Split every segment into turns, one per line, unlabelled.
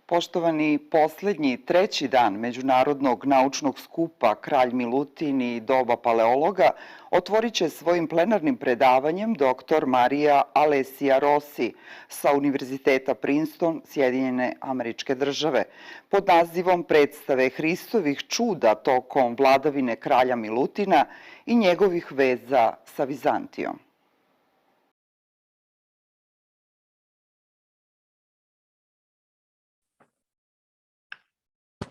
Poštovani, poslednji, treći dan Međunarodnog naučnog skupa Kralj Milutin i doba Palaeologa otvorit će svojim plenarnim predavanjem dr. Marija Alessia Rossi sa Univerziteta Princeton, Sjedinjene Američke Države, pod nazivom Predstave Hristovih čuda tokom vladavine kralja Milutina i njegovih veza sa Vizantijom.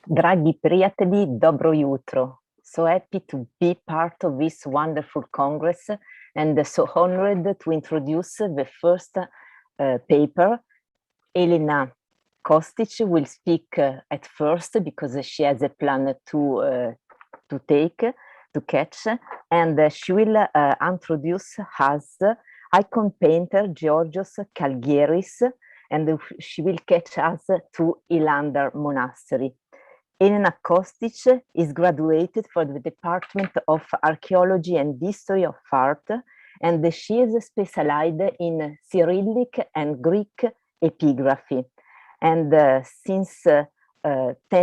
Dragi prijatelji, dobro jutro. So happy to be part of this wonderful congress and so honored to introduce the first paper. Elena Kostic will speak at first because she has a plan to catch, and she will introduce us icon painter Georgios Kalgieris, and she will catch us to Ilander Monastery. Elena Kostic is graduated from the Department of Archaeology and History of Art, and she is specialized in Cyrillic and Greek epigraphy. And since 10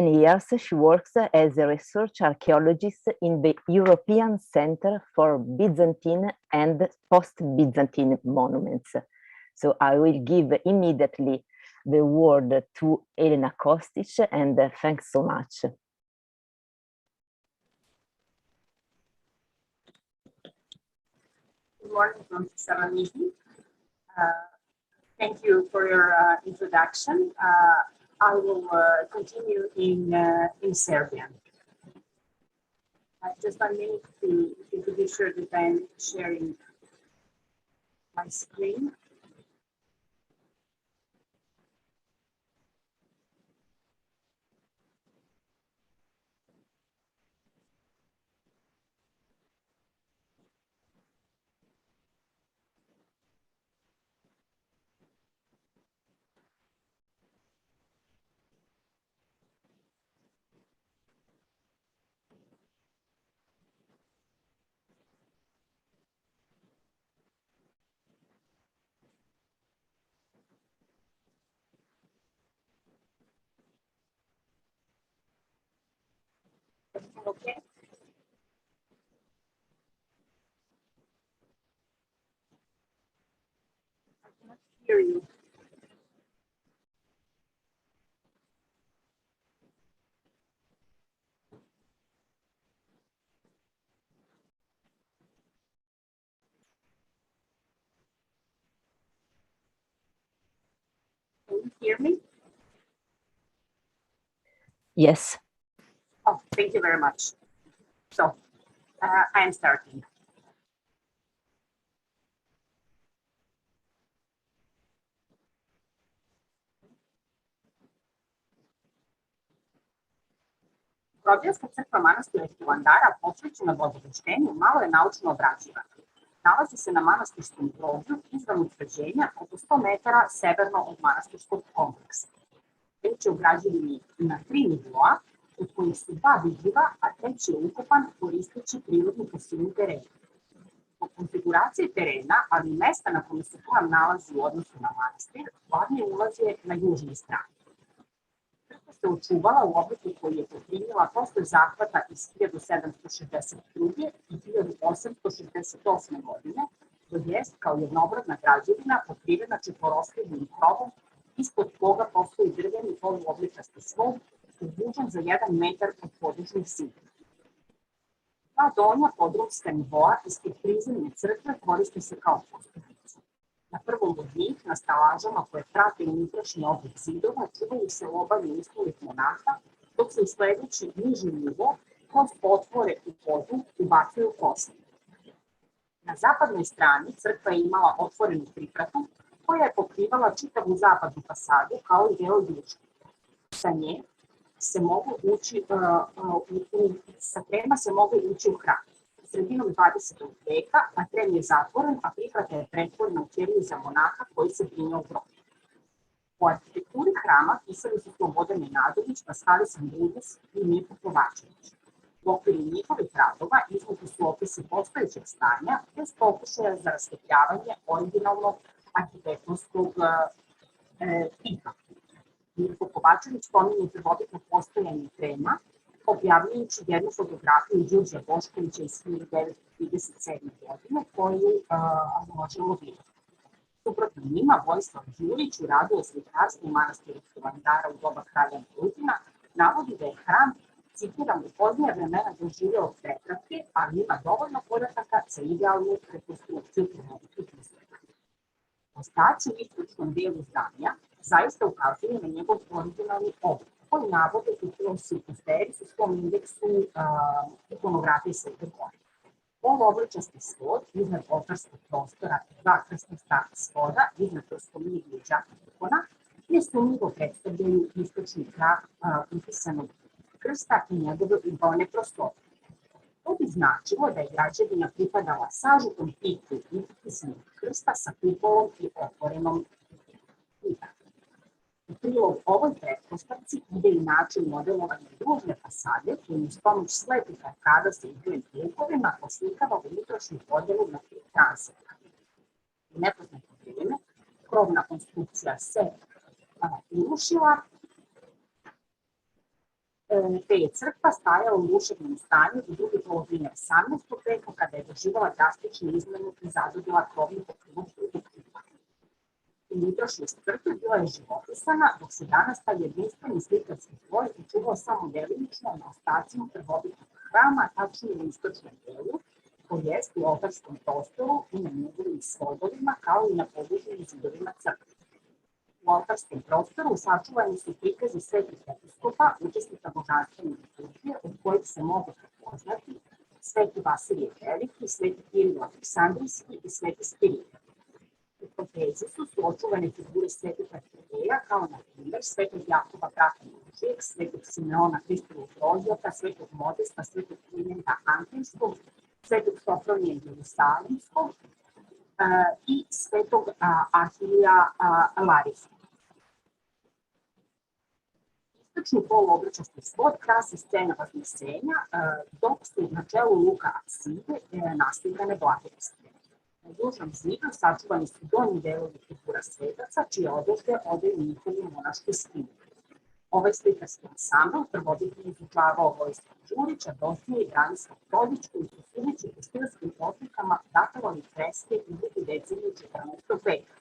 years, she works as a research archaeologist in the European Center for Byzantine and Post-Byzantine Monuments. So I will give immediately the word to Elena Kostic, and thanks so much.
Good morning from Thessaloniki. Thank you for your introduction. I will continue in Serbian. Just 1 minute to be sure that I'm sharing my screen. Everything okay? I cannot hear you. Can you hear me?
Yes.
Oh, thank you very much. So, I am starting. Grobljevska crkva manastira Hilandara, posvećena Bogovištenju, malo je naučno obrađivana. Nalazi se na manastirskom groblju izvan utvrđenja oko 100 metara severno od manastirskog kompleksa. Reč je o građevini na 3 nivoa, od kojih su 2 vidljiva, a treći je ukopan koristeći prirodni fosilni teren. Po konfiguraciji terena, ali i mesta na kome se hram nalazi u odnosu na manastir, glavni ulaz je na južnoj strani. Crkva se očuvala u obliku koji je poprimila posle zahvata iz 1762. i 1868. godine, to jest kao jednobrodna građevina pokrivena četvoroslivnim krovom, ispod koga postoji drveni poluobličasti svod, uzdužen za 1 metar od područnih zidova. 2 donja podrumska nivoa ispod prizemne crkve koriste se kao postupnice. Na prvom od njih, na stalažama koje prate unutrašnji oblik zidova, čuvaju se lobavi uspulih monaha, dok se u sledeći niži nivo, kroz otvore u podu, ubacuju kosti. Na zapadnoj strani crkva je imala otvorenu pripratu, koja je pokrivala čitavu zapadnu fasadu, kao i deo južne. Sa nje se mogu ući, sa trema se mogu ući u hram. Sredinom 20. veka, a trem je zatvoren, a priprata je pretvorena u ćeliju za monaha koji se brine o groblju. U arhitekturi hrama pisali su Slobodan Nenadović, Pascal Sandrulis i Mirko Kovačević. U okviru njihovih radova izvuku su opisi postojećeg stanja bez pokušaja za rasvetljavanje originalnog arhitektonskog tipa. Mirko Kovačević pominje prvobitno postojanje trema, objavljujući jednu fotografiju Đurđa Boškovića iz 1937. godine, koju možemo vidjeti. Suprotno njima, Vojislav Đurić u radu o slikarstvu manastira Hilandara u doba kralja Milutina navodi da je hram, citiram, u poznije vremena doživeo prepravke, ali ima dovoljno podataka za idealnu rekonstrukciju prvobitnih izgleda. Ostaci u istočnom delu zdanja zaista ukazuju na njegov originalni oblik, koji navode Titulosi i Kusteris u svom indeksu ikonografije Svete Gore. Poluobličasti svod iznad oltarskog prostora i 2 krstasta svoda iznad prostorije i džaka ikona nesumnjivo predstavljaju istočni krak upisanog krsta i njegove ubaone prostore. To bi značilo da je građevina pripadala sažutom piku upisanog krsta sa kupolom i otvorenom pitanjem. U prilog ovoj pretpostavci ide i način modelovanja družne fasade koji uz pomoć slepih arkada sa izdvojenim lukovima oslikava unutrašnju podelu na 3 transepta. U nepoznato vreme krovna konstrukcija se urušila, te je crkva stajala u ruševnom stanju u druge polovine 18. veka kada je doživala drastičnu izmenu i zadobila krovnu pokrivu drugog tipa. Unutrašnjost crkve bila je živopisana, dok se danas taj jedinstveni slikarski tvor učuvao samo delimično na ostacima prvobitnog hrama, tačnije u istočnom delu, to jest u oltarskom prostoru i na njegovim svodovima, kao i na podružnim zidovima crkve. U oltarskom prostoru sačuvani su prikazi svetih episkopa, učesnika božanstvene liturgije, od kojih se mogu prepoznati Sveti Vasilije Veliki, Sveti Kiril Aleksandrijski i Sveti Spiridon. U trapezi su očuvane figure svetih arhijereja, kao na primjer Svetog Jakova brata Božijeg, Svetog Simeona Hristovog rođaka, Svetog Modesta, Svetog Klimenta Antinskog, Svetog Sofronija Jerusalimskog i Svetog Ahilija Larijskog. Istočni poluobličasti svod krasi scena Vaznesenja, dok su na čelu luka apside naslikane blagoslovlje. Na južnom zidu sačuvani su donji delovi figura svetaca, čije odežde odaju njihovi monaški stimovi. Ovaj slikarski ansambl prvobitno izučavao Vojislav Đurić, a doslije i Branislav Todić, koji su sudeći po stilskim oslikama datovali freske i druge decenije 14. veka,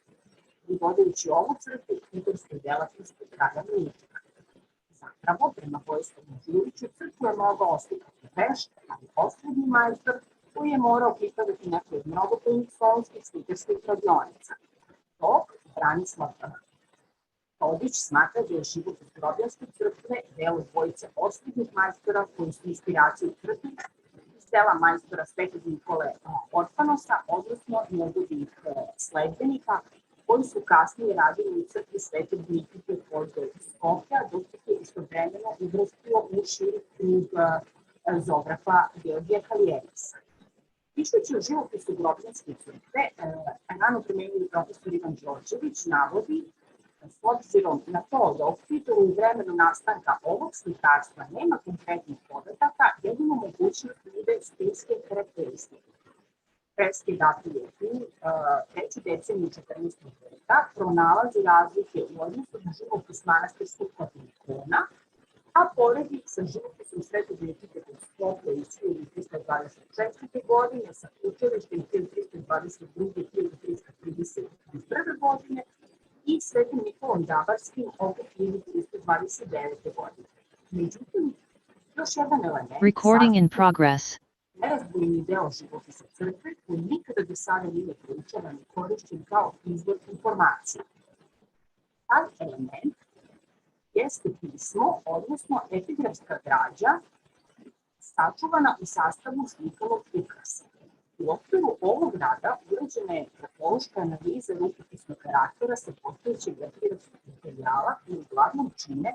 privodejući ovu crtu kulturske delatnosti kralja Milutina. Zapravo, prema Vojislavu Đuriću, crtu je mogao oslikati vešt, ali poslednji majstor koji je morao pripadati nekoj od mnogobrojnih solunskih slikarskih radionica. Dok Branislav Todić smatra da je životopis Grobljanske crkve delo dvojice poslednjih majstora koji su inspiraciju crkve iz dela majstora Svetog Nikole Orfanosa, odnosno njegovih sledbenika, koji su kasnije radili u crkvi Svetog Nikite kod Skopja, dok je istovremeno uvrstio u širi krug zografa Georgija Kalijerisa. Pišući o živopisu Grobljanske crkve, rano primenjeni profesor Ivan Đorđević navodi s obzirom na to da u okviru i vremenu nastanka ovog slikarstva nema konkretnih podataka, jedino mogućnost vide stilske karakteristike. Freske datuje u treću deceniju 14. veka, pronalazi razlike u odnosu na živopis manastirskog ikona, a poredi sa živopisom Svetog Nikite kod Skopje iz 1324. godine, sa učilištem 1322. i 1331. godine i Svetim Nikolom Dabarskim oko 1329. godine. Međutim, još jedan element
Recording in progress.
nerazdvojni deo živopisa crkve koji nikada do sada nije proučavan i korišćen kao izvor informacija. Taj element jeste pismo, odnosno epigrafska građa, sačuvana u sastavu slikanog ukrasa. U okviru ovog rada urađena je grafološka analiza rukopisnog karaktera sa postojećeg epigrafskog materijala i uglavnom čine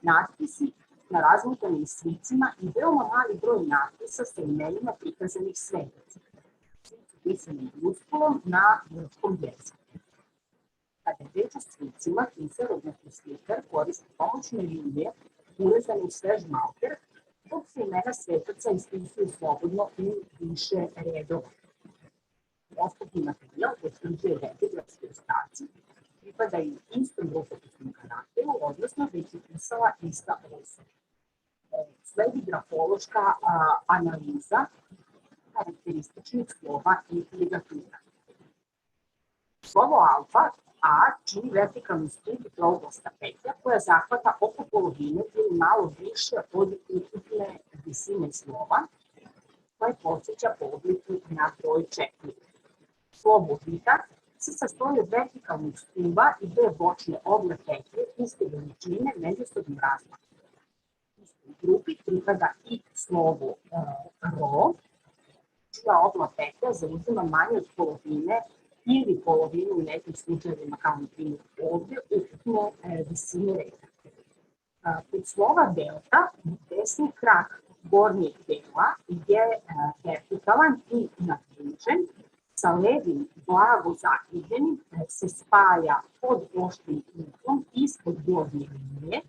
natpisi na razmutanim slicima i veoma mali broj natpisa sa imenima prikazanih svetaca. Slici pisani gruskulom na grčkom jeziku. Kada je reč o slicima, pisar, odnosno slikar, koristi pomoćne linije urezane u svež malter, dok se imena svetaca ispisuju slobodno u više redova. Ostupni materijal potvrđuje da epigrafski ostaci pripadaju istom rukopisnom karakteru, odnosno da ih je pisala ista osoba. Sledi grafološka analiza karakterističnih slova i ligatura. Slovo alfa A čini vertikalni stup trouglosta petlja koja zahvata oko polovine ili malo više od ukupne visine slova, koje podsjeća po obliku na broj 4. Slovo vita se sastoji od vertikalnog stuba i dve bočne oble petlje iste veličine međusobno razmakom. U grupi pripada i slovo ro, čija obla petlja zauzima manje od polovine ili polovinu u nekim slučajevima, kao na primjer ovdje, ukupne visine reda. Kod slova delta, desni krak gornjeg dela je vertikalan i napričen, sa levim blago zakrivljenim se spaja pod oštrim uglom ispod gornje linije.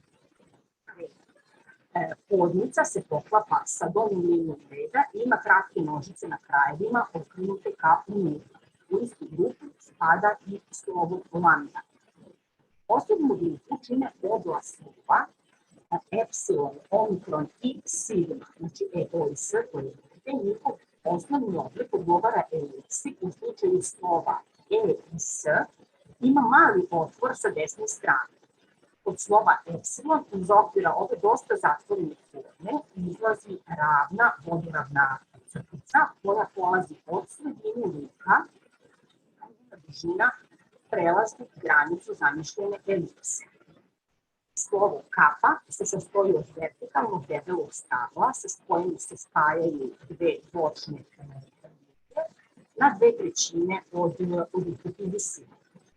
Podnica se poklapa sa donjom linijom reda i ima kratke nožice na krajevima okrenute ka unutra. U istu grupu spada i slovo lamina. Posebnu grupu čine obla slova epsilon, omikron i sigma, znači o i s, te njihov osnovni oblik odgovara elipsi. U slučaju slova e i s ima mali otvor sa desne strane. Od slova epsilon iz okvira ove dosta zatvorene forme izlazi ravna, vodoravna crtica koja polazi od sredine luka, dužina prelazi granicu zamišljene elipse. Slovo kapa se sastoji od vertikalnog debelog stabla sa kojim se spajaju dve bočne linije na 2/3 od ukupne visine.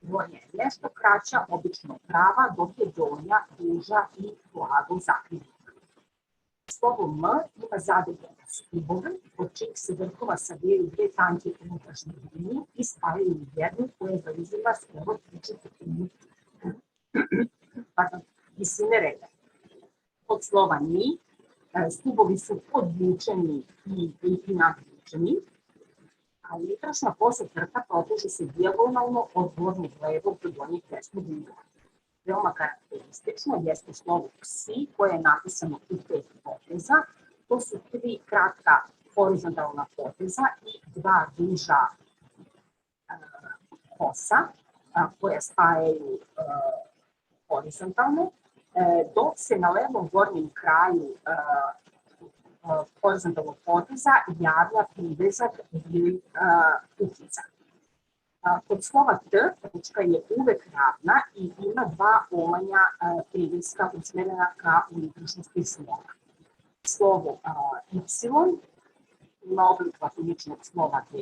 Gornja je nešto kraća, obično prava, dok je donja duža i blago zakrivljena. Slovo M ima zadebljene stubove, od čijih se vrhova savijaju dve tanke unutrašnje linije i spajaju u jednu koja zauzima skoro 3/4 visine reda. Od slova Ni stubovi su podvučeni i nadvučeni, a unutrašnja kosa crta proteže se dijagonalno od gornjeg levog do donjeg desnog ugla. veoma karakteristično jeste slovo psi koje je napisano u 5 poteza. To su 3 kratka horizontalna poteza i 2 duža kosa koje spajaju horizontalno, dok se na levom gornjem kraju horizontalnog poteza javlja privezak ili ukica. Kod slova T tačka je uvek ravna i ima 2 omanja priveska usmerena ka unutrašnjosti slova. Slovo Y ima oblik latiničnog slova D.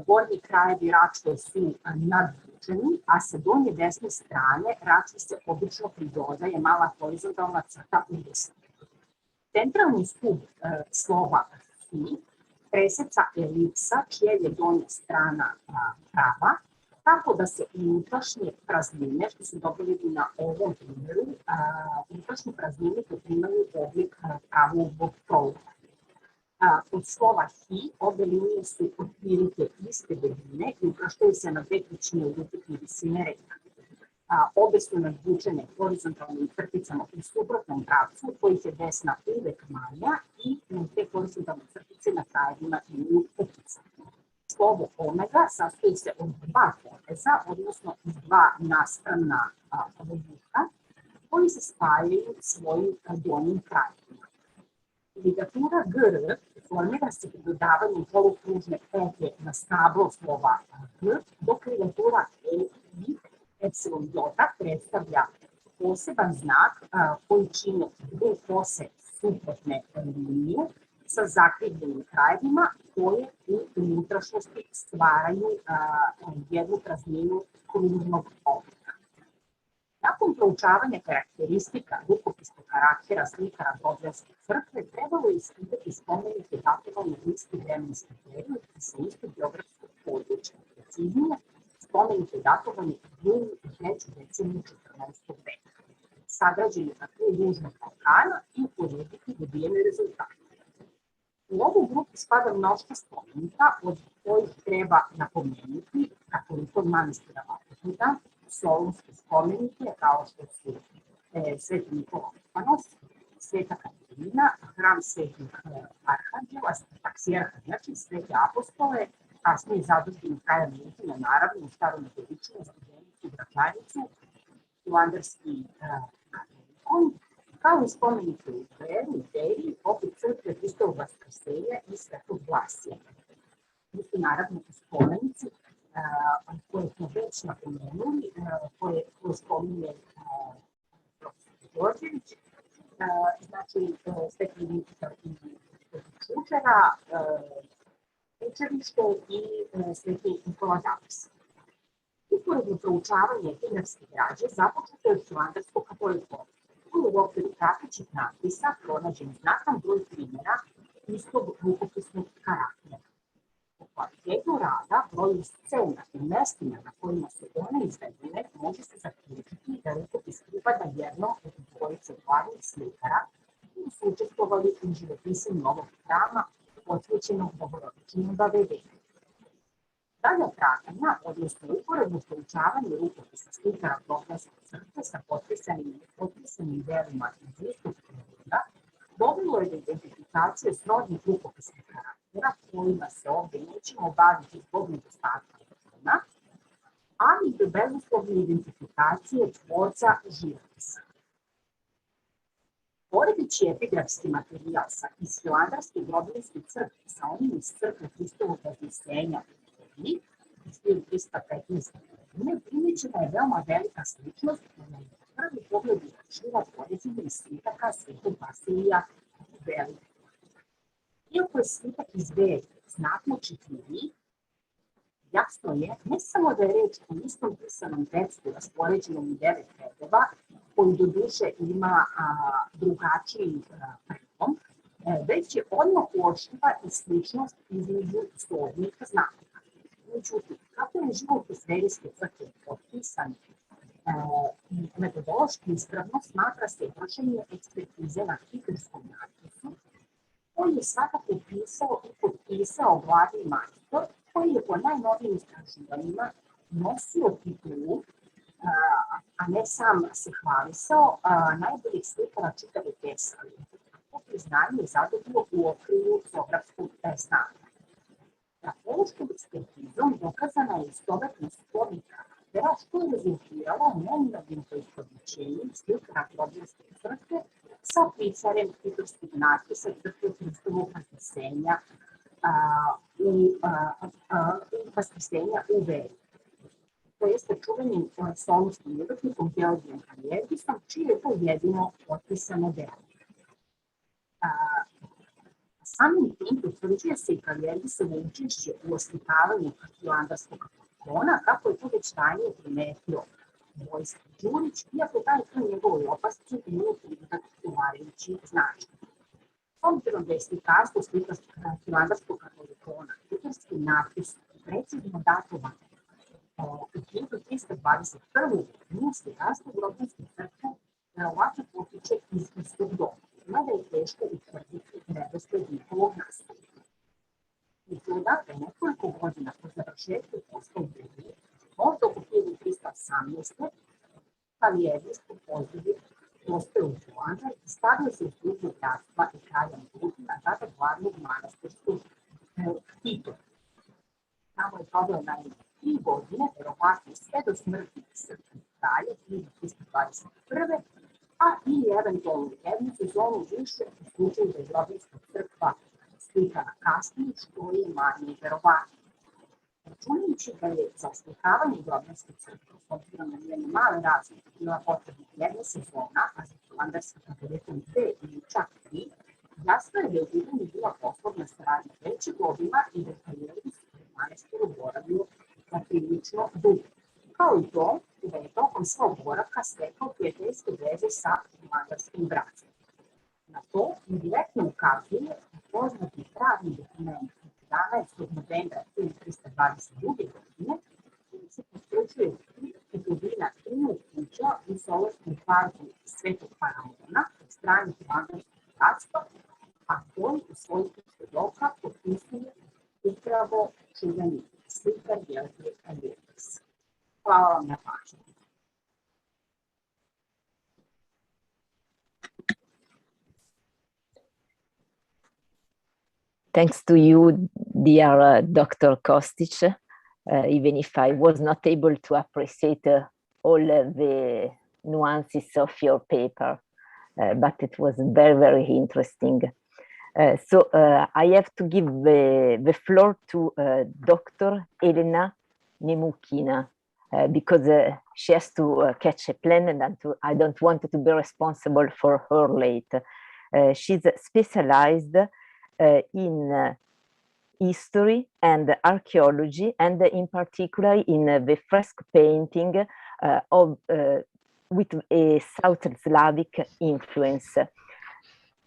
Gornji krajevi račve su nadvučeni, a sa donje desne strane račvi se obično pridodaje mala horizontalna crta u desnu. Centralni stub slova Fi preseca elipsa čija je donja strana prava, tako da se unutrašnje praznine, što se dobili na ovom primjeru, unutrašnje praznine poprimaju oblik pravog prologa. Kod slova Hi obe linije su otprilike iste debljine i ukrštaju se na 2 ključne ukupne visine reda. Obe su nadvučene horizontalnim crticama u suprotnom pravcu, kojih je desna uvek manja i te horizontalne crtice na krajevima imaju ukice. Slovo omega sastoji se od 2 poteza, odnosno 2 nastrana obuka, koji se spajaju svojim donjim krajevima. Ligatura GR formira se pri dodavanju polukružne petlje na stablo slova G, dok ligatura E i epsilon jota predstavlja poseban znak koji čine 2 kose suprotne linije sa zakrivljenim krajevima koje u unutrašnjosti stvaraju jednu prazninu kružnog oblika. Nakon proučavanja karakteristika rukopisnog karaktera slikara Dobrjanske crkve trebalo je ispitati spomenike datovane u isti vremenski period i sa istog geografskog područja. Preciznije, spomenike datovane u drugu i treću deceniju 14. veka. Sagrađeni na tlju Južnog Balkana i uporediti dobijene rezultate. U ovu grupu spada mnoštvo spomenika, od kojih treba napomenuti katolikog manastira Milutina, solunske spomenike kao što su Sveti Nikola Panos, Sveta Katarina, hram Svetih Arhanđela, Taksijarha, znači Svete apostole, kasnije zadužbeni kraja Milutina, naravno u Starom Medoričinu, Studenicu, Gračanicu, Hilandarski katolikon, kao i spomenike u Veru i Deji, opet crkve Hristovog Vaskrsenja i Svetog Vlasija. Tu su naravno spomenici koje smo već napomenuli, koje spominje profesor Đorđević, znači Sveti Nikola i Čučera, Učerište i Sveti Nikola Dabrs. Uporedno proučavanje epigrafske građe započeto je od hilandarskog katolikovstva, koji u okviru pratećih natpisa pronađen znatan broj primjera istog rukopisnog karaktera. U kvalitetu rada, broju scena i mestima na kojima su one izvedene, može se zaključiti da rukopis pripada jednom od dvojice glavnih slikara koji su učestvovali u živopisanju ovog hrama posvećenog Bogorodičinom Vavedenju. Dalja traganja, odnosno uporedno proučavanje rukopisa slikara Dobrjanske crkve sa potpisanim delima iz istog perioda dovelo je do identifikacije srodnih rukopisnih karaktera kojima se ovde nećemo baviti zbog nedostatka vremena, ali i do bezuslovne identifikacije tvorca živopisa. Poredeći epigrafski materijal iz Hilandarske Dobrjanske crkve sa onim iz crkve Hristovog Vaskrsenja iz 1315. godine, primećena je veoma velika sličnost na prvi pogled uočljiva poređenjem slitaka Svetog Vasilija Velikog. Iako je slitak iz Veri znatno čitljiviji, jasno je ne samo da je reč o istom pisanom tekstu raspoređenom u 9 redova, koji do duše ima drugačiji predlom, već je odmah uočljiva i sličnost između slovnih znaka. Međutim, kako je živopis Verijske crkve potpisan i metodološki ispravno, smatra se vršenje ekspertize na hibridskog natpisu, koji je svakako pisao i potpisao Vladin majstor, koji je po najnovijim istraživanjima nosio titulu a ne sam se hvalisao, najboljih slikara čitave Tesalije. To priznanje je zadobilo u okviru geografskog znanja. Arheološkom ekspertizom dokazana je istovetnost spomenika kratera, što je rezultiralo neminovnim poistovjećenjem slikara Grobljevske crkve sa pisarem Titorskog natpisa crkve Hristovog Vaskrsenja u veri. To jeste čuvenim solonskim umetnikom Georgijem Kaljergisom, čije je to jedino potpisano delo. Samim tim potvrđuje se i Kaljergisovo učešće u oslikavanju hilandarskog ikona, kako je to već ranije primetio Vojsko Đurić, iako taj film njegovoj opasci nije pridat uvarajući značaj. S obzirom da je slikarstvo hilandarskog ikona literskim natpisom precizno datovano u 1321. godinu, slikarstvo Grobljevske crkve verovatno potiče iz istog doba, mada je teško utvrditi redosled njihovog nastavka. Izgleda da je nekoliko godina po završetku posla u Belgiji, možda oko 1318. Kaljergis po pozivu dospeo u Hilandar i stavio se u službu bratstva i kralja Milutina, tada glavnog manastirskog Titora. Tamo je proveo najmanje 3 godine, verovatno sve do smrti srpskog kralja 1321. a i eventualno jednu sezonu više u slučaju da je Grobljevska crkva slikana kasnije, što je manje verovatno. Računajući da je za slikavanje Grobljevske crkve, s obzirom na njene male razlike, bila potrebna jedna sezona, a za hilandarski kapeliton 2 ili čak 3, jasno je da je u pitanju bila poslovna saradnja većeg obima i da je Kaljergis u manastiru boravio prilično dugo. Kao i to, da je tokom svog boravka stekao prijateljske veze sa hilandarskim bratstvom. Na to indirektno ukazuje poznati pravni dokument 11. novembra 1322. godine, koji se potvrđuje kupovina 3 kuća u Solorskom parku Svetog Palaeologana od strane hilandarskog bratstva, a koji u svojstvu svedoka potpisuje upravo čuveni slikar Georgije Kaljergis. Hvala vam na pažnju.
Thanks to you, dear Dr. Kostic, even if I was not able to appreciate all the nuances of your paper, but it was very, very interesting. So I have to give the floor to Dr. Elena Nemukina, because she has to catch a plane and I don't want to be responsible for her late. She's specialized in history and archaeology, and in particular in the fresco painting with a South Slavic influence.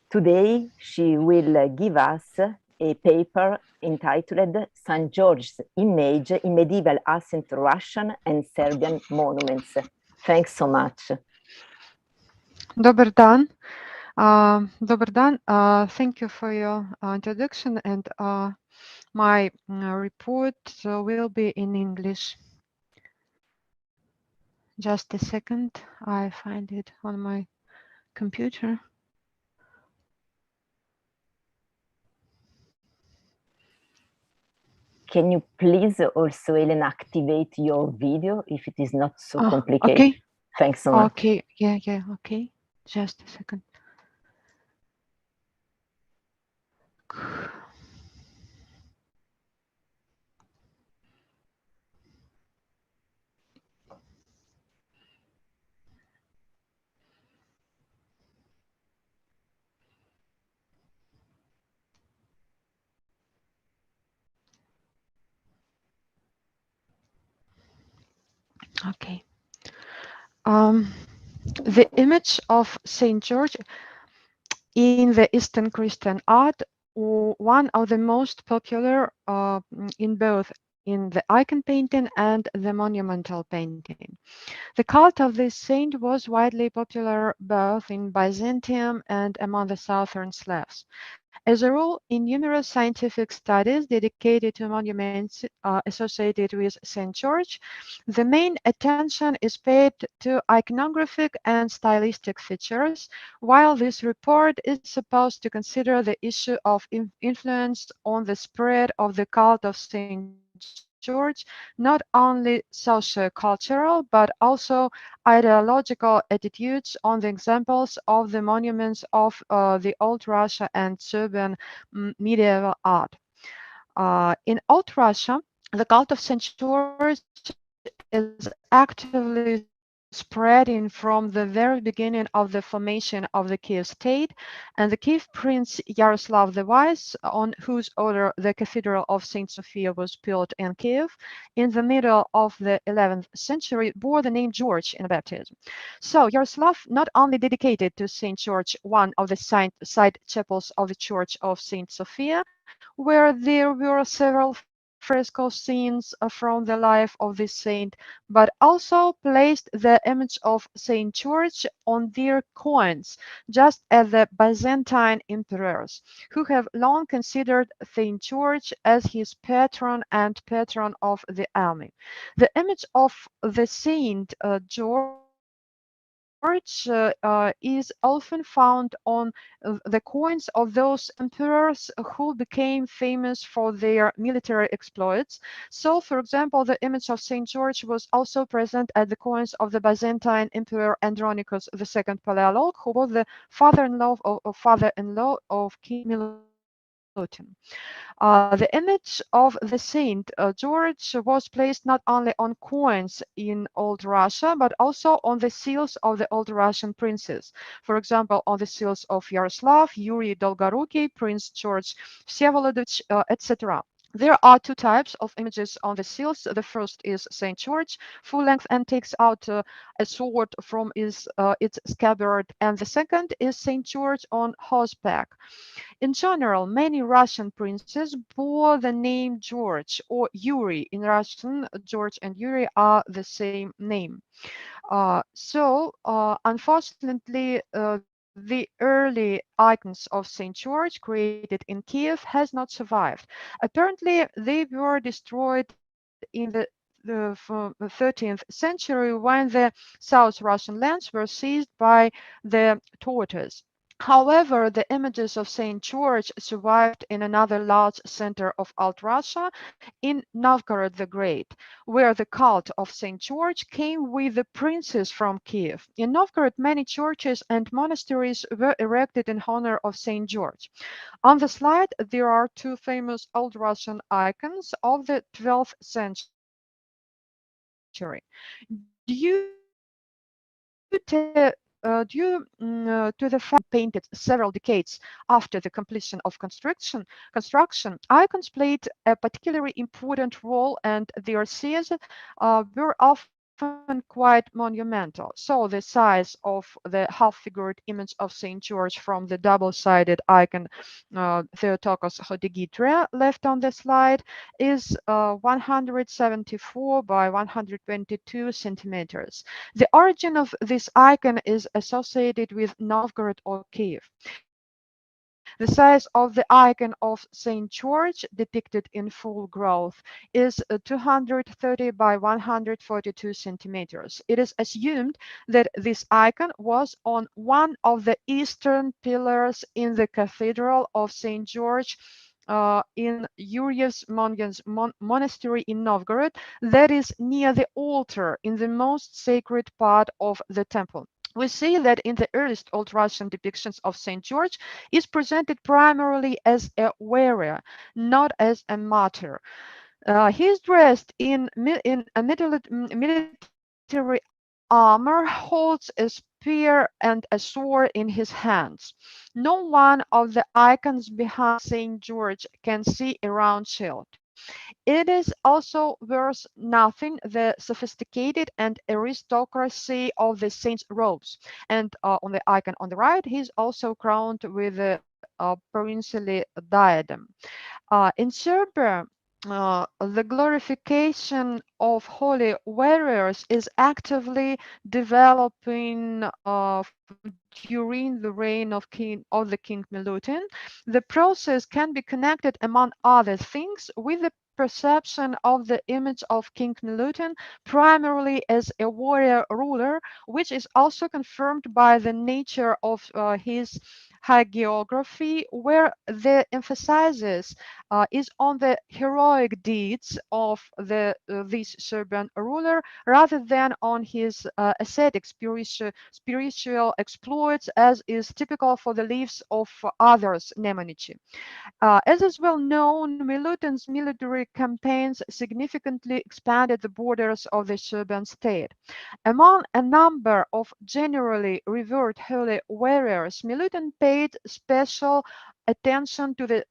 Today, she will give us a paper entitled St. George's Image in Medieval Ancient Russian and Serbian Monuments. Thanks so much.
Dobar dan. Thank you for your introduction, and my report will be in English. Just a second, I find it on my computer.
Can you please also, Elena, activate your video if it is not so complicated?
Okay.
Thanks so much.
Okay, yeah, okay. Just a second. Okay. The image of Saint George in the Eastern Christian art, one of the most popular in both in the icon painting and the monumental painting. The cult of this saint was widely popular both in Byzantium and among the southern Slavs. As a rule, in numerous scientific studies dedicated to monuments associated with St. George, the main attention is paid to iconographic and stylistic features, while this report is supposed to consider the issue of influence on the spread of the cult of St. George, not only socio-cultural, but also ideological attitudes on the examples of the monuments of the old Russia and Serbian medieval art. In old Russia, the cult of St. George is actively spreading from the very beginning of the formation of the Kiev state, and the Kiev prince Yaroslav the Wise, on whose order the Cathedral of St. Sophia was built in Kiev in the middle of the 11th century, bore the name George in baptism. So Yaroslav not only dedicated to St. George one of the side chapels of the Church of St. Sophia, where there were several fresco scenes from the life of this saint, but also placed the image of Saint George on their coins, just as the Byzantine emperors, who have long considered Saint George as his patron and patron of the army. The image of the Saint George is often found on the coins of those emperors who became famous for their military exploits. So, for example, the image of Saint George was also present at the coins of the Byzantine Emperor Andronicus II Palaeolog, who was the father-in-law of King Milutin. The image of the Saint George was placed not only on coins in Old Russia, but also on the seals of the Old Russian princes. For example, on the seals of Yaroslav, Yuri Dolgoruki, Prince George Всеволодович, etc. There are two types of images on the seals. The first is Saint George, full length, and takes out a sword from its scabbard, and the second is Saint George on horseback. In general, many Russian princes bore the name George or Yuri. In Russian, George and Yuri are the same name. Unfortunately, the early icons of St. George created in Kiev has not survived. Apparently, they were destroyed in the 13th century when the South Russian lands were seized by the Tatars. However, the images of St. George survived in another large center of Old Russia, in Novgorod the Great, where the cult of St. George came with the princes from Kiev. In Novgorod, many churches and monasteries were erected in honor of St. George. On the slide, there are two famous Old Russian icons of the 12th century. Due to the fact painted several decades after the completion of construction, icons played a particularly important role, and their seals were often quite monumental. So the size of the half-figured image of St. George from the double-sided icon Theotokos Hodegitre left on the slide is 174 by 122 centimeters. The origin of this icon is associated with Novgorod or Kiev. The size of the icon of St. George depicted in full growth is 230 by 142 centimeters. It is assumed that this icon was on one of the eastern pillars in the Cathedral of St. George in Yuriev's monastery in Novgorod, that is near the altar in the most sacred part of the temple. We see that in the earliest Old Russian depictions of St. George is presented primarily as a warrior, not as a martyr. He is dressed in a military armor, holds a spear and a sword in his hands. No one of the icons behind St. George can see a round shield. It is also worth nothing the sophisticated and aristocracy of the saint's robes. And on the icon on the right, he's also crowned with a princely diadem. In Serbia, the glorification of holy warriors is actively developing during the reign of the King Milutin. The process can be connected, among other things, with the perception of the image of King Milutin primarily as a warrior ruler, which is also confirmed by the nature of his hagiography, where the emphasis is on the heroic deeds of this Serbian ruler rather than on his ascetic spiritual exploits, as is typical for the lives of others Nemanici. As is well known, Milutin's military campaigns significantly expanded the borders of the Serbian state. Among a number of generally revered holy warriors, Milutin paid special attention to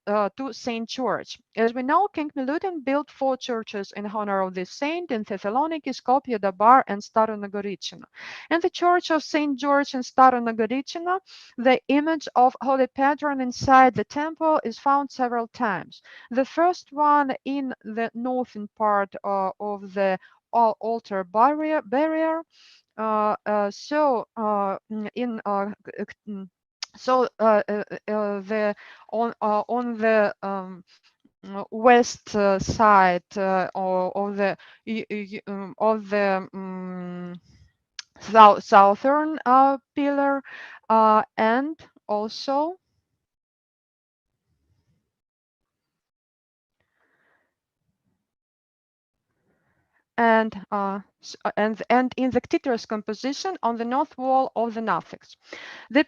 Saint George. As we know, King Milutin built 4 churches in honor of this saint in Thessaloniki, Skopje, Dabar, and Staro Nagoricina. In the church of Saint George in Staro Nagoricina, the image of Holy Patron inside the temple is found several times. The first one in the northern part of the altar barrier. The on the west side of the southern pillar, and also and in the Ctictor's composition on the north wall of the narthex. The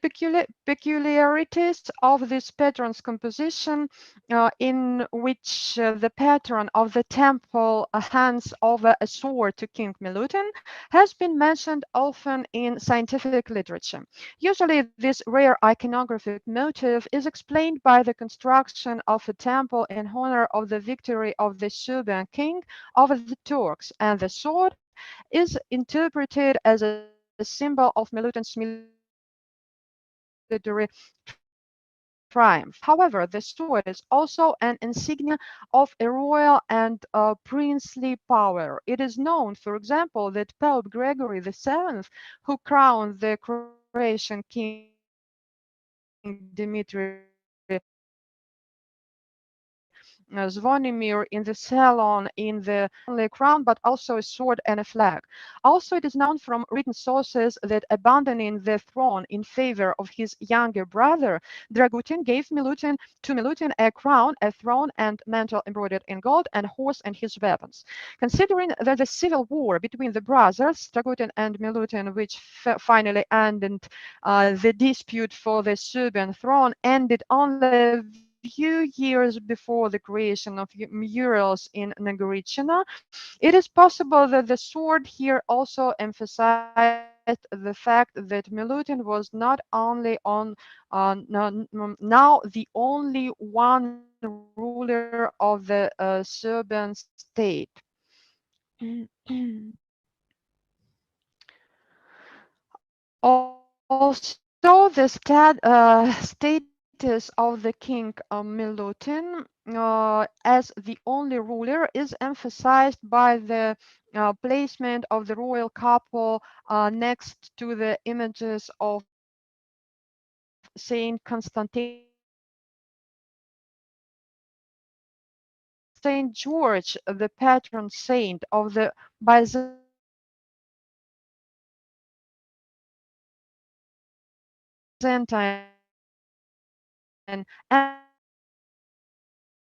peculiarities of this patron's composition, in which the patron of the temple hands over a sword to King Milutin, has been mentioned often in scientific literature. Usually, this rare iconographic motif is explained by the construction of a temple in honor of the victory of the Serbian king over the Turks, and the sword is interpreted as a symbol of Milutin's military triumph. However, the sword is also an insignia of a royal and princely power. It is known, for example, that Pope Gregory VII, who crowned the Croatian king Dmitry Zvonimir in the salon in the only crown, but also a sword and a flag. Also, it is known from written sources that abandoning the throne in favor of his younger brother, Dragutin gave Milutin a crown, a throne, and mantle embroidered in gold, and horse and his weapons. Considering that the civil war between the brothers, Dragutin and Milutin, which finally ended the dispute for the Serbian throne, ended only a few years before the creation of murals in Nagoricina, it is possible that the sword here also emphasized the fact that Milutin was not only now the only one ruler of the Serbian state. Also, the status of the king Milutin as the only ruler is emphasized by the placement of the royal couple next to the images of Saint Saint George, the patron saint of the Byzantine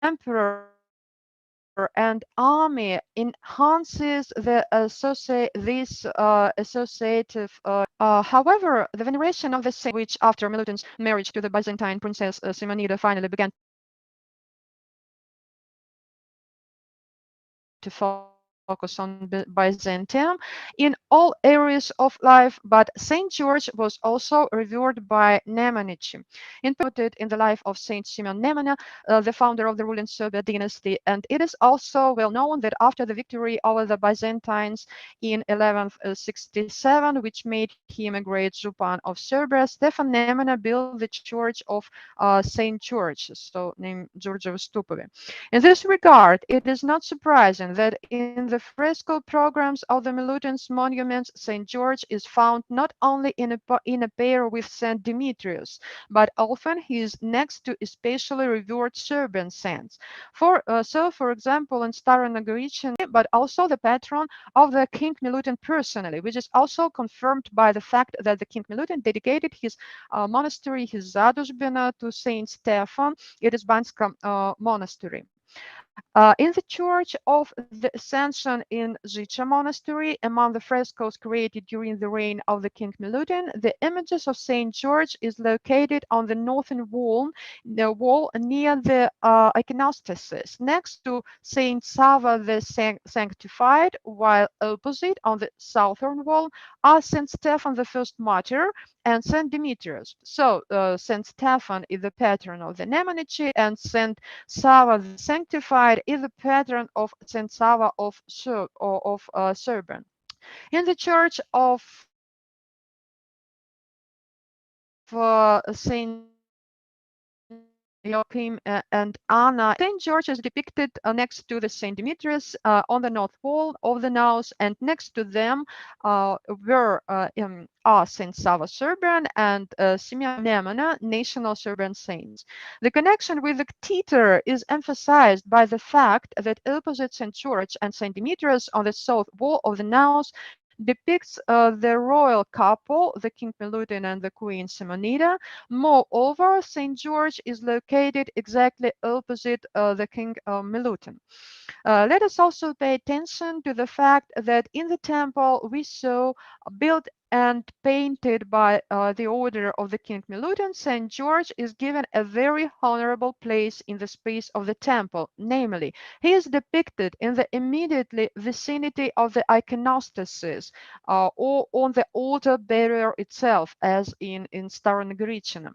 emperor and army enhances the associative. However, the veneration of the saint, which after Milutin's marriage to the Byzantine princess Simonida finally began to fall, focus on Byzantium in all areas of life, but Saint George was also revered by Nemanjić. In the life of Saint Simeon Nemanja, the founder of the ruling Serbia dynasty, and it is also well known that after the victory over the Byzantines in 1167, which made him a great Zupan of Serbia, Stefan Nemanja built the church of Saint George, so named Georgieva Stupovi. In this regard, it is not surprising that in the fresco programs of the Milutin's monuments, Saint George is found not only in a pair with Saint Demetrius, but often he is next to especially revered Serbian saints. For example, in Starogorican, but also the patron of the King Milutin personally, which is also confirmed by the fact that the King Milutin dedicated his monastery, his Zadužbina, to Saint Stefan. It is Banska monastery. In the Church of the Ascension in Zicha Monastery, among the frescoes created during the reign of the King Milutin, the images of Saint George is located on the northern wall near the iconostasis, next to Saint Sava the Sanctified, while opposite on the southern wall are Saint Stephen the First Martyr and Saint Demetrius. So Saint Stephen is the patron of the Nemanjić, and Saint Sava the Sanctified is the patron of Saint Sava of Serbian. In the church of Saint Joachim and Anna, Saint George is depicted next to the Saint Demetrius on the north wall of the naos, and next to them are Saint Sava Serbian and Simeon Nemanja, national Serbian saints. The connection with the cathedral is emphasized by the fact that opposite Saint George and Saint Demetrius on the south wall of the naos depicts the royal couple, the King Milutin and the Queen Simonida. Moreover, St. George is located exactly opposite the King Milutin. Let us also pay attention to the fact that in the temple we saw built and painted by the order of the King Milutin, St. George is given a very honorable place in the space of the temple. Namely, he is depicted in the immediately vicinity of the iconostasis or on the altar barrier itself, as in Starogorican.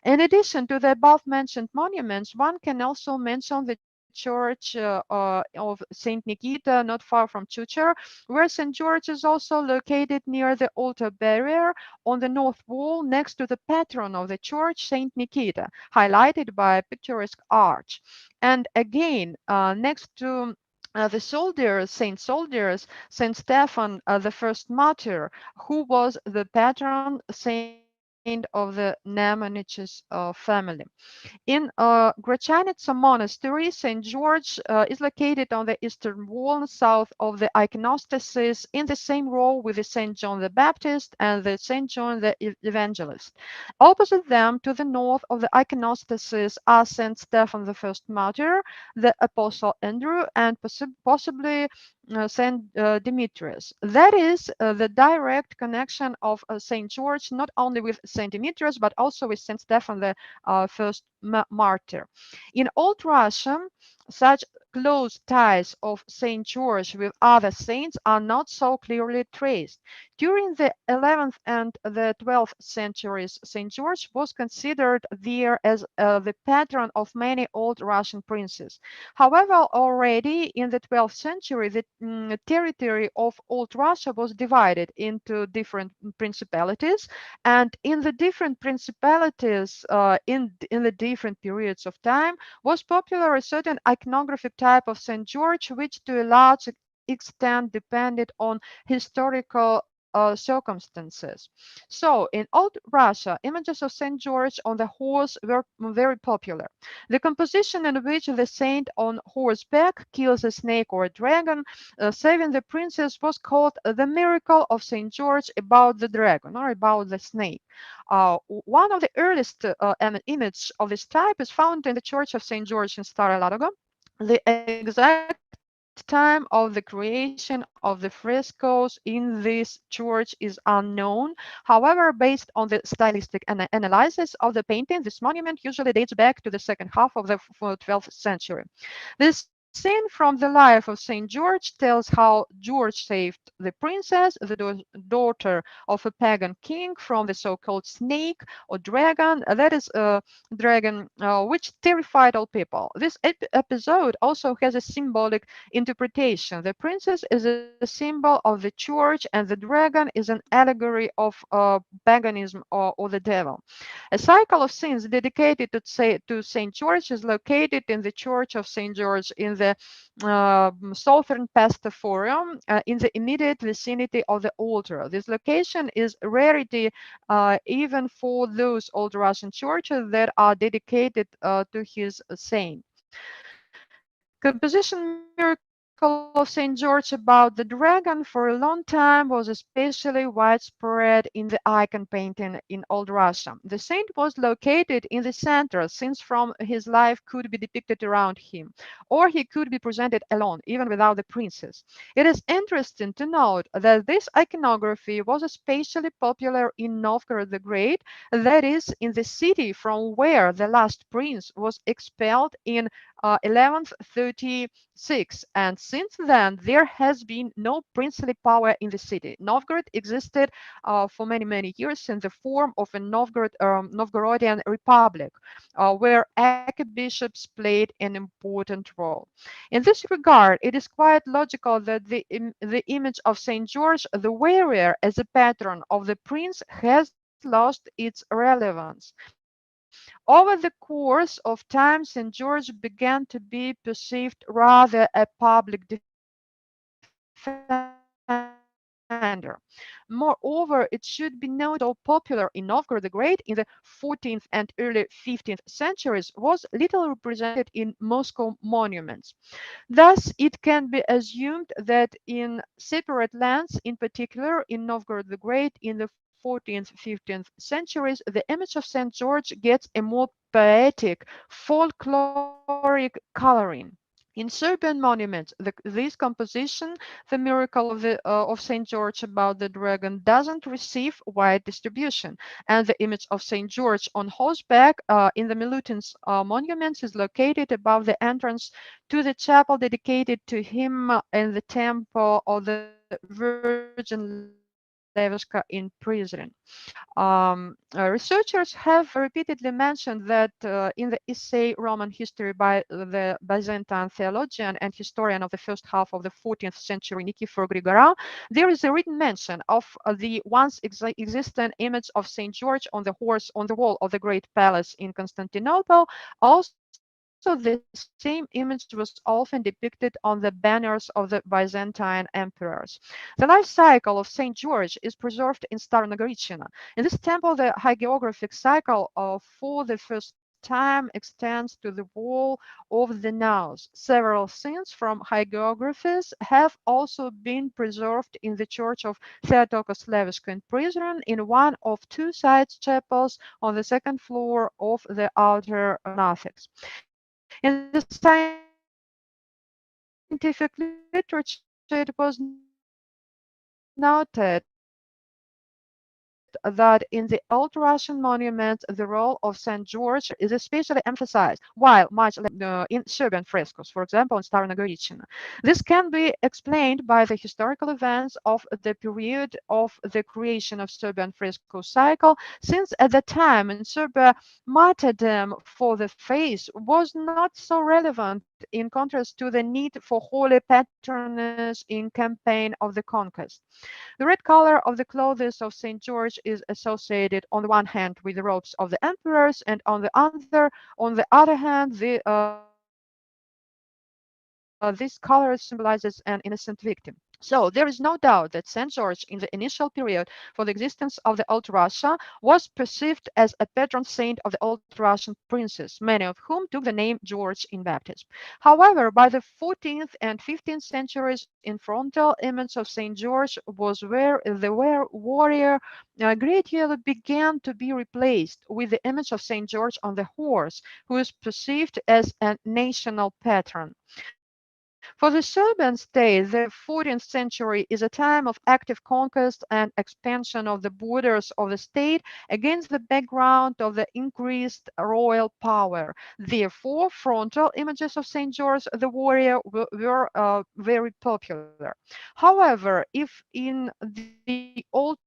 In addition to the above-mentioned monuments, one can also mention the church of Saint Nikita, not far from Chuchar, where Saint George is also located near the altar barrier on the north wall next to the patron of the church, Saint Nikita, highlighted by a picturesque arch. And again, next to the soldiers, Saint Stephen, the first martyr, who was the patron saint of the Nemanjić family. In Gračanica Monastery, St. George is located on the eastern wall south of the iconostasis in the same row with the St. John the Baptist and the St. John the Evangelist. Opposite them to the north of the iconostasis are St. Stephen the First Martyr, the Apostle Andrew, and possibly Saint Demetrius. That is the direct connection of Saint George not only with Saint Demetrius but also with Saint Stephen the First Martyr. In Old Russia, such close ties of Saint George with other saints are not so clearly traced. During the 11th and the 12th centuries, Saint George was considered there as the patron of many old Russian princes. However, already in the 12th century, the territory of Old Russia was divided into different principalities, and in the different principalities, in the different periods of time, was popular a certain iconographic type of Saint George, which to a large extent depended on historical circumstances. So in Old Russia, images of Saint George on the horse were very popular. The composition in which the saint on horseback kills a snake or a dragon, saving the princess, was called the miracle of Saint George about the dragon or about the snake. One of the earliest images of this type is found in the church of Saint George in Palaeologan. The exact time of the creation of the frescoes in this church is unknown. However, based on the stylistic analysis of the painting, this monument usually dates back to the second half of the 12th century. This scene from the life of St. George tells how George saved the princess, the daughter of a pagan king, from the so-called snake or dragon, that is a dragon which terrified all people. This episode also has a symbolic interpretation. The princess is a symbol of the church and the dragon is an allegory of paganism or the devil. A cycle of scenes dedicated to St. George is located in the Church of St. George in the southern Forum, in the immediate vicinity of the altar. This location is a rarity even for those old Russian churches that are dedicated to his saint. Composition miracle of St. George about the dragon for a long time was especially widespread in the icon painting in Old Russia. The saint was located in the center, since from his life could be depicted around him, or he could be presented alone, even without the princess. It is interesting to note that this iconography was especially popular in Novgorod the Great, that is, in the city from where the last prince was expelled in 1136, and since then there has been no princely power in the city. Novgorod existed for many years in the form of a Novgorodian republic, where archbishops played an important role. In this regard, it is quite logical that the image of Saint George the Warrior as a patron of the prince has lost its relevance. Over the course of time, St. George began to be perceived rather a public defender. Moreover, it should be noted that he was so popular in Novgorod the Great in the 14th and early 15th centuries was little represented in Moscow monuments. Thus, it can be assumed that in separate lands, in particular in Novgorod the Great in the 14th, 15th centuries, the image of St. George gets a more poetic, folkloric coloring. In Serbian monuments, this composition, the miracle of Saint George about the dragon, doesn't receive wide distribution, and the image of Saint George on horseback in the Milutin's monuments is located above the entrance to the chapel dedicated to him in the temple of the Virgin Levashka in Prizren. Researchers have repeatedly mentioned that in the essay Roman History by the Byzantine theologian and historian of the first half of the 14th century, Nikifor Grigoran, there is a written mention of the once existent image of Saint George on the horse on the wall of the great palace in Constantinople. Also, the same image was often depicted on the banners of the Byzantine emperors. The life cycle of Saint George is preserved in Stara Nagorichina. In this temple, the hagiographic cycle for the first time extends to the wall of the naos. Several scenes from hagiographies have also been preserved in the church of Theotokos Levashka in Prizren in one of two side chapels on the second floor of the outer narthex. In the scientific literature, it was noted that in the old Russian monuments, the role of Saint George is especially emphasized, while much in Serbian frescoes, for example, in Stara Nagorichina. This can be explained by the historical events of the period of the creation of Serbian fresco cycle, since at the time in Serbia, martyrdom for the face was not so relevant in contrast to the need for holy patronage in campaign of the conquest. The red color of the clothes of St. George is associated on the one hand with the robes of the emperors and on the other hand, this color symbolizes an innocent victim. So there is no doubt that St. George in the initial period for the existence of the Old Russia was perceived as a patron saint of the Old Russian princes, many of whom took the name George in baptism. However, by the 14th and 15th centuries, in frontal image of St. George was where the warrior gradually began to be replaced with the image of St. George on the horse, who is perceived as a national patron. For the Serbian state, the 14th century is a time of active conquest and expansion of the borders of the state against the background of the increased royal power. Therefore, frontal images of St. George the Warrior were very popular. However, if in the old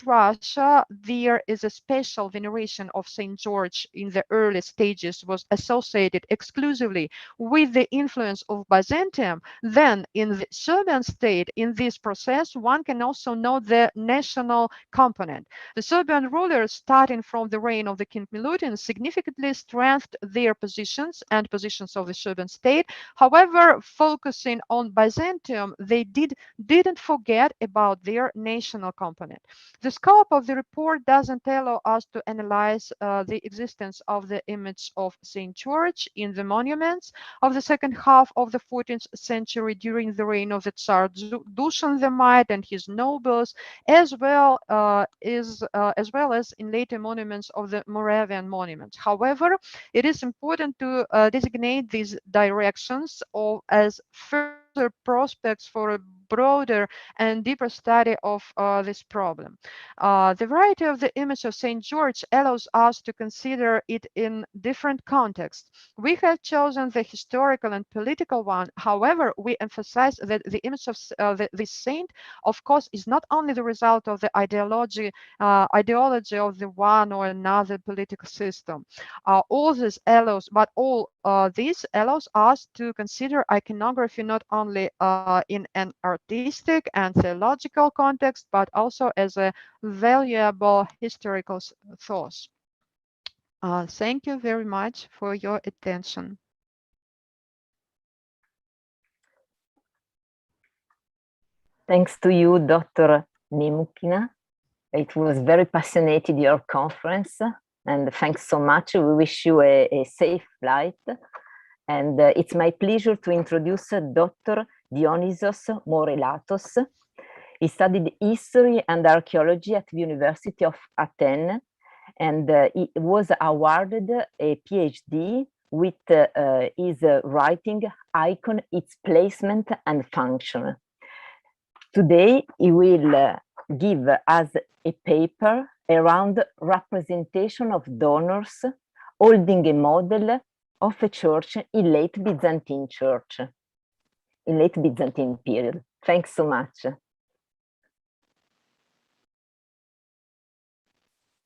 Russia, there is a special veneration of St. George in the early stages was associated exclusively with the influence of Byzantium, then in the Serbian state, in this process, one can also note the national component. The Serbian rulers, starting from the reign of the King Milutin, significantly strengthened their positions and positions of the Serbian state. However, focusing on Byzantium, they didn't forget about their national component. The scope of the report doesn't allow us to analyze the existence of the image of St. George in the monuments of the second half of the 14th century during the reign of the Tsar Dusan the Mighty and his nobles, as well as in later monuments of the Moravian monuments. However, it is important to designate these directions as further prospects for a broader and deeper study of this problem. The variety of the image of St. George allows us to consider it in different contexts. We have chosen the historical and political one. However, we emphasize that the image of this saint, of course, is not only the result of the ideology of the one or another political system. All this allows us to consider iconography not only in an artistic and theological context, but also as a valuable historical source. Thank you very much for your attention.
Thanks to you, Dr. Nemukina. It was very passionate, your conference, and thanks so much. We wish you a safe flight. And it's my pleasure to introduce Dr. Dionysios Morelatos. He studied history and archaeology at the University of Athens, and he was awarded a PhD with his writing Icon, Its Placement and Function. Today, he will give us a paper around representation of donors holding a model of a church in late Byzantine church, in late Byzantine period. Thanks so much.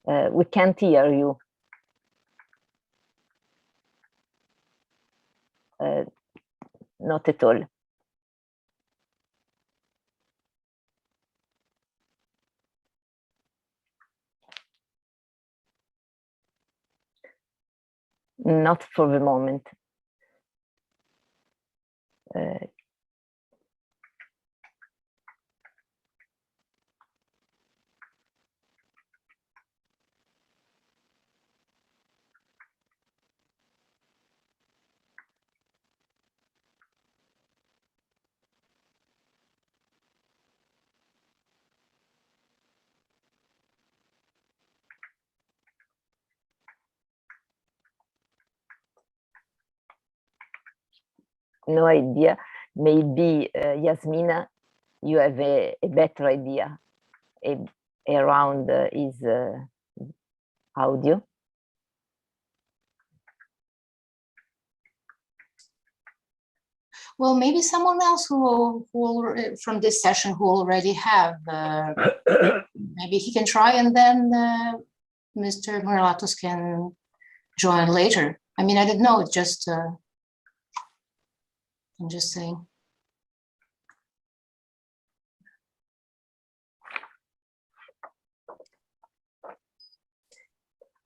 We can't hear you. Not at all. Not for the moment. No idea. Maybe Yasmina, you have a better idea around his audio.
Well, maybe someone else who from this session who already have, maybe he can try, and then Mr. Morelatos can join later. I mean, I didn't know, it's just, I'm just saying.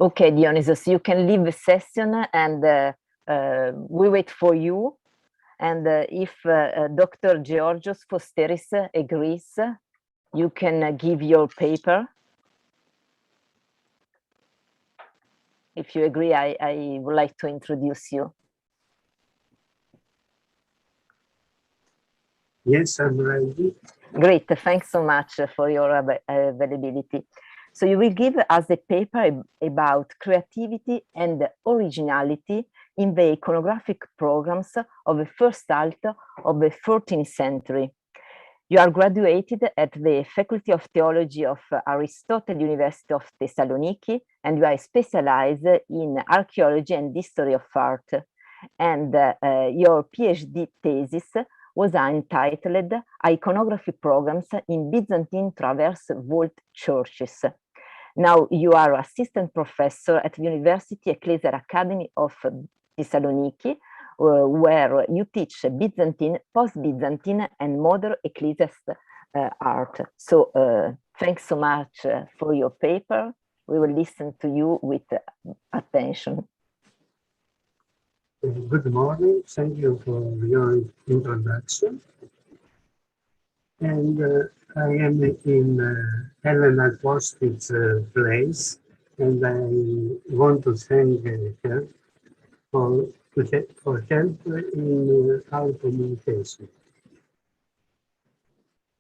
Okay, Dionysios, you can leave the session, and we wait for you. And if Dr. Georgios Fosteris agrees, you can give your paper. If you agree, I would like to introduce you.
Yes, I'm ready.
Great, thanks so much for your availability. So you will give us a paper about creativity and originality in the iconographic programs of the first half of the 14th century. You are graduated at the Faculty of Theology of Aristotle University of Thessaloniki, and you are specialized in archaeology and history of art. And your PhD thesis was entitled Iconography Programs in Byzantine Traverse Vault Churches. Now you are assistant professor at the University Ecclesial Academy of Thessaloniki, where you teach Byzantine, post-Byzantine, and modern ecclesiast art. So thanks so much for your paper. We will listen to you with attention.
Good morning. Thank you for your introduction. And I am in Helena Kostic's place, and I want to thank her for help in our communication.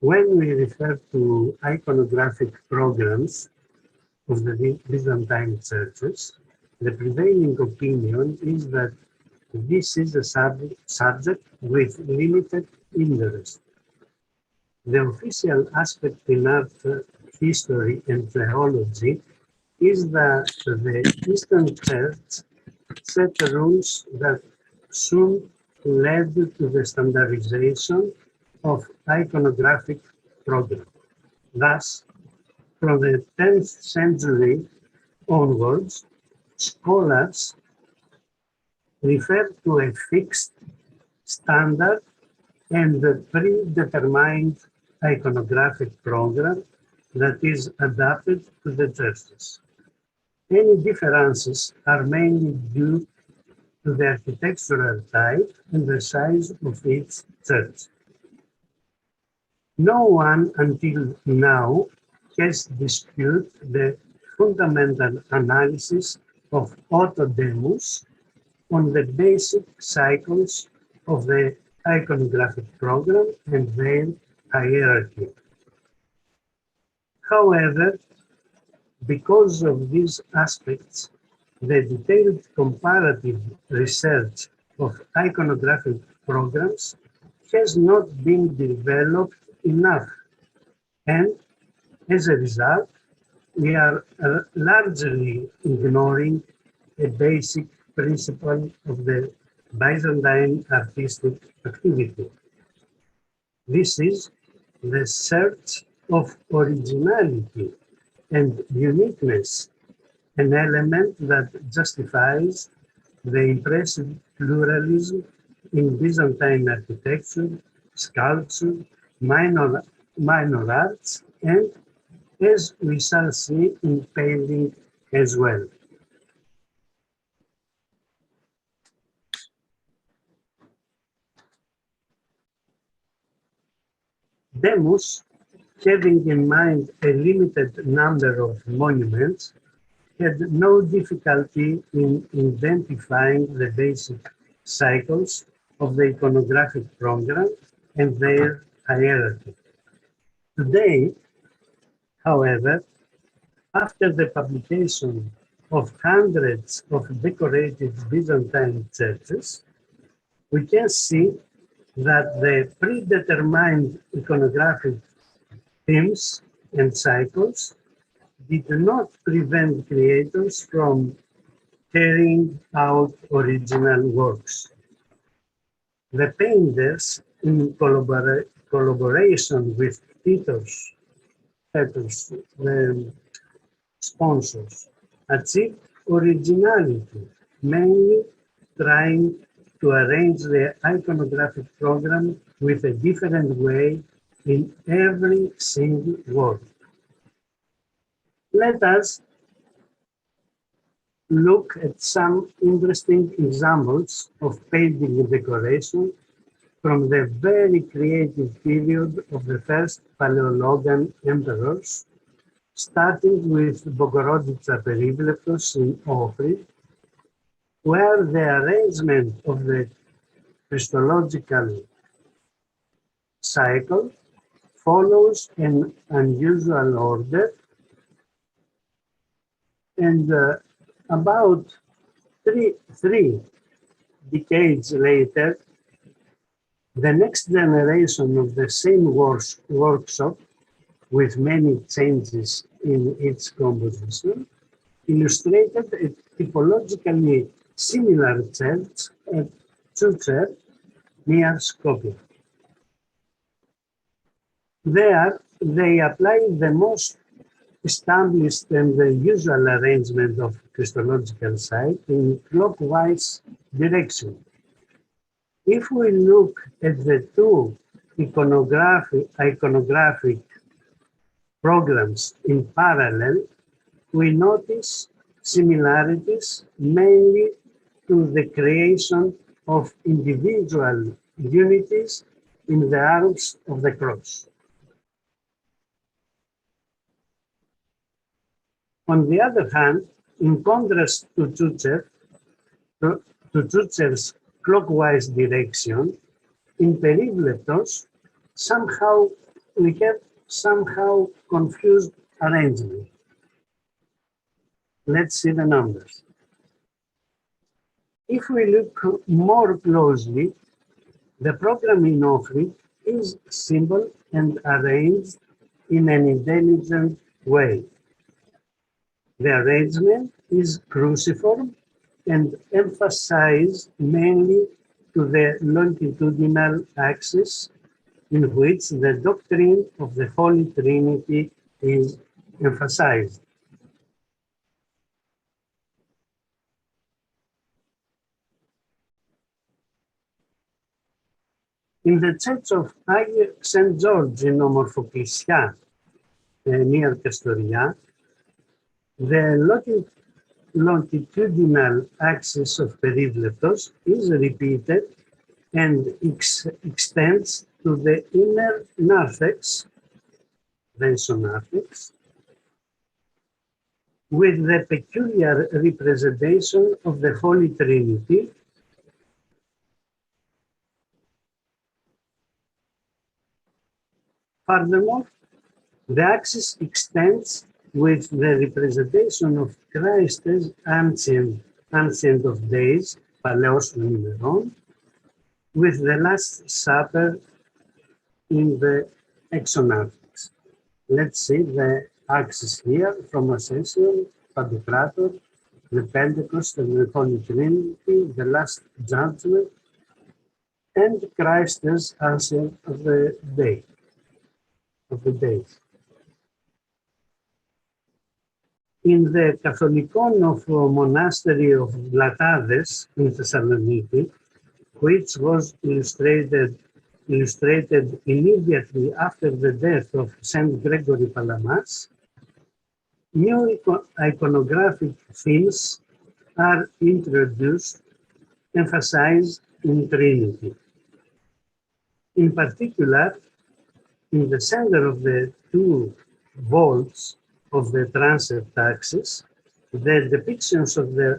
When we refer to iconographic programs of the Byzantine churches, the prevailing opinion is that this is a subject with limited interest. The official aspect in art history and theology is that the Eastern Church set rules that soon led to the standardization of iconographic programs. Thus, from the 10th century onwards, scholars refer to a fixed standard and a predetermined iconographic program that is adapted to the churches. Any differences are mainly due to the architectural type and the size of each church. No one until now has disputed the fundamental analysis of Autodemus on the basic cycles of the iconographic program and their hierarchy. However, because of these aspects, the detailed comparative research of iconographic programs has not been developed enough, and as a result, we are largely ignoring a basic principle of the Byzantine artistic activity. This is the search of originality and uniqueness, an element that justifies the impressive pluralism in Byzantine architecture, sculpture, minor arts, and, as we shall see, in painting as well. Demus, having in mind a limited number of monuments, had no difficulty in identifying the basic cycles of the iconographic program and their hierarchy. Today, however, after the publication of hundreds of decorated Byzantine churches, we can see that the predetermined iconographic themes and cycles did not prevent creators from carrying out original works. The painters, in collaboration with tutors, the sponsors, achieved originality, mainly trying to arrange the iconographic program with a different way in every single work. Let us look at some interesting examples of painting decoration from the very creative period of the first Palaeologan emperors, starting with Bogoroditsa Peribleptos in Ohrid, where the arrangement of the Christological cycle follows an unusual order And about three decades later, the next generation of the same workshop, with many changes in its composition, illustrated a typologically similar church at Skopje near Skopje. There, they applied the most established and the usual arrangement of Christological site in clockwise direction. If we look at the two iconographic programs in parallel, we notice similarities mainly to the creation of individual unities in the arms of the cross. On the other hand, in contrast to Skopje's clockwise direction, in Perivletos, we have somehow confused arrangement. Let's see the numbers. If we look more closely, the program in Ohrid is simple and arranged in an intelligent way. The arrangement is cruciform and emphasized mainly to the longitudinal axis in which the doctrine of the Holy Trinity is emphasized. In the church of St. George in Omorphoklissia, near Kastoria, the longitudinal axis of Perivletos is repeated and extends to the inner narthex, narthex, with the peculiar representation of the Holy Trinity, furthermore, the axis extends with the representation of Christ's ancient of days, Palaeologan, with the Last Supper in the exonarthex. Let's see the axis here from Ascension, Pantocrator, the Pentecost and the Holy Trinity, the Last Judgment, and Christ's ancient of the day, of the days. In the Catholicon of Monastery of Latades in Thessaloniki, which was illustrated immediately after the death of Saint Gregory Palamas, new iconographic themes are introduced, emphasized in Trinity. In particular, in the center of the two vaults of the transept axis, the depictions of the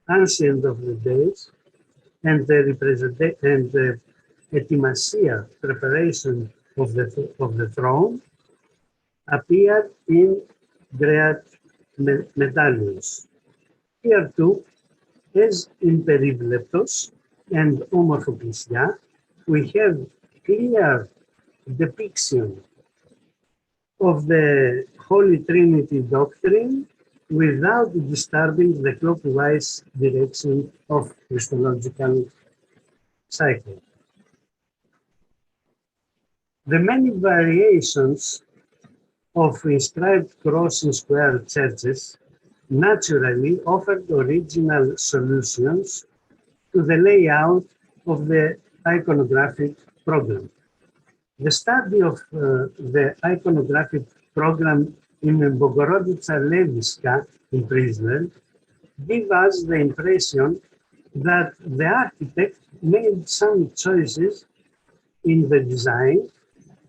ancient of the days and the etimasia, preparation of the throne, appear in great medallions. Here too, as in Perivletos and Omorphoklissia, we have clear depiction of the Holy Trinity doctrine without disturbing the clockwise direction of Christological cycle. The many variations of inscribed cross and square churches naturally offered original solutions to the layout of the iconographic program. The study of the iconographic program in Bogorodica Leviska in Prizren gives us the impression that the architect made some choices in the design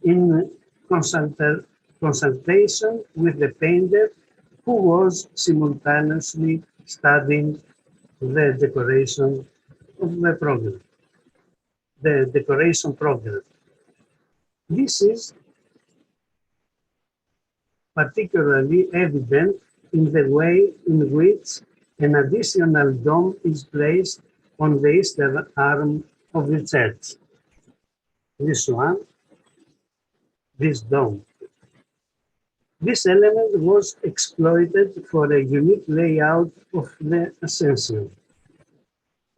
in consultation with the painter who was simultaneously studying the decoration of the program, the decoration program. This is particularly evident in the way in which an additional dome is placed on the eastern arm of the church. This one, this dome. This element was exploited for a unique layout of the Ascension.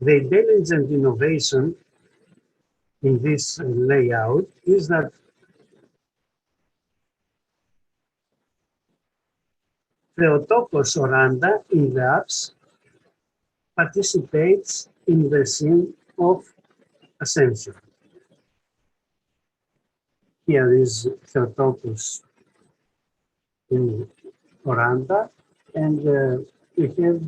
The intelligent innovation in this layout is that Theotokos Oranda in the apse participates in the scene of Ascension. Here is Theotokos in Oranda, and we have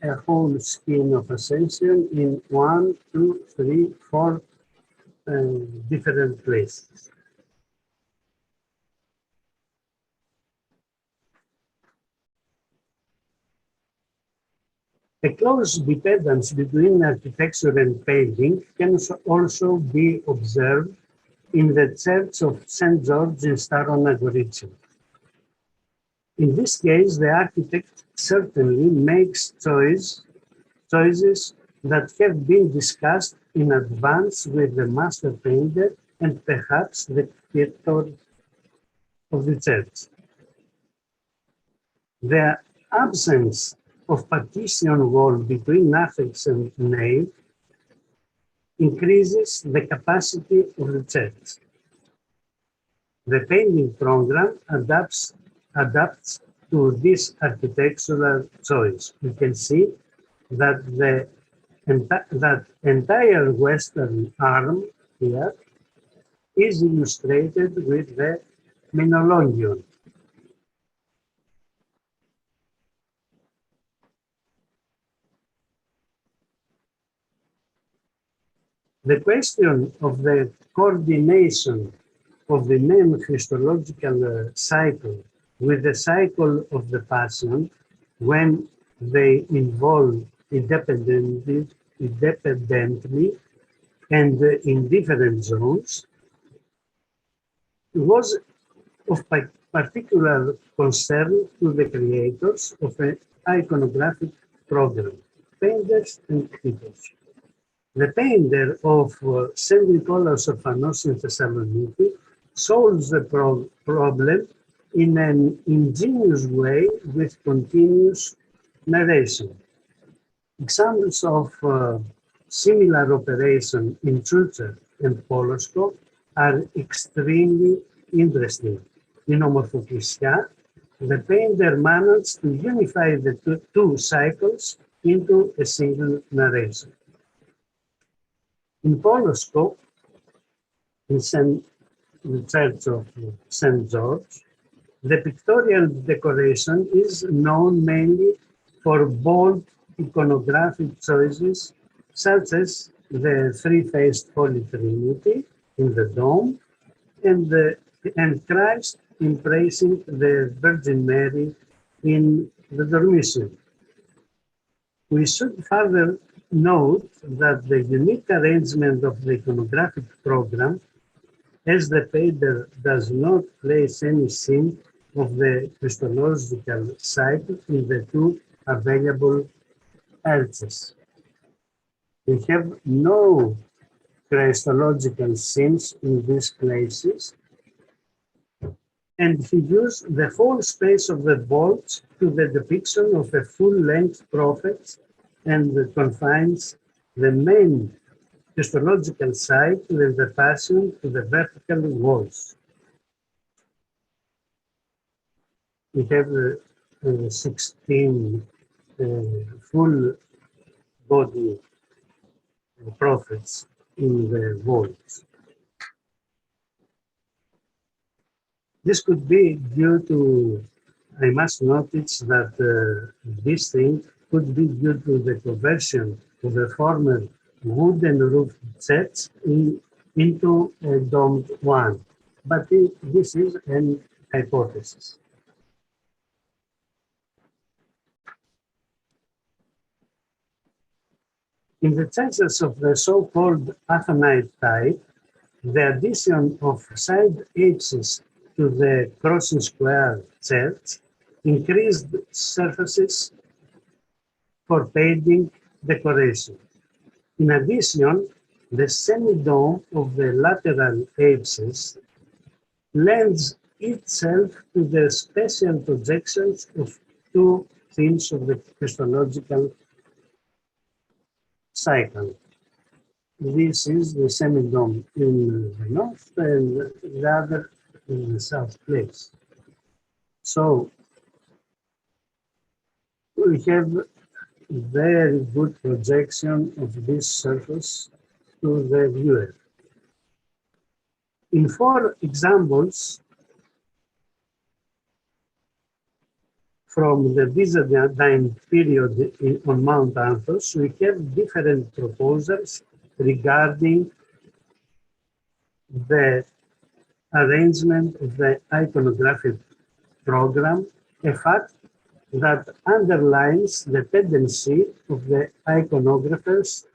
a whole scheme of Ascension in 1, 2, 3, 4 different places. A close dependence between architecture and painting can also be observed in the Church of St. George in Starona Gorica. In this case, the architect certainly makes choices that have been discussed in advance with the master painter and perhaps the creator of the church. The absence of partition wall between narthex and nave increases the capacity of the church. The painting program adapts to this architectural choice. You can see that that entire western arm here is illustrated with the Milutin. The question of the coordination of the main Christological cycle with the cycle of the Passion, when they involve independently and in different zones, was of particular concern to the creators of an iconographic program, painters and critics. The painter of St. Nicholas of Phanos in Thessaloniki solves the problem in an ingenious way with continuous narration. Examples of similar operation in Churcher and Polosko are extremely interesting. In Ομορφοκρίσια, the painter managed to unify the two cycles into a single narration. In Polosko, in the Church of St. George, the pictorial decoration is known mainly for bold iconographic choices, such as the three-faced Holy Trinity in the dome and Christ embracing the Virgin Mary in the dormition. We should further note that the unique arrangement of the iconographic program, as the painter does not place any scene of the Christological cycle in the two available arches. We have no Christological scenes in these places, and he used the whole space of the vaults to the depiction of a full-length prophet and confines the main Christological cycle and the Passion to the vertical walls. We have 16 full body prophets in the walls. This could be due to, I must notice that this thing could be due to the conversion of the former wooden roof church into a domed one. But this is an hypothesis. In the churches of the so-called Athonite type, the addition of side edges to the crossing square church increased surfaces for painting decoration. In addition, the semi-dome of the lateral apses lends itself to the special projections of two themes of the Christological cycle. This is the semi-dome in the north and the other in the south place. So we have very good projection of this surface to the viewer. In 4 examples from the Byzantine period on Mount Athos, we have different proposals regarding the arrangement of the iconographic program, a fact that underlines the tendency of the iconographers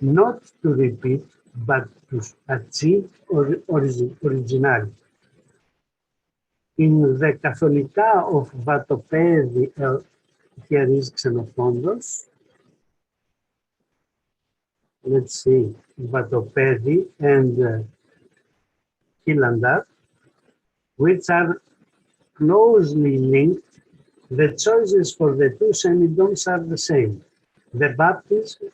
not to repeat, but to achieve originality. In the Catholica of Vatopedi, here is Xenophontos. Let's see, Vatopedi and Hilandar, which are closely linked. The choices for the two semi-domes are the same. The baptism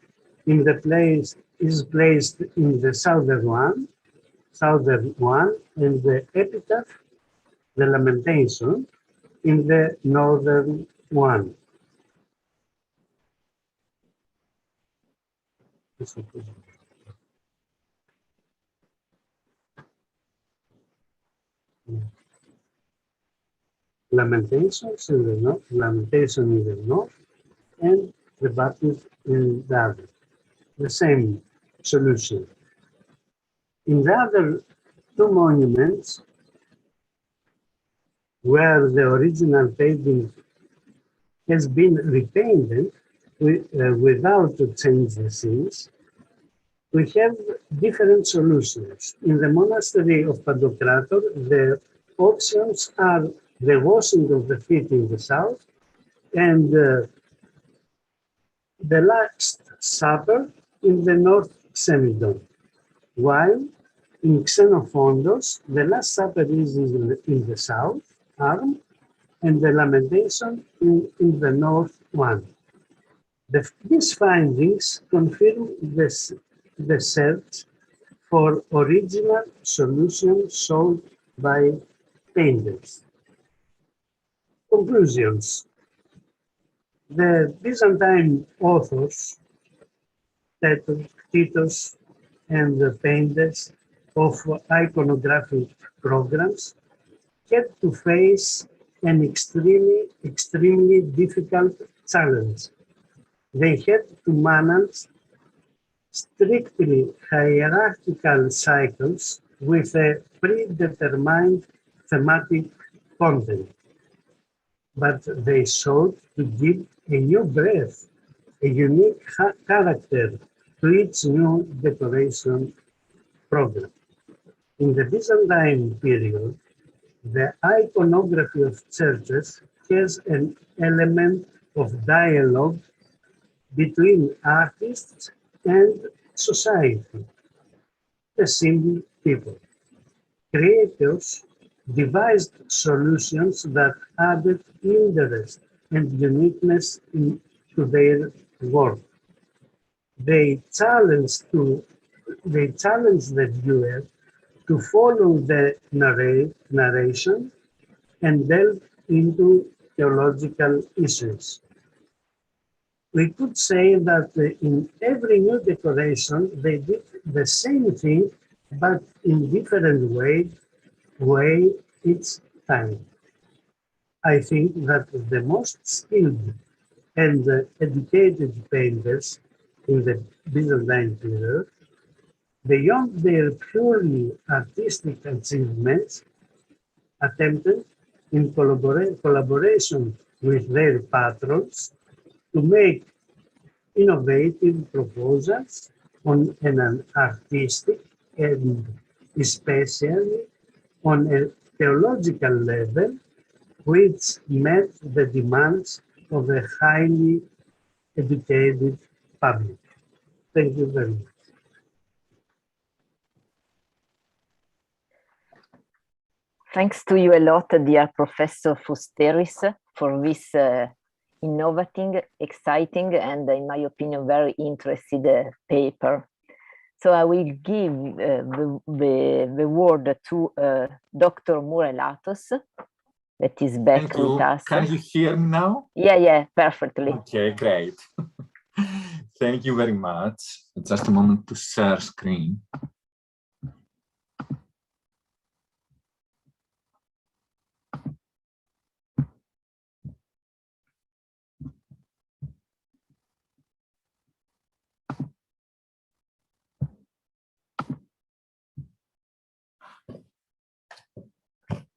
in the place is placed in the southern one, and the epitaph, the lamentation, in the northern one. Lamentations in the north, lamentation in the north, and the baptism in the other. The same solution. In the other two monuments, where the original painting has been repainted without to change the scenes, we have different solutions. In the monastery of Pantocrator, the options are the washing of the feet in the south and the Last Supper in the north semidome, while in Xenophontos, the Last Supper is in the south arm and the Lamentation in the north one. These findings confirm the search for original solutions sought by painters. Conclusions. The Byzantine authors, Titus, and the painters of iconographic programs had to face an extremely difficult challenge. They had to manage strictly hierarchical cycles with a predetermined thematic content. But they sought to give a new breath, a unique character to each new decoration program. In the Byzantine period, the iconography of churches has an element of dialogue between artists and society, the simple people. Creators devised solutions that added interest and uniqueness to their work. They challenged the viewer to follow the narration and delve into theological issues. We could say that in every new decoration, they did the same thing, but in different way each time. I think that the most skilled and educated painters in the Byzantine period, beyond their purely artistic achievements, attempted in collaboration with their patrons to make innovative proposals on an artistic and especially on a theological level which met the demands of a highly educated public. Thank you very much.
Thanks to you a lot, dear Professor Fusteris, for this innovative, exciting, and in my opinion, very interesting paper. So I will give the word to Dr. Murelatos, that is back with us.
Can you hear me now?
Yeah, perfectly.
Okay, great. Thank you very much. Just a moment to share screen.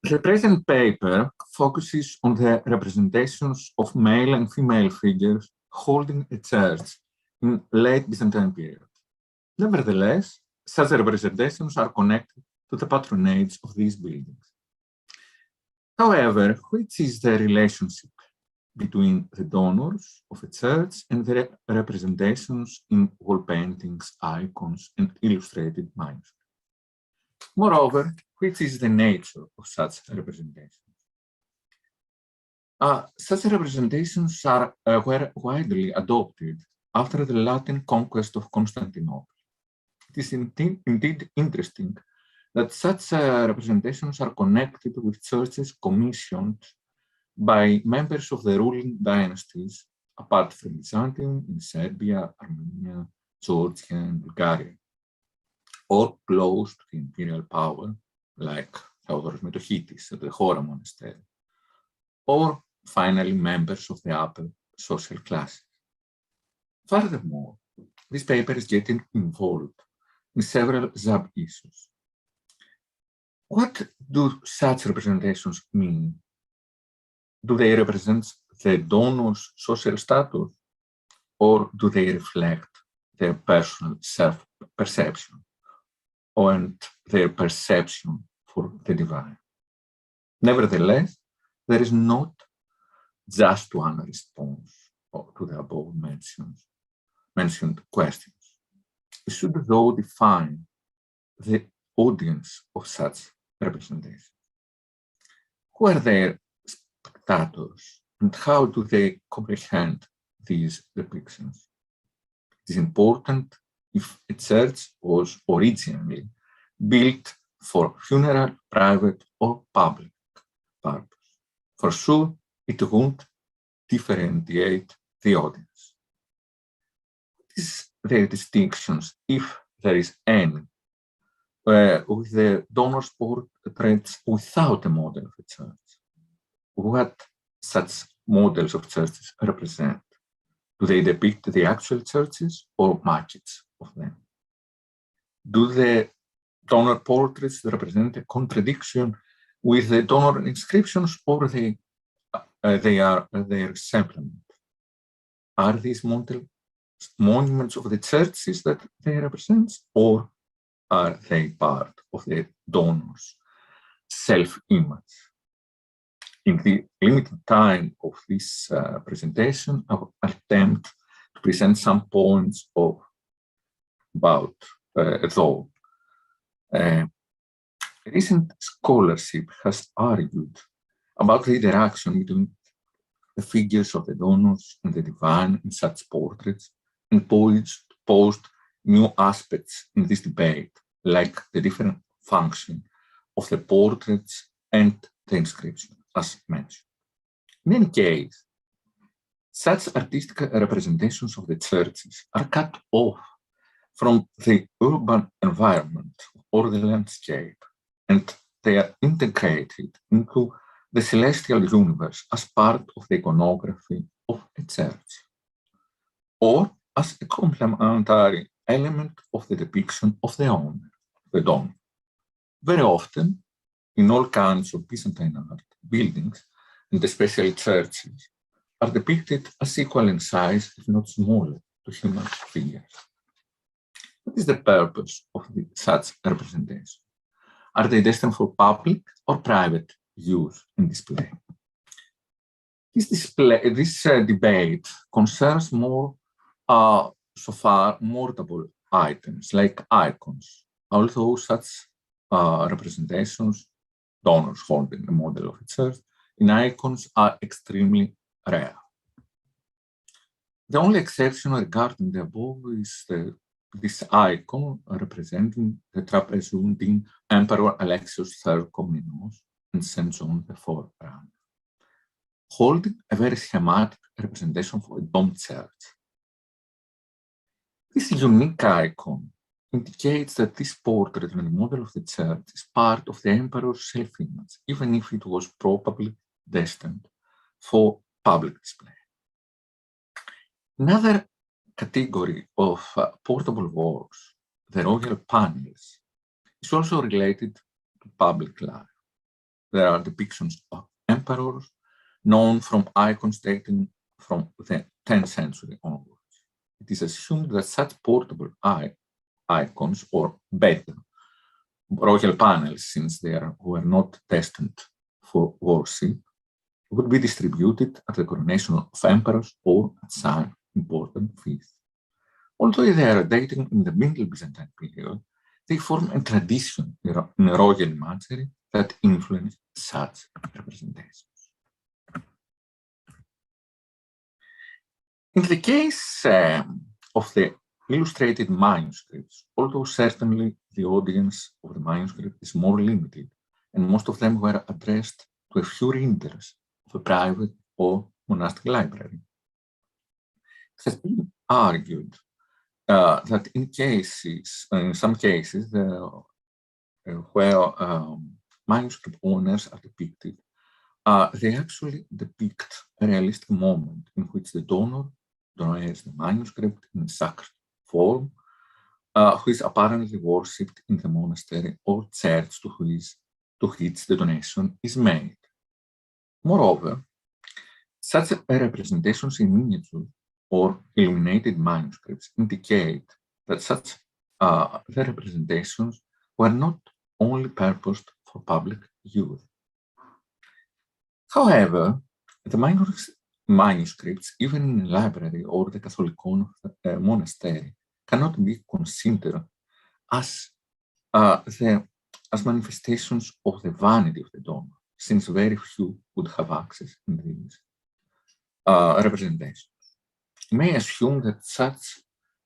The present paper focuses on the representations of male and female figures holding a church in late Byzantine period. Nevertheless, such representations are connected to the patronage of these buildings. However, which is the relationship between the donors of a church and the representations in wall paintings, icons, and illustrated manuscripts? Moreover, which is the nature of such representations? Such representations were widely adopted after the Latin conquest of Constantinople. It is indeed interesting that such representations are connected with churches commissioned by members of the ruling dynasties, apart from Byzantium, in Serbia, Armenia, Georgia, and Bulgaria, or close to the imperial power, like Theodoros Metochitis at the Hora monastery, or finally members of the upper social classes. Furthermore, this paper is getting involved in several sub-issues. What do such representations mean? Do they represent the donor's social status, or do they reflect their personal self-perception and their perception for the divine? Nevertheless, there is not just one response to the above mentioned questions. We should, though, define the audience of such representations. Who are their spectators, and how do they comprehend these depictions? It is important if a church was originally built for funeral, private, or public purpose. For sure, it won't differentiate the audience. What is the distinctions, if there is any, with the donor's portraits without a model of a church? What such models of churches represent? Do they depict the actual churches or maquettes of them? Do the donor portraits represent a contradiction with the donor inscriptions, or they are their supplement? Are these monuments of the churches that they represent, or are they part of the donor's self-image? In the limited time of this presentation, I will attempt to present some points about though. Recent scholarship has argued about the interaction between the figures of the donors and the divine in such portraits, and posed new aspects in this debate, like the different function of the portraits and the inscription, as mentioned. In any case, such artistic representations of the churches are cut off from the urban environment or the landscape, and they are integrated into the celestial universe as part of the iconography of a church, or as a complementary element of the depiction of the owner, the donor. Very often, in all kinds of Byzantine art, buildings, and especially churches, are depicted as equal in size, if not smaller, to human figures. What is the purpose of such representation? Are they destined for public or private use and display? This debate concerns more so far mortable items like icons, although such representations, donors holding the model of a church, in icons are extremely rare. The only exception regarding the above is this icon representing the Trapezuntine Emperor Alexius III Komnenos and St. John IV Brand, holding a very schematic representation for a domed church. This unique icon indicates that this portrait and model of the church is part of the emperor's self-image, even if it was probably destined for public display. Another category of portable works, the royal panels, is also related to public life. There are depictions of emperors known from icons dating from the 10th century onwards. It is assumed that such portable icons, or better, royal panels, since they were not destined for worship, would be distributed at the coronation of emperors or at some important feasts. Although they are dating in the Middle Byzantine period, they form a tradition in royal imagery that influenced such representations. In the case of the illustrated manuscripts, although certainly the audience of the manuscript is more limited, and most of them were addressed to a few readers of a private or monastic library, it has been argued that in some cases, where manuscript owners are depicted, they actually depict a realistic moment in which the donor donates the manuscript in a sacred form, who is apparently worshipped in the monastery or church to which the donation is made. Moreover, such representations in miniature or illuminated manuscripts indicate that such the representations were not only purposed for public use. However, the manuscripts, even in a library or the Catholicon monastery, cannot be considered as manifestations of the vanity of the donor, since very few would have access in these representations. You may assume that such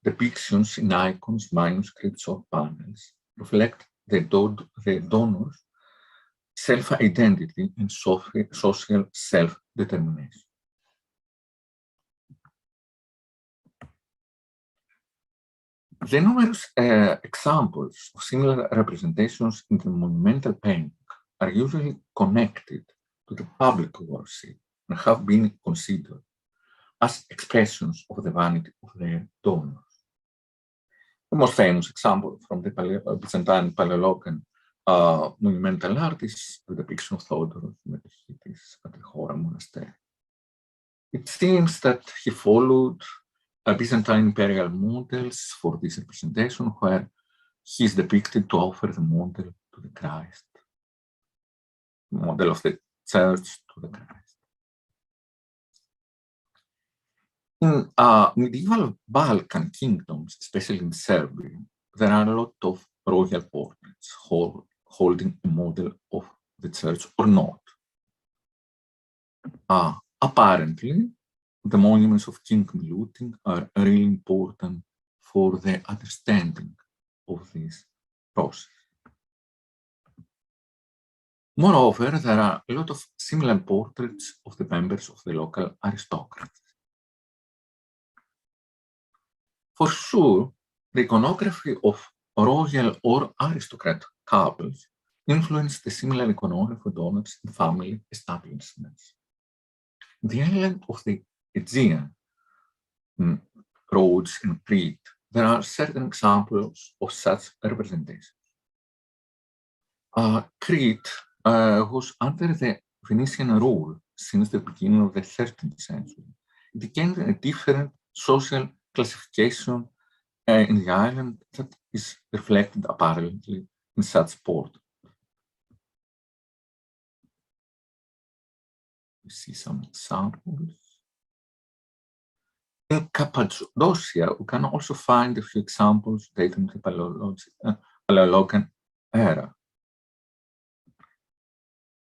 depictions in icons, manuscripts, or panels reflect the donor's self-identity and social self-determination. The numerous examples of similar representations in the monumental painting are usually connected to the public worship and have been considered as expressions of the vanity of their donors. The most famous example from the Byzantine Palaeologan monumental art is the depiction of Theodorus Metaphysitis at the Hora monastery. It seems that he followed Byzantine imperial models for this representation, where he is depicted to offer the model to the Christ, the model of the church to the Christ. In medieval Balkan kingdoms, especially in Serbia, there are a lot of royal portraits holding a model of the church or not. Apparently, the monuments of King Milutin are really important for the understanding of this process. Moreover, there are a lot of similar portraits of the members of the local aristocracy. For sure, the iconography of royal or aristocrat couples influenced the similar iconography of donors in family establishments. The island of the Aegean, Rhodes and Crete, there are certain examples of such representations. Crete was under the Venetian rule since the beginning of the 13th century. It became a different social classification in the island that is reflected apparently in such portraits. We see some examples. In Cappadocia, we can also find a few examples dating the Palaeologan era.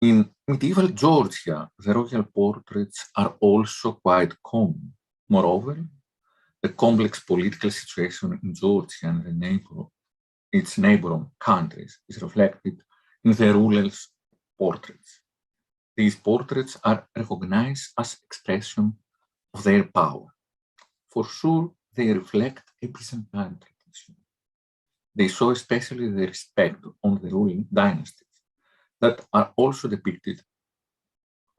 In medieval Georgia, the royal portraits are also quite common. Moreover, the complex political situation in Georgia and its neighboring countries is reflected in the rulers' portraits. These portraits are recognized as expression of their power. For sure, they reflect a Byzantine tradition. They show especially the respect on the ruling dynasties that are also depicted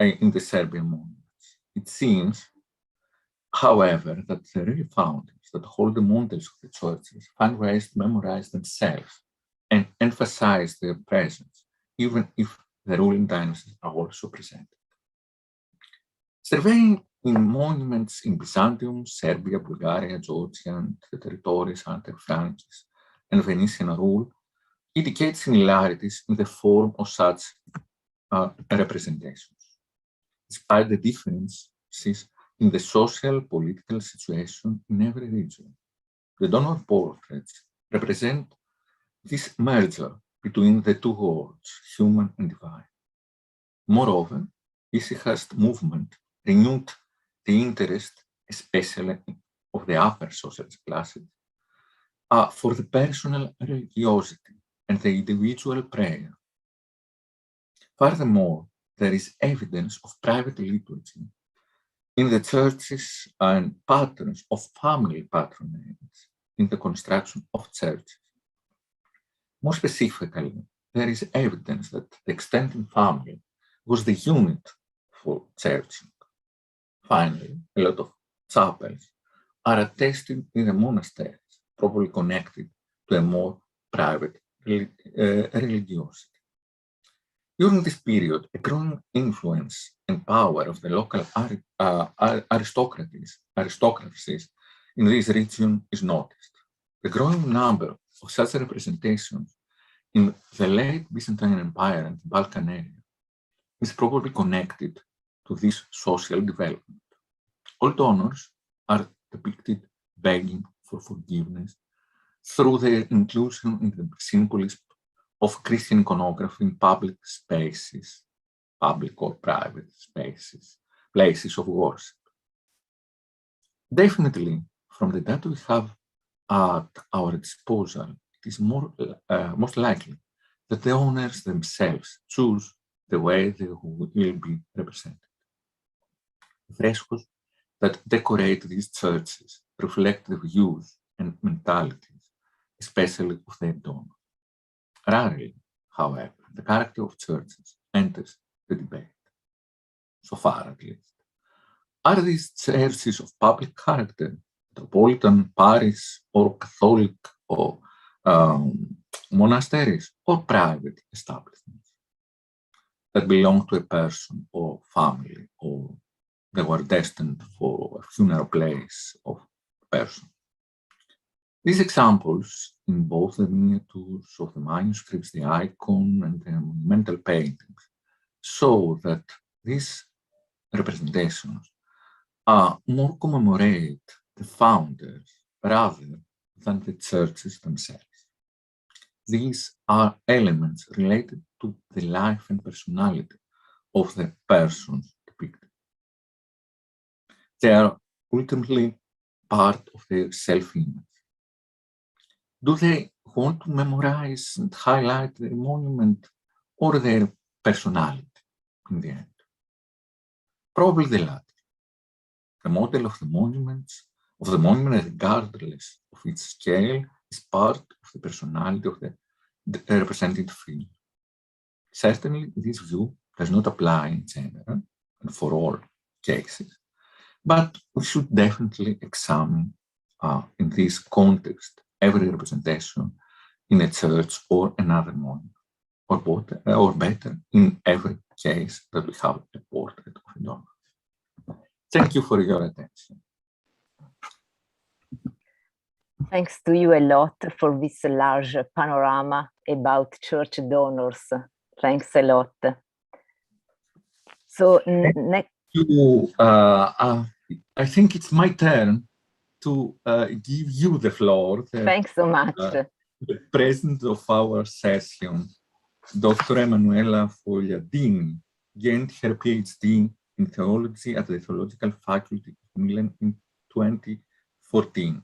in the Serbian monuments. It seems, however, that the real founders that hold the models of the churches find ways to memorize themselves and emphasize their presence, even if the ruling dynasties are also presented. Surveying in monuments in Byzantium, Serbia, Bulgaria, Georgia, and the territories under Frankish and Venetian rule indicates similarities in the form of such representations. Despite the differences in the social political situation in every region, the donor portraits represent this merger between the two worlds, human and divine. Moreover, Isihast movement renewed the interest, especially of the upper social classes, for the personal religiosity and the individual prayer. Furthermore, there is evidence of private liturgy in the churches and patterns of family patronage in the construction of churches. More specifically, there is evidence that the extended family was the unit for churching. Finally, a lot of chapels are attested in the monasteries, probably connected to a more private religiosity. During this period, a growing influence and power of the local aristocracies in this region is noticed. The growing number of such representations in the late Byzantine Empire and the Balkan area is probably connected to this social development. All donors are depicted begging for forgiveness through their inclusion in the symbolism of Christian iconography in public spaces, public or private spaces, places of worship. Definitely, from the data we have at our disposal, it is most likely that the owners themselves choose the way they will be represented. The frescoes that decorate these churches reflect the views and mentalities, especially of their donors. Rarely, however, the character of churches enters the debate, so far at least. Are these churches of public character, metropolitan, parish, or Catholic, or monasteries, or private establishments that belong to a person or family, or they were destined for a funeral place of a person? These examples in both the miniatures of the manuscripts, the icon, and the monumental paintings show that these representations more commemorate the founders rather than the churches themselves. These are elements related to the life and personality of the persons depicted. They are ultimately part of their self-image. Do they want to memorize and highlight their monument or their personality in the end? Probably the latter. The model of the monument, regardless of its scale, is part of the personality of the represented figure. Certainly, this view does not apply in general and for all cases, but we should definitely examine in this context every representation in a church or another monument, or better, in every case that we have a portrait of a donor. Thank you for your attention.
Thanks to you a lot for this large panorama about church donors. Thanks a lot. So
I think it's my turn to give you the floor.
Thanks so much.
The president of our session, Dr. Emanuela Fogliadini, gained her PhD in theology at the Theological Faculty of Milan in 2014.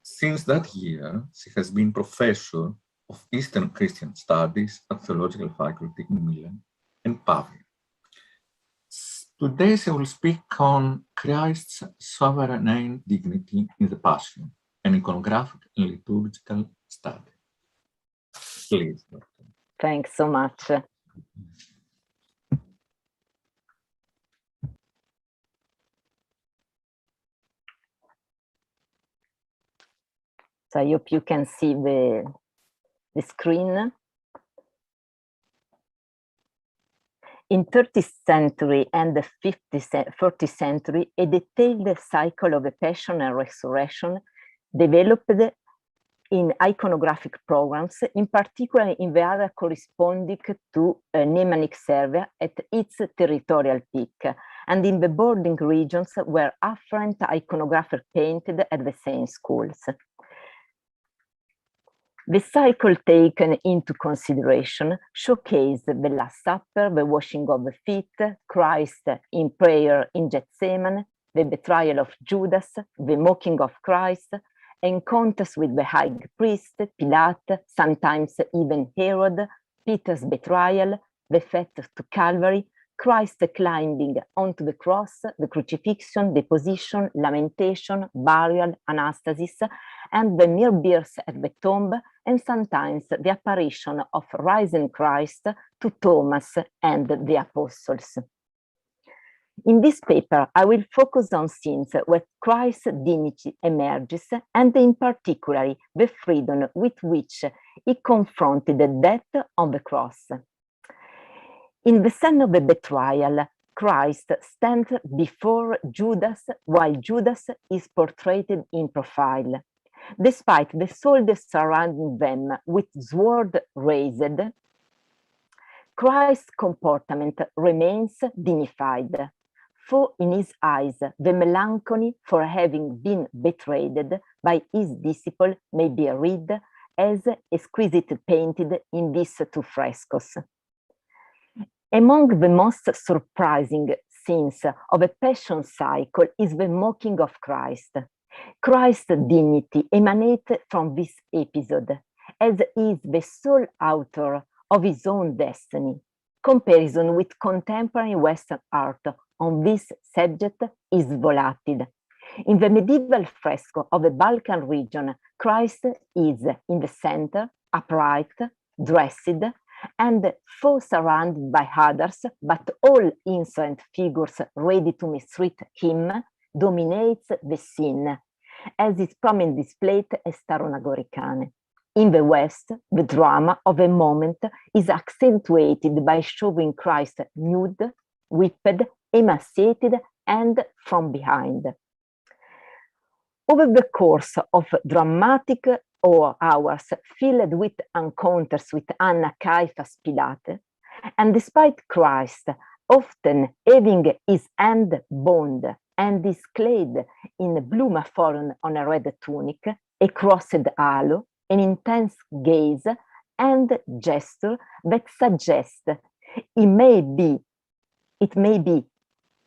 Since that year, she has been professor of Eastern Christian Studies at Theological Faculty in Milan and Pavia. Today she will speak on Christ's sovereign dignity in the Passion, an iconographic and liturgical study. Please, Doctor.
Thanks so much. So I hope you can see the screen. In 30th century and the 40th century, a detailed cycle of the Passion and Resurrection developed in iconographic programs, in particular in the area corresponding to Nemanjić Serbia at its territorial peak, and in the bordering regions where afferent iconographers painted at the same schools. The cycle taken into consideration showcased the Last Supper, the washing of the feet, Christ in prayer in Gethsemane, the betrayal of Judas, the mocking of Christ, encounters with the high priest, Pilate, sometimes even Herod, Peter's betrayal, the fate to Calvary, Christ climbing onto the cross, the crucifixion, deposition, lamentation, burial, anastasis, and the mere birth at the tomb, and sometimes the apparition of risen Christ to Thomas and the apostles. In this paper, I will focus on scenes where Christ's dignity emerges, and in particular the freedom with which he confronted the death on the cross. In the scene of the betrayal, Christ stands before Judas while Judas is portrayed in profile. Despite the soldiers surrounding them with sword raised, Christ's comportment remains dignified, for in his eyes the melancholy for having been betrayed by his disciple may be read as exquisitely painted in these two frescoes. Among the most surprising scenes of a passion cycle is the mocking of Christ. Christ's dignity emanates from this episode, as he is the sole author of his own destiny. Comparison with contemporary Western art on this subject is volatile. In the medieval fresco of the Balkan region, Christ is in the center, upright, dressed, and far surrounded by others, but all insolent figures ready to mistreat him dominates the scene, as is prominently displayed as Staronagoricane. In the West, the drama of a moment is accentuated by showing Christ nude, whipped, emaciated, and from behind. Over the course of dramatic hours filled with encounters with Anna, Caiaphas, Pilate, and despite Christ often having his hand bound and displayed in blue maphoron on a red tunic, a crossed halo, an intense gaze, and gesture that suggest it may be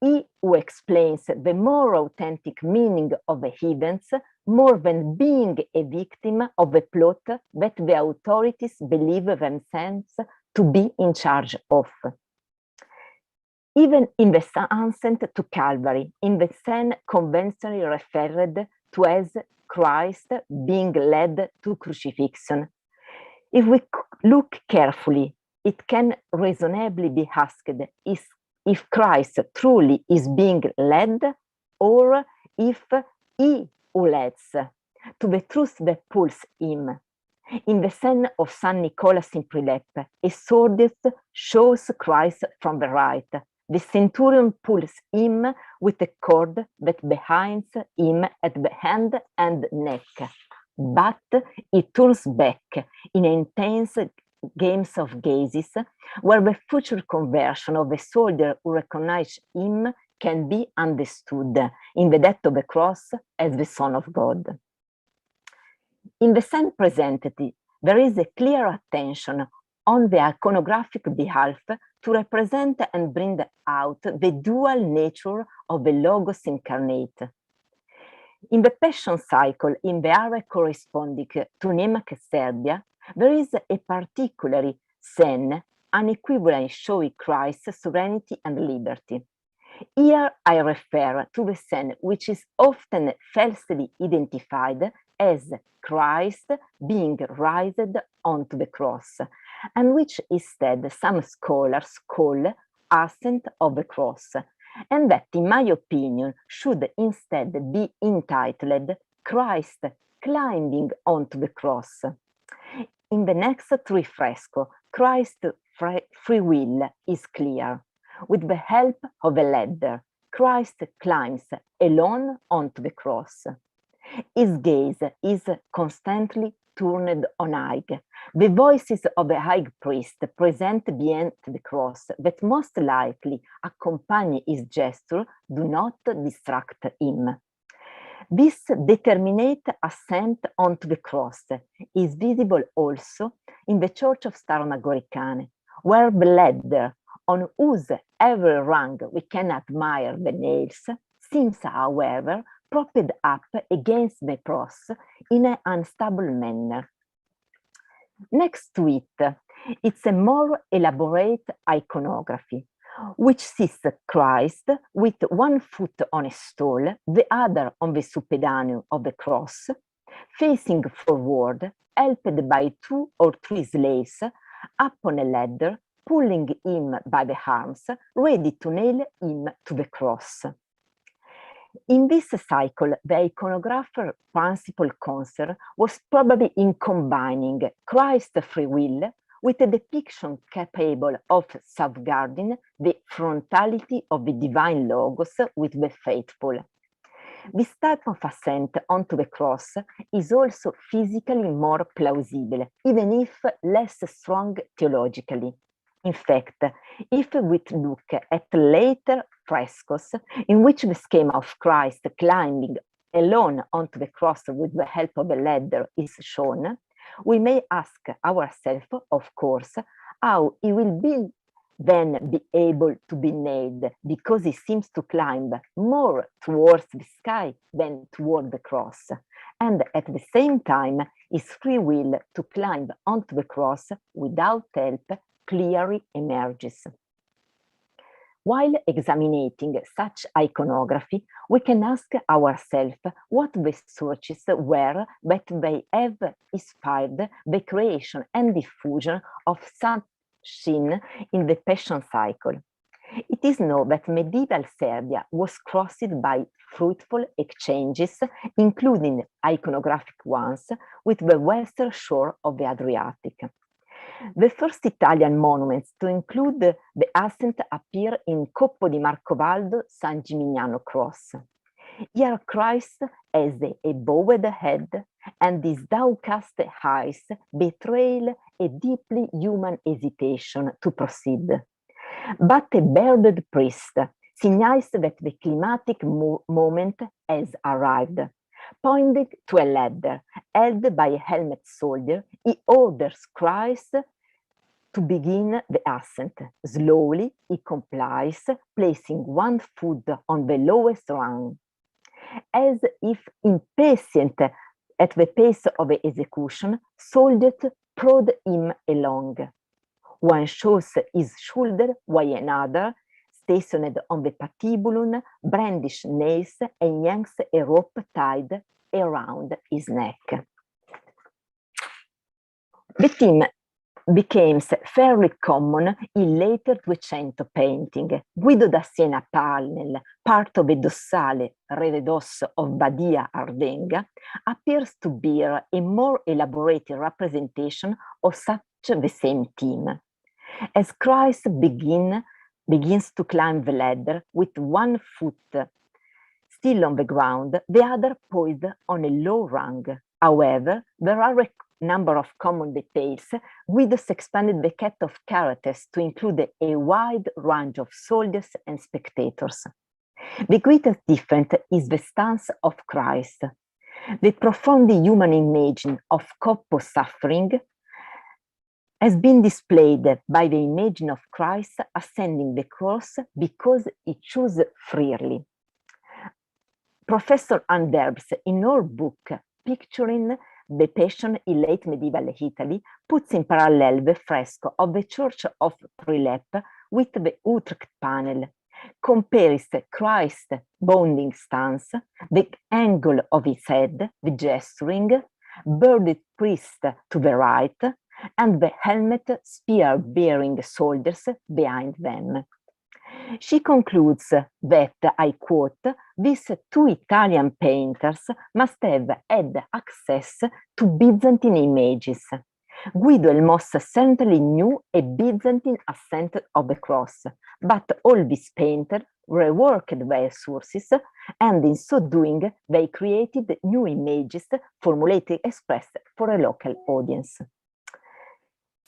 he who explains the more authentic meaning of the events more than being a victim of a plot that the authorities believe themselves to be in charge of. Even in the ascent to Calvary, in the scene conventionally referred to as Christ being led to crucifixion, if we look carefully, it can reasonably be asked if Christ truly is being led, or if he who leads to the truth that pulls him. In the scene of San Nicholas in Prilep, a soldier shows Christ from the right. The centurion pulls him with a cord that binds him at the hand and neck, but he turns back in intense games of gazes, where the future conversion of a soldier who recognized him can be understood in the death of the cross as the Son of God. In the scene presented, there is a clear attention on the iconographic behalf to represent and bring out the dual nature of the Logos incarnate. In the Passion cycle, in the area corresponding to Nemak Serbia, there is a particular scene, an equivalent showing Christ's sovereignty and liberty. Here I refer to the scene which is often falsely identified as Christ being raised onto the cross, and which instead some scholars call ascent of the cross, and that, in my opinion, should instead be entitled Christ climbing onto the cross. In the next three frescoes, Christ's free will is clear. With the help of a ladder, Christ climbs alone onto the cross. His gaze is constantly turned on high. The voices of the high priest present behind the cross that most likely accompany his gesture do not distract him. This determinate ascent onto the cross is visible also in the Church of Staromagoricane, where the ladder, on whose every rung we can admire the nails, seems, however, propped up against the cross in an unstable manner. Next to it, it's a more elaborate iconography, which sees Christ with one foot on a stool, the other on the suppedaneum of the cross, facing forward, helped by 2 or 3 slaves up on a ladder, pulling him by the arms, ready to nail him to the cross. In this cycle, the iconographer's principal concern was probably in combining Christ's free will with a depiction capable of safeguarding the frontality of the divine Logos with the faithful. This type of ascent onto the cross is also physically more plausible, even if less strong theologically. In fact, if we look at later frescoes in which the schema of Christ climbing alone onto the cross with the help of a ladder is shown, we may ask ourselves, of course, how he will then be able to be nailed, because he seems to climb more towards the sky than toward the cross, and at the same time his free will to climb onto the cross without help clearly emerges. While examining such iconography, we can ask ourselves what the sources were that they have inspired the creation and diffusion of such scene in the Passion cycle. It is known that medieval Serbia was crossed by fruitful exchanges, including iconographic ones, with the western shore of the Adriatic. The first Italian monuments to include the ascent appear in Coppo di Marcovaldo San Gimignano Cross. Here Christ has a bowed head, and his downcast eyes betray a deeply human hesitation to proceed. But a bearded priest signals that the climatic moment has arrived. Pointing to a ladder held by a helmeted soldier, he orders Christ to begin the ascent. Slowly, he complies, placing one foot on the lowest rung. As if impatient at the pace of the execution, soldiers prod him along. One shows his shoulder while another, stationed on the patibulum, brandish nails and yanks a rope tied around his neck. The theme became fairly common in later 200 painting. Guido da Siena panel, part of a dossale reredos of Badia Ardenga, appears to bear a more elaborate representation of such the same theme. As Christ begins to climb the ladder with one foot still on the ground, the other poised on a low rung. However, there are number of common details, Guido's expanded the set of characters to include a wide range of soldiers and spectators. The greatest difference is the stance of Christ. The profoundly human image of corpus suffering has been displayed by the image of Christ ascending the cross because he chose freely. Professor Anderbs, in her book, Picturing the Passion in Late Medieval Italy, puts in parallel the fresco of the Church of Prilep with the Utrecht panel, compares Christ's bonding stance, the angle of his head, the gesturing, bearded priest to the right, and the helmet spear-bearing soldiers behind them. She concludes that, I quote, these two Italian painters must have had access to Byzantine images. Guido almost certainly knew a Byzantine ascent of the cross, but all these painters reworked their sources, and in so doing, they created new images formulated expressed for a local audience.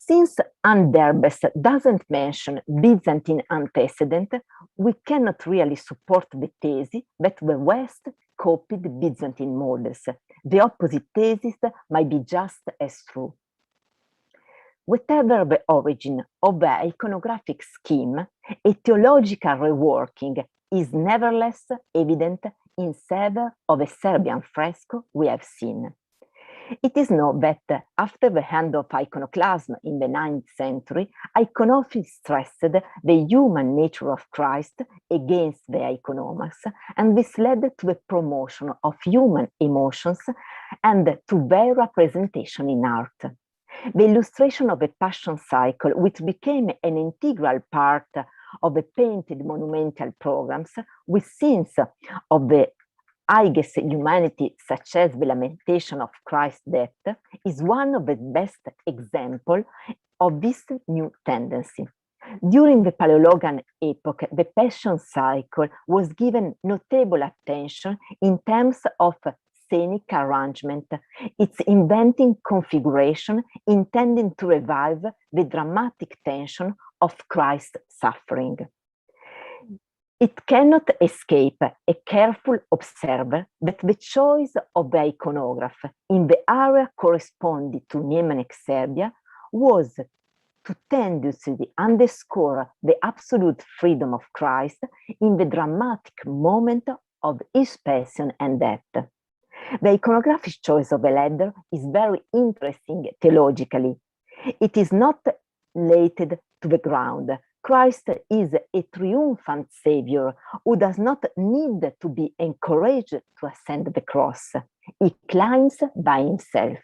Since Anderbes doesn't mention Byzantine antecedent, we cannot really support the thesis that the West copied Byzantine models. The opposite thesis might be just as true. Whatever the origin of the iconographic scheme, a theological reworking is nevertheless evident in several of the Serbian frescoes we have seen. It is known that after the end of iconoclasm in the 9th century, iconography stressed the human nature of Christ against the iconomas, and this led to the promotion of human emotions and to their representation in art. The illustration of the Passion cycle, which became an integral part of the painted monumental programs with scenes of the highest humanity, such as the Lamentation of Christ's death, is one of the best examples of this new tendency. During the Palaeologan epoch, the Passion cycle was given notable attention in terms of scenic arrangement, its inventing configuration intending to revive the dramatic tension of Christ's suffering. It cannot escape a careful observer that the choice of the iconograph in the area corresponding to Niemenek Serbia was to tendency underscore the absolute freedom of Christ in the dramatic moment of his passion and death. The iconographic choice of the latter is very interesting theologically. It is not laid to the ground. Christ is a triumphant Savior who does not need to be encouraged to ascend the cross. He climbs by himself.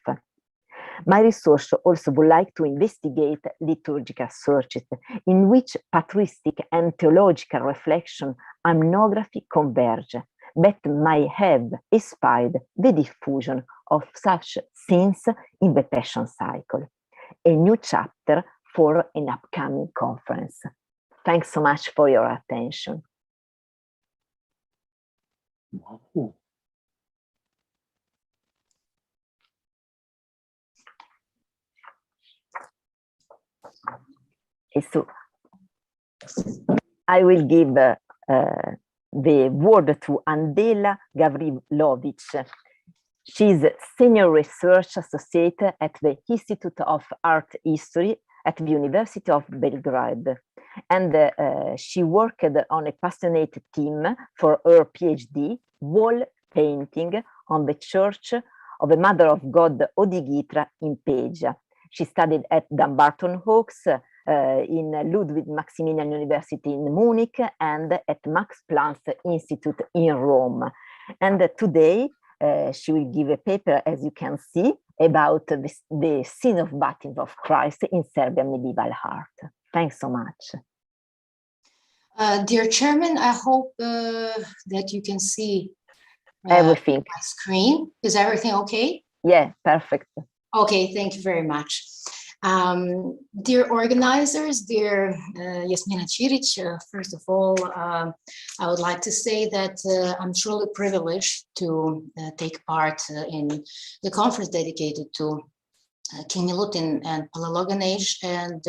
My research also would like to investigate liturgical searches in which patristic and theological reflection and ethnography converge, that might have inspired the diffusion of such scenes in the Passion cycle. A new chapter for an upcoming conference. Thanks so much for your attention.
Wow.
So I will give the word to Andela Gavrilovic. She's Senior Research Associate at the Institute of Art History at the University of Belgrade. And she worked on a passionate team for her PhD, wall painting on the Church of the Mother of God Odigitra in Peja. She studied at Dumbarton Oaks, in Ludwig Maximilian University in Munich, and at Max Planck Institute in Rome. And today, she will give a paper, as you can see, about the scene of baptism of Christ in Serbian medieval art. Thanks so much.
Dear Chairman, I hope that you can see
everything.
My screen. Is everything okay?
Yeah, perfect.
Okay, thank you very much. Dear organizers, dear Jasmina Čirić, first of all, I would like to say that I'm truly privileged to take part in the conference dedicated to King Milutin and Palaeologan age, and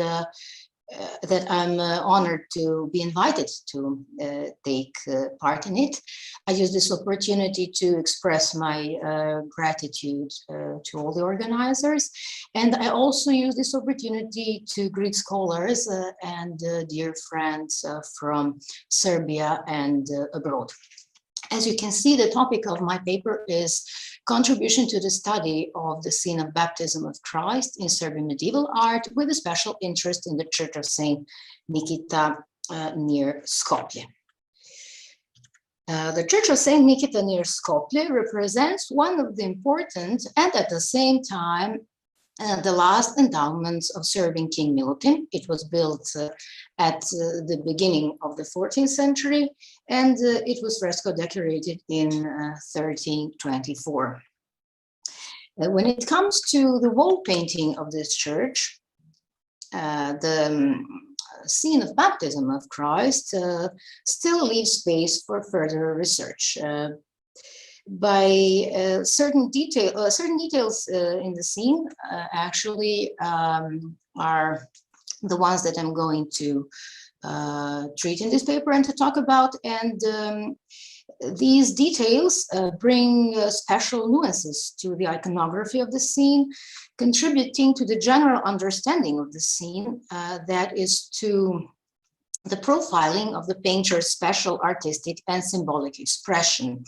that I'm honored to be invited to take part in it. I use this opportunity to express my gratitude to all the organizers. And I also use this opportunity to greet scholars and dear friends from Serbia and abroad. As you can see, the topic of my paper is contribution to the study of the scene of baptism of Christ in Serbian medieval art, with a special interest in the Church of Saint Nikita near Skopje. The Church of Saint Nikita near Skopje represents one of the important and at the same time the last endowments of Serbian King Milutin. It was built at the beginning of the 14th century, and it was fresco decorated in 1324. When it comes to the wall painting of this church, the scene of baptism of Christ still leaves space for further research. By certain details in the scene actually are the ones that I'm going to treat in this paper and to talk about. And these details bring special nuances to the iconography of the scene, contributing to the general understanding of the scene that is to the profiling of the painter's special artistic and symbolic expression.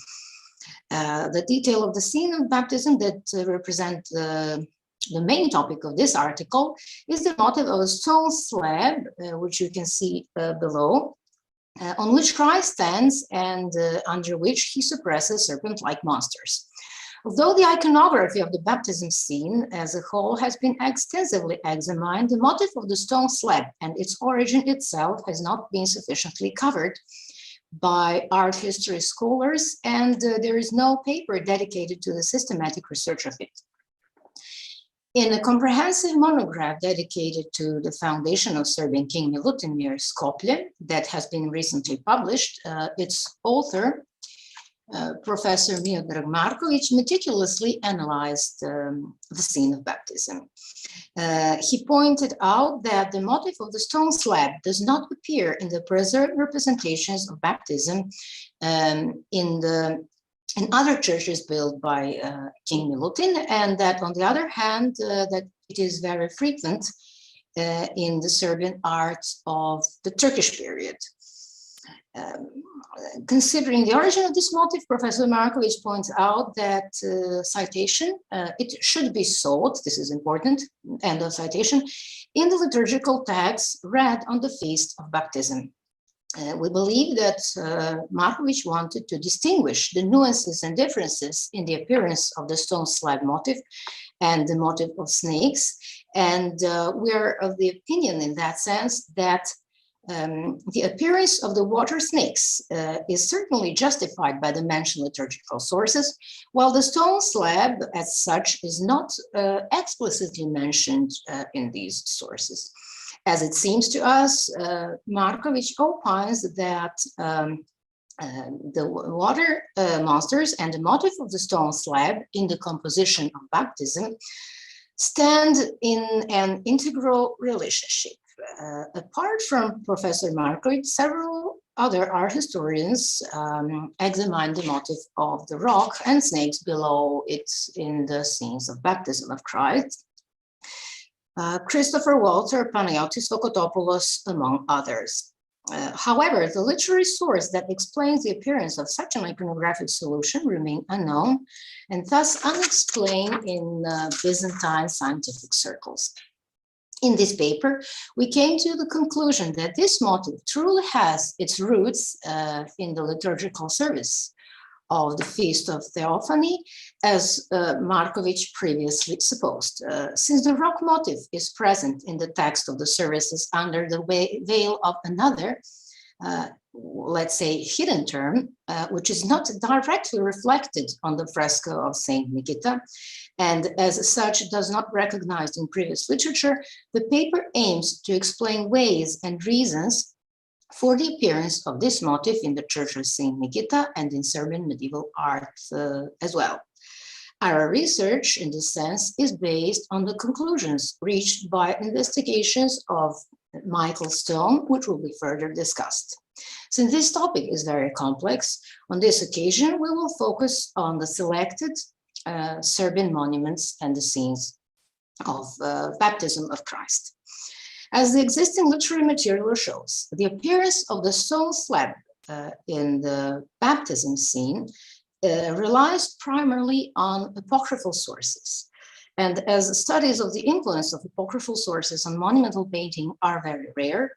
The detail of the scene of baptism that represent the main topic of this article is the motif of a stone slab, which you can see below, on which Christ stands and under which he suppresses serpent-like monsters. Although the iconography of the baptism scene as a whole has been extensively examined, the motif of the stone slab and its origin itself has not been sufficiently covered by art history scholars, and there is no paper dedicated to the systematic research of it. In a comprehensive monograph dedicated to the foundation of Serbian King Milutin near Skopje that has been recently published, its author, Professor Miodrag Markovic, meticulously analyzed the scene of baptism. He pointed out that the motif of the stone slab does not appear in the preserved representations of baptism in other churches built by King Milutin, and that on the other hand, that it is very frequent in the Serbian art of the Turkish period. Considering the origin of this motif, Professor Markovic points out that citation, it should be sought, this is important, end of citation, in the liturgical text read on the feast of baptism. We believe that Markovic wanted to distinguish the nuances and differences in the appearance of the stone slab motif and the motif of snakes. And we're of the opinion in that sense that the appearance of the water snakes is certainly justified by the mentioned liturgical sources, while the stone slab as such is not explicitly mentioned in these sources. As it seems to us, Markovic opines that the water monsters and the motif of the stone slab in the composition of baptism stand in an integral relationship. Apart from Professor Markovic, several other art historians examine the motif of the rock and snakes below it in the scenes of baptism of Christ. Christopher Walter, Panayotis Fokotopoulos, among others. However, the literary source that explains the appearance of such an iconographic solution remain unknown and thus unexplained in Byzantine scientific circles. In this paper, we came to the conclusion that this motif truly has its roots in the liturgical service of the Feast of Theophany, as Markovic previously supposed. Since the rock motif is present in the text of the services under the veil of another, let's say, hidden term, which is not directly reflected on the fresco of Saint Nikita, and as such does not recognized in previous literature, the paper aims to explain ways and reasons for the appearance of this motif in the Church of Saint Nikita and in Serbian medieval art as well. Our research, in this sense, is based on the conclusions reached by investigations of Michael Stone, which will be further discussed. Since this topic is very complex, on this occasion, we will focus on the selected Serbian monuments and the scenes of baptism of Christ. As the existing literary material shows, the appearance of the stone slab in the baptism scene relies primarily on apocryphal sources. And as studies of the influence of apocryphal sources on monumental painting are very rare,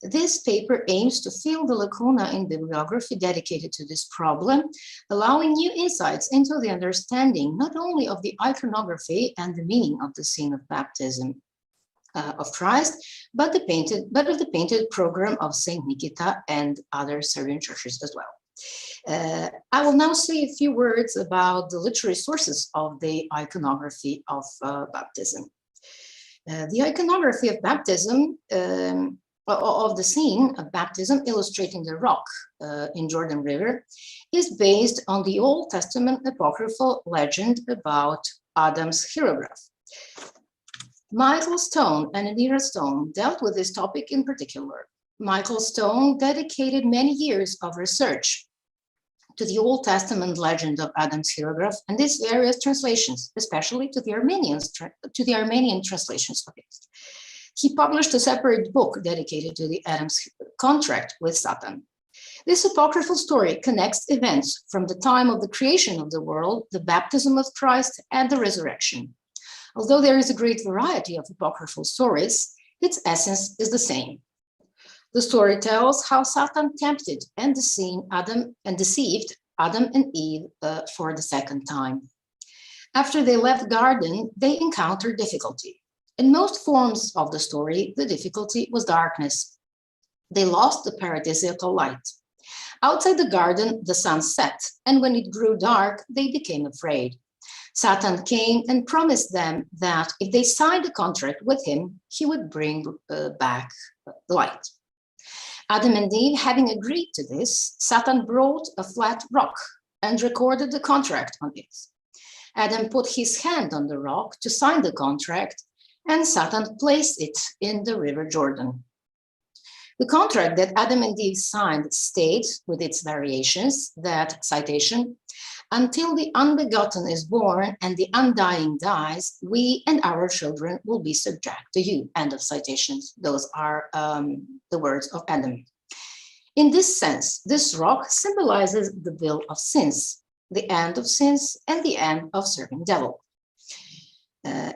this paper aims to fill the lacuna in bibliography dedicated to this problem, allowing new insights into the understanding not only of the iconography and the meaning of the scene of baptism of Christ, but of the painted program of Saint Nikita and other Serbian churches as well. I will now say a few words about the literary sources of the iconography of baptism. The iconography of baptism, of the scene of baptism illustrating the rock in Jordan River, is based on the Old Testament apocryphal legend about Adam's hieroglyph. Michael Stone and Anira Stone dealt with this topic in particular. Michael Stone dedicated many years of research to the Old Testament legend of Adam's hieroglyph and its various translations, especially to the Armenian translations of it. He published a separate book dedicated to the Adam's contract with Satan. This apocryphal story connects events from the time of the creation of the world, the baptism of Christ, and the resurrection. Although there is a great variety of apocryphal stories, its essence is the same. The story tells how Satan tempted and deceived Adam and Eve for the second time. After they left the garden, they encountered difficulty. In most forms of the story, the difficulty was darkness. They lost the paradisiacal light. Outside the garden, the sun set, and when it grew dark, they became afraid. Satan came and promised them that if they signed a contract with him, he would bring back the light. Adam and Eve, having agreed to this, Satan brought a flat rock and recorded the contract on it. Adam put his hand on the rock to sign the contract, and Satan placed it in the river Jordan. The contract that Adam and Eve signed stayed, with its variations, that, citation, until the unbegotten is born and the undying dies, we and our children will be subject to you, end of citations. Those are the words of Adam. In this sense, this rock symbolizes the bill of sins, the end of sins, and the end of serving devil.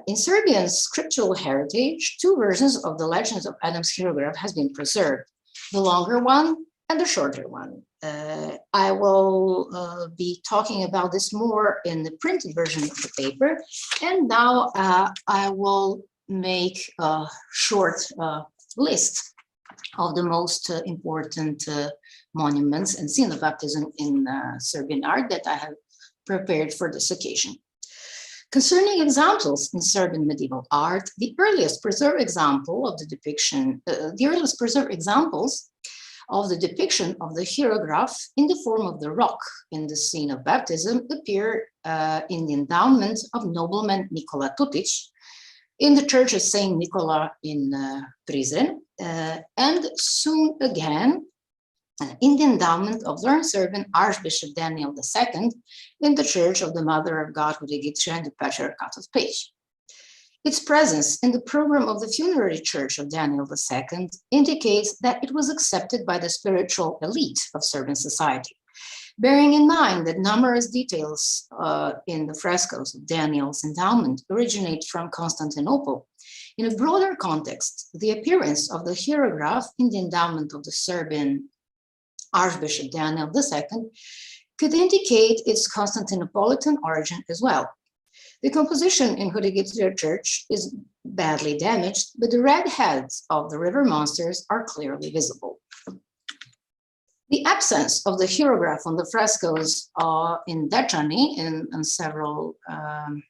In Serbian scriptural heritage, two versions of the legends of Adam's hieroglyph has been preserved, the longer one and the shorter one. I will be talking about this more in the printed version of the paper, and now I will make a short list of the most important monuments and scene of baptism in Serbian art that I have prepared for this occasion. Concerning examples in Serbian medieval art, the earliest preserved example of the depiction, examples of the depiction of the hieroglyph in the form of the rock in the scene of baptism appear in the endowment of nobleman Nikola Tutic in the Church of Saint Nicola in Prizren, and soon again in the endowment of learned Serbian Archbishop Daniel II in the Church of the Mother of God Hudigitrija and the Patriarchate of Peć. Its presence in the program of the funerary church of Daniel II indicates that it was accepted by the spiritual elite of Serbian society. Bearing in mind that numerous details in the frescoes of Daniel's endowment originate from Constantinople, in a broader context, the appearance of the hieroglyph in the endowment of the Serbian Archbishop Daniel II could indicate its Constantinopolitan origin as well. The composition in Hudigitrija Church is badly damaged, but the red heads of the river monsters are clearly visible. The absence of the hieroglyph on the frescoes in Dečani in several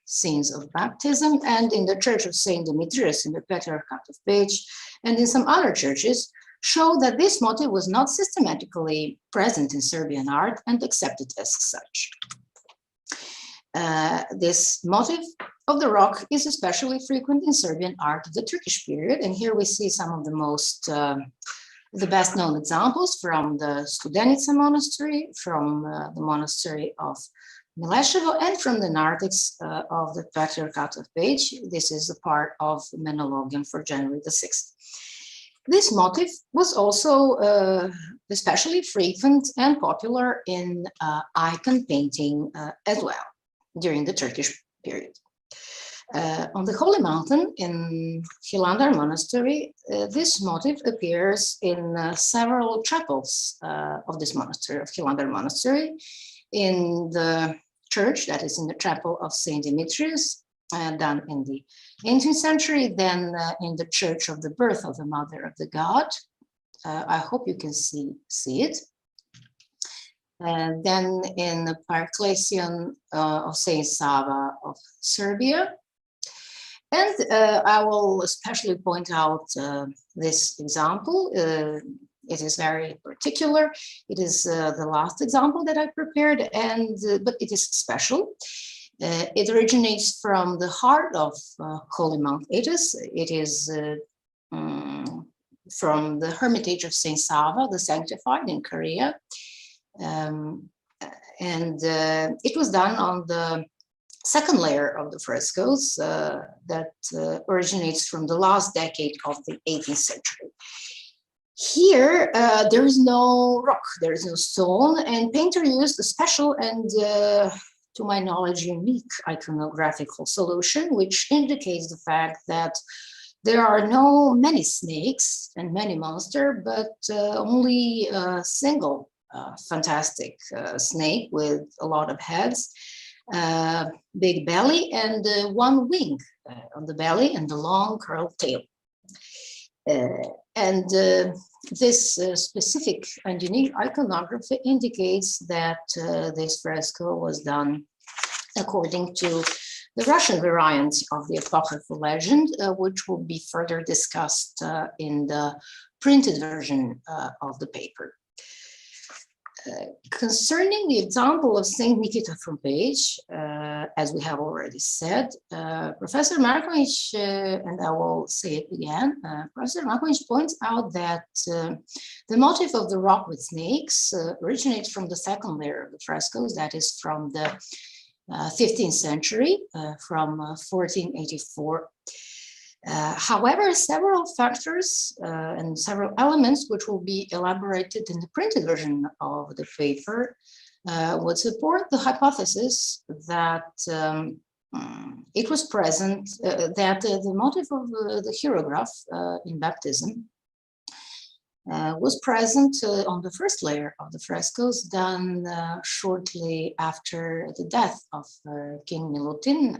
scenes of baptism, and in the Church of Saint Demetrius in the Patriarchate of Peć, and in some other churches, show that this motive was not systematically present in Serbian art and accepted as such. This motif of the rock is especially frequent in Serbian art of the Turkish period. And here we see some of the most, the best known examples from the Studenica monastery, from the monastery of Mileševo, and from the narthex of the Patriarchate of Peć. This is a part of Milutin for January the 6th. This motif was also especially frequent and popular in icon painting as well during the Turkish period. On the Holy Mountain in Hilandar Monastery, this motif appears in several chapels of this monastery, of Hilandar Monastery, in the church that is in the chapel of Saint Demetrius, done in the 18th century, then in the Church of the Birth of the Mother of the God. I hope you can see it. And then in the Paraclesion of Saint Sava of Serbia. And I will especially point out this example. It is very particular. It is the last example that I prepared, and but it is special. It originates from the heart of Holy Mount Athos. It is from the Hermitage of Saint Sava, the Sanctified in Korea. It was done on the second layer of the frescoes that originates from the last decade of the 18th century. Here, there is no rock, there is no stone, and painter used a special and, to my knowledge, unique iconographical solution, which indicates the fact that there are no many snakes and many monsters, but only a single fantastic snake with a lot of heads, big belly, and one wing on the belly and the long curled tail. This specific and unique iconography indicates that this fresco was done according to the Russian variant of the apocryphal legend, which will be further discussed in the printed version of the paper. Concerning the example of Saint Nikita from Peć, as we have already said, Professor Markovic, and I will say it again, Professor Markovic points out that the motif of the rock with snakes originates from the second layer of the frescoes, that is from the 15th century, from 1484. However, several factors and several elements which will be elaborated in the printed version of the paper would support the hypothesis that it was present, that the motif of the hieroglyph in baptism was present on the first layer of the frescoes, done shortly after the death of King Milutin,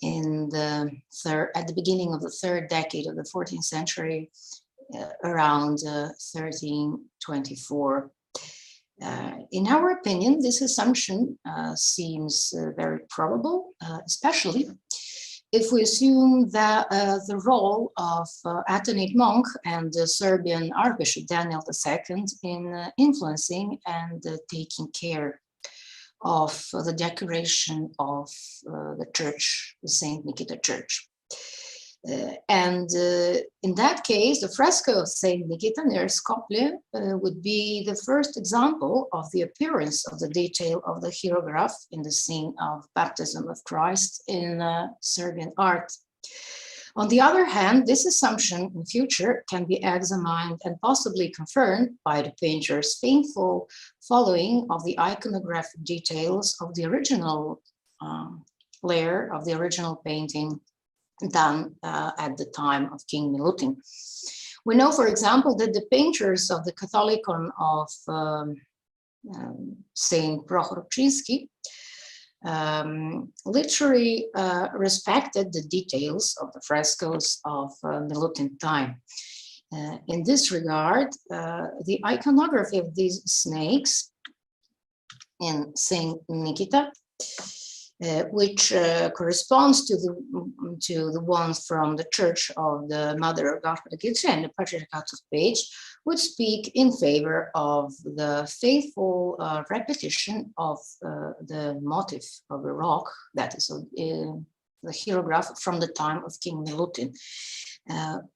at the beginning of the third decade of the 14th century, around 1324. In our opinion, this assumption seems very probable, especially if we assume that the role of Athonite monk and the Serbian Archbishop Daniel II in influencing and taking care of the decoration of the church, the Saint Nikita Church. In that case, the fresco of Saint Nikita near Skopje would be the first example of the appearance of the detail of the hieroglyph in the scene of baptism of Christ in Serbian art. On the other hand, this assumption in future can be examined and possibly confirmed by the painter's faithful following of the iconographic details of the original layer of the original painting done at the time of King Milutin. We know, for example, that the painters of the Catholicon of Saint Prochorczynski literally respected the details of the frescoes of Milutin time. In this regard, the iconography of these snakes in Saint Nikita which corresponds to the ones from the Church of the Mother of God and the Patriarchate of Page, would speak in favor of the faithful repetition of the motif of the rock, that is the hieroglyph from the time of King Milutin.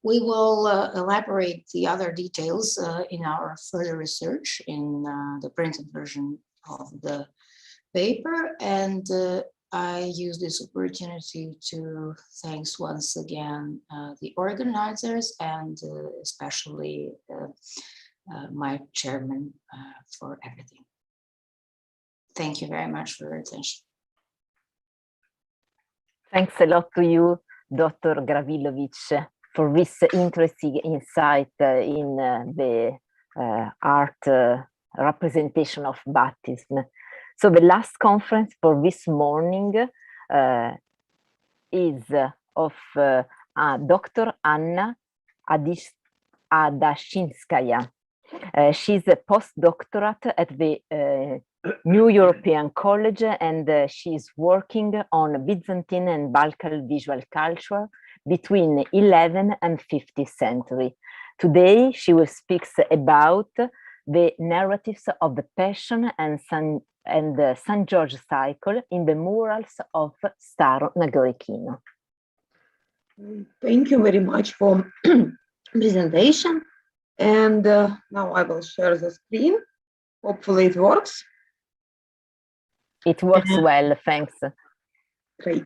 We will elaborate the other details in our further research in the printed version of the paper, and I use this opportunity to thanks once again the organizers and especially my chairman for everything. Thank you very much for your attention.
Thanks a lot to you, Dr. Gravilovic, for this interesting insight in the art representation of baptism. So the last conference for this morning is of Dr. Anna Adashinskaya. She's a postdoctorate at the New European College, and she's working on Byzantine and Balkan visual culture between 11th and 15th century. Today, she will speak about the narratives of the Passion and the St. George cycle in the murals of Staro Nagorikino.
Thank you very much for presentation. And now I will share the screen. Hopefully it works.
It works well, thanks.
Great.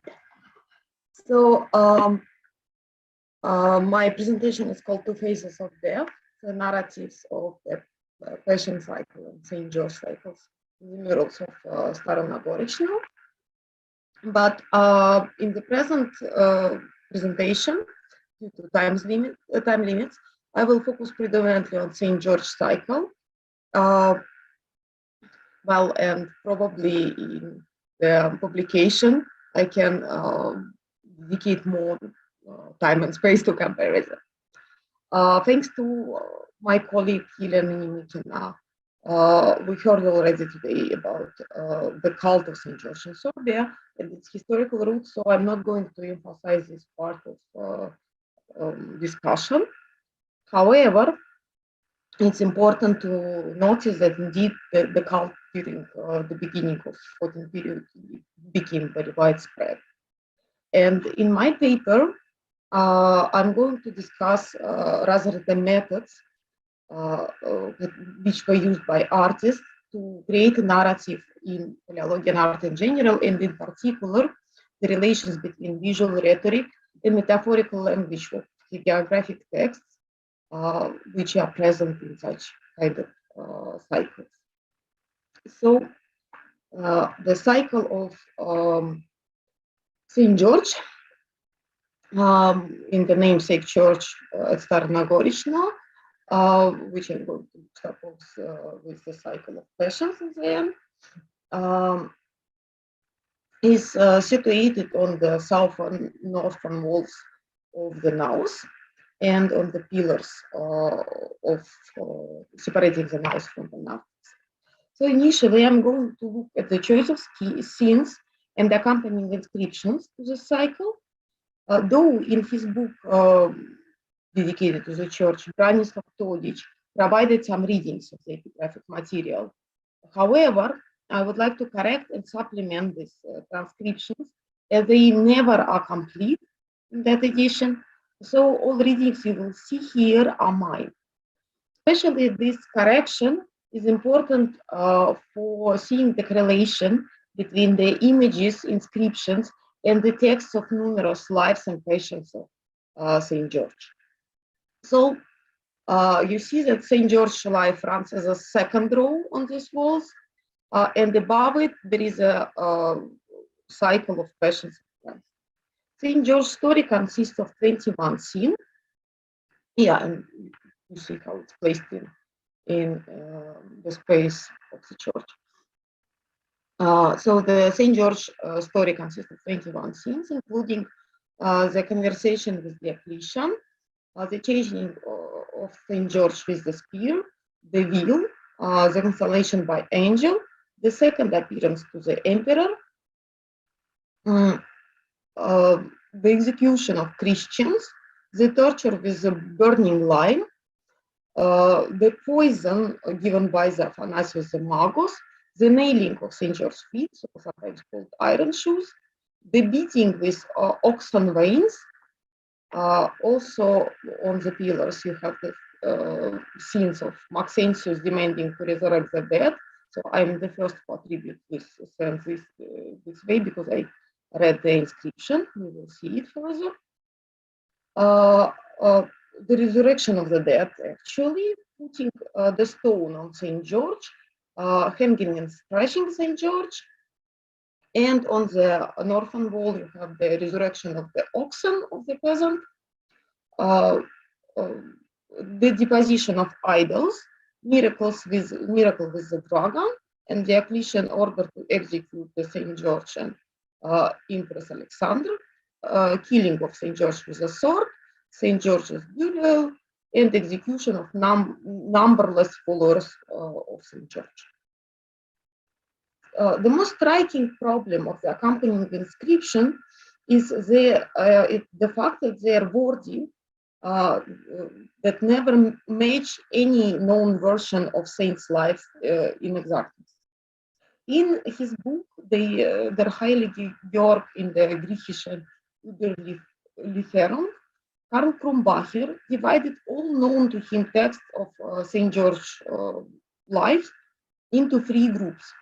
So my presentation is called Two Phases of Death, the narratives of the Passion cycle and St. George cycles in the murals of Staro Nagorikino. But in the present presentation, due to time limits, I will focus predominantly on St. George cycle. Well, and probably in the publication, I can dedicate more time and space to comparison. Thanks to my colleague Helena Nimikina, we heard already today about the cult of St. George in Serbia and its historical roots, so I'm not going to emphasize this part of discussion. However, it's important to notice that indeed the cult during the beginning of 14th period became very widespread. And in my paper, I'm going to discuss rather the methods which were used by artists to create a narrative in Palaeologan art in general, and in particular, the relations between visual rhetoric and metaphorical language of geographic texts, which are present in such kind of cycles. So the cycle of St. George, in the namesake church at Staro Nagorikino, which I'm going to suppose with the cycle of passions in the end, is situated on the southern northern walls of the naus and on the pillars of separating the naus from the naves. So initially, I'm going to look at the choice of scenes and accompanying inscriptions to the cycle. Though in his book dedicated to the church, Branislav Todic provided some readings of the epigraphic material. However, I would like to correct and supplement these transcriptions, as they never are complete in that edition. So all readings you will see here are mine. Especially this correction is important for seeing the correlation between the images, inscriptions, and the texts of numerous lives and passions of St. George. So you see that St. George life runs as a second row on these walls, and above it there is a cycle of passions. St. George's story consists of 21 scenes. Yeah, and you see how it's placed in the space of the church. So the St. George story consists of 21 scenes, including the conversation with Diocletian, the changing of St. George with the spear, the wheel, the consolation by angel, the second appearance to the emperor, the execution of Christians, the torture with the burning lime, the poison given by the Athanasius the Magos, the nailing of St. George's feet, so sometimes called iron shoes, the beating with oxen veins. Also on the pillars you have the scenes of Maxentius demanding to resurrect the dead. So I'm the first to attribute this way because I read the inscription. We will see it further. The resurrection of the dead, actually, putting the stone on St. George, hanging and stretching St. George. And on the northern wall, you have the resurrection of the oxen of the peasant, the deposition of idols, miracle with the dragon, and the Diocletian order to execute the St. George and Empress Alexander, killing of St. George with a sword, St. George's burial, and execution of numberless followers of St. George. The most striking problem of the accompanying inscription is the fact that they are wording that never match any known version of saints' lives in exactness. In his book, Der Heilige Georg in the Griechischen Überlieferung, Karl Krumbacher divided all known to him texts of St. George lives into 3 groups.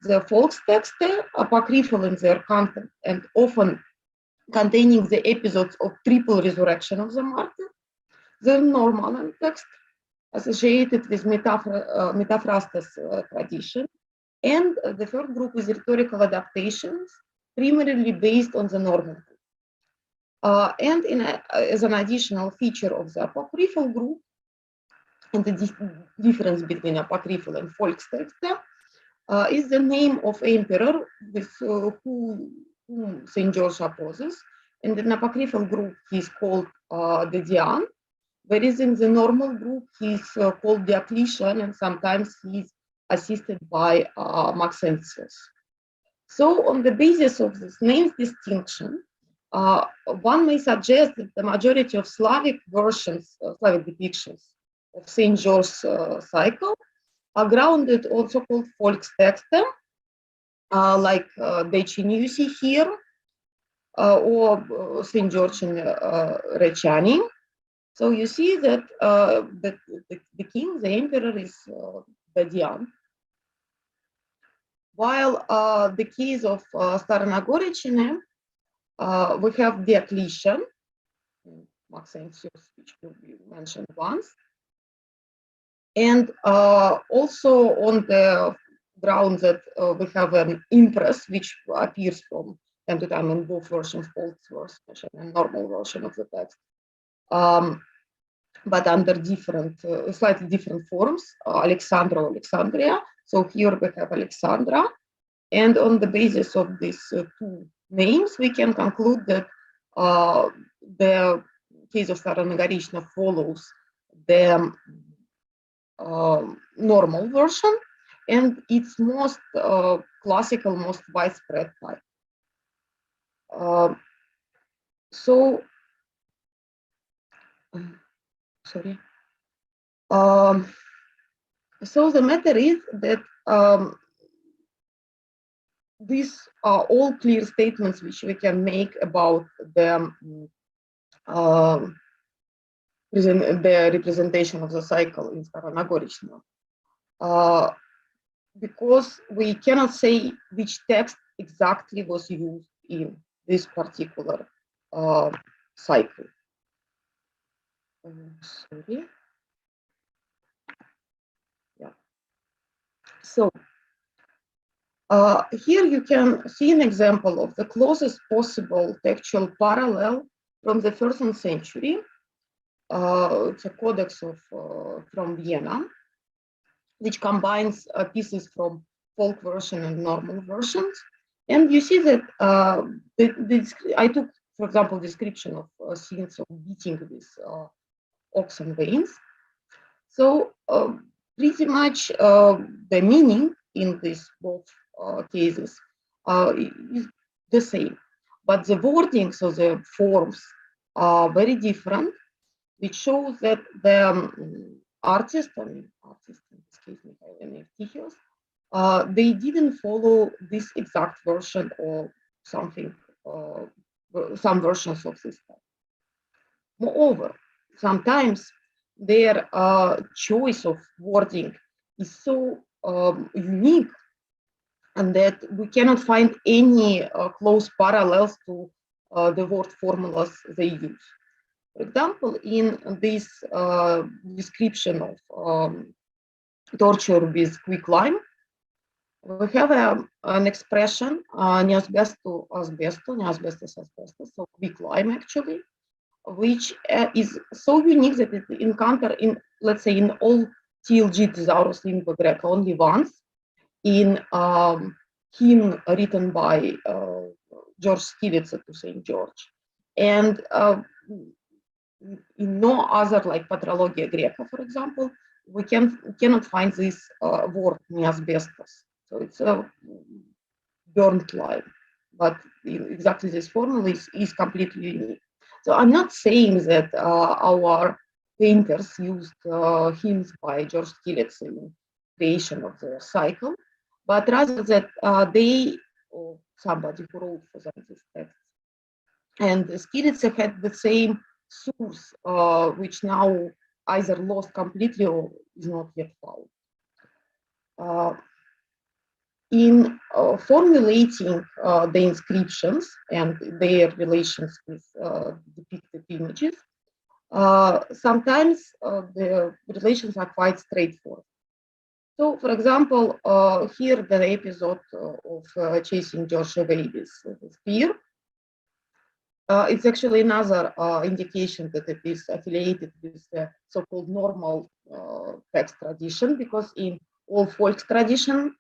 The Volkstexte, apocryphal in their content and often containing the episodes of triple resurrection of the martyr, the Norman text associated with Metaphrastes tradition, and the third group is rhetorical adaptations, primarily based on the Norman. And as an additional feature of the apocryphal group, and the difference between apocryphal and Volkstexte, is the name of emperor with whom St. George opposes. And in the apocryphal group, he's called Dedian, whereas in the normal group, he's called Diocletian, and sometimes he's assisted by Maxentius. So on the basis of this name distinction, one may suggest that the majority of Slavic versions, Slavic depictions of St. George's cycle are grounded on so-called Volkstexte, like Decini you see here, or St. George in Reciani. So you see that the king, the emperor, is Dedian, while the case of Staronagoricine, we have Diocletian, Maxentius, which will be mentioned once, and also on the ground that we have an empress, which appears from time to time in both versions, old version and normal version of the text, but under different, slightly different forms, Alexandra or Alexandria. So here we have Alexandra, and on the basis of these 2 names, we can conclude that the case of Staronagoricina follows the normal version and its most classical, most widespread type. So the matter is that these are all clear statements which we can make about the representation of the cycle in Staronagoricina, because we cannot say which text exactly was used in this particular cycle. Sorry. Yeah. So here you can see an example of the closest possible textual parallel from the 1st century. It's a codex of from Vienna, which combines pieces from folk version and normal versions. And you see that I took, for example, description of scenes of beating with oxen veins. So pretty much the meaning in these both cases is the same. but the wordings of the forms are very different, which shows that the artist in this case, Mihail Tichios, they didn't follow this exact version or something, some versions of this type. Moreover, sometimes their choice of wording is so unique, and that we cannot find any close parallels to the word formulas they use. For example, in this description of torture with quicklime, we have an expression, neasbestos asbestos, so quicklime actually, which is so unique that it encountered in, let's say, in all TLG Thesaurus Lingua Greca only once, in hymn written by George Skivitsa to St. George. And in no other, like Patrologia Greca, for example, we cannot find this word, asbestos. So it's a burnt lime, but exactly this formula is completely unique. So I'm not saying that our painters used hymns by George Skivitsa in creation of the cycle, but rather that they, or somebody who wrote for them this text, and Skivitsa had the same source, which now either lost completely or is not yet found. In formulating the inscriptions and their relations with depicted images, sometimes the relations are quite straightforward. So, for example, here the episode of chasing George away with the spear. It's actually another indication that it is affiliated with the so-called normal text tradition, because in all folk tradition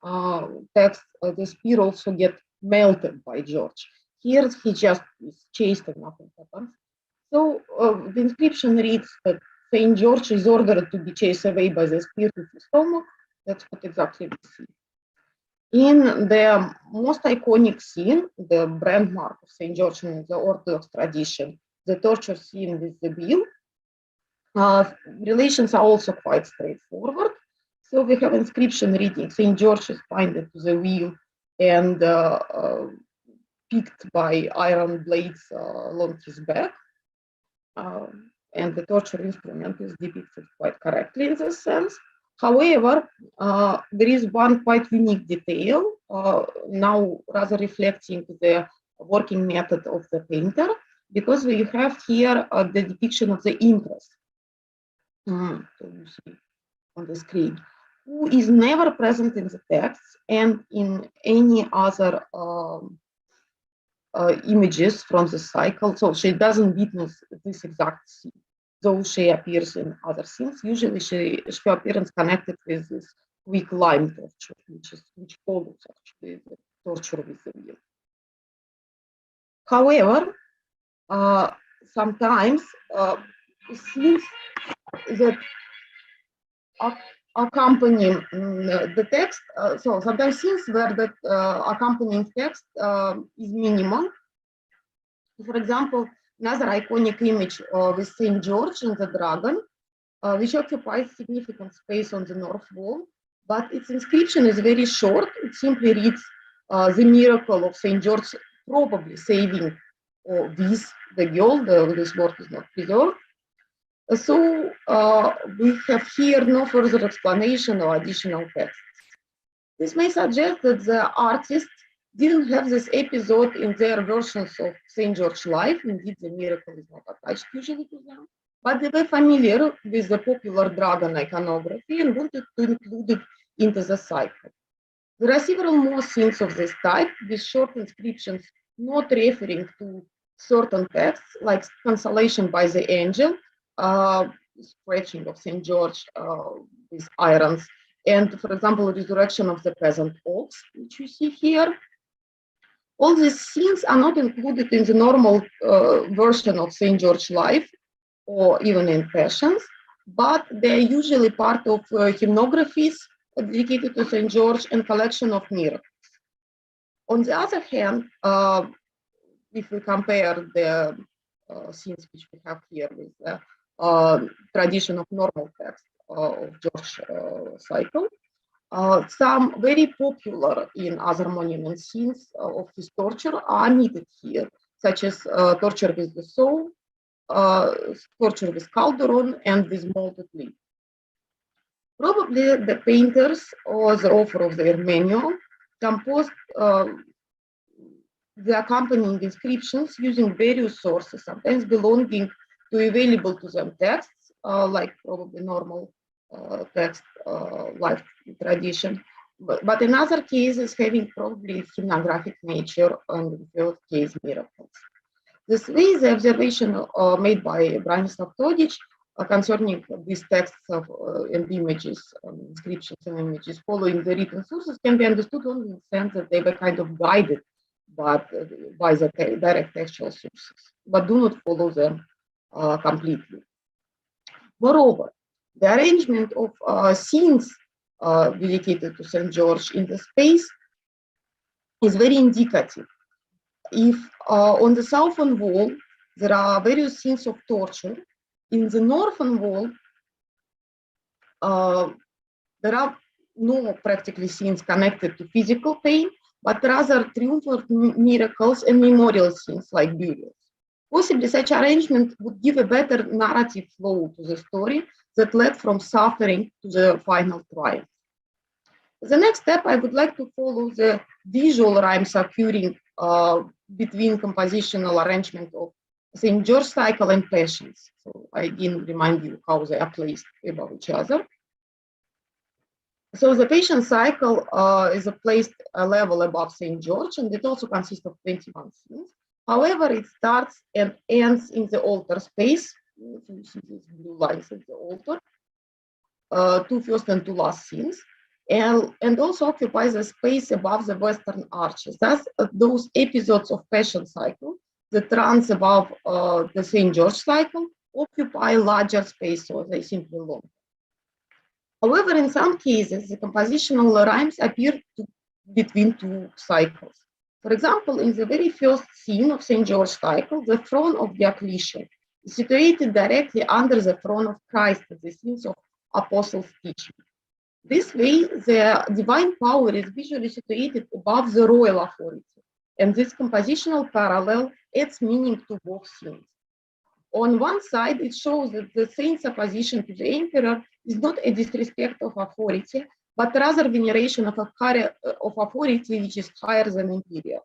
texts, the spear also get melted by George. Here he just is chased and nothing happens. So the inscription reads that Saint George is ordered to be chased away by the spear to his stomach. That's what exactly we see. In the most iconic scene, the brand mark of St. George in the Orthodox tradition, the torture scene with the wheel, relations are also quite straightforward. So we have inscription reading, St. George is binded to the wheel and picked by iron blades along his back. And the torture instrument is depicted quite correctly in this sense. However, there is one quite unique detail, now rather reflecting the working method of the painter, because we have here the depiction of the impress. So you see on the screen, who is never present in the text and in any other images from the cycle. So she doesn't witness this exact scene, though she appears in other scenes. Usually she appearance connected with this quicklime torture, which follows actually the torture with the wheel. However, sometimes scenes that accompany the text, so sometimes scenes where the accompanying text is minimal. For example, another iconic image with St. George and the dragon, which occupies significant space on the north wall, but its inscription is very short. It simply reads the miracle of St. George probably saving this, the girl, this word is not preserved. So we have here no further explanation or additional text. This may suggest that the artists didn't have this episode in their versions of St. George's life. Indeed, the miracle is not attached usually to them, but they were familiar with the popular dragon iconography and wanted to include it into the cycle. There are several more scenes of this type with short inscriptions not referring to certain texts, like Consolation by the Angel, scratching of St. George with irons, and, for example, Resurrection of the Peasant Ox, which you see here. All these scenes are not included in the normal version of St. George's life, or even in Passions, but they are usually part of hymnographies dedicated to St. George and collection of miracles. On the other hand, if we compare the scenes which we have here with the tradition of normal text of George cycle, some very popular in other monument scenes of his torture are needed here, such as torture with the soul, torture with cauldron, and with molded leaf. Probably the painters or the author of their manual composed the accompanying inscriptions using various sources, sometimes belonging to available to them texts, like probably normal text, life tradition, but in other cases having probably hymnographic nature, and in third case miracles. This way, the observation made by Branislav Todic concerning these texts of, and images, inscriptions and images following the written sources can be understood only in the sense that they were kind of guided by the direct textual sources, but do not follow them completely. Moreover, the arrangement of scenes dedicated to St. George in the space is very indicative. If on the southern wall there are various scenes of torture, in the northern wall there are no practically scenes connected to physical pain, but rather triumphal miracles and memorial scenes like burials. Possibly such arrangement would give a better narrative flow to the story that led from suffering to the final triumph. The next step, I would like to follow the visual rhymes occurring between compositional arrangement of St. George cycle and Passions. So I again remind you how they are placed above each other. So the Passion cycle is placed a level above St. George, and it also consists of 21 scenes. However, it starts and ends in the altar space. You see these blue lines at the altar, two first and two last scenes, and also occupies a space above the western arches. Thus, those episodes of Passion cycle that runs above the St. George cycle occupy larger space, so they simply long. However, in some cases, the compositional rhymes appear between two cycles. For example, in the very first scene of St. George cycle, the throne of Diocletian is situated directly under the throne of Christ at the scenes of Apostles' teaching. This way, the divine power is visually situated above the royal authority, and this compositional parallel adds meaning to both scenes. On one side, it shows that the saint's opposition to the emperor is not a disrespect of authority, but rather veneration of authority which is higher than imperial.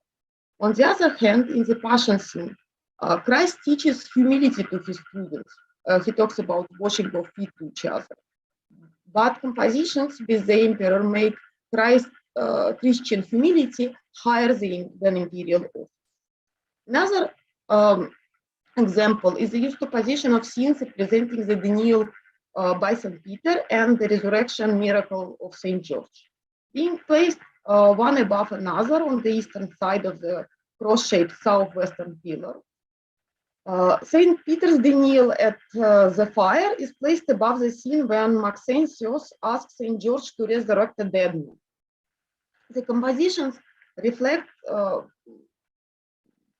On the other hand, in the Passion scene, Christ teaches humility to his students. He talks about washing of feet to each other. But compositions with the emperor make Christ's Christian humility higher than imperial office. Another example is the juxtaposition of scenes representing the denial by St. Peter and the resurrection miracle of St. George, being placed one above another on the eastern side of the cross-shaped southwestern pillar. St. Peter's denial at the fire is placed above the scene when Maxentius asks St. George to resurrect a dead man. The compositions reflect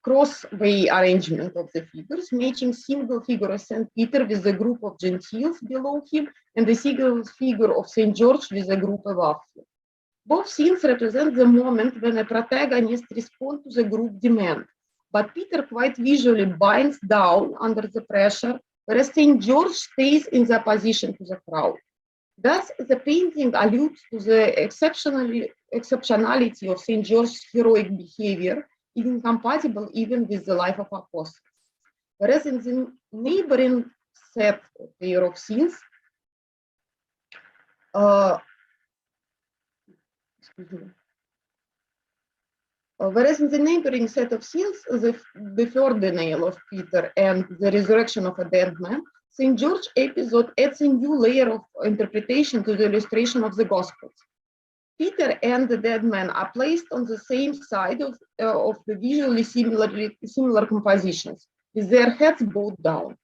crossway arrangement of the figures, matching single figure of St. Peter with a group of Gentiles below him and the single figure of St. George with a group above him. Both scenes represent the moment when a protagonist responds to the group demand, but Peter quite visually binds down under the pressure, whereas St. George stays in the opposition to the crowd. Thus, the painting alludes to the exceptionality of St. George's heroic behavior, incompatible even with the life of apostles. Whereas in the neighboring set of scenes, whereas in the neighboring set of scenes, the third denial of Peter and the resurrection of a dead man, St. George episode adds a new layer of interpretation to the illustration of the Gospels. Peter and the dead man are placed on the same side of the visually similar compositions, with their heads bowed down.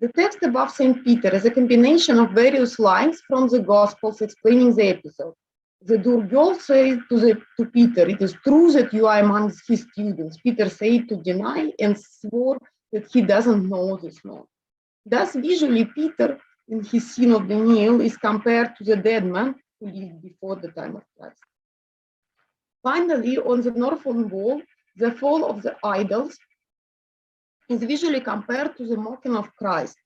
The text above St. Peter is a combination of various lines from the Gospels explaining the episode.
The girl said to Peter, "It is true that you are among his students." Peter said to deny and swore that he doesn't know this man. Thus, visually, Peter, in his scene of denial, is compared to the dead man who lived before the time of Christ. Finally, on the northern wall, the fall of the idols is visually compared to the mocking of Christ.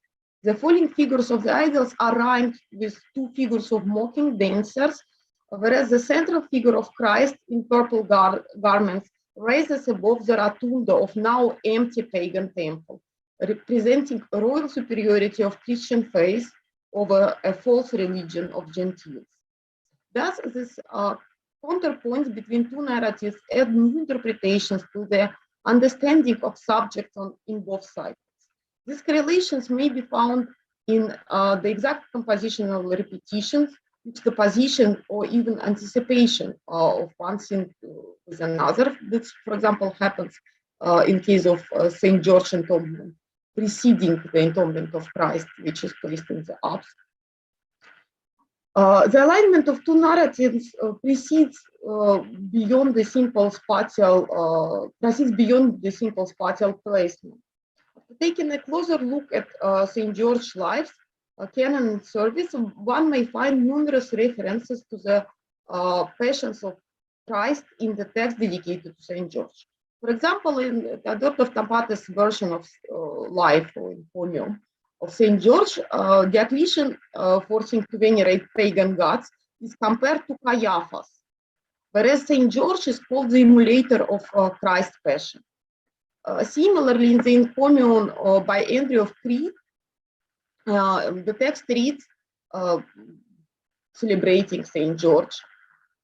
The falling figures of the idols are rhymed with two figures of mocking dancers, whereas the central figure of Christ in purple garments rises above the rotunda of now empty pagan temple, representing a royal superiority of Christian faith over a false religion of Gentiles. Thus, this counterpoints between two narratives add new interpretations to the understanding of subjects in both sides. These correlations may be found in the exact compositional repetitions, which the position or even anticipation of one thing with another. This, for example, happens in case of St. George entombment, preceding the entombment of Christ, which is placed in the Alps. The alignment of two narratives proceeds beyond the simple spatial placement. Taking a closer look at St. George's lives, canon and service, one may find numerous references to the passions of Christ in the text dedicated to St. George. For example, in Theodore of Tampate's version of life or encomium of St. George, Diocletian, forcing to venerate pagan gods, is compared to Caiaphas, whereas St. George is called the emulator of Christ's passion. Similarly, in the encomium by Andrew of Crete, the text reads, celebrating St. George,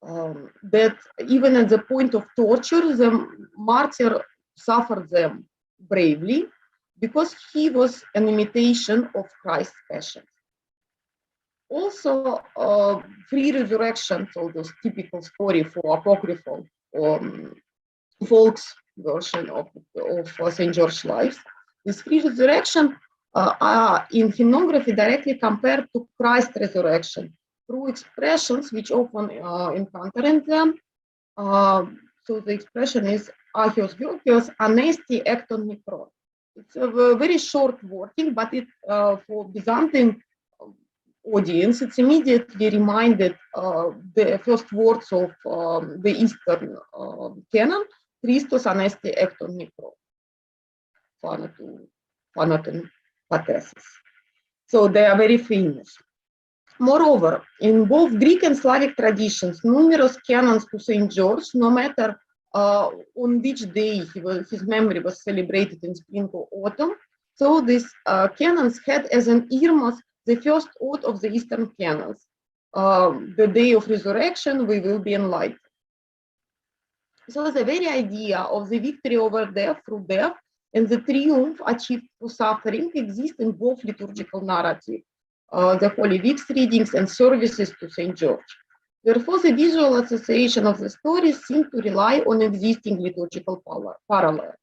that even at the point of torture, the martyr suffered them bravely because he was an imitation of Christ's passion. Also, free resurrection, so this typical story for apocryphal folks version of St. George's lives. This free resurrection are in hymnography directly compared to Christ's resurrection through expressions which often encounter in them. So the expression is Agios Georgios Anesti Ecton Mikron. It's a very short wording, but it for Byzantine audience, it's immediately reminded the first words of the Eastern canon, Christos Anesti Ecton Mikron, Thanaton Pathesis. So they are very famous. Moreover, in both Greek and Slavic traditions, numerous canons to St. George, no matter on which day his memory was celebrated in spring or autumn. So these canons had as an earmark the first oath of the Eastern canons. The day of resurrection, we will be enlightened. So the very idea of the victory over death through death and the triumph achieved through suffering exist in both liturgical narratives, the Holy Week's readings and services to St. George. Therefore, the visual association of the stories seem to rely on existing liturgical parallel.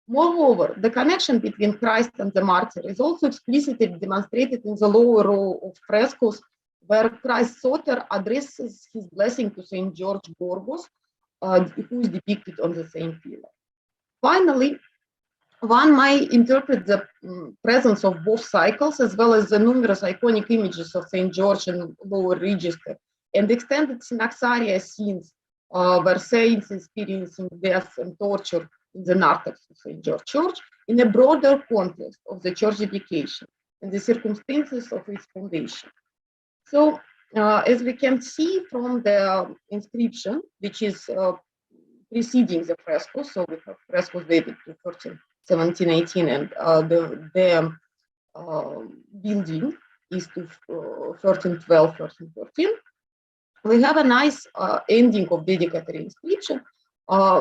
Moreover, the connection between Christ and the martyr is also explicitly demonstrated in the lower row of frescoes, where Christ's Soter addresses his blessing to St. George Gorgos, who is depicted on the same pillar. Finally, one might interpret the presence of both cycles, as well as the numerous iconic images of St. George in lower register, and extended synaxaria scenes where saints experiencing death and torture in the narthex of St. George Church, in a broader context of the church dedication and the circumstances of its foundation. So, as we can see from the inscription, which is preceding the fresco, so we have frescoes dated to 1718, and the building is to 1312, 1313. We have a nice ending of dedicatory inscription,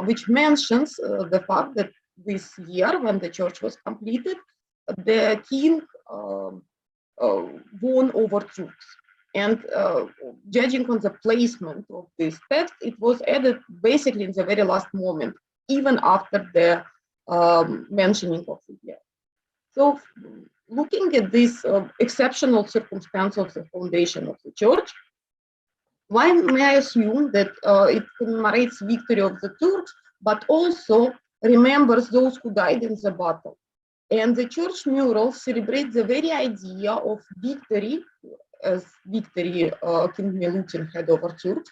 which mentions the fact that this year, when the church was completed, the king won over troops. And judging on the placement of this text, it was added basically in the very last moment, even after the mentioning of the year. So looking at this exceptional circumstance of the foundation of the church,
Why may I assume that it commemorates victory of the Turks, but also remembers those who died in the battle? And the church murals celebrate the very idea of victory, as victory King Milutin had over Turks,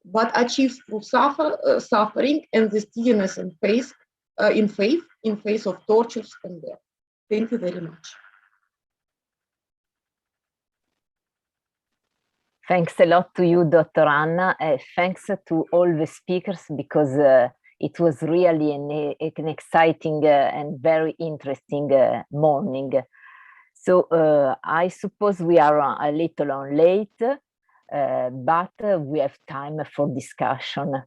but achieved through suffering and the steadiness and faith, in face of tortures and death. Thank you very much.
Thanks a lot to you, Dr. Anna. Thanks to all the speakers, because it was really an exciting and very interesting morning. So I suppose we are a little on late, but we have time for discussion.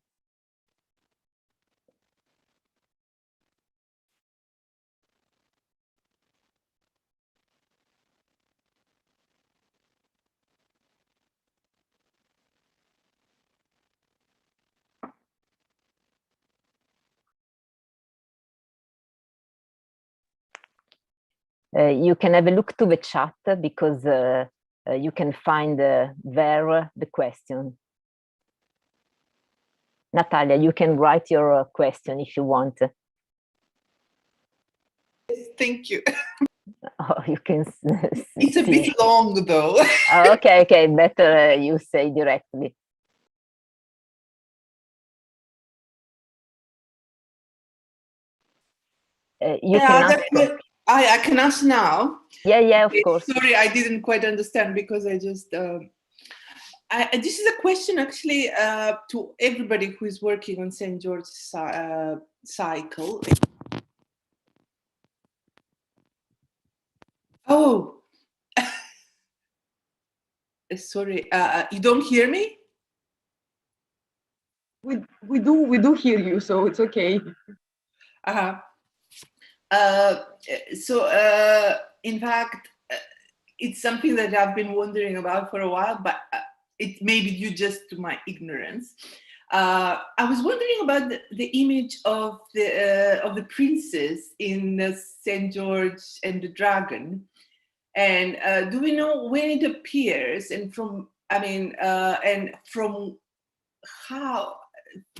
You can have a look to the chat, because you can find there the question. Natalia, you can write your question if you want.
Thank you.
Oh, you can
It's a bit long though.
Okay, better you say directly. You can ask.
I can ask now.
Yeah, of course.
Sorry, I didn't quite understand because I just. This is a question actually to everybody who is working on St. George's cycle. Oh, sorry. You don't hear me?
We do hear you, so it's okay.
In fact, it's something that I've been wondering about for a while, but it may be due just to my ignorance. I was wondering about the image of the princess in St. George and the Dragon, and do we know when it appears, and from how?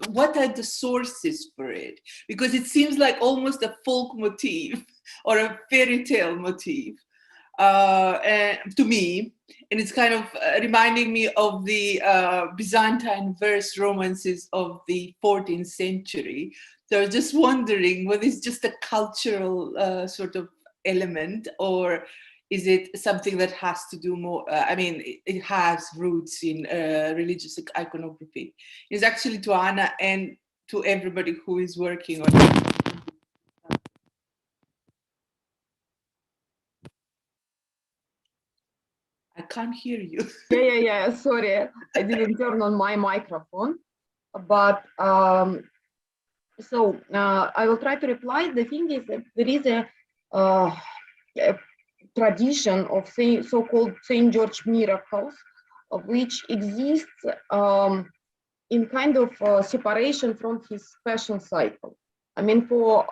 What are the sources for it? Because it seems like almost a folk motif or a fairy tale motif to me, and it's kind of reminding me of the Byzantine verse romances of the 14th century. So I was just wondering whether it's just a cultural sort of element, or is it something that has to do more, it has roots in religious iconography. It's actually to Anna and to everybody who is working on it. I can't hear you.
Yeah, sorry, I didn't turn on my microphone, but so I will try to reply. The thing is that there is a tradition of so-called St. George miracles, which exists in kind of separation from his passion cycle. I mean, for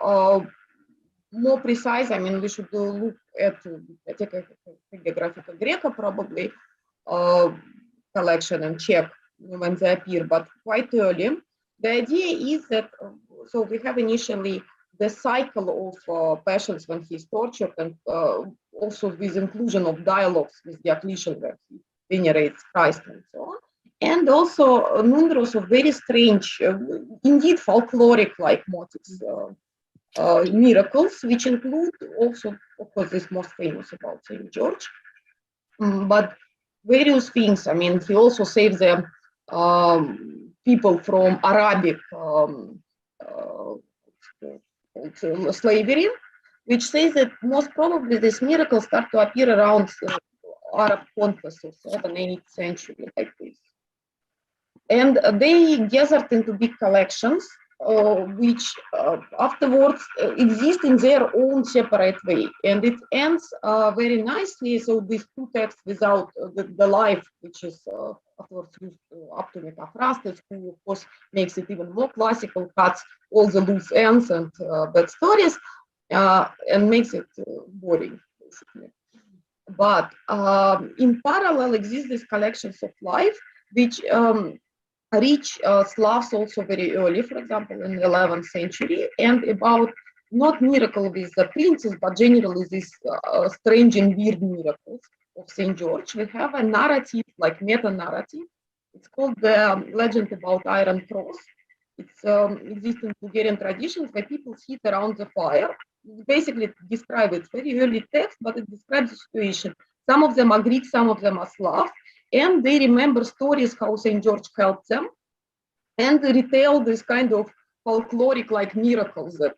more precise, I mean, we should look at Hagiographica Greca probably collection and check when they appear, but quite early. The idea is that, so we have initially the cycle of passions when he's tortured, and also with inclusion of dialogues with Diocletian where he venerates Christ and so on. And also numerous of very strange, indeed folkloric-like motifs, miracles, which include also, of course, this most famous about St. George, but various things. I mean, he also saves the people from Arabic slavery, which says that most probably these miracles start to appear around Arab conquest of 7th, 8th century, like this. And they gathered into big collections, which afterwards exist in their own separate way. And it ends very nicely. So these two texts without the life, which is afterwards used up to Metaphrastus, who of course makes it even more classical, cuts all the loose ends and bad stories, and makes it boring, basically. But in parallel exist these collections of life which reach Slavs also very early, for example, in the 11th century, and about not miracle with the princes, but generally these strange and weird miracles of St. George. We have a narrative, like meta-narrative. It's called the Legend About Iron Cross. It's exists in Bulgarian traditions where people sit around the fire. Basically, describe it. Very early text, but it describes the situation. Some of them are Greek, some of them are Slav, and they remember stories how St. George helped them, and they retell this kind of folkloric like miracles that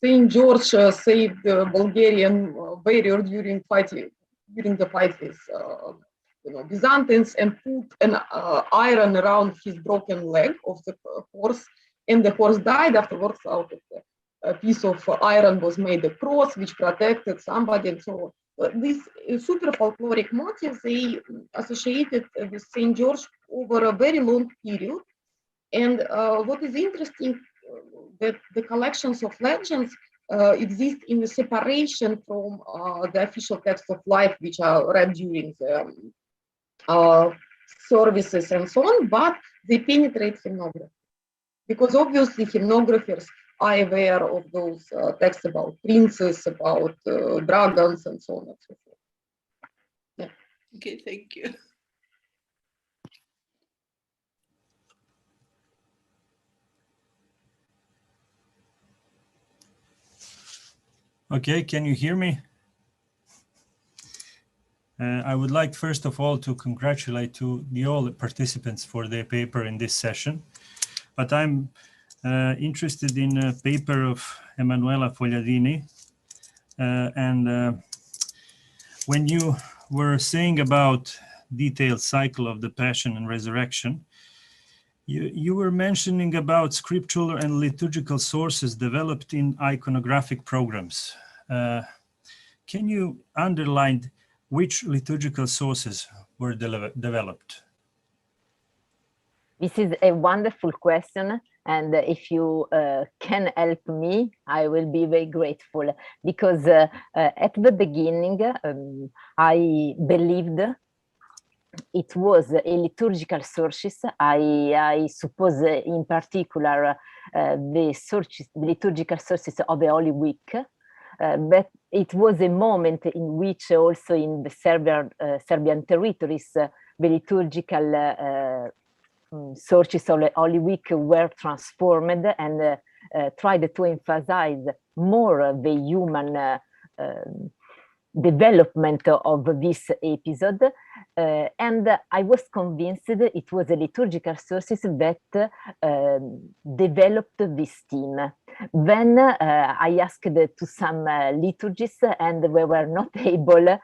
St. George saved the Bulgarian warrior during the fight with Byzantines, and put an iron around his broken leg of the horse, and the horse died afterwards. Out of a piece of iron was made a cross which protected somebody, and so on. These super folkloric motifs, they associated with St. George over a very long period. And what is interesting, that the collections of legends exist in a separation from the official text of life, which are read during the services and so on, but they penetrate hymnography. Because obviously hymnographers are aware of those texts about princes, about dragons, and so on and so forth. Yeah.
Okay, thank you.
Okay, can you hear me? I would like first of all to congratulate all the participants for their paper in this session, but I'm interested in a paper of Emanuela Fogliadini, and when you were saying about detailed cycle of the Passion and Resurrection, you were mentioning about scriptural and liturgical sources developed in iconographic programs. Can you underline which liturgical sources were developed?
This is a wonderful question, and if you can help me, I will be very grateful, because at the beginning I believed it was a liturgical sources. I suppose in particular the liturgical sources of the Holy Week, but it was a moment in which also in the Serbian territories the liturgical sources of the Holy Week were transformed and tried to emphasize more the human development of this episode, and I was convinced it was a liturgical sources that developed this theme. Then I asked to some liturgies, and we were not able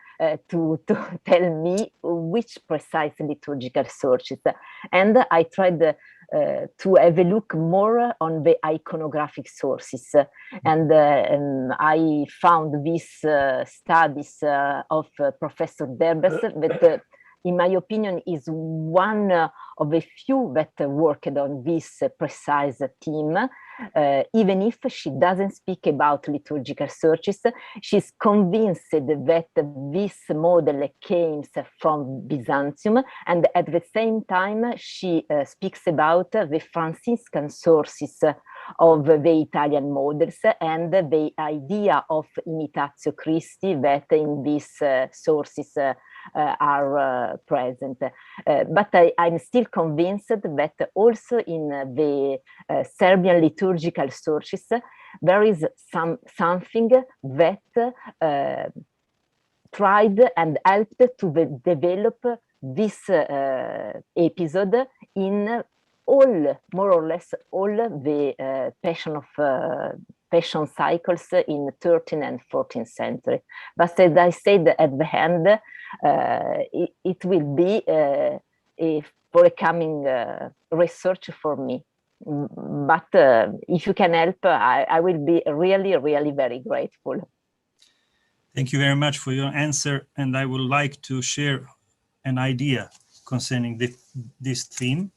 to tell me which precise liturgical sources, and I tried to have a look more on the iconographic sources, and I found these studies of Professor Derbes that, in my opinion, is one of a few that worked on this precise theme. Even if she doesn't speak about liturgical sources, she's convinced that this model came from Byzantium, and at the same time she speaks about the Franciscan sources of the Italian models and the idea of imitatio Christi that in these sources are present. But I'm still convinced that also in the Serbian liturgical sources there is something that tried and helped to develop this episode in all, more or less, all the passion cycles in 13th and 14th century. But as I said at the end, it will be for a coming research for me. But if you can help, I will be really, really very grateful.
Thank you very much for your answer, and I would like to share an idea concerning this theme.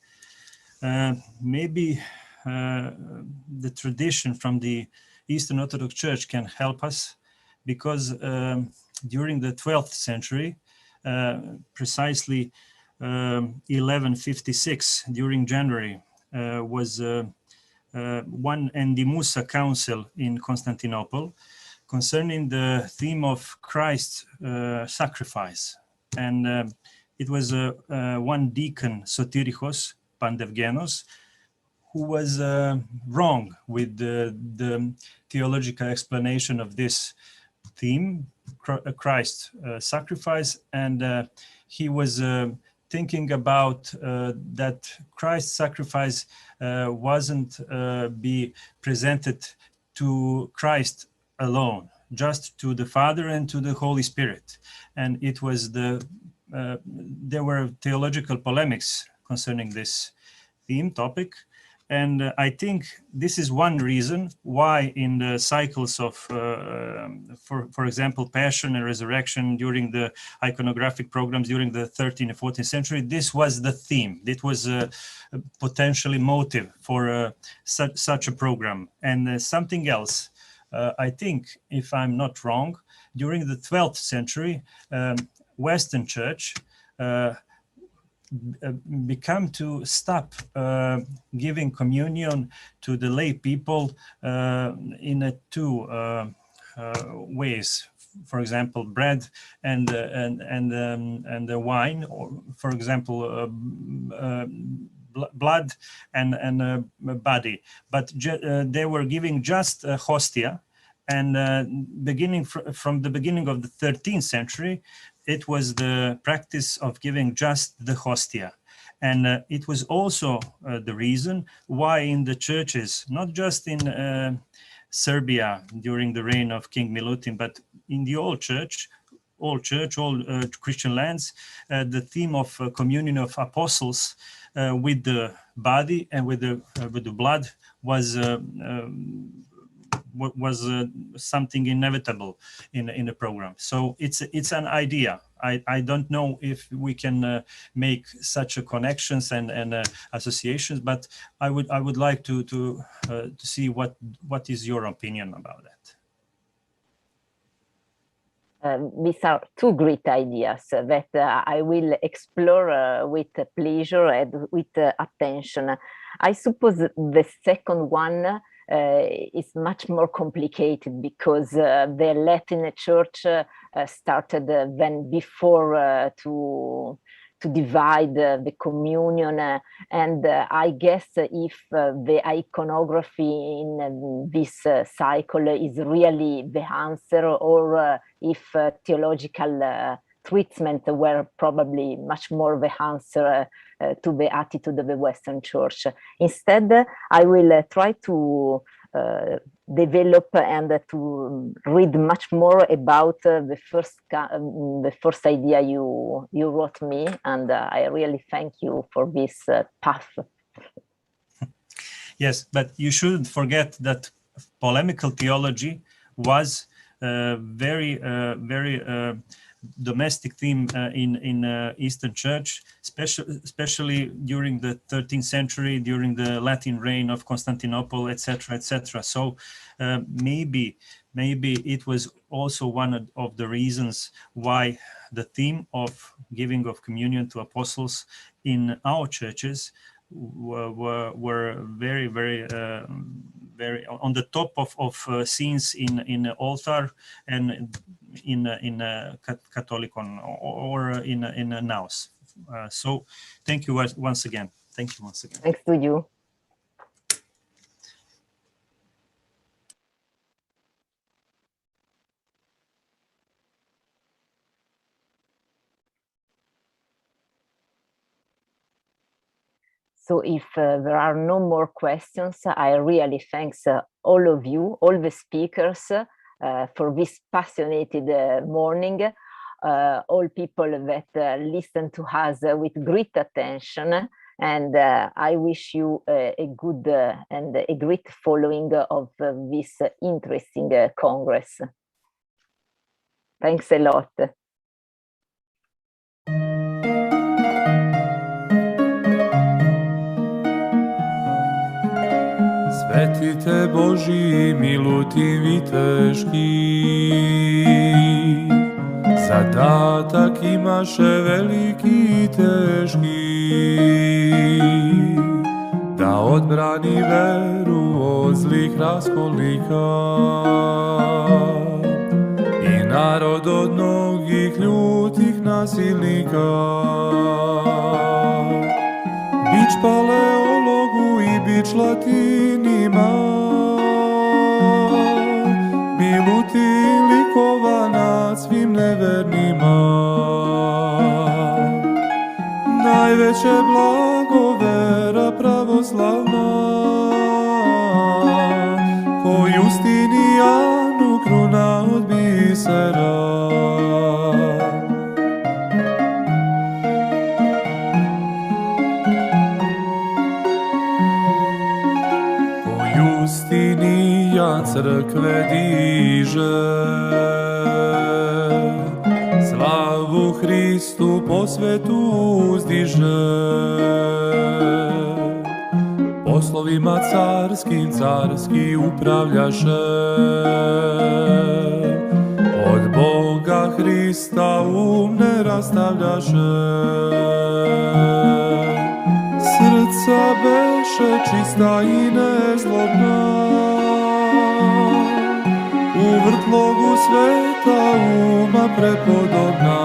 Maybe the tradition from the Eastern Orthodox Church can help us, because during the 12th century, precisely 1156 during January was one Endimusa Council in Constantinople concerning the theme of Christ's sacrifice. And it was one deacon, Soterichos Pandevgenos, who was wrong with the theological explanation of this theme, Christ's sacrifice, and he was thinking about that Christ's sacrifice wasn't be presented to Christ alone, just to the Father and to the Holy Spirit. And it was there were theological polemics concerning this theme topic. And I think this is one reason why in the cycles of, for example, Passion and Resurrection during the iconographic programs during the 13th and 14th century, this was the theme. It was potentially motive for such a program. And something else, I think, if I'm not wrong, during the 12th century, Western Church become to stop giving communion to the lay people in two ways. For example, bread and the wine, or for example, blood and body. But they were giving just hostia, and beginning from the beginning of the 13th century, it was the practice of giving just the hostia. And it was also the reason why in the churches, not just in Serbia during the reign of King Milutin, but in the all Christian lands, the theme of communion of apostles with the body and with the blood was something inevitable in the program. So it's an idea. I don't know if we can make such a connections and associations, but I would like to see what is your opinion about that.
These are two great ideas that I will explore with pleasure and with attention. I suppose the second one is much more complicated because the Latin Church started then before to divide the communion, and I guess if the iconography in this cycle is really the answer, or if theological treatment were probably much more the answer to the attitude of the Western Church. Instead, I will try to develop and to read much more about the first idea you wrote me, and I really thank you for this path.
Yes, but you shouldn't forget that polemical theology was very domestic theme in Eastern Church, especially during the 13th century, during the Latin reign of Constantinople, etc., etc. So maybe it was also one of the reasons why the theme of giving of communion to apostles in our churches were very on the top of scenes in the altar and in Catholicon or in a naus. So thank you once again. Thank you once again.
Thanks to you. So if there are no more questions, I really thank all of you, all the speakers, for this passionate morning, all people that listen to us with great attention, and I wish you a good and a great following of this interesting Congress. Thanks a lot.
Svetite Boží, Milutin viteški, za zadatak imaše veliki i teški, da odbrani veru od zlih raskolnika i narod od mnogih ljutih nasilnika. Bić Palaeologu i bić Latinima, Milutin likova nad svim nevernima. Najveće blago vera pravoslavna, ko Justinijanu kruna od bisera. Ko Justinijan crkve diže, slavu Hristu po svetu uzdiže. Poslovima carskim carski upravljaše, od Boga Hrista ne rastavljaše. Srca beše čista i nezlobna, u vrtlogu sveta uma prepodobna.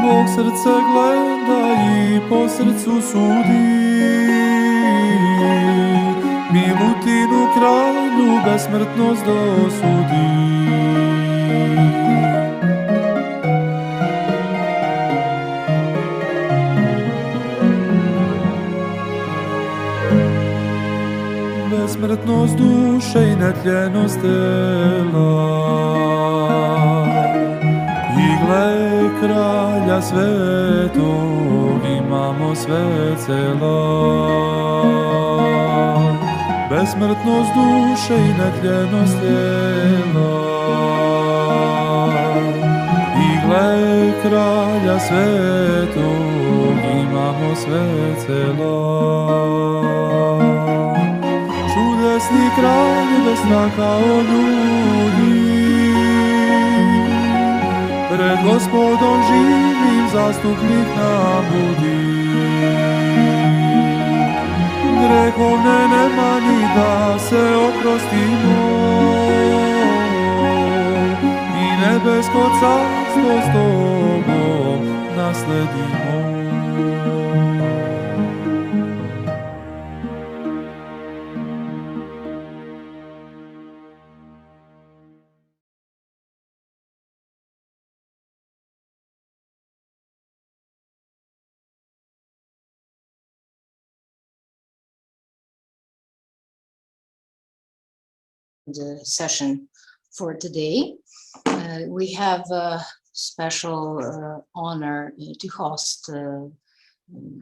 Bog srce gleda i po srcu sudi, Milutinu kralju besmrtnost dosudi. Besmrtnost duše i netljenost tela, i gle kralja svetog imamo sve cela. Besmrtnost duše i netljenost tela, i gle kralja svetog imamo sve cela. Čudesni kralju bez straha od ljudi, pred Gospodom živim zastupnik nam budi. Grehovne nema ni da se oprostimo, i nebesko carstvo s tobom nasledimo.
The session for today. We have a special honor to host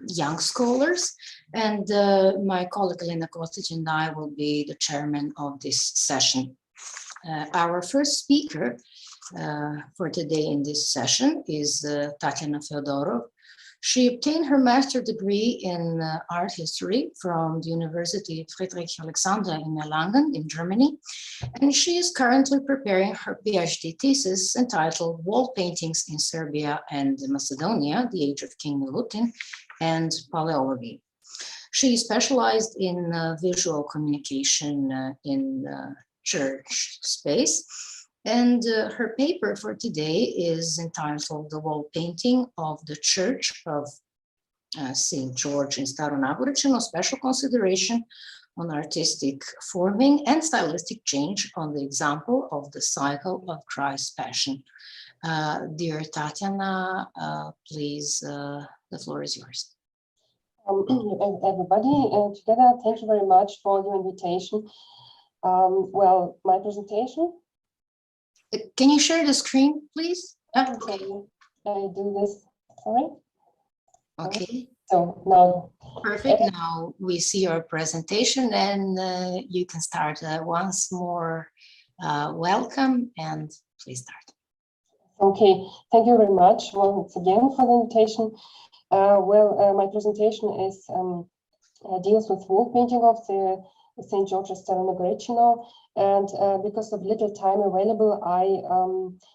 young scholars, and my colleague Lena Kostic and I will be the chairman of this session. Our first speaker for today in this session is Tatiana Feodorov. She obtained her master's degree in art history from the University Friedrich Alexander in Erlangen in Germany, and she is currently preparing her PhD thesis entitled Wall Paintings in Serbia and Macedonia, the Age of King Milutin and Palaeology. She specialized in visual communication in church space. And her paper for today is entitled The Wall Painting of the Church of St. George in Staro Nagoričino, Special Consideration on Artistic Forming and Stylistic Change on the Example of the Cycle of Christ's Passion. Dear Tatiana, please, the floor is yours.
Everybody, together, thank you very much for your invitation. Well, my presentation.
Can you share the screen, please?
Okay, I do this, sorry.
Okay.
So now.
Perfect, now we see your presentation and you can start once more. Welcome and please start.
Okay, thank you very much once again for the invitation. My presentation is deals with wall painting of the St. George's Starano, and because of little time available,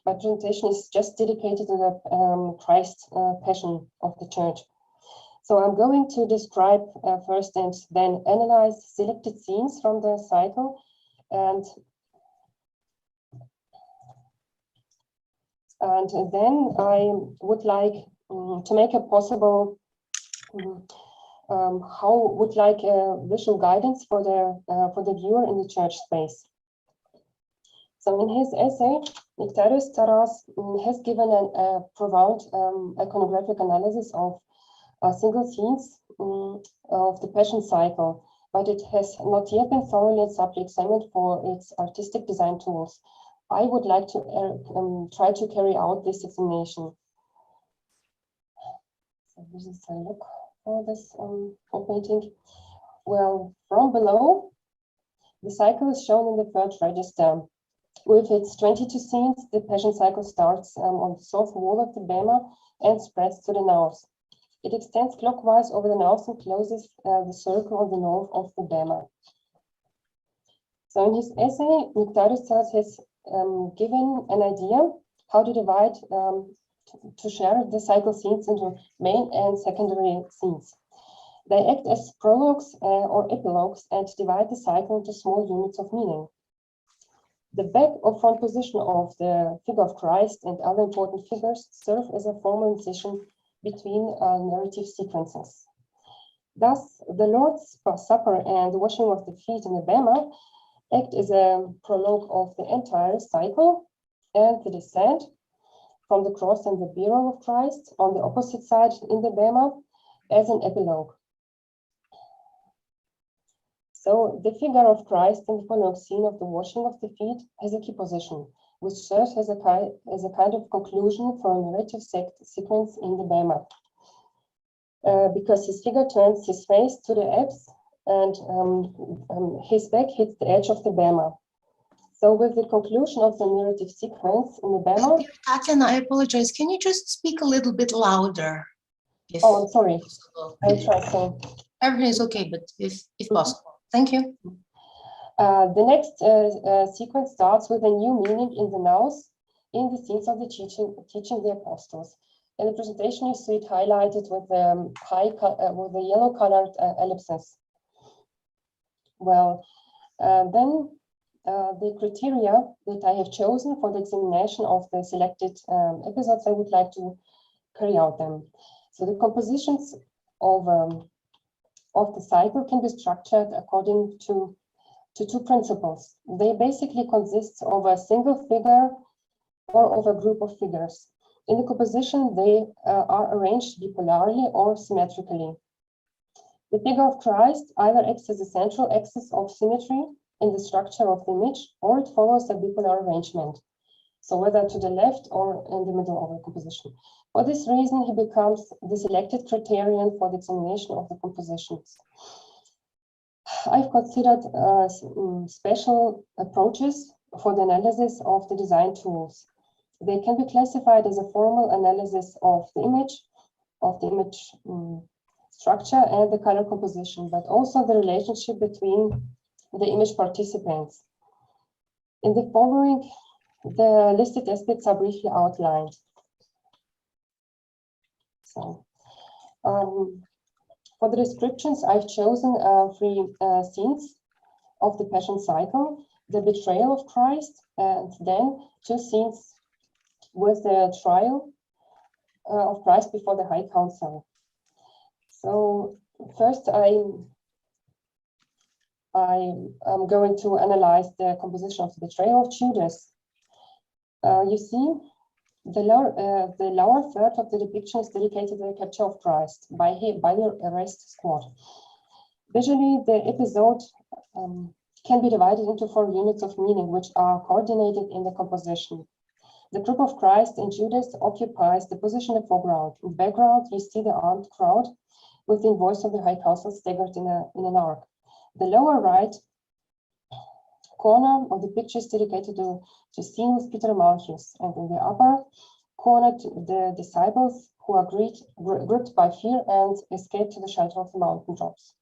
my presentation is just dedicated to the Christ Passion of the Church. So I'm going to describe first and then analyze selected scenes from the cycle, and then I would like to make a possible visual guidance for the viewer in the church space. So in his essay, Nectarios Taras has given a profound iconographic analysis of single scenes of the Passion cycle, but it has not yet been thoroughly and subtly examined for its artistic design tools. I would like to try to carry out this examination. So this is a look for this painting. Well, from below, the cycle is shown in the third register. With its 22 scenes, the Passion cycle starts on the south wall of the bema and spreads to the north. It extends clockwise over the north and closes the circle on the north of the bema. So in his essay, Nectarios Taras has given an idea how to divide, to share the cycle scenes into main and secondary scenes. They act as prologues or epilogues and divide the cycle into small units of meaning. The back or front position of the figure of Christ and other important figures serve as a formal incision between narrative sequences. Thus, the Lord's Supper and the washing of the feet in the bema act as a prologue of the entire cycle, and the descent from the cross and the burial of Christ on the opposite side in the bema as an epilogue. So the figure of Christ in the prologue scene of the washing of the feet has a key position, which serves as a kind of conclusion for a narrative sequence in the bema, because his figure turns his face to the apse and his back hits the edge of the bema. So with the conclusion of the narrative sequence in the bema...
Tatiana, I apologize. Can you just speak a little bit louder?
Oh, I'm sorry. I'll try so.
Everything is okay, but if possible. Thank you.
The next sequence starts with a new meaning in the nows in the scenes of the teaching the apostles. In the presentation, you see it highlighted with the yellow-colored ellipses. Well, then the criteria that I have chosen for the examination of the selected episodes, I would like to carry out them. So the compositions of the cycle can be structured according to two principles. They basically consist of a single figure or of a group of figures. In the composition, they are arranged bipolarly or symmetrically. The figure of Christ either acts as a central axis of symmetry in the structure of the image, or it follows a bipolar arrangement. So whether to the left or in the middle of the composition. For this reason, he becomes the selected criterion for the examination of the compositions. I've considered special approaches for the analysis of the design tools. They can be classified as a formal analysis of the image structure and the color composition, but also the relationship between the image participants. In the following, the listed aspects are briefly outlined. So, for the descriptions, I've chosen 3 scenes of the Passion cycle: the betrayal of Christ, and then 2 scenes with the trial of Christ before the High Council. So first, I'm going to analyze the composition of the betrayal of Judas. You see, the lower third of the depiction is dedicated to the capture of Christ by the arrest squad. Visually, the episode can be divided into 4 units of meaning, which are coordinated in the composition. The group of Christ and Judas occupies the position in the foreground. In the background, you see the armed crowd with the voice of the High Council staggered in an arc. The lower right corner of the picture is dedicated to scene with Peter and Malchus, and in the upper corner, the disciples who are gripped by fear and escape to the shelter of the mountain tops.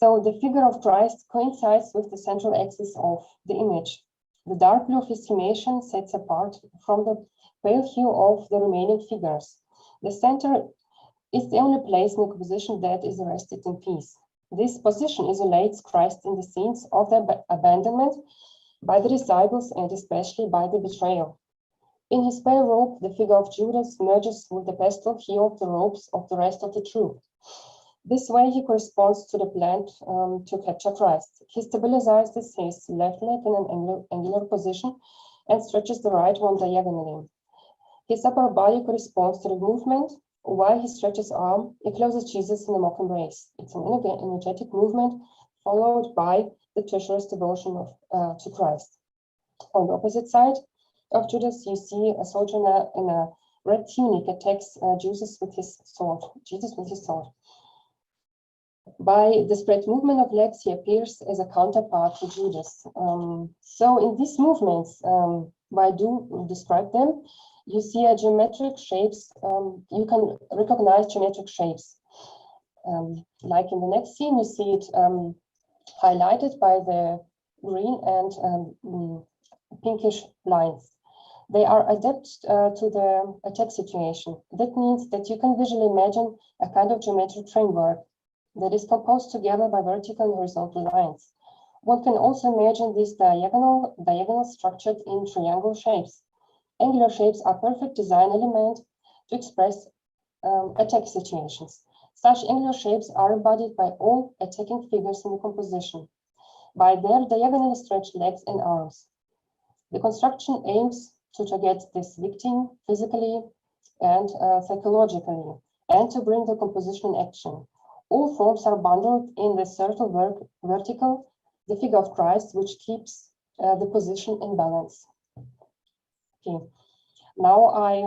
So the figure of Christ coincides with the central axis of the image. The dark blue of his cremation sets apart from the pale hue of the remaining figures. The center is the only place in the composition that is rested in peace. This position isolates Christ in the scenes of the abandonment by the disciples and especially by the betrayal. In his pale robe, the figure of Judas merges with the pastel hue of the robes of the rest of the troop. This way he corresponds to the plan to capture Christ. He stabilizes his left leg in an angular position and stretches the right one diagonally. His upper body corresponds to the movement, while he stretches arm, he closes Jesus in a mock embrace. It's an energetic movement followed by the treacherous devotion to Christ. On the opposite side of Judas, you see a soldier in a red tunic attacks Jesus with his sword. By the spread movement of legs, he appears as a counterpart to Judas. So in these movements, I do describe them, you see geometric shapes. You can recognize geometric shapes. Like in the next scene, you see it highlighted by the green and pinkish lines. They are adapted to the attack situation. That means that you can visually imagine a kind of geometric framework that is composed together by vertical and horizontal lines. One can also imagine this diagonal structured in triangle shapes. Angular shapes are perfect design element to express attack situations. Such angular shapes are embodied by all attacking figures in the composition, by their diagonally stretched legs and arms. The construction aims to target this victim physically and psychologically, and to bring the composition in action. All forms are bundled in the circle vertical, the figure of Christ, which keeps the position in balance. Okay, now I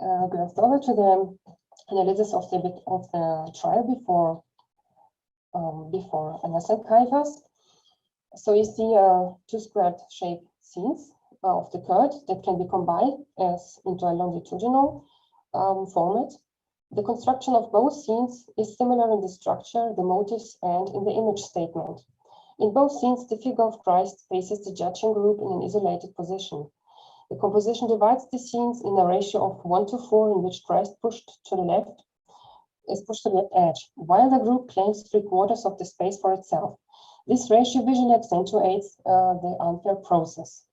go over to the analysis of the trial before Annas and Caiaphas. So you see two squared shape scenes of the curd that can be combined as into a longitudinal format. The construction of both scenes is similar in the structure, the motives, and in the image statement. In both scenes, the figure of Christ faces the judging group in an isolated position. The composition divides the scenes in a ratio of 1:4, in which Christ is pushed to the left edge, while the group claims 3/4 of the space for itself. This ratio visually accentuates the unfair process.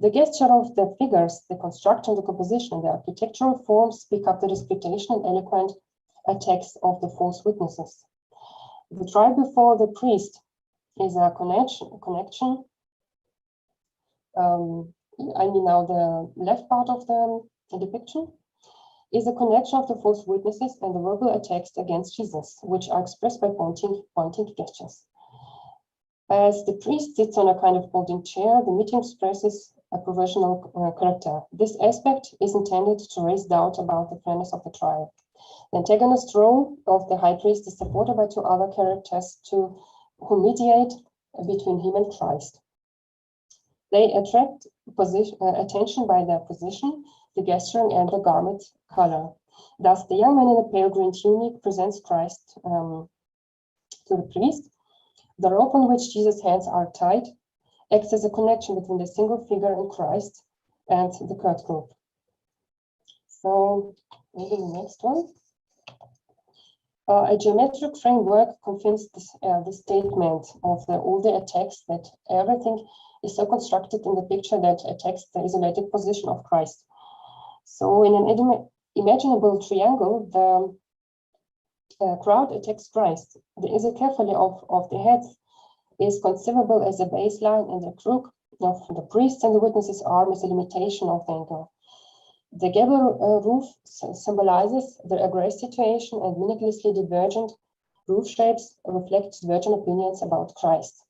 The gesture of the figures, the construction, the composition, the architectural forms pick up the disputation and eloquent attacks of the false witnesses. The trial before the priest is a connection. I mean now the left part of the depiction is a connection of the false witnesses and the verbal attacks against Jesus, which are expressed by pointing gestures. As the priest sits on a kind of folding chair, the meeting expresses a provisional character. This aspect is intended to raise doubt about the fairness of the trial. The antagonist role of the high priest is supported by two other characters who mediate between him and Christ. They attract attention by their position, the gesturing, and the garment color. Thus, the young man in the pale green tunic presents Christ to the priest. The rope on which Jesus' hands are tied acts as a connection between the single figure in Christ and the curd group. So, maybe the next one. A geometric framework confirms the statement of the older attacks that everything is so constructed in the picture that attacks the isolated position of Christ. So in an imaginable triangle, the crowd attacks Christ. The easel carefully of the heads is conceivable as a baseline, and the crook of the priests and the witnesses' arm is a limitation of the angle. The gable roof symbolizes the aggressive situation, and meaninglessly divergent roof shapes reflect divergent opinions about Christ.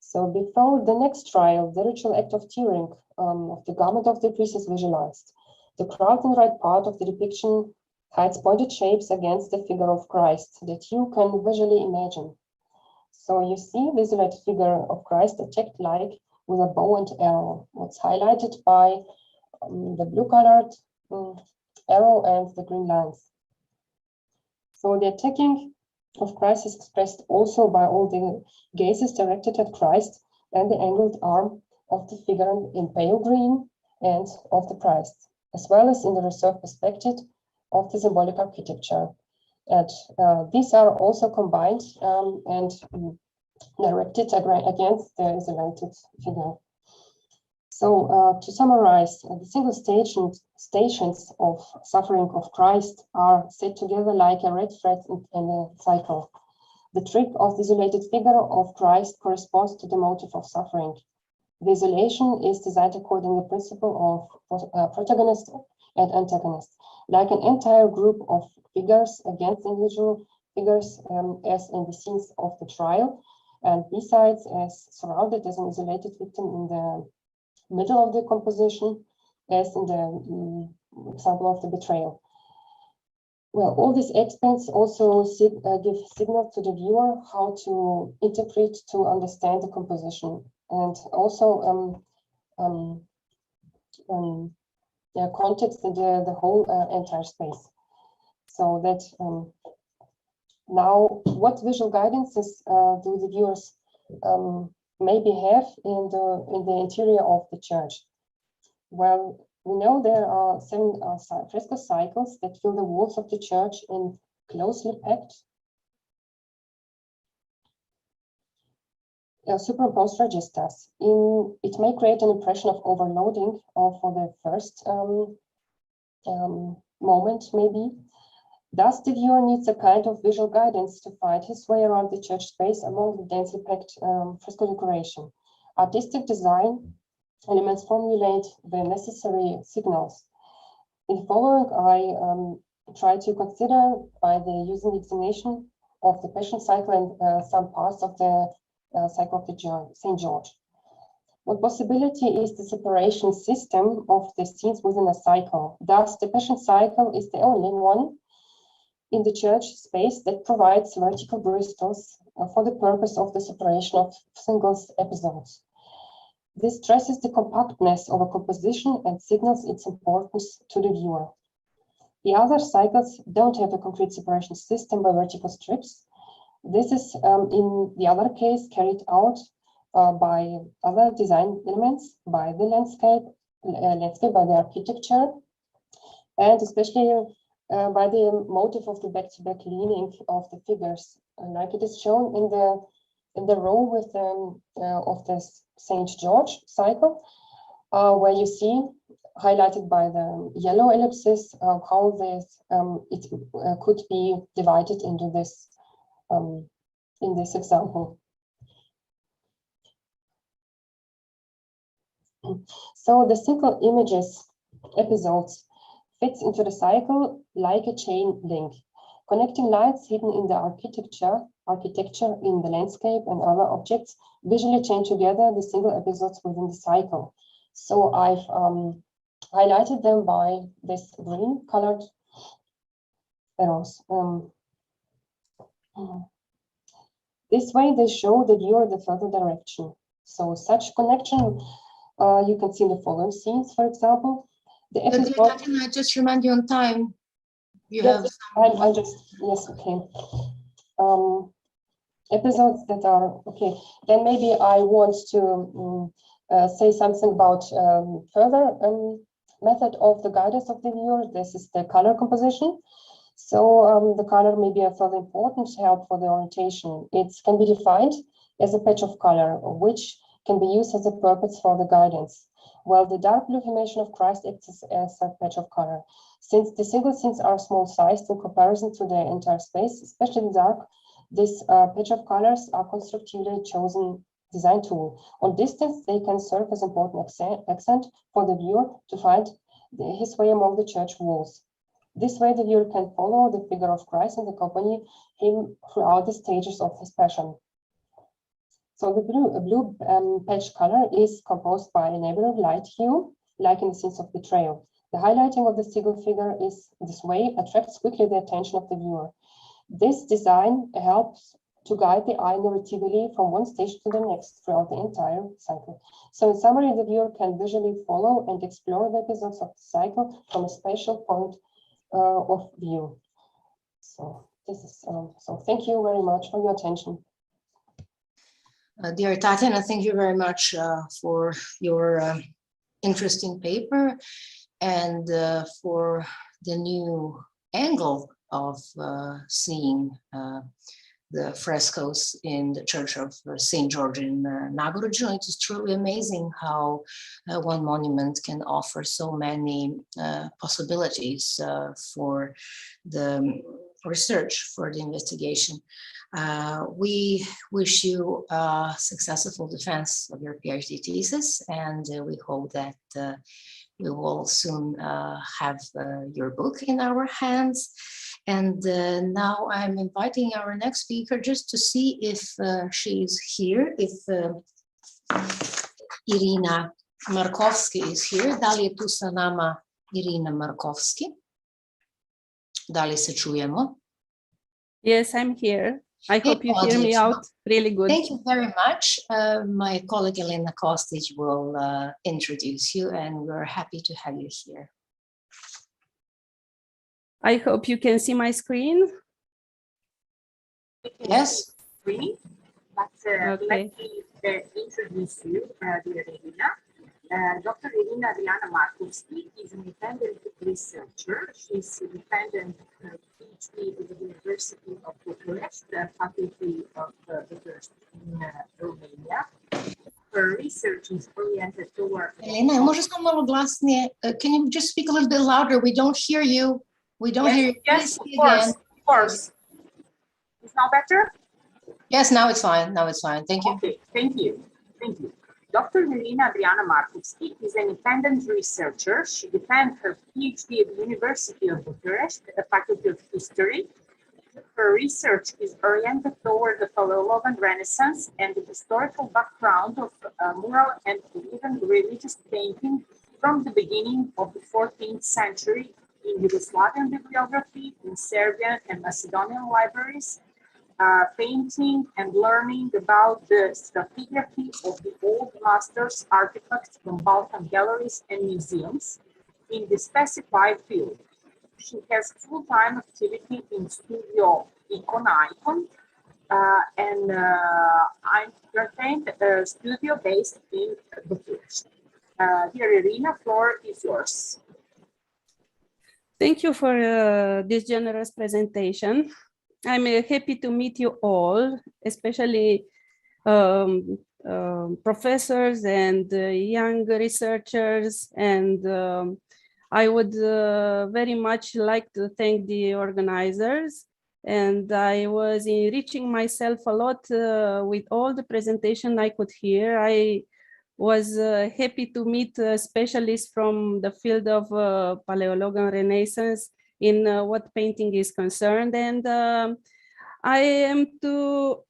So before the next trial, the ritual act of tearing of the garment of the priest is visualized. The crowd in the right part of the depiction hides pointed shapes against the figure of Christ that you can visually imagine. So you see the isolated figure of Christ attacked like with a bow and arrow. What's highlighted by the blue colored arrow and the green lines. So the attacking of Christ is expressed also by all the gazes directed at Christ and the angled arm of the figure in pale green and of the Christ, as well as in the reserved perspective of the symbolic architecture. And these are also combined and directed against the isolated figure. So to summarize, the single stations of suffering of Christ are set together like a red thread in a cycle. The trick of the isolated figure of Christ corresponds to the motive of suffering. The isolation is designed according to the principle of protagonist and antagonist, like an entire group of figures against individual figures, as in the scenes of the trial, and besides as surrounded as an isolated victim in the middle of the composition, as in the example of the betrayal. Well, all these aspects also give signal to the viewer how to interpret, to understand the composition, and also context the whole entire space. So that now, what visual guidances do the viewers maybe have in the interior of the church? Well, we know there are 7 fresco cycles that fill the walls of the church in closely packed superimposed registers. It may create an impression of overloading for the first moment, maybe. Thus, the viewer needs a kind of visual guidance to find his way around the church space among the densely packed fresco decoration. Artistic design elements formulate the necessary signals. In the following, I try to consider by using the examination of the Passion cycle and some parts of the cycle of the St. George. One possibility is the separation system of the scenes within a cycle. Thus, the Passion cycle is the only one in the church space that provides vertical bristles for the purpose of the separation of single episodes. This stresses the compactness of a composition and signals its importance to the viewer. The other cycles don't have a concrete separation system by vertical strips. This is, in the other case, carried out by other design elements, by the landscape, by the architecture, and especially by the motive of the back-to-back leaning of the figures, like it is shown in the row with of the St. George cycle, where you see highlighted by the yellow ellipses how this it could be divided into this in this example. So the single images episodes fits into the cycle like a chain link, connecting lights hidden in the architecture in the landscape and other objects visually chain together the single episodes within the cycle. So I've highlighted them by this green colored arrows. This way they show the viewer the further direction. So such connection you can see in the following scenes, for example. The episode.
Tatiana, just remind you on time. You
yes,
have.
I just yes, okay. Episodes that are okay. Then maybe I want to say something about further method of the guidance of the viewer. This is the color composition. So the color may be a further important help for the orientation. It can be defined as a patch of color, which can be used as a purpose for the guidance. While the dark blue formation of Christ acts as a patch of color. Since the single scenes are small sized in comparison to the entire space, especially the dark, this patch of colors are constructively chosen design tool. On distance, they can serve as important accent for the viewer to find his way among the church walls. This way, the viewer can follow the figure of Christ and accompany him throughout the stages of his passion. So the blue patch color is composed by a neighboring light hue, like in the scenes of betrayal. The highlighting of the single figure is this way attracts quickly the attention of the viewer. This design helps to guide the eye narratively from one stage to the next throughout the entire cycle. So in summary, the viewer can visually follow and explore the episodes of the cycle from a spatial point of view. So this is so. Thank you very much for your attention.
Dear Tatiana, thank you very much for your interesting paper and for the new angle of seeing the frescoes in the Church of St. George in Nagorno. It is truly amazing how one monument can offer so many possibilities for the research, for the investigation. We wish you a successful defense of your PhD thesis, and we hope that we will soon have your book in our hands. And now I'm inviting our next speaker just to see if she's here, if Irina Markovsky is here. Da li je tu sa nama Irina Markovsky? Da li se čujemo?
Yes, I'm here. I hope you hear me out really good.
Thank you very much. My colleague Elena Kostic will introduce you, and we're happy to have you here.
I hope you can see my screen.
Yes.
Screen, but
Okay.
let me introduce you, dear Irina. Dr. Irina Adriana Markovsky is an independent researcher. She's independent PhD at the University of Bucharest, Faculty of Bucharest in Romania. Her research is oriented toward...
Elena, može samo malo glasnije? Can you just speak a little bit louder? We don't hear you. We don't hear you.
Yes, of course, of course. Is now better?
Yes, now it's fine. Now it's fine. Thank you.
Okay, thank you. Thank you. Dr. Irina Adriana Markovsky is an independent researcher. She defends her PhD at the University of Bucharest, the Faculty of History. Her research is oriented toward the Palaeologan Renaissance and the historical background of mural and even religious painting from the beginning of the 14th century in Yugoslavian bibliography, in Serbian and Macedonian libraries, painting and learning about the stratigraphy of the old masters' artifacts from Balkan galleries and museums in the specified field. She has full-time activity in Studio Icon, and I'm maintained a studio based in Bucharest. Dear Irina, floor is yours.
Thank you for this generous presentation. I'm happy to meet you all, especially professors and young researchers. And I would very much like to thank the organizers. And I was enriching myself a lot with all the presentation I could hear. I was happy to meet specialists from the field of Palaeologan Renaissance in what painting is concerned. And I am to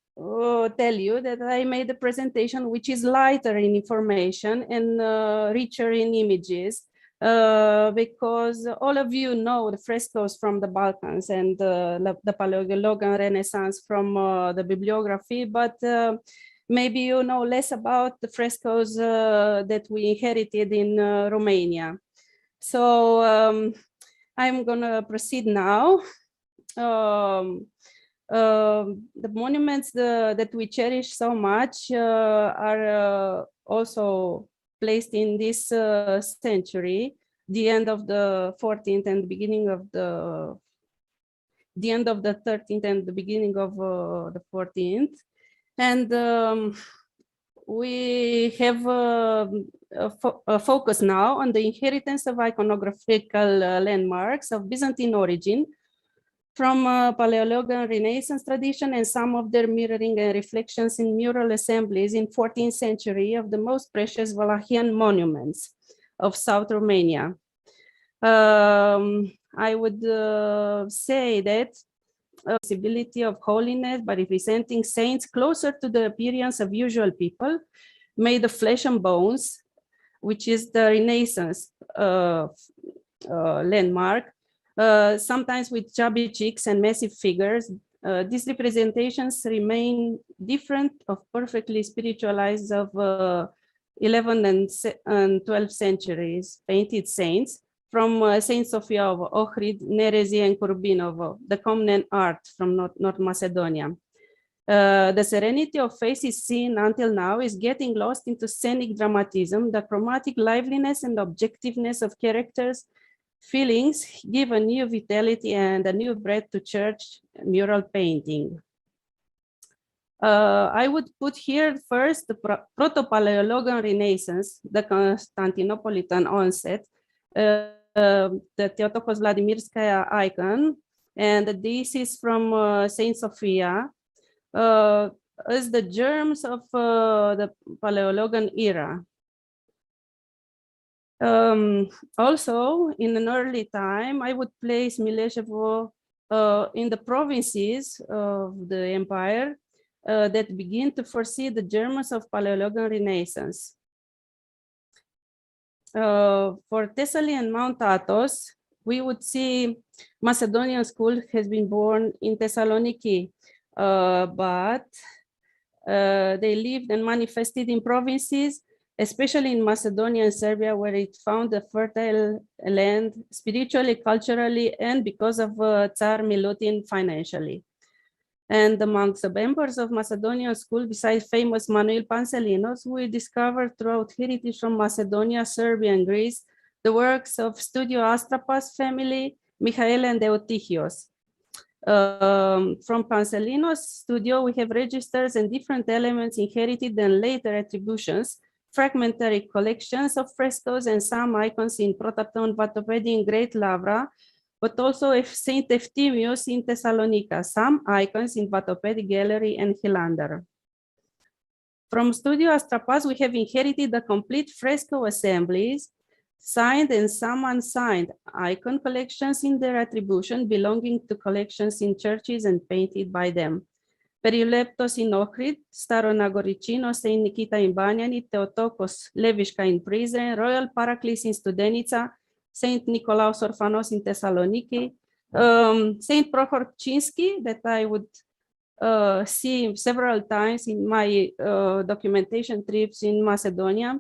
tell you that I made a presentation which is lighter in information and richer in images, because all of you know the frescoes from the Balkans and the Palaeologan Renaissance from the bibliography, but maybe you know less about the frescoes that we inherited in Romania. So I'm gonna proceed now. The monuments that we cherish so much are also placed in this century, the end of the 14th and the beginning of the end of the 13th and the beginning of the 14th. And we have a focus now on the inheritance of iconographical landmarks of Byzantine origin from Palaeologan Renaissance tradition, and some of their mirroring and reflections in mural assemblies in 14th century of the most precious Wallachian monuments of South Romania. I would say that possibility of holiness by representing saints closer to the appearance of usual people, made of flesh and bones, which is the Renaissance landmark, sometimes with chubby cheeks and massive figures. These representations remain different of perfectly spiritualized of 11th and 12th centuries painted saints from Saint Sophia of Ohrid, Nerezi, and Kurbinovo, the common art from North Macedonia. The serenity of faces seen until now is getting lost into scenic dramatism. The chromatic liveliness and objectiveness of characters, feelings give a new vitality and a new breath to church mural painting. I would put here first the Proto-Palaeologan Renaissance, the Constantinopolitan onset, the Theotokos Vladimirskaya icon, and this is from Saint Sophia, as the germs of the Palaeologan era. Also, in an early time, I would place Mileshevo in the provinces of the empire that begin to foresee the germs of Palaeologan Renaissance. For Thessaly and Mount Athos, we would see Macedonian school has been born in Thessaloniki, but they lived and manifested in provinces, especially in Macedonia and Serbia, where it found a fertile land spiritually, culturally, and because of Tsar Milutin financially. And among the members of Macedonian school, besides famous Manuel Panselinos, we discovered throughout heritage from Macedonia, Serbia, and Greece, the works of Studio Astrapas family, Michael and Eutichios. From Panselinos' studio, we have registers and different elements inherited and later attributions, fragmentary collections of frescoes and some icons in Protaton Vatopedi in Great Lavra, but also Saint Efthymios in Thessalonica, some icons in Vatopedi Gallery and Hilander. From Studio Astrapas, we have inherited the complete fresco assemblies, signed and some unsigned icon collections in their attribution belonging to collections in churches and painted by them. Perileptos in Ohrid, Staronagoricino, Saint Nikita in Banyani, Theotokos Leviška in Prizren, Royal Paraclis in Studenica, Saint Nicolaus Orphanos in Thessaloniki, Saint Prohor Chinsky, that I would see several times in my documentation trips in Macedonia,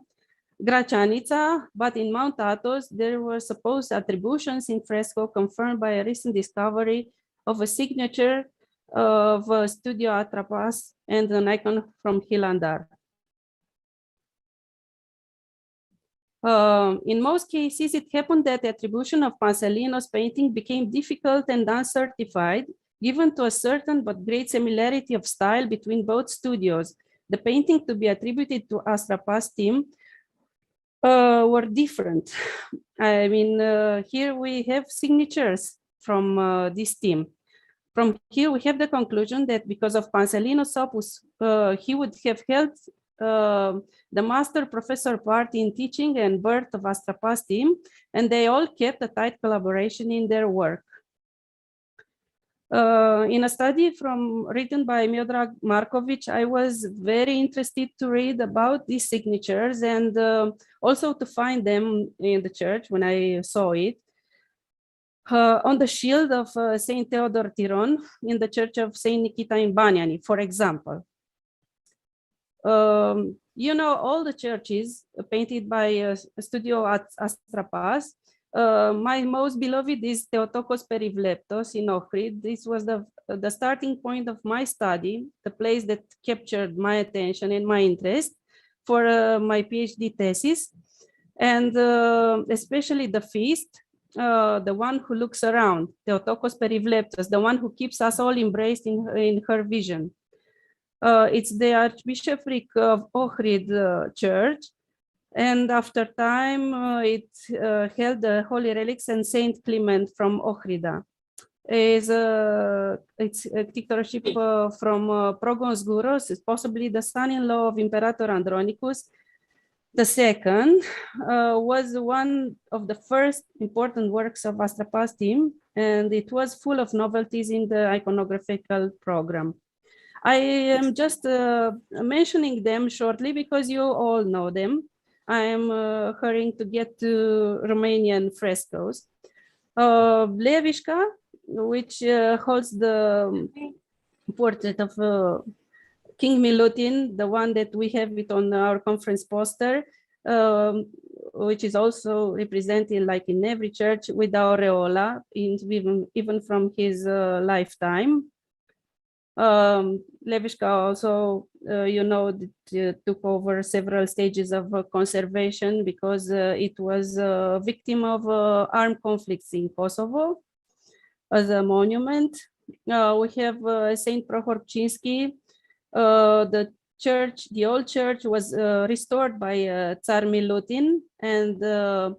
Gračanica, but in Mount Athos, there were supposed attributions in fresco confirmed by a recent discovery of a signature of Studio Atrapas and an icon from Hilandar. In most cases, it happened that the attribution of Panselinos' painting became difficult and uncertified, given to a certain but great similarity of style between both studios. The painting to be attributed to Astrapas' team were different. I mean, here we have signatures from this team. From here, we have the conclusion that because of Panselinos' opus, he would have held the master professor part in teaching and birth of Astrapas' team, and they all kept a tight collaboration in their work. In a study written by Miodrag Markovic, I was very interested to read about these signatures and also to find them in the church when I saw it. On the shield of Saint Theodore Tiron in the church of Saint Nikita in Banyani, for example. You know, all the churches painted by Studio Astrapas. My most beloved is Theotokos Perivleptos in Ohrid. This was the starting point of my study, the place that captured my attention and my interest for my PhD thesis, and especially the feast, the one who looks around, Theotokos Perivleptos, the one who keeps us all embraced in her vision. It's the Archbishopric of Ohrid Church, and after time it held the Holy Relics and Saint Clement from Ohrida. It's a dictatorship from Progons Gouros, is possibly the son-in-law of Imperator Andronicus. The second was one of the first important works of Astrapas' team, and it was full of novelties in the iconographical program. I am just mentioning them shortly because you all know them. I am hurrying to get to Romanian frescoes. Leviška, which holds the portrait of King Milutin, the one that we have it on our conference poster, which is also represented like in every church with the aureola, even from his lifetime. Levishka also, took over several stages of conservation because it was a victim of armed conflicts in Kosovo. As a monument, we have Saint Prohorpchinski. The old church was restored by Tsar Milutin, and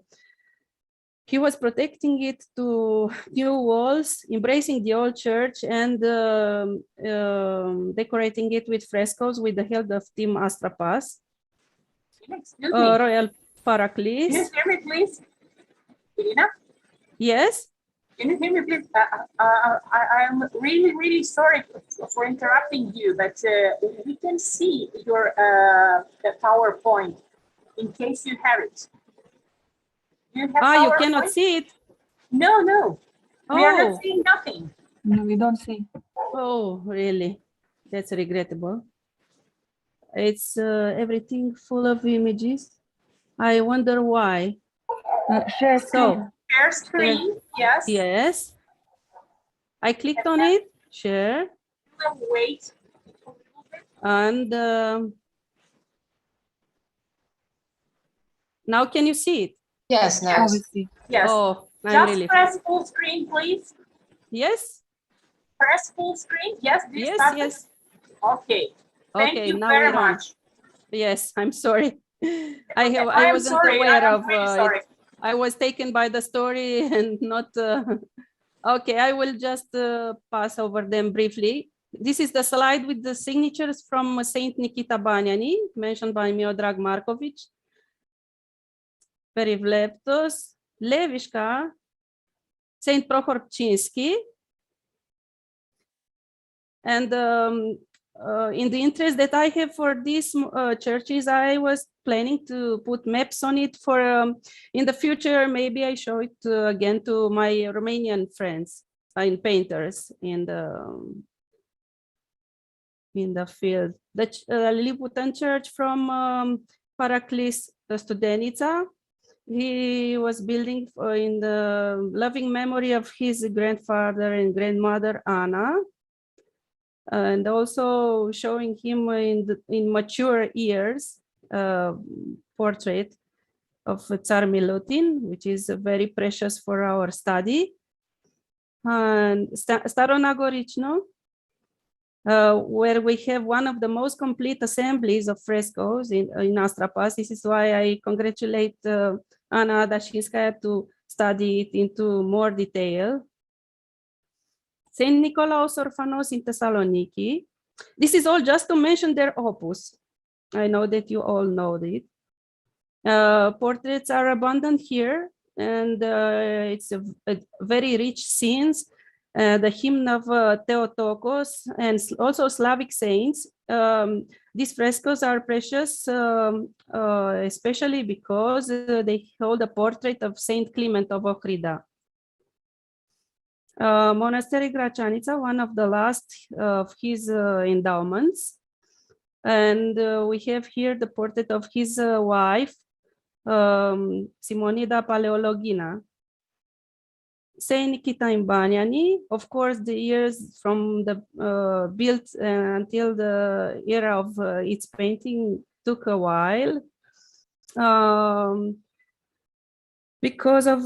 he was protecting it to new walls, embracing the old church and decorating it with frescoes with the help of Tim Astrapas.
Excuse me.
Royal Paraclis.
Can you hear me, please? Irina?
Yes?
Can you hear me, please? I'm really, really sorry for interrupting you, but we can see your PowerPoint in case you have it. You
cannot see it?
No. We are
Oh.
not seeing nothing.
No, we don't see.
Oh, really? That's regrettable. It's everything full of images. I wonder why.
Share screen.
Share screen, yes.
Yes. I clicked on it, share.
Wait.
And now can you see it?
Yes, now.
Yes.
Oh, I'm
Just
really
press full screen, please.
Yes.
Press full screen. Yes.
Yes.
Okay. Thank you
now
very
we're on.
much.
Yes, I'm sorry. I
I'm
wasn't
sorry.
aware
I'm
of
really
it.
sorry.
I was taken by the story and not. Okay, I will just pass over them briefly. This is the slide with the signatures from Saint Nikita Banyani, mentioned by Miodrag Markovic. Perivleptos, Levishka, Saint Prohorpchinski. And in the interest that I have for these churches, I was planning to put maps on it for in the future. Maybe I show it again to my Romanian friends and painters in the field. The Milutin church from Paraclis Studenica. He was building in the loving memory of his grandfather and grandmother Anna, and also showing him in mature years portrait of Tsar Milutin, which is very precious for our study. And Staronagorichno, where we have one of the most complete assemblies of frescoes in Astrapas. This is why I congratulate Anna Dashinskaya to study it into more detail. Saint Nicolaus Orphanos in Thessaloniki. This is all just to mention their opus. I know that you all know it. Portraits are abundant here, and it's a very rich scenes. The hymn of Theotokos and also Slavic saints. These frescoes are precious, especially because they hold a portrait of Saint Clement of Ohrida. Monastery Gračanica, one of the last of his endowments. And we have here the portrait of his wife, Simonida Palaeologina. Saint Nikita in Banyani, of course, the years from the built until the era of its painting took a while. Because of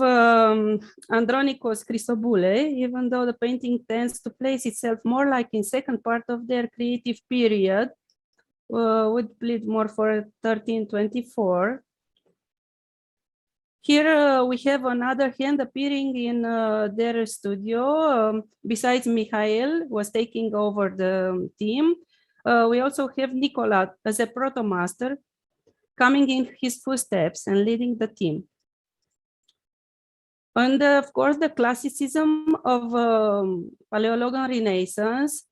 Andronikos Chrysoboule, even though the painting tends to place itself more like in second part of their creative period, would plead more for 1324. Here we have another hand appearing in their studio. Besides Mikhail was taking over the team, we also have Nicola as a protomaster coming in his footsteps and leading the team. And of course, the classicism of Palaeologan Renaissance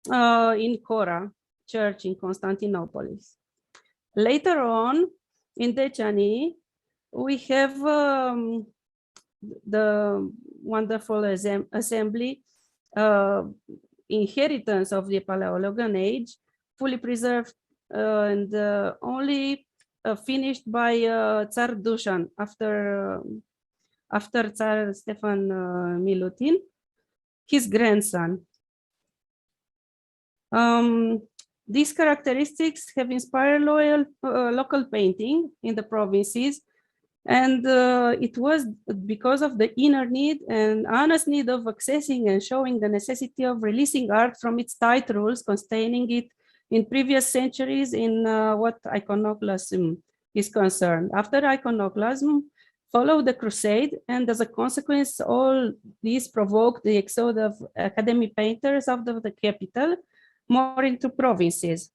in Chora Church in Constantinople. Later on, in Decani, we have the wonderful assembly, inheritance of the Palaeologan age, fully preserved, and only finished by Tsar Dushan after Tsar Stefan Milutin, his grandson. These characteristics have inspired local painting in the provinces, and it was because of the inner need and honest need of accessing and showing the necessity of releasing art from its tight rules, constraining it in previous centuries in what iconoclasm is concerned. After iconoclasm followed the crusade, and as a consequence, all these provoked the exodus of academic painters out of the capital, more into provinces.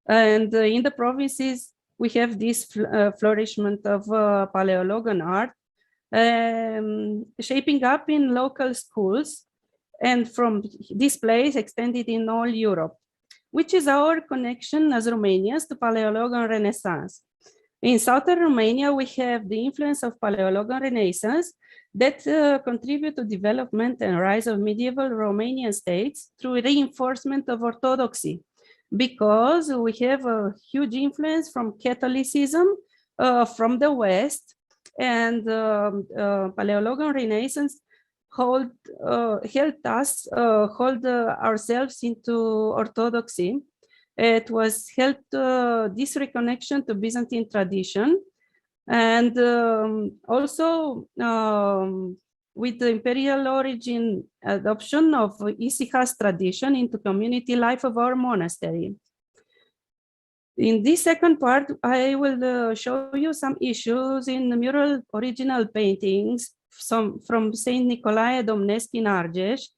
And in the provinces, we have this flourishment of Palaeologan art, shaping up in local schools, and from this place extended in all Europe, which is our connection as Romanians to Palaeologan Renaissance. In southern Romania, we have the influence of Palaeologan Renaissance that contribute to development and rise of medieval Romanian states through reinforcement of orthodoxy, because we have a huge influence from Catholicism from the West, and Palaeologan Renaissance helped us hold ourselves into orthodoxy. It was helped this reconnection to Byzantine tradition, and also with the imperial origin adoption of Isichas tradition into community life of our monastery. In this second part, I will show you some issues in the mural original paintings from Saint Nicolae Domnesc in Argeș,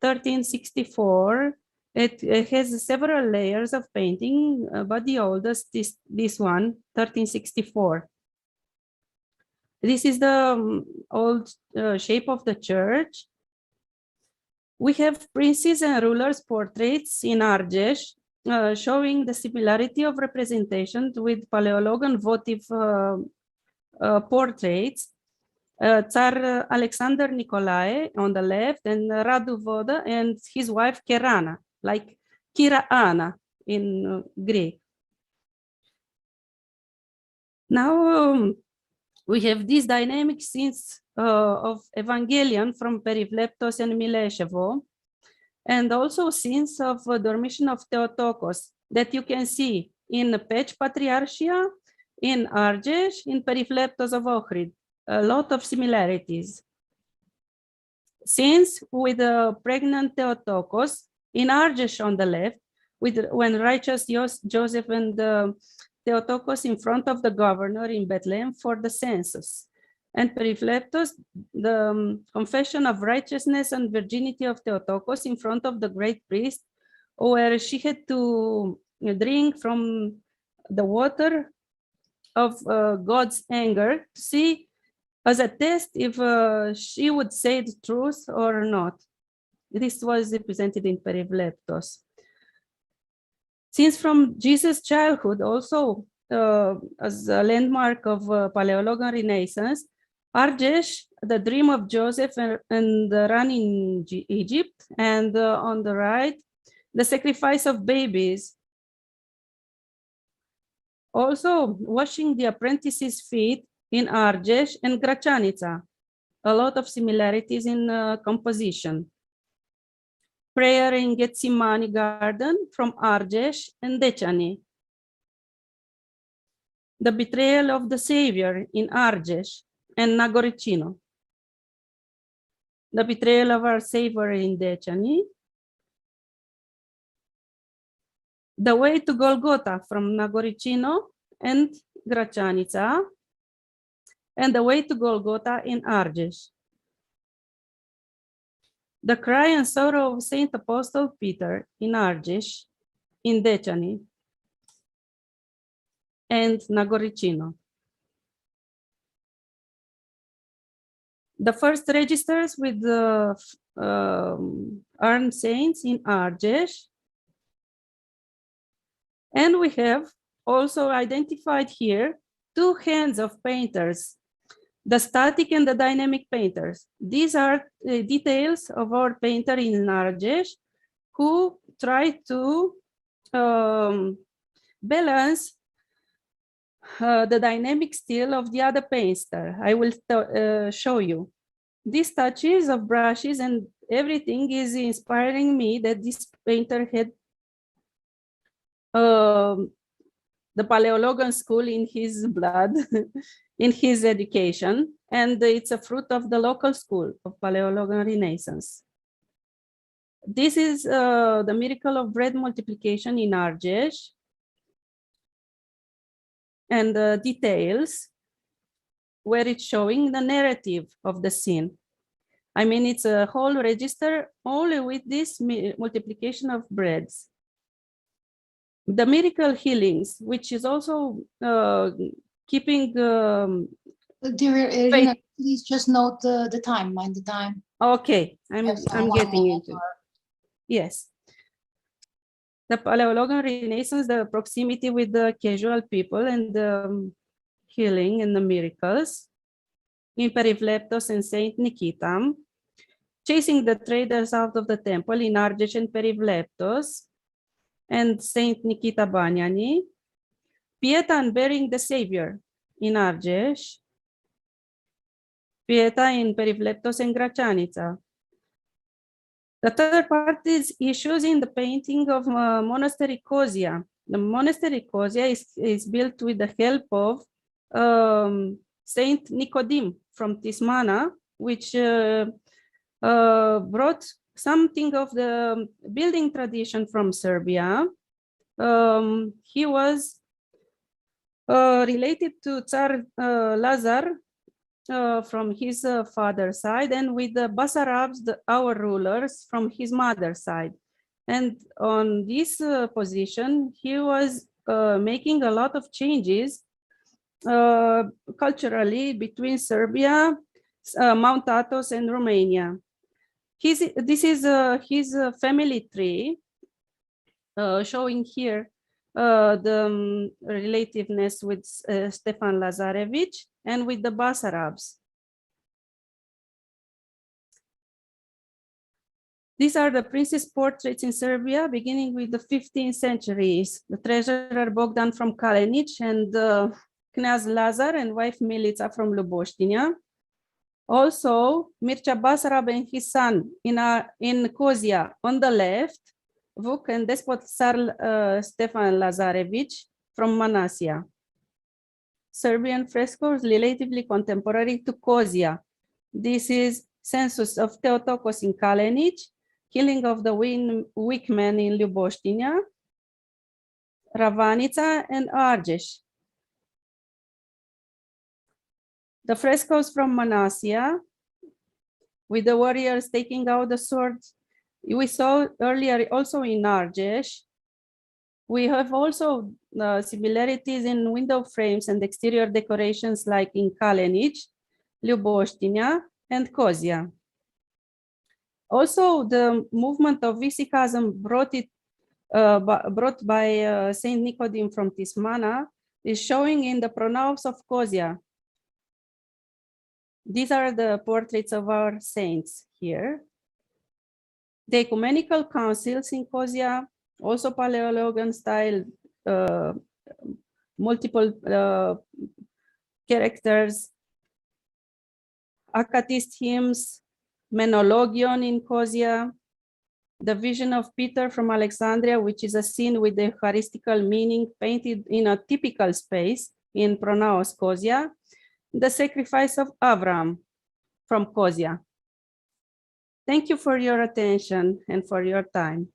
1364. It has several layers of painting, but the oldest is this one, 1364. This is the old shape of the church. We have princes and rulers' portraits in Argeș, showing the similarity of representation with Palaeologan votive portraits. Tsar Alexander Nicolae on the left, and Radu Vodă and his wife Kerana, like Kira Ana in Greek. Now we have these dynamic scenes of Evangelion from Perivleptos and Mileșevo, and also scenes of Dormition of Theotokos that you can see in Peci Patriarchia, in Argeș, in Perivleptos of Ohrid. A lot of similarities. Scenes with the pregnant Theotokos in Argeș on the left, when righteous Joseph and Theotokos in front of the governor in Bethlehem for the census. And Perivleptos, the confession of righteousness and virginity of Theotokos in front of the great priest, where she had to drink from the water of God's anger to see as a test if she would say the truth or not. This was represented in Perivleptos. Since from Jesus' childhood, also as a landmark of Palaeologan Renaissance, Argeș, the dream of Joseph and the run in Egypt, and on the right, the sacrifice of babies. Also, washing the apprentices' feet in Argeș and Gračanica. A lot of similarities in composition. Prayer in Gethsemane garden from Argeș and Decani. The betrayal of the Savior in Argeș and Nagoricino. The betrayal of our Savior in Decani. The way to Golgotha from Nagoricino and Gračanica. And the way to Golgotha in Argeș. The cry and sorrow of Saint Apostle Peter in Argeș, in Decani, and Nagoricino. The first registers with the armed saints in Argeș. And we have also identified here two hands of painters, the static and the dynamic painters. These are details of our painter in Argeș who tried to balance the dynamic steel of the other painter. I will show you. These touches of brushes and everything is inspiring me that this painter had the Palaeologan school in his blood, in his education, and it's a fruit of the local school of Palaeologan Renaissance. This is the miracle of bread multiplication in Argeș, and the details where it's showing the narrative of the scene. I mean, it's a whole register only with this multiplication of breads. The miracle healings, which is also keeping
Dear Irina, please just note the time, mind the time.
Okay, I'm getting into it. Yes. The Palaeologan Renaissance, the proximity with the casual people and the healing and the miracles in Perivleptos and Saint Nikita, chasing the traders out of the temple in Argeș and Perivleptos, and Saint Nikita Baniani, Pieta and burying the Savior in Argeș, Pieta in Perivleptos and Gračanica. The third part is issues in the painting of Monastery Kozia. The Monastery Kozia is built with the help of Saint Nicodim from Tismana, which brought something of the building tradition from Serbia. He was related to Tsar Lazar from his father's side, and with the Basarabs, our rulers, from his mother's side. And on this position, he was making a lot of changes culturally between Serbia, Mount Athos, and Romania. This is his family tree, showing here the relativeness with Stefan Lazarevich and with the Basarabs. These are the princess portraits in Serbia, beginning with the 15th centuries. The treasurer Bogdan from Kalenic and Knaz Lazar and wife Milica from Luboștenia. Also, Mircea Basarab and his son in Kozia on the left, Vuk and despot Tsar Stefan Lazarevich from Manasia. Serbian frescoes relatively contemporary to Kozia. This is Census of Theotokos in Kalenic, Killing of the Weak Man in Luboștenia, Ravanica, and Argeș. The frescoes from Manasia, with the warriors taking out the swords, we saw earlier also in Argeș. We have also similarities in window frames and exterior decorations like in Kalenic, Luboștenia, and Kozia. Also, the movement of Visicasm brought by Saint Nicodim from Tismana is showing in the pronaos of Kozia. These are the portraits of our saints here. The ecumenical councils in Kozia, also Palaeologan style, multiple characters, Akatist hymns, Menologion in Kozia, the vision of Peter from Alexandria, which is a scene with the Eucharistical meaning painted in a typical space in Pronaos Kozia, the sacrifice of Avram from Kozia. Thank you for your attention and for your time.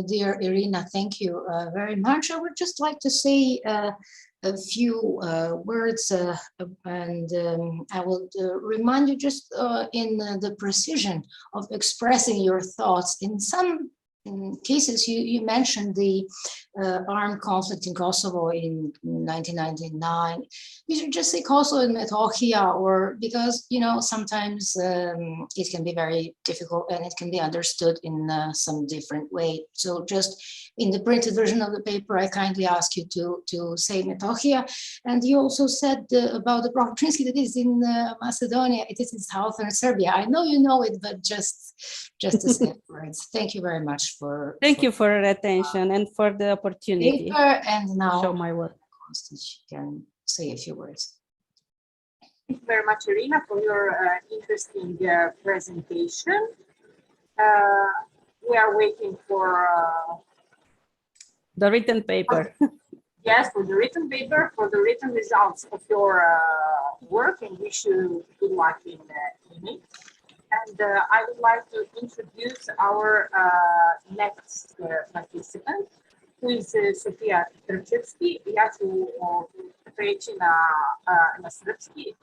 Dear Irina, thank you very much. I would just like to say a few words and I will remind you just in the precision of expressing your thoughts. In some cases, you mentioned the armed conflict in Kosovo in 1999. You should just say Kosovo and Metohija, or because, you know, sometimes it can be very difficult and it can be understood in some different way. So just in the printed version of the paper, I kindly ask you to say Metohija. And you also said about the Prohotrinsky that is in Macedonia, it is in southern Serbia. I know you know it, but just to say words. Thank you very much. for
Thank you for your attention and for the opportunity
paper. And
to
now
show my work.
Constance can say a few words.
Thank you very much, Irina, for your interesting presentation. We are waiting for
the written paper.
Yes, for the written paper, for the written results of your work, and wish you good luck in it. And I would like to introduce our next participant, who is Sofia Trčevski. Ja ću preći na srpski.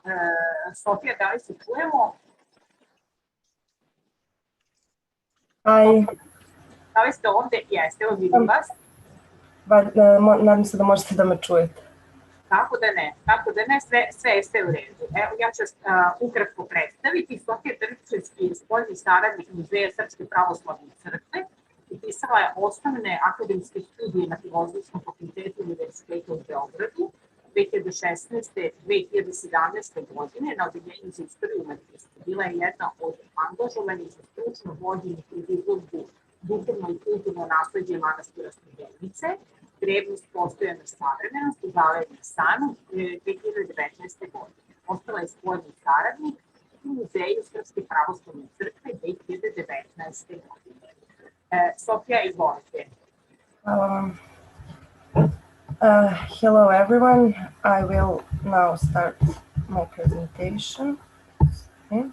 Sofia, da li se čujemo?
Hi.
Da li ste ovde? Jeste, evo vidim vas.
Nadam se da možete da me čujete.
Tako da ne, sve jeste u redu. Evo, ja ću ukratko predstaviti. Skopje Trčevski, spoljni saradnik Muzeja Srpske pravoslavne crkve, upisala je osnovne akademske studije na Filozofskom fakultetu Univerziteta u Beogradu 2016. 2017. godine na odeljenju za istoriju umetnosti. Bila je jedna od angažovanih za stručno vođenje kroz izložbu duhovno i kulturno nasleđe manastira Studenice, vrednost postojanja savremenosti u Galeriji Sanu 2019. godine. Ostala je spoljni saradnik u Muzeju Srpske pravoslavne crkve 2019. godine. Sofia, izvolite.
Hello everyone. I will now start my presentation. Okay.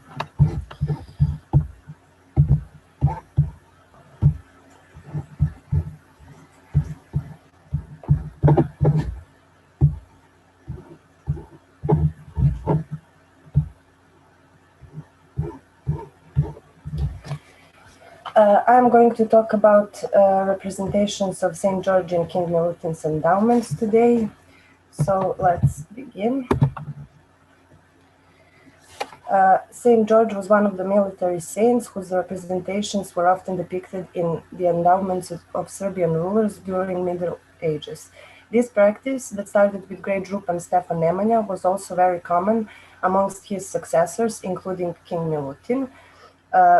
I'm going to talk about representations of St. George in King Milutin's endowments today. So let's begin. St. George was one of the military saints whose representations were often depicted in the endowments of Serbian rulers during Middle Ages. This practice, that started with great Župan Stefan Nemanja, was also very common amongst his successors, including King Milutin.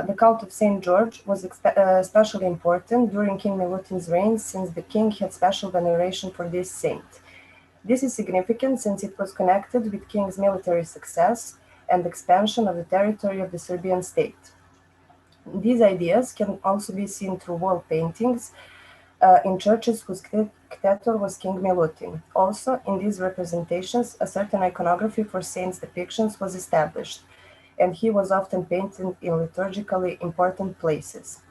The cult of St. George was especially important during King Milutin's reign, since the king had special veneration for this saint. This is significant since it was connected with king's military success and expansion of the territory of the Serbian state. These ideas can also be seen through wall paintings in churches whose ktetour was King Milutin. Also, in these representations, a certain iconography for saints' depictions was established, and he was often painted in liturgically important places.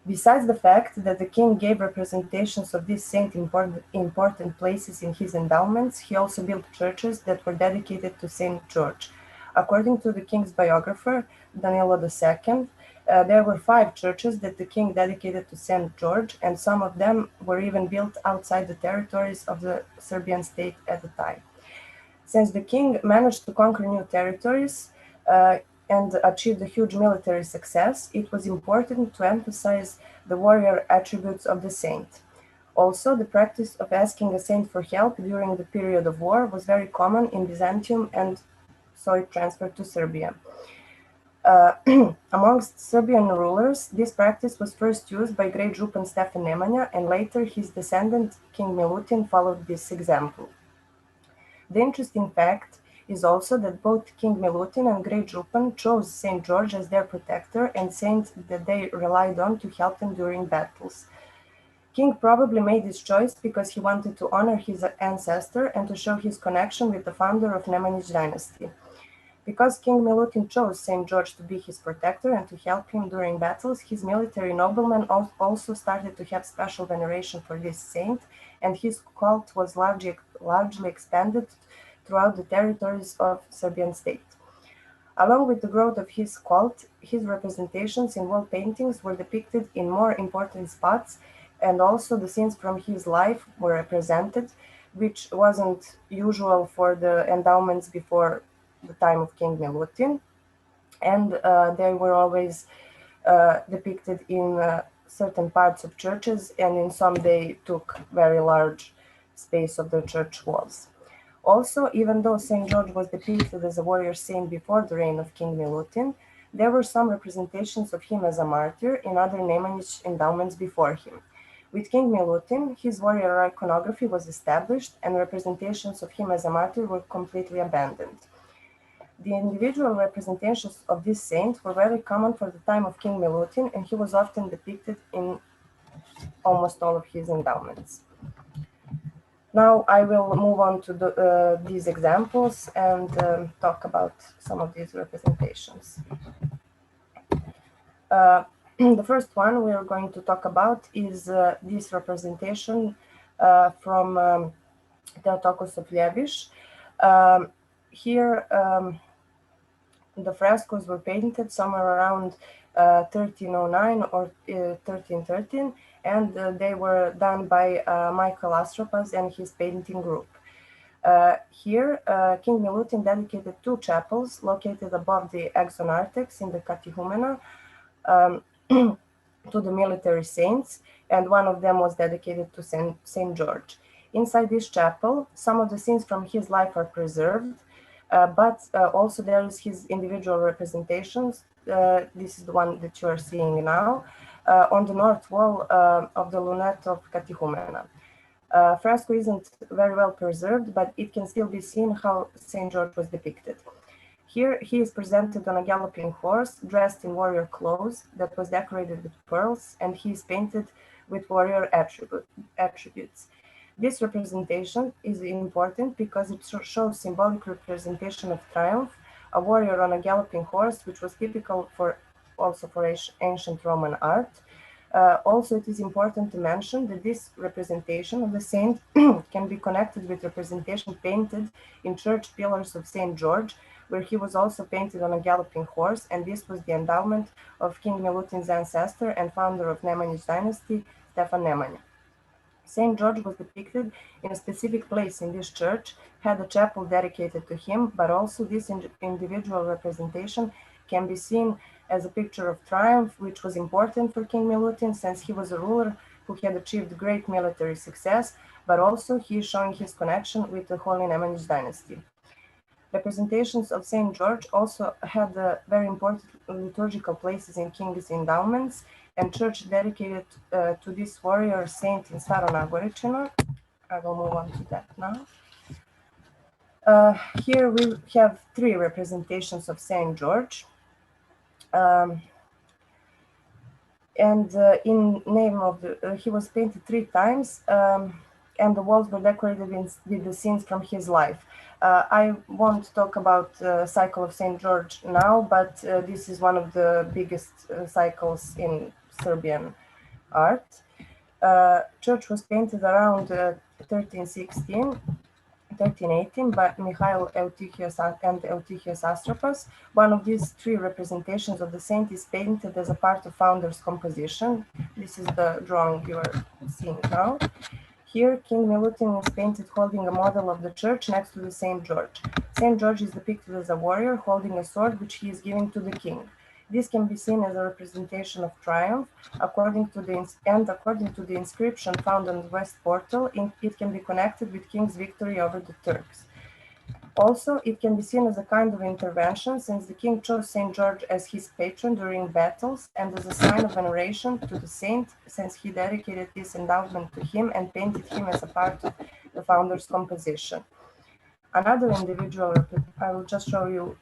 Besides the fact that the king gave representations of this saint in important places in his endowments, he also built churches that were dedicated to St. George. According to the king's biographer, Danilo II, there were 5 churches that the king dedicated to St. George, and some of them were even built outside the territories of the Serbian state at the time. Since the king managed to conquer new territories, and achieved a huge military success, it was important to emphasize the warrior attributes of the saint. Also, the practice of asking a saint for help during the period of war was very common in Byzantium, and so it transferred to Serbia. Amongst Serbian rulers, this practice was first used by great Župan Stefan Nemanja, and later his descendant, King Milutin, followed this example. The interesting fact is also that both King Milutin and Great Župan chose St. George as their protector and saint that they relied on to help them during battles. King probably made this choice because he wanted to honor his ancestor and to show his connection with the founder of Nemanjić dynasty. Because King Milutin chose St. George to be his protector and to help him during battles, his military noblemen also started to have special veneration for this saint, and his cult was largely expanded throughout the territories of Serbian state. Along with the growth of his cult, his representations in wall paintings were depicted in more important spots, and also the scenes from his life were represented, which wasn't usual for the endowments before the time of King Milutin, and they were always depicted in certain parts of churches, and in some they took very large space of the church walls. Also, even though St. George was depicted as a warrior saint before the reign of King Milutin, There were some representations of him as a martyr in other Nemanjić endowments before him. With King Milutin, his warrior iconography was established and representations of him as a martyr were completely abandoned. The individual representations of this saint were very common for the time of King Milutin, and he was often depicted in almost all of his endowments. Now I will move on to these examples and talk about some of these representations. The first one we are going to talk about is this representation from Theotokos of Liebisch. Here, the frescoes were painted somewhere around 1309 or 1313, and they were done by Michael Astropas and his painting group. Here, King Milutin dedicated two chapels located above the exonarthex in the catechumena to the military saints, and one of them was dedicated to Saint George. Inside this chapel, some of the scenes from his life are preserved, but also there is his individual representations. This is the one that you are seeing now on the north wall of the lunette of catechumena. Fresco isn't very well preserved, but it can still be seen how Saint George was depicted. Here he is presented on a galloping horse, dressed in warrior clothes that was decorated with pearls, and he is painted with warrior attributes. This representation is important because it shows symbolic representation of triumph, a warrior on a galloping horse, which was typical also for ancient Roman art. Also, it is important to mention that this representation of the saint can be connected with representation painted in church pillars of Saint George, where he was also painted on a galloping horse, and this was the endowment of King Milutin's ancestor and founder of Nemanjić dynasty, Stefan Nemanja. Saint George was depicted in a specific place in this church, had a chapel dedicated to him, but also this individual representation can be seen as a picture of triumph, which was important for King Milutin since he was a ruler who had achieved great military success, but also he is showing his connection with the Holy Nemanjić dynasty. Representations of Saint George also had very important liturgical places in king's endowments, and church dedicated to this warrior saint in Staro Nagoričino. I will move on to that now. Here we have three representations of Saint George. And in name of he was painted 3 times, and the walls were decorated with the scenes from his life. I won't talk about cycle of Saint George now, but this is one of the biggest cycles in Serbian art. Church was painted around 1316. 1318 by Mihail Eutichios and Eutichios Astropas. One of these 3 representations of the saint is painted as a part of founder's composition. This is the drawing you are seeing now. Here, King Milutin is painted holding a model of the church next to the Saint George. Saint George is depicted as a warrior holding a sword which he is giving to the king. This can be seen as a representation of triumph. According to the inscription found on the west portal, it can be connected with king's victory over the Turks. Also, it can be seen as a kind of intervention since the king chose Saint George as his patron during battles and as a sign of veneration to the saint since he dedicated this endowment to him and painted him as a part of the founder's composition. Another individual, I will just show you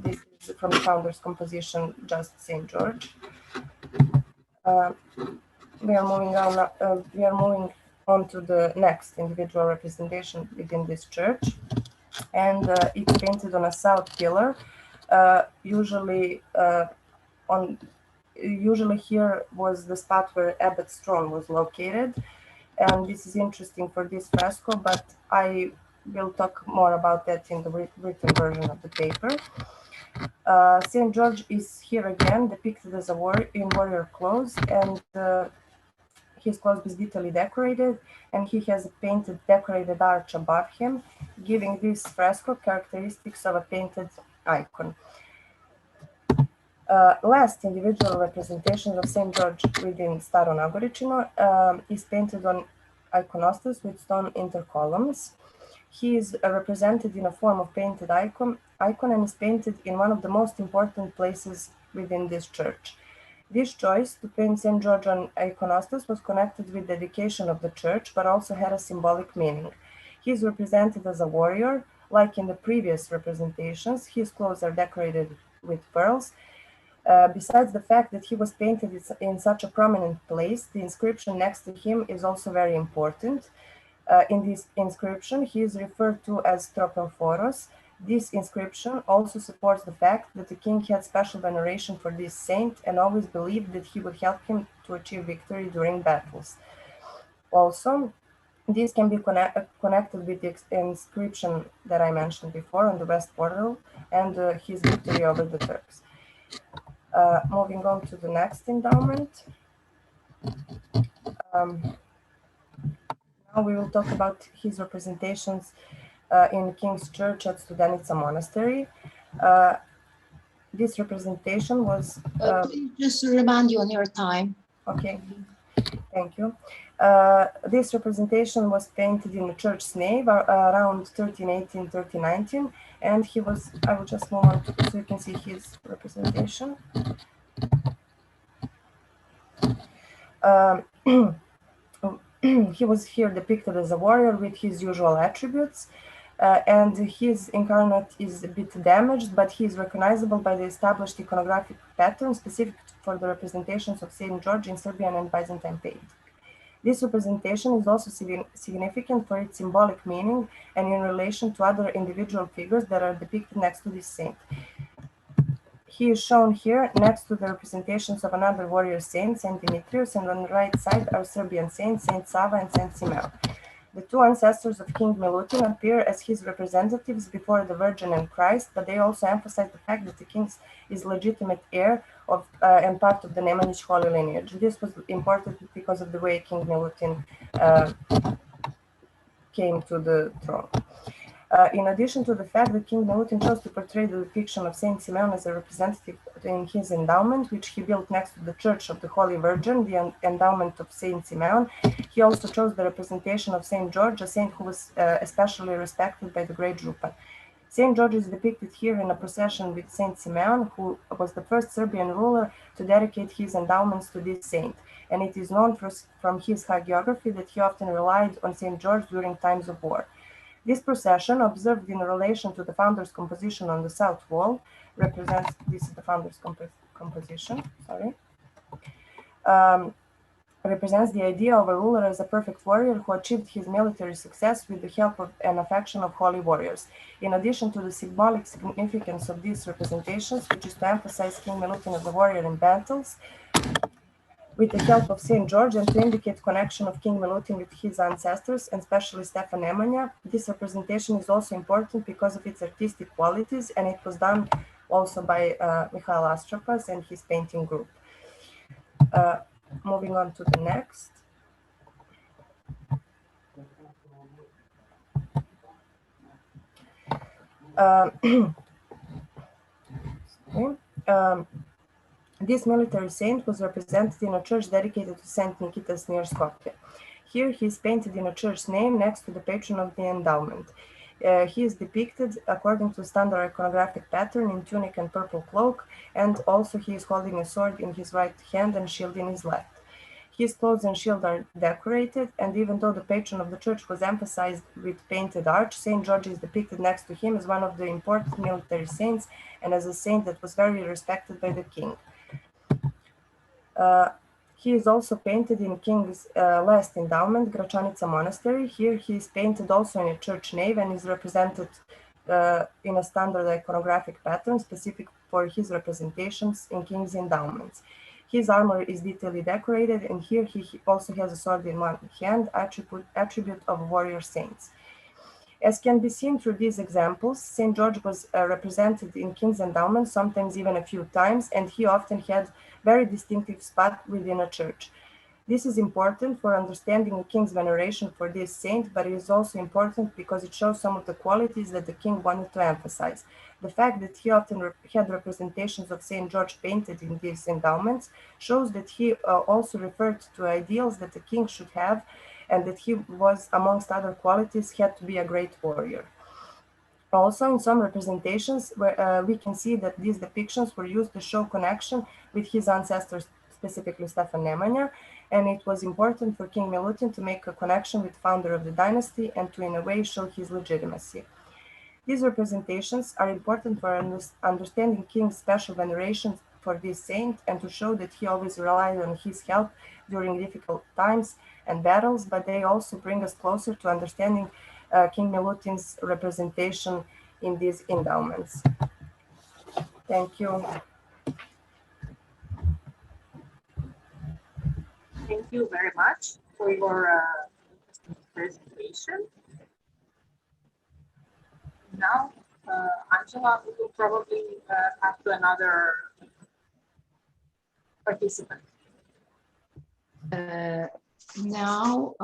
this is from the founder's composition, just Saint George. We are moving on to the next individual representation within this church, and it's painted on a south pillar. Usually here was the spot where Abbot's throne was located, and this is interesting for this fresco, but I will talk more about that in the written version of the paper. Saint George is here again depicted as a warrior clothes, and his clothes is detailedly decorated, and he has a painted decorated arch above him, giving this fresco characteristics of a painted icon. Last individual representation of Saint George within Staro Nagoričino is painted on iconostas with stone intercolumns. He is represented in a form of painted icon and is painted in one of the most important places within this church. This choice to paint St. George on iconostas was connected with dedication of the church, but also had a symbolic meaning. He is represented as a warrior, like in the previous representations. His clothes are decorated with pearls. Besides the fact that he was painted in such a prominent place, the inscription next to him is also very important. In this inscription, he is referred to as Tropelphoros. This inscription also supports the fact that the king had special veneration for this saint and always believed that he would help him to achieve victory during battles. Also, this can be connected with the inscription that I mentioned before on the west portal and his victory over the Turks. Moving on to the next endowment. Now we will talk about his representations in King's Church at Studenica Monastery. This representation was...
just to remind you on your time.
Okay, thank you. This representation was painted in the church's nave around 1318, 1319, and he was, I will just move on so you can see his representation. He was here depicted as a warrior with his usual attributes, and his incarnate is a bit damaged, but he is recognizable by the established iconographic pattern specific for the representations of St. George in Serbian and Byzantine painting. This representation is also significant for its symbolic meaning and in relation to other individual figures that are depicted next to this saint. He is shown here next to the representations of another warrior saint, Saint Dimitrius, and on the right side are Serbian saints, Saint Sava and Saint Simeon. The two ancestors of King Milutin appear as his representatives before the Virgin and Christ, but they also emphasize the fact that the king is legitimate heir of and part of the Nemanjić holy lineage. This was important because of the way King Milutin came to the throne. In addition to the fact that King Milutin chose to portray the depiction of Saint Simeon as a representative in his endowment, which he built next to the Church of the Holy Virgin, the endowment of Saint Simeon, he also chose the representation of Saint George, a saint who was especially respected by the great Župan. Saint George is depicted here in a procession with Saint Simeon, who was the first Serbian ruler to dedicate his endowments to this saint, and it is known from his hagiography that he often relied on Saint George during times of war. This procession, observed in relation to the founder's composition on the south wall, represents, this is the founder's composition, sorry, represents the idea of a ruler as a perfect warrior who achieved his military success with the help of and affection of holy warriors. In addition to the symbolic significance of these representations, which is to emphasize King Milutin as a warrior in battles, with the help of St. George and to indicate connection of King Milutin with his ancestors, and especially Stefan Nemanja, this representation is also important because of its artistic qualities, and it was done also by Mihail Astropas and his painting group. Moving on to the next. This military saint was represented in a church dedicated to Saint Nikitas near Skopje. Here he is painted in a church name next to the patron of the endowment. He is depicted according to standard iconographic pattern in tunic and purple cloak, and also he is holding a sword in his right hand and shield in his left. His clothes and shield are decorated, and even though the patron of the church was emphasized with painted arch, St. George is depicted next to him as one of the important military saints and as a saint that was very respected by the king. He is also painted in King's last endowment, Gračanica Monastery. Here he is painted also in a church nave and is represented in a standard iconographic pattern specific for his representations in King's endowments. His armor is detailedly decorated, and here he also has a sword in one hand, attribute of warrior saints. As can be seen through these examples, St. George was represented in King's endowment, sometimes even a few times, and he often had very distinctive spot within a church. This is important for understanding the king's veneration for this saint, but it is also important because it shows some of the qualities that the king wanted to emphasize. The fact that he often had representations of St. George painted in these endowments shows that he also referred to ideals that the king should have and that he was, amongst other qualities, had to be a great warrior. Also, in some representations, we can see that these depictions were used to show connection with his ancestors, specifically Stefan Nemanja, and it was important for King Milutin to make a connection with the founder of the dynasty and to, in a way, show his legitimacy. These representations are important for understanding King's special veneration for this saint and to show that he always relied on his help during difficult times and battles, but they also bring us closer to understanding King Milutin's representation in these endowments. Thank you.
Thank you very much for your interesting presentation. Now, Angela, we will probably have to another participant.
Now,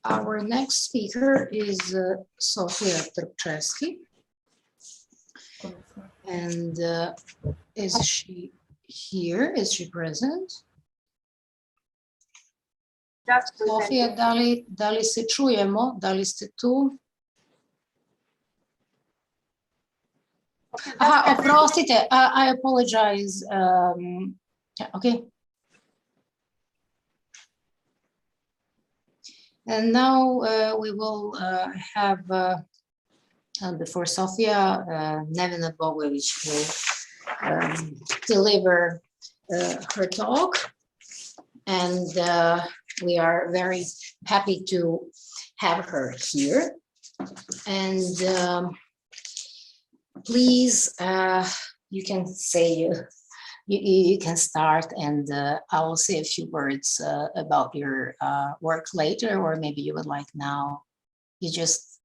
our next speaker is Sofia Trpčevski. And is she here? Is she present? Sofia, da li se čujemo? Da li ste tu? Aha, oprostite, I apologize. Okay. And now we will have, before Sofia, Nevena Bogovic will deliver her talk. And we are very happy to have her here. And please, you can say, you can start, and I will say a few words about your work later, or maybe you would like now. You just,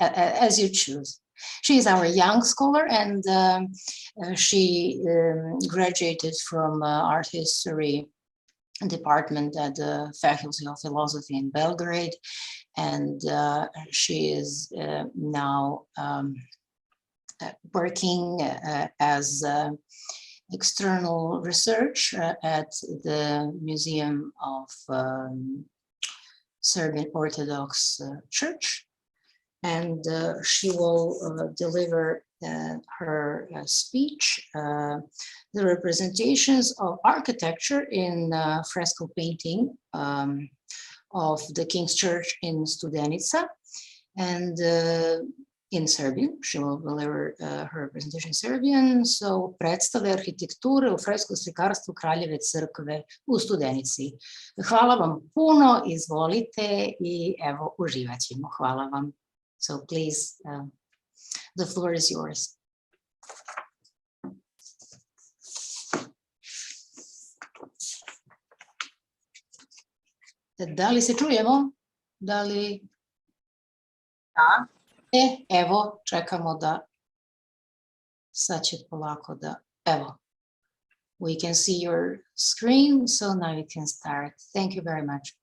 as you choose. She is our young scholar, and she graduated from art history department at the Faculty of Philosophy in Belgrade, and she is now working as external research at the Museum of Serbian Orthodox Church, and she will deliver her speech, the representations of architecture in fresco painting of the King's Church in Studenica, and in Serbian. She will deliver her presentation in Serbian. So, predstave arhitekture u fresko slikarstvu Kraljeve crkve u Studenici. Hvala vam puno, izvolite i evo, uživat ćemo. Hvala vam. So, please, the floor is yours. Da li se čujemo? Da li...
Da.
Evo, čekamo da, sad će polako da, evo, we can see your screen, so now you can start. Thank you very much.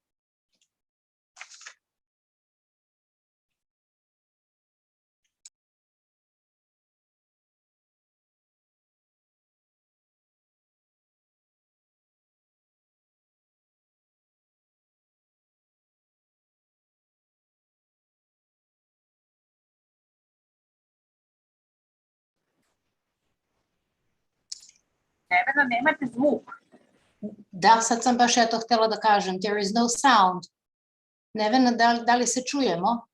Nevena, nemate zvuk.
Da, sad sam baš ja to htjela da kažem. There is no sound. Nevena, da li se čujemo?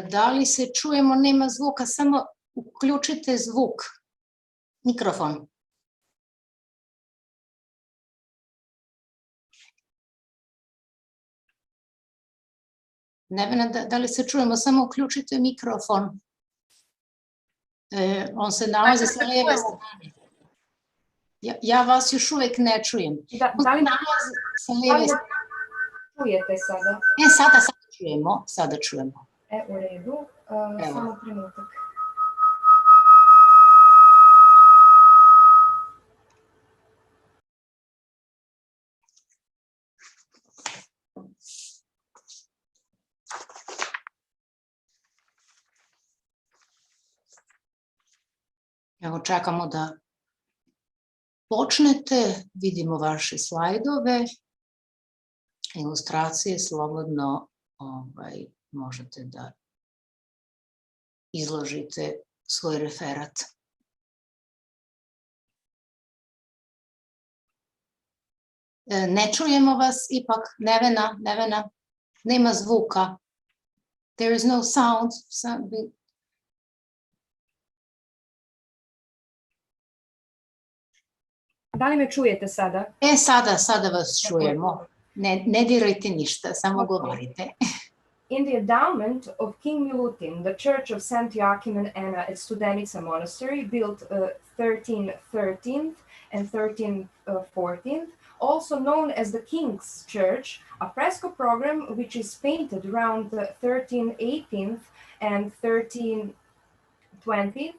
Da li se čujemo? Nema zvuka, samo uključite zvuk. Mikrofon. Nevena, da li se čujemo? Samo uključite mikrofon. On se nalazi sa lijeve strane. Ja vas još uvijek ne čujem.
Da li čujete sada?
Sada čujemo, sada čujemo.
U redu, samo trenutak.
Evo, čekamo da počnete, vidimo vaše slajdove, ilustracije, slobodno možete da izložite svoj referat. Ne čujemo vas ipak, Nevena, nema zvuka. There is no sound.
Da li me čujete sada?
Sada vas čujemo. Ne dirajte ništa, samo govorite.
In the endowment of King Milutin, the Church of St. Joachim and Anna at Studenica Monastery, built 1313 and 1314, also known as the King's Church, a fresco program which is painted around 1318 and 1320,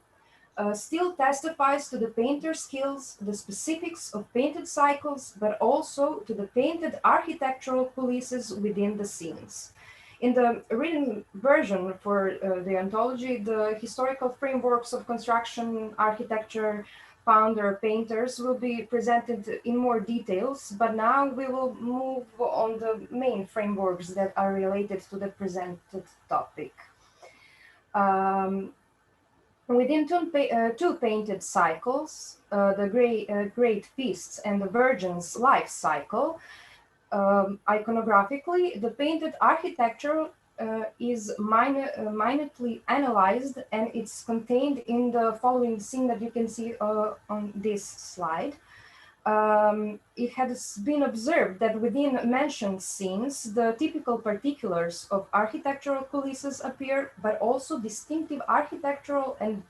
still testifies to the painter's skills, the specifics of painted cycles, but also to the painted architectural coulisses within the scenes. In the written version for the anthology, the historical frameworks of construction, architecture, founder, painters will be presented in more details, but now we will move on the main frameworks that are related to the presented topic. Within two painted cycles, the Great Feasts and the Virgin's life cycle, iconographically, the painted architecture is minutely analyzed, and it's contained in the following scene that you can see on this slide. It has been observed that within mentioned scenes, the typical particulars of architectural coulisses appear, but also distinctive architectural and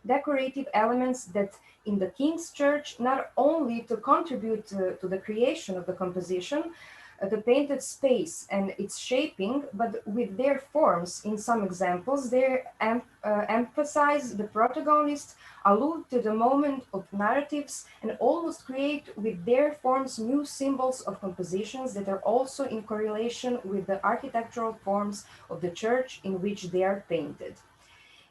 decorative elements that in the King's Church, not only to contribute to the creation of the composition, the painted space and its shaping, but with their forms. In some examples, they emphasize the protagonist, allude to the moment of narratives, and almost create with their forms new symbols of compositions that are also in correlation with the architectural forms of the church in which they are painted.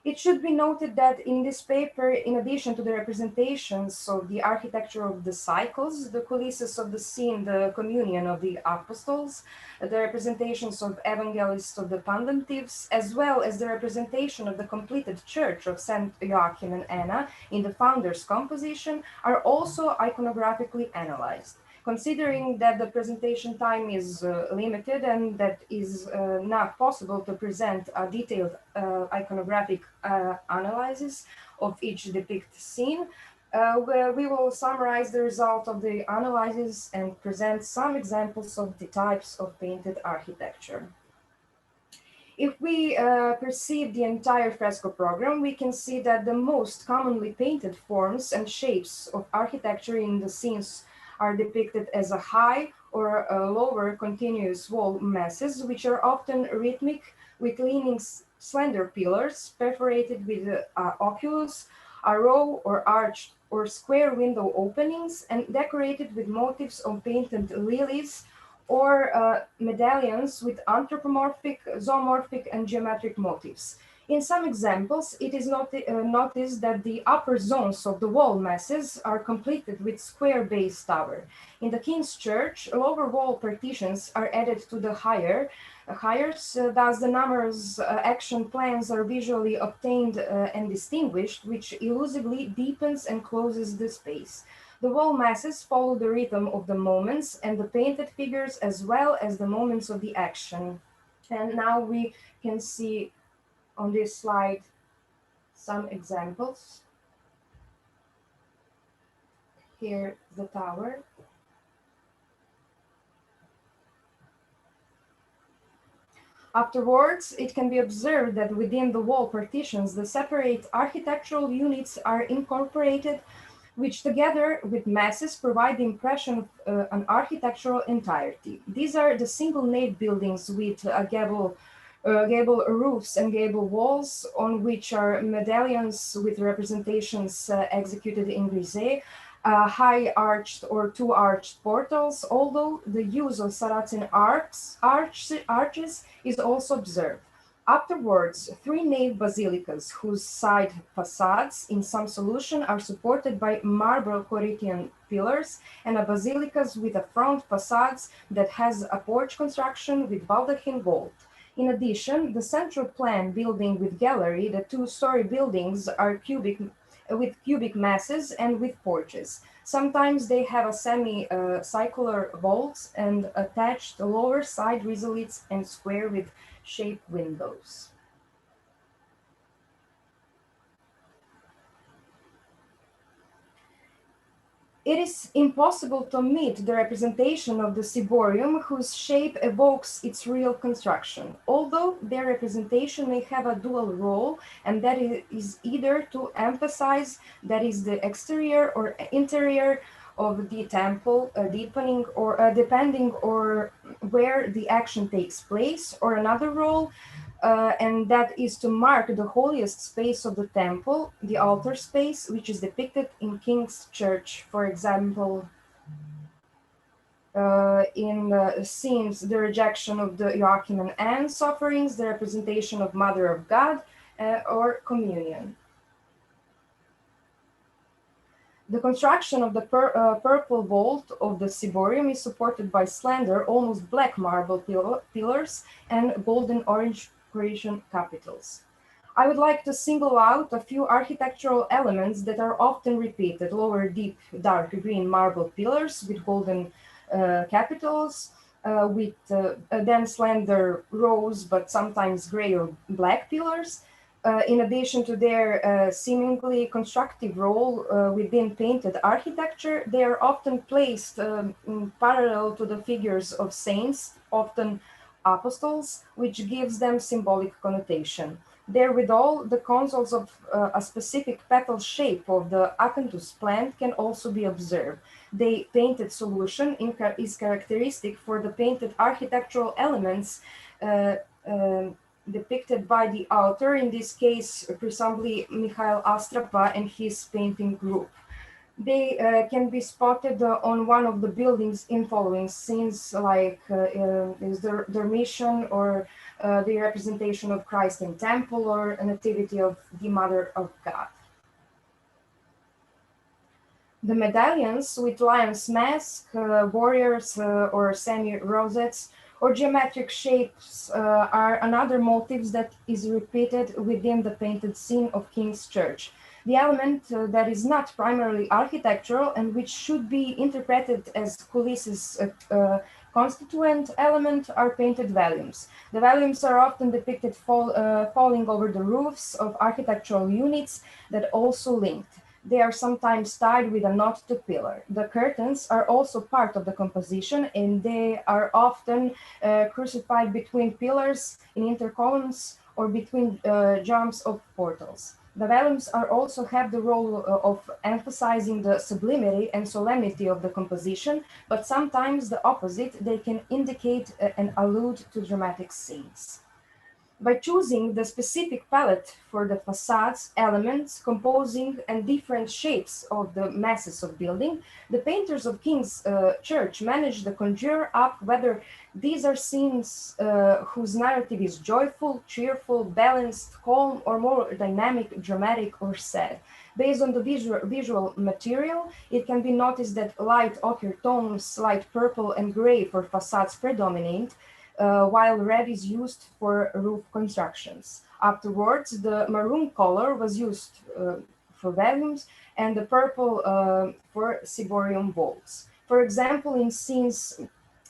It should be noted that in this paper, in addition to the representations of the architecture of the cycles, the coulisses of the scene, the communion of the apostles, the representations of evangelists of the pontiffs, as well as the representation of the completed church of St. Joachim and Anna in the founder's composition, are also iconographically analyzed. Considering that the presentation time is limited and that is not possible to present a detailed iconographic analysis of each depicted scene, we will summarize the result of the analysis and present some examples of the types of painted architecture. If we perceive the entire fresco program, we can see that the most commonly painted forms and shapes of architecture in the scenes are depicted as a high or a lower continuous wall masses, which are often rhythmic with leaning slender pillars perforated with oculus, a row or arched or square window openings, and decorated with motifs of painted lilies or medallions with anthropomorphic, zoomorphic, and geometric motifs. In some examples, it is noticed that the upper zones of the wall masses are completed with square base tower. In the King's Church, lower wall partitions are added to the higher, thus the numerous action plans are visually obtained and distinguished, which elusively deepens and closes the space. The wall masses follow the rhythm of the moments and the painted figures as well as the moments of the action. And now we can see on this slide some examples. Here, the tower. Afterwards, it can be observed that within the wall partitions, the separate architectural units are incorporated, which together with masses provide the impression of an architectural entirety. These are the single nave buildings with gable roofs and gable walls, on which are medallions with representations executed in grisaille, high arched or two arched portals, although the use of Saracen arches is also observed. Afterwards, three nave basilicas whose side facades in some solution are supported by marble Corinthian pillars, and a basilicas with a front facades that has a porch construction with baldachin vault. In addition, the central plan building with gallery, the two-story buildings are with cubic masses and with porches. Sometimes they have a semi-circular vaults and attached lower side risalits and square with shaped windows. It is impossible to omit the representation of the ciborium whose shape evokes its real construction, although their representation may have a dual role, and that is either to emphasize that is the exterior or interior of the temple, depending or where the action takes place, or another role, and that is to mark the holiest space of the temple, the altar space, which is depicted in King's Church, for example, in the scenes, the rejection of the Joachim and Anne's offerings, the representation of Mother of God, or communion. The construction of the purple vault of the ciborium is supported by slender, almost black marble pillars and golden orange Croatian capitals. I would like to single out a few architectural elements that are often repeated: lower deep dark green marble pillars with golden capitals, with then slender rose but sometimes gray or black pillars. In addition to their seemingly constructive role within painted architecture, they are often placed parallel to the figures of saints, often apostles, which gives them symbolic connotation. Therewithal, the consoles of a specific petal shape of the acanthus plant can also be observed. The painted solution is characteristic for the painted architectural elements depicted by the author, in this case, presumably Mihail Astrapa and his painting group. They can be spotted on one of the buildings in following scenes, like is their mission, or the representation of Christ in temple, or a nativity of the Mother of God. The medallions with lion's mask, warriors or semi-rosettes, or geometric shapes are another motifs that is repeated within the painted scene of King's Church. The element that is not primarily architectural and which should be interpreted as coulisses constituent element are painted volumes. The volumes are often depicted falling over the roofs of architectural units that also linked. They are sometimes tied with a knot to pillar. The curtains are also part of the composition, and they are often crucified between pillars in intercolumns or between jumps of portals. The volumes also have the role of emphasizing the sublimity and solemnity of the composition, but sometimes the opposite. They can indicate and allude to dramatic scenes. By choosing the specific palette for the facades, elements, composing, and different shapes of the masses of building, the painters of King's Church managed to conjure up whether these are scenes whose narrative is joyful, cheerful, balanced, calm, or more dynamic, dramatic, or sad. Based on the visual material, it can be noticed that light ochre tones, light purple and gray for facades predominate, while red is used for roof constructions. Afterwards, the maroon color was used for volumes and the purple for ciborium vaults. For example, in scenes,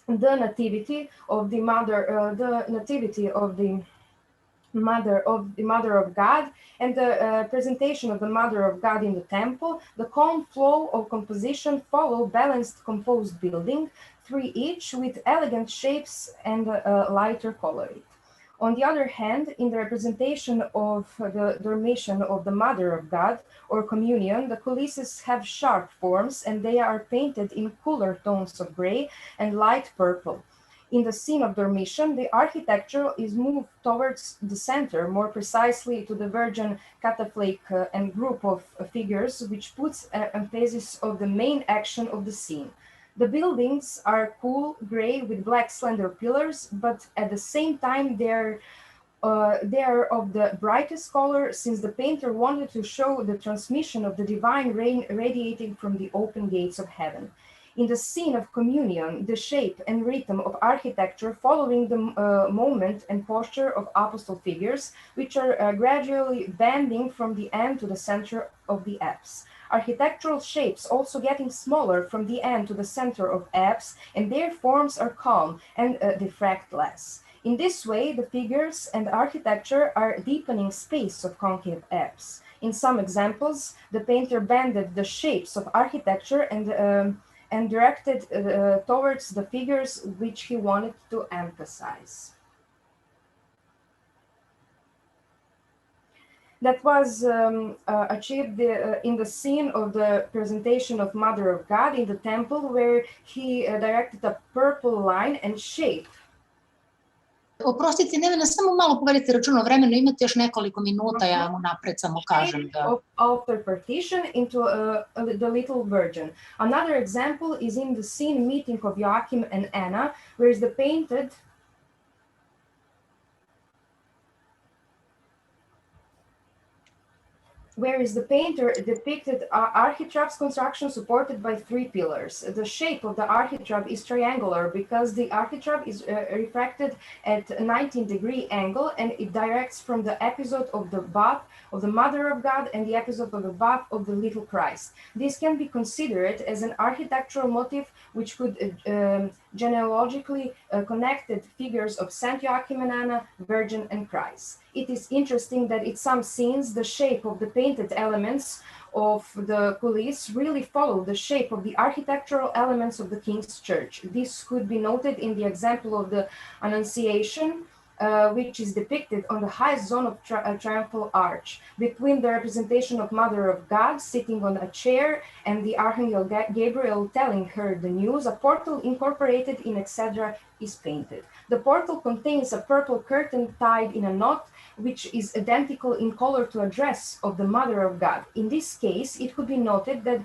the nativity of the Mother of God and the presentation of the Mother of God in the temple, the calm flow of composition follow balanced composed building, three each with elegant shapes and lighter coloring. On the other hand, in the representation of the Dormition of the Mother of God or Communion, the coulisses have sharp forms and they are painted in cooler tones of gray and light purple. In the scene of Dormition, the architecture is moved towards the center, more precisely to the Virgin catafalque and group of figures, which puts emphasis on the main action of the scene. The buildings are cool gray with black slender pillars, but at the same time they're
They are of the brightest color, since the painter wanted to show the transmission of the divine rain radiating from the open gates of heaven. In the scene of communion, the shape and rhythm of architecture following the movement and posture of apostle figures, which are gradually bending from the end to the center of the apse. Architectural shapes also getting smaller from the end to the center of apse, and their forms are calm and diffract less. In this way, the figures and architecture are deepening space of concave apse. In some examples, the painter bended the shapes of architecture and directed towards the figures which he wanted to emphasize. That was achieved in the scene of the presentation of Mother of God in the temple, where he directed a purple line and shape.
Oprostite, Nevena, samo malo povedite račun o vremenu, imate još nekoliko minuta, ja mu napred samo kažem da...
Of altar partition into the Little Virgin. Another example is in the scene meeting of Joachim and Anna, where is the painted whereas the painter depicted architrave's construction supported by 3 pillars. The shape of the architrave is triangular because the architrave is refracted at a 90-degree angle, and it directs from the episode of the bath of the Mother of God and the episode of the bath of the Little Christ. This can be considered as an architectural motif which could genealogically connected figures of Saint Joachim and Anna, Virgin and Christ. It is interesting that in some scenes, the shape of the painted elements of the coulisses really follow the shape of the architectural elements of the King's Church. This could be noted in the example of the Annunciation, which is depicted on the highest zone of triumphal arch, between the representation of Mother of God sitting on a chair and the Archangel Gabriel telling her the news. A portal incorporated in exedra is painted. The portal contains a purple curtain tied in a knot, which is identical in color to a dress of the Mother of God. In this case, it could be noted that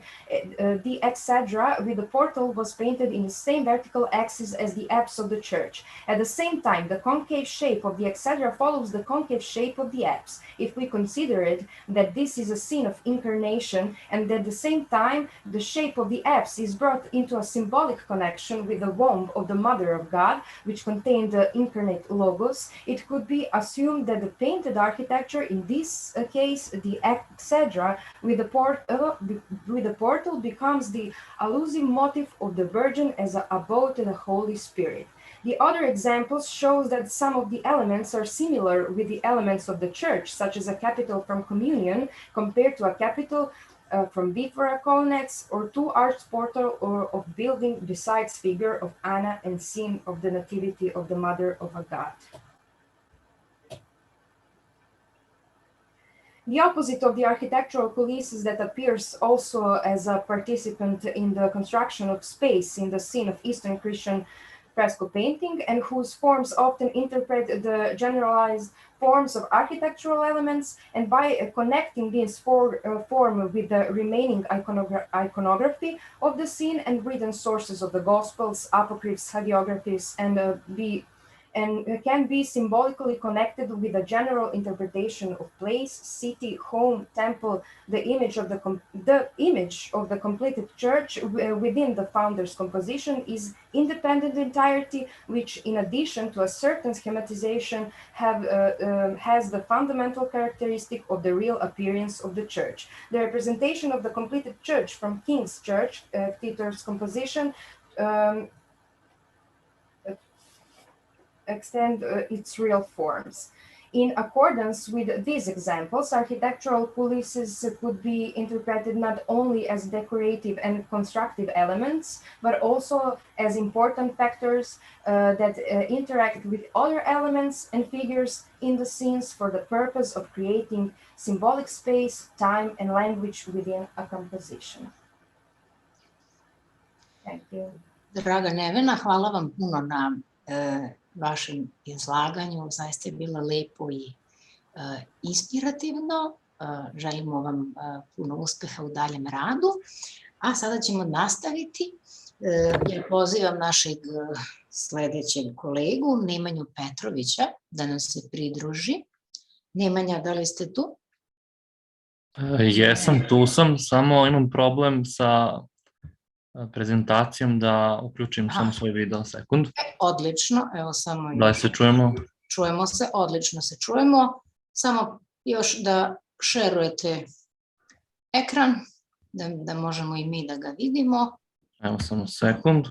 the exedra with the portal was painted in the same vertical axis as the apse of the church. At the same time, the concave shape of the exedra follows the concave shape of the apse. If we consider it that this is a scene of incarnation, and at the same time the shape of the apse is brought into a symbolic connection with the womb of the Mother of God, which contained the incarnate Logos, it could be assumed that the painted architecture, in this case the exedra with the portal, becomes the allusive motif of the Virgin as an abode to the Holy Spirit. The other examples shows that some of the elements are similar with the elements of the church, such as a capital from communion compared to a capital from bifora colonnettes, or 2 arched portal or of building besides figure of Anna and scene of the nativity of the Mother of a God. The opposite of the architectural coulisses that appears also as a participant in the construction of space in the scene of Eastern Christian fresco painting, and whose forms often interpret the generalized forms of architectural elements, and by connecting this form with the remaining iconography of the scene and written sources of the Gospels, apocryphs, hagiographies, and can be symbolically connected with a general interpretation of place, city, home, temple, the image of the completed church within the founder's composition is independent entirety, which, in addition to a certain schematization, has the fundamental characteristic of the real appearance of the church. The representation of the completed church from King's Church, Titor's composition, extend its real forms. In accordance with these examples, architectural coulisses could be interpreted not only as decorative and constructive elements, but also as important factors that interact with other elements and figures in the scenes for the purpose of creating symbolic space, time, and language within a composition. Thank you.
Draga Nevena, hvala vam puno na vašem izlaganju, zaista je bilo lepo i inspirativno. Želimo vam puno uspeha u daljem radu, a sada ćemo nastaviti. Ja pozivam našeg sledećeg kolegu, Nemanju Petrovića, da nam se pridruži. Nemanja, da li ste tu?
Jesam, tu sam, samo imam problem sa prezentacijom da uključim samo svoj video, sekund.
Odlično, evo samo...
Da li se čujemo?
Čujemo se, odlično se čujemo. Samo još da šerujete ekran, da možemo i mi da ga vidimo.
Evo samo sekund.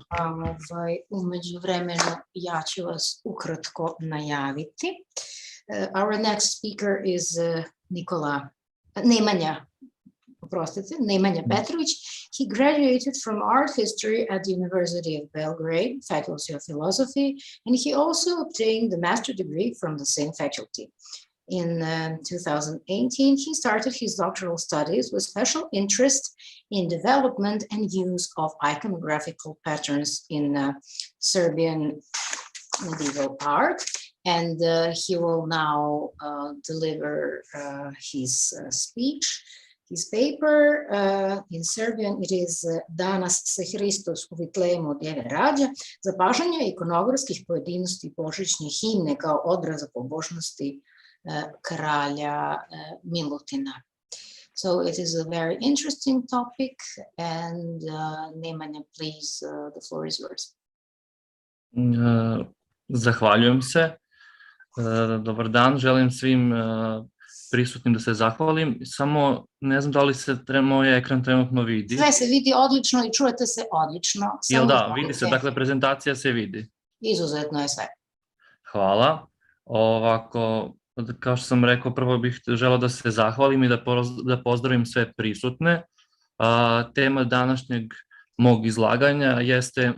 Umeđu vremenu ja ću vas ukratko najaviti. Our next speaker is Nemanja Petrović. He graduated from art history at the University of Belgrade, Faculty of Philosophy, and he also obtained the master degree from the same faculty. In 2018, he started his doctoral studies with special interest in development and use of iconographical patterns in Serbian medieval art. And he will now deliver his speech, his paper. In Serbian, it is Danas se Hristos u Vitlejemu od Djeve rađa, zapažanje ikonografskih pojedinosti božićne himne kao odraza pobožnosti kralja Milutina. So it is a very interesting topic, and Nemanja, please, the floor is yours.
Zahvaljujem se. Dobar dan, želim svim prisutnim da se zahvalim. Samo ne znam da li se moj ekran trenutno vidi.
Sve se vidi odlično i čujete se odlično.
Jel da, vidi se, dakle prezentacija se vidi.
Izuzetno je sve.
Hvala. Ovako, kao što sam rekao, prvo bih želeo da se zahvalim i da pozdravim sve prisutne. Tema današnjeg mog izlaganja jeste,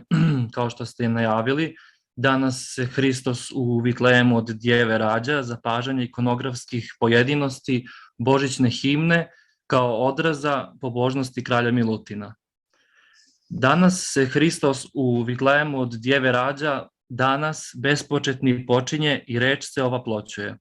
kao što ste najavili, Danas se Hristos u Vitlejemu od Djeve rađa, zapažanje ikonografskih pojedinosti božićne himne kao odraza pobožnosti kralja Milutina. Danas se Hristos u Vitlejemu od Djeve rađa, danas bespočetni počinje i reč se ovaploćuje.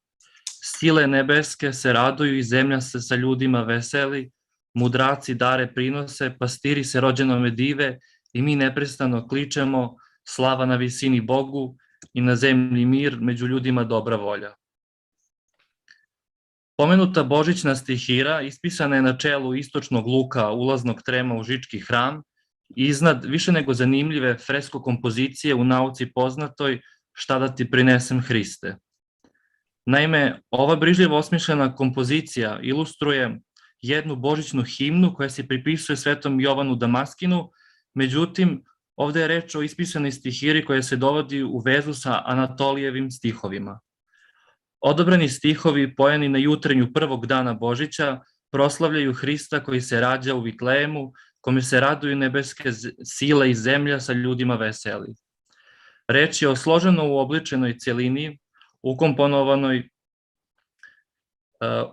Sile nebeske se raduju i zemlja se sa ljudima veseli, mudraci dare prinose, pastiri se rođenome dive i mi neprestano kličemo slava na visini Bogu i na zemlji mir, među ljudima dobra volja. Pomenuta božićna stihira ispisana je na čelu istočnog luka ulaznog trema u Žički hram i iznad više nego zanimljive fresko kompozicije u nauci poznatoj Šta da ti prinesem Hriste. Naime, ova brižljivo osmišljena kompozicija ilustruje jednu božićnu himnu koja se pripisuje Svetom Jovanu Damaskinu, međutim, ovde je reč o ispisanoj stihiri koja se dovodi u vezu sa Anatolijevim stihovima. Odabrani stihovi pojeni na jutrenju prvog dana Božića proslavljaju Hrista koji se rađa u Vitlejemu, kome se raduju nebeske sile i zemlja sa ljudima veseli. Reč je o složeno uobličenoj celini,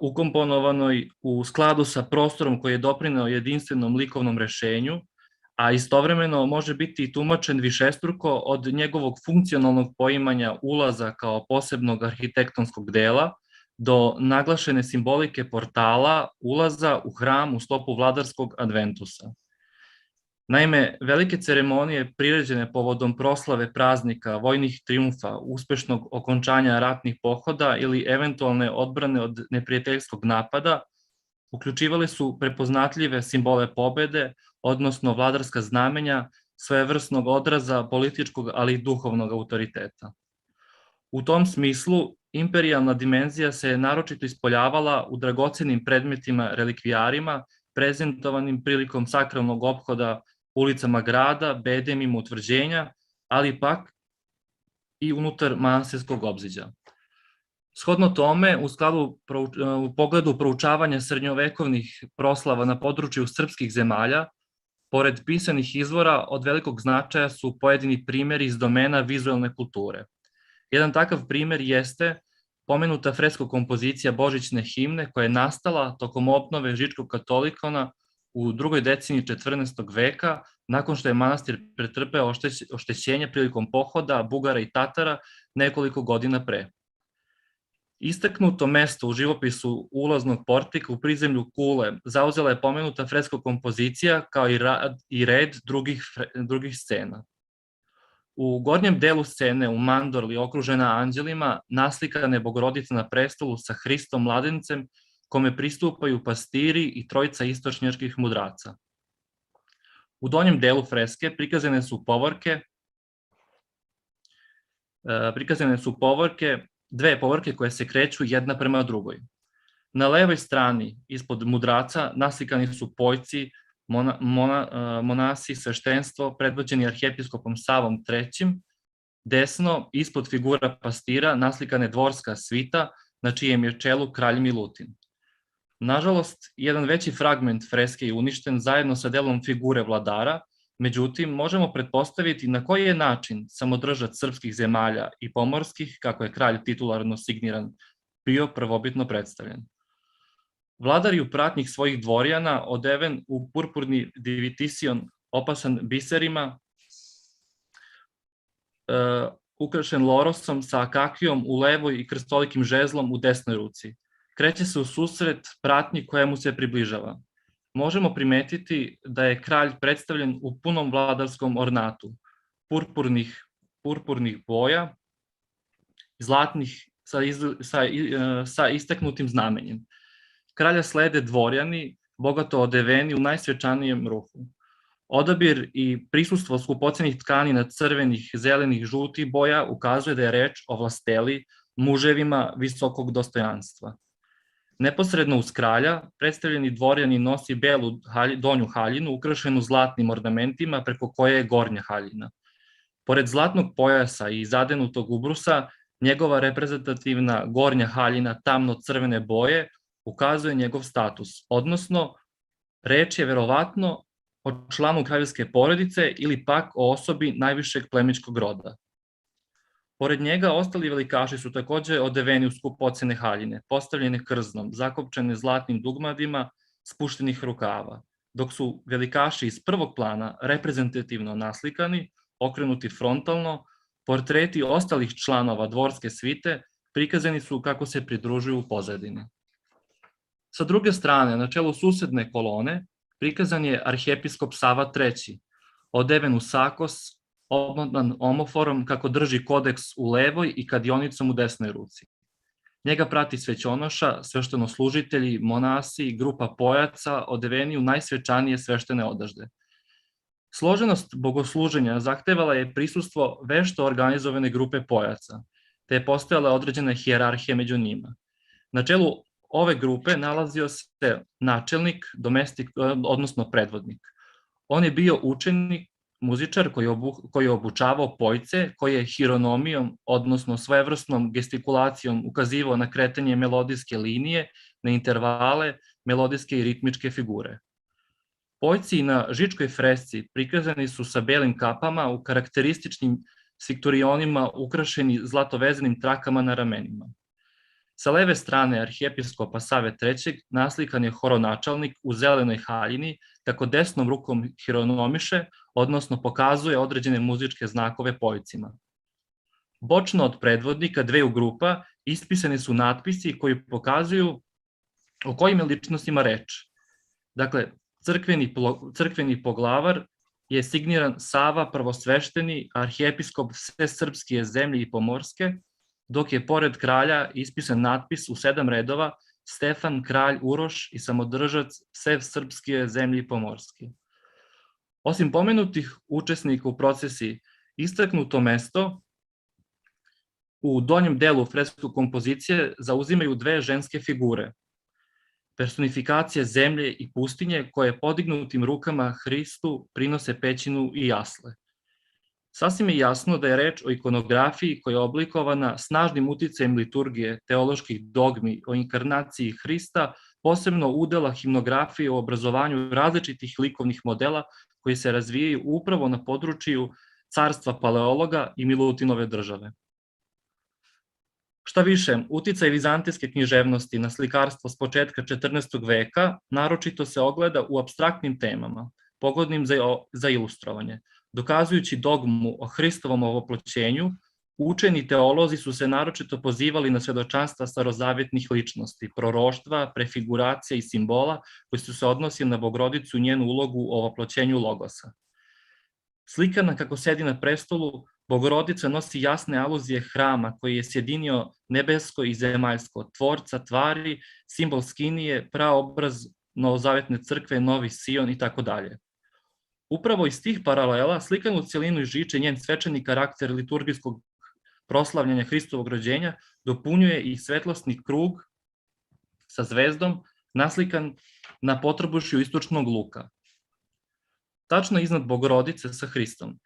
ukomponovanoj u skladu sa prostorom koji je doprineo jedinstvenom likovnom rešenju, a istovremeno može biti tumačen višestruko od njegovog funkcionalnog poimanja ulaza kao posebnog arhitektonskog dela do naglašene simbolike portala ulaza u hram u sklopu vladarskog adventusa. Naime, velike ceremonije priređene povodom proslave praznika, vojnih trijumfa, uspešnog okončanja ratnih pohoda ili eventualne odbrane od neprijateljskog napada uključivali su prepoznatljive simbole pobede, odnosno vladarska znamenja, svojevrsnog odraza političkog, ali i duhovnog autoriteta. U tom smislu, imperijalna dimenzija se naročito ispoljavala u dragocenim predmetima relikvijarima, prezentovanim prilikom sakralnog ophoda ulicama grada, bedemima utvrđenja, ali pak i unutar manastirskog obziđa. Shodno tome, u pogledu proučavanja srednjovekovnih proslava na području srpskih zemalja, pored pisanih izvora od velikog značaja su pojedini primjeri iz domena vizuelne kulture. Jedan takav primjer jeste pomenuta fresko kompozicija božićne himne koja je nastala tokom obnove Žičkog katolikona u drugoj deceniji 14. veka, nakon što je manastir pretrpeo oštećenje prilikom pohoda Bugara i Tatara nekoliko godina pre. Istaknuto mesto u živopisu ulaznog portika u prizemlju kule zauzela je pomenuta fresko kompozicija kao i red drugih scena. U gornjem delu scene u mandorli okružena anđelima naslikana je Bogorodica na prestolu sa Hristom mladencem kome pristupaju pastiri i trojica istočnjačkih mudraca. U donjem delu freske prikazane su dve povorke koje se kreću jedna prema drugoj. Na levoj strani ispod mudraca naslikani su pojci, monasi, sveštenstvo, predvođeni arhijepiskopom Savom III. Desno, ispod figura pastira, naslikana je dvorska svita, na čijem je čelu kralj Milutin. Nažalost, jedan veći fragment freske je uništen zajedno sa delom figure vladara, međutim, možemo pretpostaviti na koji je način samodržac srpskih zemalja i pomorskih, kako je kralj titularno signiran, bio prvobitno predstavljen. Vladar je u pratnjih svojih dvorjana odeven u purpurni divitision opasan biserima, ukrašen lorosom sa akakijom u levoj i krstolikim žezlom u desnoj ruci. Kreće se u susret pratnji koja mu se približava. Možemo primetiti da je kralj predstavljen u punom vladarskom ornatu, purpurnih boja, zlatnih sa istaknutim znamenjem. Kralja slede dvorjani, bogato odeveni u najsvečanijem ruhu. Odabir i prisustvo skupocenih tkanina crvenih, zelenih, žutih boja ukazuje da je reč o vlasteli, muževima visokog dostojanstva. Neposredno uz kralja, predstavljeni dvorjani nosi belu donju haljinu ukrašenu zlatnim ornamentima preko koje je gornja haljina. Pored zlatnog pojasa i zadenutog ubrusa, njegova reprezentativna gornja haljina tamno-crvene boje ukazuje njegov status, odnosno reč je verovatno o članu kraljevske porodice ili pak o osobi najvišeg plemičkog roda. Pored njega, ostali velikaši su takođe odeveni u skupocene haljine, postavljene krznom, zakopčene zlatnim dugmadima, spuštenih rukava, dok su velikaši iz prvog plana reprezentativno naslikani, okrenuti frontalno, portreti ostalih članova dvorske svite prikazani su kako se pridružuju u pozadini. Sa druge strane, na čelu susedne kolone, prikazan je arhijepiskop Sava III, odeven u sakos, obmotan omoforom kako drži kodeks u levoj i kadionicom u desnoj ruci. Njega prati svećonoša, sveštenoslужitelji, monasi, grupa pojaca odeveni u najsvečanije sveštene odažde. Složenost bogosluženja zahtevala je prisustvo vešto organizovane grupe pojaca, te je postojala određena hijerarhija među njima. Na čelu ove grupe nalazio se načelnik, odnosno predvodnik. On je bio učenik, muzičar koji je obučavao pojce, koji je hironomijom, odnosno svojevrsnom gestikulacijom ukazivao na kretanje melodijske linije, na intervale, melodijske i ritmičke figure. Pojci na žičkoj fresci prikazani su sa belim kapama u karakterističnim sikturionima ukrašeni zlatovezanim trakama na ramenima. Sa leve strane arhijepiskopa Save III naslikan je horonačalnik u zelenoj haljini, kako desnom rukom hironomiše, odnosno pokazuje određene muzičke znakove pojcima. Bočno od predvodnika dveju grupa ispisani su natpisi koji pokazuju o kojim je ličnostima reč. Dakle, crkveni poglavar je signiran Sava prvosvešteni, arhijepiskop sve srpske zemlje i pomorske, dok je pored kralja ispisan natpis u 7 redova Stefan, kralj Uroš i samodržac sve srpske zemlje i pomorske. Osim pomenutih učesnika u procesiji, istaknuto mesto u donjem delu fresko kompozicije zauzimaju dve ženske figure, personifikacije zemlje i pustinje koje podignutim rukama Hristu prinose pećinu i jasle. Sasvim je jasno da je reč o ikonografiji koja je oblikovana snažnim uticajem liturgije, teoloških dogmi o inkarnaciji Hrista, posebno udela himnografije u obrazovanju različitih likovnih modela koji se razvijaju upravo na području carstva Palaeologa i Milutinove države. Šta više, uticaj vizantijske književnosti na slikarstvo s početka 14. veka naročito se ogleda u apstraktnim temama, pogodnim za ilustrovanje. Dokazujući dogmu o Hristovom ovoploćenju, učeni teolozi su se naročito pozivali na svedočanstva starozavjetnih ličnosti, proroštva, prefiguracija i simbola koji su se odnosili na Bogorodicu i njenu ulogu u ovoploćenju Logosa. Slikana kako sedi na prestolu, Bogorodica nosi jasne aluzije hrama koji je sjedinio nebesko i zemaljsko, tvorca tvari, simbol skinije, praobraz novozavetne crkve, novi Sion i tako dalje. Upravo iz tih paralela, slikan u cijelinu i žiče njen svečani karakter liturgijskog proslavljanja Hristovog rođenja, dopunjuje i svetlosni krug sa zvezdom naslikan na potrbušju istočnog luka. Tačno iznad Bogorodice sa Hristom.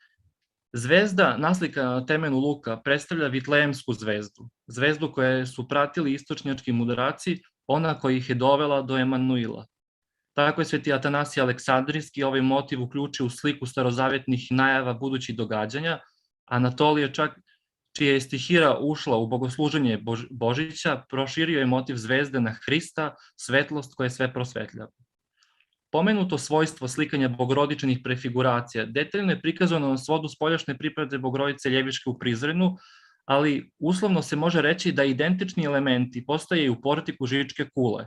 Zvezda naslikana na temenu luka predstavlja Vitlejemsku zvezdu, zvezdu koje su pratili istočnjački mudraci, ona koja ih je dovela do Emanuila. Tako je sveti Atanasije Aleksandrijski ovaj motiv uključio u sliku starozavjetnih najava budućih događanja, Anatolije čak, čija je stihira ušla u bogosluženje Božića, proširio je motiv zvezde na Hrista, svetlost koja sve prosvetljava. Pomenuto svojstvo slikanja bogorodičnih prefiguracija detaljno je prikazano na svodu spoljašnje priprede Bogorodice Ljeviške u Prizrenu, ali uslovno se može reći da identični elementi postoje i u portiku Žičke kule.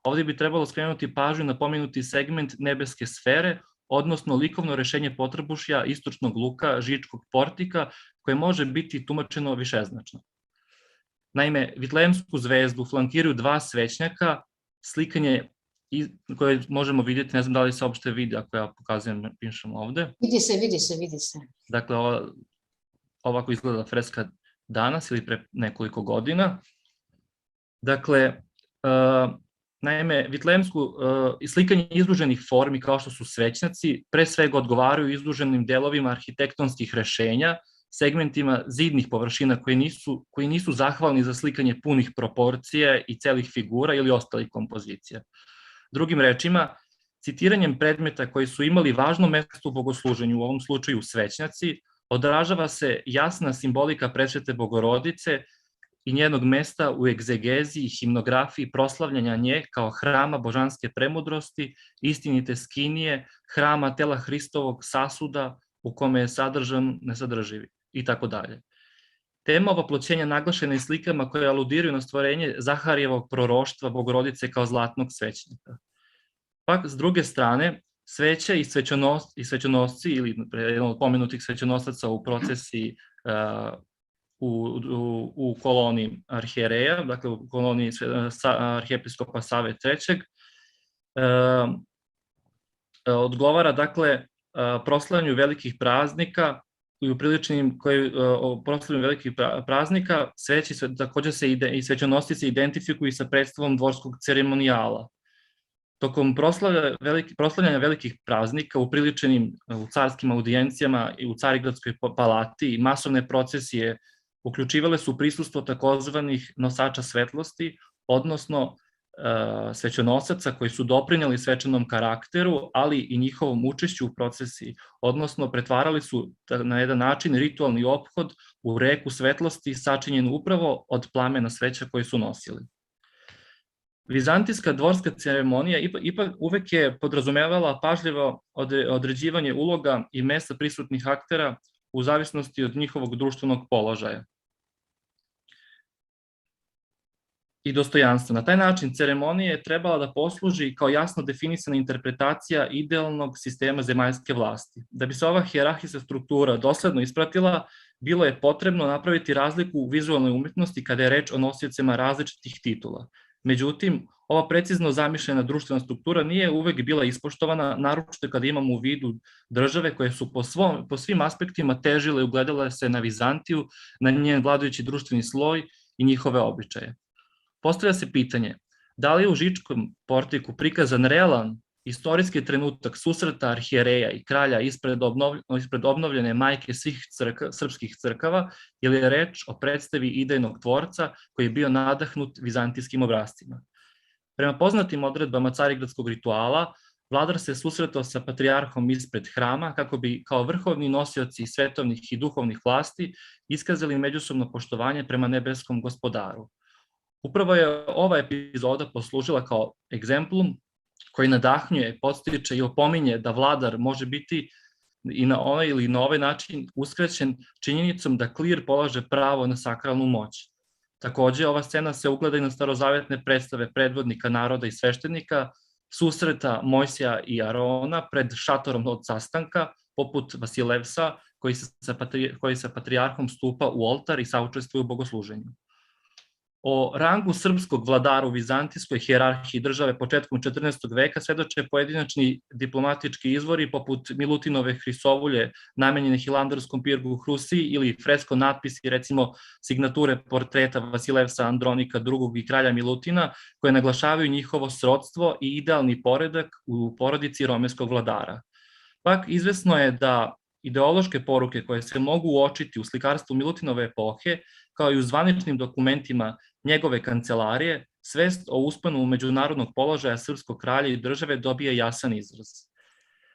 Ovdje bi trebalo skrenuti pažnju na pomenuti segment nebeske sfere, odnosno likovno rešenje potrbušja istočnog luka Žičkog portika, koje može biti tumačeno višeznačno. Naime, Vitlejemsku zvezdu flankiraju dva svećnjaka, slikanje koje možemo vidjeti, ne znam da li se uopšte vidi ako ja pokazujem, pišem ovde.
Vidi se.
Dakle, ovako izgleda freska danas ili pre nekoliko godina. Dakle, naime, Vitlejemsku slikanje izduženih formi kao što su svećnjaci pre svega odgovaraju izduženim delovima arhitektonskih rešenja, segmentima zidnih površina koji nisu zahvalni za slikanje punih proporcija i celih figura ili ostalih kompozicija. Drugim rečima, citiranjem predmeta koji su imali važno mesto u bogosluženju, u ovom slučaju svećnjaci, odražava se jasna simbolika presvete Bogorodice i njenog mesta u egzegeziji, himnografiji, proslavljanja nje kao hrama božanske premudrosti, istinite skinije, hrama tela Hristovog sasuda u kome je sadržan nesadrživi i tako dalje. Tema ovoploćenja naglašena je slikama koje aludiraju na stvorenje Zaharijevog proroštva Bogorodice kao zlatnog svećnika. Pak, s druge strane, sveća i svećenosci, ili jedan od pomenutih svećenosaca u procesiji u koloniji arhijereja, dakle u koloniji arhijepiskopa Save III, odgovara, dakle, proslavljanju velikih praznika i u priličnim proslavljanju velikih praznika takođe se i svećenosti se identifikuju sa predstavom dvorskog ceremonijala. Tokom proslavljanja velikih praznika upriličenim u carskim audijencijama i u Carigradskoj palati masovne procesije uključivale su prisustvo takozvanih nosača svetlosti, odnosno svećenosaca koji su doprinjali svečanom karakteru, ali i njihovom učešću u procesiji, odnosno pretvarali su na jedan način ritualni ophod u reku svetlosti sačinjenu upravo od plamena sveća koji su nosili. Vizantijska dvorska ceremonija ipak uvek je podrazumevala pažljivo određivanje uloga i mesta prisutnih aktera u zavisnosti od njihovog društvenog položaja i dostojanstva. Na taj način ceremonija je trebala da posluži kao jasno definisana interpretacija idealnog sistema zemaljske vlasti. Da bi se ova hijerarhijska struktura dosledno ispratila, bilo je potrebno napraviti razliku u vizualnoj umetnosti kada je reč o nosiocima različitih titula. Međutim, ova precizno zamišljena društvena struktura nije uvek bila ispoštovana, naročito kada imamo u vidu države koje su po svim aspektima težile i ugledale se na Vizantiju, na njen vladajući društveni sloj i njihove običaje. Postavlja se pitanje, da li je u Žičkom portiku prikazan realan istorijski trenutak susreta arhijereja i kralja ispred obnovljene majke svih srpskih crkava, ili je reč o predstavi idejnog tvorca koji je bio nadahnut vizantijskim obrascima. Prema poznatim odredbama carigradskog rituala, vladar se susretao sa patrijarhom ispred hrama kako bi kao vrhovni nosioci svetovnih i duhovnih vlasti iskazali međusobno poštovanje prema nebeskom gospodaru. Upravo je ova epizoda poslužila kao egzemplum koji nadahnjuje, podstiče i opominje da vladar može biti i na ovaj ili na ovaj način uskraćen činjenicom da klir polaže pravo na sakralnu moć. Takođe, ova scena se ugleda i na starozavetne predstave predvodnika naroda i sveštenika, susreta Mojsija i Arona pred šatorom od sastanka, poput Vasilevsa, koji sa patrijarhom stupa u oltar i saučestvuje u bogosluženju. O rangu srpskog vladara u vizantijskoj hijerarhiji države početkom 14. veka svedoče pojedinačni diplomatički izvori poput Milutinove hrisovulje namenjene hilandarskom pirgu u Hrusiji ili fresko natpisi, recimo signature portreta Vasilevsa Andronika II. I kralja Milutina, koje naglašavaju njihovo srodstvo i idealni poredak u porodici romeskog vladara. Pak, izvesno je da ideološke poruke koje se mogu uočiti u slikarstvu Milutinove epohe, kao i u zvaničnim dokumentima njegove kancelarije, svest o usponu međunarodnog položaja srpskog kralja i države dobije jasan izraz.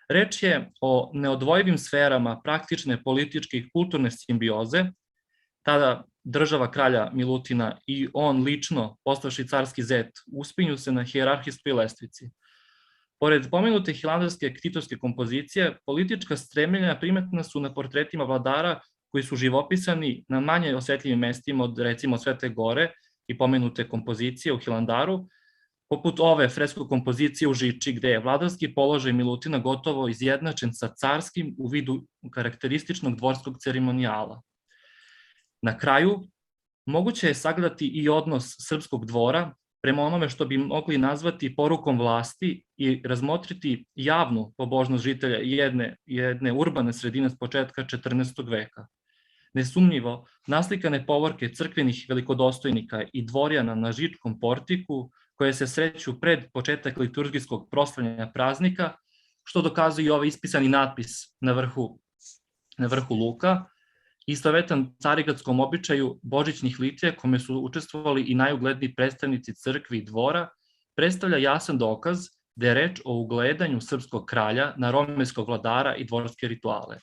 Reč je o neodvojivim sferama praktične političke i kulturne simbioze, tada država kralja Milutina i on lično, postavši carski zet, uspinju se na hijerarhijskoj lestvici. Pored pomenute hilandarske ktitovske kompozicije, politička stremljenja primetna su na portretima vladara koji su živopisani na manje osetljivim mestima od recimo Svete Gore i pomenute kompozicije u Hilandaru, poput ove fresko kompozicije u Žiči, gde je vladarski položaj Milutina gotovo izjednačen sa carskim u vidu karakterističnog dvorskog ceremonijala. Na kraju, moguće je sagledati i odnos srpskog dvora prema onome što bi mogli nazvati porukom vlasti i razmotriti javnu pobožnost žitelja jedne urbane sredine s početka 14. veka. Nesumnjivo, naslikane povorke crkvenih velikodostojnika i dvorjana na Žičkom portiku, koje se sreću pred početak liturgijskog proslavljanja praznika, što dokazuje i ovaj ispisani natpis na vrhu luka, istovetan carigradskom običaju božićnih litija, kome su učestvovali i najugledniji predstavnici crkvi i dvora, predstavlja jasan dokaz da je reč o ugledanju srpskog kralja na romeskog vladara i dvorske rituale.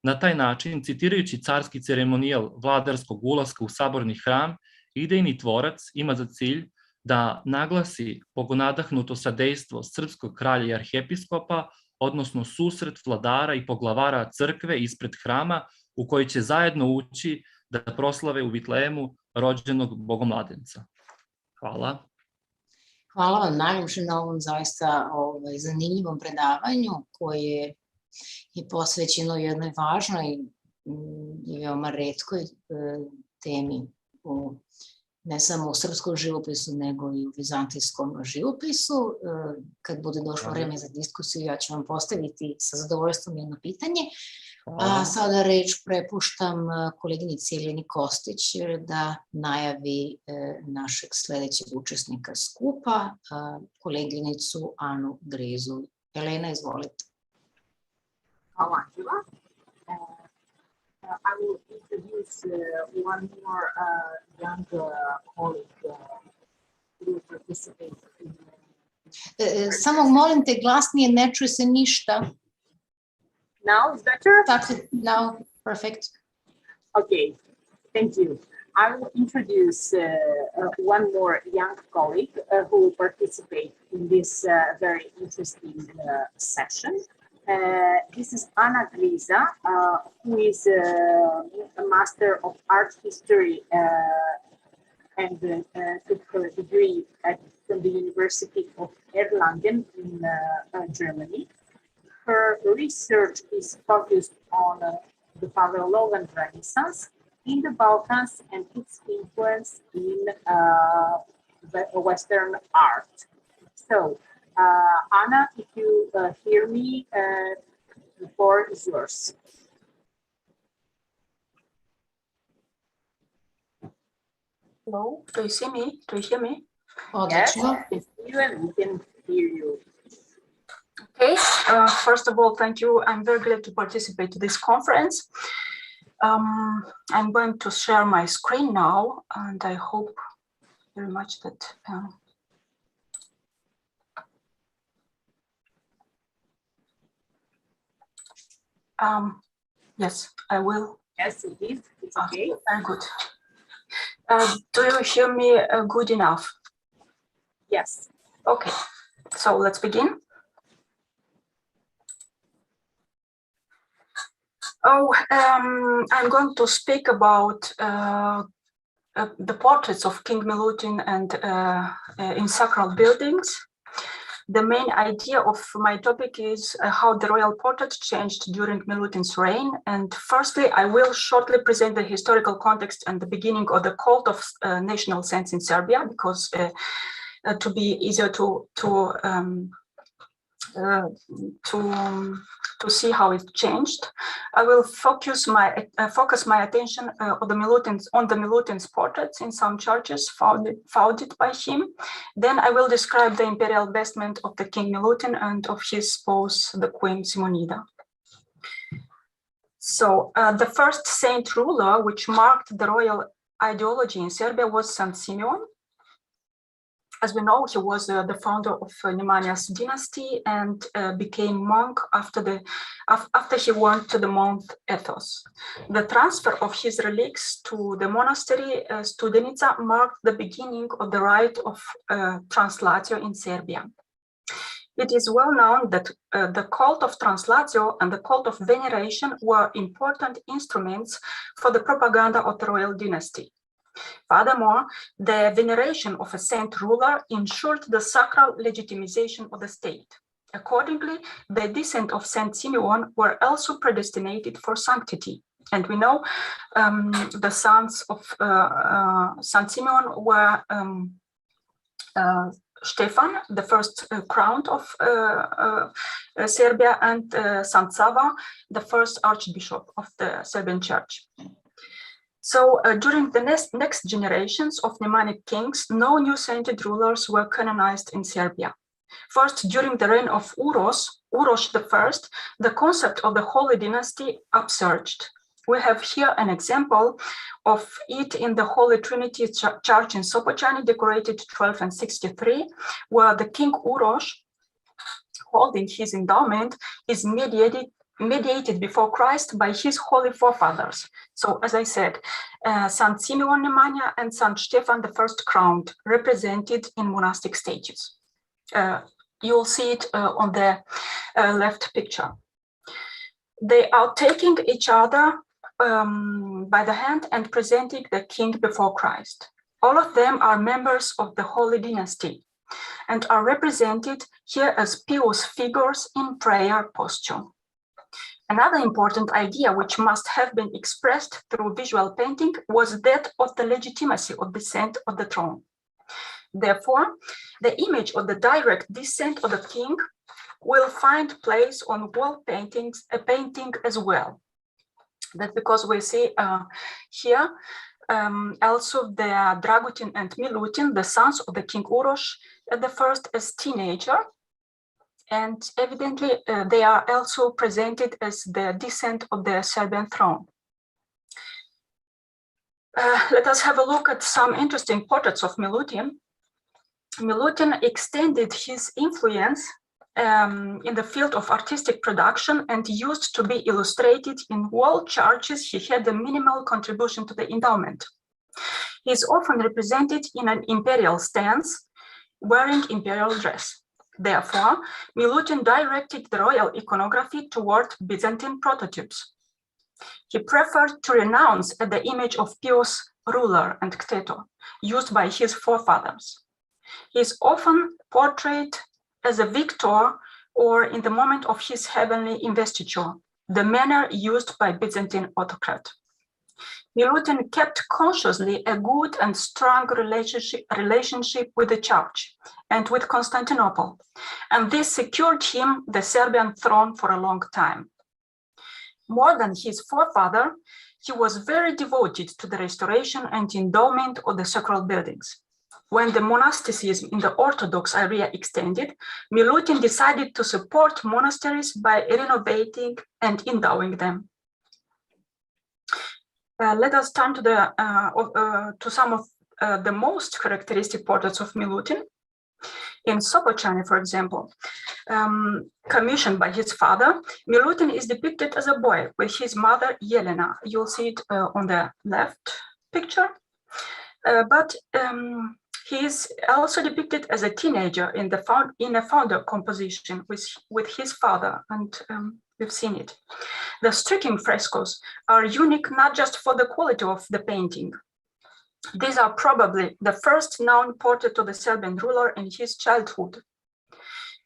Na taj način, citirajući carski ceremonijal vladarskog ulaska u saborni hram, idejni tvorac ima za cilj da naglasi bogonadahnuto sadejstvo srpskog kralja i arhijepiskopa, odnosno susret vladara i poglavara crkve ispred hrama, u koji će zajedno ući da proslave u Vitlejemu rođenog bogomladenca. Hvala.
Hvala vam najljepše na ovom zaista zanimljivom predavanju koje je posvećeno jednoj važnoj i veoma retkoj temi ne samo u srpskom živopisu, nego i u vizantijskom živopisu. Kad bude došlo vreme za diskusiju, ja ću vam postaviti sa zadovoljstvom jedno pitanje. A sada reč prepuštam koleginici Eleni Kostić da najavi našeg sledećeg učesnika skupa, koleginicu Anu Grizu. Elena, izvolite.
Hvala, Angela. I will introduce one more young colleague who will participate in...
Samo molim te, glasnije, ne čuje se ništa.
Now is better?
That's it. Now, perfect.
Okay, thank you. I will introduce one more young colleague who will participate in this very interesting session. This is Anna Griza, who is a Master of Art History and took her degree from the University of Erlangen in Germany. Her research is focused on the Palaeologan Renaissance in the Balkans and its influence in Western art. So, Anna, if you hear me, the floor is yours.
Hello, do you see me? Do you hear me?
Yes, we can see you and we can hear you.
Okay, first of all, thank you. I'm very glad to participate in this conference. I'm going to share my screen now, and I hope very much that yes, I will.
Yes, it is. It's okay.
Very good. Do you hear me good enough?
Yes.
Okay, so let's begin. I'm going to speak about the portraits of King Milutin and in sacral buildings. The main idea of my topic is how the royal portrait changed during Milutin's reign. And firstly, I will shortly present the historical context and the beginning of the cult of national sense in Serbia, because to be easier to see how it changed. I will focus my attention on the Milutin's portraits in some churches founded by him. Then I will describe the imperial vestment of the King Milutin and of his spouse, the Queen Simonida. So the first saint ruler which marked the royal ideology in Serbia was Saint Simeon. As we know, he was the founder of Nemanja dynasty and became monk after he went to the Mount Athos. The transfer of his relics to the monastery Studenica marked the beginning of the rite of translatio in Serbia. It is well known that the cult of translatio and the cult of veneration were important instruments for the propaganda of the royal dynasty. Furthermore, the veneration of a saint ruler ensured the sacral legitimization of the state. Accordingly, the descent of Saint Simeon were also predestinated for sanctity. And we know the sons of Saint Simeon were Stefan, the first crown of Serbia, and Saint Sava, the first archbishop of the Serbian church. So during the next generations of Nemanic kings, no new sainted rulers were canonized in Serbia. First, during the reign of Uroš I, the concept of the Holy Dynasty upsurged. We have here an example of it in the Holy Trinity Church in Skopje, decorated 1263, where the King Uroš, holding his endowment, is mediated before Christ by his holy forefathers. So, as I said, Saint Simeon Nemanja and Saint Stefan, the first crowned, represented in monastic stages. You will see it on the left picture. They are taking each other by the hand and presenting the king before Christ. All of them are members of the Holy Dynasty and are represented here as pious figures in prayer posture. Another important idea which must have been expressed through visual painting was that of the legitimacy of descent of the throne. Therefore, the image of the direct descent of the king will find place on wall paintings, a painting as well. That's because we see here also the Dragutin and Milutin, the sons of the King Uroš, the first as teenager. And evidently, they are also presented as the descent of the Serbian throne. Let us have a look at some interesting portraits of Milutin. Milutin extended his influence in the field of artistic production and used to be illustrated in wall churches. He had a minimal contribution to the endowment. He is often represented in an imperial stance, wearing imperial dress. Therefore, Milutin directed the royal iconography toward Byzantine prototypes. He preferred to renounce the image of pious ruler and kteto used by his forefathers. He is often portrayed as a victor or in the moment of his heavenly investiture, the manner used by Byzantine autocrat. Milutin kept consciously a good and strong relationship with the church and with Constantinople, and this secured him the Serbian throne for a long time. More than his forefather, he was very devoted to the restoration and endowment of the sacral buildings. When the monasticism in the Orthodox area extended, Milutin decided to support monasteries by renovating and endowing them. Let us turn to some of the most characteristic portraits of Milutin. In Skopje, for example, commissioned by his father, Milutin is depicted as a boy with his mother Jelena. You'll see it on the left picture. But he is also depicted as a teenager in a founder composition with his father, and we've seen it. The striking frescoes are unique not just for the quality of the painting. These are probably the first known portrait of the Serbian ruler in his childhood.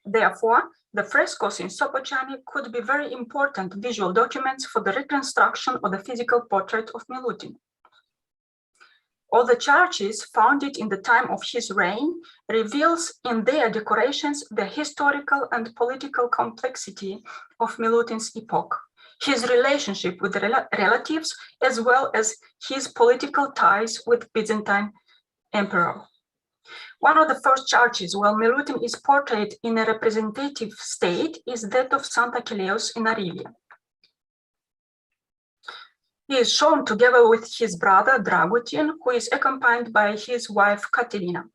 Therefore, the frescoes in Sopocani could be very important visual documents for the reconstruction of the physical portrait of Milutin. All the churches founded in the time of his reign reveals in their decorations the historical and political complexity of Milutin's epoch, his relationship with the relatives, as well as his political ties with Byzantine emperor. One of the first churches where Milutin is portrayed in a representative state is that of Santa Achilleus in Arivia. He is shown together with his brother Dragutin, who is accompanied by his wife Caterina.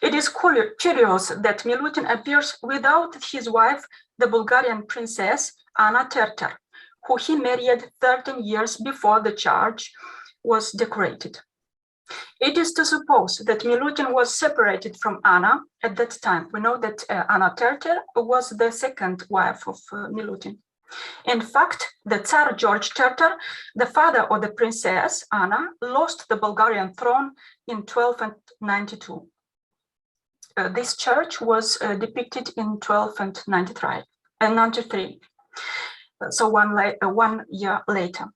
It is curious that Milutin appears without his wife, the Bulgarian princess Anna Terter, who he married 13 years before the church was decorated. It is to suppose that Milutin was separated from Anna at that time. We know that Anna Terter was the second wife of Milutin. In fact, the Tsar George Terter, the father of the princess Anna, lost the Bulgarian throne in 1292. This church was depicted in 1293, so one year later.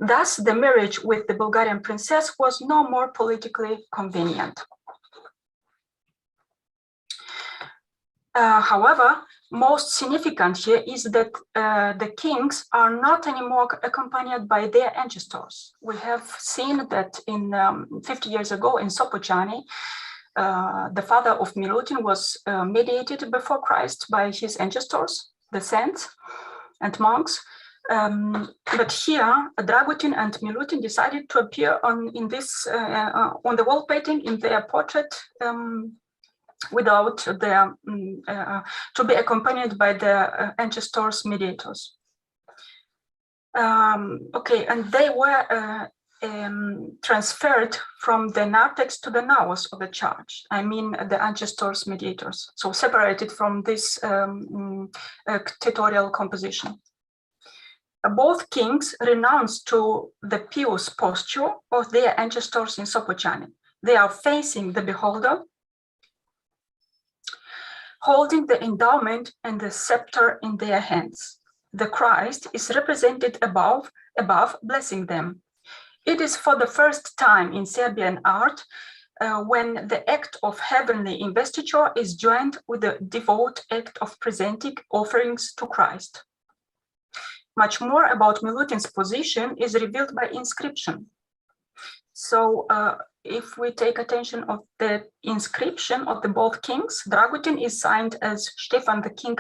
Thus, the marriage with the Bulgarian princess was no more politically convenient. However, most significant here is that the kings are not anymore accompanied by their ancestors. We have seen that in 50 years ago in Sopocani, the father of Milutin was mediated before Christ by his ancestors, the saints and monks. But here, Dragutin and Milutin decided to appear on the wall painting in their portrait without their to be accompanied by the ancestors mediators. Okay, and they were transferred from the narthex to the naos of the church. I mean the ancestors mediators, so separated from this tutorial composition. Both kings renounced to the pious posture of their ancestors in Sopocani. They are facing the beholder, holding the endowment and the scepter in their hands. The Christ is represented above, blessing them. It is for the first time in Serbian art when the act of heavenly investiture is joined with the devout act of presenting offerings to Christ. Much more about Milutin's position is revealed by inscription. So if we take attention of the inscription of the both kings, Dragutin is signed as Stefan the King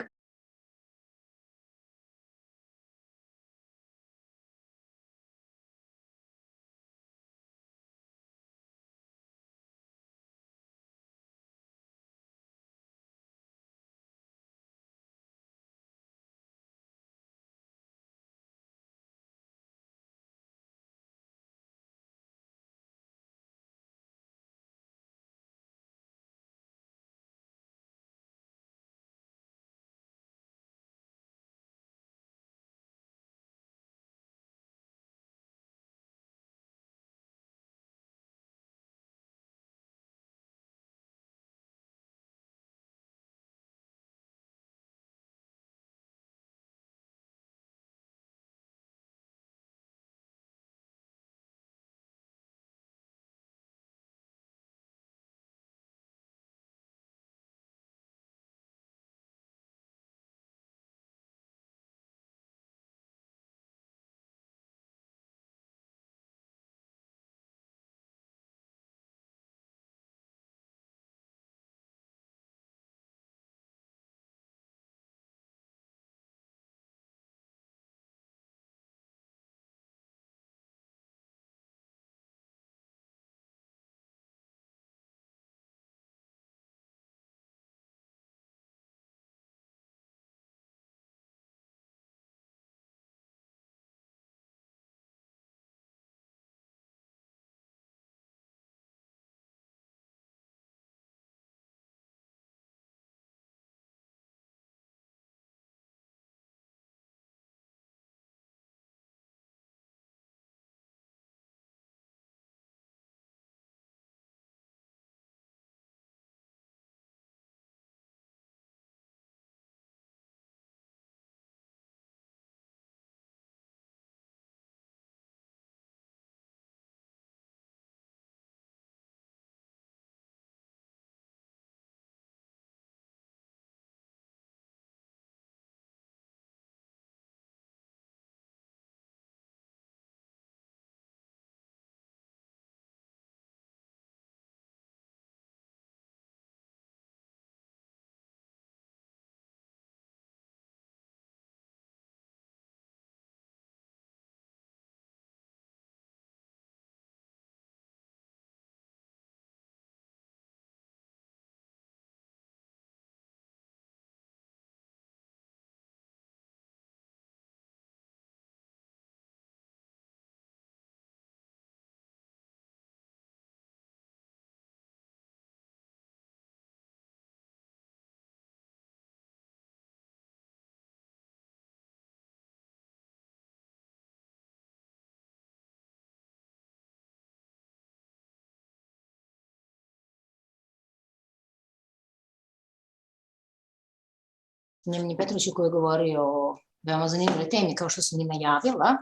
Nemanje Petroviću koji je govorio o veoma zanimljivoj temi, kao što sam i najavila.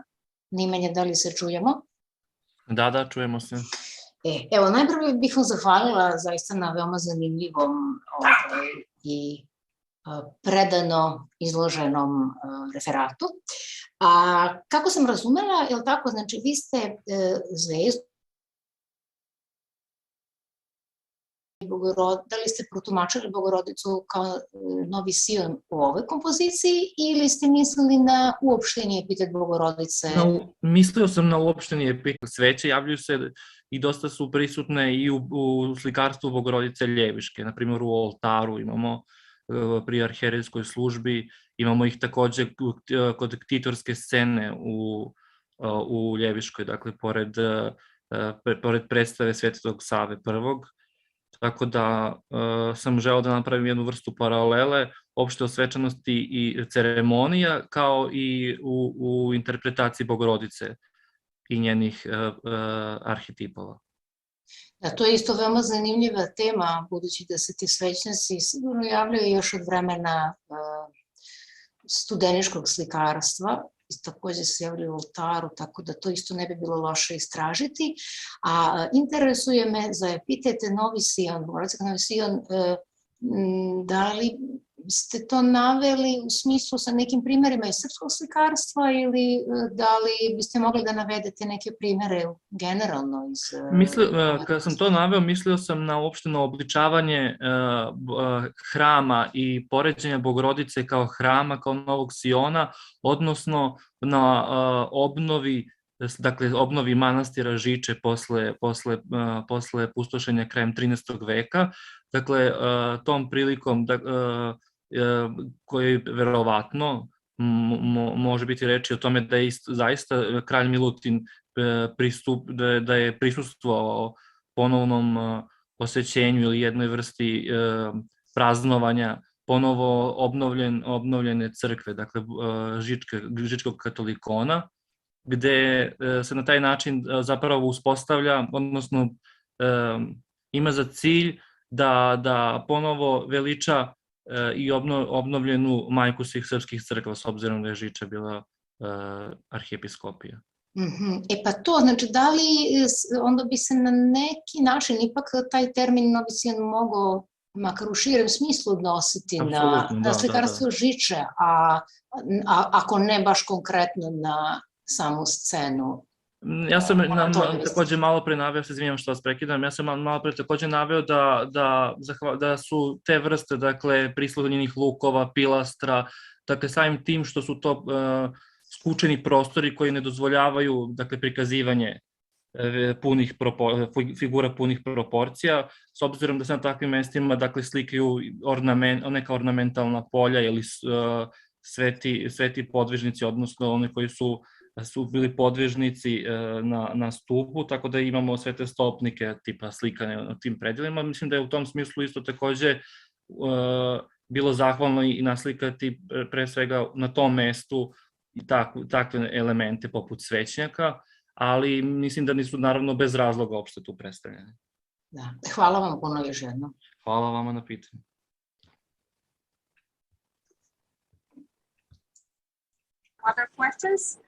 Nemanje, da li se čujemo?
Da, čujemo se.
Evo, najprve bih vam zahvalila zaista na veoma zanimljivom i predano izloženom referatu. A kako sam razumela, je li tako, znači vi ste zvezdu, da li ste protumačili Bogorodicu kao novi Sion u ovoj kompoziciji ili ste mislili na uopšteni epitet Bogorodice?
Mislio sam na uopšteni epitet. Sveće javljaju se i dosta su prisutne i u slikarstvu Bogorodice Ljeviške. Na primjer, u oltaru imamo pri arhijerejskoj službi, imamo ih takođe kod ktitorske scene u Ljeviškoj, dakle, pored predstave Svetog Save I. Tako da sam želeo da napravim jednu vrstu paralele, opšte o svečanosti i ceremonija, kao i u interpretaciji Bogorodice i njenih arhetipova.
Da, to je isto veoma zanimljiva tema, budući da se ti svećnici sigurno javljaju još od vremena studeničkog slikarstva, i takođe se javljaju u oltaru, tako da to isto ne bi bilo loše istražiti. A interesuje me za epitete Novi Sion, Bogorodica Novi Sion, da li ste to naveli u smislu sa nekim primerima iz srpskog slikarstva ili da li biste mogli da navedete neke primere generalno iz...
Kada sam to naveo, mislio sam na uopšteno obličavanje hrama i poređenja Bogorodice kao hrama, kao Novog Siona, odnosno na obnovi manastira Žiče posle pustošenja krajem 13. veka. Dakle, tom prilikom koji verovatno može biti reči o tome da je zaista kralj Milutin da je prisustvovao ponovnom posećenju ili jednoj vrsti praznovanja ponovo obnovljene crkve, dakle Žičkog katolikona, gde se na taj način zapravo uspostavlja, odnosno ima za cilj da ponovo veliča i obnovljenu majku svih srpskih crkva, s obzirom da je Žiča bila arhijepiskopija.
Pa to, znači, da li onda bi se na neki način ipak taj termin Novi Sion mogao, makar u širem smislu, odnositi na slikarstvo Žiče, a ako ne baš konkretno na samu scenu?
Ja sam takođe malo pre naveo, se izvinjam što vas prekidam, ja sam malo pre takođe naveo da su te vrste, dakle, prislonjenih lukova, pilastra, dakle, samim tim što su to skučeni prostori koji ne dozvoljavaju, dakle, prikazivanje figura punih proporcija, s obzirom da se na takvim mestima, dakle, slikaju neka ornamentalna polja ili sveti podvižnici, odnosno one koji su bili podvižnici na stupu, tako da imamo sve te stopnike tipa slikane na tim predelima. Mislim da je u tom smislu isto takođe bilo zahvalno i naslikati pre svega na tom mestu takve elemente poput svećnjaka, ali mislim da nisu naravno bez razloga uopšte tu predstavljene.
Da, hvala vam puno još jednom.
Hvala vama na pitanju.
Other questions?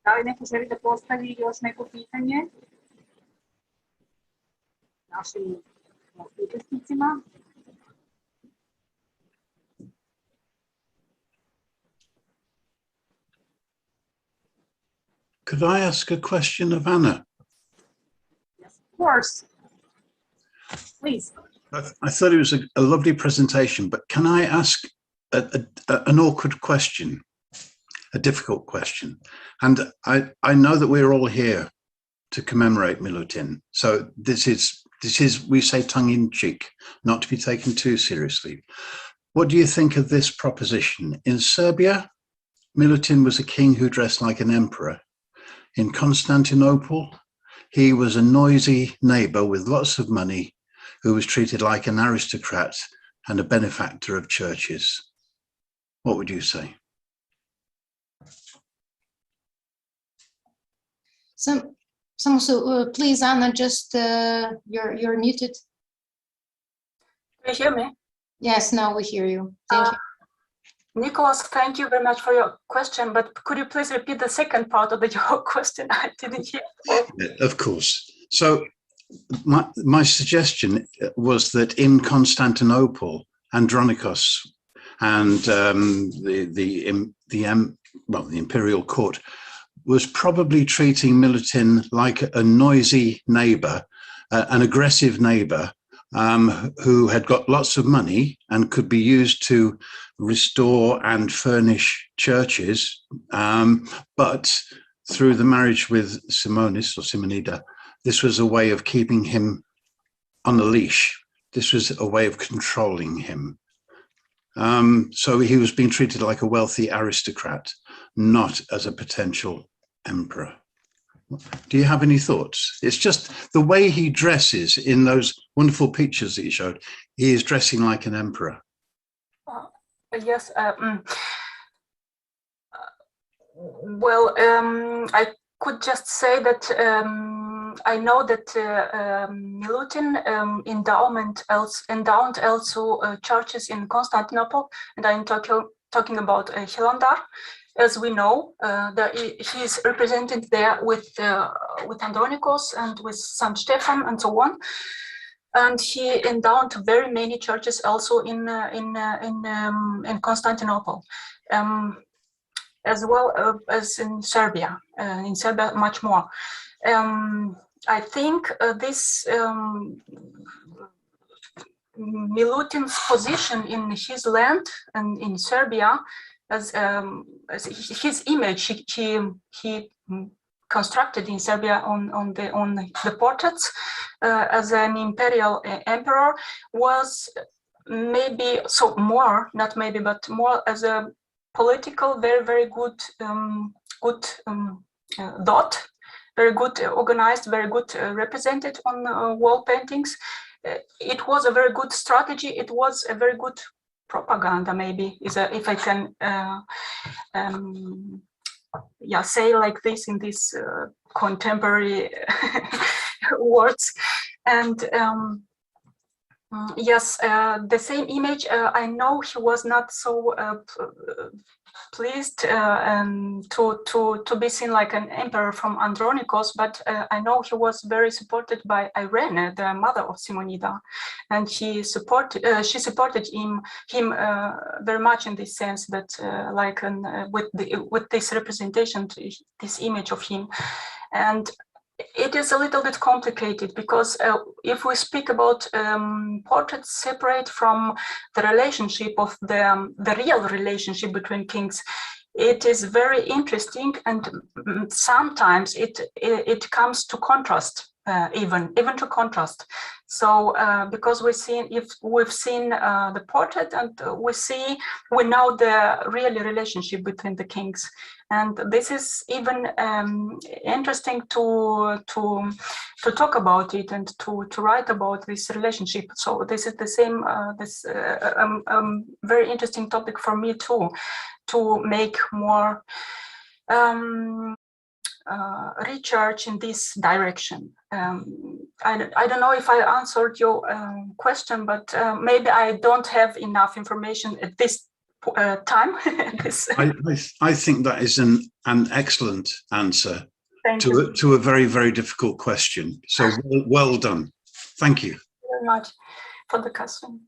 Da li neko želi da postavi još neko pitanje našim učesnicima?
Could I ask a question of Anna?
Yes, of course. Please.
I thought it was a lovely presentation, but can I ask an awkward question? A difficult question. And I know that we're all here to commemorate Milutin. So this is, we say tongue in cheek, not to be taken too seriously. What do you think of this proposition? In Serbia, Milutin was a king who dressed like an emperor. In Constantinople, he was a noisy neighbor with lots of money who was treated like an aristocrat and a benefactor of churches. What would you say?
So please, Anna, just you're muted.
Can you hear me?
Yes, now we hear you. Thank you.
Nicholas, thank you very much for your question, but could you please repeat the second part of your question? I didn't hear.
Yeah, of course. So my suggestion was that in Constantinople, Andronikos and the imperial court was probably treating Milutin like a noisy neighbor, an aggressive neighbor, who had got lots of money and could be used to restore and furnish churches. But through the marriage with Simonis or Simonida, this was a way of keeping him on a leash. This was a way of controlling him. So he was being treated like a wealthy aristocrat, not as a potential emperor. Do you have any thoughts? It's just the way he dresses in those wonderful pictures that you showed. He is dressing like an emperor.
Yes. Well, I could just say that I know that Milutin endowed also churches in Constantinople, and I'm talking about Hilandar. As we know, he is represented there with Andronikos and with Saint Stephen and so on. And he endowed very many churches also in Constantinople, as well as in Serbia. In Serbia, much more. I think this Milutin's position in his land and in Serbia, as his image he constructed in Serbia on the portraits as an imperial emperor was maybe not maybe but more as a political very good dot, very good organized, very good represented on wall paintings. It was a very good strategy. It was a very good propaganda, maybe, if I can say like this in these contemporary words. And yes, the same image, I know he was not so pleased to be seen like an emperor from Andronikos, but I know he was very supported by Irene, the mother of Simonida, and she supported him very much in this sense that with this representation, this image of him. And it is a little bit complicated because if we speak about portraits separate from the relationship of the real relationship between kings, it is very interesting, and sometimes it comes to contrast, even to contrast. So because we've seen the portrait, and we know the real relationship between the kings, and this is even interesting to talk about it and to write about this relationship. So this is the same very interesting topic for me too, to make more research in this direction. I don't know if I answered your question, but maybe I don't have enough information at this time.
I think that is an excellent answer to a very, very difficult question. So well done. Thank you.
Thank you very much for the question.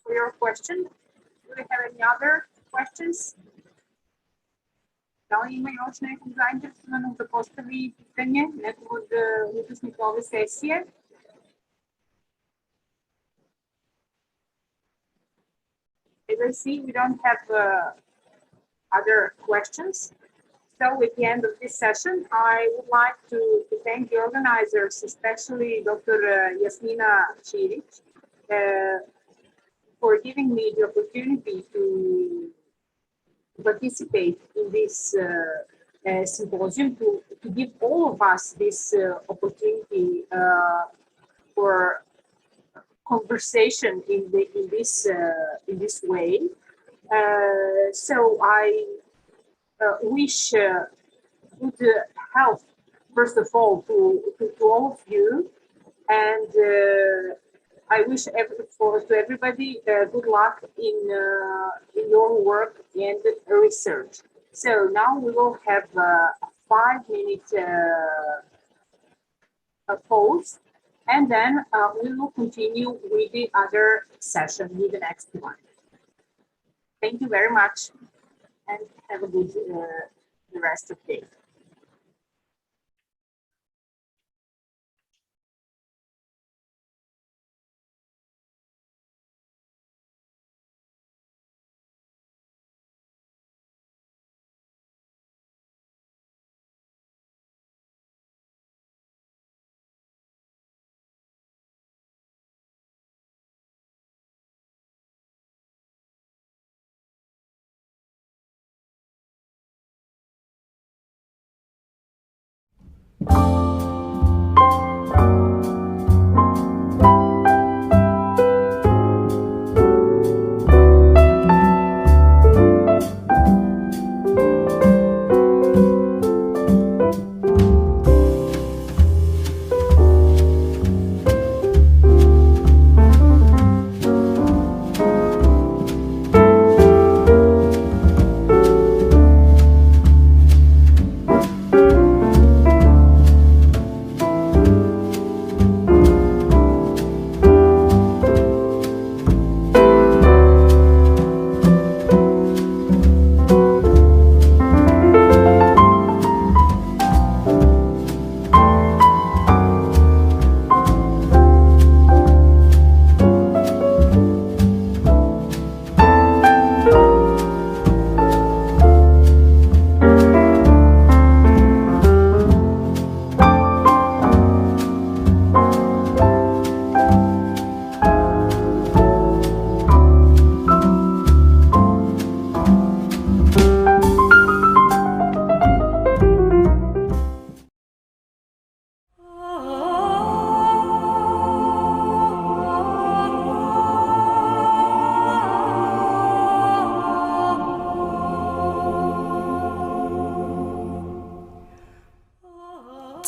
For your question, do we have any other questions? Da li ima još nekog zainteresovanog da postavi pitanje, nekog od učesnika ove sesije? As I see, we don't have other questions. So at the end of this session, I would like to thank the organizers, especially Dr. Jasmina Čirić, for giving me the opportunity to participate in this symposium, to give all of us this opportunity for conversation in this way. So I wish good health, first of all, to all of you, And I wish to everybody good luck in your work and research. So now we will have a 5-minute pause, and then we will continue with the other session, with the next one. Thank you very much, and have a good the rest of the day.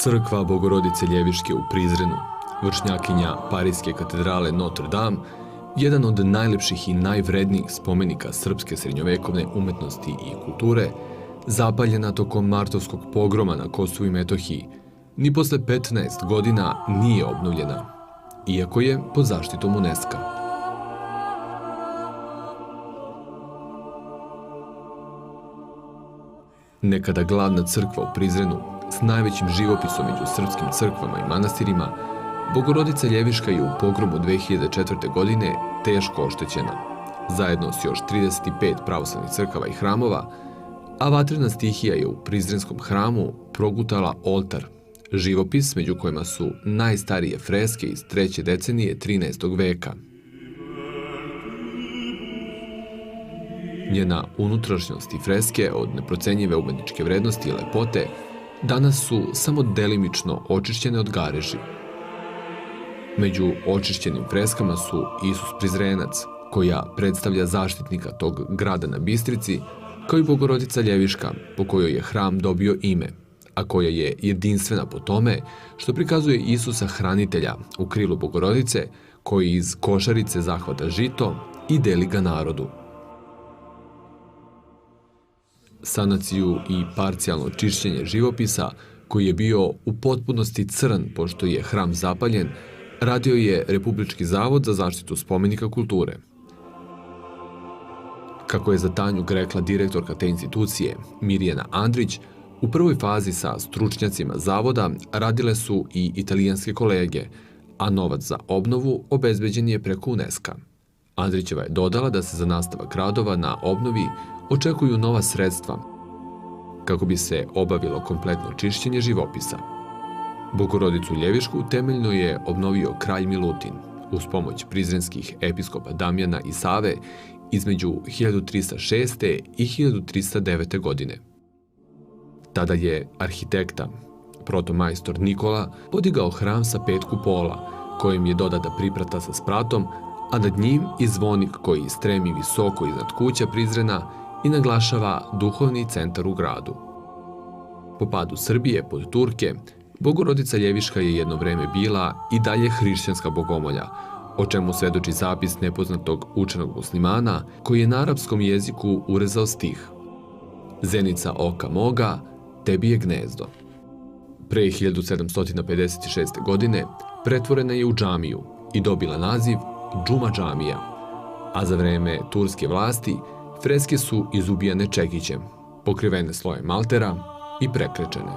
Crkva Bogorodice Ljeviške u Prizrenu, vršnjakinja Parijske katedrale Notre Dame, jedan od najlepših i najvrednijih spomenika srpske srednjovekovne umetnosti i kulture, zapaljena tokom martovskog pogroma na Kosovu i Metohiji, ni posle 15 godina nije obnovljena, iako je pod zaštitom UNESCO-a. Nekada glavna crkva u Prizrenu, s najvećim živopisom među srpskim crkvama i manastirima, Bogorodica Ljeviška je u pogromu 2004. godine teško oštećena, zajedno s još 35 pravoslavnih crkava i hramova, a vatrena stihija je u Prizrenskom hramu progutala oltar, živopis među kojima su najstarije freske iz 3. decenije 13. veka. Njena unutrašnjost i freske od neprocenjive umetničke vrednosti i lepote danas su samo delimično očišćene od gareži. Među očišćenim freskama su Isus Prizrenac, koja predstavlja zaštitnika tog grada na Bistrici, kao i Bogorodica Ljeviška, po kojoj je hram dobio ime, a koja je jedinstvena po tome što prikazuje Isusa hranitelja u krilu Bogorodice, koji iz košarice zahvata žito i deli ga narodu. Sanaciju i parcijalno čišćenje živopisa, koji je bio u potpunosti crn pošto je hram zapaljen, radio je Republički zavod za zaštitu spomenika kulture. Kako je za Tanju rekla direktorka te institucije, Mirjana Andrić, u prvoj fazi sa stručnjacima zavoda radile su i italijanske kolege, a novac za obnovu obezbeđen je preko UNESCO-a. Andrićeva je dodala da se za nastavak radova na obnovi očekuju nova sredstva kako bi se obavilo kompletno čišćenje živopisa. Bogorodicu Ljevišku temeljno je obnovio kralj Milutin uz pomoć prizrenskih episkopa Damjana i Save između 1306. i 1309. godine. Tada je arhitekta, protomajstor Nikola, podigao hram sa 5 kupola, kojim je dodata priprata sa spratom, a nad njim i zvonik koji stremi visoko iznad kuća Prizrena i naglašava duhovni centar u gradu. Po padu Srbije pod Turke, Bogorodica Ljeviška je jedno vreme bila i dalje hrišćanska bogomolja, o čemu svedoči zapis nepoznatog učenog muslimana koji je na arapskom jeziku urezao stih: Zenica oka moga, tebi je gnezdo. Pre 1756. godine pretvorena je u džamiju i dobila naziv Džuma džamija, a za vreme turske vlasti freske su izubijane čekićem, pokrivene slojem maltera i prekrečene.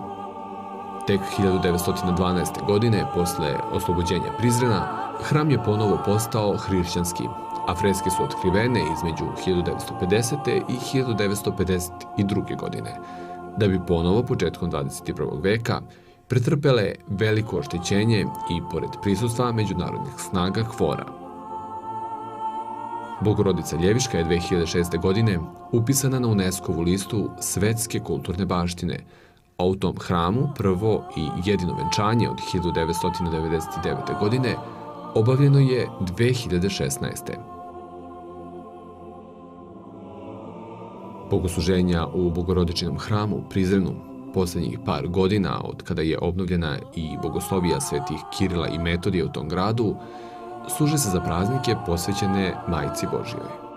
Tek 1912. godine, posle oslobođenja Prizrena, hram je ponovo postao hrišćanski, a freske su otkrivene između 1950. i 1952. godine, da bi ponovo početkom 21. veka pretrpele veliko oštećenje i pored prisustva međunarodnih snaga KFOR-a. Bogorodica Ljeviška je 2006. godine upisana na UNESCO-vu listu svetske kulturne baštine, a u tom hramu prvo i jedino venčanje od 1999. godine obavljeno je 2016. Bogosluženja u Bogorodičinom hramu u Prizrenu poslednjih par godina, od kada je obnovljena i bogoslovija svetih Kirila i Metodija u tom gradu, služe se za praznike posvećene Majci Božjoj.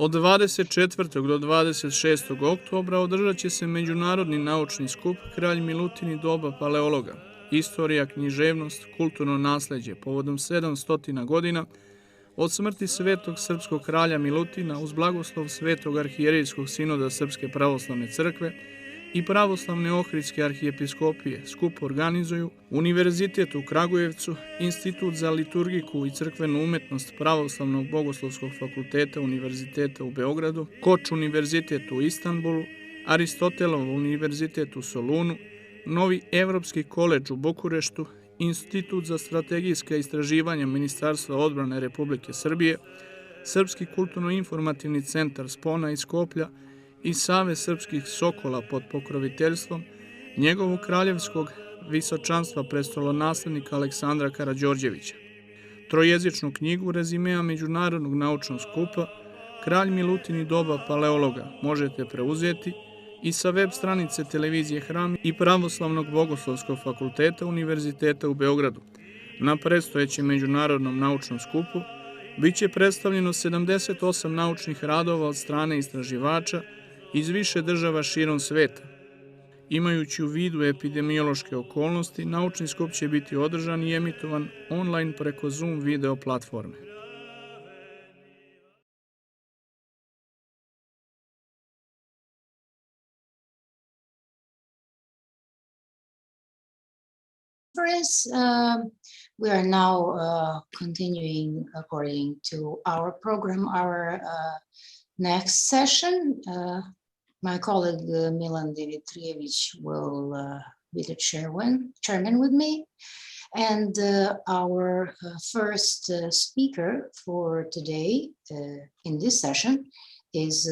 Od 24. do 26. oktobra održat će se Međunarodni naučni skup Kralj Milutin i doba Paleologa. Istorija, književnost, kulturno nasleđe povodom 700 godina od smrti svetog srpskog kralja Milutina uz blagoslov svetog arhijerejskog sinoda Srpske pravoslavne crkve i pravoslavne Ohridske arhijepiskopije skup organizuju Univerzitet u Kragujevcu, Institut za liturgiku i crkvenu umetnost Pravoslavnog bogoslovskog fakulteta Univerziteta u Beogradu, Koč Univerzitet u Istanbulu, Aristotelov Univerzitet u Solunu, Novi Evropski koledž u Bukureštu, Institut za strategijska istraživanja Ministarstva odbrane Republike Srbije, Srpski kulturno-informativni centar Spona iz Skoplja i Savez srpskih sokola pod pokroviteljstvom njegovog kraljevskog visočanstva prestolonaslednika Aleksandra Karađorđevića. Trojezičnu knjigu rezimea Međunarodnog naučnog skupa Kralj Milutin i doba Paleologa možete preuzeti i sa web stranice televizije Hram i Pravoslavnog bogoslovskog fakulteta Univerziteta u Beogradu. Na predstojećem Međunarodnom naučnom skupu biće predstavljeno 78 naučnih radova od strane istraživača iz više država širom sveta. Imajući u vidu epidemiološke okolnosti, naučni skup će biti održan i emitovan online preko Zoom video platforme.
We are now continuing according to our program, our next session. My colleague Milan Dimitrievich will be the chairman with me. And our first speaker for today in this session is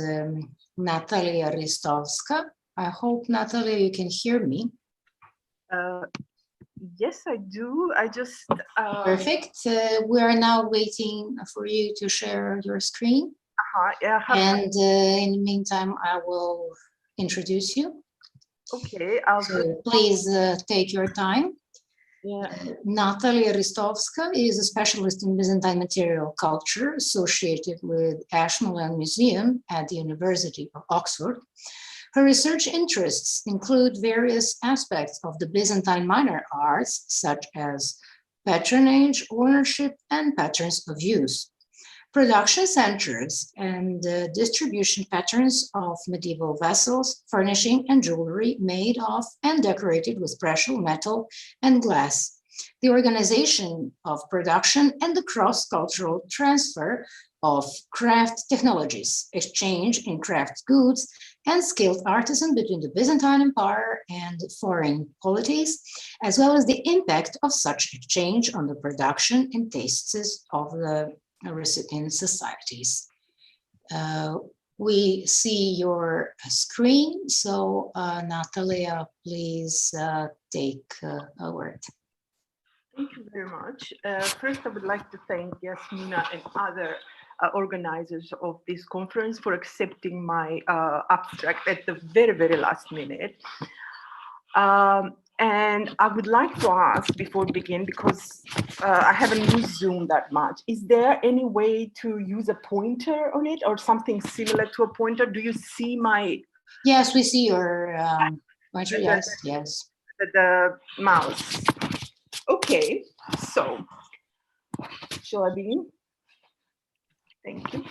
Natalia Ristovska. I hope, Natalia, you can hear me.
Yes, I do. I just...
Perfect. We are now waiting for you to share your screen.
Yeah,
and in the meantime, I will introduce you.
Okay.
Please take your time.
Yeah.
Natalia Ristovska is a specialist in Byzantine material culture associated with Ashmolean Museum at the University of Oxford. Her research interests include various aspects of the Byzantine minor arts, such as patronage, ownership, and patterns of use, production centers, and distribution patterns of medieval vessels, furnishing, and jewelry made of and decorated with precious metal and glass, the organization of production, and the cross-cultural transfer of craft technologies, exchange in craft goods, and skilled artisans between the Byzantine Empire and foreign polities, as well as the impact of such exchange on the production and tastes of the recipient societies. We see your screen, so Natalia, please take a word.
Thank you very much. First, I would like to thank Yasmina and other organizers of this conference for accepting my abstract at the very, very last minute. And I would like to ask before we begin, because I haven't used Zoom that much, is there any way to use a pointer on it or something similar to a pointer? Do you see my...
Yes, we see your pointer, yes.
The mouse. Okay, so shall I begin? Thank you.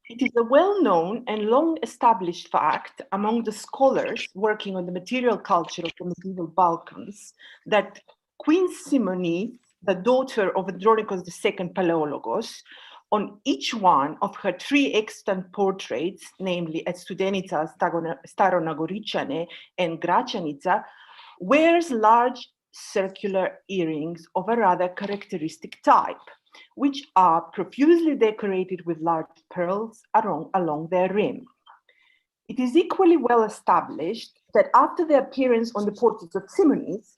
It is a well-known and long-established fact among the scholars working on the material culture of the medieval Balkans that Queen Simone, the daughter of Andronikos II Palaeologos, on each one of her 3 extant portraits, namely at Studenica, Staronagoričane, and Gračanica, wears large circular earrings of a rather characteristic type, which are profusely decorated with large pearls along their rim. It is equally well established that after the appearance on the portraits of Simonis,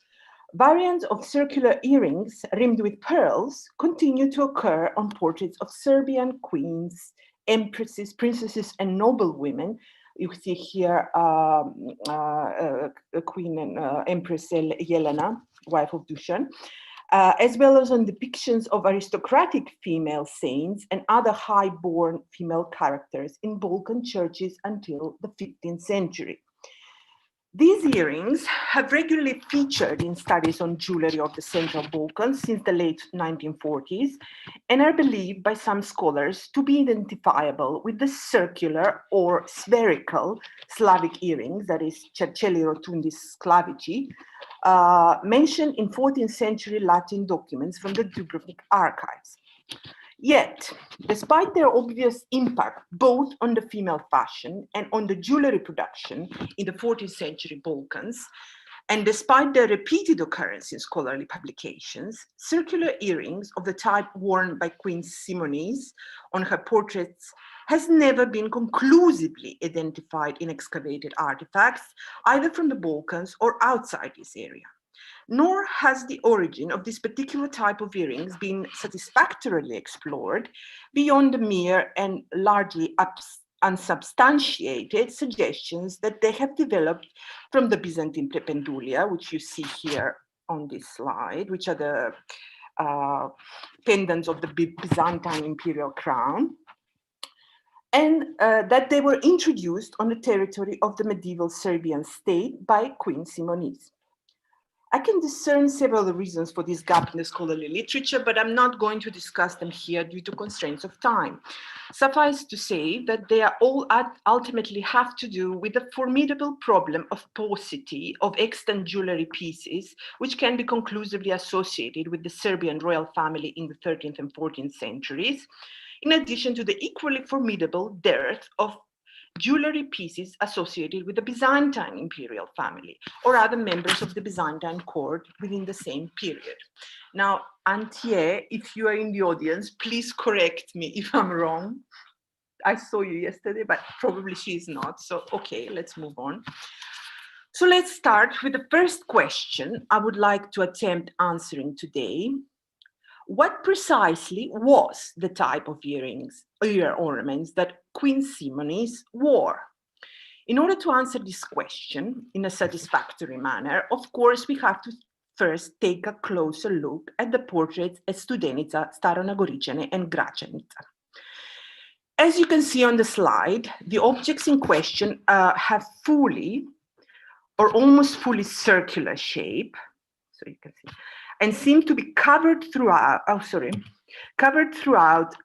variants of circular earrings rimmed with pearls continue to occur on portraits of Serbian queens, empresses, princesses, and noblewomen. You see here Queen and Empress Jelena, wife of Dusan, as well as on depictions of aristocratic female saints and other high-born female characters in Balkan churches until the 15th century. These earrings have regularly featured in studies on jewelry of the Central Balkans since the late 1940s and are believed by some scholars to be identifiable with the circular or spherical Slavic earrings, that is cercelli rotundis sclavici, mentioned in 14th century Latin documents from the Dubrovnik archives. Yet, despite their obvious impact both on the female fashion and on the jewelry production in the 14th century Balkans, and despite their repeated occurrence in scholarly publications, circular earrings of the type worn by Queen Simonis on her portraits has never been conclusively identified in excavated artifacts, either from the Balkans or outside this area. Nor has the origin of this particular type of earrings been satisfactorily explored beyond the mere and largely unsubstantiated suggestions that they have developed from the Byzantine prependulia, which you see here on this slide, which are the pendants of the Byzantine imperial crown, and that they were introduced on the territory of the medieval Serbian state by Queen Simonis. I can discern several reasons for this gap in the scholarly literature, but I'm not going to discuss them here due to constraints of time. Suffice to say that they are all ultimately have to do with the formidable problem of paucity of extant jewelry pieces, which can be conclusively associated with the Serbian royal family in the 13th and 14th centuries, in addition to the equally formidable dearth of jewelry pieces associated with the Byzantine imperial family or other members of the Byzantine court within the same period. Now, Antje, if you are in the audience, please correct me if I'm wrong. I saw you yesterday, but probably she is not. So, okay, let's move on. So let's start with the first question I would like to attempt answering today. What precisely was the type of ear ornaments that Queen Simonis wore? In order to answer this question in a satisfactory manner, of course, we have to first take a closer look at the portraits at Studenica, Starona Goricene, and Gračanica. As you can see on the slide, the objects in question have fully or almost fully circular shape. So you can see. And seem to be covered throughout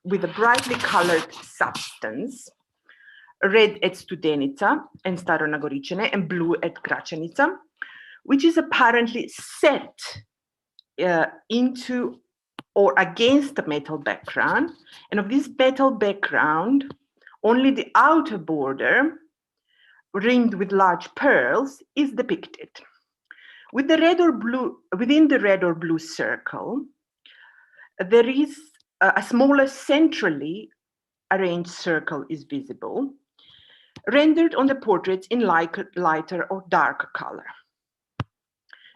with a brightly colored substance, red at Studenica and Starona Goricene and blue at Gračanica, which is apparently set into or against the metal background. And of this metal background, only the outer border, ringed with large pearls, is depicted. With the red or blue, within the red or blue circle, there is a smaller centrally arranged circle is visible, rendered on the portraits in lighter or darker color.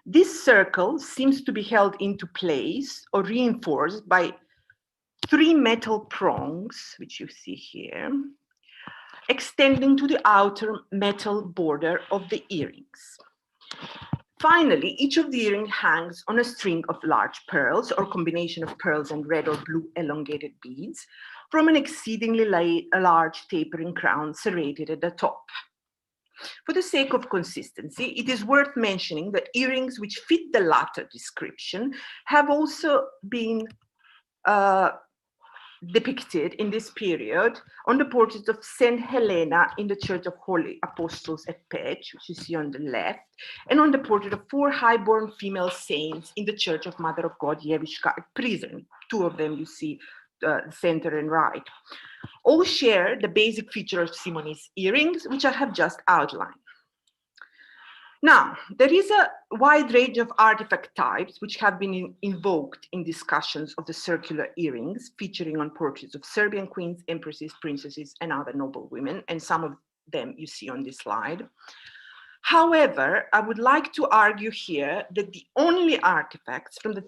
This circle seems to be held into place or reinforced by 3 metal prongs, which you see here, extending to the outer metal border of the earrings. Finally, each of the earrings hangs on a string of large pearls or combination of pearls and red or blue elongated beads from an exceedingly large tapering crown serrated at the top. For the sake of consistency, it is worth mentioning that earrings which fit the latter description have also been depicted in this period on the portrait of Saint Helena in the Church of Holy Apostles at Peć, which you see on the left, and on the portrait of 4 highborn female saints in the Church of Mother of God, Jeviška at Prizren. 2 of them you see center and right. All share the basic feature of Simonis earrings, which I have just outlined. Now, there is a wide range of artifact types which have been invoked in discussions of the circular earrings featuring on portraits of Serbian queens, empresses, princesses, and other noble women, and some of them you see on this slide. However, I would like to argue here that the only artifacts from the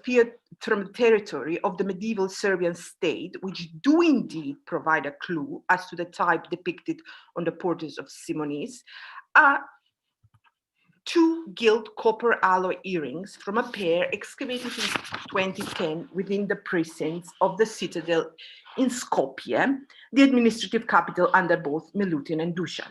territory of the medieval Serbian state, which do indeed provide a clue as to the type depicted on the portraits of Simonis, are 2 gilt copper alloy earrings from a pair excavated in 2010 within the precincts of the citadel in Skopje, the administrative capital under both Milutin and Dusan.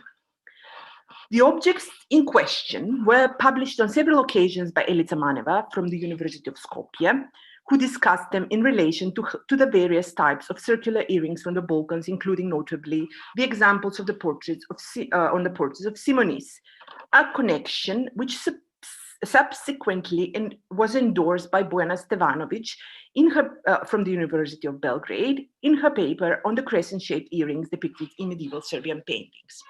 The objects in question were published on several occasions by Elica Maneva from the University of Skopje, who discussed them in relation to the various types of circular earrings from the Balkans, including notably the examples of the portraits of Simonis, a connection which subsequently was endorsed by Bojana Stevanovic in her, from the University of Belgrade in her paper on the crescent-shaped earrings depicted in medieval Serbian paintings.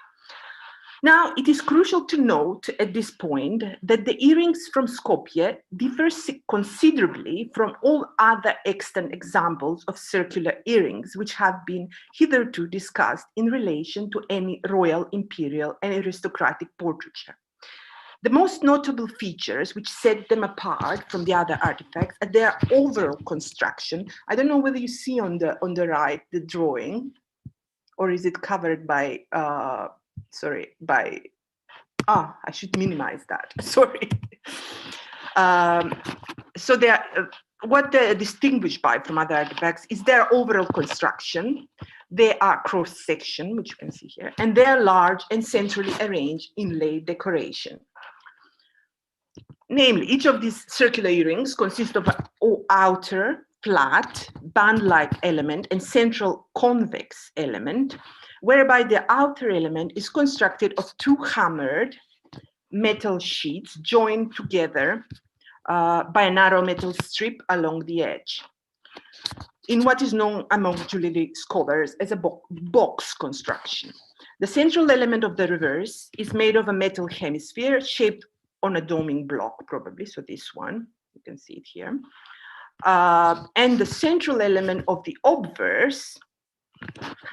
Now, it is crucial to note at this point that the earrings from Skopje differ considerably from all other extant examples of circular earrings which have been hitherto discussed in relation to any royal, imperial, and aristocratic portraiture. The most notable features which set them apart from the other artifacts are their overall construction. I don't know whether you see on the right the drawing, or is it covered by I should minimize that, sorry. So what they're distinguished by from other artifacts is their overall construction. They are cross-section, which you can see here, and they're large and centrally arranged inlaid decoration. Namely, each of these circular earrings consists of an outer, flat, band-like element and central convex element, whereby the outer element is constructed of 2 hammered metal sheets joined together by a narrow metal strip along the edge, in what is known among jewelry scholars as a box construction. The central element of the reverse is made of a metal hemisphere shaped on a doming block, probably, so this one, you can see it here. And the central element of the obverse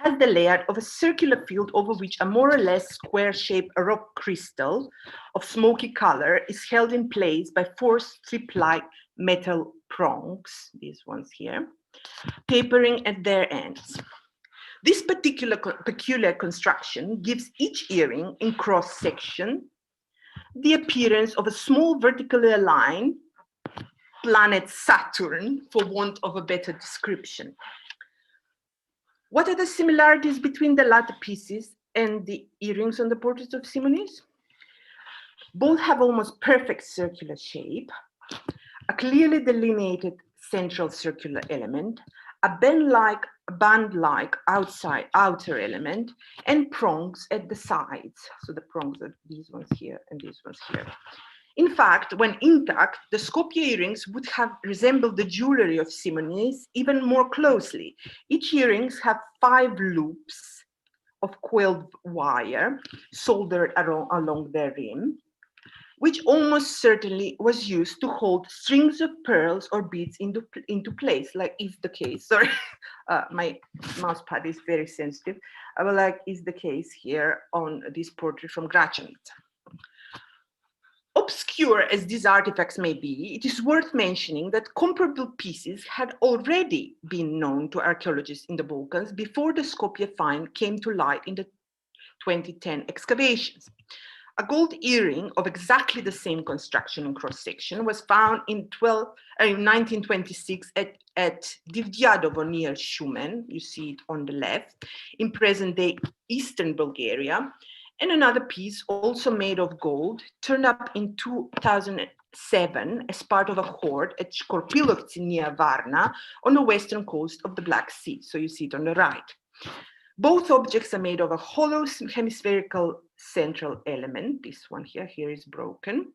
has the layout of a circular field over which a more or less square-shaped rock crystal of smoky color is held in place by 4 strip-like metal prongs, these ones here, tapering at their ends. This peculiar construction gives each earring in cross-section the appearance of a small vertically aligned planet Saturn, for want of a better description. What are the similarities between the latter pieces and the earrings on the portraits of Simonis? Both have almost perfect circular shape, a clearly delineated central circular element, a band-like outer element, and prongs at the sides. So the prongs are these ones here and these ones here. In fact, when intact, the Skopje earrings would have resembled the jewelry of Simonis even more closely. Each earrings have 5 loops of coiled wire soldered along their rim, which almost certainly was used to hold strings of pearls or beads into place, like is the case. Sorry, my mouse pad is very sensitive. But like is the case here on this portrait from Gračanica. Obscure as these artifacts may be, it is worth mentioning that comparable pieces had already been known to archaeologists in the Balkans before the Skopje find came to light in the 2010 excavations. A gold earring of exactly the same construction and cross-section was found in 1926 at Divdjadovo near Shumen, you see it on the left, in present-day eastern Bulgaria, and another piece, also made of gold, turned up in 2007 as part of a hoard at Škorpilovci near Varna on the western coast of the Black Sea. So you see it on the right. Both objects are made of a hollow hemispherical central element. This one here is broken,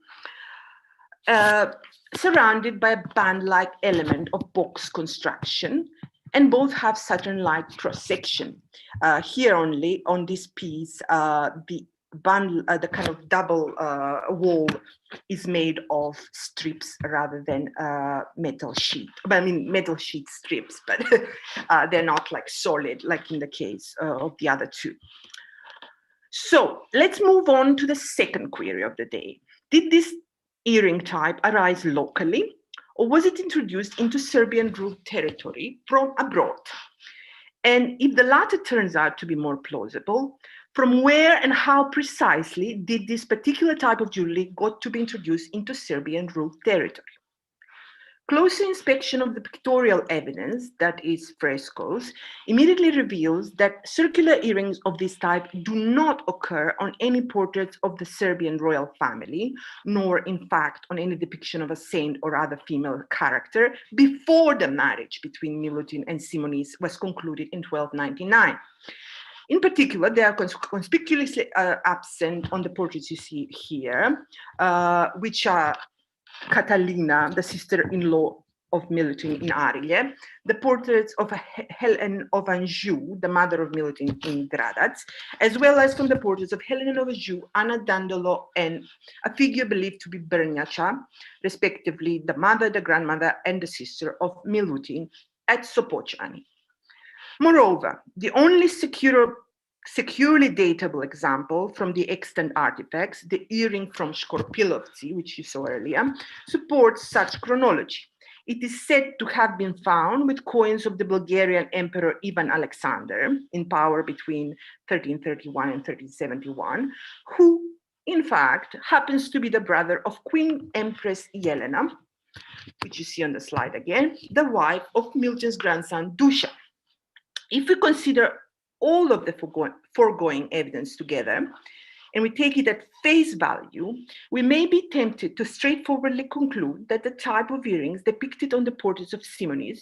surrounded by a band-like element of box construction, and both have Saturn-like cross-section. Here only, on this piece, the kind of double wall is made of strips rather than metal sheet. I mean, metal sheet strips, but they're not like solid, like in the case of the other 2. So let's move on to the second query of the day. Did this earring type arise locally, or was it introduced into Serbian ruled territory from abroad? And if the latter turns out to be more plausible, from where and how precisely did this particular type of jewelry got to be introduced into Serbian ruled territory? Closer inspection of the pictorial evidence, that is frescoes, immediately reveals that circular earrings of this type do not occur on any portraits of the Serbian royal family, nor in fact on any depiction of a saint or other female character before the marriage between Milutin and Simonis was concluded in 1299. In particular, they are conspicuously absent on the portraits you see here, which are Catalina, the sister-in-law of Milutin in Arilje, the portraits of Helen of Anjou, the mother of Milutin in Gradac, as well as from the portraits of Helen of Anjou, Anna Dandolo, and a figure believed to be Brnjača, respectively the mother, the grandmother, and the sister of Milutin at Sopocani. Moreover, the only securely datable example from the extant artifacts, the earring from Škorpilovci, which you saw earlier, supports such chronology. It is said to have been found with coins of the Bulgarian Emperor Ivan Alexander, in power between 1331 and 1371, who, in fact, happens to be the brother of Queen Empress Yelena, which you see on the slide again, the wife of Milutin's grandson Dusha. If we consider all of the foregoing evidence together, and we take it at face value, we may be tempted to straightforwardly conclude that the type of earrings depicted on the portraits of Simonis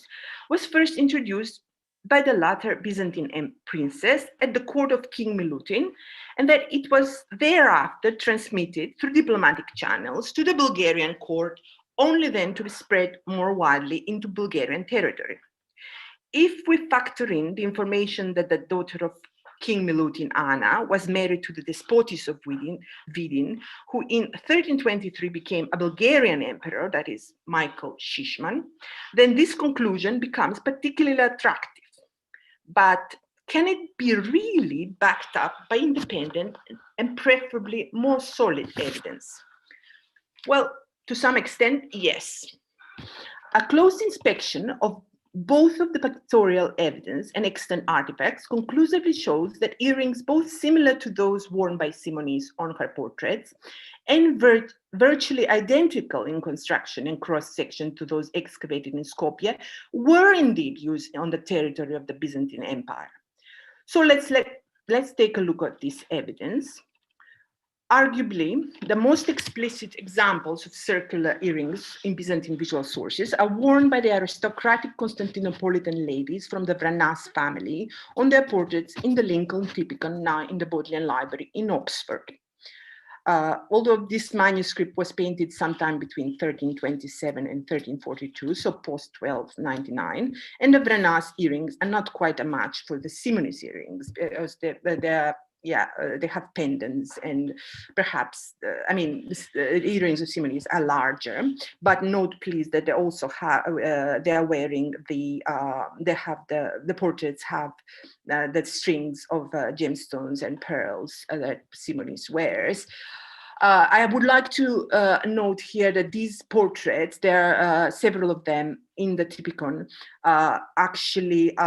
was first introduced by the latter Byzantine princess at the court of King Milutin, and that it was thereafter transmitted through diplomatic channels to the Bulgarian court, only then to be spread more widely into Bulgarian territory. If we factor in the information that the daughter of King Milutin, Anna, was married to the despotis of Vidin, who in 1323 became a Bulgarian emperor, that is Michael Shishman, then this conclusion becomes particularly attractive. But can it be really backed up by independent and preferably more solid evidence? Well, to some extent, yes. A close inspection of both of the pictorial evidence and extant artifacts conclusively shows that earrings both similar to those worn by Simonis on her portraits and virtually identical in construction and cross-section to those excavated in Skopje were indeed used on the territory of the Byzantine Empire. So let's take a look at this evidence. Arguably, the most explicit examples of circular earrings in Byzantine visual sources are worn by the aristocratic Constantinopolitan ladies from the Vranas family on their portraits in the Lincoln Typicon, now in the Bodleian Library in Oxford. Although this manuscript was painted sometime between 1327 and 1342, so post-1299, and the Vranas earrings are not quite a match for the Simonis earrings, because they have pendants and perhaps, the earrings of Simonis are larger, but note please that they also have, they are wearing the portraits have the strings of gemstones and pearls that Simonis wears. I would like to note here that these portraits, there are several of them in the Typicon, actually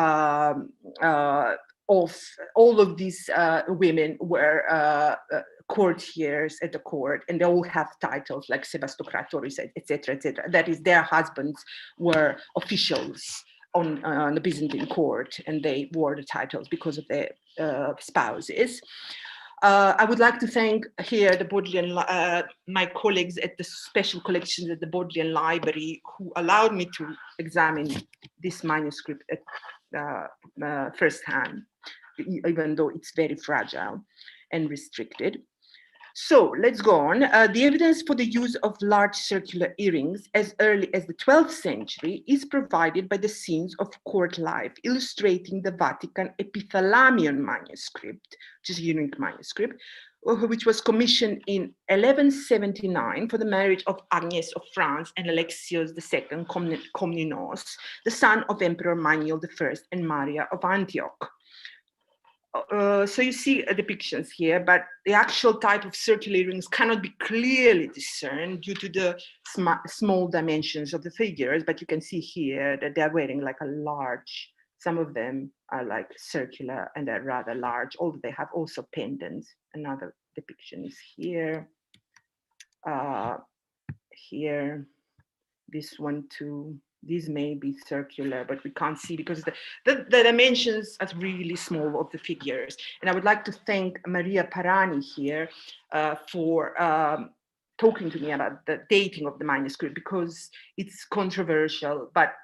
of all of these women were courtiers at the court, and they all have titles like Sebastokratoris, etc., etc. That is, their husbands were officials on the Byzantine court, and they wore the titles because of their spouses. I would like to thank here the Bodleian, my colleagues at the special collections at the Bodleian Library, who allowed me to examine this manuscript at firsthand, even though it's very fragile and restricted. So let's go on. The evidence for the use of large circular earrings as early as the 12th century is provided by the scenes of court life, illustrating the Vatican Epithalamion manuscript, which is a unique manuscript, which was commissioned in 1179 for the marriage of Agnes of France and Alexios II Komnenos, the son of Emperor Manuel I and Maria of Antioch. So you see depictions here, but the actual type of circular earrings cannot be clearly discerned due to the small dimensions of the figures, but you can see here that they're wearing like a large Some of them are like circular and are rather large, although they have also pendants. Another depiction is here. Here, this one too. These may be circular, but we can't see because the dimensions are really small of the figures. And I would like to thank Maria Parani here for talking to me about the dating of the manuscript, because it's controversial, but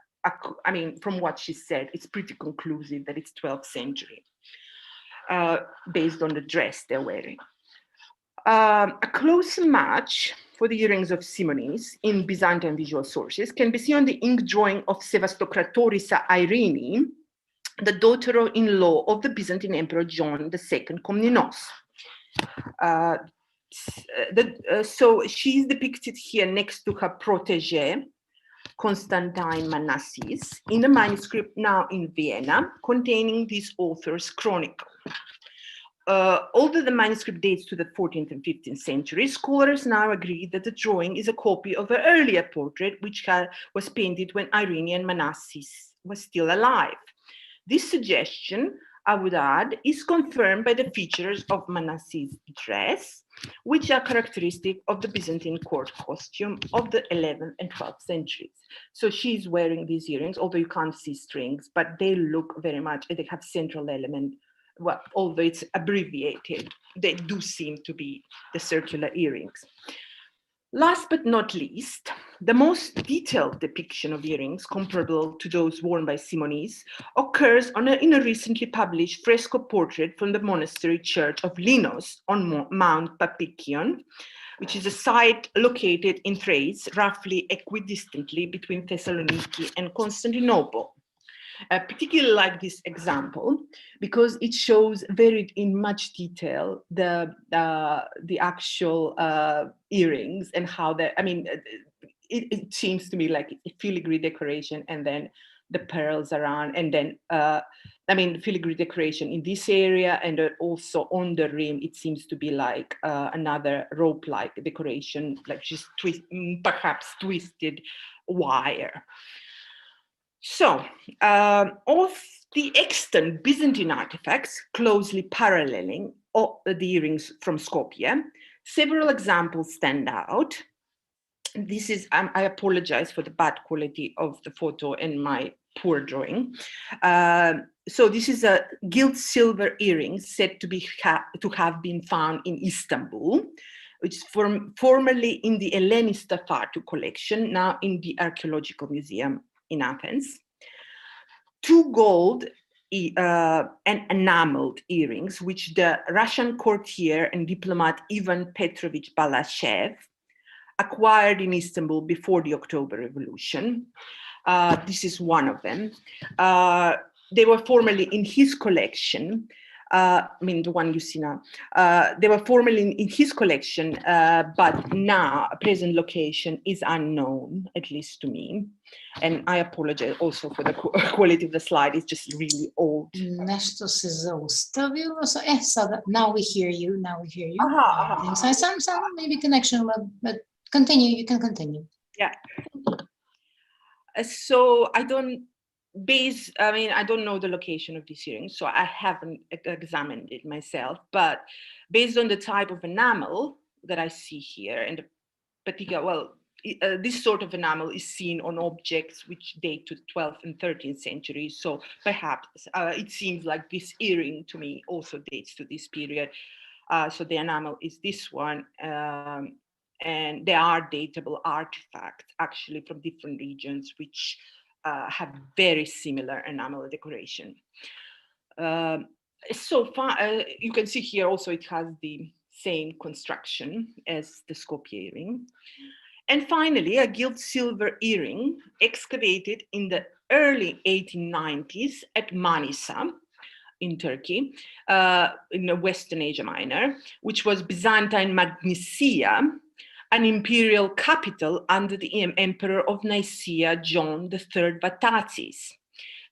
I mean, from what she said, it's pretty conclusive that it's 12th century based on the dress they're wearing. A close match for the earrings of Simonis in Byzantine visual sources can be seen on the ink drawing of Sevastokratorisa Irene, the daughter-in-law of the Byzantine Emperor John II Komnenos. So she's depicted here next to her protege, Constantine Manasses, in a manuscript now in Vienna containing this author's chronicle. Although the manuscript dates to the 14th and 15th centuries, scholars now agree that the drawing is a copy of an earlier portrait which was painted when Irene and Manasses was still alive. This suggestion, I would add, is confirmed by the features of Manasses' dress, which are characteristic of the Byzantine court costume of the 11th and 12th centuries. So she's wearing these earrings, although you can't see strings, but they look very much, they have central element. Well, although it's abbreviated, they do seem to be the circular earrings. Last but not least, the most detailed depiction of earrings comparable to those worn by Simonis occurs in a recently published fresco portrait from the monastery church of Linos on Mount Papikion, which is a site located in Thrace, roughly equidistantly between Thessaloniki and Constantinople. I particularly like this example because it shows very in much detail the actual earrings and how I mean, it seems to me like a filigree decoration and then the pearls around, and then I mean, filigree decoration in this area, and also on the rim it seems to be like another rope-like decoration, like just perhaps twisted wire. So, of the extant Byzantine artifacts closely paralleling the earrings from Skopje, several examples stand out. This is, I apologize for the bad quality of the photo and my poor drawing. So this is a gilt silver earring said to have been found in Istanbul, which is formerly in the Hellenist Tafartu collection, now in the Archaeological Museum in Athens. 2 gold and enameled earrings, which the Russian courtier and diplomat Ivan Petrovich Balashev acquired in Istanbul before the October Revolution. This is one of them. They were formerly in his collection. I mean, the one you see now. They were formerly in his collection, but now a present location is unknown, at least to me. And I apologize also for the quality of the slide. It's just really old.
Nešto se zaustavilo. So, now we hear you. Now we hear you. So some maybe connection, but continue. You can continue.
Yeah. So I don't know the location of these earrings, so I haven't examined it myself, but based on the type of enamel that I see here, and the particular, this sort of enamel is seen on objects which date to the 12th and 13th centuries, so perhaps it seems like this earring to me also dates to this period. So the enamel is this one, and there are datable artifacts actually from different regions which have very similar enamel decoration. So far, you can see here also it has the same construction as the Skopje earring. And finally, a gilt silver earring excavated in the early 1890s at Manisa in Turkey, in the Western Asia Minor, which was Byzantine Magnesia, an imperial capital under the Emperor of Nicaea, John III Vatatzes,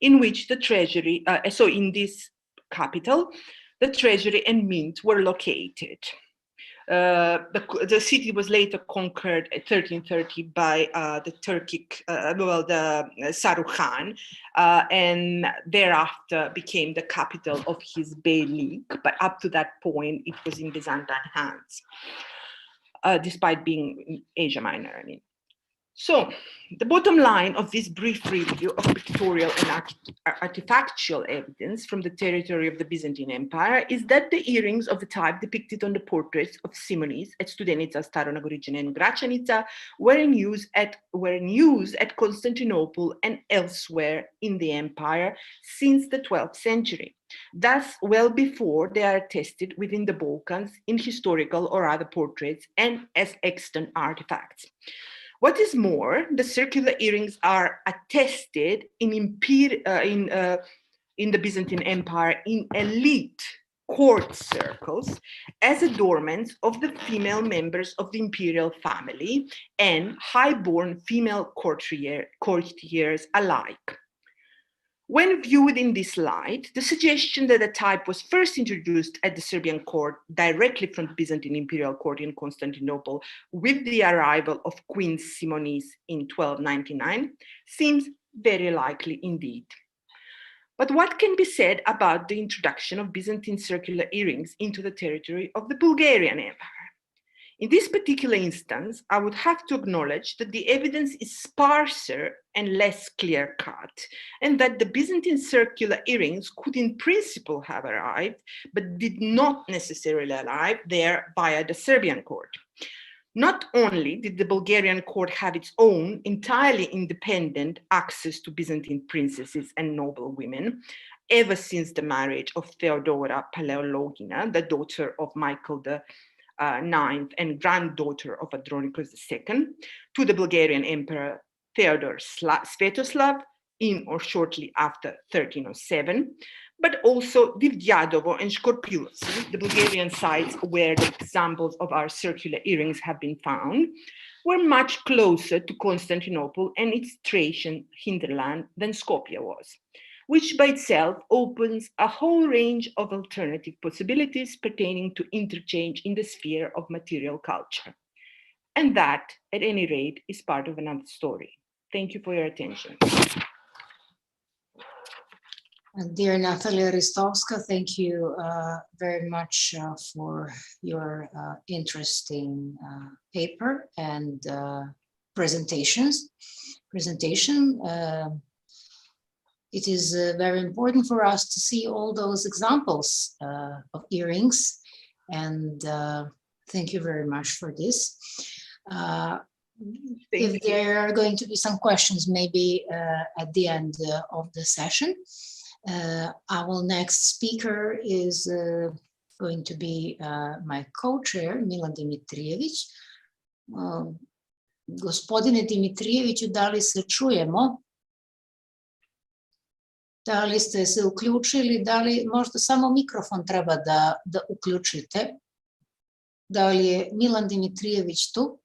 in which the treasury, so in this capital, the treasury and mint were located. The city was later conquered in 1330 by the Saruh Khan, and thereafter became the capital of his beylik. But up to that point, it was in Byzantine hands, despite being in Asia Minor, I mean. So the bottom line of this brief review of pictorial and artifactual evidence from the territory of the Byzantine Empire is that the earrings of the type depicted on the portraits of Simonis at Studenica, Staro Nagoriyene, and Gračanica were in use at Constantinople and elsewhere in the empire since the 12th century. Thus, well before they are attested within the Balkans in historical or other portraits and as extant artifacts. What is more, the circular earrings are attested in the Byzantine Empire in elite court circles as adornments of the female members of the imperial family and high-born female courtiers alike. When viewed in this light, the suggestion that the type was first introduced at the Serbian court directly from the Byzantine imperial court in Constantinople with the arrival of Queen Simonis in 1299 seems very likely indeed. But what can be said about the introduction of Byzantine circular earrings into the territory of the Bulgarian Empire? In this particular instance, I would have to acknowledge that the evidence is sparser and less clear-cut, and that the Byzantine circular earrings could in principle have arrived, but did not necessarily arrive there via the Serbian court. Not only did the Bulgarian court have its own entirely independent access to Byzantine princesses and noble women, ever since the marriage of Theodora Palaeologina, the daughter of Michael the IX and granddaughter of Andronicus II, to the Bulgarian Emperor Theodore Svetoslav in or shortly after 1307, but also Divdjadovo and Škorpilovci, the Bulgarian sites where the examples of our circular earrings have been found, were much closer to Constantinople and its Thracian hinterland than Skopje was, which by itself opens a whole range of alternative possibilities pertaining to interchange in the sphere of material culture. And that, at any rate, is part of another story. Thank you for your attention.
Dear Natalia Ristovska, thank you very much for your interesting paper and presentation. It is very important for us to see all those examples of earrings, and thank you very much for this. If there are going to be some questions, maybe at the end of the session. Our next speaker is going to be my co-chair, Milan Dimitrijević. Gospodine Dimitrijeviću, da li se čujemo? Da li ste se uključili? Da li možda samo mikrofon treba da uključite? Da li je Milan Dimitrijević tu?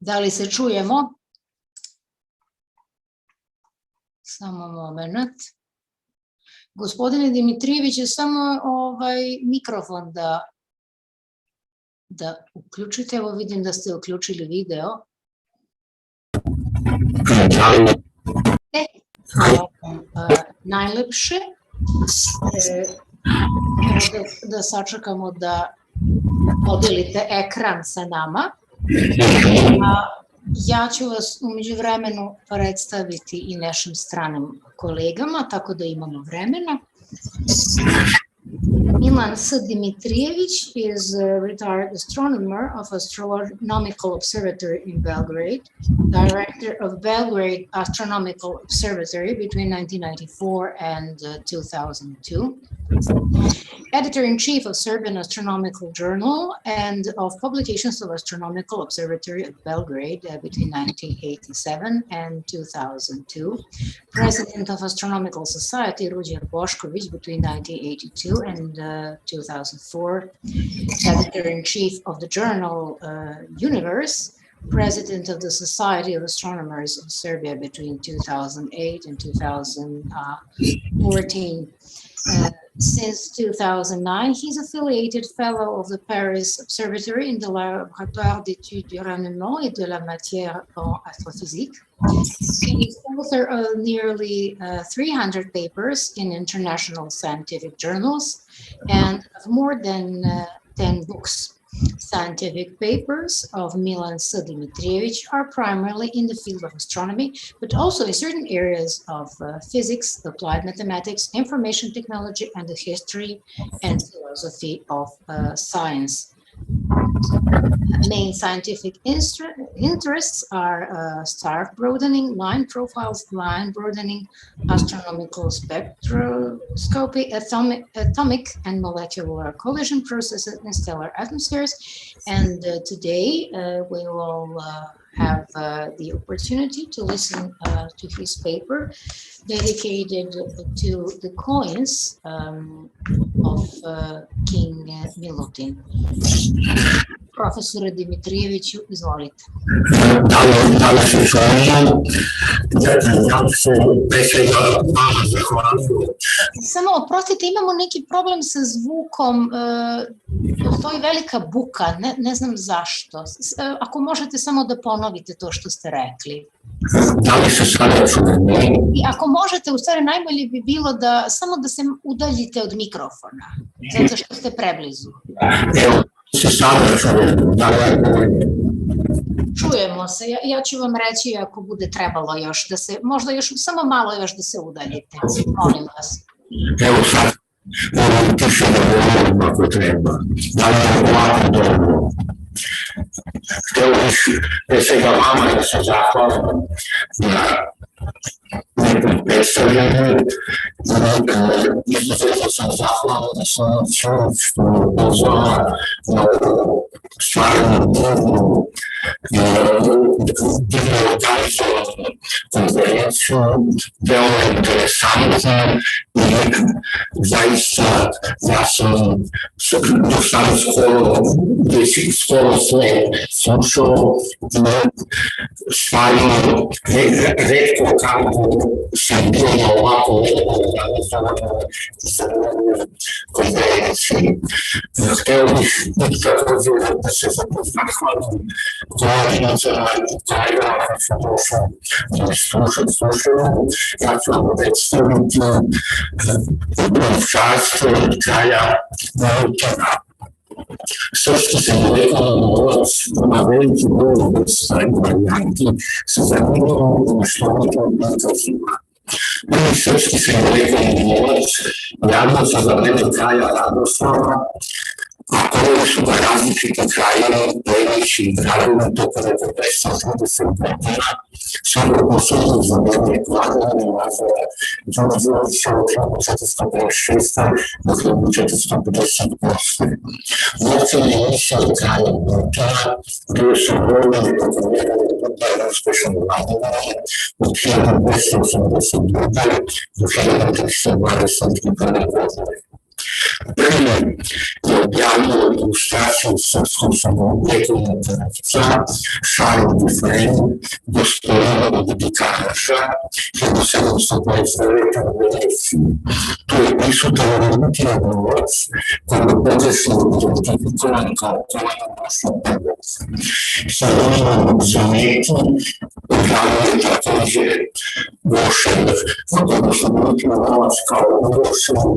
Da li se čujemo? Samo moment. Gospodine Dimitrijević, samo mikrofon da uključite. Evo vidim da ste uključili video. Najlepše. Da sačekamo da podelite ekran sa nama. Ja ću vas u međuvremenu predstaviti i našim stranim kolegama, tako da imamo vremena. Milan S. Dimitrijević is a retired astronomer of Astronomical Observatory in Belgrade, director of Belgrade Astronomical Observatory between 1994 and 2002, editor-in-chief of Serbian Astronomical Journal and of publications of Astronomical Observatory of Belgrade between 1987 and 2002, president of Astronomical Society Ruđer Bošković between 1982 and 2004, editor-in-chief of the journal Universe, president of the Society of Astronomers of Serbia between 2008 and 2014. Since 2009, he's affiliated fellow of the Paris Observatory in the Laboratoire d'études du rendement et de la matière en astrophysique. He is author of nearly 300 papers in international scientific journals and of more than 10 books. Scientific papers of Milan Dimitrievich are primarily in the field of astronomy, but also in certain areas of physics, applied mathematics, information technology, and the history and philosophy of science. Main scientific interests are star broadening, line profiles, line broadening, astronomical spectroscopy, atomic and molecular collision processes in stellar atmospheres. And today we will have the opportunity to listen to his paper dedicated to the coins of King Milutin. Profesore Dimitrijeviću, izvolite.
Da li se čujemo? Ja se pre svega vama zahvaljujem.
Samo oprostite, imamo neki problem sa zvukom, postoji velika buka, ne znam zašto. Ako možete samo da ponovite to što ste rekli.
Da li se sada čujemo?
I ako možete, u stvari najbolje bi bilo da samo da se udaljite od mikrofona, zato što ste preblizu.
Evo, se sada čujemo, da li
čujemo se, ja ću vam reći ako bude trebalo još da se, možda još samo malo još da se udaljite, molim vas.
Evo sad, moram tiše da govorim ako treba, da li je ovako dobro. Htio bih pre svega vama da se zahvalim na nekom predstavljanju. Izuzetno sam zahvalan da sam čuo što je pozvala na stvarno divno organizovanu konferenciju, veoma interesantna i zaista ja sam do sada skoro sve slušao, stvarno retko kako sam bio na ovako organizovanoj konferenciji. Hteo bih također da se zahvalim koordinatorima i tajima koji su došli da slušaju. Ja ću vam predstaviti čarstvo i kraja Milutina. Srpski simbolekovan novac ima veliki broj vrsta i varijanti sa zanimljivom maštovitom izrazima. Prvi srpski simbolekovan novac javno se za vreme kraja Radoslava, a koji su ga različite krajeve, plemeći i gradovi tokom 530 godina, samo posebno za vreme vladavine Lazara Đorđevića od 1456. do 1458. Novcem je misao kralja Milutina, bio su brojni tokom njegove uspešne vladavine od 1282. do 1321. godine. Prvi je objavio ilustraciju srpskom samouvekovnog tradica Charles Dufresne, gospodina od Dikanaša, 1729. u Veneciji. Tu je prisutan Milutinov novac koji je pogrešno identifikovan kao kolonijalni novac. Sa ovim zametom objavio je također Vošev, odnosno Milutinov novac kao Vošev u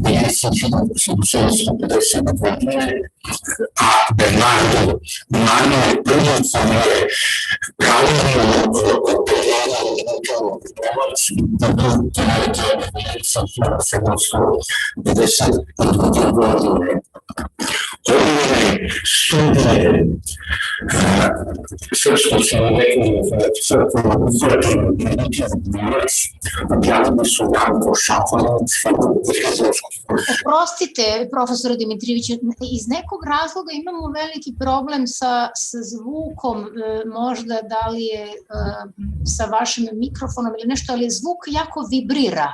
Veneciji 1750. godine, a Bernardo je prvi koji je pravilno operirao Milutinov novac da to je Venecija 1752. godine. Ove studije srpskog samouvekovnog novac objavili su Janko Šapovac.
Oprostite, profesore Dimitrijeviću, iz nekog razloga imamo veliki problem sa zvukom, možda da li je sa vašim mikrofonom ili nešto, ali zvuk jako vibrira.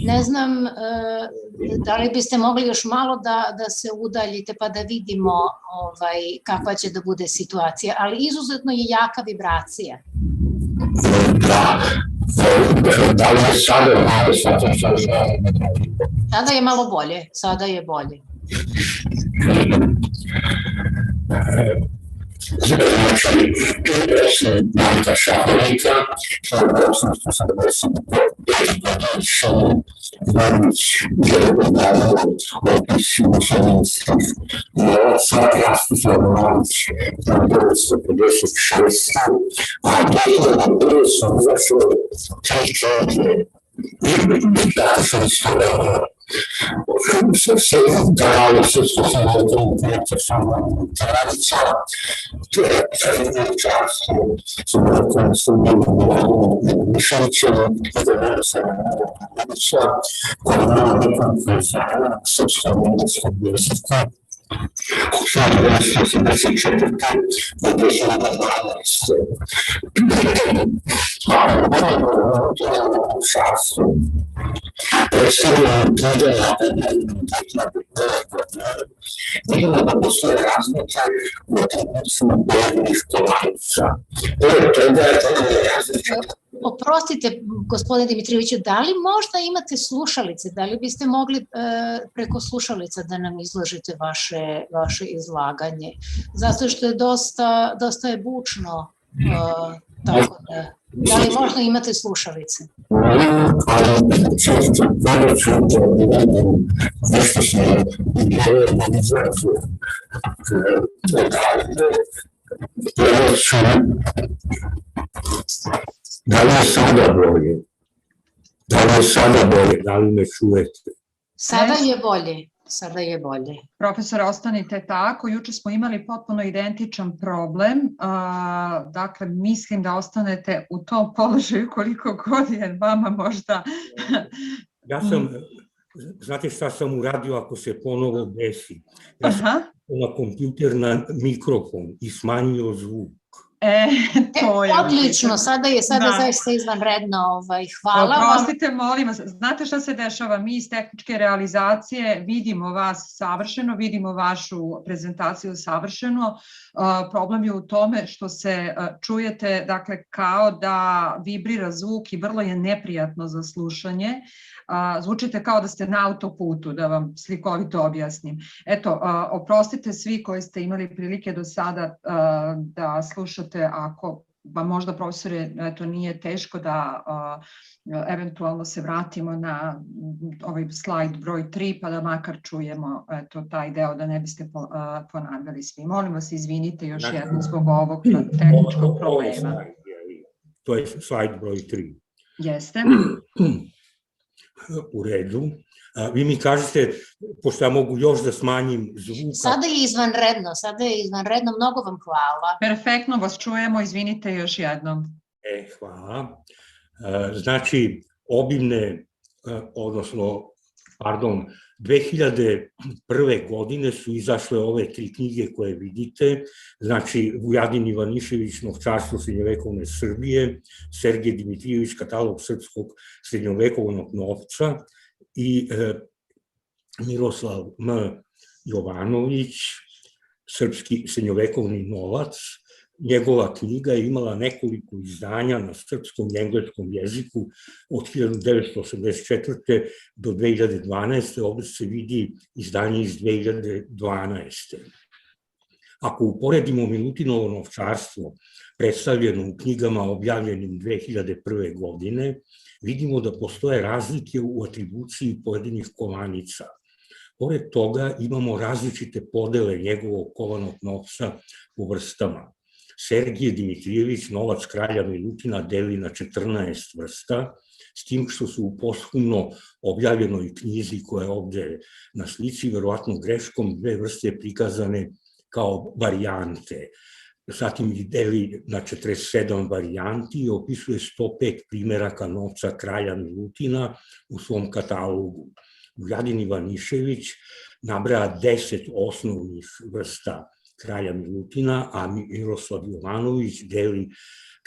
Ne znam da li biste mogli još malo da se udaljite pa da vidimo kakva će da bude situacija, ali izuzetno je jaka vibracija.
Da, Da li je sada malo
Sada je malo bolje, sada je bolje.
Znači, Marta Šaholika, 1875, Ivanić je objavio opis muslimanskih novaca, Jastica Ivanić 1956, a 2001 su izašle tri čovjeke da sam istorija se dali srpsko samotno djece samo tradica, to je čarstvo sa Milutom Mišanićevom, da se Mišanića, koja je nekom prezana srpsko-milutskom jezika, od 1984. do 2012. Čarstvo predstavljeno knjiga vidimo da postoje razlika u atribucijama pojedinih kovanica.
Oprostite, gospodine Dimitrijeviću, da li možda imate slušalice? Da li biste mogli preko slušalica da nam izložite vaše izlaganje? Zato što je dosta je bučno, tako da li možda imate slušalice?
Ali često pomoću nešto se izrazuje. Da li je sada bolje? Da li me čujete?
Sada je bolje. Sada je bolje.
Profesore, ostanite tako. Juče smo imali potpuno identičan problem. Dakle, mislim da ostanete u tom položaju koliko god je vama možda.
Ja sam, znate šta sam uradio ako se ponovo desi? Ja sam na kompjuter na mikrofon i smanjio zvuk.
To je
odlično, sada je zaista izvanredno. Hvala vam.
Oprostite, molim vas, znate šta se dešava? Mi iz tehničke realizacije vidimo vas savršeno, vidimo vašu prezentaciju savršeno. Problem je u tome što se čujete, dakle, kao da vibrira zvuk i vrlo je neprijatno za slušanje. Zvučite kao da ste na autoputu, da vam slikovito objasnim. Eto, oprostite svi koji ste imali prilike do sada da slušate, ako vam možda, profesore, eto, nije teško da eventualno se vratimo na ovaj slajd broj 3, pa da makar čujemo taj deo, da ne biste ponavljali svi. Molim vas, izvinite još jednom zbog ovog tehničkog problema.
To je slajd broj 3.
Jeste.
U redu. Vi mi kažete, pošto ja mogu još da smanjim zvuka.
Sada je izvanredno, mnogo vam hvala.
Perfektno vas čujemo, izvinite još jednom.
Hvala. Znači, obimne, odnosno, 2001. godine su izašle ove tri knjige koje vidite, znači Vujadin Ivanišević, Novčarstvo srednjovekovne Srbije, Sergej Dimitrijević, Katalog srpskog srednjovekovnog novca i Miroslav M. Jovanović, Srpski srednjovekovni novac. Njegova knjiga je imala nekoliko izdanja na srpskom i engleskom jeziku od 1984. do 2012. Ovdje se vidi izdanje iz 2012. Ako uporedimo Milutinovo novčarstvo predstavljeno u knjigama objavljenim 2001. godine, vidimo da postoje razlike u atribuciji pojedinih kovanica. Pored toga imamo različite podele njegovog kovanog novca po vrstama. Sergij Dimitrijević novac kralja Milutina deli na 14 vrsta, s tim što su u posthumno objavljenoj knjizi koja je ovde na slici, verovatno greškom, dve vrste prikazane kao varijante. Zatim ih deli na 47 varijanti i opisuje 105 primeraka novca kralja Milutina u svom katalogu. Vujadin Ivanišević nabraja 10 osnovnih vrsta kralja Milutina, a Miroslav Jovanović deli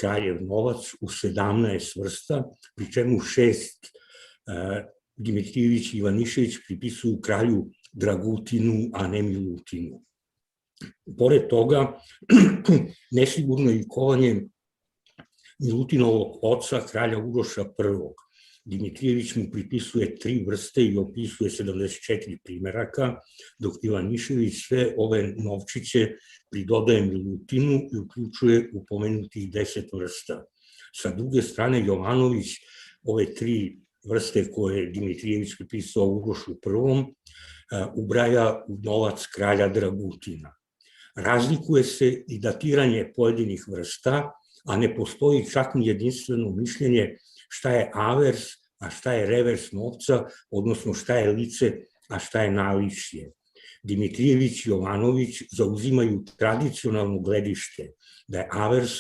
kraljev novac u 17 vrsta, pri čemu 6 Dimitrijević i Ivanišević pripisuju kralju Dragutinu, a ne Milutinu. Pored toga, nesigurno je i kovanje Milutinovog oca, kralja Uroša I. Dimitrijević mu pripisuje 3 vrste i opisuje 74 primeraka, dok Ivanišević sve ove novčiće pridodaje Milutinu i uključuje u pomenutih 10 vrsta. Sa druge strane, Jovanović ove 3 vrste koje je Dimitrijević pripisao Urošu I ubraja u novac kralja Dragutina. Razlikuje se i datiranje pojedinih vrsta, a ne postoji čak ni jedinstveno mišljenje šta je avers, a šta je revers novca, odnosno šta je lice, a šta je naličje. Dimitrijević i Jovanović zauzimaju tradicionalno gledište da je avers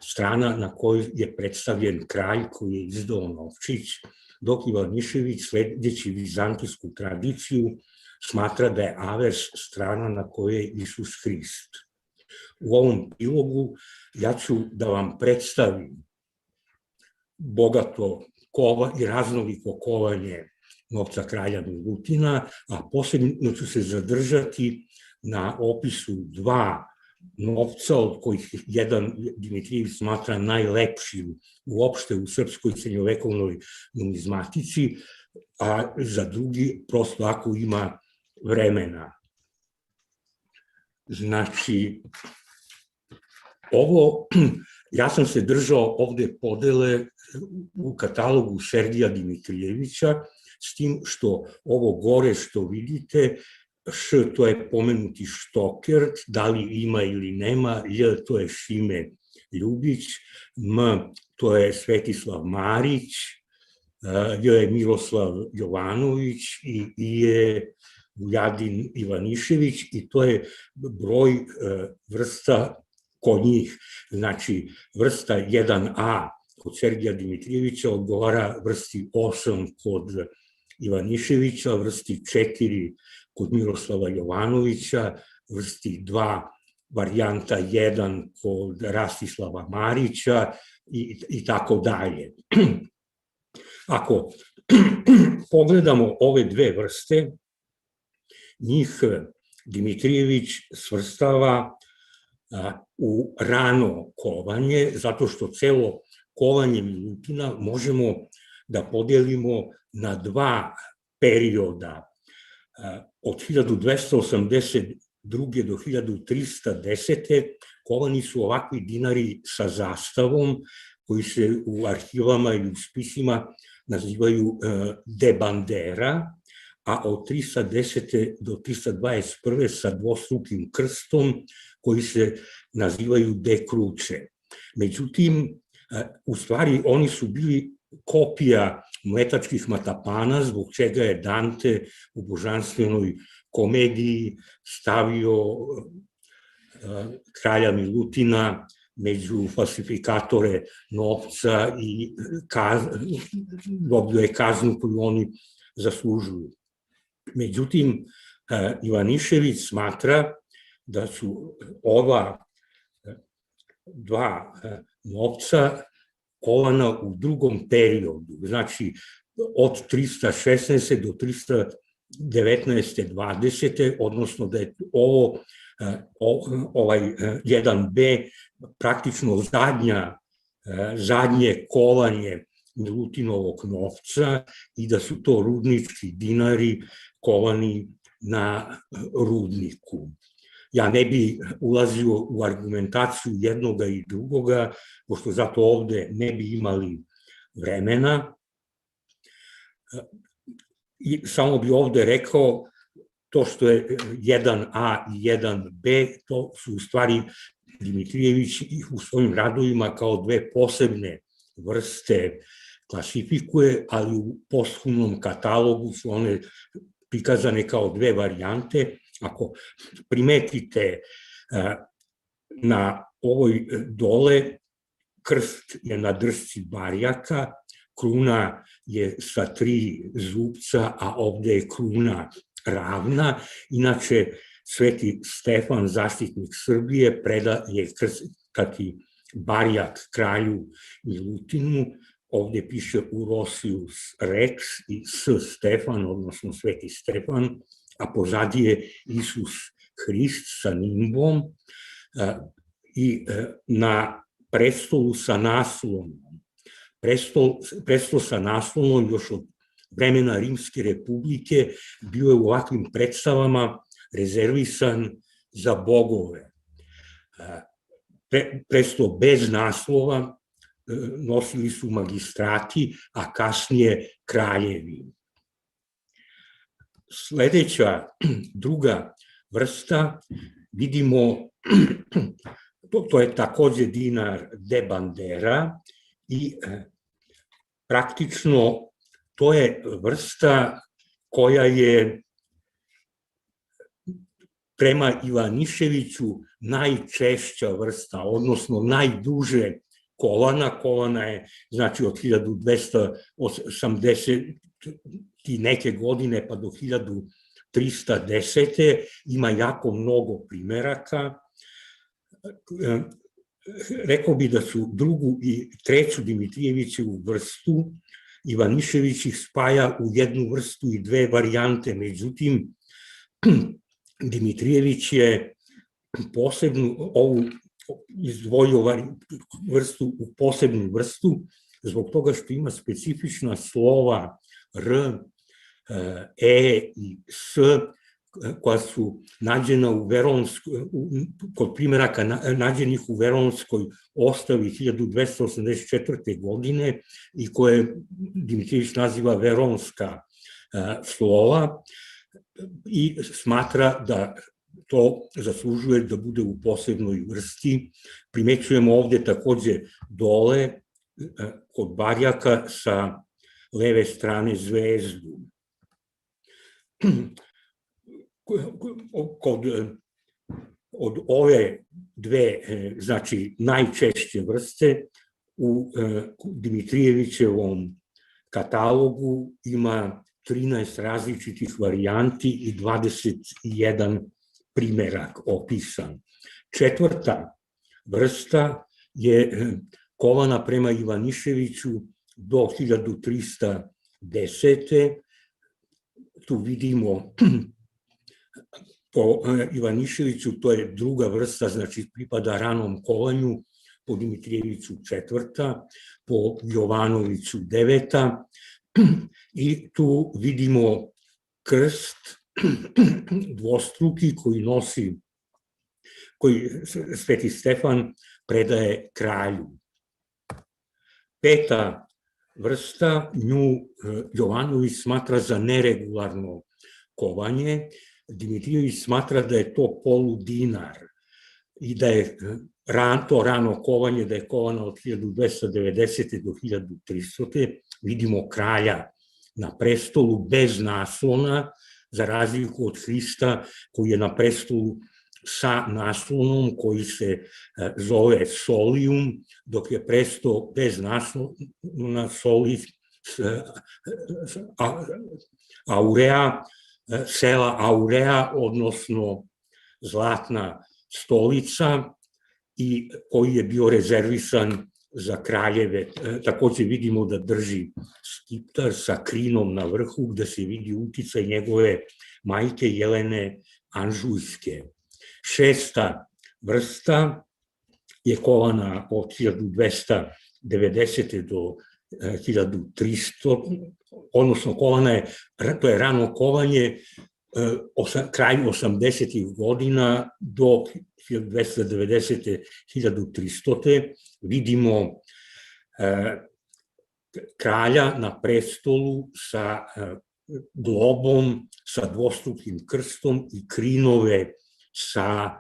strana na kojoj je predstavljen kralj koji je izdao novčić, dok Ivanišević, sledeći vizantijsku tradiciju, smatra da je avers strana na kojoj je Isus Hrist. U ovom prilogu ja ću da vam predstavim bogato i raznoliko kovanje novca kralja Milutina, a posebno ću se zadržati na opisu 2 novca, od kojih jedan Dimitrijević smatra najlepšim uopšte u srpskoj srednjovekovnoj numizmatici, a za drugi prosto ako ima vremena. Znači, ja sam se držao ovde podele u katalogu Sergija Dimitrijevića, s tim što ovo gore što vidite, Š to je pomenuti Štoker, da li ima ili nema, J to je Šime Ljubić, M to je Svetislav Marić, J je Miroslav Jovanović i I je Vujadin Ivanišević i to je broj vrsta kod njih. Znači, vrsta 1A kod Sergija Dimitrijevića odgovara vrsti 8 kod Ivaniševića, vrsti 4 kod Miroslava Jovanovića, vrsti 2 varijanta 1 kod Rastislava Marića i tako dalje. Ako pogledamo ove 2 vrste, njih Dimitrijević svrstava u rano kovanje, zato što celo kovanje Milutina možemo da podelimo na 2 perioda. Od 1282. do 1310. kovani su ovakvi dinari sa zastavom, koji se u arhivama i u spisima nazivaju de bandera, a od 310. do 321. sa dvostrukim krstom, koji se nazivaju de kruče. Međutim, u stvari oni su bili kopija mletačkih matapana, zbog čega je Dante u božanstvenoj komediji stavio kralja Milutina među falsifikatore novca i dobio je kaznu koju oni zaslužuju. Međutim, Ivanišević smatra da su ova 2 novca kovana u drugom periodu, znači od 316. do 319. 20. odnosno da je ovaj 1B praktično zadnje kovanje Milutinovog novca i da su to rudnički dinari kovani na rudniku. Ja ne bi ulazio u argumentaciju jednoga i drugoga, pošto zato ovde ne bi imali vremena. I samo bi ovde rekao, to što je 1A i 1B, to su u stvari Dimitrijević ih u svojim radovima kao 2 posebne vrste klasifikuje, ali u posthumnom katalogu su one prikazane kao 2 varijante. Ako primetite na ovoj dole, krst je na drsci barjaka, kruna je sa 3 zubca, a ovde je kruna ravna. Inače, Sveti Stefan, zaštitnik Srbije, predaje krstati barjak kralju Milutinu. Ovde piše Urosius Rex i S. Stefan, odnosno Sveti Stefan, a pozadi je Isus Hrist sa nimbom i na prestolu sa naslonom. Prestol sa naslonom još od vremena Rimske republike bio je u ovakvim predstavama rezervisan za bogove. Prestol bez naslova nosili su magistrati, a kasnije kraljevi. Sledeća, druga vrsta, vidimo, to je takođe dinar de bandera i praktično to je vrsta koja je prema Ivaniševiću najčešća vrsta, odnosno najduže kovana. Kovana je, znači, od 1280 i neke godine pa do 1310. Ima jako mnogo primeraka. Rekao bi da su drugu i treću Dimitrijevićevu vrstu Ivanišević ih spaja u jednu vrstu i dve varijante, međutim, Dimitrijević je posebnu ovu izdvojio vrstu u posebnu vrstu zbog toga što ima specifična slova R, E i S koja su nađena u Veronskoj, kod primeraka nađenih u Veronskoj ostavi 1284. godine i koje Dimitrijević naziva veronska slova i smatra da to zaslužuje da bude u posebnoj vrsti. Primećujemo ovde takođe dole kod barjaka sa leve strane zvezdu. Od ove dve, znači, najčešće vrste u Dimitrijevićevom katalogu ima 13 različitih varijanti i 21 primerak opisan. Četvrta vrsta je kovana prema Ivaniševiću do 1310. Tu vidimo po Ivaniševiću, to je druga vrsta, znači pripada ranom kovanju, po Dimitrijeviću četvrta, po Jovanoviću deveta. I tu vidimo krst dvostruki koji Sveti Stefan predaje kralju. Peta vrsta, nju Jovanović smatra za neregularno kovanje, Dimitrijević smatra da je to poludinar i da je to rano kovanje, da je kovano od 1290. do 1300. Vidimo kralja na prestolu bez naslona, za razliku od Hrista koji je na prestolu sa naslonom koji se zove Solium, dok je presto bez naslona Solis Aurea, sela Aurea, odnosno Zlatna stolica, i koji je bio rezervisan za kraljeve. Takođe vidimo da drži skiptar sa krinom na vrhu, gde se vidi uticaj njegove majke Jelene Anžujske. Šesta vrsta je kovana od 1290. do 1300, odnosno kovana je, to je rano kovanje, kraju 80. godina do 1290. 1300. Vidimo kralja na prestolu sa globom, sa dvostrukim krstom i krinove sa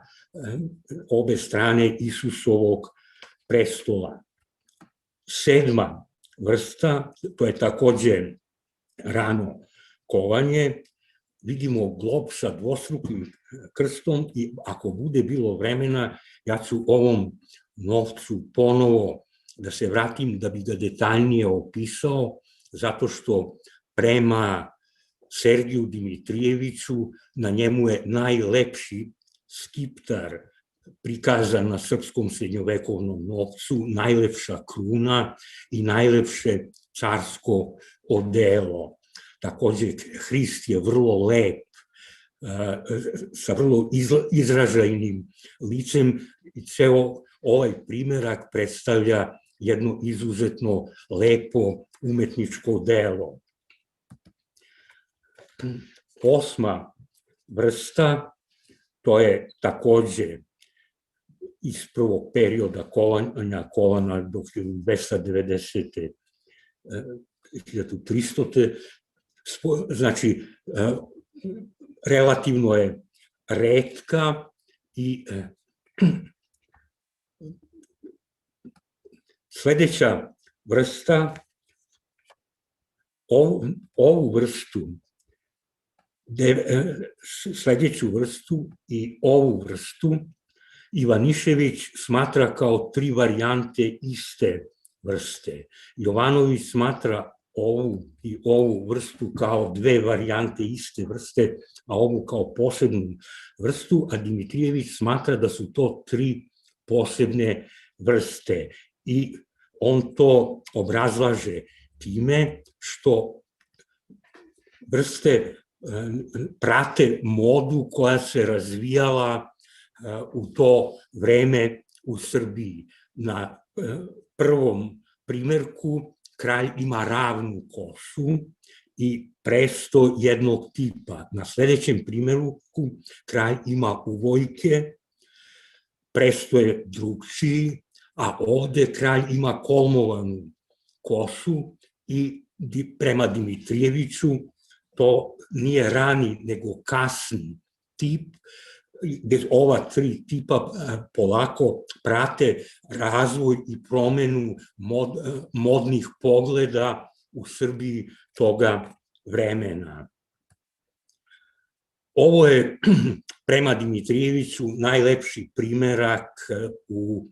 obe strane Isusovog prestola. Sedma vrsta, to je takođe rano kovanje, vidimo glob sa dvostrukim krstom i ako bude bilo vremena, ja ću ovom novcu ponovo da se vratim da bi ga detaljnije opisao, zato što prema Sergiju Dimitrijeviću na njemu je najlepši skiptar prikazan na srpskom srednjovekovnom novcu, najlepša kruna i najlepše carsko odelo. Takođe, Hrist je vrlo lep, sa vrlo izražajnim licem i ceo ovaj primerak predstavlja jedno izuzetno lepo umetničko delo. 8. vrsta, to je takođe iz prvog perioda kolana do 1290. 1300. Znači, relativno je retka i sledeća vrsta, ovu vrstu, sledeću vrstu i ovu vrstu Ivanišević smatra kao 3 varijante iste vrste. Jovanović smatra ovu i ovu vrstu kao 2 varijante iste vrste, a ovu kao posebnu vrstu, a Dimitrijević smatra da su to 3 posebne vrste. I on to obrazlaže time što vrste prate modu koja se razvijala u to vreme u Srbiji. Na prvom primerku kralj ima ravnu kosu i presto jednog tipa. Na sledećem primerku kralj ima uvojke, presto je drugčiji, a ovde kralj ima kolmovanu kosu i prema Dimitrijeviću to nije rani nego kasni tip, gde ova 3 tipa polako prate razvoj i promenu modnih pogleda u Srbiji toga vremena. Ovo je prema Dimitrijeviću najlepši primerak u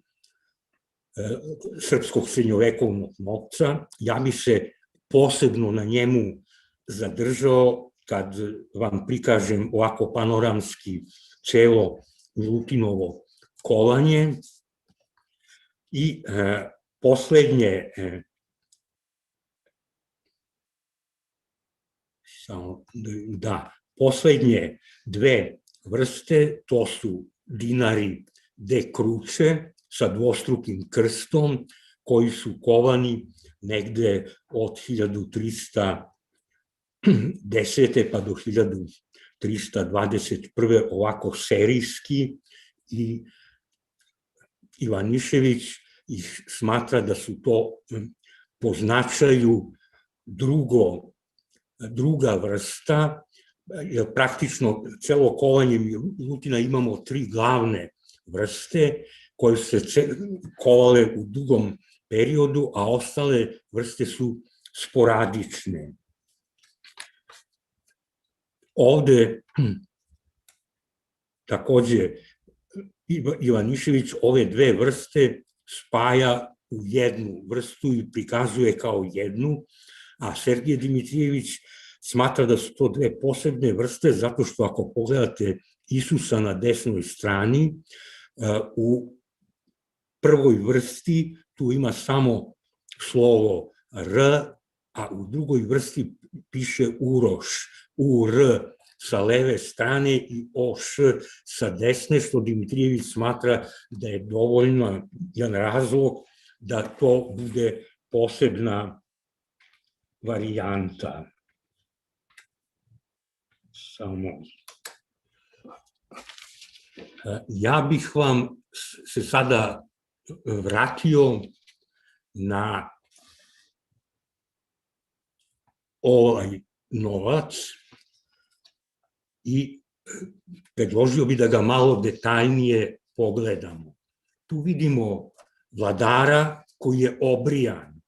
srpskog srednjovekovnog novca. Ja bi se posebno na njemu zadržao kad vam prikažem ovako panoramski celo Milutinovo kolanje i poslednje poslednje 2 vrste, to su dinari de kruče sa dvostrukim krstom koji su kovani negde od 1310. pa do 1321. ovako serijski i Ivanišević smatra da su to po značaju druga vrsta, jer praktično celo kovanje Milutina imamo 3 glavne vrste koje su se kovale u dugom periodu, a ostale vrste su sporadične. Ovde takođe Ivanišević ove 2 vrste spaja u jednu vrstu i prikazuje kao jednu, a Sergije Dimitrijević smatra da su to 2 posebne vrste, zato što ako pogledate Isusa na desnoj strani, u prvoj vrsti tu ima samo slovo R, a u drugoj vrsti piše uroš, UR sa leve strane i OŠ sa desne, što Dimitrijević smatra da je dovoljno jedan razlog da to bude posebna varijanta. Ja bih vam se sada vratio na ovaj novac i predložio bi da ga malo detaljnije pogledamo. Tu vidimo vladara koji je obrijan,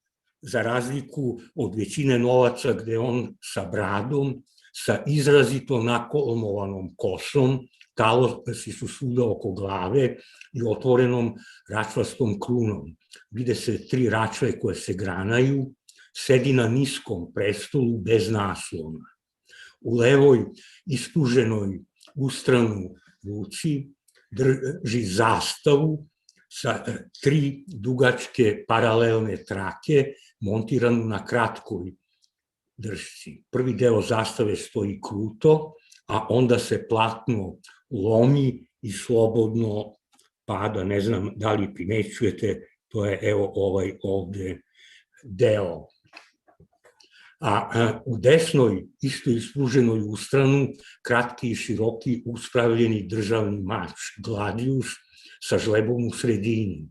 za razliku od većine novaca gde on sa bradom, sa izrazito nakolmovanom kosom, talosi su svuda oko glave i otvorenom račvastom krunom. Vide se 3 račve koje se granaju, sedi na niskom prestolu bez naslona. U levoj ispuženoj ustranu ruci drži zastavu sa 3 dugačke paralelne trake montiranu na kratkoj držci. Prvi deo zastave stoji kruto, a onda se platno lomi i slobodno pada, ne znam da li primećujete, to je evo ovaj ovde deo. A u desnoj, isto ispruženoj ustranu, kratki i široki uspravljeni državni mač, gladius, sa žlebom u sredini.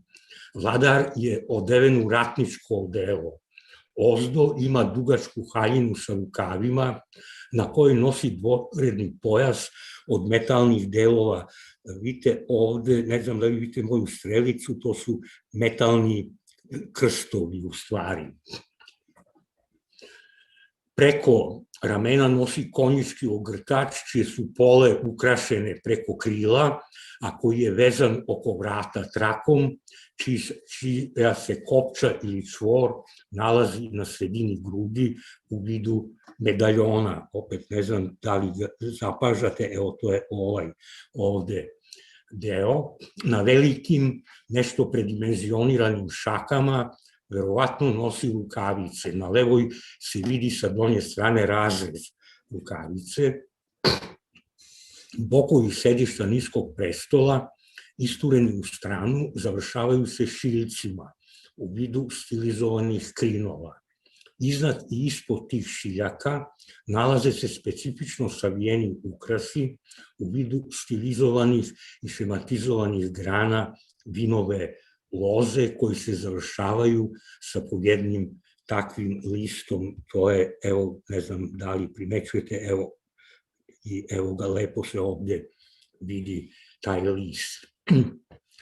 Vladar je odeven u ratničko odelo. Ozdo ima dugačku haljinu sa rukavima, na kojoj nosi dvoredni pojas od metalnih delova. Vidite ovde, ne znam da li vidite moju strelicu, to su metalni krstovi u stvari. Preko ramena nosi konjički ogrtač, čije su pole ukrašene preko krila, a koji je vezan oko vrata trakom, čija se kopča ili čvor nalazi na sredini grudi u vidu medaljona. Opet ne znam da li ga zapažate, evo to je ovaj ovde deo. Na velikim, nešto predimenzioniranim šakama verovatno nosi rukavice. Na levoj se vidi sa donje strane razrez rukavice. Bokovi sedišta niskog prestola, istureni u stranu, završavaju se šiljcima u vidu stilizovanih krinova. Iznad i ispod tih šiljaka nalaze se specifično savijeni ukrasi u vidu stilizovanih i šematizovanih grana vinove loze koji se završavaju sa jednim takvim listom. To je, evo, ne znam da li primećujete, evo ga, lepo se ovde vidi taj list.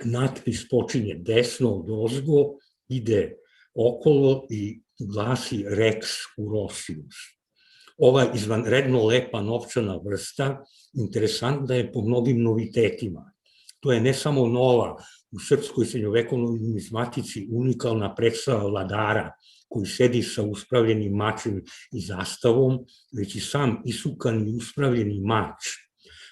Natpis počinje desno od ozgo, ide okolo i glasi Rex Urosius. Ova izvanredno lepa novčana vrsta interesantna je po mnogim novitetima. To je ne samo nova u srpskoj srednjovekovnoj numizmatici unikalna predstava vladara koji sedi sa uspravljenim mačem i zastavom, već i sam isukan i uspravljeni mač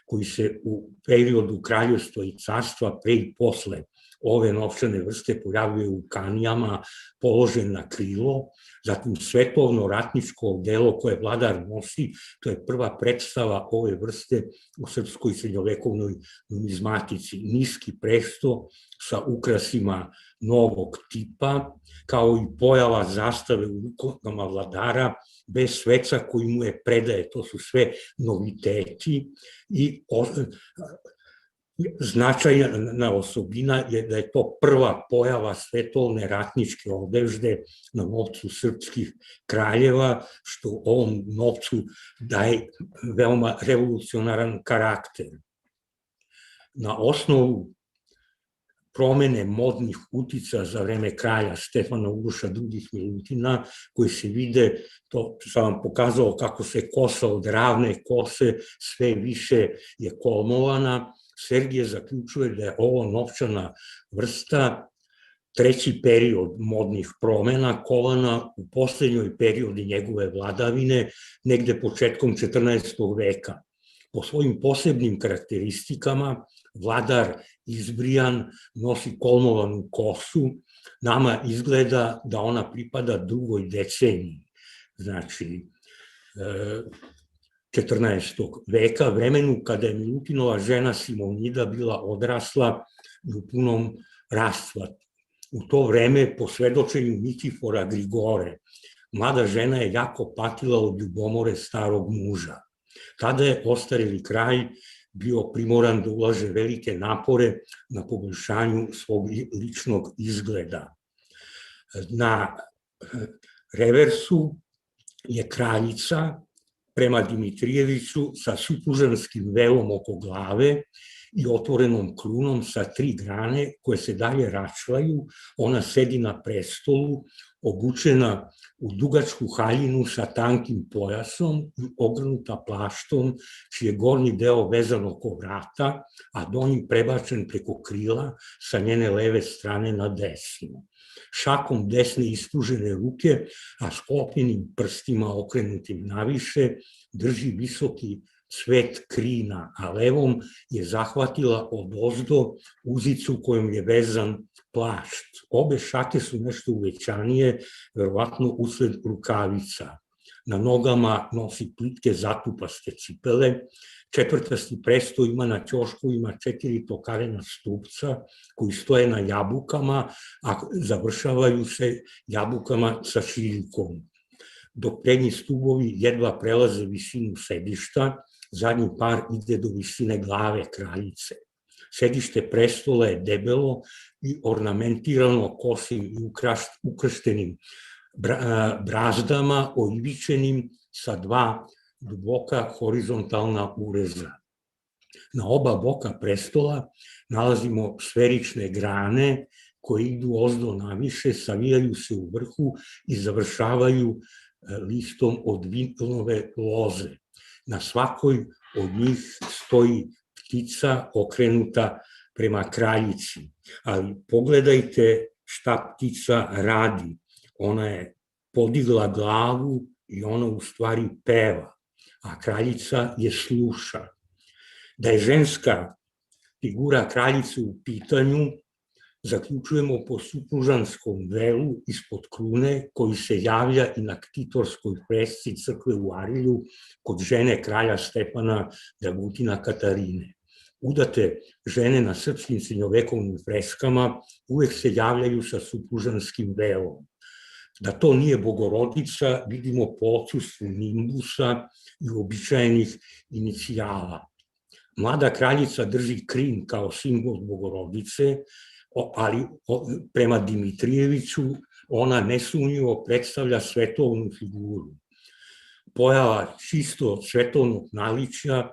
koji se u periodu kraljevstva i carstva pre i posle ove novčane vrste pojavljuje u kanijama, položen na krilo, zatim svetovno ratničko odelo koje vladar nosi, to je prva predstava ove vrste u srpskoj srednjovekovnoj numizmatici. Niski presto sa ukrasima novog tipa, kao i pojava zastave u rukama vladara, bez sveca koji mu je predaje, to su sve noviteti i značajna osobina je da je to prva pojava svetovne ratničke odežde na novcu srpskih kraljeva, što ovom novcu daje veoma revolucionaran karakter. Na osnovu promene modnih utica za vreme kralja Stefana Uroša II. Milutina, koji se vide, to sam vam pokazao kako se kosa od ravne kose sve više je kolmovana, Sergije zaključuje da je ovo novčana vrsta treći period modnih promena, kovana u poslednjoj periodi njegove vladavine, negde početkom 14. veka. Po svojim posebnim karakteristikama, vladar izbrijan, nosi kolmovanu kosu, nama izgleda da ona pripada drugoj deceniji, znači 14. veka, vremenu kada je Milutinova žena Simonida bila odrasla i u punom rastvatu. U to vreme, po svedočenju Nikifora Grigore, mlada žena je jako patila od ljubomore starog muža. Tada je ostareli kralj bio primoran da ulaže velike napore na poboljšanju svog ličnog izgleda. Na reversu je kraljica prema Dimitrijeviću sa supružanskim velom oko glave i otvorenom krunom sa 3 grane koje se dalje račlaju. Ona sedi na prestolu, obučena u dugačku haljinu sa tankim pojasom i ogrnuta plaštom, čiji je gornji deo vezan oko vrata, a donji prebačen preko krila sa njene leve strane na desnu. Šakom desne ispružene ruke, a sklopljenim prstima okrenutim naviše, drži visoki cvet krina, a levom je zahvatila odozdo uzicu kojom je vezan plašt. Obe šake su nešto uvećanije, verovatno usled rukavica. Na nogama nosi plitke zatupaste cipele, četvrtasti presto ima na ćoškovima 4 tokarena stupca koji stoje na jabukama, a završavaju se jabukama sa šiljkom. Dok prednji stubovi jedva prelaze visinu sedišta, zadnji par ide do visine glave kraljice. Sedište prestola je debelo i ornamentirano kosim i ukrštenim brazdama oivičenim sa 2 duboka horizontalna ureza. Na oba boka prestola nalazimo sferične grane koje idu ozdo naviše, savijaju se u vrhu i završavaju listom od vinove loze. Na svakoj od njih stoji ptica okrenuta prema kraljici, ali pogledajte šta ptica radi. Ona je podigla glavu i ona u stvari peva, a kraljica je sluša. Da je ženska figura kraljice u pitanju, zaključujemo po supružanskom velu ispod krune koji se javlja i na ktitorskoj fresci crkve u Arilju kod žene kralja Stefana Dragutina Katarine. Udate žene na srpskim srednjovekovnim freskama uvek se javljaju sa supružanskim velom. Da to nije Bogorodica vidimo po odsustvu nimbusa i uobičajenih inicijala. Mlada kraljica drži krin kao simbol Bogorodice, ali prema Dimitrijeviću ona nesumnjivo predstavlja svetovnu figuru. Pojava čisto svetovnog naličja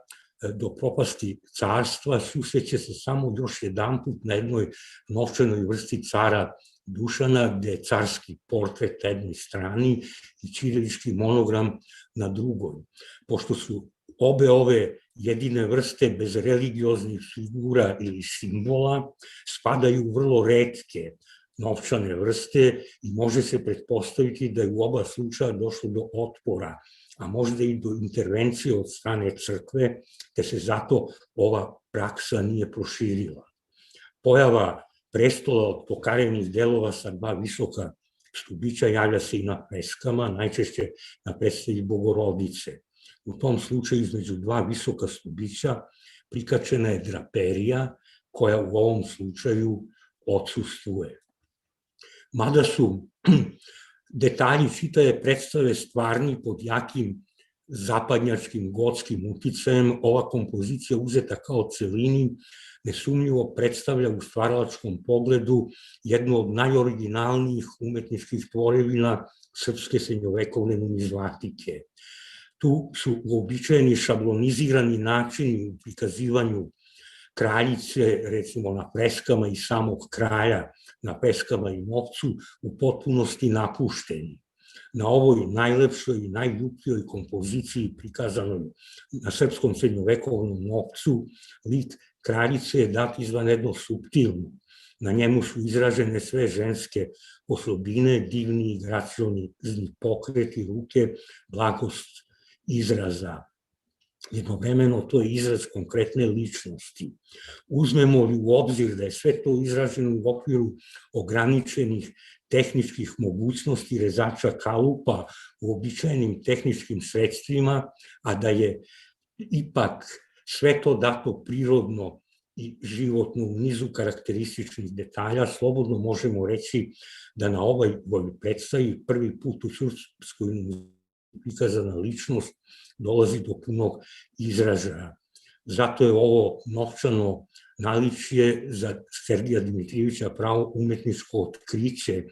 do propasti carstva susreće se samo još jedanput na jednoj novčanoj vrsti cara Dušana, gde je carski portret na jednoj strani i ćirilički monogram na drugoj. Pošto su obe ove jedine vrste bez religioznih figura ili simbola spadaju u vrlo retke novčane vrste i može se pretpostaviti da je u oba slučaja došlo do otpora, a možda i do intervencije od strane crkve, te se zato ova praksa nije proširila. Pojava prestola od pokarenih delova sa 2 visoka stubića javlja se i na freskama, najčešće na predstavi Bogorodice. U tom slučaju između 2 visoka stubića prikačena je draperija koja u ovom slučaju odsustvuje. Mada su detalji čitave predstave stvarni pod jakim zapadnjačkim gotskim uticajem, ova kompozicija uzeta kao celini nesumnjivo predstavlja u stvaralačkom pogledu jednu od najoriginalnijih umetničkih tvorevina srpske srednjovekovne numizmatike. Tu su uobičajeni šablonizirani načini u prikazivanju kraljice, recimo na freskama i samog kraja, na freskama i novcu, u potpunosti napušteni. Na ovoj najlepšoj i najljubljoj kompoziciji prikazanoj na srpskom srednjovekovnom novcu, lik kraljice je dat izvanredno suptilno. Na njemu su izražene sve ženske osobine, divni i gracioni pokreti ruke, blagost izraza. Jednovremeno to je izraz konkretne ličnosti. Uzmemo li u obzir da je sve to izraženo u okviru ograničenih tehničkih mogućnosti rezača kalupa u običajnim tehničkim sredstvima, a da je ipak sve to dato prirodno i životno u nizu karakterističnih detalja, slobodno možemo reći da na ovoj predstavi prvi put u srpskoj prikazana ličnost dolazi do punog izražaja. Zato je ovo novčano naličje za Sergija Dimitrijevića pravo umetničko otkriće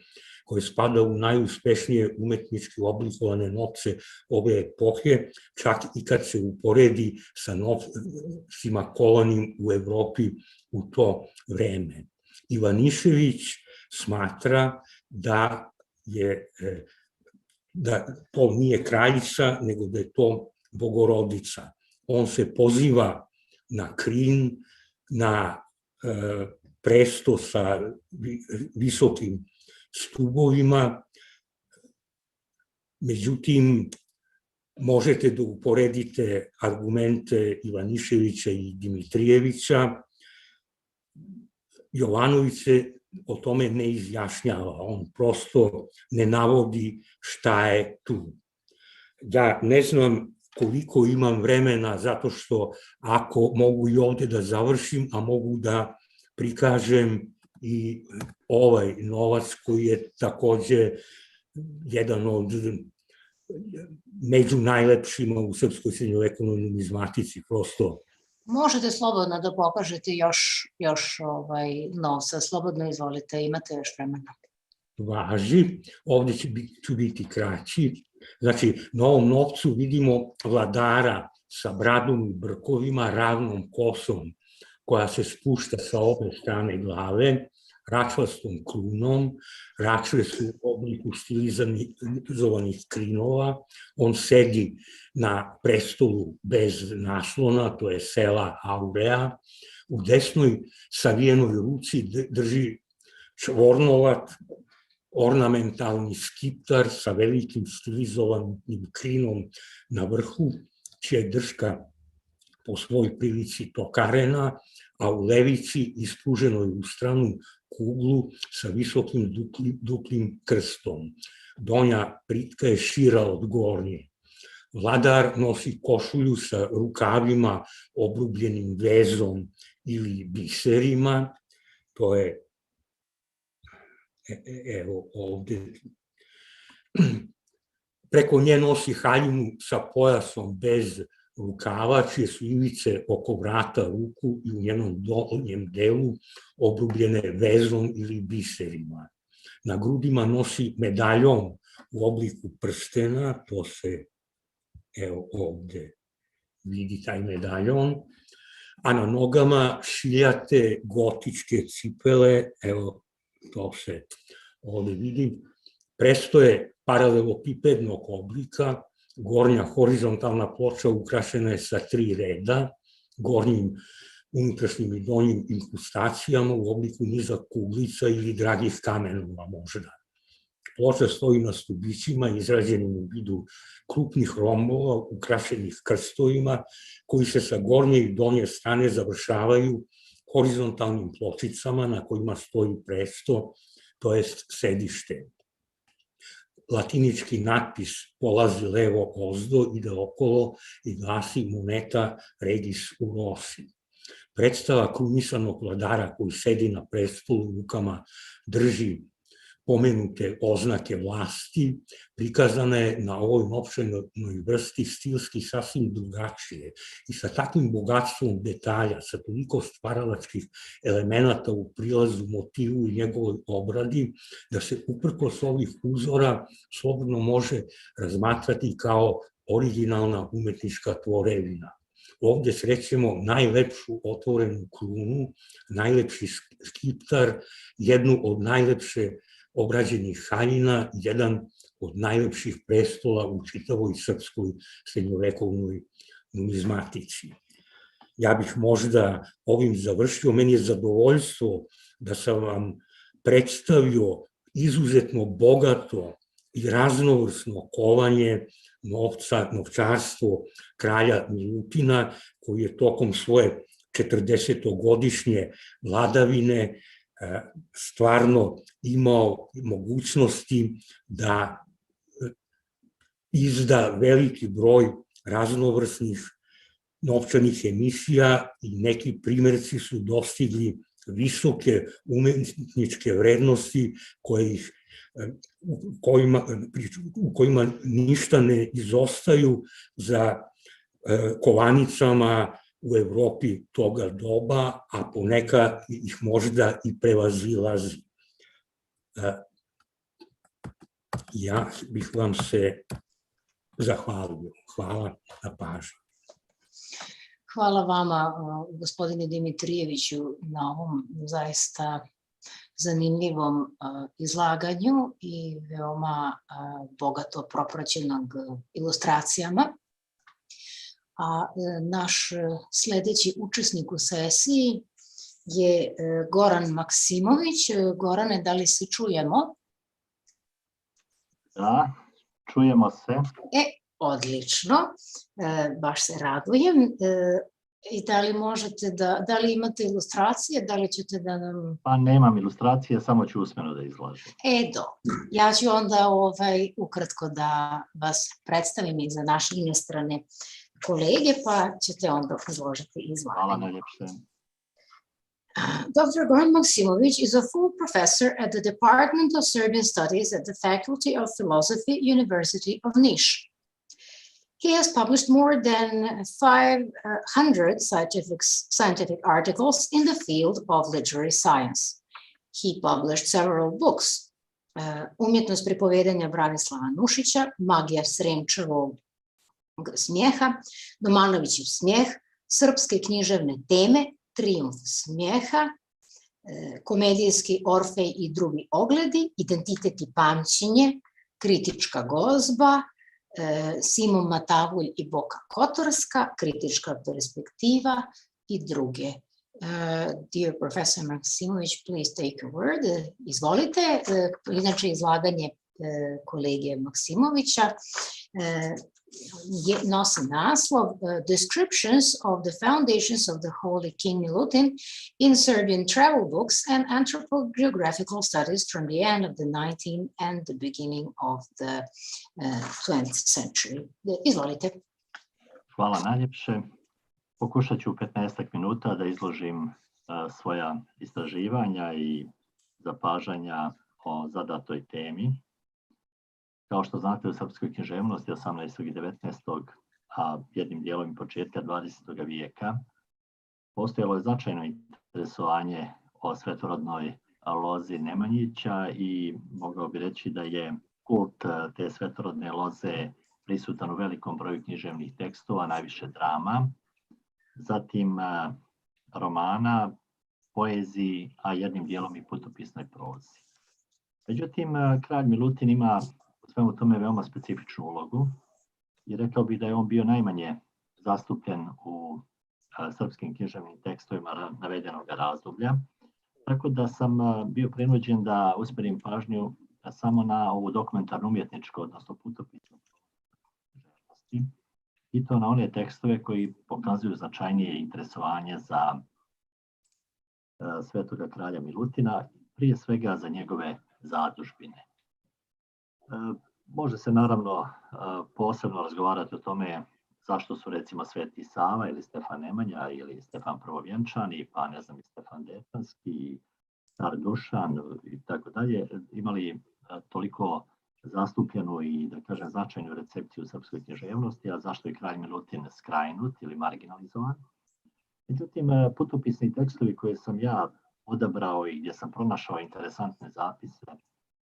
koje spada u najuspešnije umetnički oblikovane novce ove epohe, čak i kad se uporedi sa novcima kovanim u Evropi u to vreme. Ivanišević smatra da to nije kraljica, nego da je to Bogorodica. On se poziva na krin, na presto sa visokim stubovima, međutim, možete da uporedite argumente Ivaniševića i Dimitrijevića. Jovanović se o tome ne izjašnjava, on prosto ne navodi šta je tu. Ja ne znam koliko imam vremena, zato što ako mogu i ovde da završim, a mogu da prikažem i ovaj novac koji je takođe jedan od među najlepšima u srpskoj srednjovekovnoj numizmatici, prosto.
Možete slobodno da pokažete još novca, slobodno izvolite, imate još vremena.
Važi, ovde ću biti kraći. Znači, na ovom novcu vidimo vladara sa bradom i brkovima, ravnom kosom koja se spušta sa obe strane glave, račvastom krunom, račve su u obliku stilizovanih krinova, on sedi na prestolu bez naslona, to je sela Aurea, u desnoj savijenoj ruci drži čvornovat, ornamentalni skiptar sa velikim stilizovanim krinom na vrhu, čija je drška po svoj prilici tokarena, a u levici ispruženoj u stranu kuglu sa visokim duplim krstom. Donja pritka je šira od gornje. Vladar nosi košulju sa rukavima obrubljenim vezom ili biserima, to je evo ovde. Preko nje nosi haljinu sa pojasom bez rukava, čije su ivice oko vrata ruku i u njenom donjem delu obrubljene vezom ili biserima. Na grudima nosi medaljon u obliku prstena, to se evo ovde vidi taj medaljon, a na nogama šiljate gotičke cipele, evo to se ovde vidi, prestoje paralelopipednog oblika, gornja horizontalna ploča ukrašena je sa 3 reda, gornjim, unutrašnjim i donjim inkrustacijama u obliku niza kuglica ili dragih kamenova možda. Ploča stoji na stubićima izrađenim u vidu krupnih rombova ukrašenih krstovima koji se sa gornje i donje strane završavaju horizontalnim pločicama na kojima stoji presto, to jest sedište. Latinički natpis polazi levo ozdo, ide okolo i glasi moneta regis urosi. Predstava krunisanog vladara koji sedi na prestolu rukama drži pomenute oznake vlasti, prikazana je na ovoj novčanoj vrsti stilski sasvim drugačije i sa takvim bogatstvom detalja, sa toliko stvaralačkih elemenata u prilazu, motivu i njegovoj obradi, da se uprkos ovih uzora slobodno može razmatrati kao originalna umetnička tvorevina. Ovde srećemo najlepšu otvorenu krunu, najlepši skiptar, jednu od najlepše obrađenih haljina, jedan od najlepših prestola u čitavoj srpskoj srednjovekovnoj numizmatici. Ja bih možda ovim završio, meni je zadovoljstvo da sam vam predstavio izuzetno bogato i raznovrsno kovanje novca, novčarstvo kralja Milutina, koji je tokom svoje 40-godišnje vladavine stvarno imao mogućnosti da izda veliki broj raznovrsnih novčanih emisija i neki primjerci su dostigli visoke umetničke vrednosti u kojima ništa ne izostaju za kovanicama u Evropi toga doba, a ponekad ih možda i prevazilazi. Ja bih vam se zahvalio. Hvala na pažnju.
Hvala vama, gospodine Dimitrijeviću, na ovom zaista zanimljivom izlaganju i veoma bogato propraćenog ilustracijama. A naš sledeći učesnik u sesiji je Goran Maksimović. Gorane, da li se čujemo?
Da, čujemo se.
Odlično, baš se radujem. I da li možete da li imate ilustracije, da li ćete da nam...
Pa nemam ilustracije, samo ću usmeno da izlažem.
Dobro. Ja ću onda ukratko da vas predstavim i za naše inostrane kolege, pa ćete onda izložiti izlaganje.
Hvala najljepše.
Dr. Goran Maksimović is a full professor at the Department of Serbian Studies at the Faculty of Philosophy, University of Niš. He has published more than 500 scientific articles in the field of literary science. He published several books, Umjetnost pripovedanja Branislava Nušića, Magija Sremčevog smijeha, Domanovićev smijeh, Srpske književne teme, Trijumf smijeha, Komedijski Orfej i drugi ogledi, Identitet i pamćenje, Kritička gozba, Simon Matavulj i Boka Kotorska, Kritička perspektiva i druge. Dear Professor Maksimović, please take a word. Izvolite, inače izlaganje kolege Maksimovića nosi naslov Descriptions of the Foundations of the Holy King Milutin in Serbian Travel Books and Anthropogeographical Studies from the end of the 19th and the beginning of the 20th century. Izvolite.
Hvala najljepše. Pokušat ću u 15 minuta da izložim svoja istraživanja i zapažanja o zadatoj temi. Kao što znate, u srpskoj književnosti 18. i 19. a jednim dijelom početka 20. vijeka postojalo je značajno interesovanje o svetorodnoj lozi Nemanjića i mogao bi reći da je kult te svetorodne loze prisutan u velikom broju književnih tekstova, najviše drama, zatim romana, poeziji, a jednim dijelom i putopisnoj prozi. Međutim, kralj Milutin ima u svemu tome veoma specifičnu ulogu i rekao bih da je on bio najmanje zastupljen u srpskim književnim tekstovima navedenog razdoblja, tako da sam bio prinuđen da usmjerim pažnju samo na ovu dokumentarnu umjetničku, odnosno putopisnu književnosti, i to na one tekstove koji pokazuju značajnije interesovanje za svetoga kralja Milutina, prije svega za njegove zadužbine. Može se naravno posebno razgovarati o tome zašto su recimo Sveti Sava ili Stefan Nemanja ili Stefan Prvovjenčani, pa ne znam i Stefan Detanski, Car Dušan i tako dalje, imali toliko zastupljenu i, da kažem, značajnu recepciju srpskoj književnosti, a zašto je kralj Milutin skrajnut ili marginalizovan. Međutim, putopisni tekstovi koje sam ja odabrao i gdje sam pronašao interesantne zapise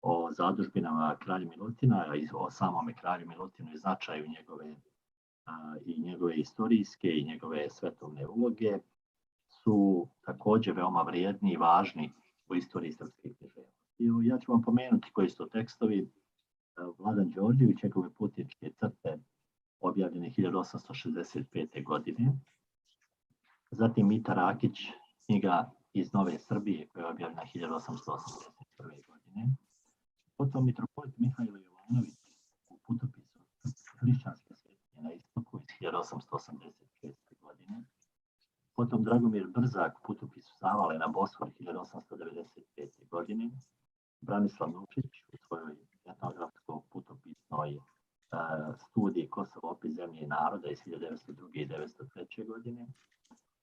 o zadužbinama kralja Milutina i o samome kralju Milutinu i značaju njegove istorijske i njegove svetovne uloge su također veoma vrijedni i važni u istoriji srpske književnosti. Ja ću vam pomenuti koji su to tekstovi. Vladan Đorđević, njegove putničke crte objavljene 1865. godine. Zatim Mita Rakić, knjiga Iz Nove Srbije koja je objavljena 1881. godine. Potom mitropolit Mihajlo Jovanović u putopisu Hrišćanske svetinje na istoku iz 1886. godine. Potom Dragomir Brzak u putopisu Zavale na Bosfor 1895. godine. Branislav Nušić u svojoj etnografsko-putopisnoj studiji Kosovo, opis zemlje i naroda iz 1902. i 1903. godine.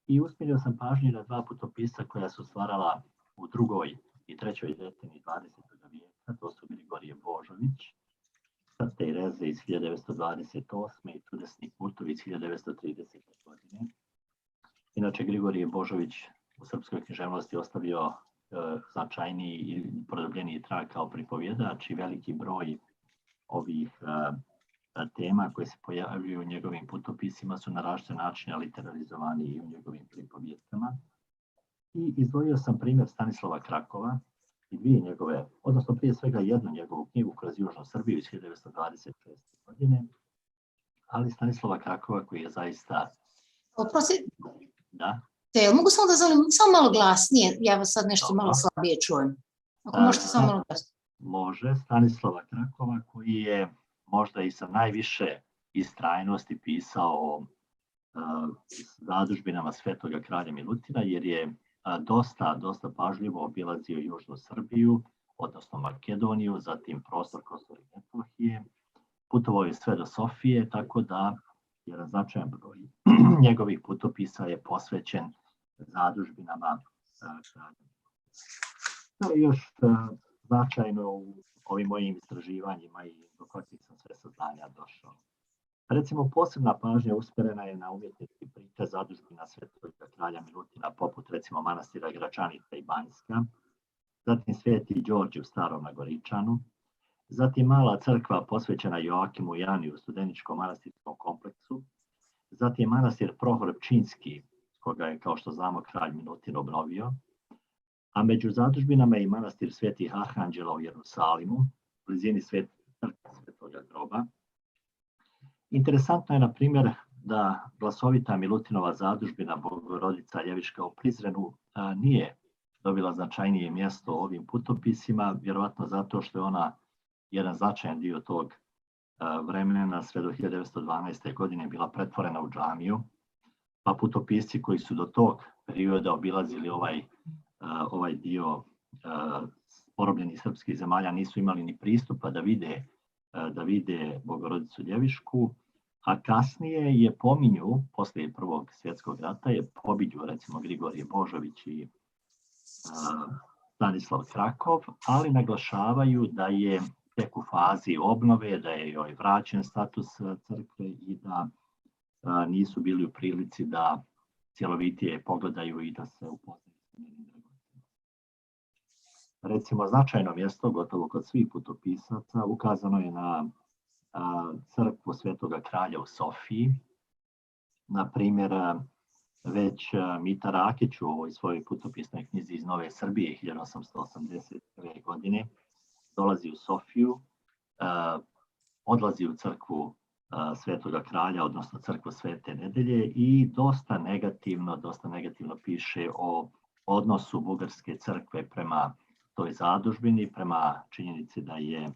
I usmjerio sam pažnju na dva putopisa koja su stvarala u drugoj i trećoj deceniji 20. vijeka. To su Grigorije Božović, Crte i reze iz 1928. i Čudesni putovi iz 1930. godine. Inače, Grigorije Božović u srpskoj književnosti ostavio značajniji i produbljeniji trag kao pripovjedač i veliki broj ovih tema koje se pojavljuju u njegovim putopisima su na različite načine literarizovani i u njegovim pripovjetkama. I izdvojio sam primjer Stanislava Krakova i dvije njegove, odnosno prije svega jednu njegovu knjigu Kroz Južnu Srbiju iz 1926. godine, ali Stanislava Krakova koji je zaista...
Oprosti,
da?
Mogu samo da zalim, samo malo glasnije, ja vas sad nešto malo slabije čujem. Ako možete samo malo glasnije.
Može, Stanislava Krakova koji je možda i sa najviše istrajnosti pisao o zadužbinama Svetoga kralja Milutina, jer je dosta pažljivo obilazio južnu Srbiju, odnosno Makedoniju, zatim prostor Kosova i Metohije, putovao je sve do Sofije, tako da jedan značajan broj njegovih putopisa je posvećen zadužbinama kralja. To je još značajno u ovim mojim istraživanjima i do kojih sam sve saznanja došao. Recimo, posebna pažnja usmjerena je na umjetnički prikaz zadužbina Svetoga kralja Milutina, poput recimo manastira Gračanica i Banjska, zatim Sveti Đorđe u Starom Nagoričanu, zatim mala crkva posvećena Joakimu i Ani u Studeničkom manastirskom kompleksu, zatim manastir Prohor Pčinski, koga je, kao što znamo, kralj Milutin obnovio, a među zadužbinama je i manastir Svetih Arhanđela u Jerusalimu, u blizini Svetoga groba. Interesantno je, na primjer, da glasovita Milutinova zadužbina Bogorodica Ljeviška u Prizrenu nije dobila značajnije mjesto u ovim putopisima, vjerovatno zato što je ona jedan značajan dio tog vremena sve do 1912. godine bila pretvorena u džamiju, pa putopisci koji su do tog perioda obilazili ovaj dio porobljenih srpskih zemalja nisu imali ni pristupa da vide Bogorodicu Ljevišku, a kasnije je pominju, poslije Prvog svjetskog rata, je pominju recimo Grigorije Božović i Stanislav Krakov, ali naglašavaju da je tek u fazi obnove, da je joj vraćen status crkve i da nisu bili u prilici da cjelovitije pogledaju i da se upoznaju s njenim dragocenostima. Recimo, značajno mjesto, gotovo kod svih putopisaca, ukazano je na crkvu Svetoga kralja u Sofiji. Na primjer, već Mita Rakić u ovoj svojoj putopisnoj knjizi iz Nove Srbije 1881. godine dolazi u Sofiju, odlazi u crkvu Svetoga kralja, odnosno crkvu Svete Nedelje, i dosta negativno piše o odnosu bugarske crkve prema toj zadužbini, prema činjenici da je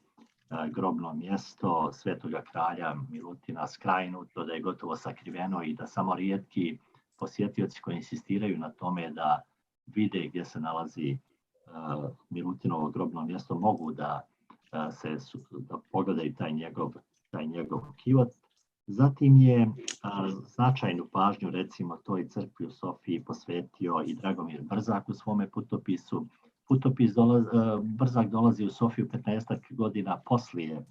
grobno mjesto Svetoga kralja Milutina skrajnuto, da je gotovo sakriveno i da samo rijetki posjetioci koji insistiraju na tome da vide gdje se nalazi Milutinovo grobno mjesto mogu da pogledaju taj njegov kivot. Zatim je značajnu pažnju recimo toj crkvi u Sofiji posvetio i Dragomir Brzak u svome putopisu. Brzak dolazi u Sofiju 15 godina poslije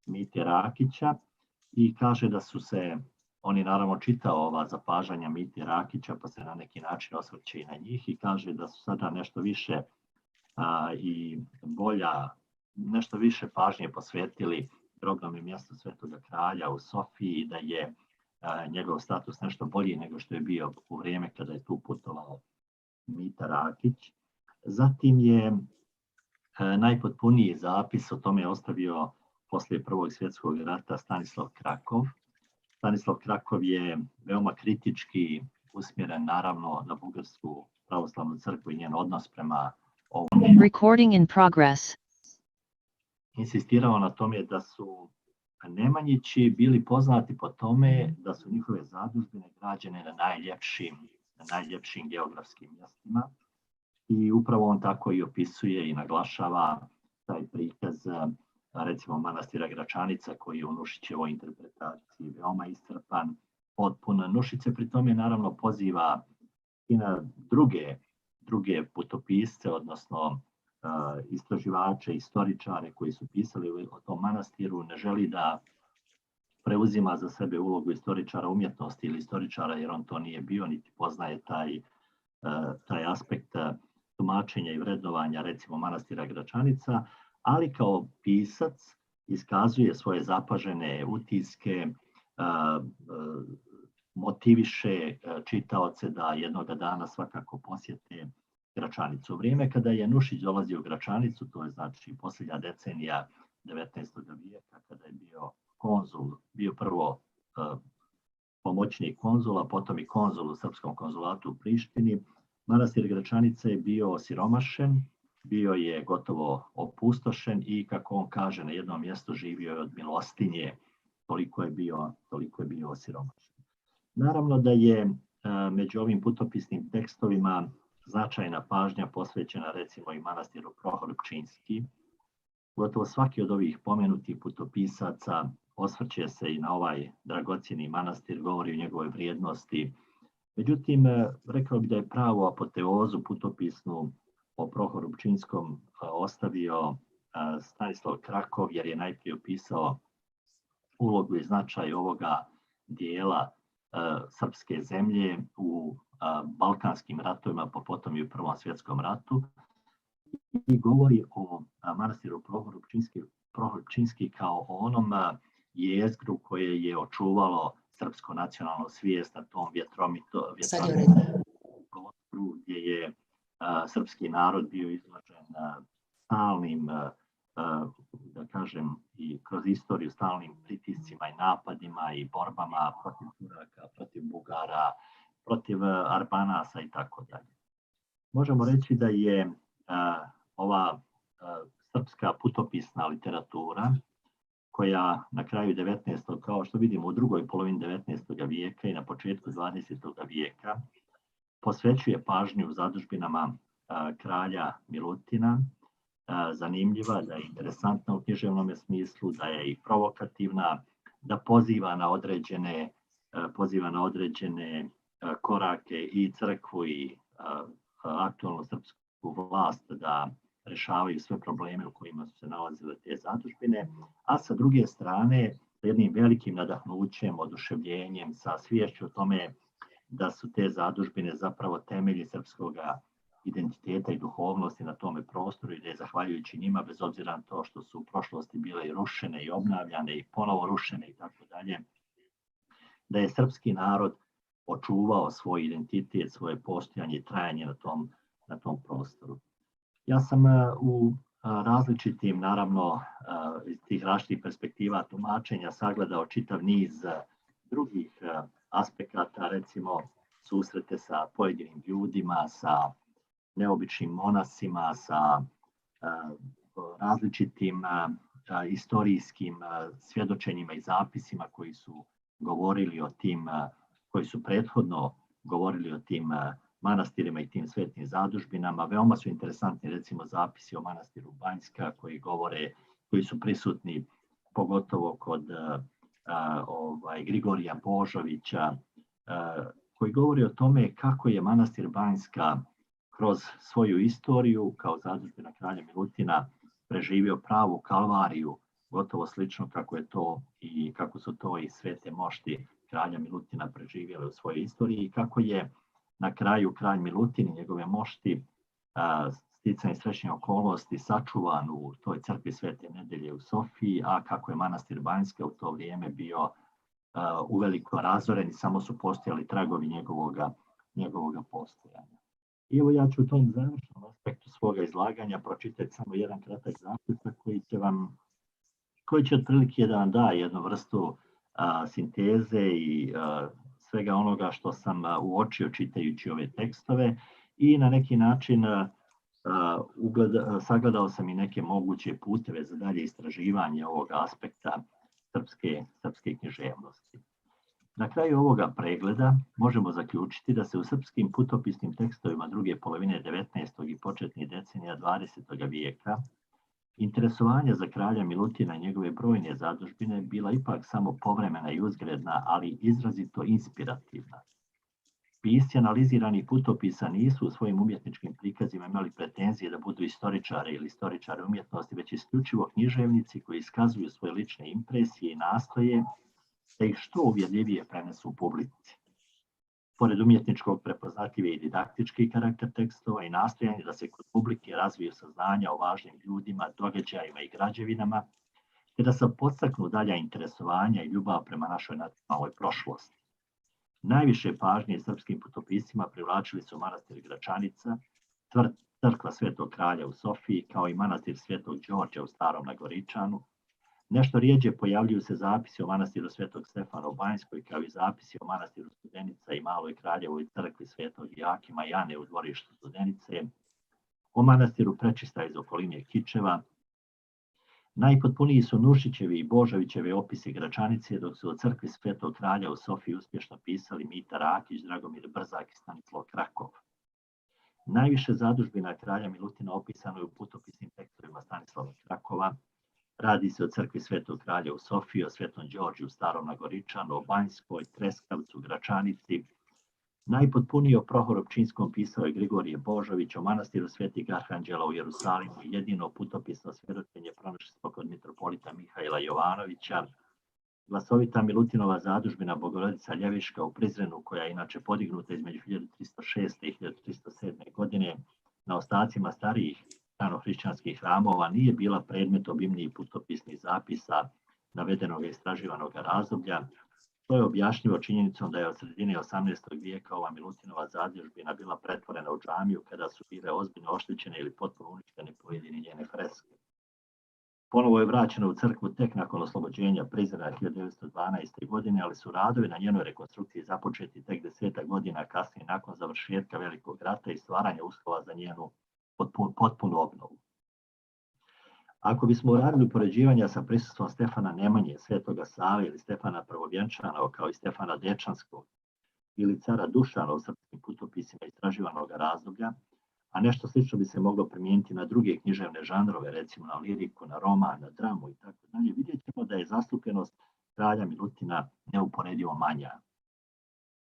Mite Rakića i kaže da su se, on je naravno čitao ova zapažanja Mite Rakića, pa se na neki način osvrće i na njih i kaže da su sada nešto više nešto više pažnje posvetili grobnom mjestu Svetoga kralja u Sofiji i da je njegov status nešto bolji nego što je bio u vrijeme kada je tu putovao Mita Rakić. Zatim je najpotpuniji zapis o tome ostavio poslije Prvog svjetskog rata Stanislav Krakov. Stanislav Krakov je veoma kritički usmjeren naravno na Bugarsku pravoslavnu crkvu i njen odnos prema ovom.
Recording in progress.
Insistirao na tome da su Nemanjići bili poznati po tome da su njihove zadužbine građene na najljepšim geografskim mjestima. I upravo on tako i opisuje i naglašava taj prikaz recimo manastira Gračanica koji je u Nušićevoj interpretaciji veoma iscrpan, potpun. Nušić pri tome naravno poziva i na druge putopisce, odnosno istraživače, istoričare koji su pisali o tom manastiru. Ne želi da preuzima za sebe ulogu istoričara umjetnosti ili istoričara, jer on to nije bio, niti poznaje taj aspekt tumačenja i vrednovanja recimo manastira Gračanica, ali kao pisac iskazuje svoje zapažene utiske, motiviše čitaoce da jednoga dana svakako posjete Gračanicu. U vrijeme kada je Nušić dolazio u Gračanicu, to je znači posljednja decenija 19. vijeka, kada je bio konzul, bio prvo pomoćnik konzula, potom i konzul u Srpskom konzulatu u Prištini, manastir Gračanica je bio osiromašen, bio je gotovo opustošen i, kako on kaže, na jednom mjestu živio je od milostinje, toliko je bio osiromašen. Naravno da je među ovim putopisnim tekstovima značajna pažnja posvećena recimo i manastiru Prohor Pčinjski. Gotovo svaki od ovih pomenutih putopisaca osvrće se i na ovaj dragocjeni manastir, govori o njegovoj vrijednosti. Međutim, rekao bih da je pravu apoteozu putopisnu o Prohoru Pčinjskom ostavio Stanislav Krakov, jer je najprije opisao ulogu i značaj ovoga dijela srpske zemlje u balkanskim ratovima, pa potom i u Prvom svjetskom ratu, i govori o manastiru Prohor Pčinjski kao o onom jezgru koje je očuvalo srpsko nacionalno svijest na tom vjetromitom prostoru gdje je srpski narod bio izložen stalnim, da kažem, i kroz istoriju stalnim pritiscima i napadima i borbama protiv Turaka, protiv Bugara, protiv Arbanasa i tako dalje. Možemo reći da je ova srpska putopisna literatura, koja na kraju 19. kao što vidimo u drugoj polovini 19. vijeka i na početku 20. vijeka, posvećuje pažnju zadužbinama kralja Milutina, zanimljiva, da je interesantna u književnom smislu, da je i provokativna, da poziva na određene korake i crkvu i aktualnu srpsku vlast da rešavaju sve probleme u kojima su se nalazile te zadužbine, a sa druge strane jednim velikim nadahnućem, oduševljenjem, sa sviješću o tome da su te zadužbine zapravo temelji srpskog identiteta i duhovnosti na tome prostoru i da je zahvaljujući njima, bez obzira na to što su u prošlosti bile i rušene i obnavljane i ponovo rušene i tako dalje, da je srpski narod očuvao svoj identitet, svoje postojanje i trajanje na tom prostoru. Ja sam u različitim, naravno, iz tih različitih perspektiva tumačenja sagledao čitav niz drugih aspekata, recimo susrete sa pojedinim ljudima, sa neobičnim monasima, sa različitim istorijskim svjedočenjima i zapisima koji su govorili o tim, koji su prethodno govorili o tim manastirima i tim svetnim zadužbinama. Veoma su interesantni recimo zapisi o manastiru Banjska koji su prisutni pogotovo kod Grigorija Božovića, koji govori o tome kako je manastir Banjska kroz svoju istoriju kao zadužbina kralja Milutina preživio pravu kalvariju, gotovo slično kako su to i svete mošti kralja Milutina preživjeli u svojoj istoriji i kako je na kraju kralj Milutin i njegove mošti sticajem srećnih okolnosti sačuvan u toj crkvi Svete Nedelje u Sofiji, a kako je manastir Banjska u to vrijeme bio uveliko razoren i samo su postojali tragovi njegovoga postojanja. I evo ja ću u tom završnom aspektu svoga izlaganja pročitati samo jedan kratak zaključak koji će otprilike da vam da jednu vrstu sinteze i svega onoga što sam uočio čitajući ove tekstove i na neki način sagledao sam i neke moguće puteve za dalje istraživanje ovog aspekta srpske književnosti. Na kraju ovoga pregleda možemo zaključiti da se u srpskim putopisnim tekstovima druge polovine 19. i početnih decenija 20. vijeka interesovanje za kralja Milutina i njegove brojne zadužbine bila ipak samo povremena i uzgredna, ali izrazito inspirativna. Pisci analiziranih putopisa nisu u svojim umjetničkim prikazima imali pretenzije da budu istoričari ili istoričari umjetnosti, već isključivo književnici koji iskazuju svoje lične impresije i nastoje da ih što uvjerljivije prenesu u publici. Pored umjetničkog prepoznatljive i didaktički karakter tekstova i nastojanje da se kod publike razviju saznanja o važnim ljudima, događajima i građevinama, te da se podstaknu dalja interesovanja i ljubav prema našoj nacionalnoj prošlosti. Najviše pažnje srpskim putopisima privlačili su manastir Gračanica, crkva Svetog kralja u Sofiji, kao i manastir Svetog Đorđa u Starom Nagoričanu. Nešto rijeđe pojavljuju se zapisi o manastiru Svetog Stefana u Banjskoj, kao i zapisi o manastiru Studenica i Maloj Kraljevoj crkvi Svetog Jakima Jane u dvorištu Studenice, o manastiru Prečista iz okoline Kičeva, Najpotpuniji su Nušićevi i Božovićevi opisi Gračanice, dok su o crkvi Svetog kralja u Sofiji uspješno pisali Mita Rakić, Dragomir Brzak i Stanislav Krakov. Najviše zadužbina kralja Milutina opisano je u putopisnim tekstovima Stanislava Krakova. Radi se o crkvi Svetog kralja u Sofiji, o Svetom Đorđu u Starom Nagoričanu, o Banjskoj, Treskavcu, Gračanici. Najpotpuniji o Prohoru Pčinjskom pisao je Grigorije Božović, o manastiru Svetih Arhanđela u Jerusalimu, jedino putopisno svjedočenje pronašli smo kod mitropolita Mihaila Jovanovića. Glasovita Milutinova zadužbina Bogorodica Ljeviška u Prizrenu, koja je inače podignuta između 1306. i 1307. godine na ostacima starijih ranohrišćanskih hramova, nije bila predmet obimnijih putopisnih zapisa navedenog istraživanog razdoblja. To je objašnjivo činjenicom da je od sredine 18. vijeka ova Milutinova zadužbina bila pretvorena u džamiju kada su bile ozbiljno oštećene ili potpuno uništene pojedine njene freske. Ponovo je vraćena u crkvu tek nakon oslobođenja Prizrena 1912. godine, ali su radovi na njenoj rekonstrukciji započeti tek 10 godina kasnije nakon završetka Velikog rata i stvaranja uslova za njenu potpunu obnovu. Ako bismo uradili upoređivanja sa prisustvom Stefana Nemanje, Svetoga Save ili Stefana Prvovjenčanog, kao i Stefana Dečanskog ili cara Dušana u srpskim putopisima istraživanog razdoblja, a nešto slično bi se moglo primijeniti na druge književne žanrove, recimo na liriku, na roman, na dramu i tako dalje, vidjet ćemo da je zastupljenost kralja Milutina neuporedivo manja.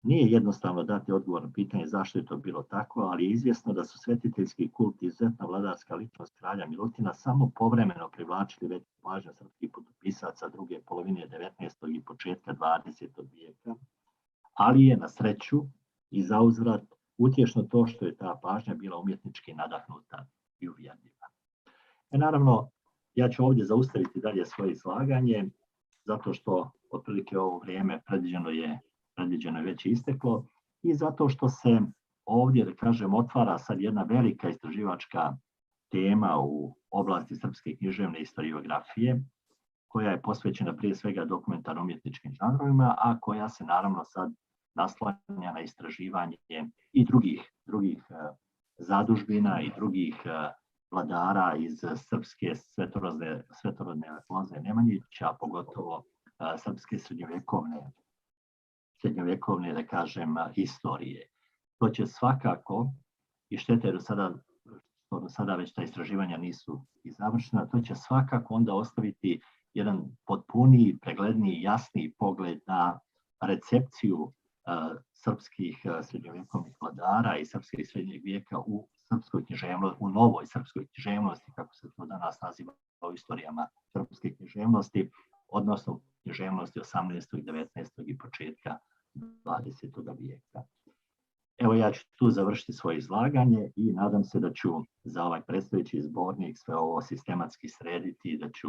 Nije jednostavno dati odgovor na pitanje zašto je to bilo tako, ali je izvjesno da su svetiteljski kult i izuzetna vladarska ličnost kralja Milutina samo povremeno privlačili veću pažnju srpskih putopisaca druge polovine 19. i početka 20. vijeka, ali je na sreću i zauzvrat utješno to što je ta pažnja bila umjetnički nadahnuta i uvjerljiva. Naravno, ja ću ovdje zaustaviti dalje svoje izlaganje, zato što otprilike ovo vrijeme predviđeno je već isteklo i zato što se ovdje, da kažem, otvara sad jedna velika istraživačka tema u oblasti srpske književne historiografije, koja je posvećena prije svega dokumentarno-umjetničkim žanrovima, a koja se naravno sad naslanja na istraživanje i drugih zadužbina i drugih vladara iz srpske svetorodne loze Nemanjića, pogotovo srpske srednjovjekovne, da kažem, historije. To će svakako, i štete do sada već ta istraživanja nisu i završena, to će svakako onda ostaviti jedan potpuniji, pregledniji, jasniji pogled na recepciju srpskih srednjovjekovnih vladara i srpskih srednjeg vijeka u srpskoj književnosti, u novoj srpskoj književnosti, kako se to danas naziva u istorijama srpske književnosti, odnosno književnosti 18. i 19. i početka 20. vijeka. Evo, ja ću tu završiti svoje izlaganje i nadam se da ću za ovaj predstojeći zbornik sve ovo sistematski srediti i da ću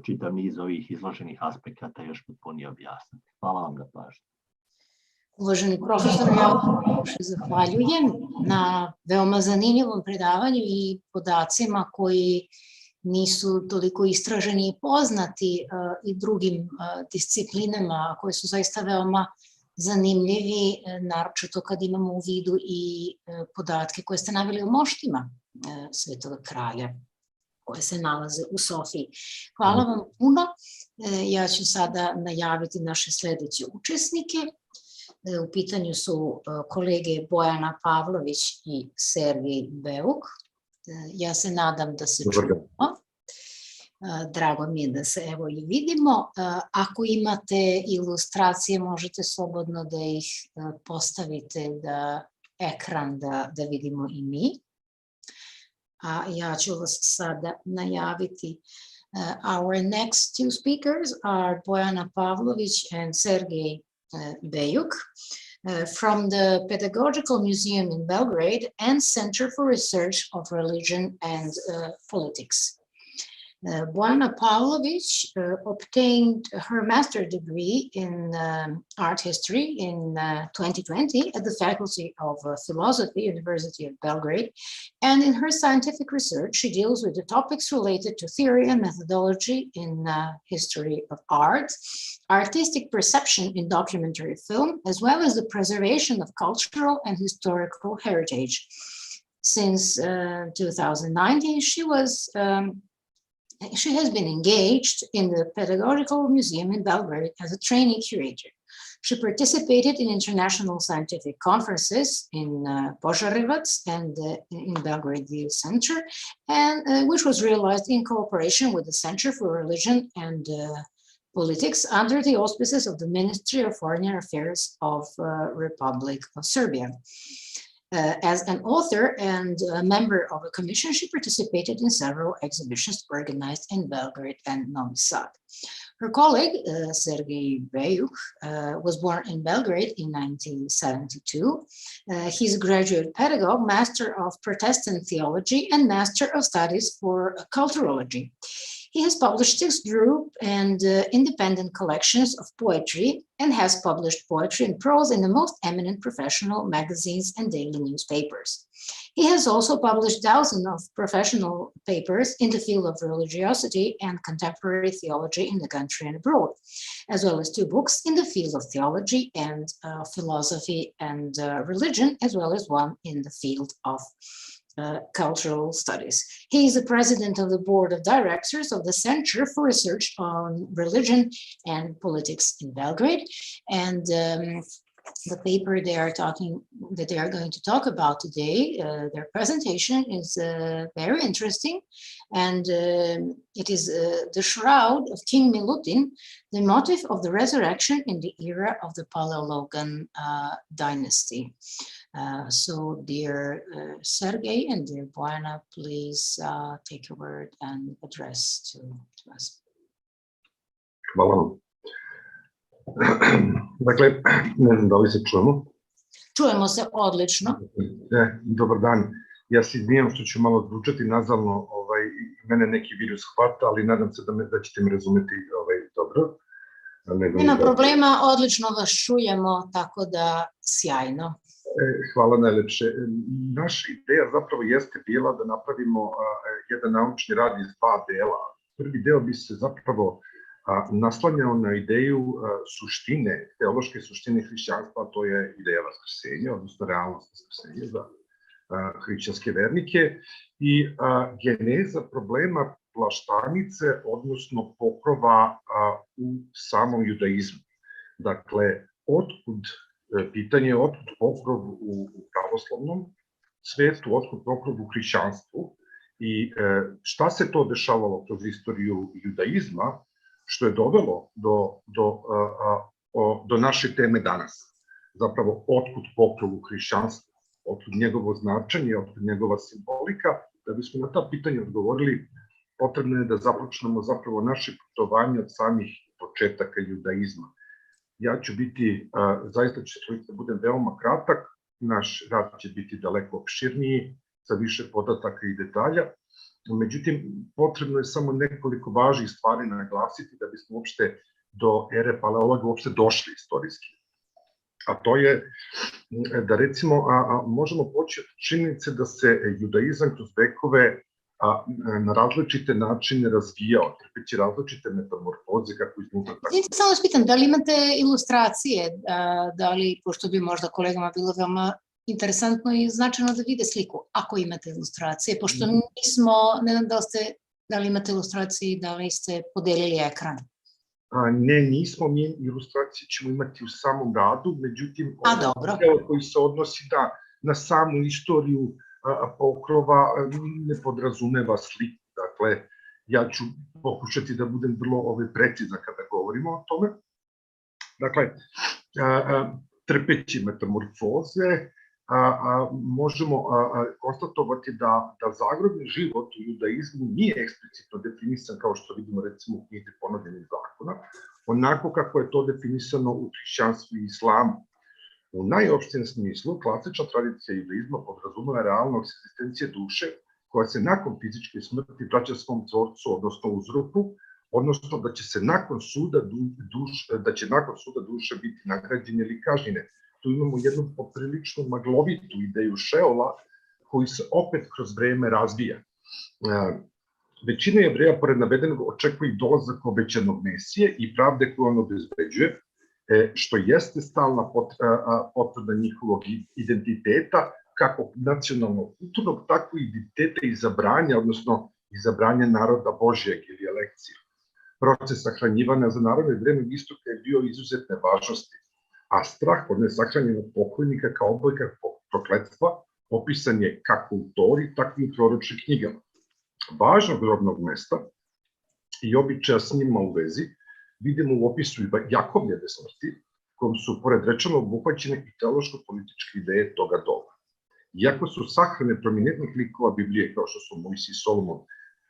čitav niz ovih izloženih aspekata još potpunije objasniti. Hvala vam na pažnju.
Uvaženi profesor, ja vam zahvaljujem na veoma zanimljivom predavanju i podacima koji nisu toliko istraženi i poznati i drugim disciplinama koji su zaista veoma zanimljivi, naročito kad imamo u vidu i podatke koje ste naveli o moštima Svetoga kralja koje se nalaze u Sofiji. Hvala vam puno. Ja ću sada najaviti naše sljedeće učesnike. U pitanju su kolege Bojana Pavlović i Sergej Beuk. Ja se nadam da se čujemo. Drago mi je da se evo i vidimo. Ako imate ilustracije, možete slobodno da ih postavite da ekran da vidimo i mi. A ja ću vas sada najaviti. Our next two speakers are Bojana Pavlović and Sergej Beuk from the Pedagogical Museum in Belgrade and Center for Research of Religion and Politics. Bojana Pavlović obtained her master's degree in art history in 2020 at the Faculty of Philosophy, University of Belgrade. And in her scientific research, she deals with the topics related to theory and methodology in history of art, artistic perception in documentary film, as well as the preservation of cultural and historical heritage. Since 2019, she was She has been engaged in the Pedagogical Museum in Belgrade as a training curator. She participated in international scientific conferences in Požarevac and in Belgrade Youth Center, and which was realized in cooperation with the Center for Religion and Politics under the auspices of the Ministry of Foreign Affairs of Republic of Serbia. As an author and a member of a commission, she participated in several exhibitions organized in Belgrade and Novi Sad. Her colleague, Sergei Bejuk, was born in Belgrade in 1972. He's a graduate pedagogue, Master of Protestant Theology, and Master of Studies for Culturology. He has published 6 group and independent collections of poetry and has published poetry and prose in the most eminent professional magazines and daily newspapers. He has also published dozens of professional papers in the field of religiosity and contemporary theology in the country and abroad, as well as 2 books in the field of theology and philosophy and religion, as well as 1 in the field of cultural studies. He is the president of the board of directors of the Center for Research on Religion and Politics in Belgrade. And the paper they are going to talk about today, their presentation is very interesting. And it is The Shroud of King Milutin, the motive of the resurrection in the era of the Palaeologan dynasty. So dear Sergei and dear Bojana, please take a word and address to us.
Hvala vam. Dakle, ne znam da li se čujemo.
Čujemo se odlično.
Dobar dan. Ja se izvinjam što ću malo zvučati nazalno, mene neki virus hvata, ali nadam se da ćete me razumeti dobro.
Nema problema, odlično vas čujemo, tako da sjajno.
Hvala najlepše. Naša ideja zapravo jeste bila da napravimo jedan naučni rad iz 2 dela. Prvi deo bi se zapravo naslanjao na ideju suštine, teološke suštine hrišćanstva, a to je ideja vaskrsenja, odnosno realnost vaskrsenja za hrišćanske vernike i geneza problema plaštanice, odnosno pokrova u samom judaizmu. Dakle, pitanje je otkud pokrov u pravoslavnom svetu, otkud pokrov u hrišćanstvu i šta se to dešavalo kroz istoriju judaizma, što je dovelo do naše teme danas. Zapravo, otkud pokrov u hrišćanstvu, otkud njegovo značenje, otkud njegova simbolika. Da bismo na ta pitanja odgovorili, potrebno je da započnemo zapravo naše putovanje od samih početaka judaizma. Ja ću biti, zaista ću da budem veoma kratak, naš rad će biti daleko opširniji, sa više podataka i detalja. Međutim, potrebno je samo nekoliko važnih stvari naglasiti da bismo uopšte do ere Paleologa uopšte došli istorijski. A to je da recimo možemo poći od činjenice da se judaizam kroz vekove na različite načine razvijao, trpeći različite metamorfoze kako iznutra.
Samo vas pitam, da li imate ilustracije, da li, pošto bi možda kolegama bilo veoma interesantno i značajno da vide sliku, ako imate ilustracije, pošto nismo, ne znam da li imate ilustracije i da li ste podelili ekran.
Ne, nismo, mi ilustracije ćemo imati u samom radu, međutim, deo koji se odnosi na samu istoriju pokrova ne podrazumeva sliku. Dakle, ja ću pokušati da budem vrlo precizan kada govorimo o tome. Dakle, trpeći metamorfoze, možemo konstatovati da zagrobni život u judaizmu nije eksplicitno definisan kao što vidimo recimo u knjizi ponovljenih zakona, onako kako je to definisano u hrišćanstvu i islamu. U najopštijem smislu, klasična tradicija judaizma podrazumeva realnost egzistencije duše koja se nakon fizičke smrti vraća svom tvorcu, odnosno uzroku, odnosno da će nakon suda duše biti nagrađene ili kažnjene. Tu imamo jednu poprilično maglovitu ideju Šeola koji se opet kroz vreme razvija. Većina Jevreja, pored navedenog, očekuje dolazak obećanog Mesije i pravde koju on obezbeđuje, što jeste stalna potvrda njihovog identiteta, kako nacionalnog kulturnog, tako i identiteta izabranja, odnosno
izabranje naroda Božjeg ili elekcije. Proces sahranjivanja za narode Drevnog istoka je bio izuzetne važnosti, a strah od nesahranjenog pokojnika kao obojka prokletstva opisan je kako u Tori, tako i u proročnim knjigama. Važnog grobnog mesta i običaja s njima u vezi vidimo u opisu Jakovljeve smrti, kojom su pored rečeno obuhvaćene i teološko-političke ideje toga doba. Iako su sahrane prominentnih likova Biblije, kao što su Mojsije i Solomon,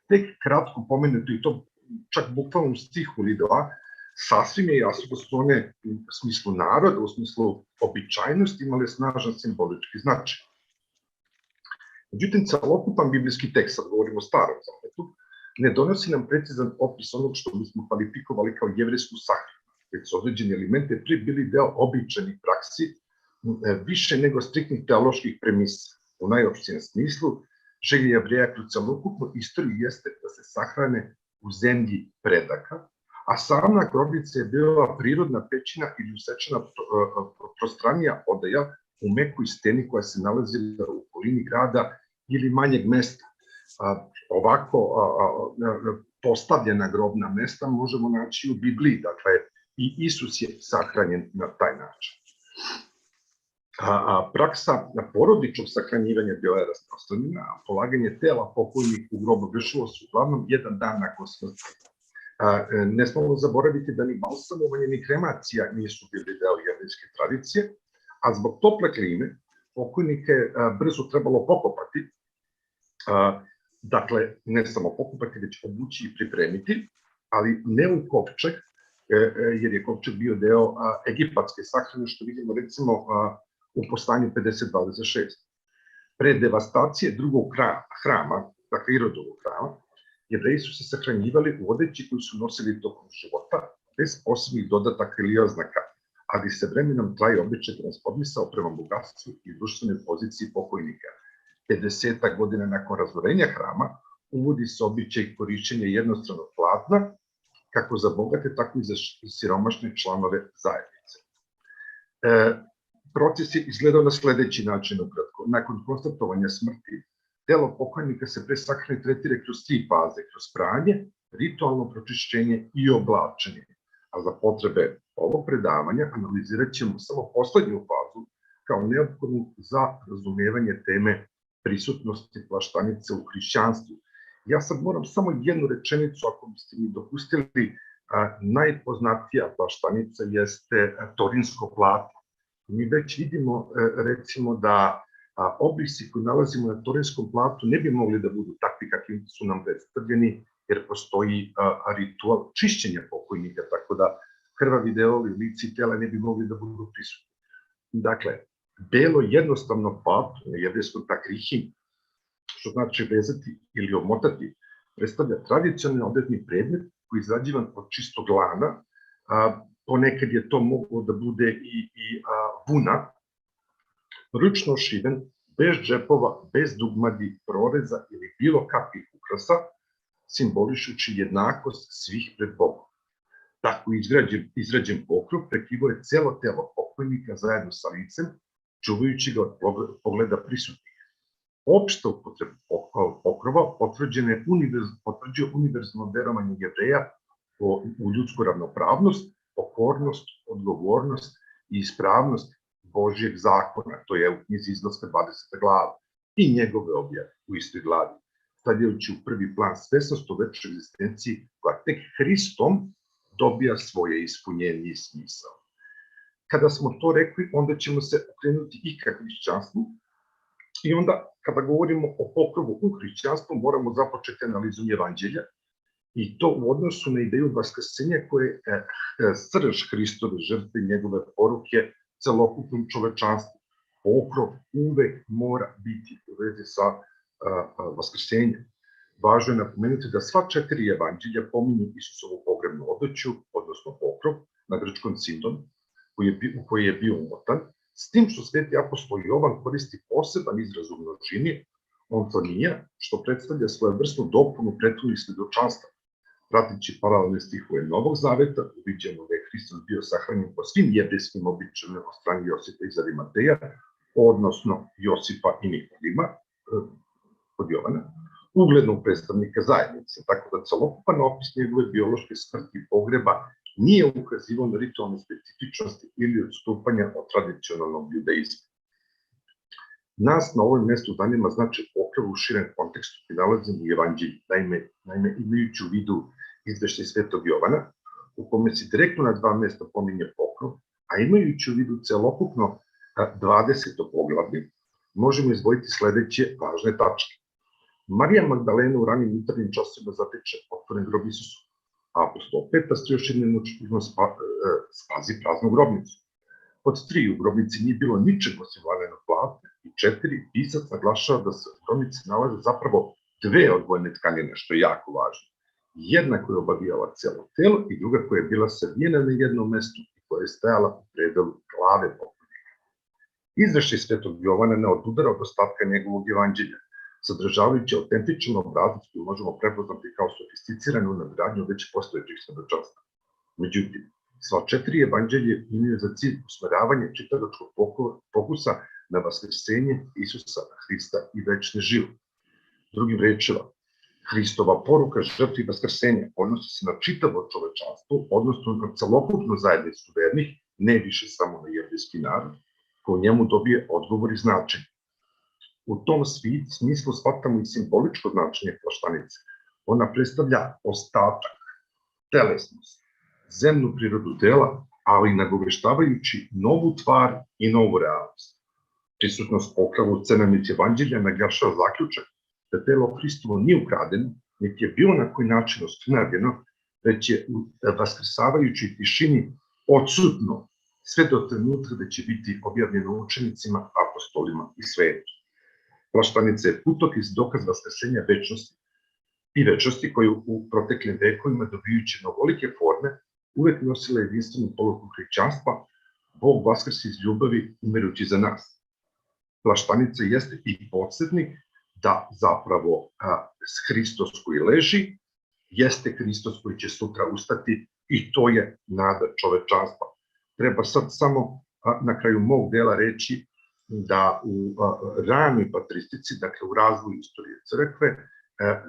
tek kratko pomenuto i to čak bukvalnom stihu ili dva, sasvim je jasno da su one u smislu naroda, u smislu običajnosti imale snažan simbolički značaj. Međutim, celokupan biblijski tekst, sad govorimo o Starom zavetu, ne donosi nam precizan opis onog što bismo kvalifikovali kao jevrejsku sahranu, već su određeni elementi prije bili deo običajnih praksi, više nego striktnih teoloških premisa. U najopštijem smislu, želja Jevreja kroz celokupnu istoriju jeste da se sahrane u zemlji predaka, a sama grobnica je bila prirodna pećina ili usečena prostranija odaja u mekoj steni koja se nalazila u okolini grada ili manjeg mesta. Ovako postavljena grobna mesta možemo naći u Bibliji, dakle i Isus je sahranjen na taj način. Praksa porodičnog sahranjivanja bila je rasprostranjena, a polaganje tela pokojnika u grobu vršilo se uglavnom jedan dan nakon smrti. Ne smemo zaboraviti da ni balsamovanje ni kremacija nisu bili deo jevrejske tradicije, a zbog tople klime pokojnike brzo trebalo pokopati, dakle ne samo pokopati, već obući i pripremiti, ali ne u kovčeg, jer je kovčeg bio deo egipatske sahrane, što vidimo recimo u Poslanju 50:26. Pre devastacije drugog hrama, dakle Irodovog hrama, Jevreji su se sahranjivali u odeći koju su nosili tokom života, bez posebnih dodataka ili oznaka, ali se vremenom taj običaj transformisao prema bogatstvu i društvenoj poziciji pokojnika. 50 godina nakon razorenja hrama uvodi se običaj korišćenja jednostranog platna, kako za bogate, tako i za siromašne članove zajednice. Proces je izgledao na sledeći način ukratko. Nakon konstatovanja smrti, telo pokojnika se pre sahrane tretira kroz 3 faze, kroz pranje, ritualno pročišćenje i oblačenje. A za potrebe ovog predavanja analizirat ćemo samo poslednju fazu kao neophodnu za razumevanje teme prisutnosti plaštanice u hrišćanstvu. Ja sad moram samo jednu rečenicu, ako biste mi dopustili, najpoznatija plaštanica jeste torinsko platno. Mi već vidimo, recimo, da obrisi koji nalazimo na torinskom platu ne bi mogli da budu takvi kakvi su nam predstavljeni, jer postoji ritual čišćenja pokojnika, tako da krvavi delovi, lici i tela ne bi mogli da budu prisutni. Dakle, belo jednostavno platno, na jevrejskom takrihim, što znači vezati ili omotati, predstavlja tradicionalni odetni predmet koji je izrađivan od čistog lana, ponekad je to moglo da bude i vuna, ručno šiven, bez džepova, bez dugmadi, proreza ili bilo kakvih ukrasa, simbolišući jednakost svih pred Bogom. Tako izrađen pokrov prekrivao je celo telo pokojnika zajedno sa licem, čuvajući ga od pogleda prisutnih. Opšta upotreba pokrova potvrđuje univerzalno verovanje Jevreja u ljudsku ravnopravnost, pokornost, odgovornost i ispravnost Božjeg zakona, to je u knjizi Izlaska 20. glava, i njegove objave u istoj glavi, stavljajući u prvi plan svesnost o večnoj egzistenciji koja tek Hristom dobija svoje ispunjenje i smisao. Kada smo to rekli, onda ćemo se okrenuti i ka hrišćanstvu, i onda kada govorimo o pokrovu u hrišćanstvu moramo započeti analizom evanđelja, i to u odnosu na ideju vaskrsenja koje je srž Hristove žrtve i njegove poruke celokupnom čovečanstvu. Pokrov uvek mora biti u vezi sa vaskrsenjem. Važno je napomenuti da sva 4 evanđelja pominju Isusovu pogrebnu odeću, odnosno pokrov, na grčkom sindon, u koji je bio umotan, s tim što sveti apostol Jovan koristi poseban izraz u množini, ontonija, što predstavlja svojevrsnu dopunu prethodnih svedočanstva. Pratići paralelne stihove Novog zaveta, uviđeno da je Hristos bio sahranjen po svim jevrejskim običajima od strane Josipa iz Arimateja, odnosno Josipa i Nikodima, kod Jovana. uglednog predstavnika zajednice, tako da celokupan opis njegove biološke smrti i pogreba nije ukazivao na ritualne specifičnosti ili odstupanja od tradicionalnog judaizma. Nas na ovom mestu zanima značaj pokrova u širem kontekstu i nalazimo u Evanđelju, naime imajući u vidu izveštaj Svetog Jovana, u kome se direktno na 2 mesta pominje pokrov, a imajući u vidu celokupno 20. poglavlje, možemo izdvojiti sledeće važne tačke. Marija Magdalena u ranim jutarnjim časima zateče otvoren grob Isusu, a apostol Petar s još jednim učinkom spazi praznu grobnicu. Pod 3, u grobnici nije bilo ničeg osim lanenog platna i 4, pisac naglašava da se u grobnici nalaze zapravo 2 odvojene tkanine, što je jako važno. Jedna koja je obavijala celo telo i druga koja je bila savijena na jednom mestu i koja je stajala u predelu glave pokojnika. Izveštaj Svetog Jovana ne odudara od ostatka njegovog evanđelja, sadržavajući autentičan obrazac koji možemo prepoznati kao sofisticiranu nadgradnju već postojećih svedočanstva. Međutim, sva 4 evanđelje imaju za cilj usmeravanje čitalačkog fokusa na vaskrsenje Isusa Hrista i večni život. Drugim rečima, Hristova poruka žrtvi vaskrsenja odnosi se na čitavo čovečanstvo, odnosno na celokupnu zajednicu vernih, ne više samo na jevrijski narod, koji u njemu dobije odgovor i značenje. U tom smislu shvatamo i simboličko značenje plaštanice. Ona predstavlja ostatak, telesnost, zemnu prirodu tela, ali nagoveštavajući novu tvar i novu realnost. Prisutnost pokrova u scenama evanđelja naglašava zaključak da telo Hristovo nije ukradeno, niti je bilo na koji način oskrnavljeno, već je u vaskrsavajućoj tišini odsutno sve do trenutka da će biti objavljeno učenicima, apostolima i svetu. Plaštanica je putokaz dokaz vaskrsenja večnosti koju u proteklim vekovima dobijući mnogolike forme uvek nosila jedinstvenu poruku hrišćanstva, Bog vaskrsi iz ljubavi umirući za nas. Plaštanica jeste i podsjetnik da zapravo Hristos koji leži jeste Hristos koji će sutra ustati i to je nada čovečanstva. Treba sad samo na kraju mog dela reći da u ranoj patristici, dakle u razvoju istorije crkve,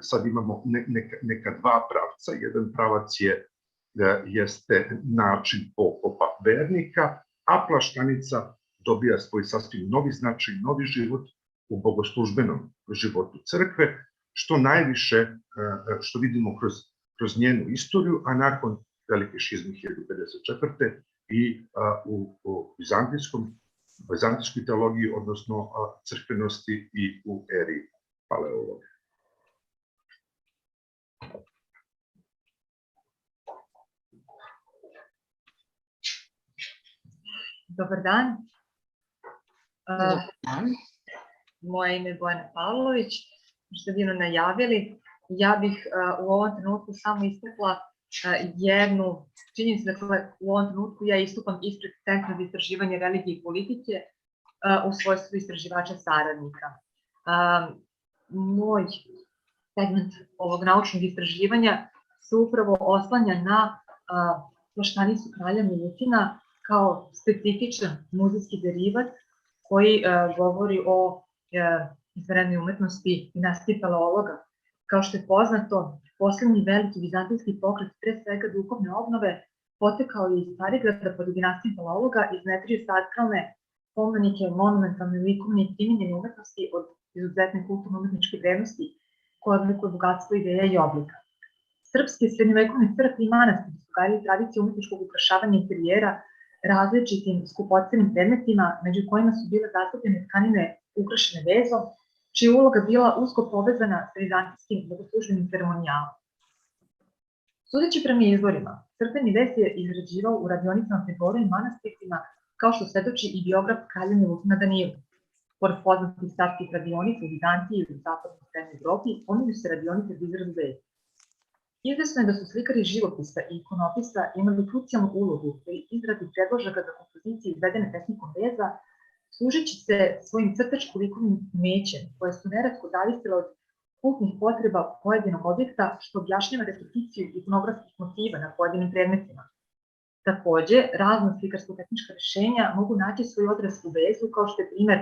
sad imamo neka 2 pravca. Jedan pravac jeste način pokopa vernika, a plaštanica dobija svoj sasvim novi značaj, novi život u bogoslužbenom životu crkve, što najviše, što vidimo kroz njenu istoriju, a nakon velike šizme 1054. i u vizantijskoj teologiji, odnosno crkvenosti i u eri Palaeologa.
Dobar dan. Moje ime je Bojana Pavlović. Što ste divno najavili, ja bih u ovom trenutku samo istakla jednu činjenicu. Dakle, u ovom trenutku ja istupam ispred Centra za istraživanje religije i politike u svojstvu istraživača saradnika. Moj segment ovog naučnog istraživanja se upravo oslanja na plaštanicu kralja Milutina kao specifičan muzejski derivat koji govori o izvanrednoj umetnosti dinastije Palaeologa. Kao što je poznato, poslednji veliki vizantijski pokret, pre svega duhovne obnove, potekao je iz Starigrada pod dinastijom Palaeologa i iznedrio sakralne spomenike, monumentalne, likovne i primijenjene umetnosti od izuzetne kulturno-umetničke vrednosti koje odlikuje bogatstvo ideja i oblika. Srpske srednjovekovne crkve i manastiri su gajili tradiciju umetničkog ukrašavanja interijera različitim skupocenim predmetima, među kojima su bile zastupljene tkanine ukrašene vezom, čija je uloga bila usko povezana sa vizantijskim bogoslužbenim ceremonijalom. Sudeći prema izvorima, crkveni vez je izrađivao u radionicama pri dvoru i manastirima, kao što svedoči i biograf kralja Milutina Danila. Pored poznatih carskih radionica u Vizantiji i u zapadnoj srednjoj Evropi, pominju se radionice za izradu veza. Izvesno je da su slikari živopisa i ikonopisa imali krucijalnu ulogu pri izradi predložaka za kompozicije izvedene tehnikom veza, služeći se svojim crtačko-likovnim umećem, koje su neretko zavisile od kultnih potreba pojedinog objekta, što objašnjava repeticiju ikonografskih motiva na pojedinim predmetima. Takođe, razna slikarsko-tehnička rešenja mogu naći svoj odraz u vezu, kao što je primer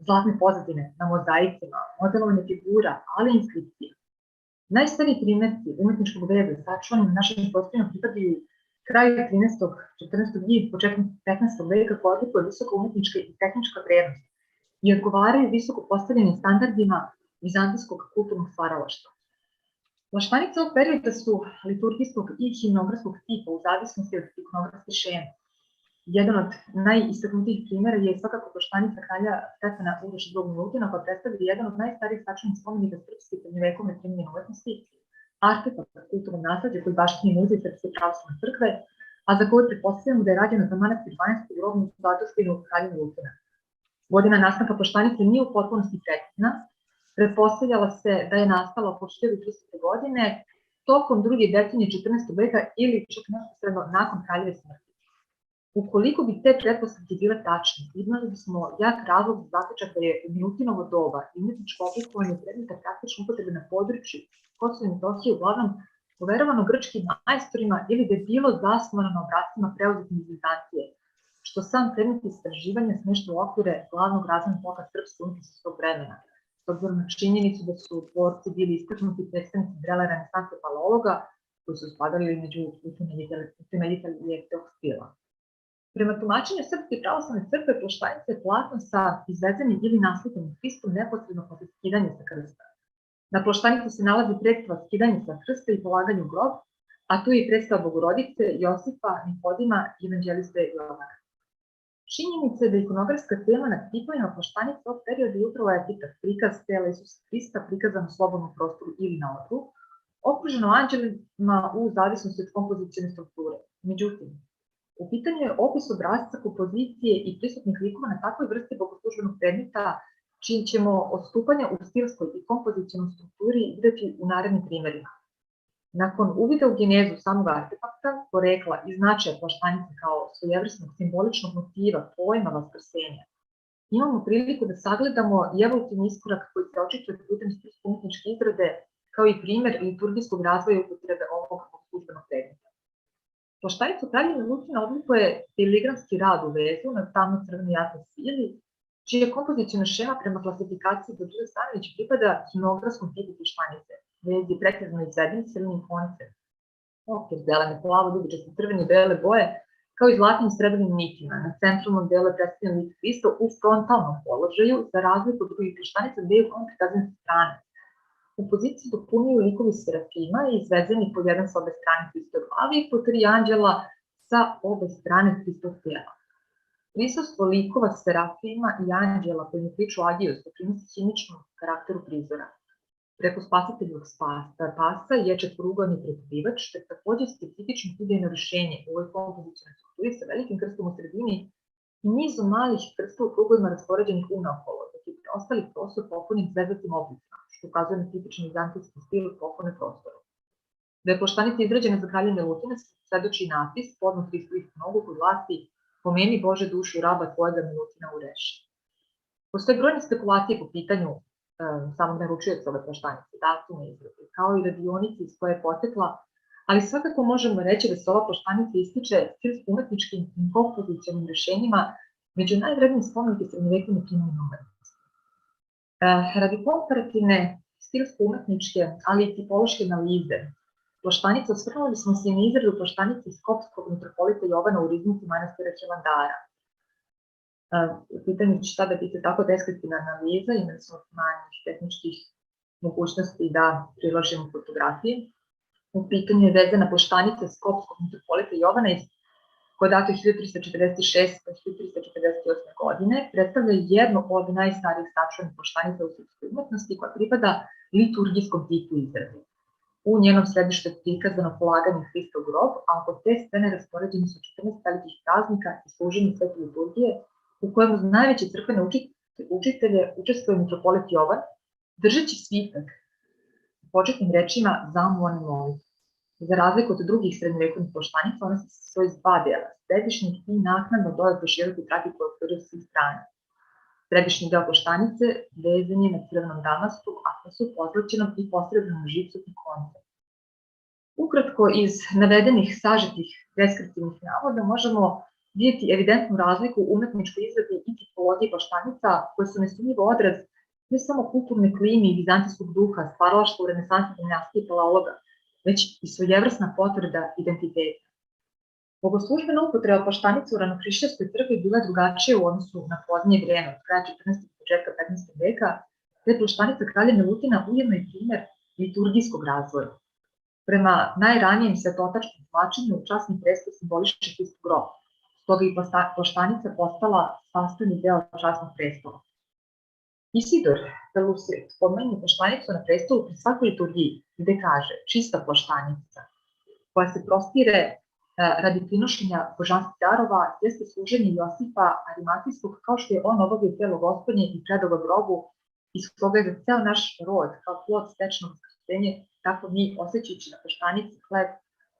zlatne pozadine na mozaicima, modelovanje figura, ali i inskripcije. Najstariji primjerci umetničkog veza sačuvani na našem prostoru pripadaju kraju 13., 14. i početkom 15. veka koja odlikuje visoka umetnička i tehnička vrednost i odgovaraju visoko postavljenim standardima vizantijskog kulturnog stvaralaštva. Plaštanice ovog perioda su liturgijskog i himnografskog tipa u zavisnosti od ikonografske šeme. Jedan od najistaknutijih primjera je svakako plaštanica kralja Stefana Uroša II. Milutina koja predstavlja jedan od najstarijih sačuvanih spomenika srpske srednjovekovne primjene umetnosti, artefakt kulturnog nasleđa koji baštini muzej Srpske pravoslavne crkve, a za koju pretpostavljamo da je rađena za manastir 12. grobnu zadužbinu kralja Milutina. Godina nastanka plaštanice nije u potpunosti precizna, pretpostavljala se da je nastala oko 1300. godine, tokom druge decenije 14. veka ili čak neposredno nakon kraljeve smrti. Ukoliko bi te pretpostavke bile tačne, imali bismo jak razlog za zaključak da je u Milutinovo doba umetničko oblikovanje predmeta praktično upotrebe na području Kosova i Metohije uglavnom poverovano grčkim majstorima ili da je bilo zasnovano na obrascima preuzetim iz Vizantije, što sam predmet istraživanja smešta u okvire glavnog razvojnog bloka srpske umetnosti tog vremena, s obzirom na činjenicu da su tvorci bili istaknuti predstavnici zrele renesanse Palaeologa, koji su spadali među utemeljitelje tog stila. Prema tumačenju Srpske pravoslavne crkve, plaštanica je platno sa izvezenim ili naslikanim Hristom neposredno posle skidanja sa krsta. Na plaštanici se nalazi predstava skidanja sa krsta i polaganja u grob, a tu je i predstava Bogorodice, Josipa, Nikodima i evanđeliste Jovana. Činjenica je da ikonografska tema na tipovima plaštanice ovog perioda je upravo epitat, prikaz tela Isusa Hrista prikazan u slobodnom prostoru ili na odru, okruženo anđelima u zavisnosti od kompozicione strukture. Međutim, u pitanju je opis obrasca, kompozicije i prisutnih likova na takvoj vrsti bogoslužbenog predmeta, čiji ćemo odstupanja u stilskoj i kompozicionoj strukturi videti u narednim primerima. Nakon uvida u genezu samog artefakta, porekla i značaja plaštanice kao svojevrsnog simboličnog motiva, pojma vaskrsenja, imamo priliku da sagledamo i evolutivni iskorak koji se očituje putem stilsko-umetničke izrade kao i primer liturgijskog razvoja upotrebe ovog bogoslužbenog predmeta. Plaštanicu kralja Milutina odlikuje filigranski rad u vezu na tamno-crvenoj jasnoj svili, čija kompoziciona šema prema klasifikaciji Dodžuje Stanović pripada himnografskom tipu plaštanice. Vez je precizno izveden crvenim koncem, okvir zelene, plavo, ljubičaste, crvene i bele boje, kao i zlatnim i srebrnim nitima. Na centralnom delu je predstavljen lik Hrista u frontalnom položaju, za razliku od drugih plaštanica gde je on prikazan sa strane. U poziciji dopunjuju likovi serafima izvezeni po jedan sa obe strane Hristove glavi i po 3 anđela sa obe strane Hristovog tela. Prisustvo likova serafima i anđela koji ne priču Agijos doprinosi himičnom karakteru prizora. Preko spasiteljevog pasa je četvoruglavni prekrivač, što je takođe specifično idejno rešenje u ovoj kompozicionoj strukturi sa velikim krstom u sredini i nizom malih krstova u krugovima raspoređenih unaokolo, dok je preostali prostor popunjen zvezdatim oblicima, što ukazuje na tipični vizantijski stil popune prostoru. Da je plaštanica izrađena za kralja Milutina, svedoči i napis podno Hristovih nogu koji glasi "Pomeni Bože dušu raba tvojega Milutina u reši". Postoje brojne spekulacije po pitanju samog naručioca ove plaštanice, datume izrade, kao i radionice iz koje je potekla, ali svakako možemo reći da se ova plaštanica ističe stilsko-umetničkim i kompozicionim rešenjima među najvrednijim spomenike srednjovekovne primjene umetnosti. Radi komparativne stilsko-umetničke, ali i tipološke analize plaštanica osvrnuli smo se na izradu plaštanice skopskog mitropolita Jovana u riznici manastira Hilandara. U pitanju će sada biti tako deskriptivna analiza, imali smo manjih tehničkih mogućnosti da priložimo fotografije. U pitanju je vezana plaštanica skopskog mitropolita Jovana koja data 1346-1348 godine, predstavlja jednu od najstarijih sačuvanih plaštanica u srpskoj umetnosti koja pripada liturgijskom tipu izrade. U njenom središtu je prikazano polaganje Hrista u grob, a oko te scene raspoređeni su 14 velikih praznika i služenje svete liturgije, u kojem uz najveće crkvene učitelje učestvuje mitropolit Jovan, držeći svitak početnim rečima zamovane molitve. Za razliku od drugih srednjovekovnih plaštanica, ona se sastoji iz 2 dela, središnjeg i naknadno dodatno široke trake koje otvorio svih strana. Središnji deo plaštanice vezan je na crvenom damastu, atlasu, pozlaćenom i posredanom žicom i koncem. Ukratko, iz navedenih sažetih deskriptivnih navoda možemo vidjeti evidentnu razliku u umetničkoj izvedbi i tipologiji plaštanica koje su nesumnjivo odraz ne samo kulturne klime i vizantijskog duha, stvaralaštva u renesansi dinastije Palaeologa, već i svojevrsna potvrda identiteta. Bogoslužbena upotreba plaštanica u ranohrišćanskoj crkvi bila je drugačija u odnosu na poznije vreme, od kraja 14. i početka 15. veka, te plaštanica kralja Milutina ujedno je primer liturgijskog razvoja. Prema najranijem svetotačkom tumačenju, časni prestol simboliše Hristov grob, stoga i plaštanica postala sastavni deo časnog prestola. Isidor Pelusijet spominje plaštanicu na prestolu pri svakoj liturgiji, gde kaže čista plaštanica, koja se prostire radi prinošenja božanskih darova, jeste služenje Josipa Arimatijskog, kao što je on obavio telo Gospodnje i predao ga grobu, iz koga je za ceo naš rod, kao plod stečnog vaskrsenja, tako mi, osjećajući na plaštanici hleb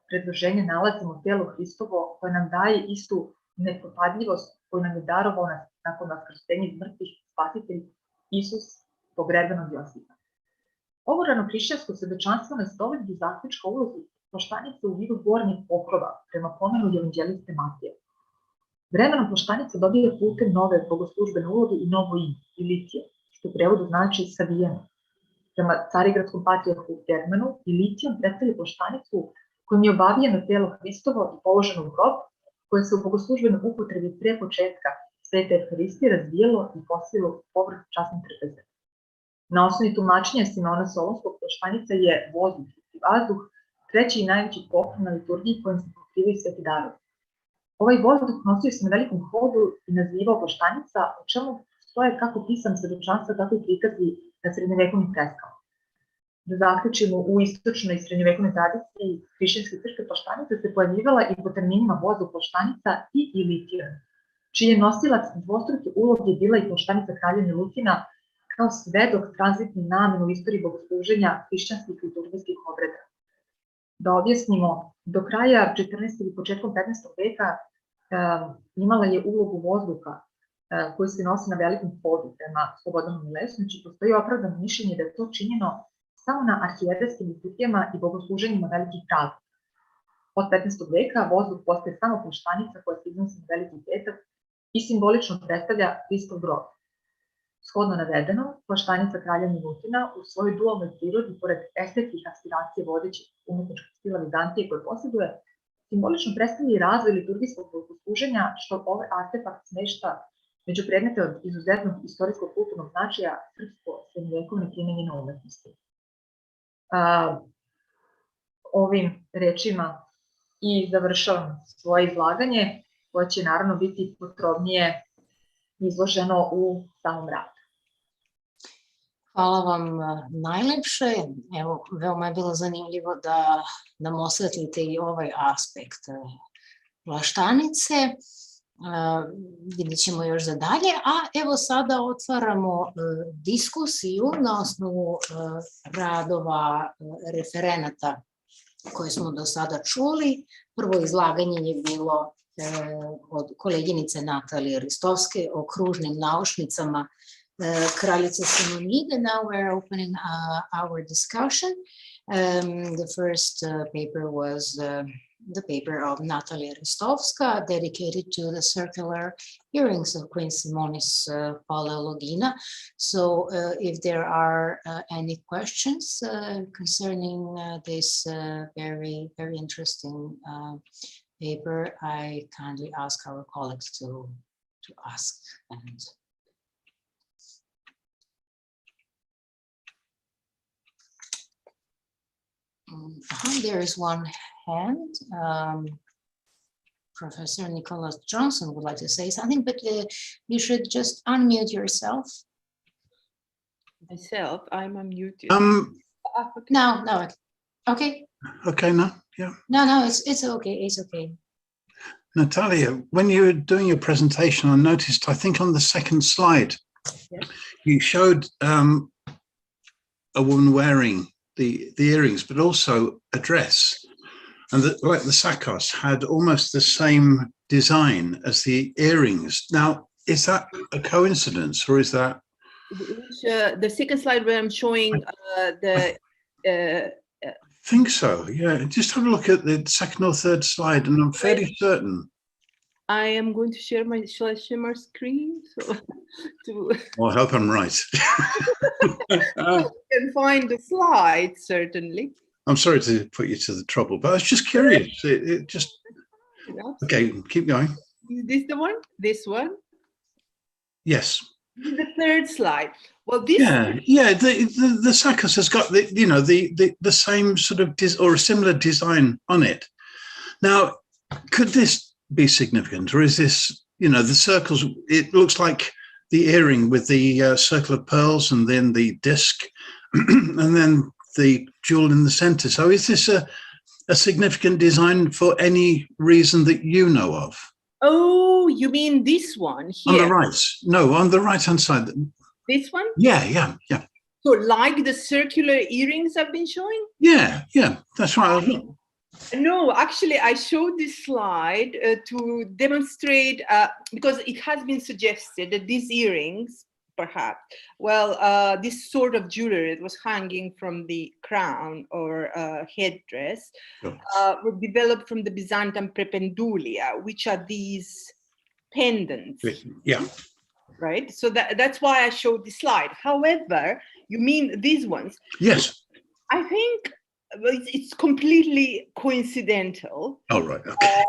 predloženja, nalazimo telo Hristovo koje nam daje istu nepropadljivost koju nam je darovao nakon vaskrsenja iz mrtvih spasitelj Isus pogreban od Josipa. Ovo ranohrišćansko svedočanstvo nas dovodi do zaključka o ulozi plaštanice u vidu gornjeg pokrova prema pomenu evanđeliste Matija. Vremenom plaštanica dobija putem nove bogoslužbene uloge i novo ime, Ilitija, što u prevodu znači savijeno. Prema carigradskom patrijarhu Germanu, Ilitijom predstavlja plaštanicu kojom je obavijeno telo Hristovo i položeno u grob, koje se u bogoslužbenoj upotrebi pre početka Svete Evharistije razvijelo i postavilo povrh časne trpeze. Na osnovi tumačenja Simeona Solunskog, plaštanica je vozduh i vazduh, treći i najveći pokrov na liturgiji kojim se pokrivaju sveti darovi. Ovaj vozduh nosio se na velikom hodu i nazivao plaštanica, o čemu stoje kako pisam svedočanstva, tako i prikazi na srednjevekovnim freskama. Da zaključimo, u istočnoj i srednjevekovnoj tradiciji hrišćanske crkve plaštanica se pojavljivala i po terminima vozduh plaštanica i Ilitijan, čiji je nosilac dvostruke uloge bila i plaštanica kralja Milutina kao svedok tranzitni namen u istoriji bogosluženja hrišćanskih liturgijskih obreda. Da objasnimo, do kraja 14. i početkom 15. veka imala je ulogu vozduha koji se nosi na velikom hodu prema Slobodnom Milesu, znači postoji opravdano mišljenje da je to činjeno samo na arhijerejskim liturgijama i bogosluženjima velikih praznika. Od 15. veka vozduh postaje samo plaštanica koja se iznosi na veliki petak i simbolično predstavlja Hristov grob. Shodno navedeno, plaštanica kralja Milutina u svojoj dualnoj prirodi, pored estetskih aspiracije vodećih umetničkog stila Vizantije koje posjeduje, simbolično predstavlja i razvoj liturgijskog bogosluženja, što ovaj artefakt smešta među predmete od izuzetnog istorijskog kulturnog značaja srpsko-srednjevekovne primenjene umetnosti. Ovim rečima i završavam svoje izlaganje, koje će naravno biti potrebnije izloženo u samom radu.
Hvala vam najlepše. Evo, veoma je bilo zanimljivo da nam osvetlite i ovaj aspekt plaštanice. Vidjet ćemo još za dalje, a evo sada otvaramo diskusiju na osnovu radova referenata koje smo do sada čuli. Prvo izlaganje je bilo od koleginice Natalije Ristovske o kružnim naušnicama Kraljice Simonide. Now we're opening our discussion. The first paper was the paper of Natalia Ristovska, dedicated to the circular earrings of Queen Simonis Palaeologina. So if there are any questions concerning this very, very interesting paper, I kindly ask our colleagues to ask. And there is one hand. Professor Nicholas Johnson would like to say something, but you should just unmute yourself.
Myself, I'm unmuted.
Okay. No, okay.
Okay, no, yeah.
No, it's okay, it's okay.
Natalia, when you were doing your presentation, I noticed, I think on the second slide, yes, you showed a woman wearing the earrings, but also a dress. And like the sakos had almost the same design as the earrings. Now, is that a coincidence or is that?
The second slide where I'm showing the...
I think so, yeah. Just have a look at the second or third slide and I'm fairly certain.
I am going to share my, shall I share my screen? So
Well, I hope I'm right.
You can find the slides, certainly.
I'm sorry to put you to the trouble, but I was just curious. It just, okay, keep going.
Is this the one? This one?
Yes.
This is the third slide. Well, this.
Yeah. The Sakos has got the same sort of or a similar design on it. Now, could this be significant, or is this, the circles? It looks like the earring with the circle of pearls, and then the disc, and then the jewel in the center. So, is this a significant design for any reason that you know of?
Oh, you mean this one here?
On the right. No, on the right-hand side.
This one?
Yeah.
So like the circular earrings I've been showing?
Yeah, that's right.
No, actually, I showed this slide to demonstrate, because it has been suggested that these earrings, perhaps, this sort of jewelry that was hanging from the crown or headdress were developed from the Byzantine prependulia, which are these pendants.
Yeah.
Right? So that's why I showed this slide. However, you mean these ones?
Yes.
I think it's completely coincidental.
Oh, right. Okay.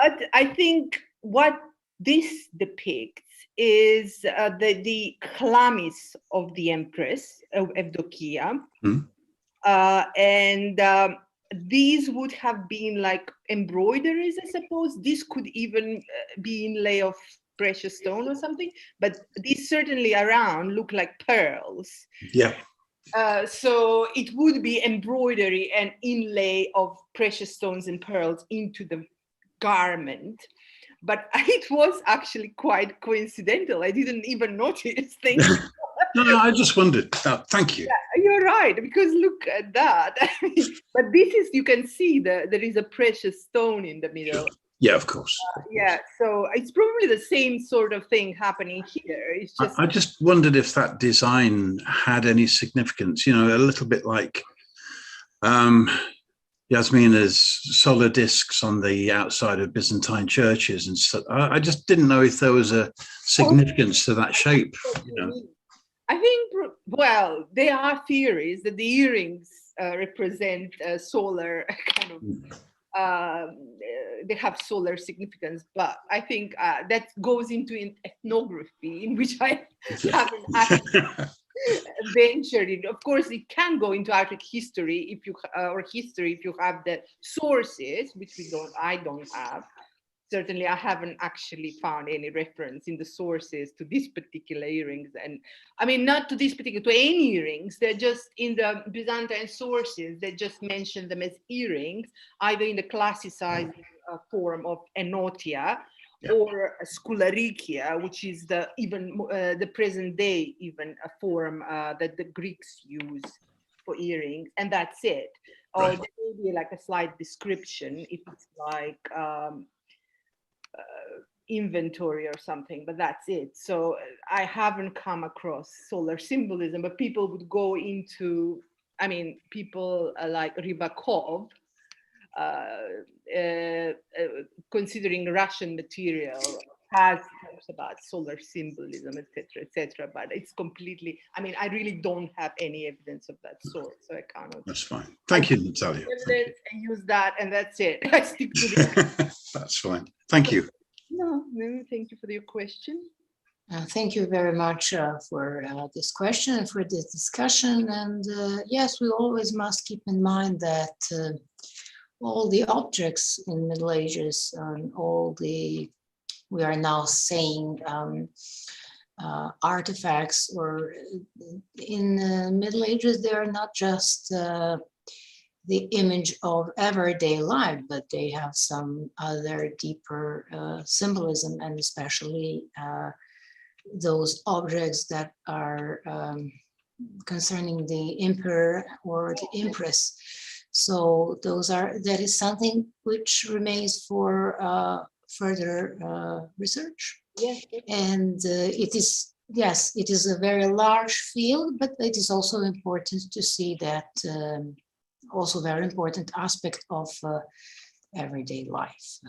But I think what this depicts is the chlamys of the Empress of Evdokia. And these would have been like embroideries, I suppose. This could even be inlay of precious stone or something, but these certainly around look like pearls.
Yeah.
So it would be embroidery and inlay of precious stones and pearls into the garment. But it was actually quite coincidental. I didn't even notice. Thank you.
No, I just wondered. Thank you.
Yeah, you're right, because look at that. But this is, you can see there is a precious stone in the middle.
Yeah, of course.
Yeah, so it's probably the same sort of thing happening here. It's just
I just wondered if that design had any significance, a little bit like Yasmina's solar discs on the outside of Byzantine churches and stuff. I just didn't know if there was a significance to that shape.
I think, well, there are theories that the earrings represent solar kind of, they have solar significance, but I think that goes into ethnography, in which I haven't actually ventured in. Of course, it can go into art history if you if you have the sources, which I don't have. Certainly, I haven't actually found any reference in the sources to these particular earrings. And I mean, not to this particular, to any earrings. They're just in the Byzantine sources, they just mention them as earrings, either in the classicized form of enotia or skularikia, which is the present day even a form that the Greeks use for earrings, and that's it. Or there may be like a slight description if it's like inventory or something, but that's it. So I haven't come across solar symbolism, but people would go into, I mean, people like Rybakov, considering Russian material, has talks about solar symbolism, etc. But it's completely, I mean, I really don't have any evidence of that sort, so I cannot.
That's fine. Thank you, Natalia.
Evidence and use that, and that's it. I stick to it.
That's fine. Thank you.
No, thank you for your question.
Thank you very much for this question and for this discussion. And yes, we always must keep in mind that all the objects in Middle Ages and all the, we are now saying, artifacts, or in Middle Ages, they are not just the image of everyday life, but they have some other deeper symbolism, and especially those objects that are concerning the emperor or the empress. So that is something which remains for further research.
Yes.
And it is, yes, it is a very large field, but it is also important to see that also very important aspect of everyday life.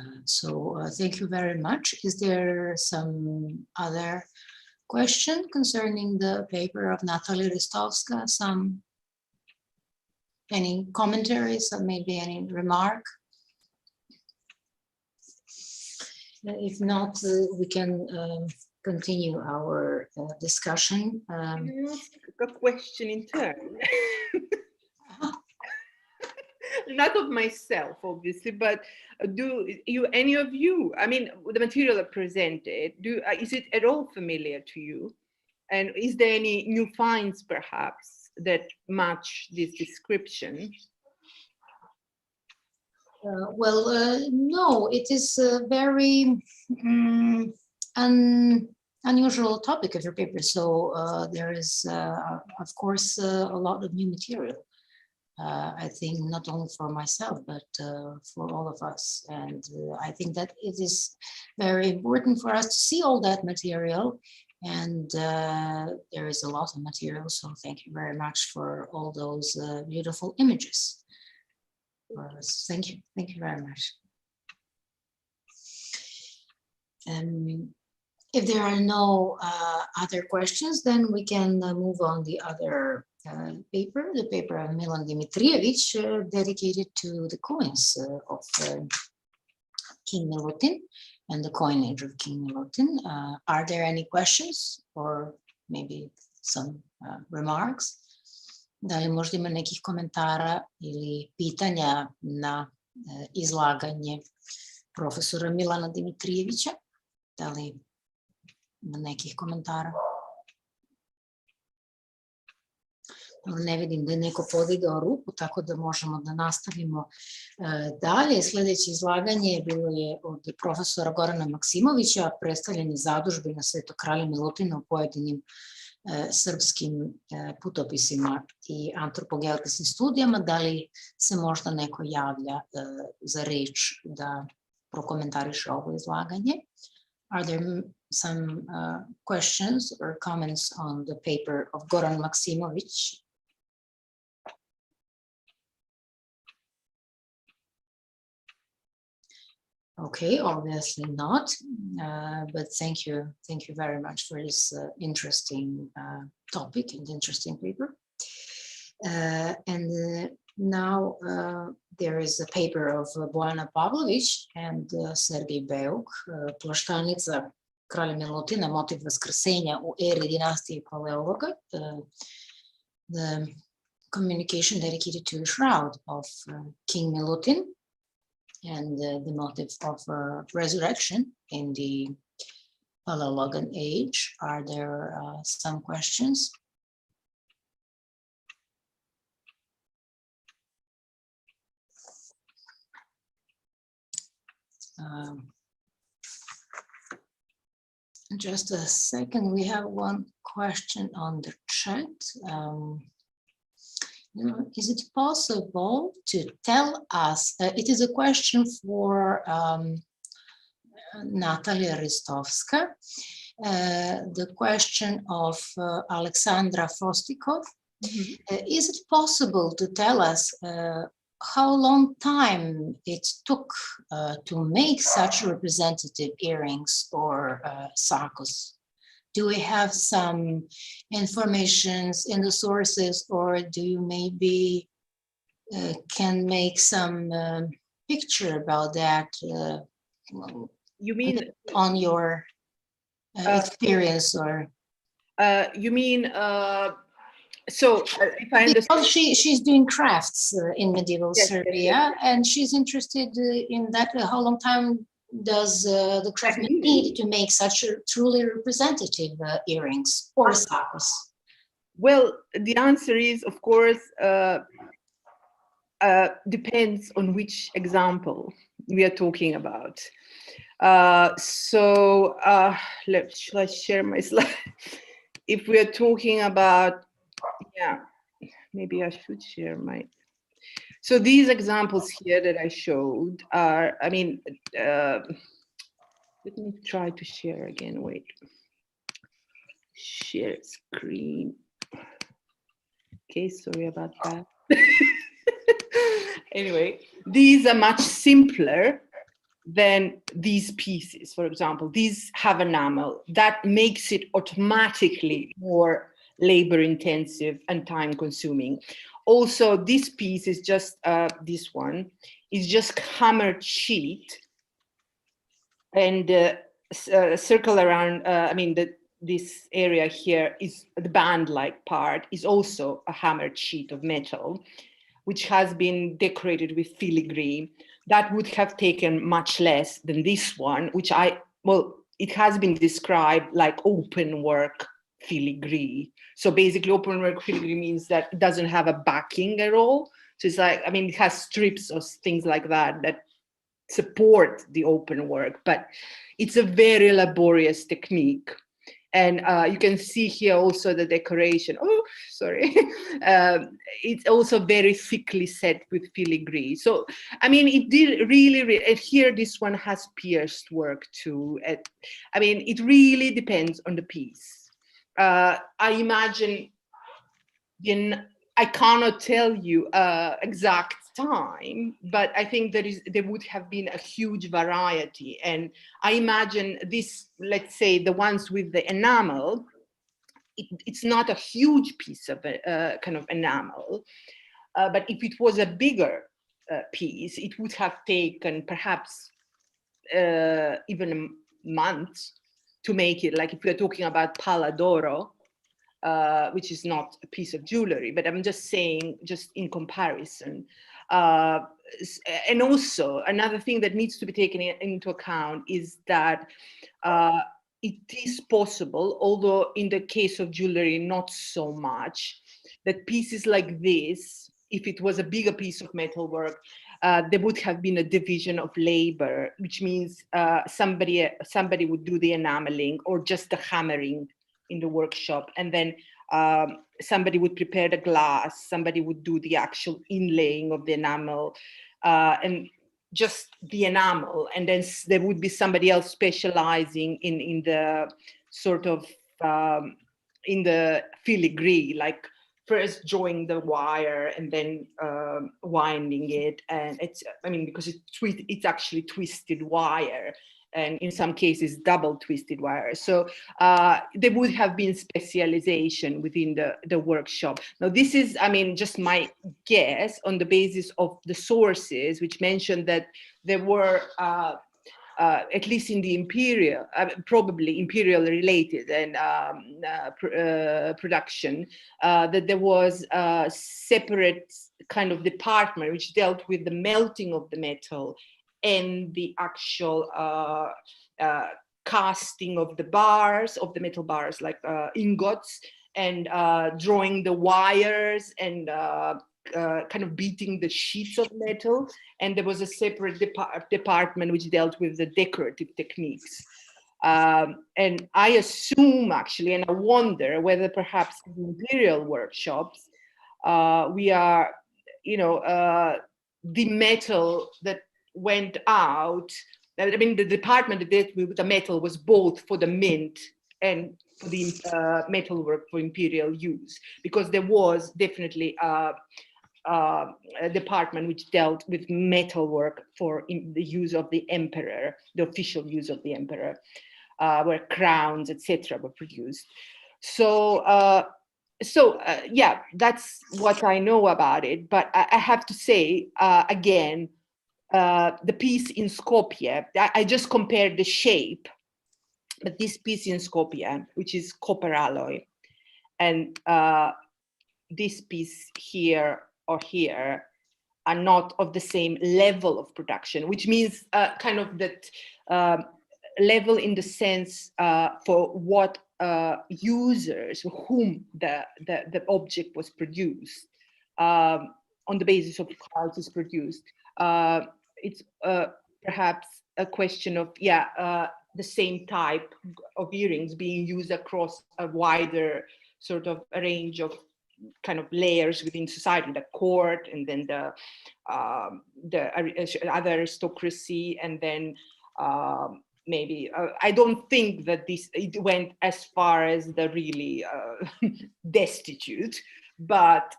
Thank you very much. Is there some other question concerning the paper of Natalia Ristovska? Any commentaries or maybe any remark? If not, we can continue our discussion.
Can I ask a question in turn? Not of myself, obviously, but do you, any of you, I mean, the material I presented, is it at all familiar to you? And is there any new finds, perhaps, that match this description?
No, it is a very unusual topic of your paper. So there is, of course, a lot of new material. I think not only for myself, but for all of us. And I think that it is very important for us to see all that material. And there is a lot of material. So thank you very much for all those beautiful images. Thank you. Thank you very much. If there are no other questions, then we can move on the other paper, the paper of Milan Dimitrievich, dedicated to the coins of King Milutin and the coinage of King Milutin. Are there any questions or maybe some remarks? Da li možda ima nekih komentara ili pitanja na izlaganje profesora Milana Dimitrijevića? Da li ima nekih komentara? Ne vidim da je neko podigao ruku, tako da možemo da nastavimo dalje. Sljedeće izlaganje bilo je od profesora Gorana Maksimovića, predstavljanje zadužbina Svetog kralja Milutina u pojedinim srpskim putopisima i antropogeografskim studijama. Da li se možda neko javlja za reč da prokomentariše ovo izlaganje? Are there some questions or comments on the paper of Goran Maksimović? Okay, obviously not, but thank you very much for this interesting topic and interesting paper. Now there is a paper of Bojana Pavlović and Sergej Beuk, Plaštanica kralja Milutina, motiv vaskrsenja u eri dinastije Palaeologa, the communication dedicated to the shroud of King Milutin and the motive of resurrection in the Palaeologan age. Are there some questions? Just a second, we have one question on the chat. Is it possible to tell us, it is a question for Natalia Ristovska, the question of Alexandra Fostikov. Is it possible to tell us how long time it took to make such representative earrings or sarcos? Do we have some informations in the sources, or do you maybe can make some picture about that?
You mean
on your experience, or?
You mean so? If I understand,
she's doing crafts in medieval Serbia, and she's interested in that. How long time does the craftsman need to make such a truly representative earrings or sarcos?
Well, the answer is, of course, depends on which example we are talking about. Shall I share my slide? If we are talking about, yeah, maybe I should share my. So these examples here that I showed are, I mean, let me try to share again, wait. Share screen. Okay, sorry about that. Anyway, these are much simpler than these pieces. For example, these have enamel. That makes it automatically more labor intensive and time consuming. Also, this piece is just, this one is just hammered sheet, and circle around, this area here is the band-like part is also a hammered sheet of metal, which has been decorated with filigree. That would have taken much less than this one, which it has been described like open work filigree. So basically open work filigree means that it doesn't have a backing at all. So it's like, it has strips or things like that that support the open work, but it's a very laborious technique. And you can see here also the decoration. Oh, sorry. It's also very thickly set with filigree. So, it did really, and here this one has pierced work too. It really depends on the piece. I imagine, I cannot tell you exact time, but I think there would have been a huge variety. And I imagine this, let's say the ones with the enamel, it's not a huge piece of kind of enamel, but if it was a bigger piece, it would have taken perhaps even a month to make it. Like if we're talking about Pala d'Oro, which is not a piece of jewelry, but I'm just saying, just in comparison. And also another thing that needs to be taken into account is that it is possible, although in the case of jewelry, not so much, that pieces like this, if it was a bigger piece of metalwork, there would have been a division of labor, which means somebody would do the enameling or just the hammering in the workshop, and then somebody would prepare the glass, somebody would do the actual inlaying of the enamel, and just the enamel, and then there would be somebody else specializing in the sort of in the filigree, like first drawing the wire and then winding it, and it's because it's actually twisted wire, and in some cases double twisted wire. So there would have been specialization within the workshop. Now this is, just my guess on the basis of the sources, which mentioned that there were, at least in the imperial, probably imperial related and production, that there was a separate kind of department which dealt with the melting of the metal and the actual casting of the bars, of the metal bars, like ingots, and drawing the wires and kind of beating the sheets of metal. And there was a separate department which dealt with the decorative techniques. And I assume actually, and I wonder whether perhaps in imperial workshops, we are, the metal that went out, the department that did with the metal was both for the mint and for the metalwork for imperial use, because there was definitely a department which dealt with metalwork for the use of the emperor, the official use of the emperor, where crowns, etc., were produced. So, yeah, that's what I know about it. But I have to say, again, the piece in Skopje, I just compared the shape, but this piece in Skopje, which is copper alloy, and this piece here or here are not of the same level of production, which means kind of that level in the sense for what users, whom the object was produced, on the basis of how it is produced. It's perhaps a question of, the same type of earrings being used across a wider sort of range of kind of layers within society, the court, and then the other aristocracy, and then maybe I don't think that it went as far as the really destitute, but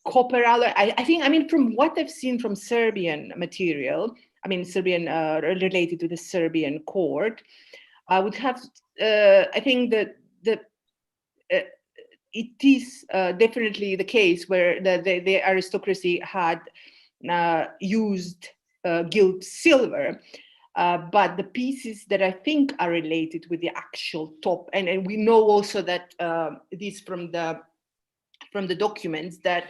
copper alloy. I think, I mean, from what I've seen from Serbian material, I mean, Serbian related to the Serbian court, I would have, I think that it is definitely the case where the aristocracy had used gilt silver, but the pieces that I think are related with the actual top, and we know also that this from the documents, that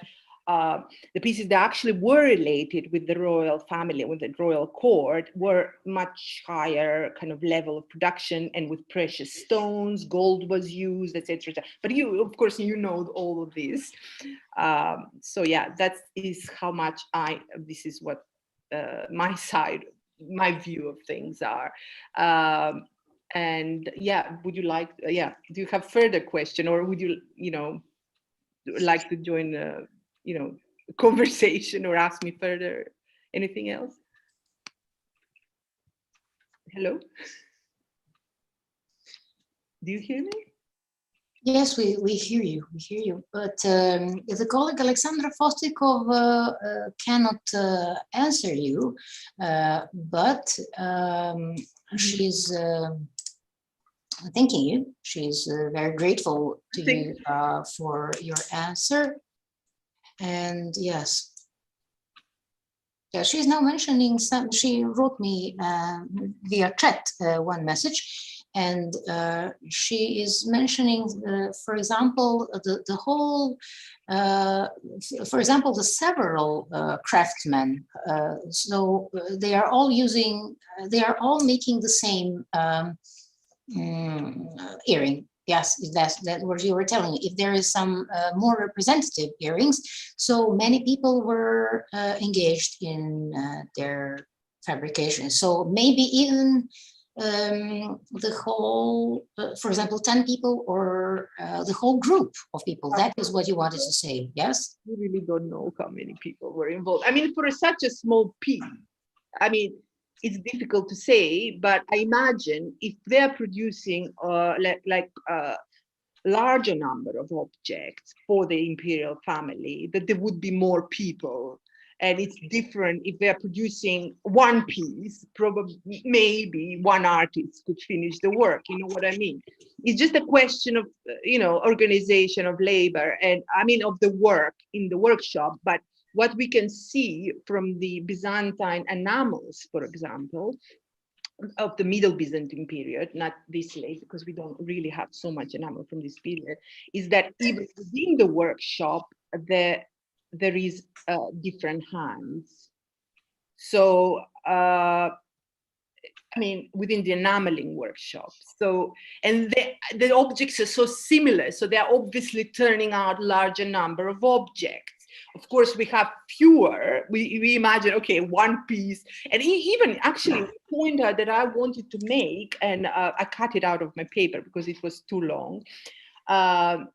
the pieces that actually were related with the royal family, with the royal court, were much higher kind of level of production, and with precious stones, gold was used, etc. But you, of course, you know all of this. So yeah, that is how much this is what my side, my view of things are. And yeah, would you like, do you have further question, or would you, like to join conversation or ask me further anything else? Hello? Do you hear me?
Yes, we hear you, But the colleague Alexandra Fostikov cannot answer you, but she's thanking you. She's very grateful to you for your answer. And yes, yeah, she's now mentioning some, she wrote me via chat one message, and she is mentioning, for example, the whole, for example, the several craftsmen. So they are all using, they are all making the same earring. Yes, that's what you were telling me. If there is some more representative earrings, so many people were engaged in their fabrication. So maybe even the whole, for example, 10 people, or the whole group of people. That is what you wanted to say, yes?
We really don't know how many people were involved. I mean, for such a small piece, I mean, it's difficult to say, but I imagine if they're producing like a larger number of objects for the imperial family, that there would be more people. And it's different if they're producing one piece, probably maybe one artist could finish the work, you know what I mean? It's just a question of, organization of labor, and I mean of the work in the workshop. But what we can see from the Byzantine enamels, for example, of the Middle Byzantine period, not this late, because we don't really have so much enamel from this period, is that even within the workshop, there is different hands. So, I mean, within the enameling workshop. So, and the objects are so similar, so they're obviously turning out larger number of objects. Of course, we have fewer. We imagine, okay, one piece, and even actually the pointer that I wanted to make, and I cut it out of my paper because it was too long. The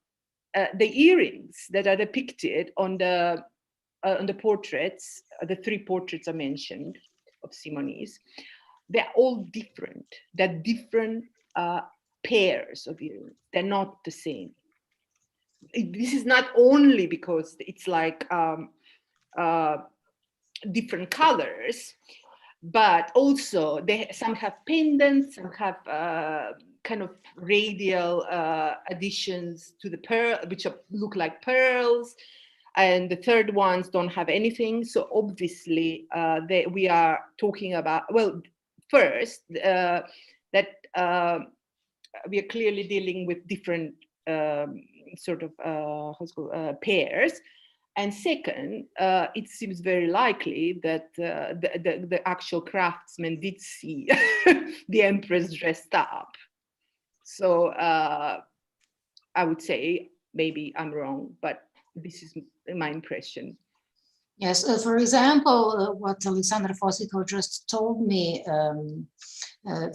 earrings that are depicted on the portraits, the three portraits I mentioned of Simonis, they're all different. They're different pairs of earrings. They're not the same. This is not only because it's like different colors, but also some have pendants, some have kind of radial additions to the pearl, which look like pearls, and the third ones don't have anything. So obviously we are talking about, well, first that we are clearly dealing with different sort of pairs. And second, it seems very likely that the actual craftsman did see the empress dressed up. So I would say, maybe I'm wrong, but this is my impression.
Yes, for example, what Alexandra Fosiko just told me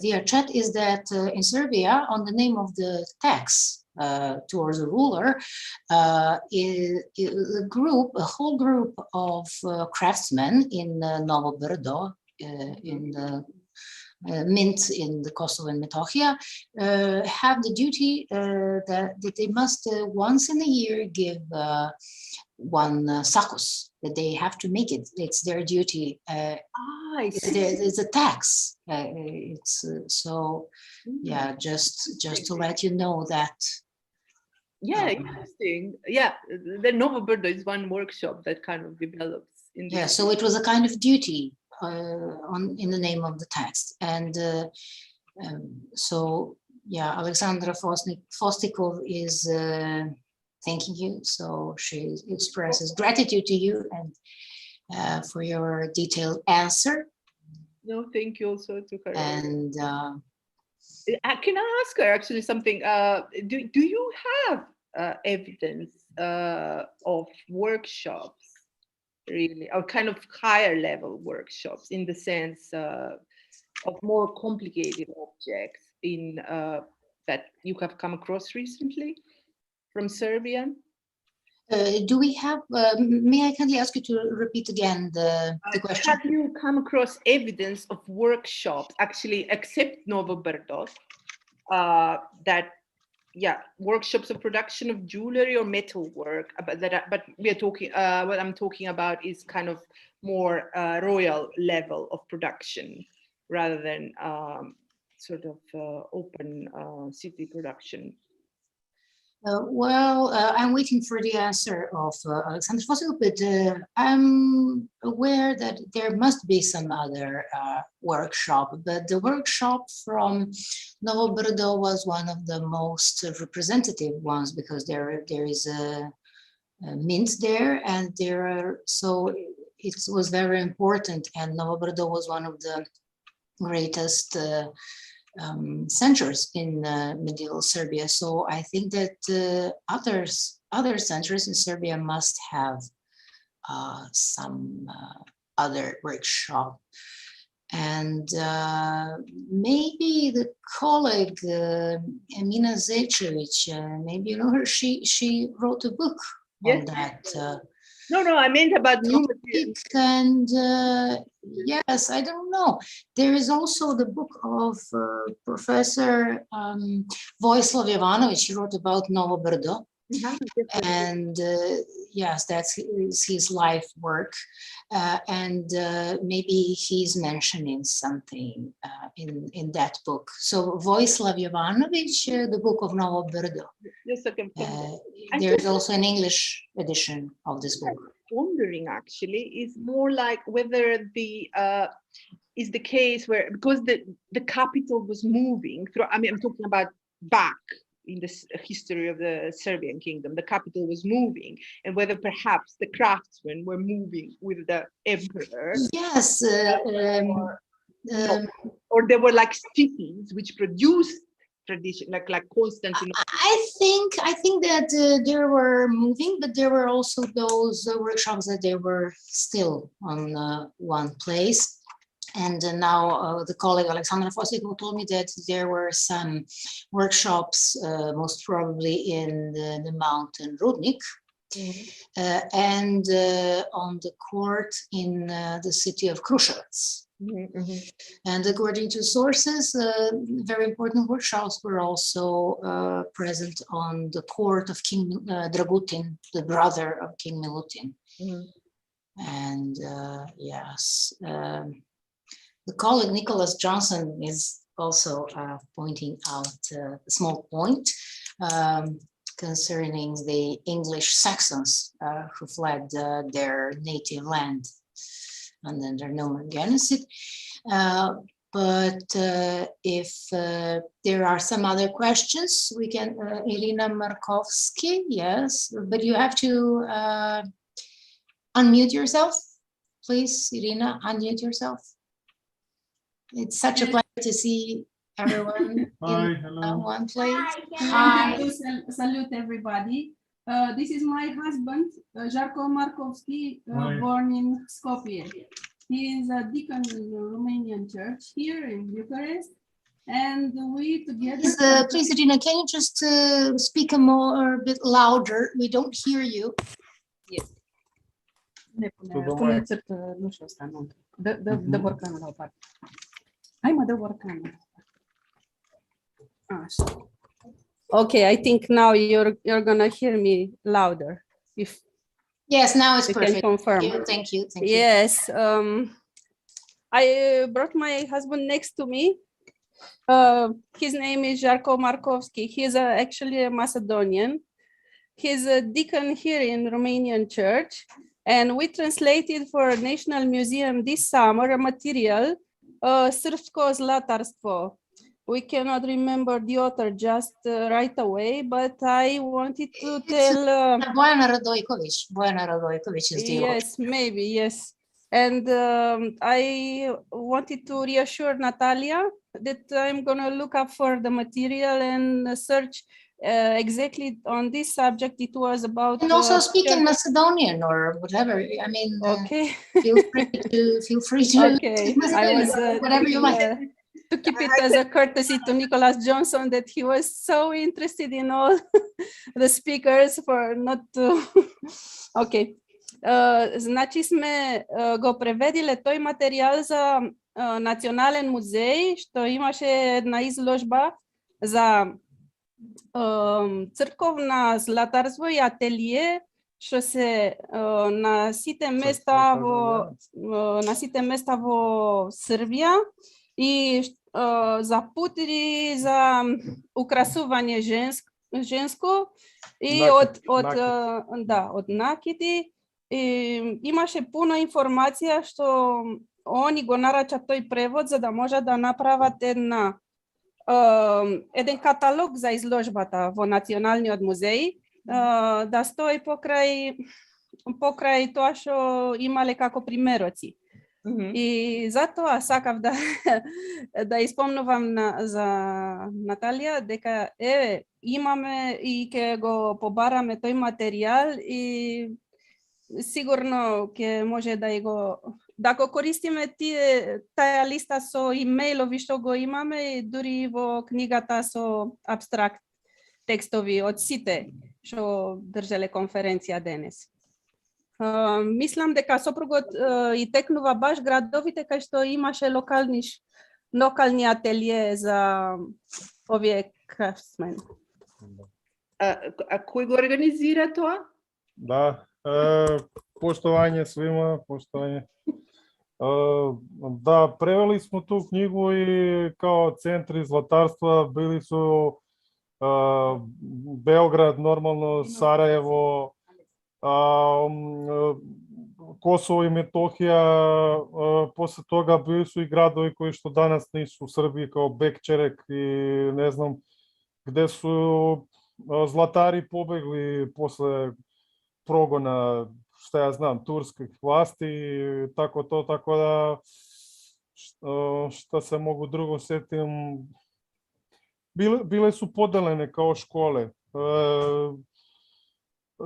via chat is that in Serbia, on the name of the tax towards the ruler, a whole group of craftsmen in Novo Brdo, in the mint in the Kosovo and Metohija, have the duty that they must once in a year give one sakos, that they have to make it. It's their duty. It's a tax. It's so, yeah, just to let you know that.
Yeah, interesting. Yeah, the Novo Brdo is one workshop that kind of develops in this.
Yeah, so it was a kind of duty in the name of the text. And so, yeah, Alexandra Fostikov is thanking you. So she expresses gratitude to you and for your detailed answer.
No, thank you also to her.
And
can I ask her actually something? Do you have evidence of workshops, really, or kind of higher level workshops in the sense of more complicated objects in that you have come across recently from Serbia?
Do we have, may I kindly ask you to repeat again the question?
Have you come across evidence of workshops, actually, except Novo Brdo, that, yeah, workshops of production of jewelry or metal work, but we are talking, what I'm talking about is kind of more royal level of production rather than sort of open city production.
I'm waiting for the answer of Alexander Fossil, but I'm aware that there must be some other workshop, but the workshop from Novo Brdo was one of the most representative ones because there is a mint there, and so it was very important, and Novo Brdo was one of the greatest centers in medieval Serbia. So I think that other centers in Serbia must have some other workshop. And maybe the colleague Emina Zečević, maybe you know her, she wrote a book on that.
No, I meant about new material.
And yes, I don't know. There is also the book of Professor Vojislav Jovanović. He wrote about Novo Brdo. And yes, that's his life work. And maybe he's mentioning something in that book. So Vojislav Jovanović, the book of Novo Brdo.
Yes, okay.
There's also an English edition of this book.
Wondering actually is more like whether the is the case where, because the capital was moving through, I mean, I'm talking about back in the history of the Serbian kingdom, the capital was moving, and whether perhaps the craftsmen were moving with the emperor.
Yes.
Or there were like cities which produced tradition, like Constantinople.
I think that they were moving, but there were also those workshops that they were still on one place. And now the colleague Alexandra Fostikov told me that there were some workshops, most probably in the mountain Rudnik, and on the court in the city of Kruševac. And according to sources, very important workshops were also present on the court of King Dragutin, the brother of King Milutin. And yes, the colleague Nicholas Johnson is also pointing out a small point concerning the English Saxons who fled their native land and then their nomen genocide. But if there are some other questions, we can, Irina Markovsky, yes, but you have to unmute yourself. Please, Irina, unmute yourself. It's such a pleasure to see everyone in one place.
Hi. Salute everybody. This is my husband, Žarko Markovsky, born in Skopje. He is a deacon in the Romanian church here in Bucharest. And we together...
Please, Irina, can you just speak a bit louder? We don't hear you.
Yes.
Ajmo da workamo. Okay, I think now you're gonna hear me louder.
Yes, now it's
you
perfect.
Can confirm.
Thank you.
Yes, I brought my husband next to me. His name is Žarko Markovski. He's actually a Macedonian. He's a deacon here in Romanian church, and we translated for National Museum this summer a material, Srpsko zlatarstvo. We cannot remember the author just right away, but I wanted to tell...
Bojana Radojković is the
Yes, maybe, yes. And I wanted to reassure Natalia that I'm going to look up for the material and search exactly on this subject. It was about...
And also speak in Macedonian or whatever. I mean,
okay.
feel free to
okay.
I was whatever you like.
To keep it as a courtesy to Nicholas Johnson that he was so interested in all the speakers for not to... okay. Znači sme go prevedile toj materijal za Nacionalen muzej, što imaše jedna izložba za crkovna zlatarstvo i atelije, što se na site mesta vo Srbija i za putiri za ukrasovanje žensko i od nakiti. Имаше puno informacija što oni go narača toj prevod za da može da napravат jedan katalog za izložbata vo Nacionalni od muzeji, da stoji pokraj to što imale kako primeroci. I zato sakav da ispomnuvam za Natalija deka imame i ke go pobarame toj materijal i sigurno ke može da go koristime taja lista so e-mailovi što go imame i duri vo knjigata so abstrakt tekstovi od site što držele konferencija danes. Mislim deka soprugot i teknuva baš gradovite kaj što imaše lokalni atelje za ovje craftsmen.
A koji go organizira to?
Da. Poštovanje svima, poštovanje. Da, preveli smo tu knjigu i kao centri zlatarstva bili su Beograd, normalno, Sarajevo, Kosovo i Metohija, posle toga bili su i gradovi koji što danas nisu u Srbiji, kao Bekčerek i ne znam, gde su zlatari pobegli posle progona, šta ja znam, turskih vlasti i tako da šta se mogu drugo setim, bile su podeljene kao škole.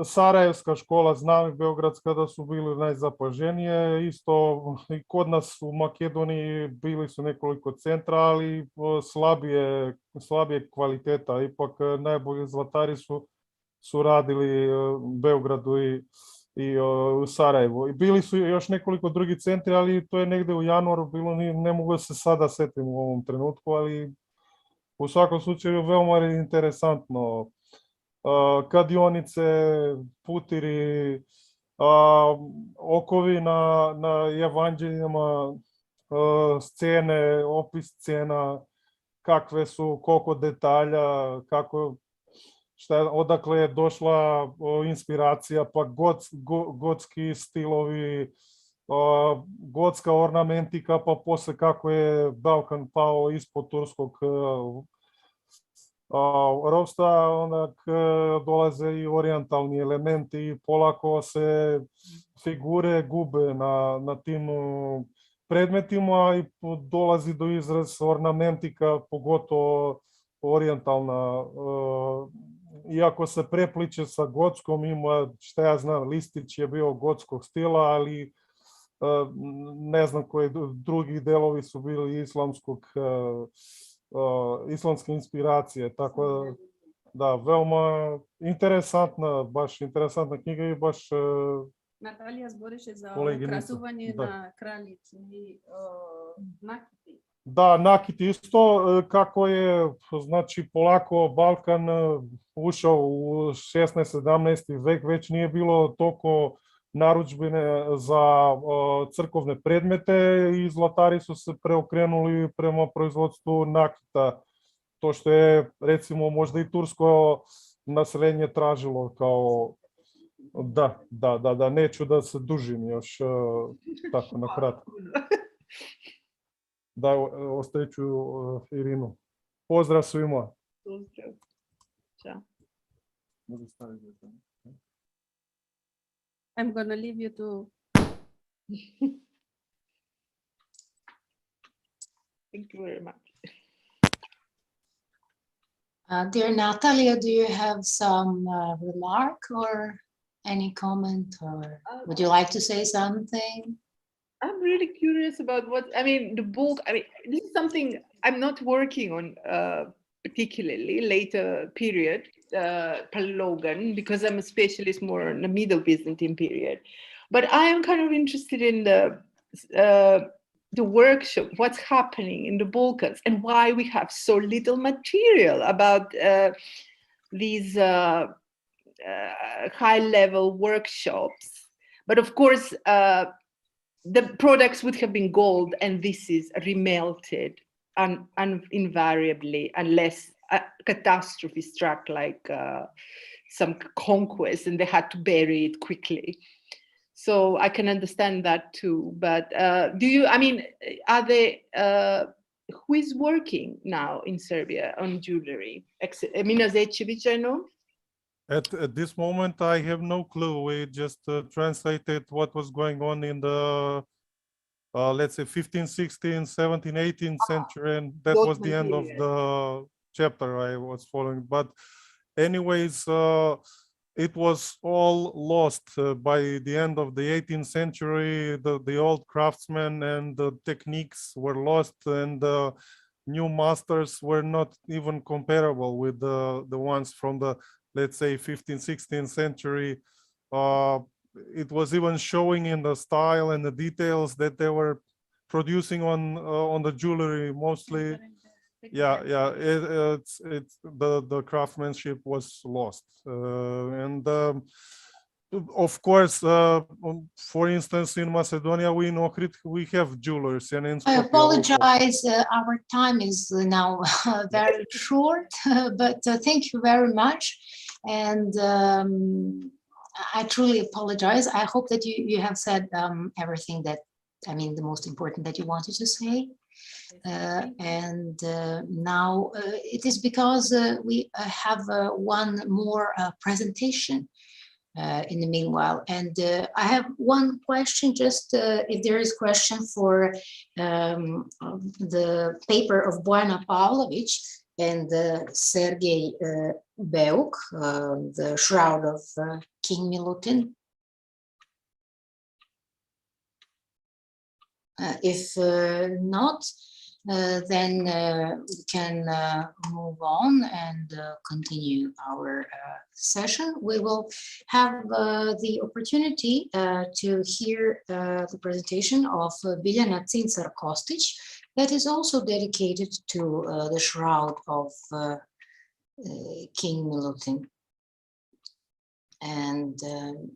Sarajevska škola, znam i Beogradska da su bili najzapaženije, isto i kod nas u Makedoniji bili su nekoliko centra, ali slabije kvaliteta, ipak najbolji zlatari su radili u Beogradu i u Sarajevu. I bili su još nekoliko drugih centri, ali to je negde u januaru bilo, ne mogu se sada setim u ovom trenutku, ali u svakom slučaju veoma je interesantno. Kladionice, putiri, okovi na evanđeljima, scene, opis scena, kakve su, koliko detalja, odakle je došla inspiracija, pa gotski stilovi, gotska ornamentika, pa posle kako je Balkan pao ispod turskog ropstva, onda dolaze i orijentalni elementi i polako se figure gube na tim predmetima i dolazi do izraza ornamentika, pogotovo orijentalna. Iako se prepliče sa gotskom, ima, šta ja znam, listić je bio gotskog stila, ali ne znam koji drugi delovi su bili islamske inspiracije, tako da, veoma interesantna, baš interesantna knjiga i baš
Natalija zboriše za
koleginica.
ukrasovanje na kraljici nakiti.
Da, nakit isto, kako je, znači, polako Balkan ušao u 16-17. vek, već nije bilo toliko narudžbine za crkovne predmete i zlatari su se preokrenuli prema proizvodstvu nakita, to što je, recimo, možda i tursko naseljenje tražilo kao, da, neću da se dužim još tako na kratko. Da, ostavit ću Irinu. Pozdrav svima.
Pozdrav. Ćao.
I'm gonna leave you to.
Thank you very much.
Dear Natalia, do you have some remark or any comment, or would you like to say something?
I'm really curious about the book. This is something I'm not working on particularly later period, Palaeologan, because I'm a specialist more in the Middle Byzantine period. But I am kind of interested in the workshop, what's happening in the Balkans, and why we have so little material about these high-level workshops. But of course, the products would have been gold, and this is remelted invariably, unless a catastrophe struck, like some conquest, and they had to bury it quickly. So I can understand that too. But who is working now in Serbia on jewelry? Mina Zečević, I know.
At this moment, I have no clue. We just translated what was going on in the, let's say, 15th, 16th, 17th, 18th century, and that was the end of the chapter I was following. But anyways, it was all lost by the end of the 18th century. The old craftsmen and the techniques were lost, and the new masters were not even comparable with the ones from the, let's say, 15th, 16th century. It was even showing in the style and the details that they were producing on the jewelry mostly. It's the craftsmanship was lost, and of course, for instance, in Macedonia, we in Ohrid we have jewelers, and in Skopje
I apologize, our time is now very short, but thank you very much, and I truly apologize. I hope that you have said everything that, the most important that you wanted to say. And now it is because we have one more presentation in the meanwhile. And I have one question, just if there is question for the paper of Bojana Pavlović and Sergej Beuk, the Shroud of King Milutin. If not, then we can move on and continue our session. We will have the opportunity to hear the presentation of Biljana Cincar-Kostić that is also dedicated to the Shroud of King Milutin. And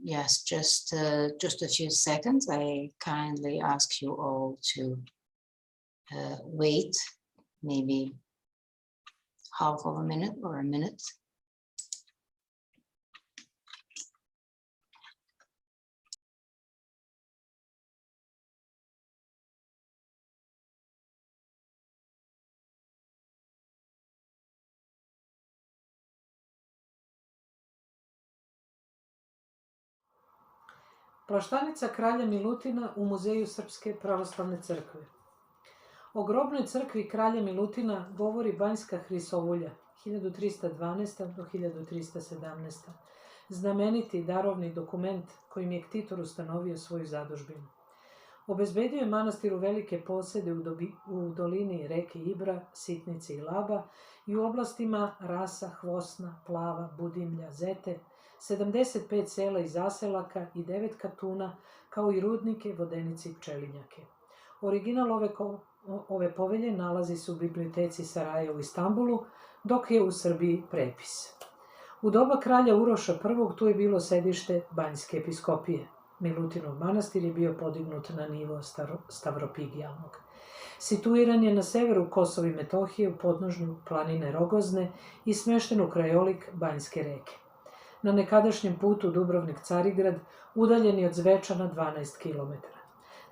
yes, just a few seconds. I kindly ask you all to wait, maybe half of a minute or a minute.
Plaštanica kralja Milutina u Muzeju Srpske pravoslavne crkve. O grobnoj crkvi kralja Milutina govori Banjska Hrisovulja 1312. do 1317. Znameniti darovni dokument kojim je Ktitor ustanovio svoju zadužbinu. Obezbedio je manastiru velike posede u dolini reke Ibra, Sitnice i Laba i u oblastima Rasa, Hvosna, Plava, Budimlja, Zete, 75 sela i zaselaka i 9 katuna, kao i rudnike, vodenice i pčelinjake. Original ove povelje nalazi se u biblioteci Saraja u Istanbulu, dok je u Srbiji prepis. U doba kralja Uroša I tu je bilo sedište Banjske episkopije. Milutinov manastir je bio podignut na nivo Stavropigijalnog. Situiran je na severu Kosova i Metohije u podnožnju planine Rogozne i smešten u krajolik Banjske reke. Na nekadašnjem putu Dubrovnik-Carigrad udaljen je od Zvečana 12 km.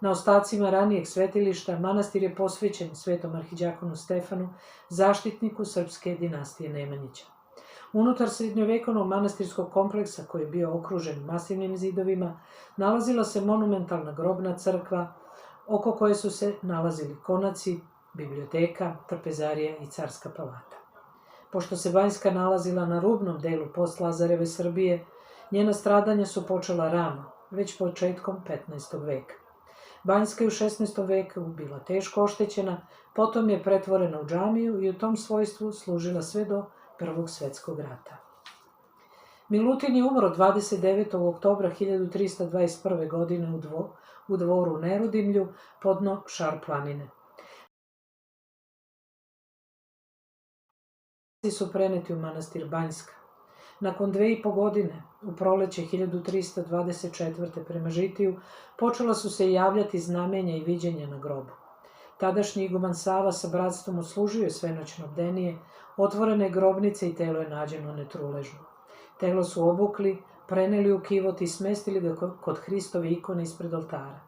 Na ostacima ranijeg svetilišta manastir je posvećen svetom arhiđakonu Stefanu, zaštitniku srpske dinastije Nemanjića. Unutar srednjovekovnog manastirskog kompleksa, koji je bio okružen masivnim zidovima, nalazila se monumentalna grobna crkva, oko koje su se nalazili konaci, biblioteka, trpezarija i carska palata. Pošto se Banjska nalazila na rubnom delu post-Lazareve Srbije, njena stradanja su počela rano, već početkom 15. veka. Banjska je u 16. veku bila teško oštećena, potom je pretvorena u džamiju i u tom svojstvu služila sve do Prvog svetskog rata. Milutin je umro 29. oktobra 1321. godine u dvoru u Nerudimlju, podno Šar planine. Su preneti u manastir Banjska. Nakon 2,5 godine, u proleće 1324. prema Žitiju, počela su se javljati znamenja i viđenja na grobu. Tadašnji iguman Sava sa bratstvom odslužio je svenoćno bdenije, otvorene grobnice i telo je nađeno netruležno. Telo su obukli, preneli u kivot i smestili ga kod Hristove ikone ispred oltara.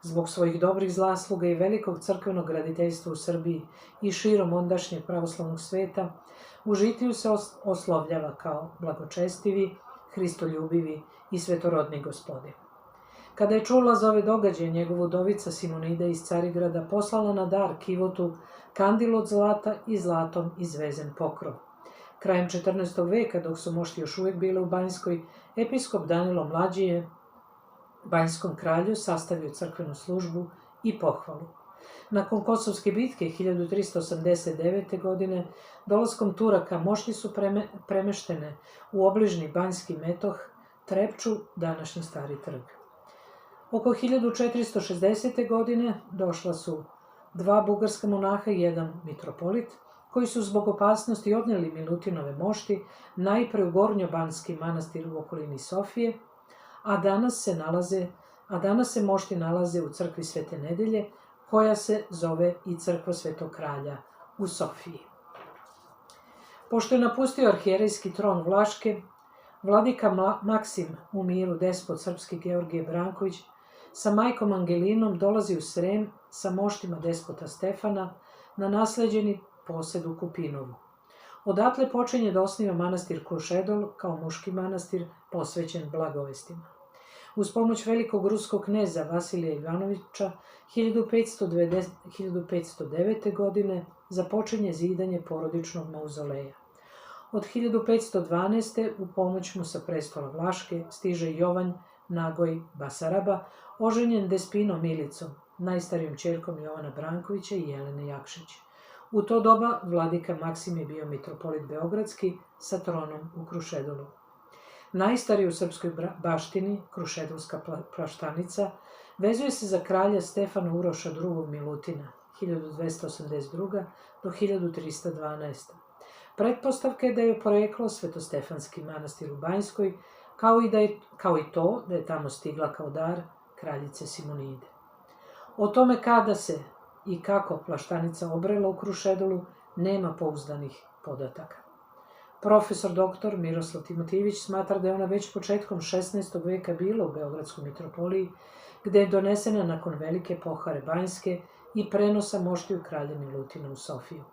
Zbog svojih dobrih zasluga i velikog crkvenog graditeljstva u Srbiji i širom ondašnjeg pravoslavnog sveta, u Žitiju se oslovljava kao blagočestivi, hristoljubivi i svetorodni gospodin. Kada je čula za ove događaje, njegova udovica Simonida iz Carigrada poslala na dar kivotu kandil od zlata i zlatom izvezen pokrov. Krajem 14. veka, dok su mošti još uvijek bile u Banjskoj, episkop Danilo Mlađi je banjskom kralju sastavio crkvenu službu i pohvalu. Nakon Kosovske bitke 1389. godine, dolaskom Turaka, mošti su premeštene u obližnji Banjski metoh, Trepču, današnji Stari trg. Oko 1460. godine došla su 2 bugarska monaha i 1 mitropolit, koji su zbog opasnosti odneli Milutinove mošti najpre u Gornjobanski manastir u okolini Sofije, a danas se mošti nalaze u crkvi Svete Nedelje, koja se zove i crkva Svetog kralja u Sofiji. Pošto je napustio arhijerejski tron Vlaške, vladika Maksim u miru, despot srpski Georgije Branković, sa majkom Angelinom dolazi u Srem sa moštima despota Stefana na nasleđeni posed u Kupinovu. Odatle počinje da osniva manastir Krušedol kao muški manastir posvećen blagovestima. Uz pomoć velikog ruskog kneza Vasilija Ivanovića 1509. godine započinje zidanje porodičnog mauzoleja. Od 1512. u pomoć mu sa prestola Vlaške stiže Jovan Nagoj Basaraba, oženjen Despinom Milicom, najstarijom ćerkom Jovana Brankovića i Jelene Jakšić. U to doba vladika Maksim je bio mitropolit Beogradski sa tronom u Krušedolu. Najstariji u srpskoj baštini, Krušedolska plaštanica, vezuje se za kralja Stefana Uroša II. Milutina, 1282. do 1312. Pretpostavka je da je poreklo Svetostefanski manastir u Banjskoj, kao i to da je tamo stigla kao dar kraljice Simonide. O tome kada se i kako plaštanica obrela u Krušedolu nema pouzdanih podataka. Profesor dr. Miroslav Timotijević smatra da je ona već početkom 16. veka bila u Beogradskoj mitropoliji, gde je donesena nakon velike pohare Banjske i prenosa moštiju kralja Milutina u Sofiju.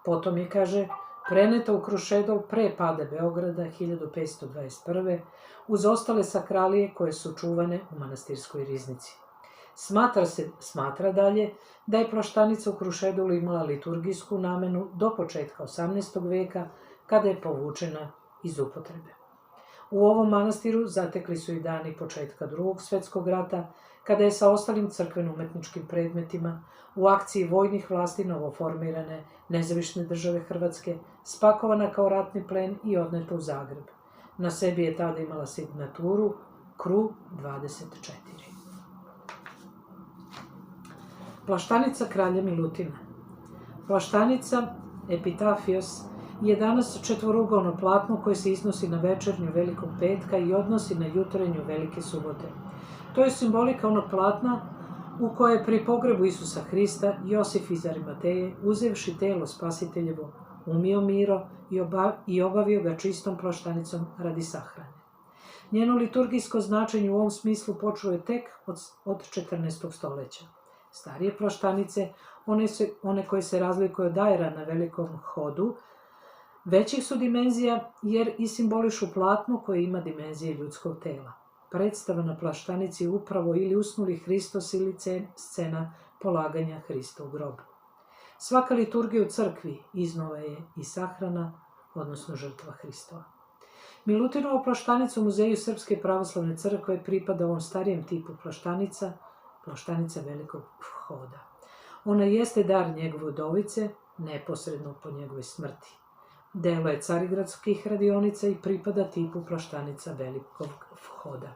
Potom je, kaže, preneta u Krušedol pre pada Beograda 1521. uz ostale sakralije koje su čuvane u manastirskoj riznici. Smatra dalje da je plaštanica u Krušedolu imala liturgijsku namenu do početka 18. veka, kada je povučena iz upotrebe. U ovom manastiru zatekli su i dani početka Drugog svetskog rata, kada je sa ostalim crkveno-umetničkim predmetima u akciji vojnih vlasti novoformirane nezavisne države Hrvatske spakovana kao ratni plen i odneta u Zagreb. Na sebi je tada imala signaturu KRU 24. Plaštanica kralja Milutina. Plaštanica Epitafios je danas četvorugovno platno koje se iznosi na večernju Velikog petka i odnosi na jutrenju Velike subote. To je simbolika onog platna u koje pri pogrebu Isusa Hrista Josif iz Arimateje, uzevši telo spasiteljevo, umio miro i obavio ga čistom plaštanicom radi sahrane. Njeno liturgijsko značenje u ovom smislu počelo je tek od 14. stoljeća. Starije plaštanice, one koje se razlikuju od ajera na velikom hodu, većih su dimenzija jer i simbolišu platno koje ima dimenzije ljudskog tela. Predstava na plaštanici je upravo ili usnuli Hristos ili scena polaganja Hrista u grob. Svaka liturgija u crkvi iznova je i sahrana, odnosno žrtva Hristova. Milutinova plaštanica u Muzeju Srpske pravoslavne crkve pripada ovom starijem tipu plaštanica, plaštanica Velikog hoda. Ona jeste dar njegove udovice, neposredno po njegovoj smrti. Delo je carigradskih radionica i pripada tipu plaštanica Velikog hoda.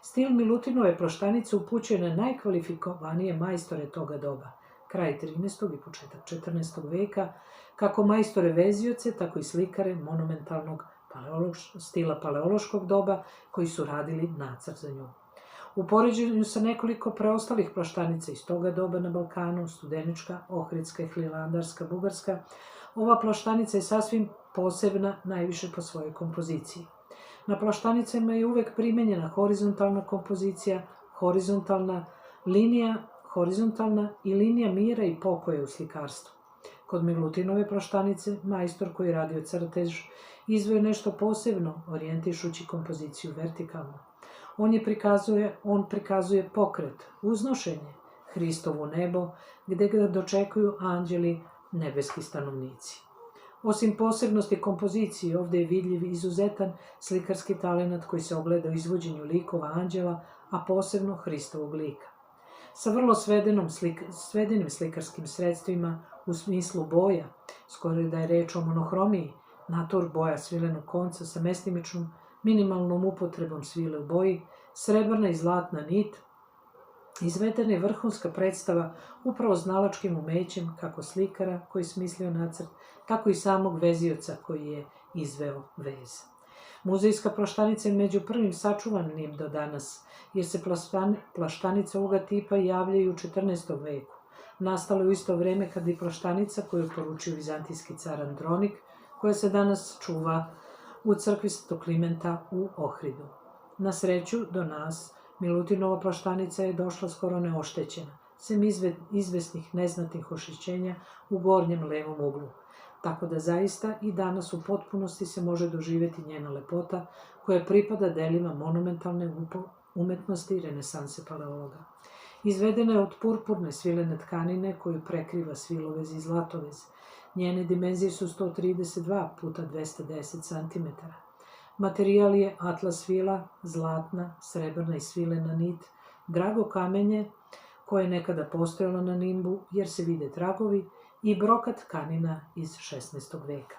Stil Milutinove plaštanice upućuje na najkvalifikovanije majstore toga doba, kraj 13. i početak 14. veka, kako majstore vezioce, tako i slikare monumentalnog stila paleološkog doba koji su radili nacrt za nju. U poređenju sa nekoliko preostalih plaštanica iz toga doba na Balkanu, Studenička, Ohridska i Hilandarska, Bugarska, ova plaštanica je sasvim posebna, najviše po svojoj kompoziciji. Na plaštanicama je uvek primenjena horizontalna kompozicija, horizontalna i linija mira i pokoja u slikarstvu. Kod Milutinove plaštanice, majstor koji radio crtež izveo nešto posebno, orijentišući kompoziciju vertikalno. On prikazuje pokret, uznošenje, Hristovo nebo, gde ga dočekuju anđeli, nebeski stanovnici. Osim posebnosti kompozicije, ovde je vidljiv izuzetan slikarski talenat koji se ogleda u izvođenju likova anđela, a posebno Hristovog lika. Sa vrlo svedenim slikarskim sredstvima u smislu boja, skoro da je reč o monohromiji, natur boja svilenog konca sa mestimičnom, minimalnom upotrebom svile u boji, srebrna i zlatna nit, izvedena je vrhunska predstava upravo znalačkim umećem kako slikara koji je smislio nacrt, tako i samog vezioca koji je izveo vez. Muzejska plaštanica je među prvim sačuvanim do danas, jer se plaštanice ovoga tipa javljaju u 14. veku. Nastalo je u isto vreme kad i plaštanica koju je poručio vizantijski car Andronik, koja se danas čuva u crkvi Svetog Klimenta u Ohridu. Na sreću, do nas, Milutinova plaštanica je došla skoro neoštećena, sem izvesnih neznatnih oštećenja u gornjem levom uglu, tako da zaista i danas u potpunosti se može doživjeti njena lepota koja pripada delima monumentalne umetnosti renesanse Palaeologa. Izvedena je od purpurne svilene tkanine koju prekriva svilovez i zlatovez. Njene dimenzije su 132 puta 210 cm. Materijal je atlas svila, zlatna, srebrna i svilena nit, drago kamenje koje je nekada postojalo na nimbu jer se vide tragovi i brokat tkanina iz 16. veka.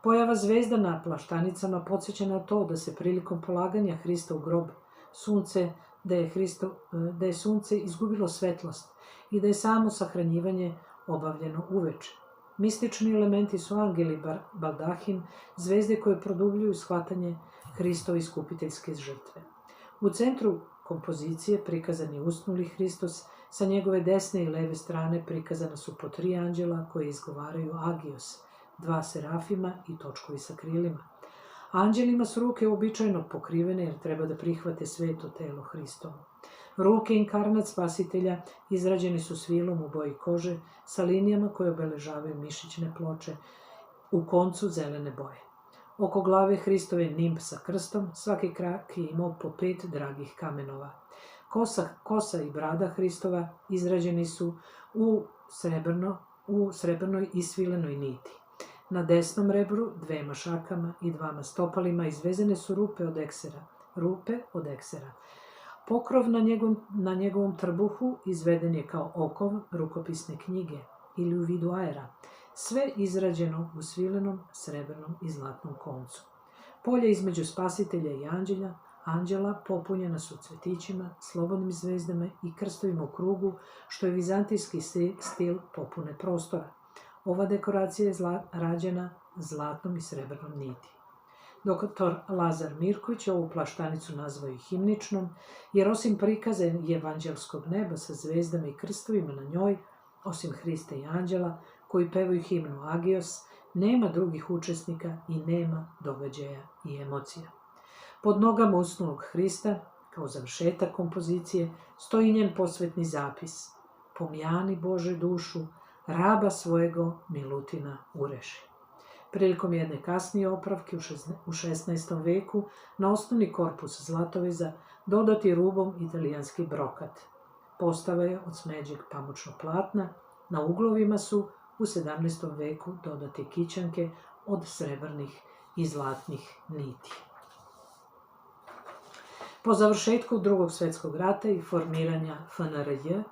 Pojava zvezda na plaštanicama podsjeća na to da se prilikom polaganja Hrista u grob da je sunce izgubilo svetlost i da je samo sahranjivanje obavljeno uveče. Mistični elementi su angeli baldahin, zvezde koje produbljuju shvatanje Hristove iskupiteljske žrtve. U centru kompozicije prikazan je usnuli Hristos, sa njegove desne i leve strane prikazana su po 3 anđela koje izgovaraju agios, 2 serafima i točkovi sa krilima. Anđelima su ruke uobičajeno pokrivene jer treba da prihvate sveto telo Hristovo. Ruke inkarnat spasitelja izrađeni su svilom u boji kože sa linijama koje obeležavaju mišićne ploče u koncu zelene boje. Oko glave Hristove nimb sa krstom, svaki krak je imao po 5 dragih kamenova. Kosa i brada Hristova izrađeni su u srebrnoj i svilenoj niti. Na desnom rebru 2 šakama i 2 stopalima izvezene su rupe od eksera. Pokrov na njegovom trbuhu izveden je kao okov rukopisne knjige ili u vidu aera, sve izrađeno u svilenom, srebrnom i zlatnom koncu. Polje između spasitelja i anđela popunjena su cvetićima, slobodnim zvezdama i krstovima u krugu, što je vizantijski stil popune prostora. Ova dekoracija je rađena zlatnom i srebrnom niti. Doktor Lazar Mirković ovu plaštanicu nazvao i himničnom, jer osim prikaza evanđelskog neba sa zvezdama i krstovima na njoj, osim Hrista i anđela koji pevaju himnu Agios, nema drugih učesnika i nema događaja i emocija. Pod nogama usnulog Hrista, kao završetak kompozicije, stoji njen posvetni zapis: Pomjani Bože dušu, raba svojego Milutina ureši. Prilikom jedne kasnije opravke u 16. veku na osnovni korpus zlatoveza dodat je rubom italijanski brokat. Postava je od smeđeg pamučnog platna, na uglovima su u 17. veku dodate kićanke od srebrnih i zlatnih niti. Po završetku Drugog svjetskog rata i formiranja FNRJ,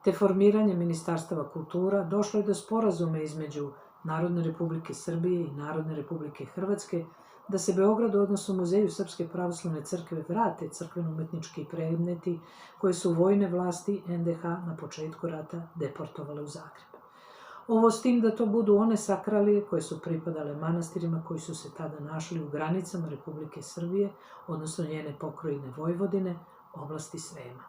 te formiranja Ministarstava kultura, došlo je do sporazuma između Narodne republike Srbije i Narodne republike Hrvatske da se Beogradu, odnosno Muzeju Srpske pravoslavne crkve, vrate crkveno-umetnički predmeti koje su vojne vlasti NDH na početku rata deportovale u Zagreb. Ovo s tim da to budu one sakralije koje su pripadale manastirima koji su se tada našli u granicama Republike Srbije, odnosno njene pokrajine Vojvodine, oblasti Srema.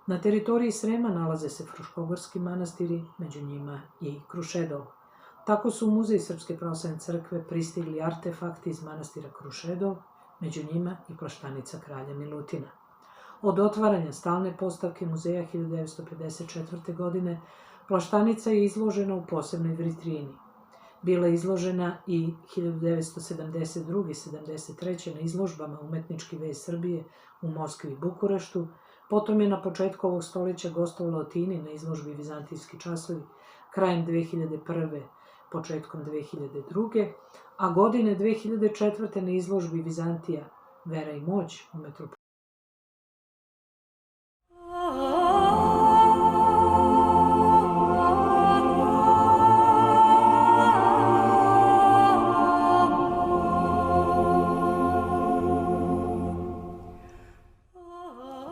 Na teritoriji Srema nalaze se fruškogorski manastiri, među njima i Krušedol. Tako su u Muzej Srpske pravoslavne crkve pristigli artefakti iz manastira Krušedol, među njima i plaštanica kralja Milutina. Od otvaranja stalne postavke muzeja 1954. godine plaštanica je izložena u posebnoj vitrini. Bila je izložena i 1972. i 1973. na izložbama Umetnički vez Srbije u Moskvi i Bukureštu, potom je na početku ovog stoljeća gostovala u Atini na izložbi Vizantijski časovi krajem 2001. početkom 2002. a godine 2004. na izložbi Vizantija, vera i moć u metropolitanu.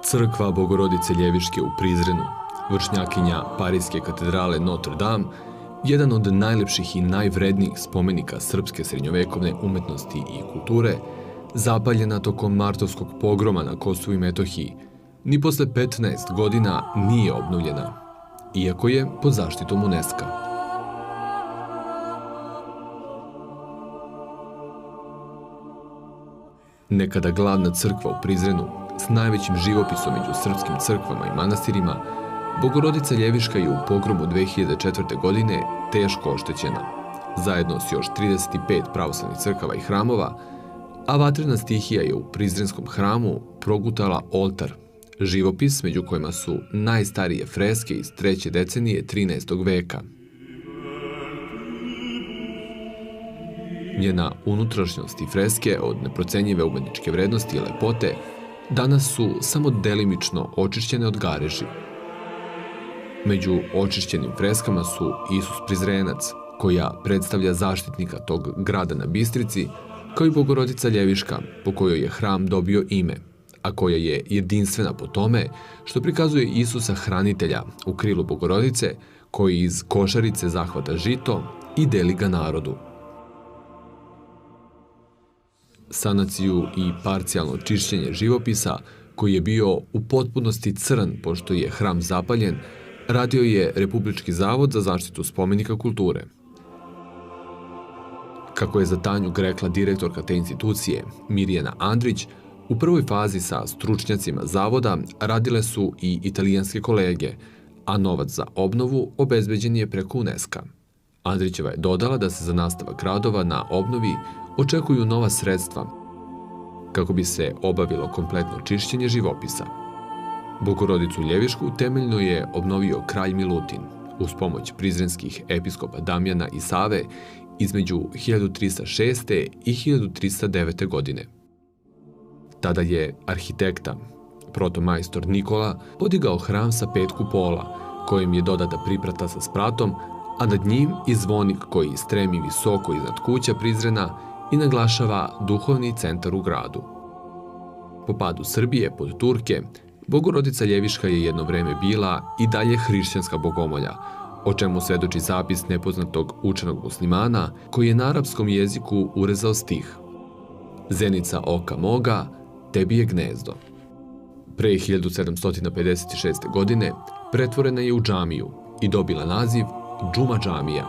Crkva Bogorodice Ljeviške u Prizrenu, vršnjakinja Parijske katedrale Notre Dame, jedan od najlepših i najvrednijih spomenika srpske srednjovekovne umetnosti i kulture, zapaljena tokom martovskog pogroma na Kosovu i Metohiji, ni posle 15 godina nije obnovljena, iako je pod zaštitom UNESCO. Nekada glavna crkva u Prizrenu, s najvećim živopisom među srpskim crkvama i manastirima, Bogorodica Ljeviška je u pogromu 2004. godine teško oštećena, zajedno s još 35 pravoslavnih crkava i hramova, a vatrena stihija je u Prizrenskom hramu progutala oltar, živopis među kojima su najstarije freske iz 3. decenije 13. veka. Njena unutrašnjost i freske od neprocenjive umetničke vrednosti i lepote danas su samo delimično očišćene od gareži. Među očišćenim freskama su Isus Prizrenac, koja predstavlja zaštitnika tog grada na Bistrici, kao i Bogorodica Ljeviška, po kojoj je hram dobio ime, a koja je jedinstvena po tome što prikazuje Isusa hranitelja u krilu Bogorodice, koji iz košarice zahvata žito i deli ga narodu. Sanaciju i parcijalno čišćenje živopisa, koji je bio u potpunosti crn pošto je hram zapaljen, radio je Republički zavod za zaštitu spomenika kulture. Kako je za Tanju rekla direktorka te institucije, Mirjana Andrić, u prvoj fazi sa stručnjacima zavoda radile su i italijanske kolege, a novac za obnovu obezbeđen je preko UNESCO-a. Andrićeva je dodala da se za nastavak radova na obnovi očekuju nova sredstva kako bi se obavilo kompletno čišćenje živopisa. Bogorodicu Ljevišku temeljno je obnovio kralj Milutin uz pomoć prizrenskih episkopa Damjana i Save između 1306. i 1309. godine. Tada je arhitekta, protomajstor Nikola, podigao hram sa 5 kupola, kojim je dodata priprata sa spratom, a nad njim i zvonik koji stremi visoko iznad kuća Prizrena i naglašava duhovni centar u gradu. Po padu Srbije pod Turke, Bogorodica Ljeviška je jedno vreme bila i dalje hrišćanska bogomolja, o čemu svedoči zapis nepoznatog učenog muslimana koji je na arapskom jeziku urezao stih: Zenica oka moga, tebi je gnezdo. Pre 1756. godine pretvorena je u džamiju i dobila naziv Džuma džamija,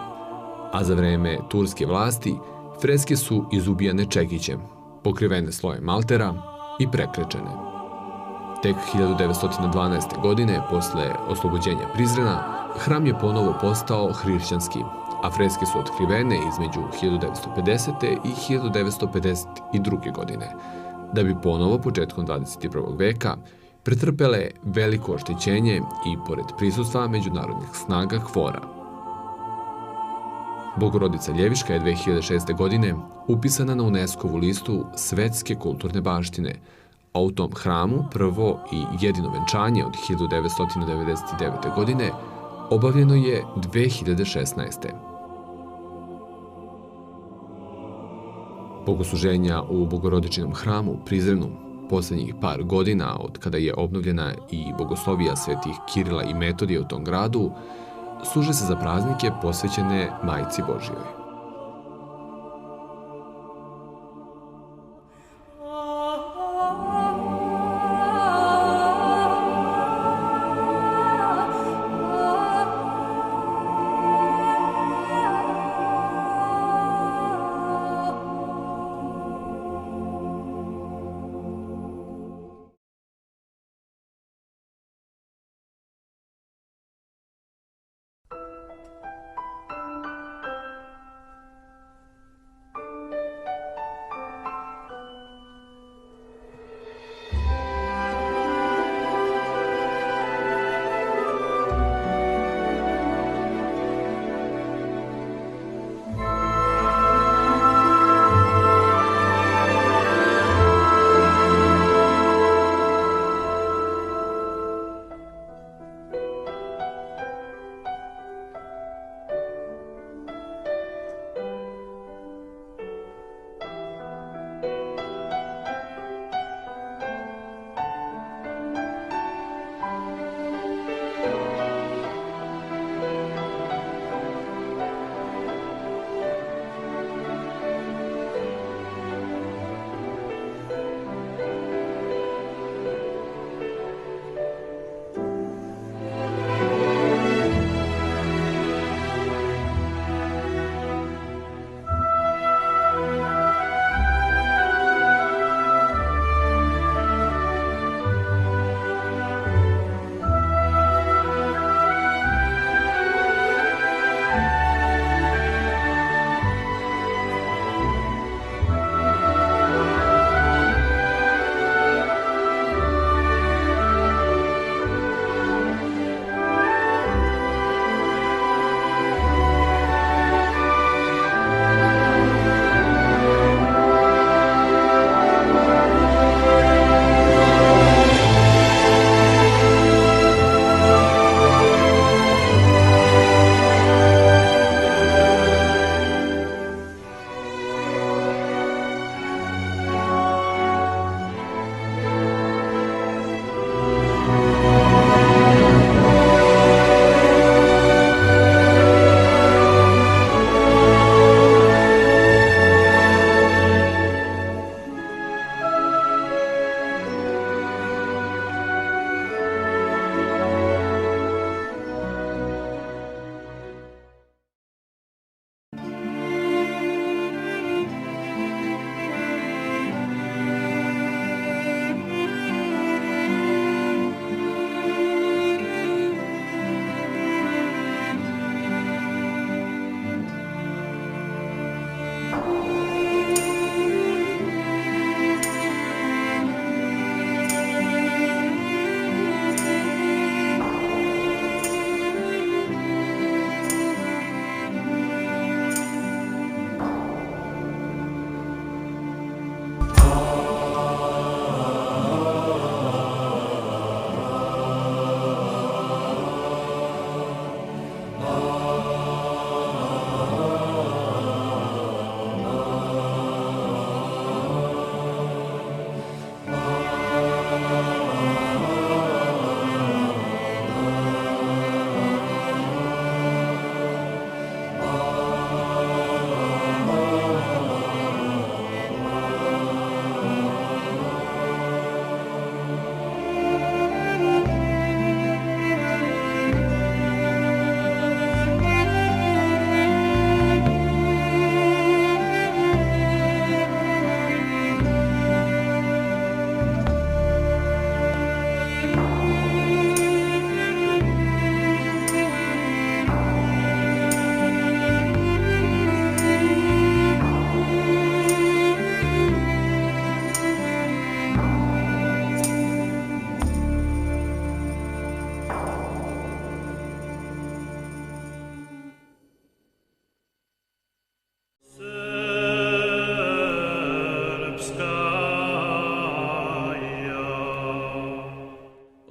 a za vreme turske vlasti freske su izubijane čekićem, pokrivene slojem maltera i prekrečene. Tek 1912. godine, posle oslobođenja Prizrena, hram je ponovo postao hrišćanski, a freske su otkrivene između 1950. i 1952. godine, da bi ponovo početkom 21. veka pretrpele veliko oštećenje i pored prisustva međunarodnih snaga KFOR-a. Bogorodica Ljeviška je 2006. godine upisana na UNESCO-vu listu svetske kulturne baštine, a u tom hramu prvo i jedino venčanje od 1999. godine obavljeno je 2016. Bogosluženja u Bogorodičinom hramu u Prizrenu poslednjih par godina, od kada je obnovljena i bogoslovija svetih Kirila i Metodija u tom gradu, služe se za praznike posvećene Majci Božjoj.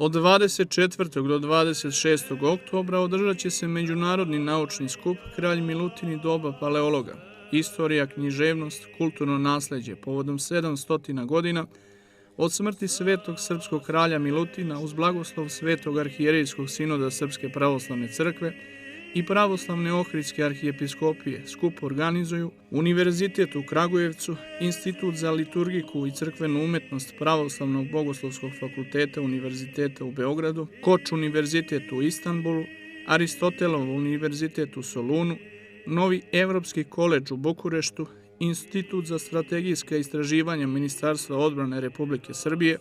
Od 24. do 26. oktobra održat će se Međunarodni naučni skup Kralj Milutin i doba Paleologa, istorija, književnost, kulturno nasleđe povodom 700 godina od smrti svetog srpskog kralja Milutina uz blagoslov svetog arhijerejskog sinoda Srpske pravoslavne crkve i pravoslavne Ohridske arhijepiskopije skup organizuju Univerzitet u Kragujevcu, Institut za liturgiku i crkvenu umetnost Pravoslavnog bogoslovskog fakulteta Univerziteta u Beogradu, Koč univerzitet u Istanbulu, Aristotelov univerzitet u Solunu, Novi Evropski koledž u Bukureštu, Institut za strategijska istraživanja Ministarstva odbrane Republike Srbije,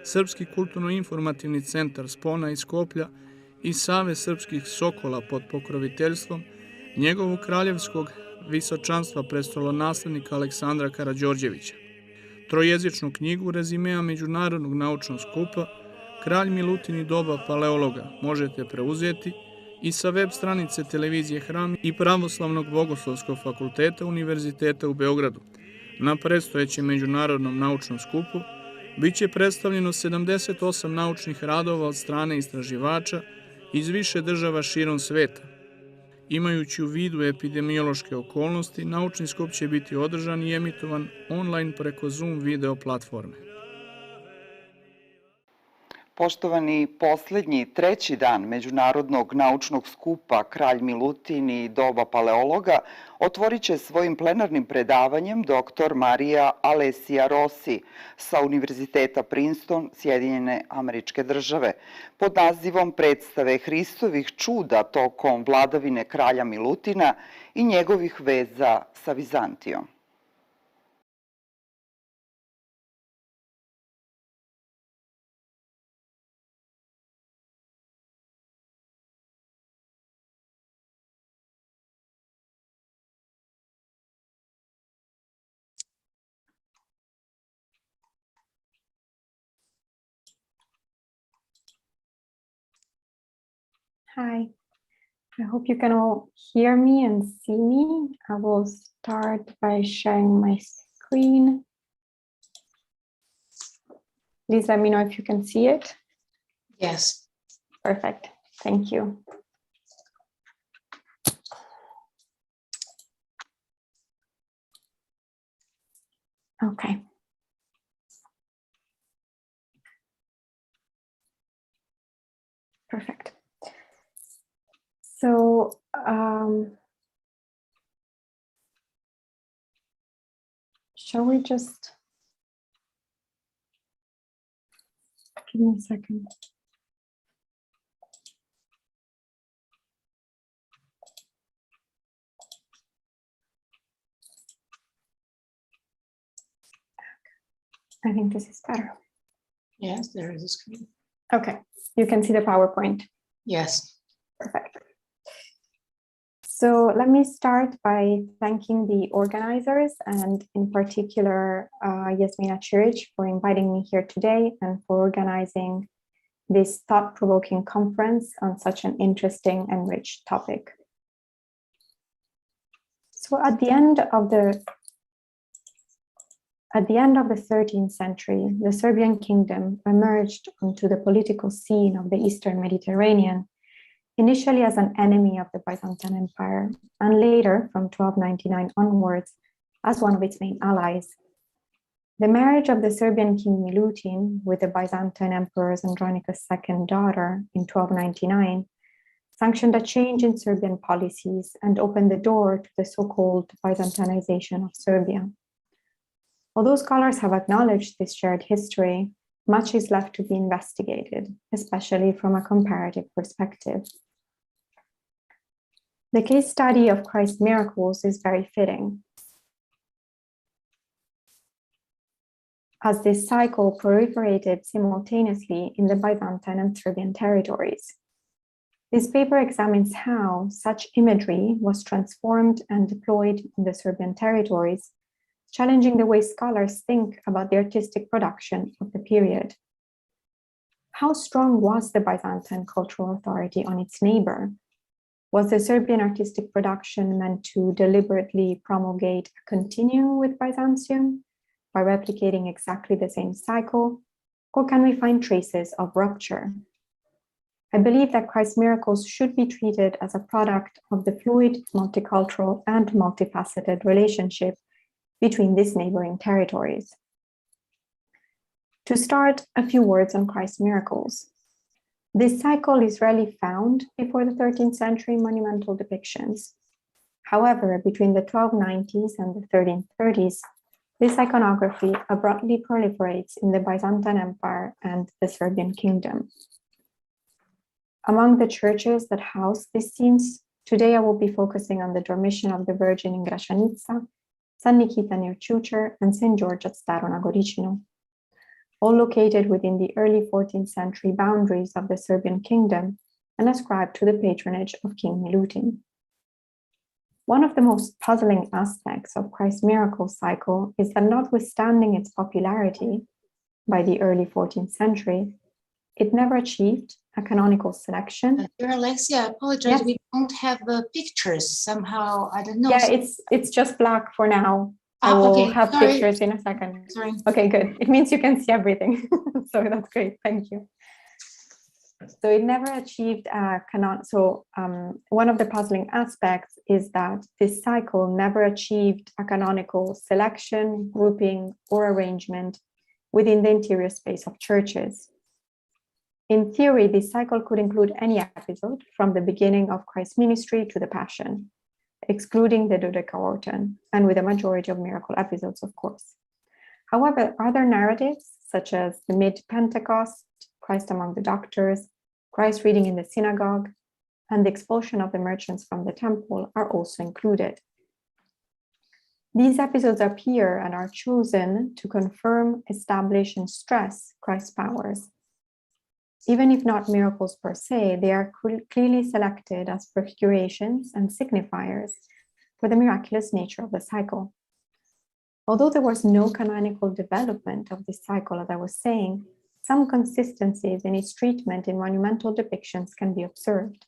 Srpski kulturno-informativni centar Spona iz Skoplja i Savez srpskih sokola pod pokroviteljstvom njegovog kraljevskog visočanstva prestolonaslednika Aleksandra Karađorđevića. Trojezičnu knjigu rezimea Međunarodnog naučnog skupa Kralj Milutin i doba Paleologa možete preuzeti i sa web stranice televizije Hram i Pravoslavnog bogoslovskog fakulteta Univerziteta u Beogradu. Na predstojećem Međunarodnom naučnom skupu biće predstavljeno 78 naučnih radova od strane istraživača iz više država širom sveta. Imajući u vidu epidemiološke okolnosti, naučni skup će biti održan i emitovan online preko Zoom video platforme.
Poštovani, posljednji, treći dan Međunarodnog naučnog skupa Kralj Milutin i doba Paleologa otvorit će svojim plenarnim predavanjem dr. Marija Alessia Rossi sa Univerziteta Princeton, Sjedinjene Američke Države, pod nazivom Predstave Hristovih čuda tokom vladavine kralja Milutina i njegovih veza sa Vizantijom.
Hi, I hope you can all hear me and see me. I will start by sharing my screen. Please let me know if you can see it.
Yes.
Perfect, thank you. Okay. Perfect. So, shall we just give me a second? I think this is better.
Yes, there is a screen.
Okay, you can see the PowerPoint.
Yes.
Perfect. So let me start by thanking the organizers and in particular Yasmina Chiric for inviting me here today and for organizing this thought-provoking conference on such an interesting and rich topic. So at the end of the 13th century, the Serbian kingdom emerged onto the political scene of the Eastern Mediterranean, initially as an enemy of the Byzantine Empire, and later, from 1299 onwards, as one of its main allies. The marriage of the Serbian king Milutin with the Byzantine Emperor's Andronicus II daughter in 1299 sanctioned a change in Serbian policies and opened the door to the so-called Byzantinization of Serbia. Although scholars have acknowledged this shared history, much is left to be investigated, especially from a comparative perspective. The case study of Christ's miracles is very fitting, as this cycle proliferated simultaneously in the Byzantine and Serbian territories. This paper examines how such imagery was transformed and deployed in the Serbian territories, challenging the way scholars think about the artistic production of the period. How strong was the Byzantine cultural authority on its neighbor? Was the Serbian artistic production meant to deliberately promulgate a continuum with Byzantium by replicating exactly the same cycle? or can we find traces of rupture? I believe that Christ's miracles should be treated as a product of the fluid, multicultural, and multifaceted relationship between these neighboring territories. To start, a few words on Christ's miracles. This cycle is rarely found before the 13th century monumental depictions. However, between the 1290s and the 1330s, this iconography abruptly proliferates in the Byzantine Empire and the Serbian Kingdom. Among the churches that house these scenes, today I will be focusing on the Dormition of the Virgin in Gračanica, San Nikita near Čučer, and St. George at Staro Nagoričino, all located within the early 14th century boundaries of the Serbian Kingdom and ascribed to the patronage of King Milutin. One of the most puzzling aspects of Christ's miracle cycle is that notwithstanding its popularity by the early 14th century, it never achieved a canonical selection.
Dear Alexia, I apologize, yes. We don't have pictures somehow, I don't know.
Yeah, it's just black for now. I will have pictures in a second.
Sorry.
Okay, good. It means you can see everything. So that's great, thank you. So it never achieved a canon. So one of the puzzling aspects is that this cycle never achieved a canonical selection, grouping, or arrangement within the interior space of churches. In theory, this cycle could include any episode from the beginning of Christ's ministry to the Passion, excluding the Dodecaorton, and with a majority of miracle episodes, of course. However, other narratives, such as the mid-Pentecost, Christ among the doctors, Christ reading in the synagogue, and the expulsion of the merchants from the temple are also included. These episodes appear and are chosen to confirm, establish, and stress Christ's powers. Even if not miracles per se, they are clearly selected as prefigurations and signifiers for the miraculous nature of the cycle. Although there was no canonical development of this cycle, as I was saying, some consistencies in its treatment in monumental depictions can be observed.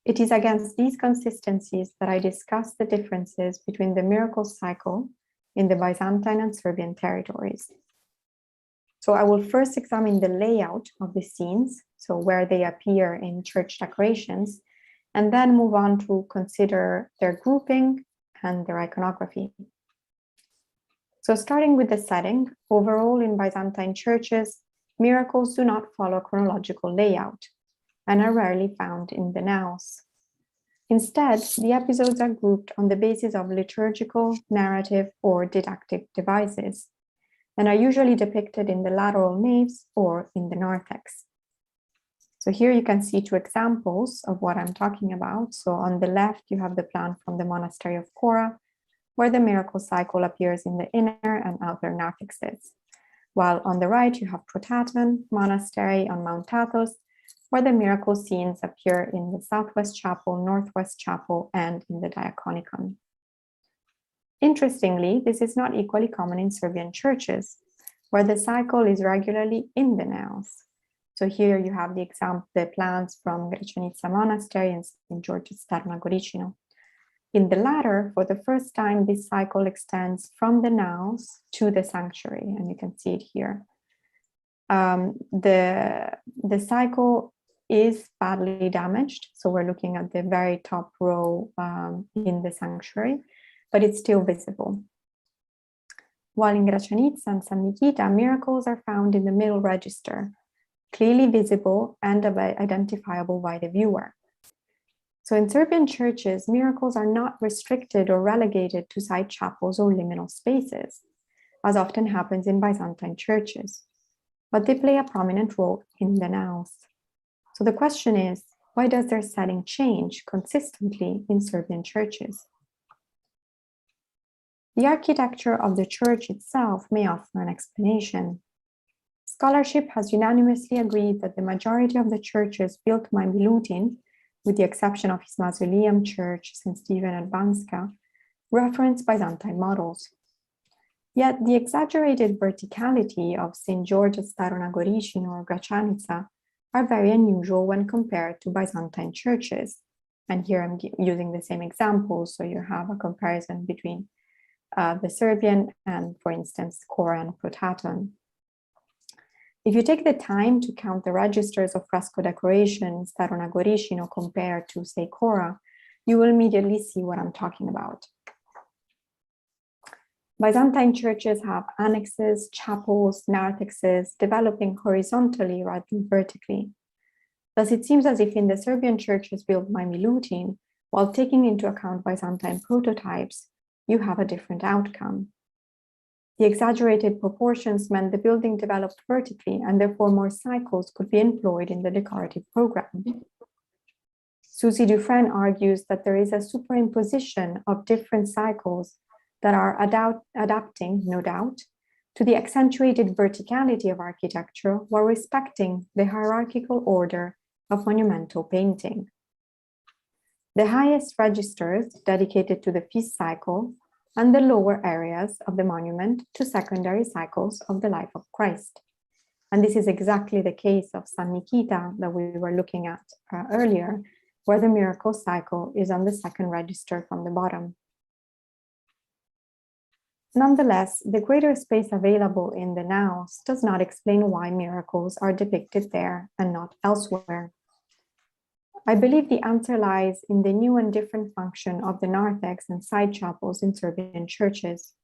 It is against these consistencies that I discuss the differences between the miracle cycle in the Byzantine and Serbian territories. So I will first examine the layout of the scenes, so where they appear in church decorations, and then move on to consider their grouping and their iconography. So starting with the setting, overall in Byzantine churches, miracles do not follow chronological layout and are rarely found in the naos. Instead, the episodes are grouped on the basis of liturgical, narrative, or didactic devices, and are usually depicted in the lateral naves or in the narthex. So here you can see two examples of what I'm talking about. So on the left, you have the plan from the monastery of Kora, where the miracle cycle appears in the inner and outer narthexes. While on the right, you have Protaton Monastery on Mount Athos, where the miracle scenes appear in the Southwest Chapel, Northwest Chapel, and in the Diaconicon. Interestingly, this is not equally common in Serbian churches, where the cycle is regularly in the naos. So here you have the plans from Gračanica Monastery and St. George at Staro Nagoričino. In the latter, for the first time, this cycle extends from the naos to the sanctuary, and you can see it here. The cycle is badly damaged, so we're looking at the very top row in the sanctuary, but it's still visible. While in Gračanica and San Nikita, miracles are found in the middle register, clearly visible and identifiable by the viewer. So in Serbian churches, miracles are not restricted or relegated to side chapels or liminal spaces, as often happens in Byzantine churches, but they play a prominent role in the naos. So the question is, why does their setting change consistently in Serbian churches? The architecture of the church itself may offer an explanation. Scholarship has unanimously agreed that the majority of the churches built by Milutin, with the exception of his mausoleum church, St. Stephen at Banska, reference Byzantine models. Yet the exaggerated verticality of St. George at Staro Nagoričino or Gračanica are very unusual when compared to Byzantine churches. And here I'm using the same example, so you have a comparison between the Serbian and, for instance, Kora and Protaton. If you take the time to count the registers of fresco decoration in Staronagorishino compared to, say, Kora, you will immediately see what I'm talking about. Byzantine churches have annexes, chapels, narthexes, developing horizontally rather than vertically. Thus, it seems as if in the Serbian churches built by Milutin, while taking into account Byzantine prototypes, you have a different outcome. The exaggerated proportions meant the building developed vertically, and therefore more cycles could be employed in the decorative program. Susie Dufresne argues that there is a superimposition of different cycles that are adapting, no doubt, to the accentuated verticality of architecture while respecting the hierarchical order of monumental painting. The highest registers dedicated to the feast cycle and the lower areas of the monument to secondary cycles of the life of Christ. And this is exactly the case of San Nikita that we were looking at earlier, where the miracle cycle is on the second register from the bottom. Nonetheless, the greater space available in the naos does not explain why miracles are depicted there and not elsewhere. I believe the answer lies in the new and different function of the narthex and side chapels in Serbian churches.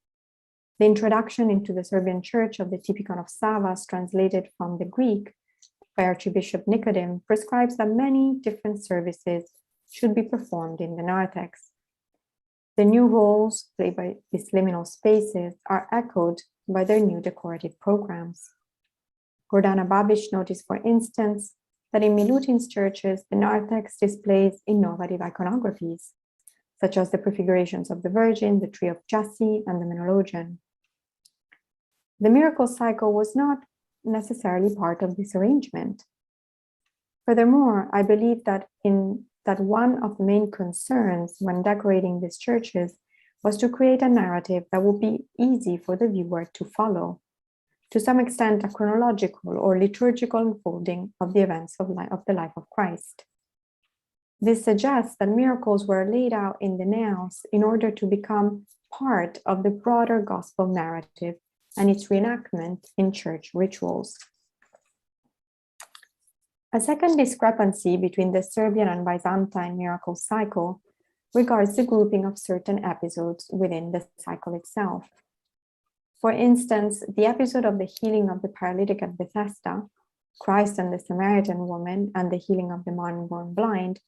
The introduction into the Serbian church of the Typikon of Savas, translated from the Greek by Archbishop Nicodim, prescribes that many different services should be performed in the narthex. The new roles played by these liminal spaces are echoed by their new decorative programs. Gordana Babic noticed, for instance, that in Milutin's churches, the narthex displays innovative iconographies, such as the prefigurations of the Virgin, the Tree of Jesse, and the Menologian. The miracle cycle was not necessarily part of this arrangement. Furthermore, I believe that one of the main concerns when decorating these churches was to create a narrative that would be easy for the viewer to follow, to some extent a chronological or liturgical unfolding of the events of the life of Christ. This suggests that miracles were laid out in the naos in order to become part of the broader gospel narrative and its reenactment in church rituals. A second discrepancy between the Serbian and Byzantine miracle cycle regards the grouping of certain episodes within the cycle itself. For instance, the episode of the healing of the paralytic at Bethesda, Christ and the Samaritan woman, and the healing of the man born blind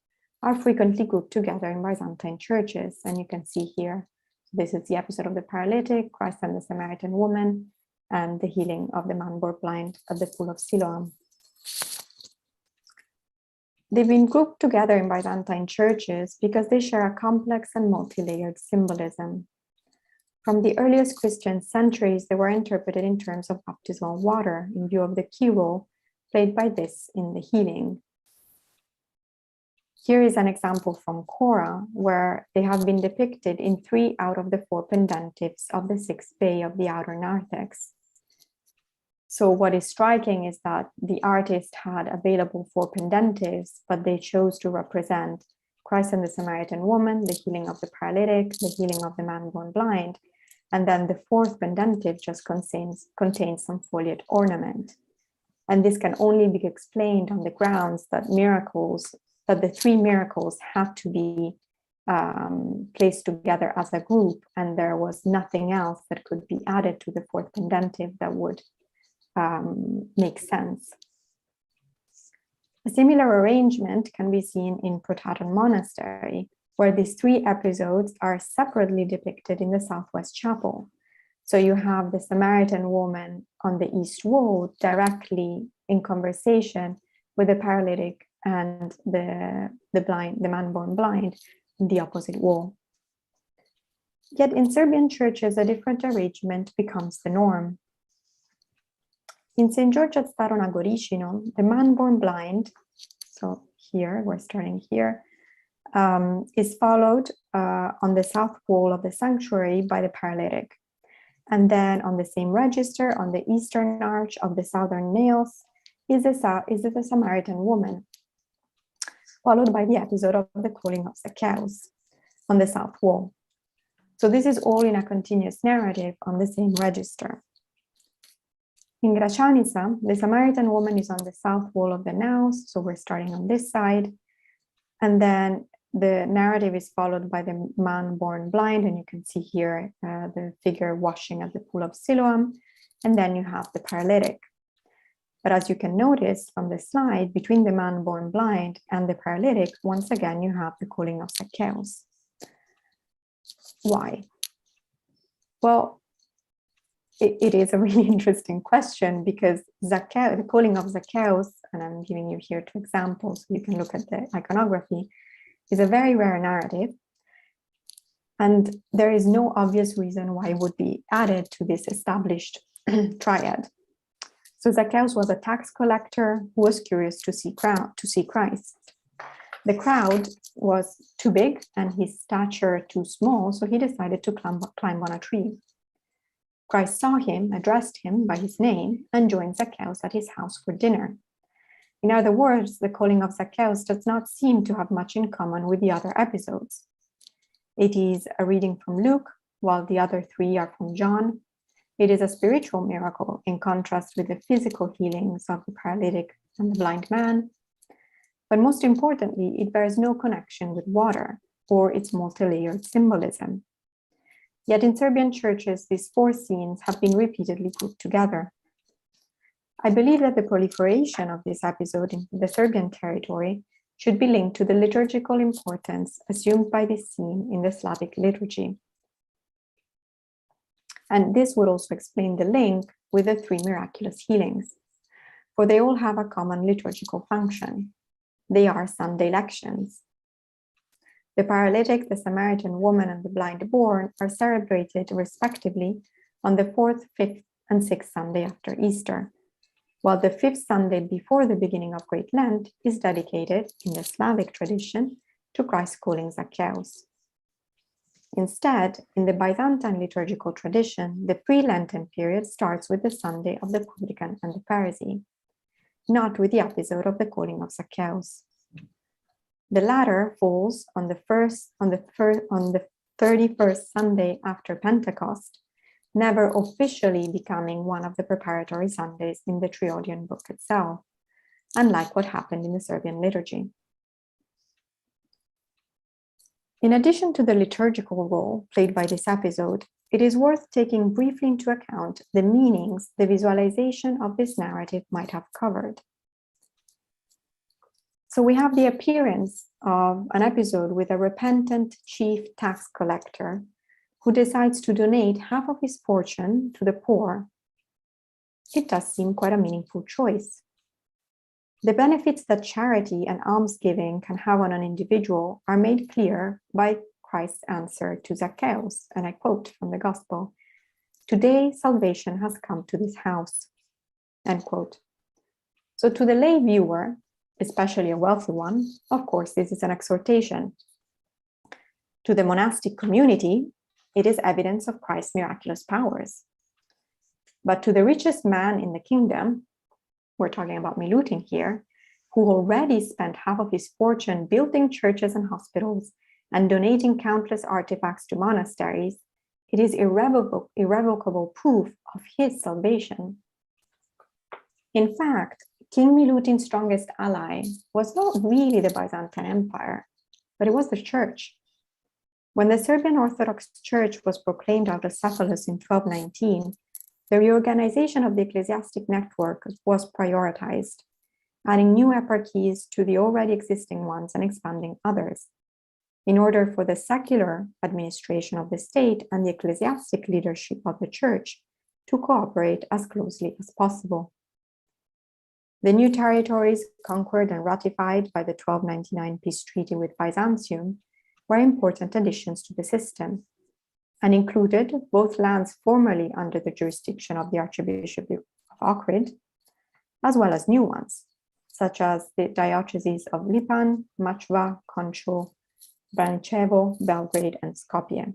are frequently grouped together in Byzantine churches. And you can see here, this is the episode of the paralytic, Christ and the Samaritan woman, and the healing of the man born blind at the pool of Siloam. They've been grouped together in Byzantine churches because they share a complex and multi-layered symbolism. From the earliest Christian centuries, they were interpreted in terms of baptismal water in view of the key role played by this in the healing. Here is an example from Kora, where they have been depicted in 3 out of the 4 pendentives of the 6th bay of the outer narthex. So what is striking is that the artist had available 4 pendentives, but they chose to represent Christ and the Samaritan woman, the healing of the paralytic, the healing of the man born blind, and then the 4th pendentive just contains some foliate ornament. And this can only be explained on the grounds that the 3 miracles have to be placed together as a group, and there was nothing else that could be added to the 4th pendentive that would make sense. A similar arrangement can be seen in Protaton Monastery, where these 3 episodes are separately depicted in the southwest chapel. So you have the Samaritan woman on the east wall directly in conversation with the paralytic and the man born blind in the opposite wall. Yet in Serbian churches, a different arrangement becomes the norm. In St. George at Staronagorishino, the man born blind, so here, we're starting here, is followed on the south wall of the sanctuary by the paralytic. And then on the same register, on the eastern arch of the southern nails, is the Samaritan woman, followed by the episode of the calling of Zacchaeus on the south wall. So this is all in a continuous narrative on the same register. In Gračanica, the Samaritan woman is on the south wall of the naus, so we're starting on this side. And then the narrative is followed by the man born blind, and you can see here the figure washing at the pool of Siloam, and then you have the paralytic. But as you can notice from the slide, between the man born blind and the paralytic, once again, you have the calling of Zacchaeus. Why? Well, it is a really interesting question, because Zacchaeus, the calling of Zacchaeus, and I'm giving you here 2 examples, so you can look at the iconography, is a very rare narrative. And there is no obvious reason why it would be added to this established triad. So Zacchaeus was a tax collector who was curious to see Christ. The crowd was too big and his stature too small, so he decided to climb on a tree. Christ saw him, addressed him by his name, and joined Zacchaeus at his house for dinner. In other words, the calling of Zacchaeus does not seem to have much in common with the other episodes. It is a reading from Luke, while the other 3 are from John. It is a spiritual miracle in contrast with the physical healings of the paralytic and the blind man. But most importantly, it bears no connection with water or its multi-layered symbolism. Yet in Serbian churches, these 4 scenes have been repeatedly put together. I believe that the proliferation of this episode in the Serbian territory should be linked to the liturgical importance assumed by this scene in the Slavic liturgy. And this would also explain the link with the 3 miraculous healings, for they all have a common liturgical function. They are Sunday lections. The paralytic, the Samaritan woman, and the blind born are celebrated respectively on the 4th, 5th, and 6th Sunday after Easter, while the 5th Sunday before the beginning of Great Lent is dedicated, in the Slavic tradition, to Christ's calling Zacchaeus. Instead, in the Byzantine liturgical tradition, the pre-Lenten period starts with the Sunday of the publican and the Pharisee, not with the episode of the calling of Zacchaeus. The latter falls on the 31st Sunday after Pentecost, never officially becoming one of the preparatory Sundays in the Triodian book itself, unlike what happened in the Serbian liturgy. In addition to the liturgical role played by this episode, it is worth taking briefly into account the meanings the visualization of this narrative might have covered. So we have the appearance of an episode with a repentant chief tax collector who decides to donate half of his fortune to the poor. It does seem quite a meaningful choice. The benefits that charity and almsgiving can have on an individual are made clear by Christ's answer to Zacchaeus, and I quote from the Gospel, "Today salvation has come to this house," end quote. So to the lay viewer, especially a wealthy one, of course, this is an exhortation. To the monastic community, it is evidence of Christ's miraculous powers. But to the richest man in the kingdom, we're talking about Milutin here, who already spent half of his fortune building churches and hospitals and donating countless artifacts to monasteries, it is irrevocable proof of his salvation. In fact, King Milutin's strongest ally was not really the Byzantine Empire, but it was the church. When the Serbian Orthodox Church was proclaimed autocephalous in 1219, the reorganization of the ecclesiastic network was prioritized, adding new eparchies to the already existing ones and expanding others, in order for the secular administration of the state and the ecclesiastic leadership of the church to cooperate as closely as possible. The new territories conquered and ratified by the 1299 peace treaty with Byzantium were important additions to the system, and included both lands formerly under the jurisdiction of the Archbishop of Ohrid, as well as new ones, such as the dioceses of Lipan, Machva, Koncho, Braničevo, Belgrade, and Skopje.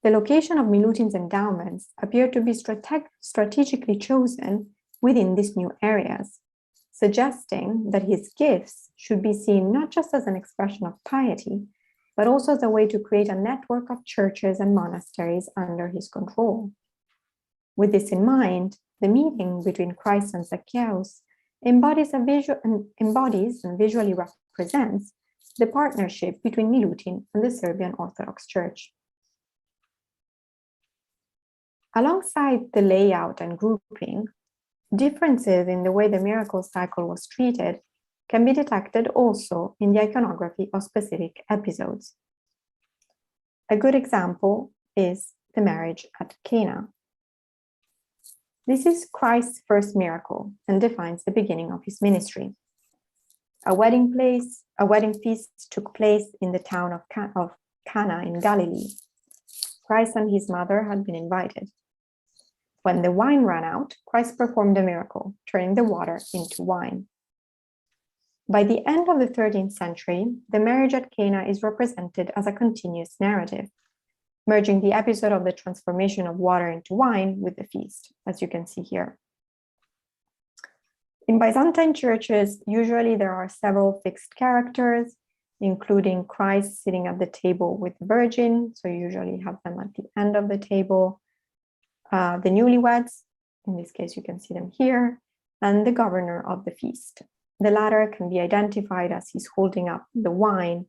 The location of Milutin's endowments appeared to be strategically chosen within these new areas, suggesting that his gifts should be seen not just as an expression of piety, but also as a way to create a network of churches and monasteries under his control. With this in mind, the meeting between Christ and Zacchaeus embodies and visually represents the partnership between Milutin and the Serbian Orthodox Church. Alongside the layout and grouping, differences in the way the miracle cycle was treated can be detected also in the iconography of specific episodes. A good example is the marriage at Cana. This is Christ's first miracle and defines the beginning of his ministry. A wedding feast took place in the town of Cana in Galilee. Christ and his mother had been invited. When the wine ran out, Christ performed a miracle, turning the water into wine. By the end of the 13th century, the marriage at Cana is represented as a continuous narrative, merging the episode of the transformation of water into wine with the feast, as you can see here. In Byzantine churches, usually there are several fixed characters, including Christ sitting at the table with the Virgin, so you usually have them at the end of the table, the newlyweds, in this case you can see them here, and the governor of the feast. The latter can be identified as he's holding up the wine,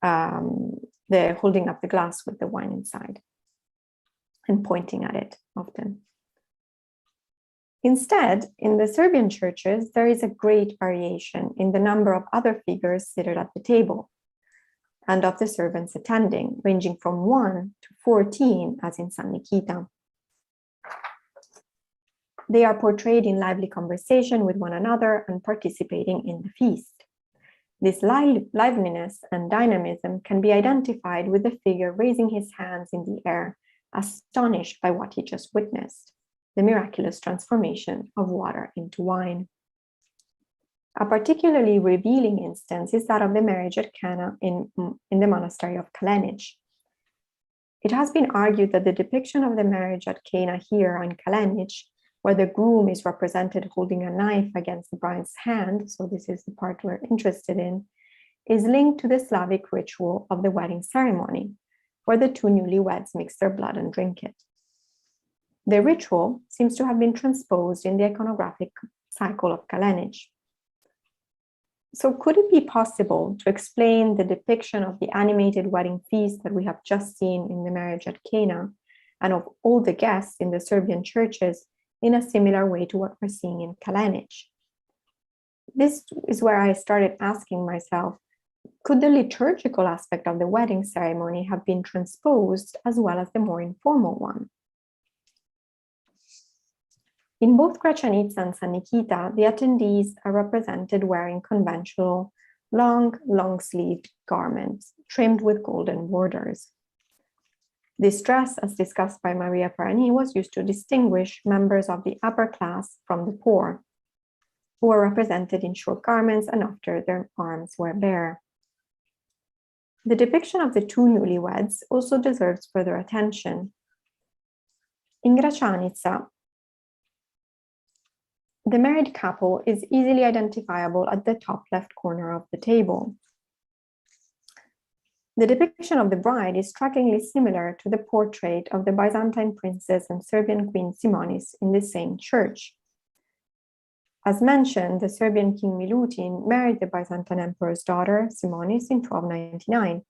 holding up the glass with the wine inside and pointing at it often. Instead, in the Serbian churches, there is a great variation in the number of other figures seated at the table and of the servants attending, ranging from 1 to 14, as in San Nikita. They are portrayed in lively conversation with one another and participating in the feast. This liveliness and dynamism can be identified with the figure raising his hands in the air, astonished by what he just witnessed, the miraculous transformation of water into wine. A particularly revealing instance is that of the marriage at Cana in the monastery of Kalenic. It has been argued that the depiction of the marriage at Cana here in Kalenic, where the groom is represented holding a knife against the bride's hand, so this is the part we're interested in, is linked to the Slavic ritual of the wedding ceremony, where the two newlyweds mix their blood and drink it. The ritual seems to have been transposed in the iconographic cycle of Kalenic. So could it be possible to explain the depiction of the animated wedding feast that we have just seen in the marriage at Cana and of all the guests in the Serbian churches in a similar way to what we're seeing in Kalenic? This is where I started asking myself, could the liturgical aspect of the wedding ceremony have been transposed as well as the more informal one? In both Gračanica and San Nikita, the attendees are represented wearing conventional, long-sleeved garments trimmed with golden borders. This dress, as discussed by Maria Parani, was used to distinguish members of the upper class from the poor, who were represented in short garments and after their arms were bare. The depiction of the two newlyweds also deserves further attention. In Gračanica, the married couple is easily identifiable at the top left corner of the table. The depiction of the bride is strikingly similar to the portrait of the Byzantine princess and Serbian queen Simonis in the same church. As mentioned, the Serbian king Milutin married the Byzantine emperor's daughter, Simonis, in 1299.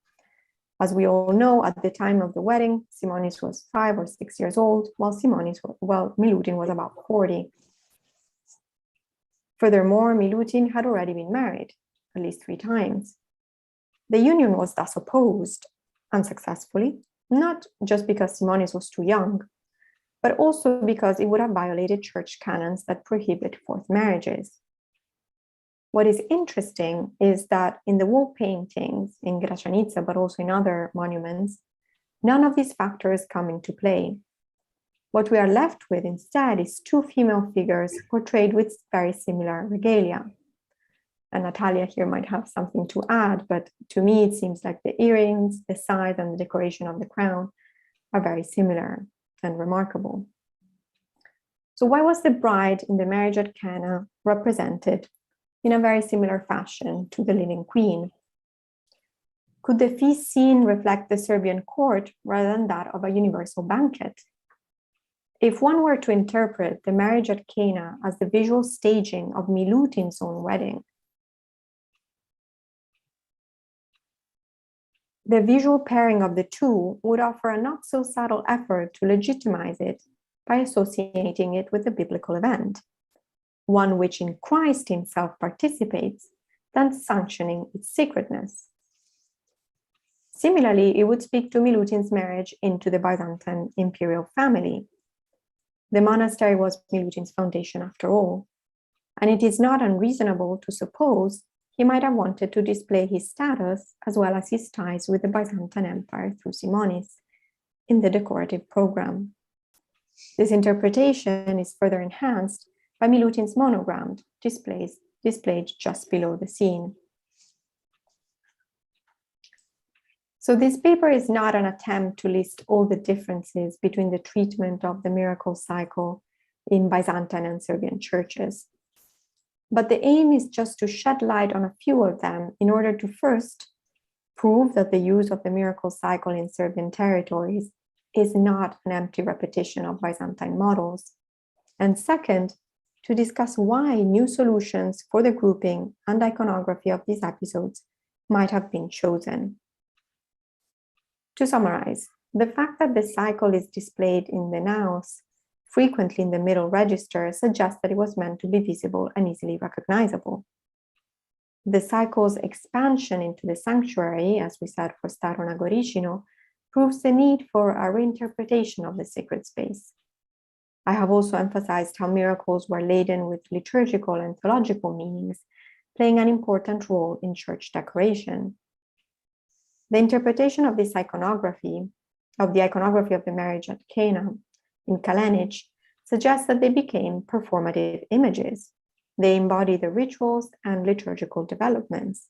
As we all know, at the time of the wedding, Simonis was 5 or 6 years old, while Milutin was about 40. Furthermore, Milutin had already been married, at least 3 times. The union was thus opposed, unsuccessfully, not just because Simonis was too young, but also because it would have violated church canons that prohibit fourth marriages. What is interesting is that in the wall paintings in Gračanica, but also in other monuments, none of these factors come into play. What we are left with instead is 2 female figures portrayed with very similar regalia. And Natalia here might have something to add, but to me it seems like the earrings, the size, and the decoration of the crown are very similar and remarkable. So why was the bride in the marriage at Cana represented in a very similar fashion to the living queen? Could the feast scene reflect the Serbian court rather than that of a universal banquet? If one were to interpret the marriage at Cana as the visual staging of Milutin's own wedding, the visual pairing of the two would offer a not so subtle effort to legitimize it by associating it with a biblical event, one which in Christ himself participates, thus sanctioning its sacredness. Similarly, it would speak to Milutin's marriage into the Byzantine imperial family. The monastery was Milutin's foundation after all, and it is not unreasonable to suppose he might have wanted to display his status as well as his ties with the Byzantine Empire through Simonis in the decorative program. This interpretation is further enhanced by Milutin's monogram displayed just below the scene. So this paper is not an attempt to list all the differences between the treatment of the miracle cycle in Byzantine and Serbian churches. But the aim is just to shed light on a few of them in order to first prove that the use of the miracle cycle in Serbian territories is not an empty repetition of Byzantine models. And second, to discuss why new solutions for the grouping and iconography of these episodes might have been chosen. To summarize, the fact that the cycle is displayed in the naos, frequently in the middle register, suggests that it was meant to be visible and easily recognizable. The cycle's expansion into the sanctuary, as we said for Staro Nagorishino, proves the need for a reinterpretation of the sacred space. I have also emphasized how miracles were laden with liturgical and theological meanings, playing an important role in church decoration. The interpretation of this iconography, of the iconography of the marriage at Cana in Kalenic, suggests that they became performative images. They embody the rituals and liturgical developments.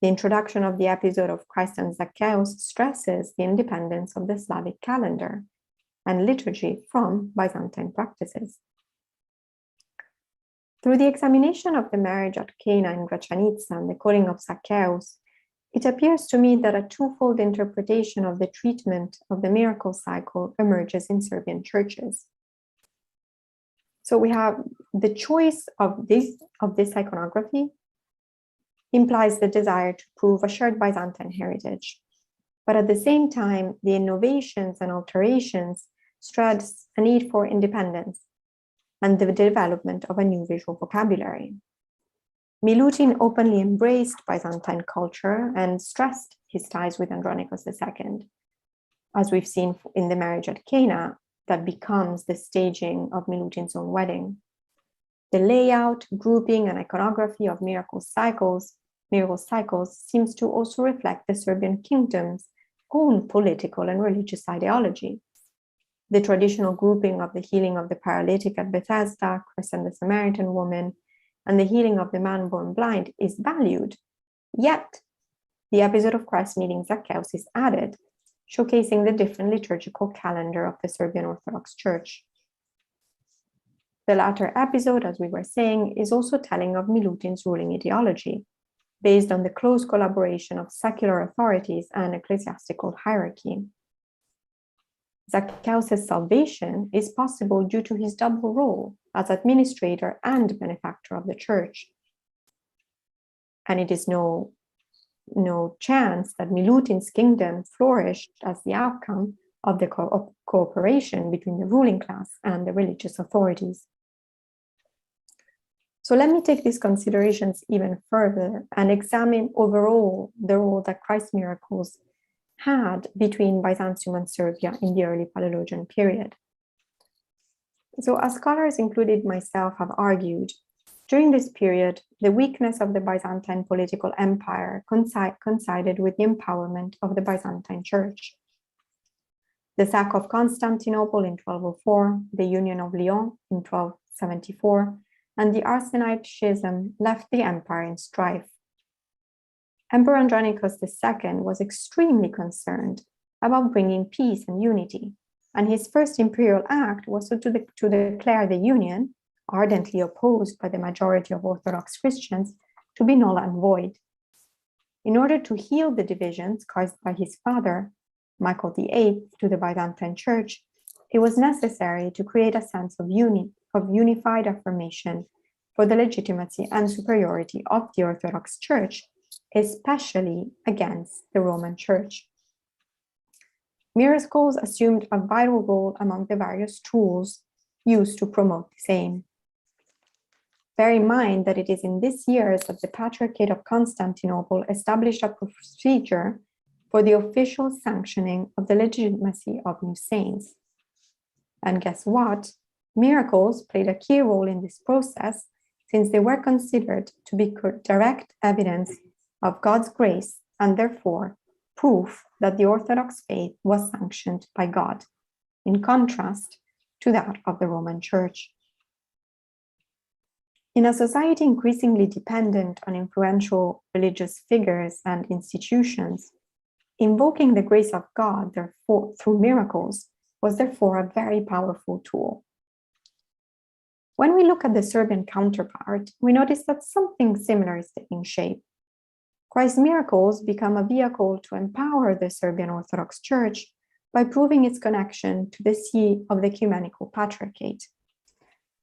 The introduction of the episode of Christ and Zacchaeus stresses the independence of the Slavic calendar and liturgy from Byzantine practices. Through the examination of the marriage at Cana in Gračanica and the calling of Zacchaeus, it appears to me that a twofold interpretation of the treatment of the miracle cycle emerges in Serbian churches. So we have the choice of this iconography implies the desire to prove a shared Byzantine heritage. But at the same time, the innovations and alterations stress a need for independence and the development of a new visual vocabulary. Milutin openly embraced Byzantine culture and stressed his ties with Andronicus II, as we've seen in the marriage at Cana that becomes the staging of Milutin's own wedding. The layout, grouping, and iconography of miracle cycles seems to also reflect the Serbian kingdom's own political and religious ideology. The traditional grouping of the healing of the paralytic at Bethesda, Christ and the Samaritan woman, and the healing of the man born blind is valued. Yet, the episode of Christ meeting Zacchaeus is added, showcasing the different liturgical calendar of the Serbian Orthodox Church. The latter episode, as we were saying, is also telling of Milutin's ruling ideology, based on the close collaboration of secular authorities and ecclesiastical hierarchy. Zacchaeus' salvation is possible due to his double role as administrator and benefactor of the church. And it is no chance that Milutin's kingdom flourished as the outcome of the cooperation between the ruling class and the religious authorities. So let me take these considerations even further and examine overall the role that Christ's miracles had between Byzantium and Serbia in the early Palaeologan period. So as scholars, including myself, have argued, during this period, the weakness of the Byzantine political empire coincided with the empowerment of the Byzantine Church. The sack of Constantinople in 1204, the Union of Lyon in 1274, and the Arsenite Schism left the empire in strife. Emperor Andronicus II was extremely concerned about bringing peace and unity, and his first imperial act was to declare the union, ardently opposed by the majority of Orthodox Christians, to be null and void. In order to heal the divisions caused by his father, Michael VIII, to the Byzantine Church, it was necessary to create a sense of unified affirmation for the legitimacy and superiority of the Orthodox Church, especially against the Roman Church. Miracles assumed a vital role among the various tools used to promote the same. Bear in mind that it is in these years that the Patriarchate of Constantinople established a procedure for the official sanctioning of the legitimacy of new saints. And guess what? Miracles played a key role in this process, since they were considered to be direct evidence of God's grace and therefore proof that the Orthodox faith was sanctioned by God, in contrast to that of the Roman Church. In a society increasingly dependent on influential religious figures and institutions, invoking the grace of God therefore, through miracles was therefore a very powerful tool. When we look at the Serbian counterpart, we notice that something similar is taking shape. Christ's miracles become a vehicle to empower the Serbian Orthodox Church by proving its connection to the see of the Ecumenical Patriarchate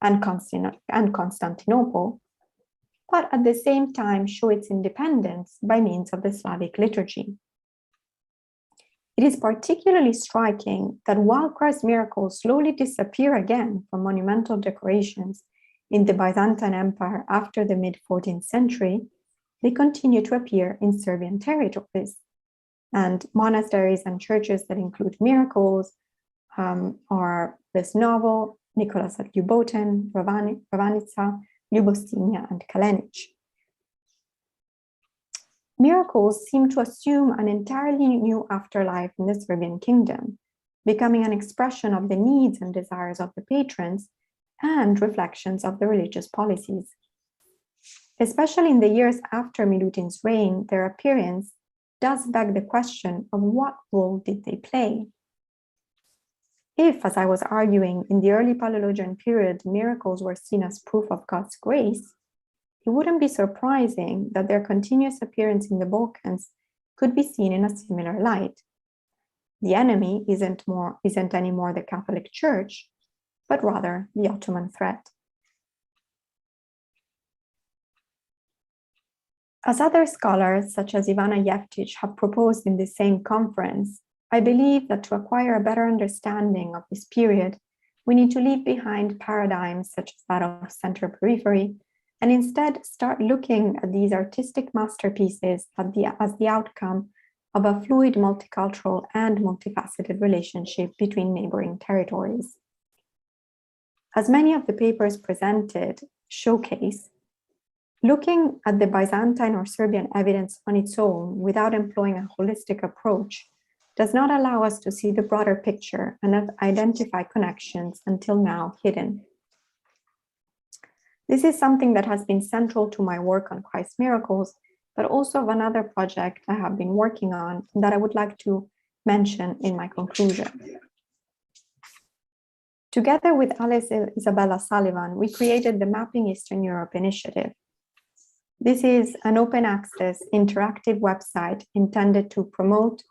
and Constantinople, but at the same time show its independence by means of the Slavic liturgy. It is particularly striking that while Christ's miracles slowly disappear again from monumental decorations in the Byzantine Empire after the mid-14th century, they continue to appear in Serbian territories. And monasteries and churches that include miracles are Vesnovo, Nicholas at Ljubotin, Ravanica, Ljubostinia, and Kalenic. Miracles seem to assume an entirely new afterlife in the Serbian kingdom, becoming an expression of the needs and desires of the patrons and reflections of the religious policies. Especially in the years after Milutin's reign, their appearance does beg the question of what role did they play? If, as I was arguing, in the early Palaeologan period, miracles were seen as proof of God's grace, it wouldn't be surprising that their continuous appearance in the Balkans could be seen in a similar light. The enemy isn't anymore the Catholic Church, but rather the Ottoman threat. As other scholars, such as Ivana Jevtic, have proposed in the same conference, I believe that to acquire a better understanding of this period, we need to leave behind paradigms such as that of center-periphery, and instead start looking at these artistic masterpieces as the outcome of a fluid, multicultural, and multifaceted relationship between neighboring territories. As many of the papers presented showcase, looking at the Byzantine or Serbian evidence on its own without employing a holistic approach does not allow us to see the broader picture and identify connections until now hidden. This is something that has been central to my work on Christ's miracles, but also of another project I have been working on that I would like to mention in my conclusion. Together with Alice Isabella Sullivan, we created the Mapping Eastern Europe initiative. This is an open access interactive website intended to promote,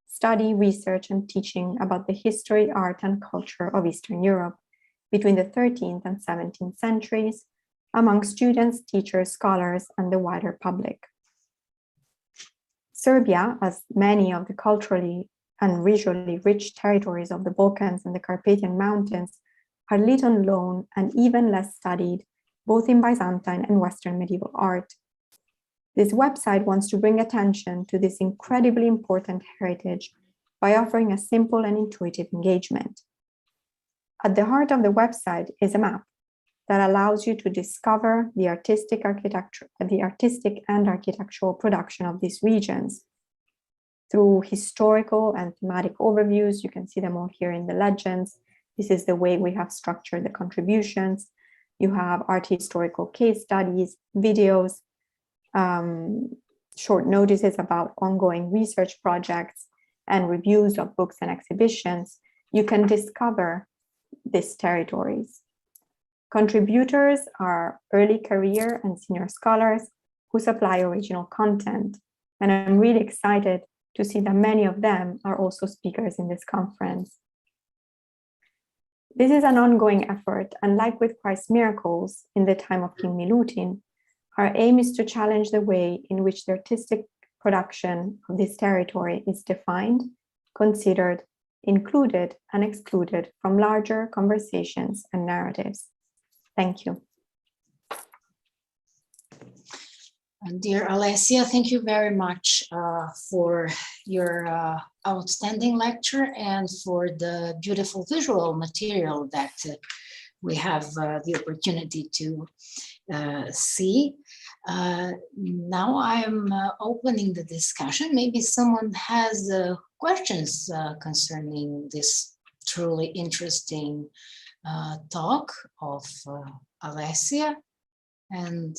study, research, and teaching about the history, art, and culture of Eastern Europe between the 13th and 17th centuries among students, teachers, scholars, and the wider public. Serbia, as many of the culturally and visually rich territories of the Balkans and the Carpathian Mountains, are little known and even less studied, both in Byzantine and Western medieval art. This website wants to bring attention to this incredibly important heritage by offering a simple and intuitive engagement. At the heart of the website is a map that allows you to discover the artistic and architectural production of these regions. Through historical and thematic overviews, you can see them all here in the legends. This is the way we have structured the contributions. You have art historical case studies, videos, short notices about ongoing research projects, and reviews of books and exhibitions. You can discover these territories. Contributors are early career and senior scholars who supply original content. And I'm really excited to see that many of them are also speakers in this conference. This is an ongoing effort, and like with Christ's miracles in the time of King Milutin, our aim is to challenge the way in which the artistic production of this territory is defined, considered, included, and excluded from larger conversations and narratives. Thank you.
Dear Alessia, thank you very much for your outstanding lecture and for the beautiful visual material that we have the opportunity to see. Now I'm opening the discussion. Maybe someone has questions concerning this truly interesting talk of Alessia. And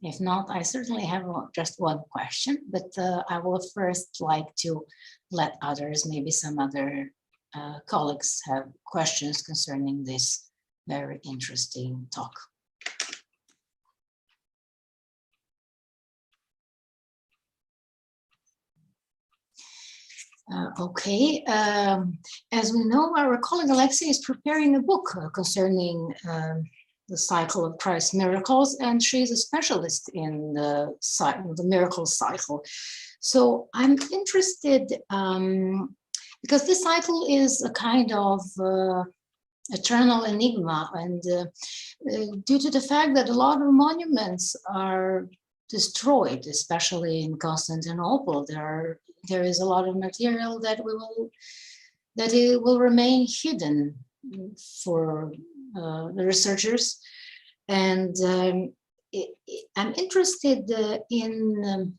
if not, I certainly have just one question, but I will first like to let others, maybe some other colleagues have questions concerning this very interesting talk. Okay, as we know, our colleague Alexei is preparing a book concerning the cycle of Christ's miracles, and she's a specialist in the miracle cycle. So I'm interested, because this cycle is a kind of eternal enigma, and due to the fact that a lot of monuments are destroyed, especially in Constantinople, there is a lot of material that it will remain hidden for the researchers. And I'm interested in,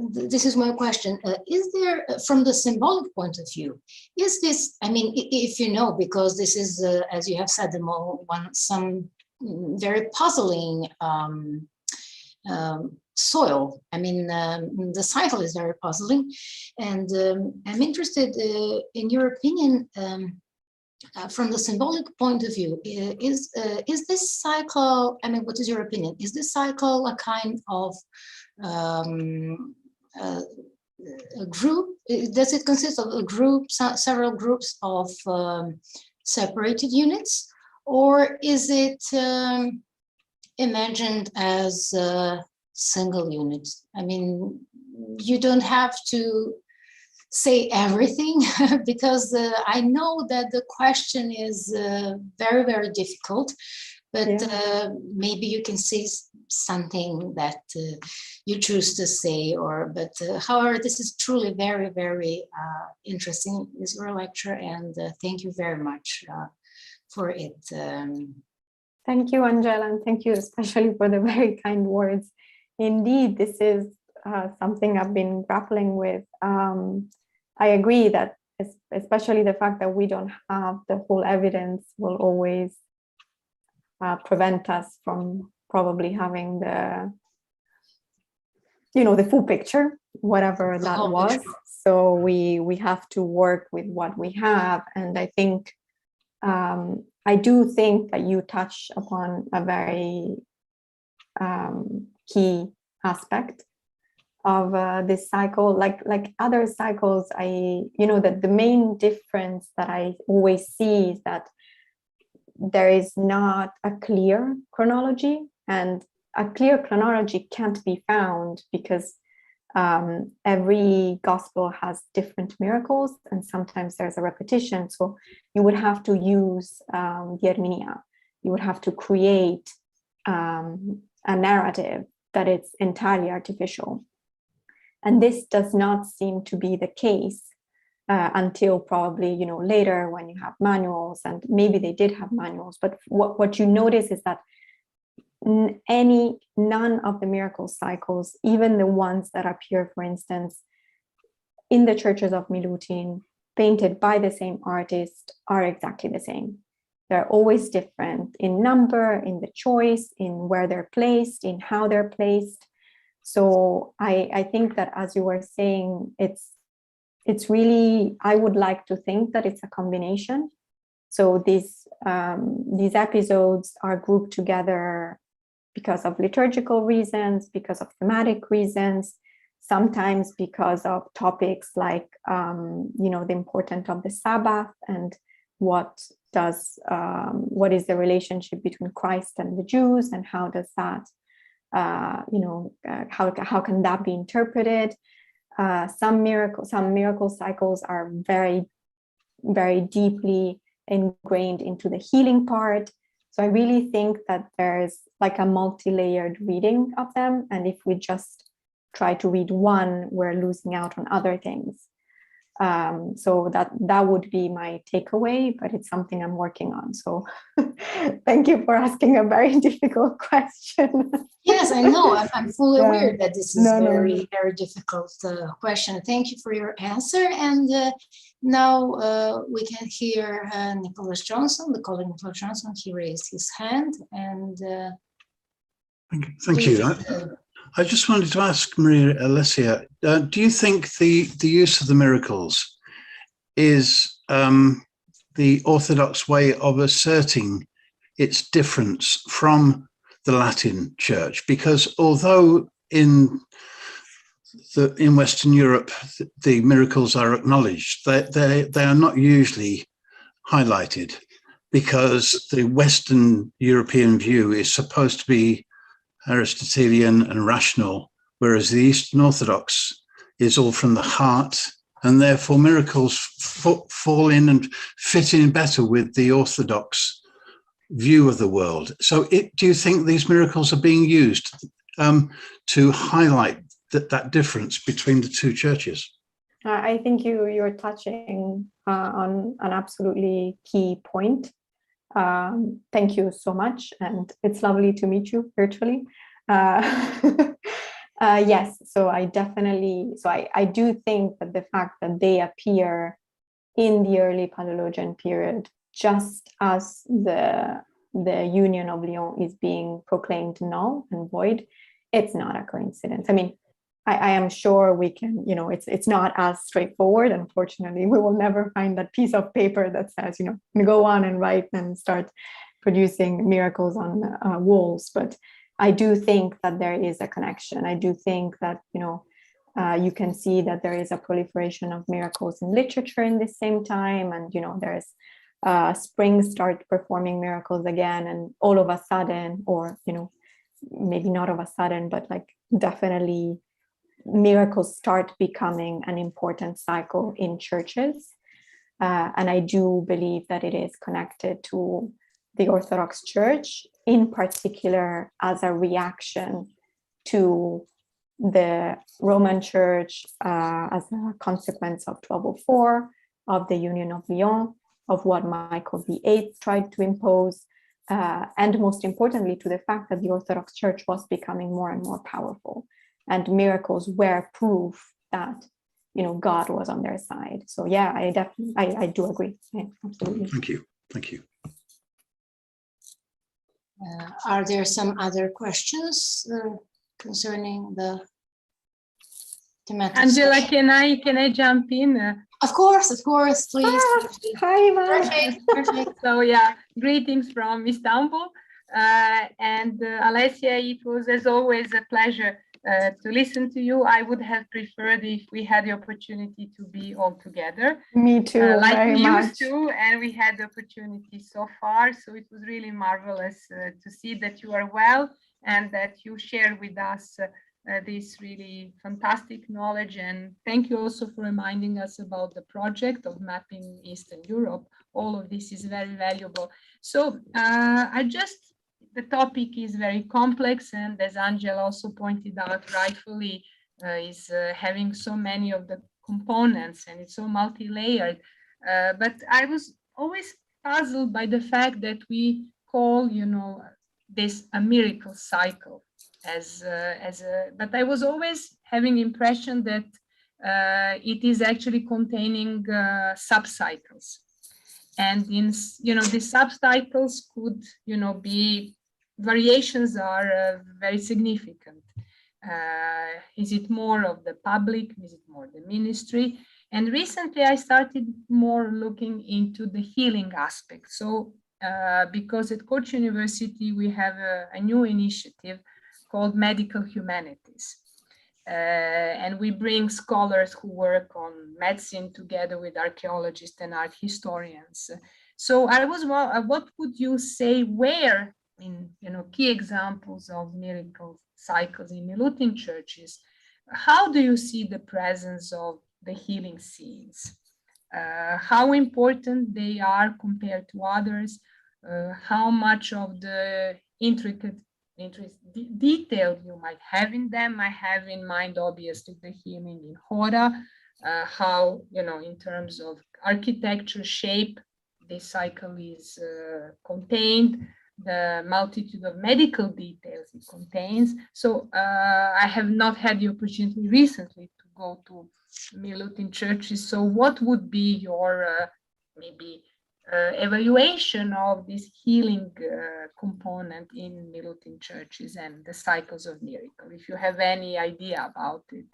this is my question, is there, from the symbolic point of view, is this, I mean, if you know, because this is, as you have said, some very puzzling soil. I mean, the cycle is very puzzling, and I'm interested in your opinion from the symbolic point of view. Is this cycle? I mean, what is your opinion? Is this cycle a kind of a group? Does it consist of a group, several groups of separated units, or is it imagined as single units? I mean, you don't have to say everything because I know that the question is very, very difficult, but maybe you can say something that you choose to say, but however, this is truly very, very interesting, is your lecture, and thank you very much for it.
Thank you, Angela, and thank you especially for the very kind words. Indeed, this is something I've been grappling with. I agree that especially the fact that we don't have the whole evidence will always prevent us from probably having the full picture, whatever that was. So we have to work with what we have, and I think I do think that you touch upon a very key aspect of this cycle. Like other cycles, that the main difference that I always see is that there is not a clear chronology, and a clear chronology can't be found because every gospel has different miracles, and sometimes there's a repetition. So you would have to use the Herminia. You would have to create a narrative that it's entirely artificial. And this does not seem to be the case until probably, later when you have manuals, and maybe they did have manuals, but what you notice is that none of the miracle cycles, even the ones that appear, for instance, in the churches of Milutin, painted by the same artist, are exactly the same. They're always different in number, in the choice, in where they're placed, in how they're placed. So I think that, as you were saying, it's really, I would like to think that it's a combination. So these episodes are grouped together because of liturgical reasons, because of thematic reasons, sometimes because of topics like, the importance of the Sabbath and what is the relationship between Christ and the Jews, and how does that, how can that be interpreted? Some miracle cycles are very, very deeply ingrained into the healing part. So I really think that there's like a multi-layered reading of them. And if we just try to read one, we're losing out on other things. So that would be my takeaway, but it's something I'm working on. So thank you for asking a very difficult question.
Yes, I know. I'm fully
Yeah.
aware that this is very, very difficult question. Thank you for your answer. And now we can hear Nicholas Johnson, the colleague Nicholas Johnson. He raised his hand. And
thank you. I just wanted to ask Maria Alessia, do you think the use of the miracles is the Orthodox way of asserting its difference from the Latin Church? Because although in Western Europe the miracles are acknowledged, they are not usually highlighted, because the Western European view is supposed to be Aristotelian and rational, whereas the Eastern Orthodox is all from the heart, and therefore miracles fall in and fit in better with the Orthodox view of the world. So do you think these miracles are being used to highlight that difference between the two churches?
I think you're touching on an absolutely key point. Thank you so much, and it's lovely to meet you virtually. Yes, so I do think that the fact that they appear in the early Palaeologan period, just as the Union of Lyon is being proclaimed null and void, it's not a coincidence. I mean, I am sure we can, it's not as straightforward. Unfortunately, we will never find that piece of paper that says, go on and write and start producing miracles on walls. But I do think that there is a connection. I do think that, you can see that there is a proliferation of miracles in literature in the same time. And, there's springs start performing miracles again. And all of a sudden, or, maybe not of a sudden, but like definitely miracles start becoming an important cycle in churches. And I do believe that it is connected to the Orthodox Church, in particular as a reaction to the Roman Church as a consequence of 1204, of the Union of Lyon, of what Michael VIII tried to impose, and most importantly to the fact that the Orthodox Church was becoming more and more powerful. And miracles were proof that, God was on their side. So yeah, I do agree. Yeah, absolutely.
Thank you.
Are there some other questions concerning the thematic?
Angela, can I jump in?
Of course, please.
Hi, Ivana.
Perfect. So yeah, greetings from Istanbul. And Alessia, it was as always a pleasure to listen to you. I would have preferred if we had the opportunity to be all together.
Me too,
like
very
we
much.
used to, and we had the opportunity so far. So it was really marvelous to see that you are well and that you share with us this really fantastic knowledge. And thank you also for reminding us about the project of mapping Eastern Europe. All of this is very valuable. So the topic is very complex, and as Angela also pointed out rightfully, is having so many of the components, and it's so multi-layered. But I was always puzzled by the fact that we call, this a miracle cycle, but I was always having the impression that it is actually containing subcycles, and in the subcycles could be variations are very significant. Is it more of the public? Is it more the ministry? And recently I started more looking into the healing aspect. So because at Skopje University we have a new initiative called Medical Humanities. And we bring scholars who work on medicine together with archaeologists and art historians So I was, what would you say, where in, key examples of miracle cycles in Milutin churches, how do you see the presence of the healing scenes? How important they are compared to others? How much of the intricate detail you might have in them? I have in mind, obviously, the healing in Hora, how, in terms of architecture, shape, this cycle is contained, the multitude of medical details it contains. So I have not had the opportunity recently to go to Milutin churches. So what would be your maybe evaluation of this healing component in Milutin churches and the cycles of miracle, if you have any idea about it?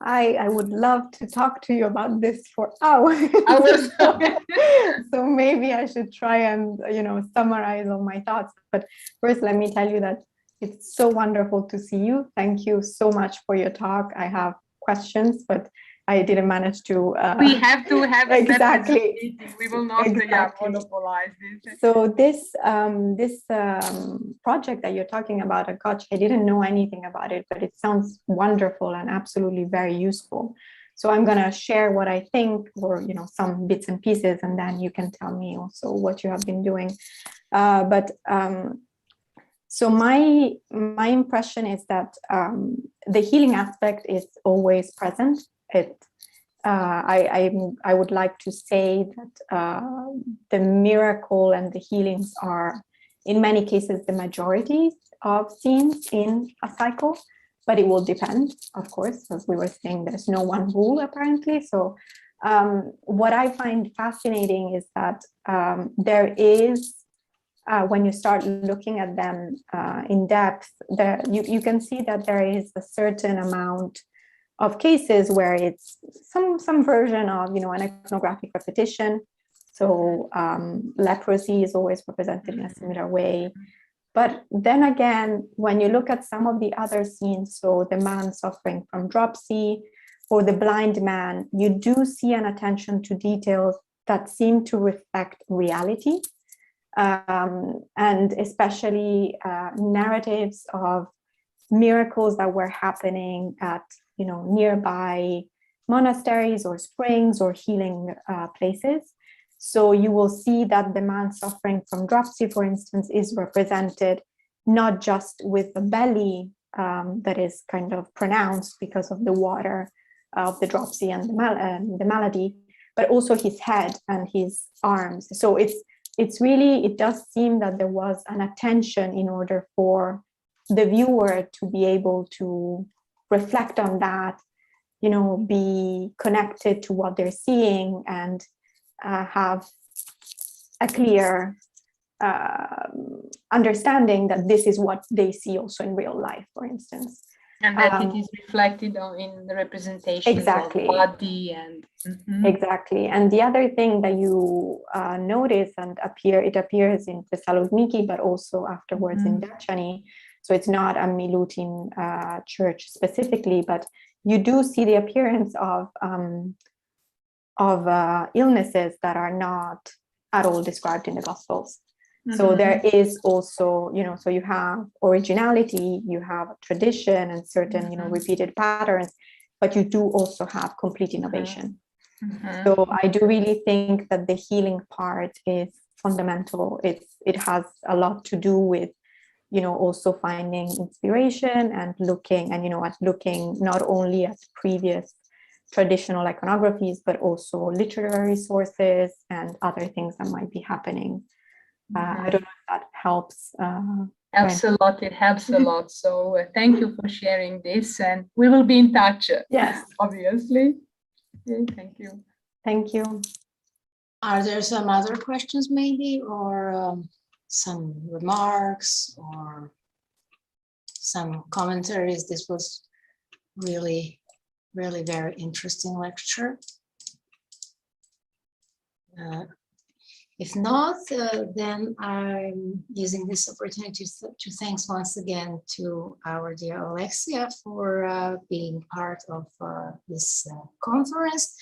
I would love to talk to you about this for hours. So maybe I should try and, summarize all my thoughts. But first, let me tell you that it's so wonderful to see you. Thank you so much for your talk. I have questions, but I didn't manage to.
We have to have a
exactly.
meeting. We will not monopolize this.
So this project that you're talking about at Skopje, I didn't know anything about it, but it sounds wonderful and absolutely very useful. So I'm gonna share what I think, or some bits and pieces, and then you can tell me also what you have been doing. So my impression is that the healing aspect is always present. I would like to say that the miracle and the healings are, in many cases, the majority of scenes in a cycle, but it will depend, of course, as we were saying, there's no one rule apparently. So what I find fascinating is that there is, when you start looking at them in depth, you can see that there is a certain amount of cases where it's some version of, an ethnographic repetition. So leprosy is always represented in a similar way. But then again, when you look at some of the other scenes, so the man suffering from dropsy or the blind man, you do see an attention to details that seem to reflect reality. And especially narratives of miracles that were happening at nearby monasteries or springs or healing places. So you will see that the man suffering from dropsy, for instance, is represented not just with the belly that is kind of pronounced because of the water of the dropsy and the malady, but also his head and his arms. So it's really, it does seem that there was an attention in order for the viewer to be able to reflect on that, be connected to what they're seeing and have a clear understanding that this is what they see also in real life, for instance.
And that it is reflected in the representation of body and...
Exactly. And the other thing that you notice and it appears in Thessaloniki, but also afterwards in Dachani. So it's not a Milutin church specifically, but you do see the appearance of illnesses that are not at all described in the Gospels. So there is also, so you have originality, you have tradition and certain, repeated patterns, but you do also have complete innovation. So I do really think that the healing part is fundamental. It has a lot to do with, also finding inspiration and looking not only at previous traditional iconographies, but also literary sources and other things that might be happening. I don't know if that helps.
Helps a lot. It helps a lot. So thank you for sharing this, and we will be in touch.
Yes,
obviously. Okay, thank you.
Thank you.
Are there some other questions maybe, or some remarks or some commentaries? This was really, really very interesting lecture. If not, then I'm using this opportunity to thanks once again to our dear Alexia for being part of this conference.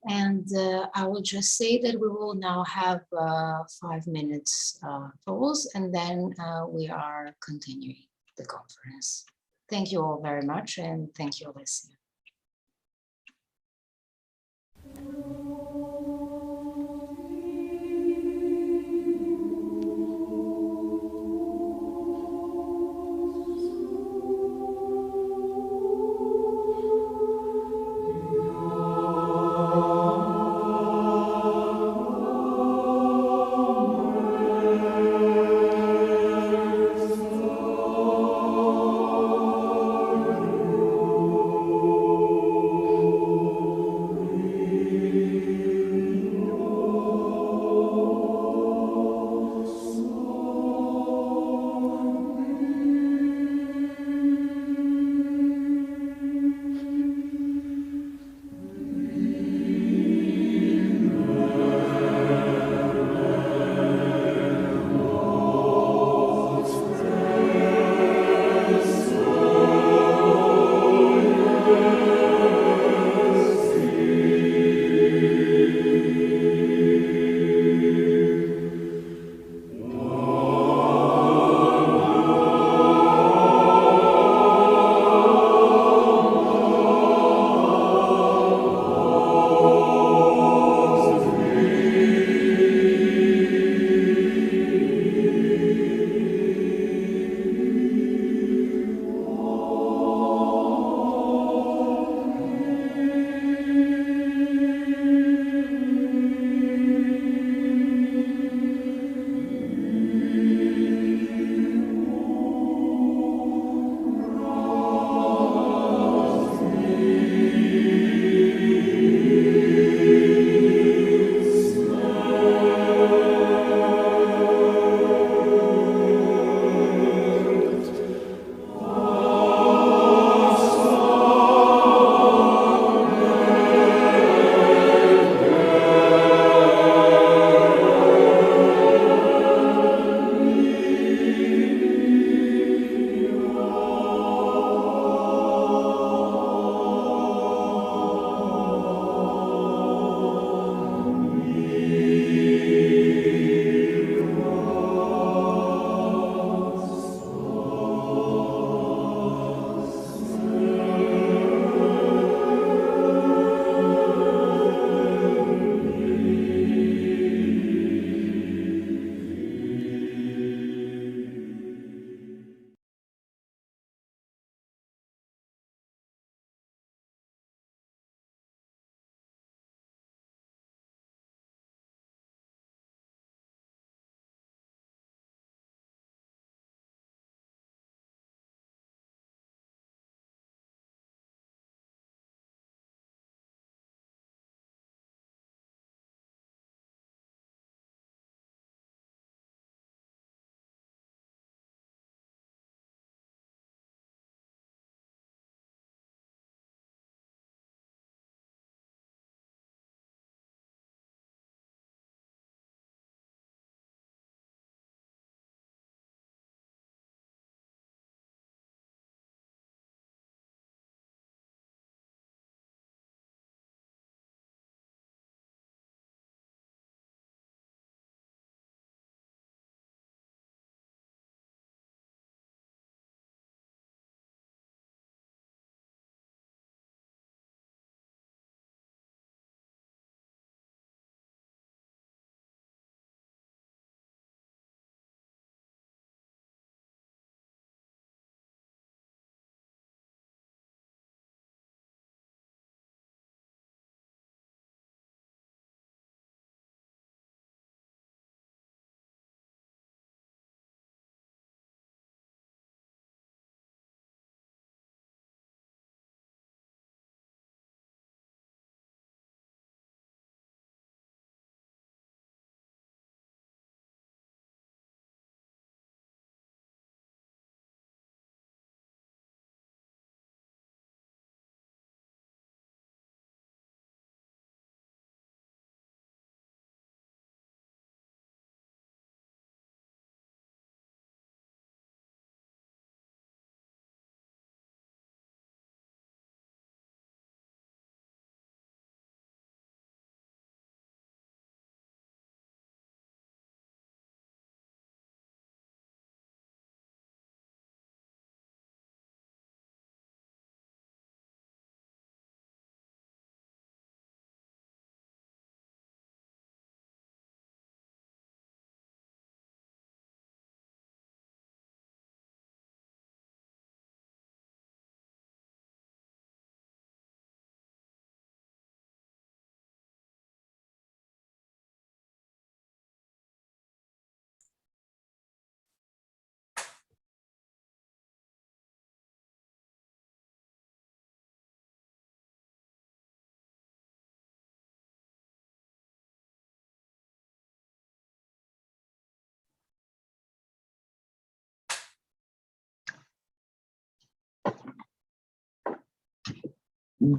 And I will just say that we will now have 5 minutes pause, and then we are continuing the conference. Thank you all very much, and thank you, Alexia.
Thank you.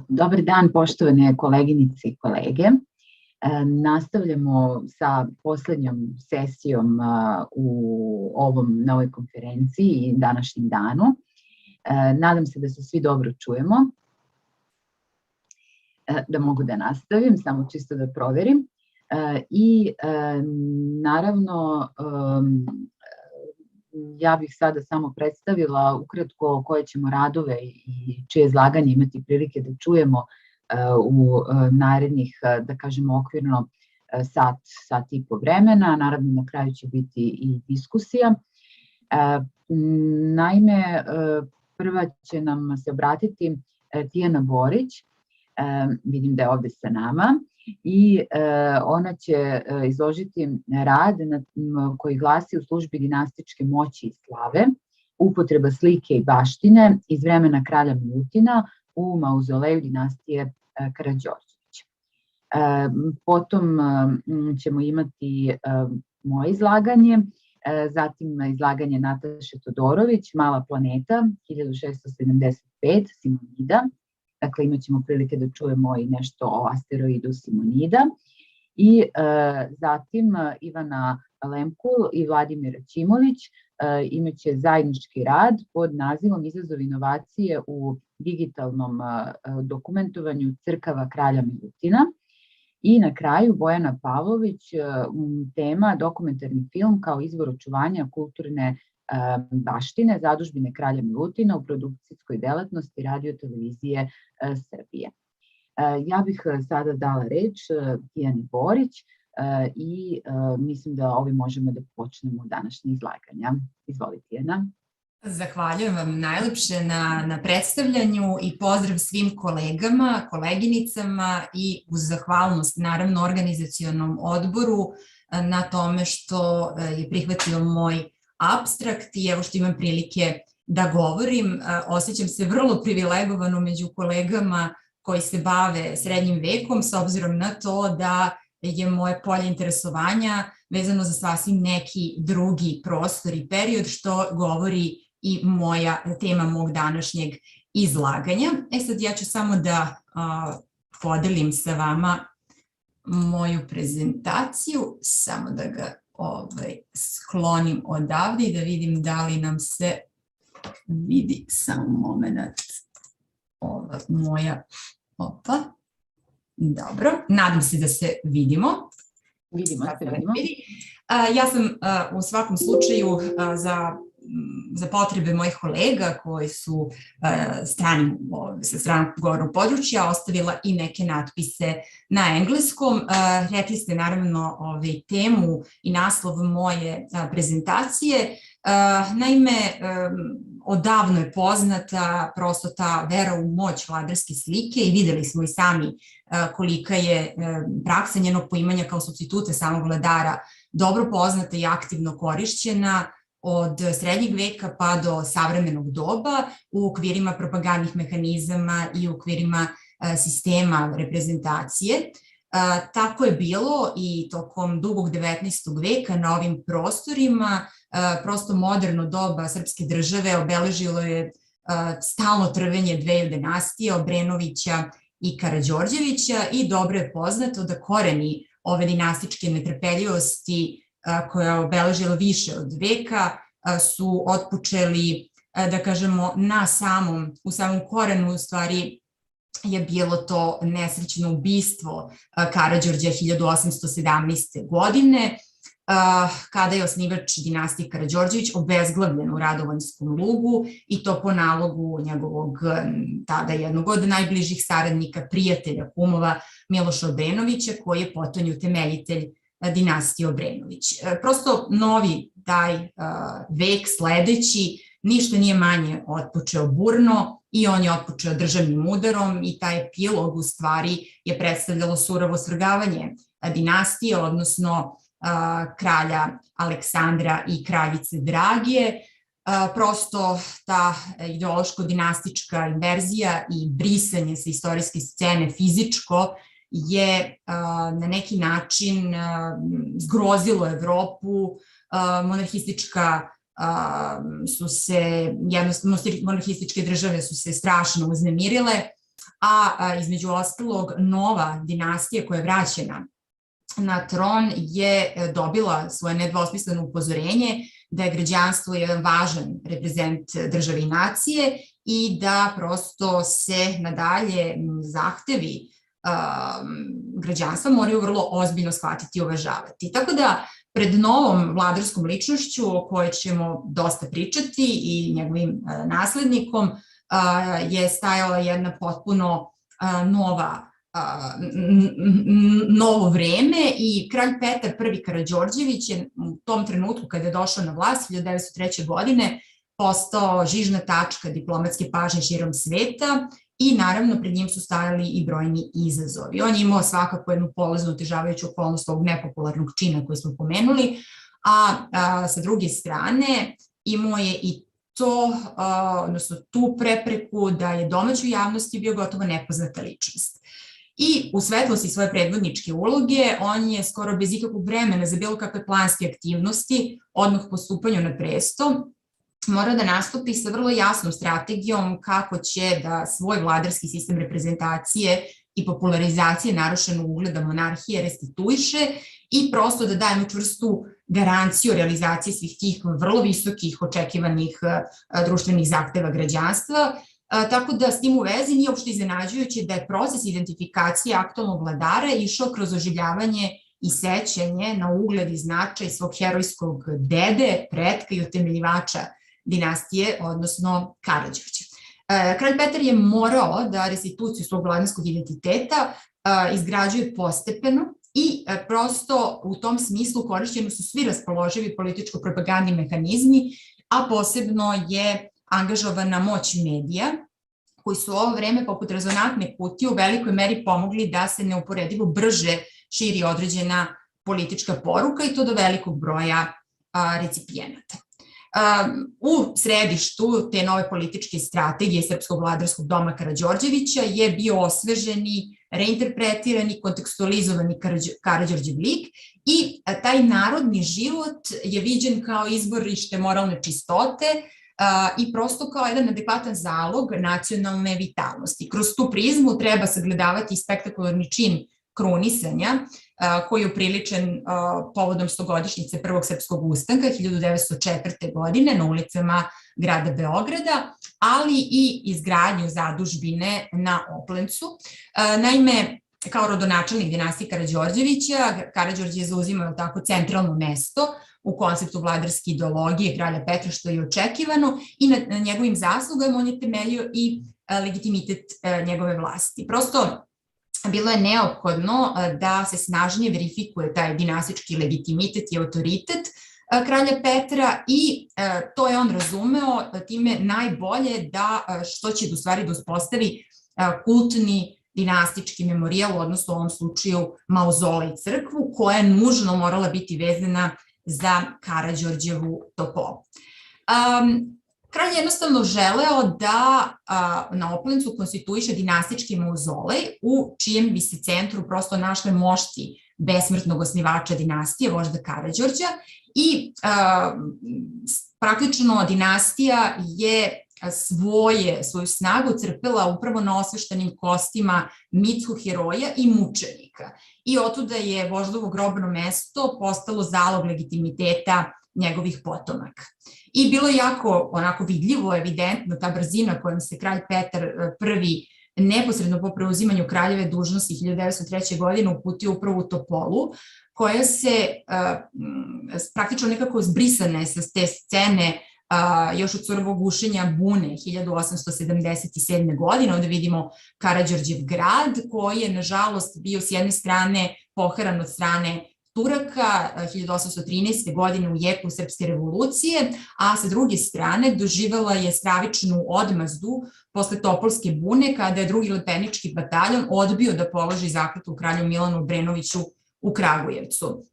Dobar dan, poštovane koleginice i kolege. Nastavljamo sa poslednjom sesijom na ovoj konferenciji i današnjem danu. Nadam se da se svi dobro čujemo, da mogu da nastavim, samo čisto da proverim. I naravno, ja bih sada samo predstavila ukratko koje ćemo radove i čije izlaganje imati prilike da čujemo u narednih, da kažemo okvirno, sat i po vremena. Naravno, na kraju će biti i diskusija. Naime, prva će nam se obratiti Tijana Borić, vidim da je ovde sa nama, i ona će izložiti rad koji glasi: U službi dinastičke moći i slave, upotreba slike i baštine iz vremena kralja Milutina u mauzoleju dinastije Karađorđević. Potom ćemo imati moje izlaganje, zatim izlaganje Nataše Todorović, Mala planeta, 1675, Simonida. Dakle, imat ćemo prilike da čujemo i nešto o asteroidu Simonida. I zatim Ivana Lemkul i Vladimir Ćimović imat će zajednički rad pod nazivom Izazov inovacije u digitalnom dokumentovanju crkava kralja Milutina. I na kraju Bojana Pavlović, tema dokumentarni film kao izvor očuvanja kulturne baštine zadužbine kralja Milutina u produkcijskoj delatnosti radio-televizije Srbije. Ja bih sada dala reč Tijani Borić i mislim da ovim možemo da počnemo današnje izlaganja. Izvoli, Tijana.
Zahvaljujem vam najlepše na predstavljanju i pozdrav svim kolegama, koleginicama i uz zahvalnost naravno organizacionom odboru na tome što je prihvatio moj apstrakt i evo što imam prilike da govorim. Osjećam se vrlo privilegovano među kolegama koji se bave srednjim vekom, s obzirom na to da je moje polje interesovanja vezano za sasvim neki drugi prostor i period, što govori i moja tema mog današnjeg izlaganja. Sad ja ću samo da podelim sa vama moju prezentaciju, samo da ga sklonim odavde i da vidim da li nam se vidi. Samo moment. Ova moja, opa. Dobro, nadam se da se vidimo.
Vidimo.
Ja sam u svakom slučaju za potrebe mojih kolega koji su sa stranog govornog područja ostavila i neke natpise na engleskom. Rekli ste naravno temu i naslov moje prezentacije. Naime, odavno je poznata prosto ta vera u moć vladarske slike i videli smo i sami kolika je praksa njenog poimanja kao supstituta samog vladara dobro poznata i aktivno korišćena od srednjeg veka pa do savremenog doba u okvirima propagandnih mehanizama i u okvirima sistema reprezentacije. Tako je bilo i tokom dugog 19. veka na ovim prostorima. Prosto moderno doba srpske države obeležilo je stalno trvenje dveju dinastija, Obrenovića i Karađorđevića, i dobro je poznato da koreni ove dinastičke netrpeljivosti koja je obeležila više od veka su otpočeli, da kažemo, u samom korenu u stvari je bilo to nesrećno ubistvo Karađorđa 1817. godine, kada je osnivač dinastije Karađorđević obezglavljen u Radovanjskom lugu i to po nalogu njegovog tada jednog od najbližih saradnika, prijatelja, kumova Miloša Obrenovića, koji je potom utemeljitelj dinastije Obrenović. Prosto novi taj vek sledeći ništa nije manje otpočeo burno i on je otpočeo državnim udarom i taj epilog u stvari je predstavljalo surovo svrgavanje dinastije, odnosno kralja Aleksandra i kraljice Dragije. Prosto ta ideološko-dinastička inverzija i brisanje sa istorijske scene fizičko je na neki način zgrozilo Evropu. Monarhističke države su se strašno uznemirile a između ostalog nova dinastija koja je vraćena na tron je dobila svoje nedvosmisleno upozorenje da je građanstvo jedan važan reprezent države i nacije i da prosto se nadalje zahtevi građanstva moraju vrlo ozbiljno shvatiti i uvažavati. Tako da pred novom vladarskom ličnošću o kojoj ćemo dosta pričati i njegovim naslednikom je stajala jedna potpuno novo vreme i kralj Petar I Karađorđević je u tom trenutku kada je došao na vlast 1903. godine postao žižna tačka diplomatske pažnje širom sveta i naravno pred njim su stajali i brojni izazovi. On je imao svakako jednu polaznu otežavajuću okolnost ovog nepopularnog čina koji smo pomenuli, a sa druge strane imao je i odnosno tu prepreku da je domaćoj javnosti bio gotovo nepoznata ličnost. I u svetlosti svoje predvodničke uloge on je skoro bez ikakvog vremena za bilo kakve planske aktivnosti odmah po stupanju na presto mora da nastupi sa vrlo jasnom strategijom kako će da svoj vladarski sistem reprezentacije i popularizacije narušenog ugleda monarhije restituiše i prosto da dajemo čvrstu garanciju realizacije svih tih vrlo visokih očekivanih društvenih zahteva građanstva. Tako da s tim u vezi nije uopšte iznenađujuće da je proces identifikacije aktualnog vladara išao kroz oživljavanje i sećanje na ugled i značaj svog herojskog dede, pretka i utemeljivača dinastije, odnosno Karađorđa. Kralj Petar je morao da restituciju svog vladarskog identiteta izgrađuje postepeno i prosto u tom smislu korišćeni su svi raspoloživi političko-propagandni mehanizmi, a posebno je angažovana moć medija, koji su u ovo vreme poput rezonantne kutije u velikoj meri pomogli da se neuporedivo brže širi određena politička poruka i to do velikog broja recipijenata. U središtu te nove političke strategije Srpskog vladarskog doma Karađorđevića je bio osveženi, reinterpretirani, kontekstualizovani Karađorđev lik i taj narodni život je viđen kao izvorište moralne čistote i prosto kao jedan adekvatan zalog nacionalne vitalnosti. Kroz tu prizmu treba sagledavati spektakularni čin krunisanja koji je upriličen povodom 100-godišnjice Prvog srpskog ustanka 1904. godine na ulicama grada Beograda, ali i izgradnju zadužbine na Oplencu. Naime, kao rodonačelnik dinastije Karađorđevića, Karađorđe je zauzimao tako centralno mesto u konceptu vladarske ideologije kralja Petra, što je očekivano, i na njegovim zaslugama on je temeljio i legitimitet njegove vlasti. Prosto bilo je neophodno da se snažnije verifikuje taj dinastički legitimitet i autoritet kralja Petra i to je on razumeo time najbolje da što će u stvari da uspostavi kultni dinastički memorijal, odnosno u ovom slučaju mauzolej crkvu, koja je nužno morala biti vezana za Karađorđevu topolu. Kralj je jednostavno želeo da na Oplencu konstituiše dinastički mauzolej u čijem bi se centru prosto našle mošti besmrtnog osnivača dinastije, vožda Karađorđa, i praktično dinastija je svoju snagu crpela upravo na osveštenim kostima mitskog heroja i mučenika. I otuda je voždovo grobno mesto postalo zalog legitimiteta njegovih potomaka. I bilo je jako onako vidljivo, evidentno, ta brzina kojom se kralj Petar I neposredno po preuzimanju kraljeve dužnosti 1903. godine uputio upravo u Topolu, koja se praktično nekako zbrisane sa te scene još od surovog gušenja bune 1877. godine. Ovde vidimo Karađorđev grad koji je nažalost bio s jedne strane poharan od strane Turaka 1813. godine u jeku Srpske revolucije, a sa druge strane doživela je stravičnu odmazdu posle Topolske bune kada je drugi lepenički bataljon odbio da položi zakletvu kralju Milanu Obrenoviću u Kragujevcu.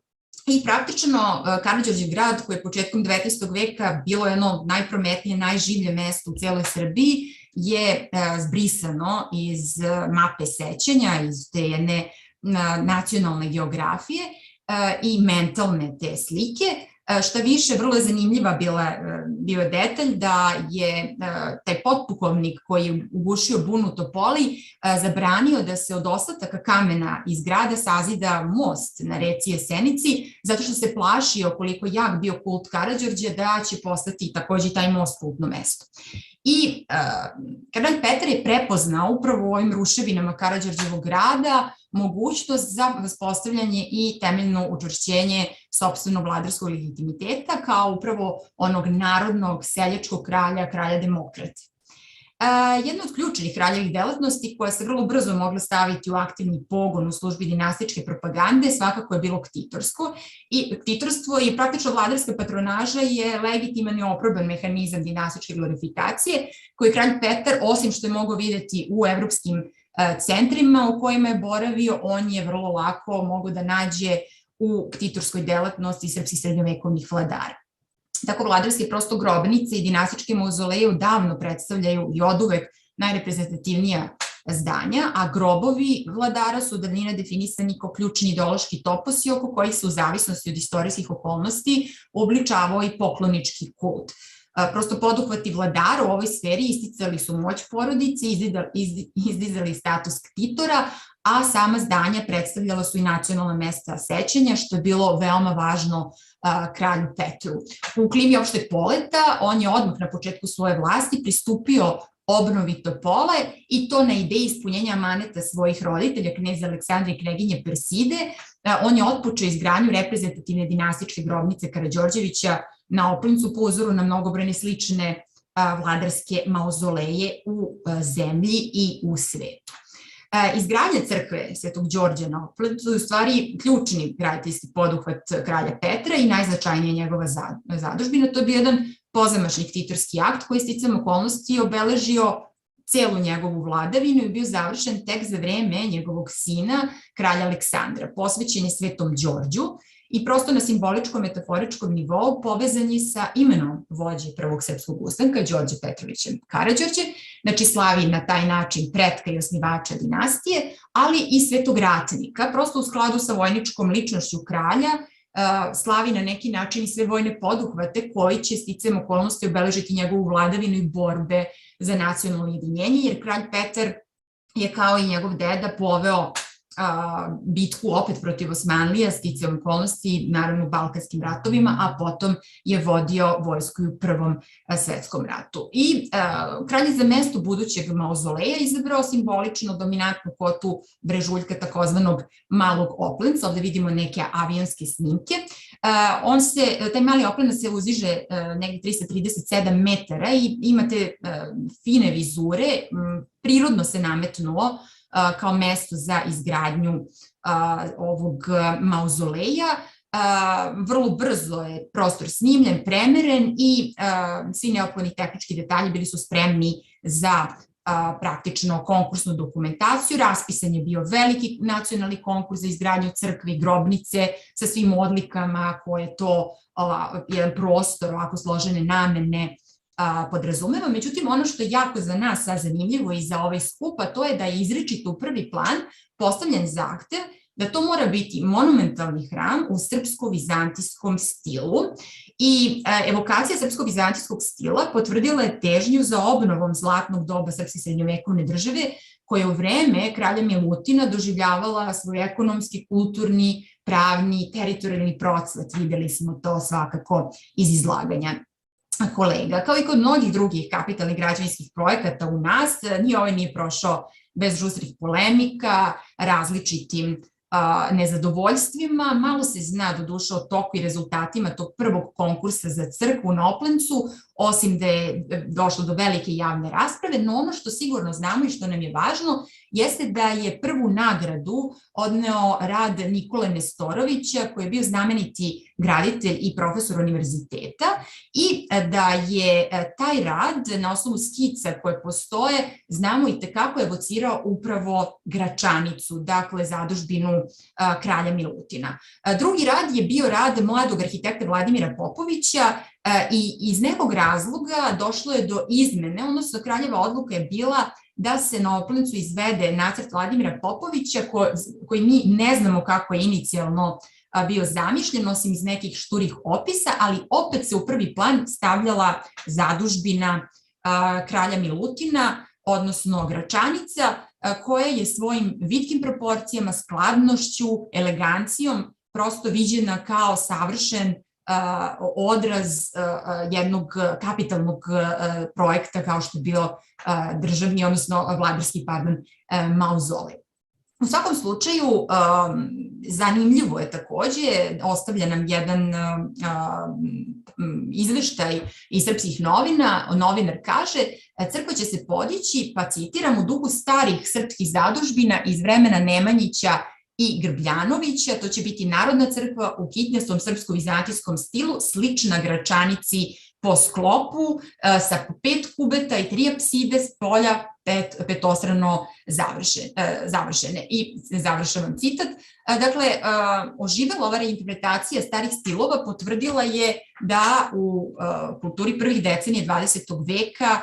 I praktično Karađorđev grad, koji je početkom 19. veka bilo jedno najprometnije, najživlje mesto u celoj Srbiji, je zbrisano iz mape sećanja, iz te jedne nacionalne geografije i mentalne te slike, Šta više, vrlo je zanimljiva bio detalj da je taj potpukovnik koji je ugušio bunu u Topoli zabranio da se od ostataka kamena iz grada sazida most na reci Jesenici, zato što se plašio koliko jak bio kult Karađorđa da će postati takođe taj most kultno mesto. I kralj Petar je prepoznao upravo u ovim ruševinama Karađorđevog grada mogućnost za uspostavljanje i temeljno učvršćenje sopstvenog vladarskog legitimiteta kao upravo onog narodnog seljačkog kralja, kralja demokrate. Jedna od ključnih kraljevih delatnosti koja se vrlo brzo mogla staviti u aktivni pogon u službi dinastičke propagande svakako je bilo ktitorstvo. I ktitorstvo i praktično vladarska patronaža je legitiman i oproban mehanizam dinastičke glorifikacije koji kralj Petar, osim što je mogao videti u evropskim centrima u kojima je boravio, on je vrlo lako mogao da nađe u ktitorskoj delatnosti srpskih srednjovekovnih vladara. Tako vladarske prosto grobnice i dinastičke mauzoleje odavno predstavljaju i oduvek najreprezentativnija zdanja, a grobovi vladara su davnina definisani kao ključni ideološki toposi oko kojih se u zavisnosti od istorijskih okolnosti obličavao i poklonički kult. Prosto poduhvati vladara u ovoj sferi isticali su moć porodice, izdizali status ktitora, a sama zdanja predstavljala su i nacionalna mesta sećanja, što je bilo veoma važno kralju Petru. U klimi opšteg poleta on je odmah na početku svoje vlasti pristupio obnovi Topole i to na ideji ispunjenja amaneta svojih roditelja, kneza Aleksandra i kneginje Perside. On je otpočeo izgradnju reprezentativne dinastičke grobnice Karađorđevića na Oplencu po uzoru na mnogobrojne slične vladarske mauzoleje u zemlji i u svetu. Izgradnja crkve Svetog Đorđa na Oplencu je u stvari ključni graditeljski poduhvat kralja Petra i najznačajnija njegova zadužbina. To je bio jedan pozamašni ktitorski akt koji sticam okolnosti obeležio celu njegovu vladavinu i bio završen tek za vreme njegovog sina, kralja Aleksandra. Posvećen je Svetom Đorđu i prosto na simboličkom metaforičkom nivou povezan je sa imenom vođe prvog srpskog ustanka, Đorđe Petrovića Karađorđe, znači slavi na taj način pretka i osnivača dinastije, ali i svetog ratnika, prosto u skladu sa vojničkom ličnošću kralja, slavi na neki način i sve vojne poduhvate koji će sticajem okolnosti obeležiti njegovu vladavinu i borbe za nacionalno ujedinjenje, jer kralj Petar je kao i njegov deda poveo bitku opet protiv Osmanlija, sticajem okolnosti, naravno u Balkanskim ratovima, a potom je vodio vojsku u Prvom svetskom ratu. I kralj je za mesto budućeg mauzoleja izabrao simbolično dominantnu kotu brežuljka takozvanog Malog Oplenca. Ovde vidimo neke avionske snimke. Taj mali Oplenac se uziže negdje 337 metara i imate fine vizure, prirodno se nametnuo kao mesto za izgradnju ovog mauzoleja. Vrlo brzo je prostor snimljen, premeren i svi neophodni tehnički detalji bili su spremni za praktično konkursnu dokumentaciju. Raspisan je bio veliki nacionalni konkurs za izgradnju crkve i grobnice sa svim odlikama koje to jedan prostor ovako složene namene podrazumeva. Međutim, ono što je jako za nas zanimljivo i za ovaj skup, a to je da je izričito u prvi plan postavljen zahtev da to mora biti monumentalni hram u srpsko-vizantijskom stilu i evokacija srpsko-vizantijskog stila potvrdila je težnju za obnovom zlatnog doba srpske srednjovekovne države koja u vreme kralja Milutina doživljavala svoj ekonomski, kulturni, pravni, teritorijalni procvat. Videli smo to svakako iz izlaganja kolega. Kao i kod mnogih drugih kapitalnih građevinskih projekata u nas, ni ovaj nije prošao bez žustrih polemika, različitim nezadovoljstvima. Malo se zna do duše o toku i rezultatima tog prvog konkursa za crkvu na Oplencu, osim da je došlo do velike javne rasprave, no ono što sigurno znamo i što nam je važno jeste da je prvu nagradu odneo rad Nikole Nestorovića, koji je bio znameniti graditelj i profesor univerziteta, i da je taj rad na osnovu skica koje postoje, znamo i tekako evocirao upravo Gračanicu, dakle zadužbinu kralja Milutina. Drugi rad je bio rad mladog arhitekta Vladimira Popovića i iz nekog razloga došlo je do izmene, odnosno kraljeva odluka je bila da se na Oplencu izvede nacrt Vladimira Popovića koji mi ne znamo kako je inicijalno bio zamišljen, osim iz nekih šturih opisa, ali opet se u prvi plan stavljala zadužbina kralja Milutina, odnosno Gračanica, koja je svojim vitkim proporcijama, skladnošću, elegancijom prosto viđena kao savršen odraz jednog kapitalnog projekta kao što je bio državni, odnosno vladarski, mauzolej. U svakom slučaju, zanimljivo je takođe, ostavlja nam jedan izveštaj iz srpskih novina. Novinar kaže, crkva će se podići, pa citiram, u duhu starih srpskih zadužbina iz vremena Nemanjića i Grbljanovića, to će biti narodna crkva u kitnjastom srpsko-vizantijskom stilu, slična Gračanici po sklopu, sa 5 kubeta i 3 apside, s polja petostrano završene. I završavam citat. Dakle, oživela ova reinterpretacija starih stilova potvrdila je da u kulturi prvih decenija 20. veka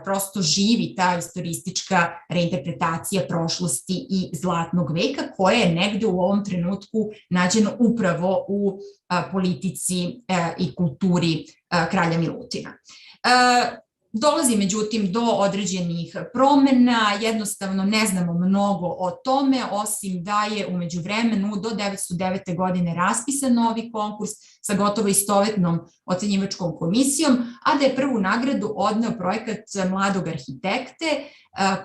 prosto živi ta istoristička reinterpretacija prošlosti i zlatnog veka, koja je negde u ovom trenutku nađena upravo u politici i kulturi kralja Milutina. Dolazi međutim do određenih promena, jednostavno ne znamo mnogo o tome, osim da je u međuvremenu do 909. godine raspisan novi konkurs sa gotovo istovetnom ocenjivačkom komisijom, a da je prvu nagradu odneo projekat mladog arhitekte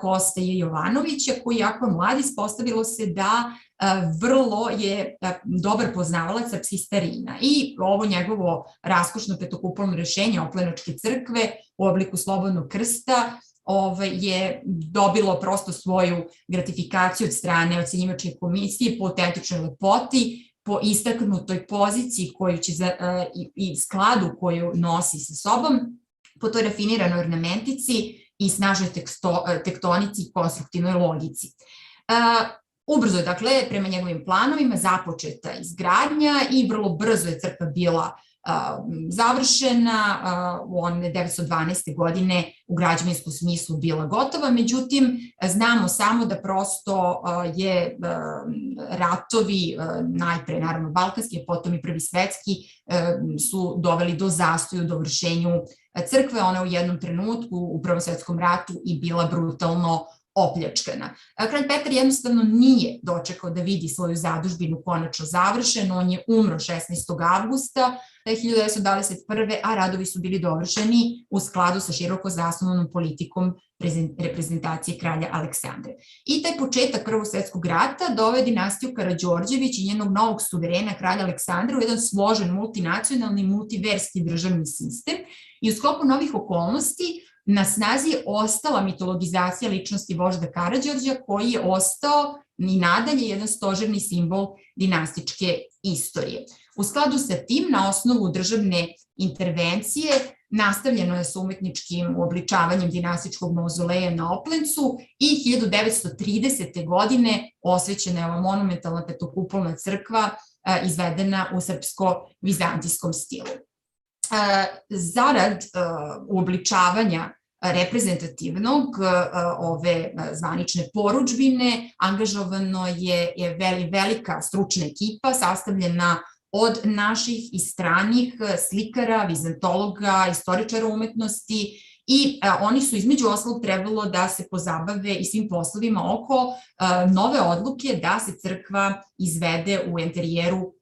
Kosteja Jovanovića, koji jako mlad, ispostavilo se da vrlo je dobar poznavalac srpskih starina. I ovo njegovo raskošno petokupolno rešenje Oplenačke crkve u obliku slobodnog krsta je dobilo prosto svoju gratifikaciju od strane ocenjivačke komisije po autentičnoj lepoti, po istaknutoj poziciji koju će i skladu koju nosi sa sobom, po toj rafiniranoj ornamentici i snažnoj tektonici i konstruktivnoj logici. Ubrzo je, dakle, prema njegovim planovima započeta izgradnja i vrlo brzo je crkva bila završena, one 912. godine u građevinskom smislu bila gotova, međutim znamo samo da prosto je ratovi, najpre naravno balkanski, a potom i prvi svetski, su doveli do zastoja u dovršenju crkve. Ona u jednom trenutku u Prvom svetskom ratu i bila brutalno opljačkana. Kralj Petar jednostavno nije dočekao da vidi svoju zadužbinu konačno završenu, on je umro 16. avgusta 1921. a radovi su bili dovršeni u skladu sa široko zasnovanom politikom reprezentacije kralja Aleksandra. I taj početak Prvog svetskog rata doveo dinastiju Karađorđević i njenog novog suverena kralja Aleksandra u jedan složen multinacionalni, multiverski državni sistem i u sklopu novih okolnosti na snazi je ostala mitologizacija ličnosti vožda Karađorđa, koji je ostao i nadalje jedan stožerni simbol dinastičke istorije. U skladu sa tim, na osnovu državne intervencije, nastavljeno je sa umetničkim uobličavanjem dinastičkog mauzoleja na Oplencu i 1930. godine osvećena je ova monumentalna petokupolna crkva izvedena u srpsko-vizantijskom stilu. Zarad uobličavanja reprezentativnog ove zvanične porudžbine angažovano je velika stručna ekipa sastavljena od naših i stranih slikara, vizantologa, istoričara umetnosti i oni su između ostalog trebalo da se pozabave i svim poslovima oko nove odluke da se crkva izvede u enterijeru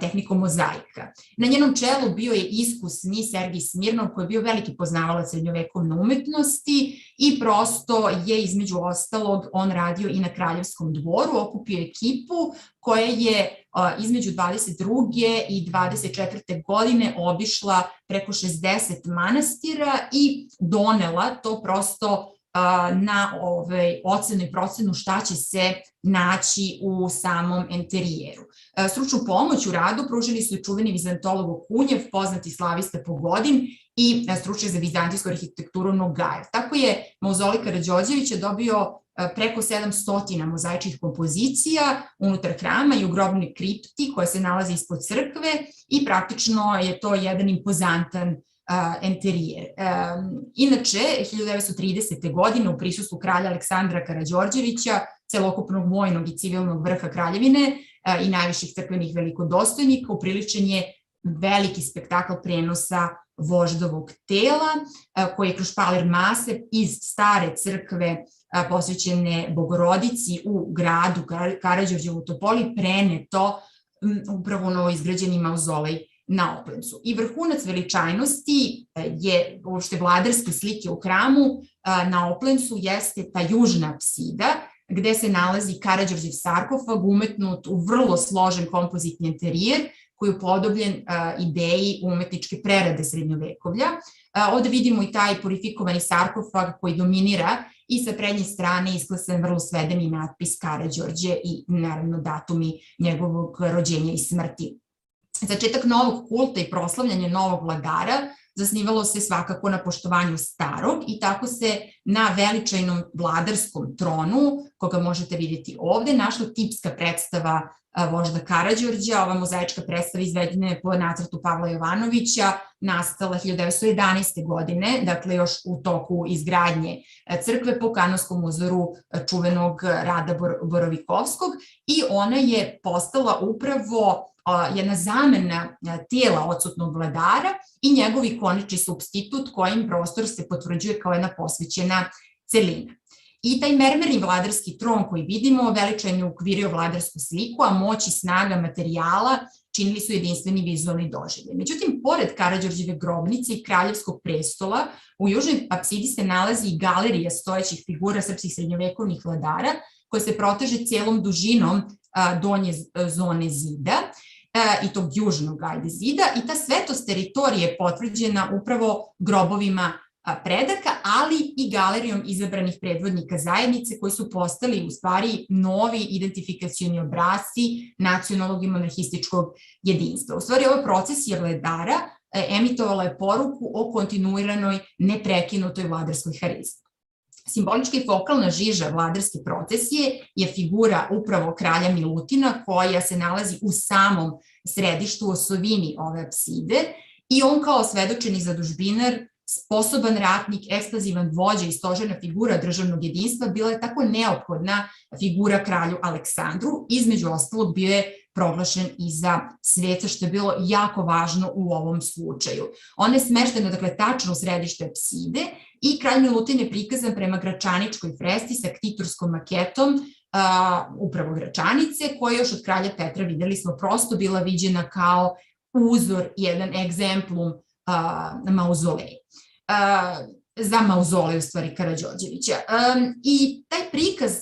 tehnikom mozaika. Na njenom čelu bio je iskusni Sergij Smirnov, koji je bio veliki poznavalac srednjovekovne umetnosti i prosto je između ostalog on radio i na Kraljevskom dvoru, okupio ekipu koja je između 22. i 24. godine obišla preko 60 manastira i donela to prosto na ocenu i procenu šta će se naći u samom enterijeru. Stručnu pomoć u radu pružili su i čuveni vizantolog Okunjev, poznati slavista Pogodin i stručnjak za vizantijsku arhitekturu Nogajev. Tako je mauzolej Karađorđevića dobio preko 700 mozaičkih kompozicija unutar hrama i u grobnoj kripti koja se nalazi ispod crkve i praktično je to jedan impozantan enterijer. Inače, 1930. godine u prisustvu kralja Aleksandra Karađorđevića, celokupnog vojnog i civilnog vrha kraljevine, i najviših crkvenih velikodostojnika, upriličen je veliki spektakl prenosa voždovog tela, koji je kroz špalir mase iz stare crkve posvećene Bogorodici u gradu Karađorđevu u Topoli preneto upravo u novoizgrađeni mauzolej na Oplencu. I vrhunac veličajnosti je uopšte vladarske slike u hramu na Oplencu jeste ta južna apsida, gde se nalazi Karađorđev sarkofag umetnut u vrlo složen kompozitni interijer koji je upodobljen ideji umetničke prerade srednjovekovlja. Ovde vidimo i taj purifikovani sarkofag koji dominira i sa prednje strane isklesan vrlo svedeni natpis Karađorđe i naravno datumi njegovog rođenja i smrti. Začetak novog kulta i proslavljanje novog vladara zasnivalo se svakako na poštovanju starog i tako se na veličajnom vladarskom tronu, koga možete vidjeti ovde, našla tipska predstava vožda Karađorđa. Ova mozaička predstava izvedena je po nacrtu Pavla Jovanovića, nastala 1911. godine, dakle još u toku izgradnje crkve po kanonskom uzoru čuvenog Rada Borovikovskog, i ona je postala upravo jedna zamena tela odsutnog vladara i njegov ikonični supstitut kojim prostor se potvrđuje kao jedna posvećena celina. I taj mermerni vladarski tron koji vidimo veličajno ukvirio vladarsku sliku, a moć i snaga materijala činili su jedinstveni vizualni doživljaj. Međutim, pored Karađorđeve grobnice i kraljevskog prestola, u južnoj apsidi se nalazi i galerija stojećih figura srpskih srednjovekovnih vladara, koja se proteže cijelom dužinom donje zone zida i tog južnog zida, i ta svetost teritorije je potvrđena upravo grobovima predaka, ali i galerijom izabranih predvodnika zajednice koji su postali u stvari novi identifikacioni obrasci nacionalnog i monarhističkog jedinstva. U stvari, ova procesija vladara emitovala je poruku o kontinuiranoj, neprekinutoj vladarskoj harizmi. Simbolička i fokalna žiža vladarske procesije je figura upravo kralja Milutina, koja se nalazi u samom središtu, u osovini ove apside, i on kao svedočeni zadužbinar, sposoban ratnik, eksplozivan vođa i stožerna figura državnog jedinstva bila je tako neophodna figura kralju Aleksandru. Između ostalog bio je proglašen i za sveca, što je bilo jako važno u ovom slučaju. Ona je smeštena, dakle, tačno u središtu apside i kralj Milutin je prikazan prema gračaničkoj freski sa ktiturskom maketom upravo Gračanice, koja još od kralja Petra, videli smo, prosto bila viđena kao uzor, jedan egzemplum mauzolej. Za mauzolej, u stvari, Karađorđevića. I taj prikaz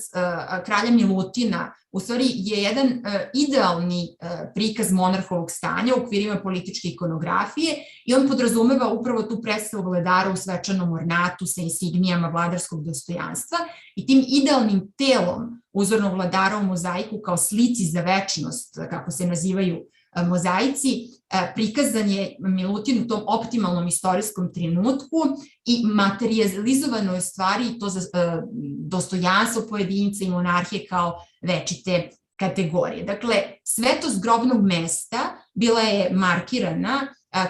kralja Milutina u stvari je jedan idealni prikaz monarhovog stanja u okvirima političke ikonografije i on podrazumeva upravo tu predstavu vladara u svečanom ornatu sa insignijama vladarskog dostojanstva i tim idealnim telom uzornog vladara u mozaiku kao slici za večnost, kako se nazivaju mozaici, prikazan je Milutin u tom optimalnom istorijskom trenutku i materializovano je stvari to za dostojanstvo pojedinca i monarhije kao večite kategorije. Dakle, svetost grobnog mesta bila je markirana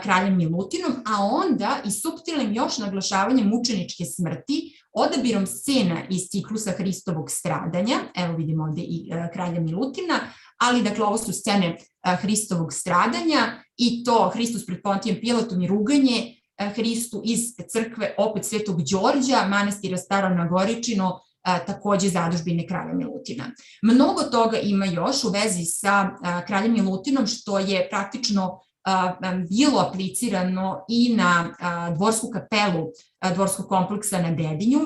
kraljem Milutinom, a onda i suptilnim još naglašavanjem mučeničke smrti, odabirom scena iz ciklusa Hristovog stradanja, evo vidimo ovde i kralja Milutina, ali dakle ovo su scene Hristovog stradanja i to Hristos pred Pontijem Pilatom i ruganje Hristu iz crkve opet Svetog Đorđa, manastira Staro Nagoričino, takođe zadužbine kralja Milutina. Mnogo toga ima još u vezi sa kraljem Milutinom, što je praktično bilo aplicirano i na dvorsku kapelu dvorskog kompleksa na Dedinju,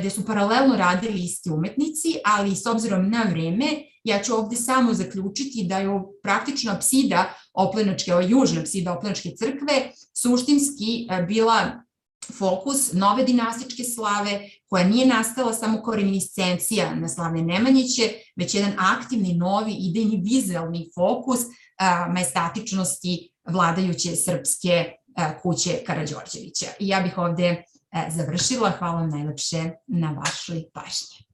gde su paralelno radili isti umetnici, ali s obzirom na vreme, ja ću ovde samo zaključiti da je praktično apsida Oplenačke, južna apsida Oplenačke crkve, suštinski bila fokus nove dinastičke slave, koja nije nastala samo kao reminiscencija na slavne Nemanjiće, već jedan aktivni, novi, idejni, vizualni fokus majestatičnosti vladajuće srpske kuće Karađorđevića. I ja bih ovde završila. Hvala vam najlepše na vašoj pažnji.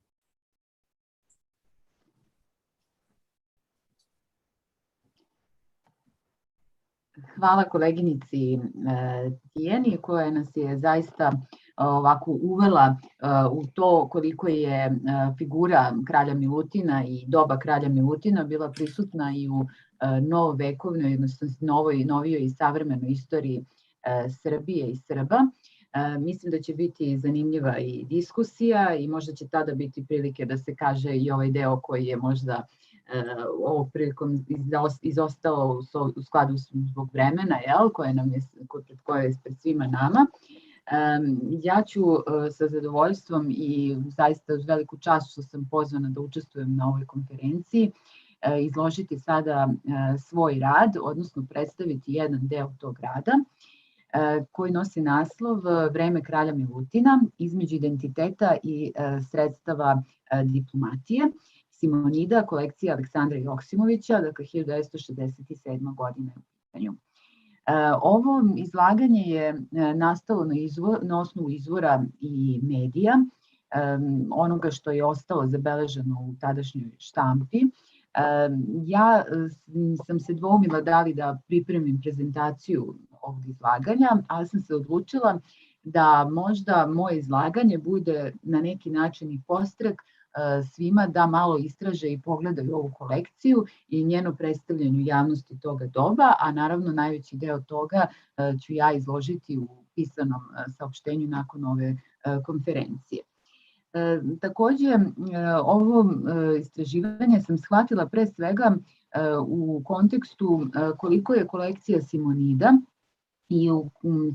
Hvala koleginici Tijeni, koja nas je zaista ovako uvela u to koliko je figura kralja Milutina i doba kralja Milutina bila prisutna i u novovekovnoj, odnosno novijoj i savremenoj istoriji Srbije i Srba. Mislim da će biti zanimljiva i diskusija i možda će tada biti prilike da se kaže i ovaj deo koji je možda ovog prilikom izostao u skladu zbog vremena, koje je pred svima nama. Ja ću sa zadovoljstvom i zaista uz veliku čast što sam pozvana da učestvujem na ovoj konferenciji izložiti sada svoj rad, odnosno predstaviti jedan deo tog rada koji nosi naslov Vreme kralja Milutina između identiteta i sredstava diplomatije. Simonida, kolekcija Aleksandra Joksimovića, dakle 1967. godine u pitanju. Ovo izlaganje je nastalo na osnovu izvora i medija, onoga što je ostalo zabeleženo u tadašnjoj štampi. Ja sam se dvoumila da li da pripremim prezentaciju ovog izlaganja, ali sam se odlučila da možda moje izlaganje bude na neki način i podstrek svima da malo istraže i pogledaju ovu kolekciju i njeno predstavljanje javnosti toga doba, a naravno najveći deo toga ću ja izložiti u pisanom saopštenju nakon ove konferencije. Takođe, ovo istraživanje sam shvatila pre svega u kontekstu koliko je kolekcija Simonida i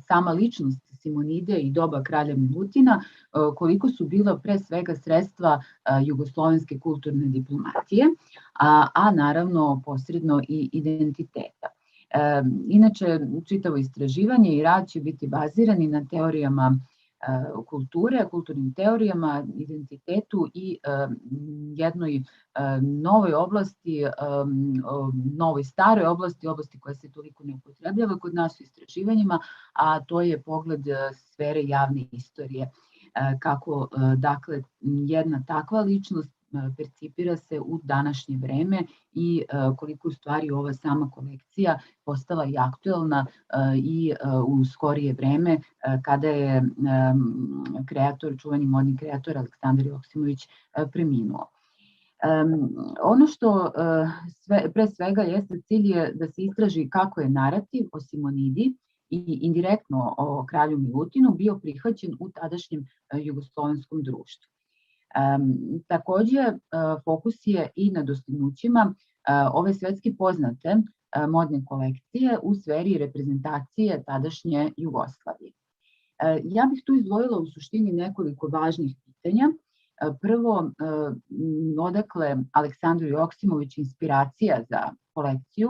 sama ličnost Simonide i doba kralja Milutina, koliko su bila pre svega sredstva jugoslovenske kulturne diplomatije, a naravno posredno i identiteta. Inače, čitavo istraživanje i rad će biti bazirani na teorijama kulture, kulturnim teorijama, identitetu i jednoj novoj oblasti, novoj staroj oblasti koja se toliko ne upotrebljava kod nas u istraživanjima, a to je pogled sfere javne istorije. Kako, dakle, jedna takva ličnost percipira se u današnje vreme i koliko u stvari ova sama kolekcija postala i aktuelna i u skorije vreme kada je čuveni modni kreator Aleksandar Joksimović preminuo. Ono što pre svega jeste cilj je da se istraži kako je narativ o Simonidi i indirektno o kralju Milutinu bio prihvaćen u tadašnjem jugoslovenskom društvu. Takođe, fokus je i na dostignućima ove svetski poznate modne kolekcije u sferi reprezentacije tadašnje Jugoslavije. Ja bih tu izdvojila u suštini nekoliko važnih pitanja. Prvo, odakle Aleksandru Joksimoviću inspiracija za kolekciju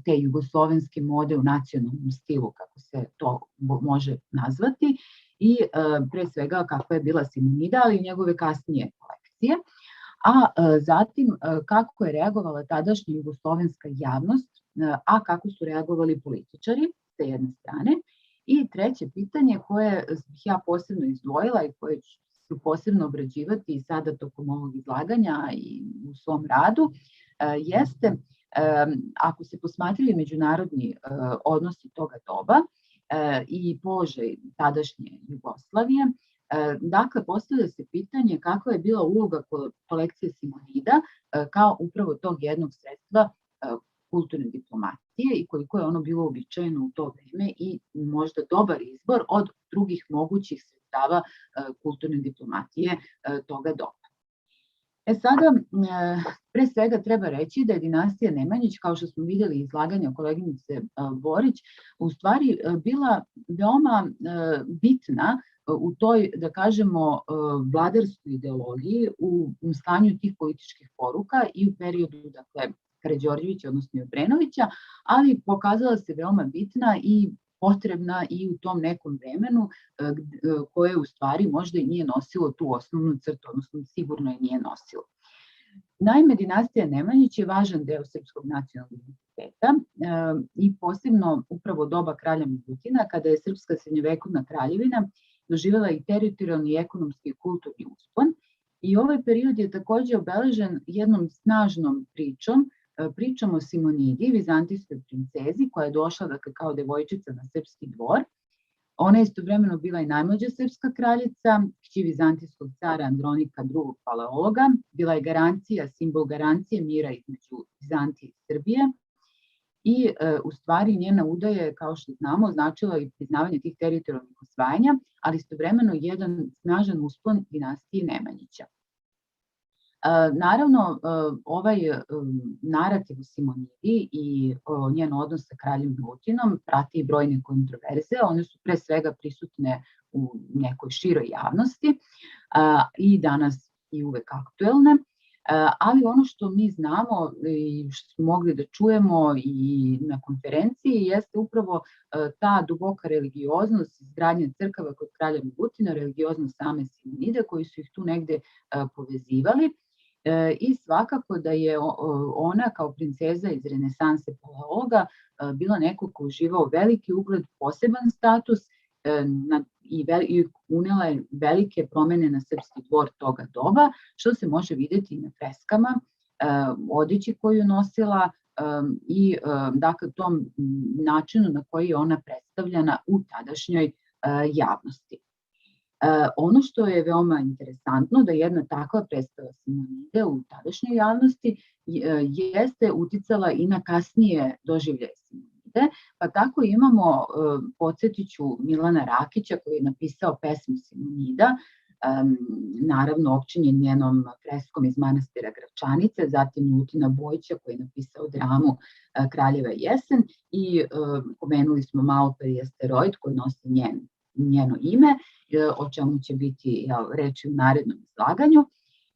te jugoslovenske mode u nacionalnom stilu, kako se to može nazvati, i pre svega kakva je bila Simonida, ali i njegove kasnije kolekcije, a zatim kako je reagovala tadašnja jugoslovenska javnost, a kako su reagovali političari sa jedne strane. I treće pitanje koje bih ja posebno izdvojila i koje ću posebno obrađivati i sada tokom ovog izlaganja i u svom radu, jeste ako se posmatraju međunarodni odnosi toga doba, i položaj tadašnje Jugoslavije. Dakle, postavlja se pitanje kakva je bila uloga kolekcije Simonida kao upravo tog jednog sredstva kulturne diplomatije i koliko je ono bilo uobičajeno u to vreme i možda dobar izbor od drugih mogućih sredstava kulturne diplomatije toga doba. Sada, pre svega treba reći da je dinastija Nemanjić, kao što smo videli izlaganja koleginice Borić, u stvari bila veoma bitna u toj, da kažemo, vladarskoj ideologiji, u slanju tih političkih poruka i u periodu, dakle, Karađorđevića, odnosno Obrenovića, ali pokazala se veoma bitna i potrebna i u tom nekom vremenu koje u stvari možda i nije nosilo tu osnovnu crtu, odnosno sigurno je nije nosilo. Naime, dinastija Nemanjić je važan deo srpskog nacionalnog identiteta i posebno upravo doba kralja Milutina, kada je srpska srednjovekovna kraljevina doživjela i teritorijalni, i ekonomski i kulturni uspon. I ovaj period je takođe obeležen jednom snažnom pričom o Simonidi, vizantijskoj princezi, koja je došla, dakle, kao devojčica na srpski dvor, Ona je istovremeno bila i najmlađa srpska kraljica, kći vizantijskog cara Andronika II. Palaeologa, bila je garancija, simbol garancije mira između Vizantije i Srbije i u stvari njena udaja je, kao što znamo, značila i priznavanje tih teritorijalnih osvajanja, ali istovremeno jedan snažan uspon dinastije Nemanjića. Naravno, ovaj narativ u Simonidi i njen odnos sa kraljem Milutinom prati i brojne kontroverze. One su pre svega prisutne u nekoj široj javnosti i danas i uvek aktuelne. Ali ono što mi znamo i što smo mogli da čujemo i na konferenciji jeste upravo ta duboka religioznost, izgradnja crkava kod kralja Milutina, religioznost same Simonide koji su ih tu negde povezivali. I svakako da je ona kao princeza iz renesanse Palaeologa bila neko ko uživao veliki ugled, poseban status i unela je velike promene na srpski dvor toga doba, što se može videti i na freskama, odeći koju nosila i dakle tom načinu na koji je ona predstavljena u tadašnjoj javnosti. Ono što je veoma interesantno da jedna takva predstava Simonide u tadašnjoj javnosti jeste uticala i na kasnije doživljaje Simonide, pa tako imamo, podsjetit ću, Milana Rakića koji je napisao pesmu Simonida, naravno općenjen njenom freskom iz manastira Gračanice, zatim Milutina Bojića koji je napisao dramu Kraljeva jesen i pomenuli smo malo pre Asteroid koji nosi njeno ime, o čemu će biti reči u narednom izlaganju.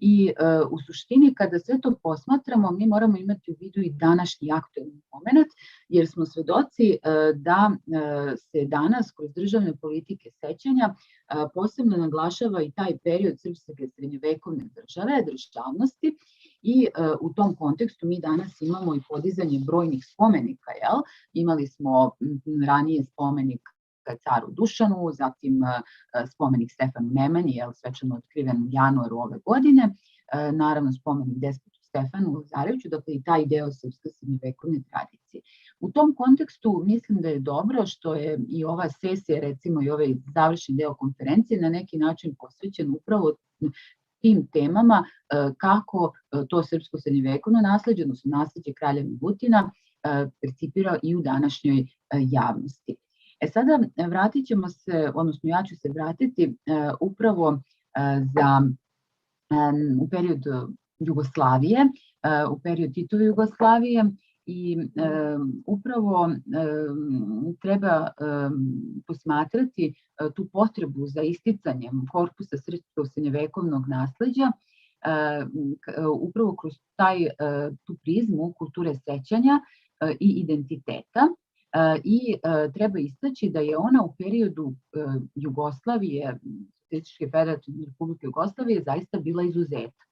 I u suštini kada sve to posmatramo, mi moramo imati u vidu i današnji aktuelni moment, jer smo svedoci da se danas kroz državne politike sećanja posebno naglašava i taj period srpske srednjovekovne državnosti i u tom kontekstu mi danas imamo i podizanje brojnih spomenika, imali smo ranije spomenik caru Dušanu, zatim spomenik Stefanu Nemanji, svečano otkriven u januaru ove godine, naravno spomenik despotu Stefanu Lazareviću, dakle i taj deo srpske srednjovekovne tradicije. U tom kontekstu mislim da je dobro što je i ova sesija, recimo i ovaj završni deo konferencije na neki način posvećen upravo tim temama kako to srpsko srednjovekovno nasleđe, odnosno nasleđe kralja Milutina, percipira i u današnjoj javnosti. Sada vratit ćemo se, odnosno ja ću se vratiti upravo u period Jugoslavije, u period Titove Jugoslavije i upravo treba posmatrati tu potrebu za isticanjem korpusa srpskog srednjovekovnog nasleđa upravo kroz tu prizmu kulture sećanja i identiteta. I treba istaći da je ona u periodu Jugoslavije, Socijalističke federativne Republike Jugoslavije, zaista bila izuzetak,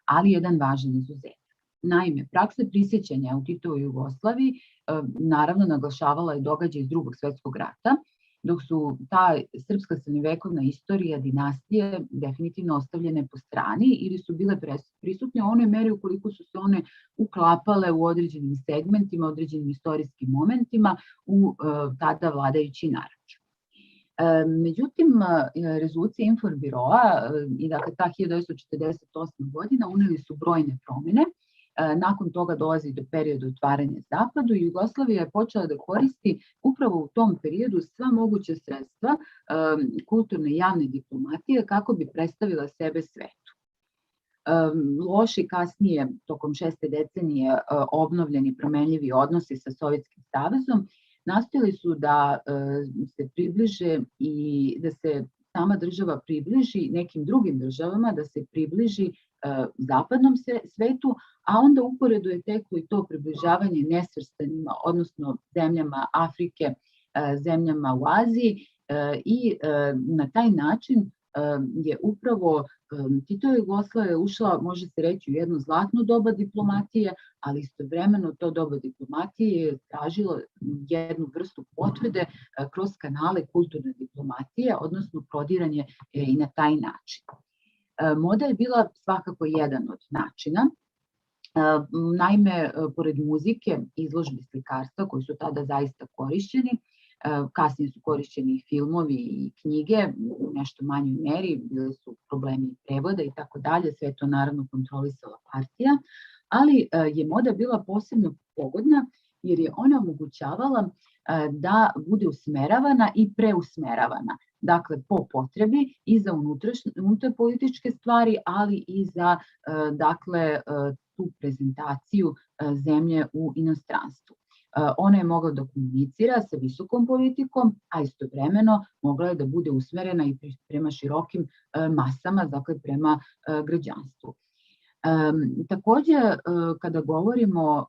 ali jedan važan izuzetak. Naime, praksa prisjećanja u Titovoj Jugoslaviji naravno naglašavala je događaj iz Drugog svetskog rata, dok su ta srpska srednjovekovna istorija, dinastije definitivno ostavljene po strani ili su bile prisutne u onoj meri ukoliko su se one uklapale u određenim segmentima, određenim istorijskim momentima u tada vladajući narod. Međutim, rezolucija Informbiroa i dakle ta 1948. godina uneli su brojne promjene. Nakon toga dolazi do perioda otvaranja zapadu i Jugoslavija je počela da koristi upravo u tom periodu sva moguća sredstva kulturne i javne diplomatije kako bi predstavila sebe svetu. Loši kasnije, tokom 6. decenije, obnovljeni promenljivi odnosi sa Sovjetskim savezom nastojali su da se približe i da se sama država približi nekim drugim državama, da se približi zapadnom svetu, a onda uporedo je teklo i to približavanje nesvrstanima, odnosno zemljama Afrike, zemljama u Aziji i na taj način je upravo Titova Jugoslavija ušla, može se reći, u jedno zlatno doba diplomatije, ali istovremeno to doba diplomatije je tražilo jednu vrstu potvrde kroz kanale kulturne diplomatije, odnosno prodiranje i na taj način. Moda je bila svakako jedan od načina. Naime, pored muzike, izložbe slikarstva koji su tada zaista korišćeni, Kasnije su korišćeni filmovi i knjige u nešto manjoj meri, bili su problemi prevoda i tako dalje, sve to naravno kontrolisala partija, ali je moda bila posebno pogodna jer je ona omogućavala da bude usmeravana i preusmeravana. Dakle, po potrebi i za unutar političke stvari, ali i za tu prezentaciju zemlje u inostranstvu. Ona je mogla da komunicira sa visokom politikom, a istovremeno mogla je da bude usmerena i prema širokim masama, dakle prema građanstvu. Takođe, kada govorimo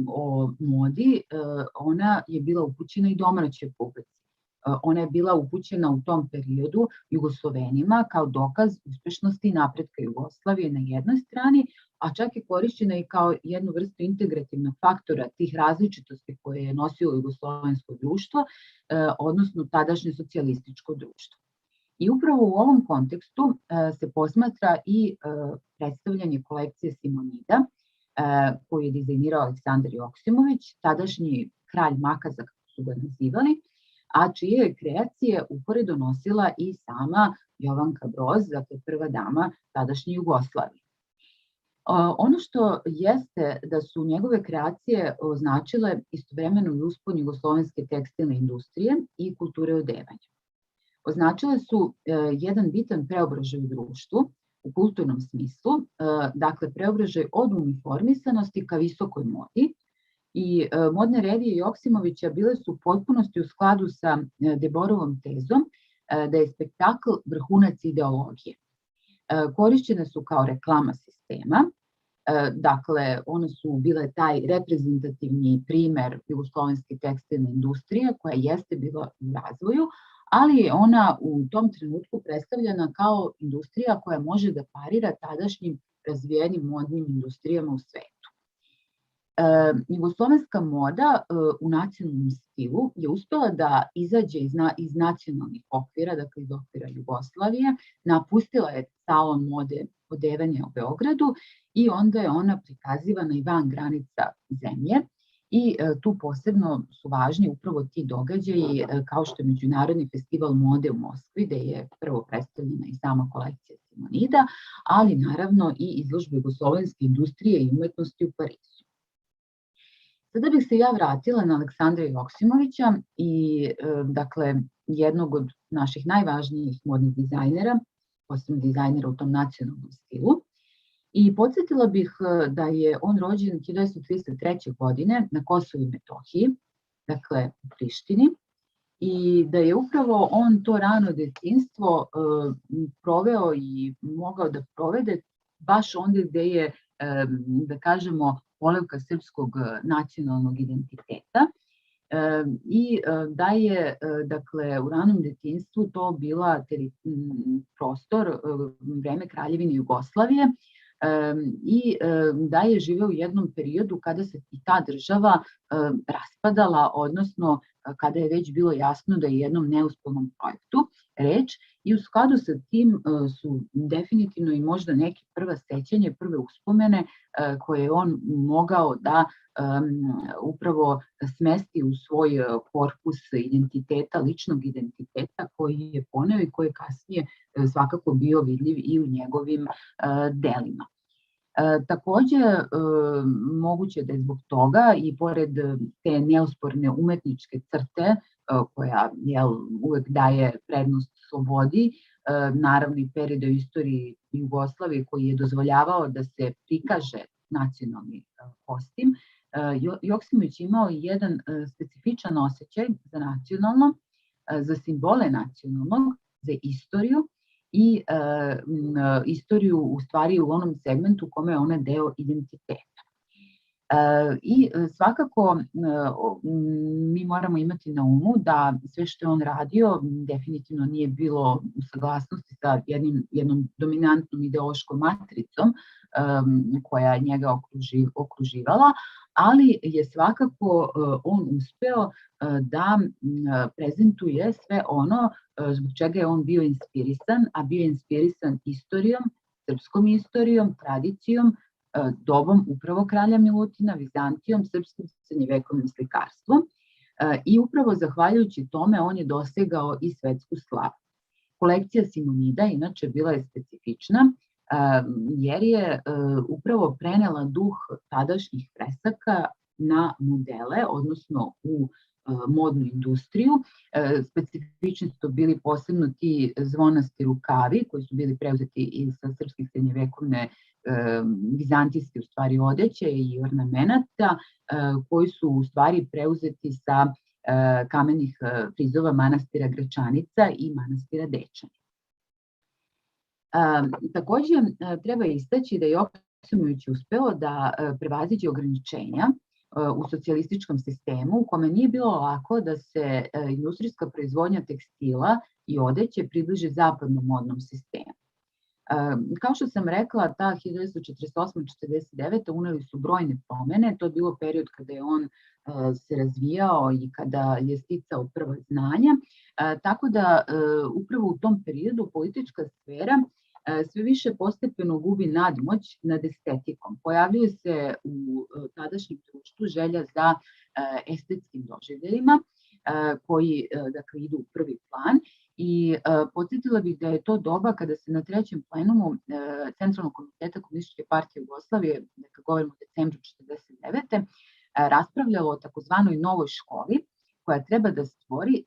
o modi, ona je bila upućena i domaćoj publici. Ona je bila upućena u tom periodu Jugoslovenima kao dokaz uspešnosti i napretka Jugoslavije na jednoj strani, a čak je korišćena i kao jednu vrstu integrativnog faktora tih različitosti koje je nosilo jugoslovensko društvo, odnosno tadašnje socijalističko društvo. I upravo u ovom kontekstu se posmatra i predstavljanje kolekcije Simonida, koju je dizajnirao Aleksandar Joksimović, tadašnji kralj Makaza, kako su ga nazivali, a čije je kreacije uporedo nosila i sama Jovanka Broz, dakle prva dama tadašnje Jugoslavije. Ono što jeste da su njegove kreacije označile istovremeno i uspon jugoslovenske tekstilne industrije i kulture odevanja. Označile su jedan bitan preobražaj u društvu, u kulturnom smislu, dakle preobražaj od uniformisanosti ka visokoj modi, i modne revije Joksimovića bile su u potpunosti u skladu sa Deborovom tezom da je spektakl vrhunac ideologije. Korišćene su kao reklama sistema, dakle one su bile taj reprezentativni primer jugoslovenske tekstilne industrije koja jeste bila u razvoju, ali je ona u tom trenutku predstavljena kao industrija koja može da parira tadašnjim razvijenim modnim industrijama u svetu. Jugoslovenska moda u nacionalnom stilu je uspela da izađe iz nacionalnih okvira, dakle iz okvira Jugoslavije, napustila je salon mode odevanja u Beogradu i onda je ona prikazivana i van granica zemlje i tu posebno su važni upravo ti događaji kao što je Međunarodni festival mode u Moskvi, gde je prvo predstavljena i sama kolekcija Simonida, ali naravno i izložbe jugoslovenske industrije i umetnosti u Parizu. Sada bih se ja vratila na Aleksandra Joksimovića i dakle jednog od naših najvažnijih modnih dizajnera, posebno dizajnera u tom nacionalnom stilu. I podsjetila bih da je on rođen 1933. godine na Kosovu i Metohiji, dakle u Prištini, i da je upravo on to rano detinjstvo proveo i mogao da provede baš onda gde je, da kažemo, kolevka srpskog nacionalnog identiteta i da je, dakle, u ranom detinjstvu to bila prostor, vreme Kraljevine Jugoslavije i da je živeo u jednom periodu kada se i ta država raspadala, odnosno kada je već bilo jasno da je jednom neuspelnom projektu reč i u skladu sa tim su definitivno i možda neke prva sećanja, prve uspomene koje je on mogao da upravo smesti u svoj korpus identiteta, ličnog identiteta koji je poneo i koji je kasnije svakako bio vidljiv i u njegovim delima. Takođe, moguće da je zbog toga i pored te neosporne umetničke crte koja uvek daje prednost slobodi, naravno i period u istoriji Jugoslavije koji je dozvoljavao da se prikaže nacionalni kostim, Joksimović imao jedan specifičan osjećaj za nacionalno, za simbole nacionalnog, za istoriju i istoriju u stvari u onom segmentu u kome je ona deo identiteta. I svakako mi moramo imati na umu da sve što je on radio definitivno nije bilo u saglasnosti sa jednom dominantnom ideološkom matricom koja je njega okruživala, ali je svakako on uspeo da prezentuje sve ono zbog čega je on bio inspirisan, a bio je inspirisan istorijom, srpskom istorijom, tradicijom, dobom upravo kralja Milutina, Vizantijom, srpskim srednjevekovnim slikarstvom. I upravo zahvaljujući tome on je dosegao i svetsku slavu. Kolekcija Simonida inače bila je specifična jer je upravo prenela duh tadašnjih fresaka na modele, odnosno u modnu industriju. Specifični su bili posebno ti zvonasti rukavi koji su bili preuzeti iz srpske srednjevekovne vizantijske u stvari odeće i ornamenata koji su u stvari preuzeti sa kamenih frizova manastira Gračanica i manastira Dečani. Takođe, treba istaći da je Joksimović uspeo da prevaziđe ograničenja u socijalističkom sistemu u kome nije bilo lako da se industrijska proizvodnja tekstila i odeće približe zapadnom modnom sistemu. Kao što sam rekla, ta 1948-49. uneli su brojne promene, to je bilo period kada je on se razvijao i kada je sticao prva znanja, tako da upravo u tom periodu politička sfera sve više postepeno gubi nadmoć nad estetikom. Pojavljuje se u tadašnjem društvu želja za estetskim doživljajima koji dakle, idu u prvi plan i podsjetila bih da je to doba kada se na trećem plenumu Centralnog komiteta Komunističke partije Jugoslavije, dakle govorimo o decembru 1949. Raspravljalo o takozvanoj novoj školi koja treba da stvori,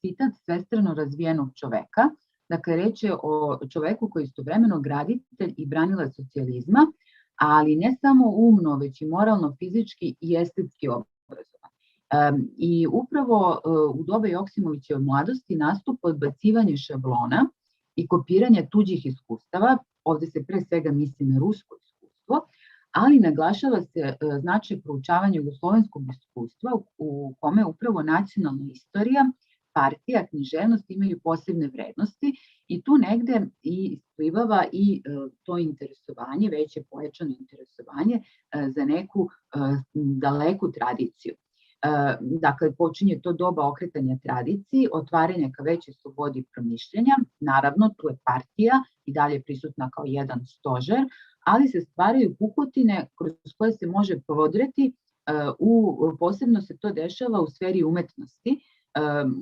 citat, svestrano razvijenog čoveka. Dakle, reč je o čoveku koji je istovremeno graditelj i branilac socijalizma, ali ne samo umno, već i moralno, fizički i estetski obrazovan. I upravo u doba Joksimovićeve mladosti nastupa odbacivanje šablona i kopiranje tuđih iskustava, ovde se pre svega misli na rusko iskustvo, ali naglašava se značaj proučavanja jugoslovenskog iskustva u kome upravo nacionalna istorija, partija, književnost imaju posebne vrednosti i tu negde i isplivava i to interesovanje, veće pojačano interesovanje za neku daleku tradiciju. Dakle, počinje to doba okretanja tradiciji, otvaranja ka većoj slobodi promišljenja, naravno tu je partija i dalje prisutna kao jedan stožer, ali se stvaraju pukotine kroz koje se može prodreti, posebno se to dešava u sferi umetnosti,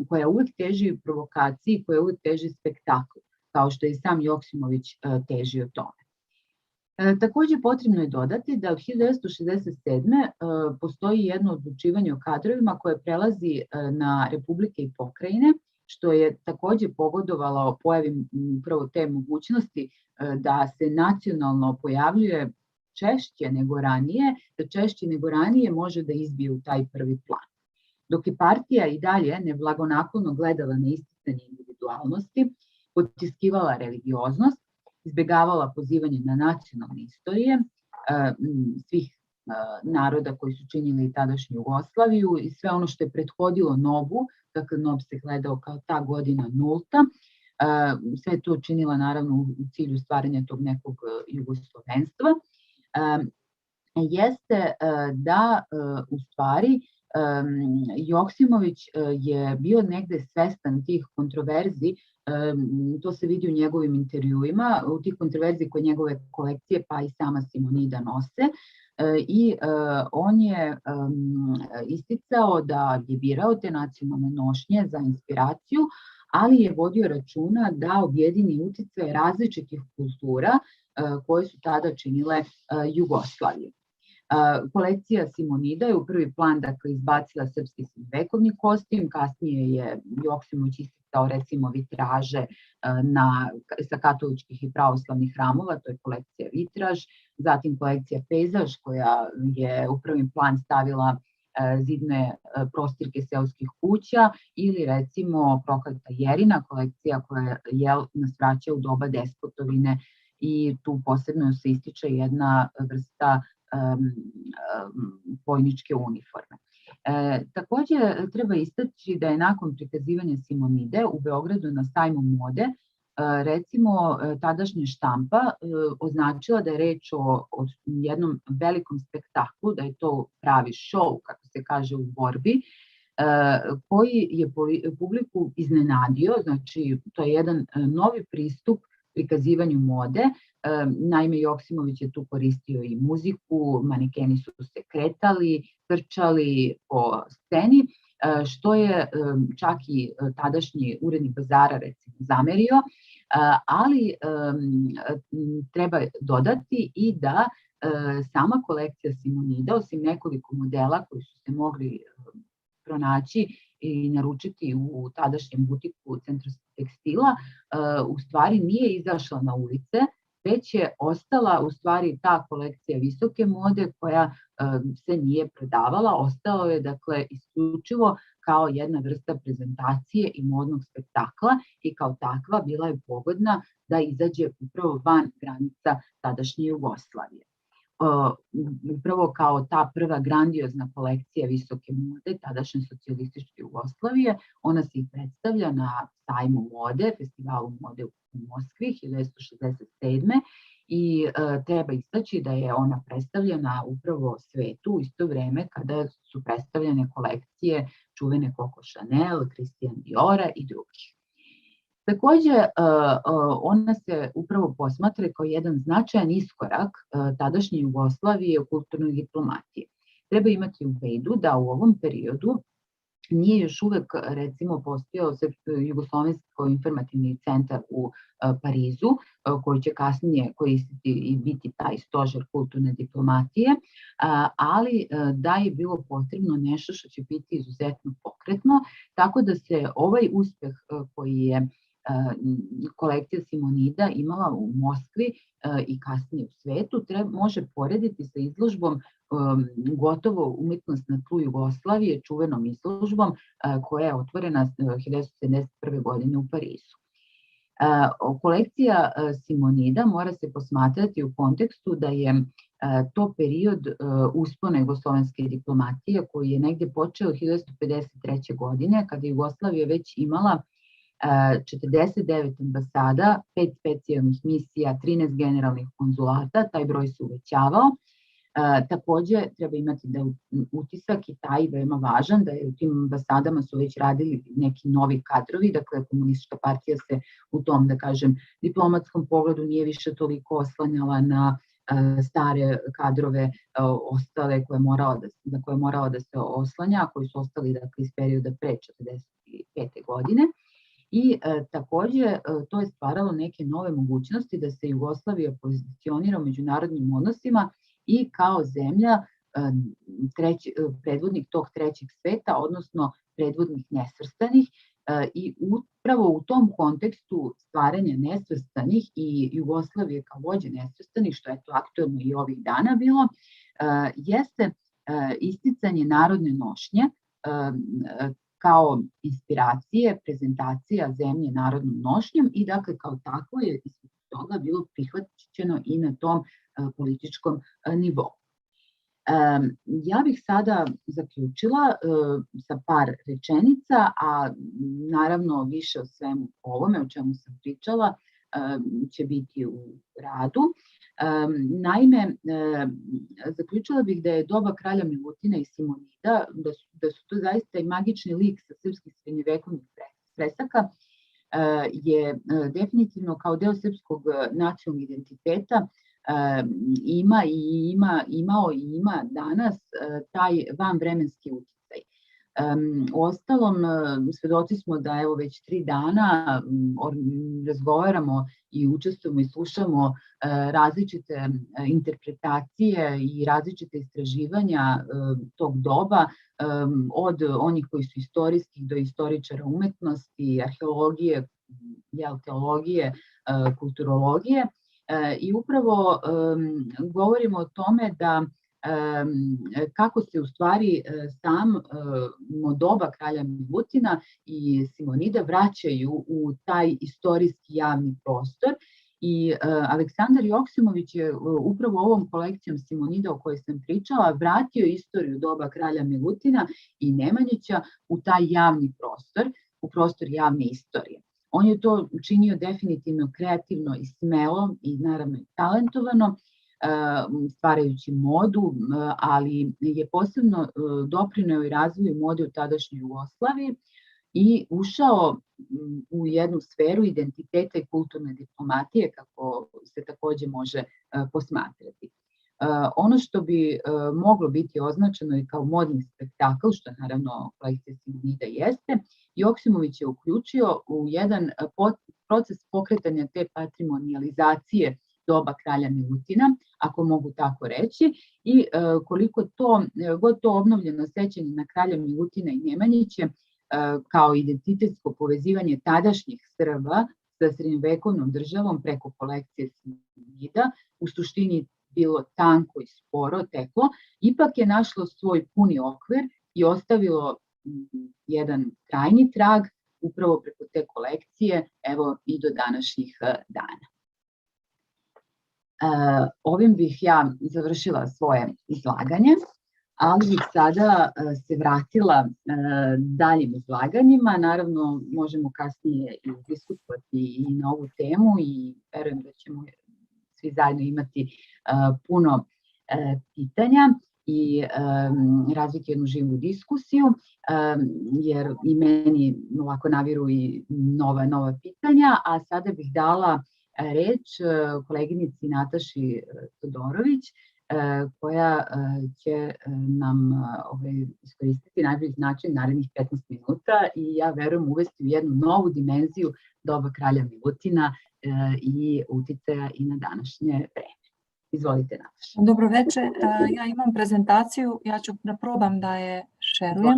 koja uvek teži provokaciji, koja uvek teži spektaklu, kao što je i sam Joksimović težio tome. Takođe, potrebno je dodati da od 1967. Postoji jedno odlučivanje o kadrovima koje prelazi na republike i pokrajine, što je takođe pogodovalo pojavi upravo te mogućnosti da se nacionalno pojavljuje češće nego ranije, da češće nego ranije može da izbije u taj prvi plan. Dok je partija i dalje neblagonaklono gledala na isticanje individualnosti, potiskivala religioznost, izbegavala pozivanje na nacionalne istorije svih naroda koji su činili tadašnju Jugoslaviju i sve ono što je prethodilo NOB-u, dakle NOB se gledao kao ta godina nulta, sve to učinila naravno u cilju stvaranja tog nekog jugoslovenstva, jeste da u stvari Joksimović je bio negde svestan tih kontroverzi, to se vidi u njegovim intervjuima, u tih kontroverzi koje njegove kolekcije pa i sama Simonida nose i on je isticao da je birao te nacionalne nošnje za inspiraciju, ali je vodio računa da objedini uticaj različitih kultura koje su tada činile Jugoslaviju. Kolekcija Simonida je u prvi plan izbacila srpski srednjevekovni kostim, kasnije je Joksimović isticao recimo vitraže sa katoličkih i pravoslavnih hramova, to je kolekcija Vitraž, zatim kolekcija Pejzaž koja je u prvi plan stavila zidne prostirke seoskih kuća ili recimo Prokleta Jerina, kolekcija koja nas vraća u doba despotovine i tu posebno se ističe jedna vrsta vojničke uniforme. Takođe, treba istaći da je nakon prikazivanja Simonide u Beogradu na sajmu mode, recimo tadašnja štampa označila da je reč o jednom velikom spektaklu, da je to pravi šou, kako se kaže u borbi, koji je publiku iznenadio, znači to je jedan novi pristup prikazivanju mode. Naime, Joksimović je tu koristio i muziku, manekeni su se kretali, trčali po sceni, što je čak i tadašnji urednik bazara recimo zamerio, ali treba dodati i da sama kolekcija Simonida, osim nekoliko modela koji su se mogli pronaći i naručiti u tadašnjem butiku Centra tekstila, u stvari nije izašla na ulice, već je ostala u stvari ta kolekcija visoke mode koja se nije prodavala, ostalo je dakle isključivo kao jedna vrsta prezentacije i modnog spektakla i kao takva bila je pogodna da izađe upravo van granica tadašnje Jugoslavije. Upravo kao ta prva grandiozna kolekcija visoke mode tadašnje socijalističke Jugoslavije, ona se i predstavlja na sajmu mode, festivalu mode u Moskvi 1967. I treba istaći da je ona predstavljena upravo svetu u isto vreme kada su predstavljene kolekcije čuvene Coco Chanel, Christian Diora i drugih. Takođe, ona se upravo posmatra kao jedan značajan iskorak tadašnje Jugoslavije u kulturnoj diplomatiji. Treba imati u vidu da u ovom periodu nije još uvek, recimo, postojao Jugoslovensko informativni centar u Parizu, koji će kasnije koristiti i biti taj stožer kulturne diplomatije, ali da je bilo potrebno nešto što će biti izuzetno pokretno, tako da se ovaj uspeh koji je kolekcija Simonida imala u Moskvi i kasnije u svetu, može porediti sa izložbom gotovo umetnost na tlu Jugoslavije, čuvenom izložbom koja je otvorena 1971. godine u Parizu. Kolekcija Simonida mora se posmatrati u kontekstu da je to period uspona jugoslovenske diplomatije koji je negde počeo 1953. godine, kada Jugoslavija već imala 49 ambasada, 5 specijalnih misija, 13 generalnih konzulata, taj broj se uvećavao. Takođe, treba imati da utisak i taj veoma važan, da je u tim ambasadama su već radili neki novi kadrovi, dakle komunistička partija se u tom, da kažem, diplomatskom pogledu nije više toliko oslanjala na stare kadrove ostale za koje je morala da se oslanja, koji su ostali dakle, iz perioda pre 1945. godine. I takođe to je stvaralo neke nove mogućnosti da se Jugoslavija pozicionira u međunarodnim odnosima i kao zemlja predvodnik tog trećeg sveta, odnosno predvodnik nesvrstanih, i upravo u tom kontekstu stvaranja nesvrstanih i Jugoslavije kao vođe nesvrstanih, što je to aktuelno i ovih dana bilo, jeste isticanje narodne nošnje kao inspiracije, prezentacija zemlje narodnom nošnjom i dakle kao tako je iz toga bilo prihvaćeno i na tom političkom nivou. Ja bih sada zaključila sa par rečenica, a naravno više o svemu ovome o čemu sam pričala će biti u radu. Naime, zaključila bih da je doba kralja Milutina i Simonida, da su to zaista i magični lik sa srpskih srednjevekovnih fresaka, je definitivno kao deo srpskog nacionalnog identiteta imao i ima danas taj vanvremenski uticaj. Uostalom, svedoci smo da evo već 3 dana razgovaramo i učestvujemo i slušamo različite interpretacije i različite istraživanja tog doba, od onih koji su istorijskih do istoričara umetnosti, arheologije, teologije, kulturologije. I upravo govorimo o tome da kako se u stvari samo doba kralja Milutina i Simonida vraćaju u taj istorijski javni prostor. I Aleksandar Joksimović je upravo ovom kolekcijom Simonida o kojoj sam pričala vratio istoriju doba kralja Milutina i Nemanjića u taj javni prostor, u prostor javne istorije. On je to učinio definitivno kreativno i smelo i naravno i talentovano, stvarajući modu, ali je posebno doprineo i razvoju mode u tadašnjoj Jugoslaviji i ušao u jednu sferu identiteta i kulturne diplomatije, kako se takođe može posmatrati. Ono što bi moglo biti označeno i kao modni spektakl, što naravno kolekcija Simonida jeste, Joksimović je uključio u jedan proces pokretanja te patrimonializacije doba kralja Milutina, ako mogu tako reći, i koliko to obnovljeno sećanje na kralja Milutina i Nemanjiće kao identitetsko povezivanje tadašnjih Srba sa srednjovekovnom državom preko kolekcije Simonida, u suštini bilo tanko i sporo teklo, ipak je našlo svoj puni okvir i ostavilo jedan trajni trag upravo preko te kolekcije, evo i do današnjih dana. Ovim bih ja završila svoje izlaganje, ali bih sada se vratila daljim izlaganjima. Naravno, možemo kasnije i diskutovati i na ovu temu i verujem da ćemo svi zajedno imati puno pitanja i razviti jednu živu diskusiju, jer i meni ovako naviru i nova pitanja, a sada bih dala reč koleginici Nataši Todorović, koja će nam iskoristiti najbolji način narednih 15 minuta i ja verujem uvesti u jednu novu dimenziju doba kralja Milutina i uticaja i na današnje vreme. Izvolite, Nataša.
Dobro večer, ja imam prezentaciju, ja ću da probam da je šerujem.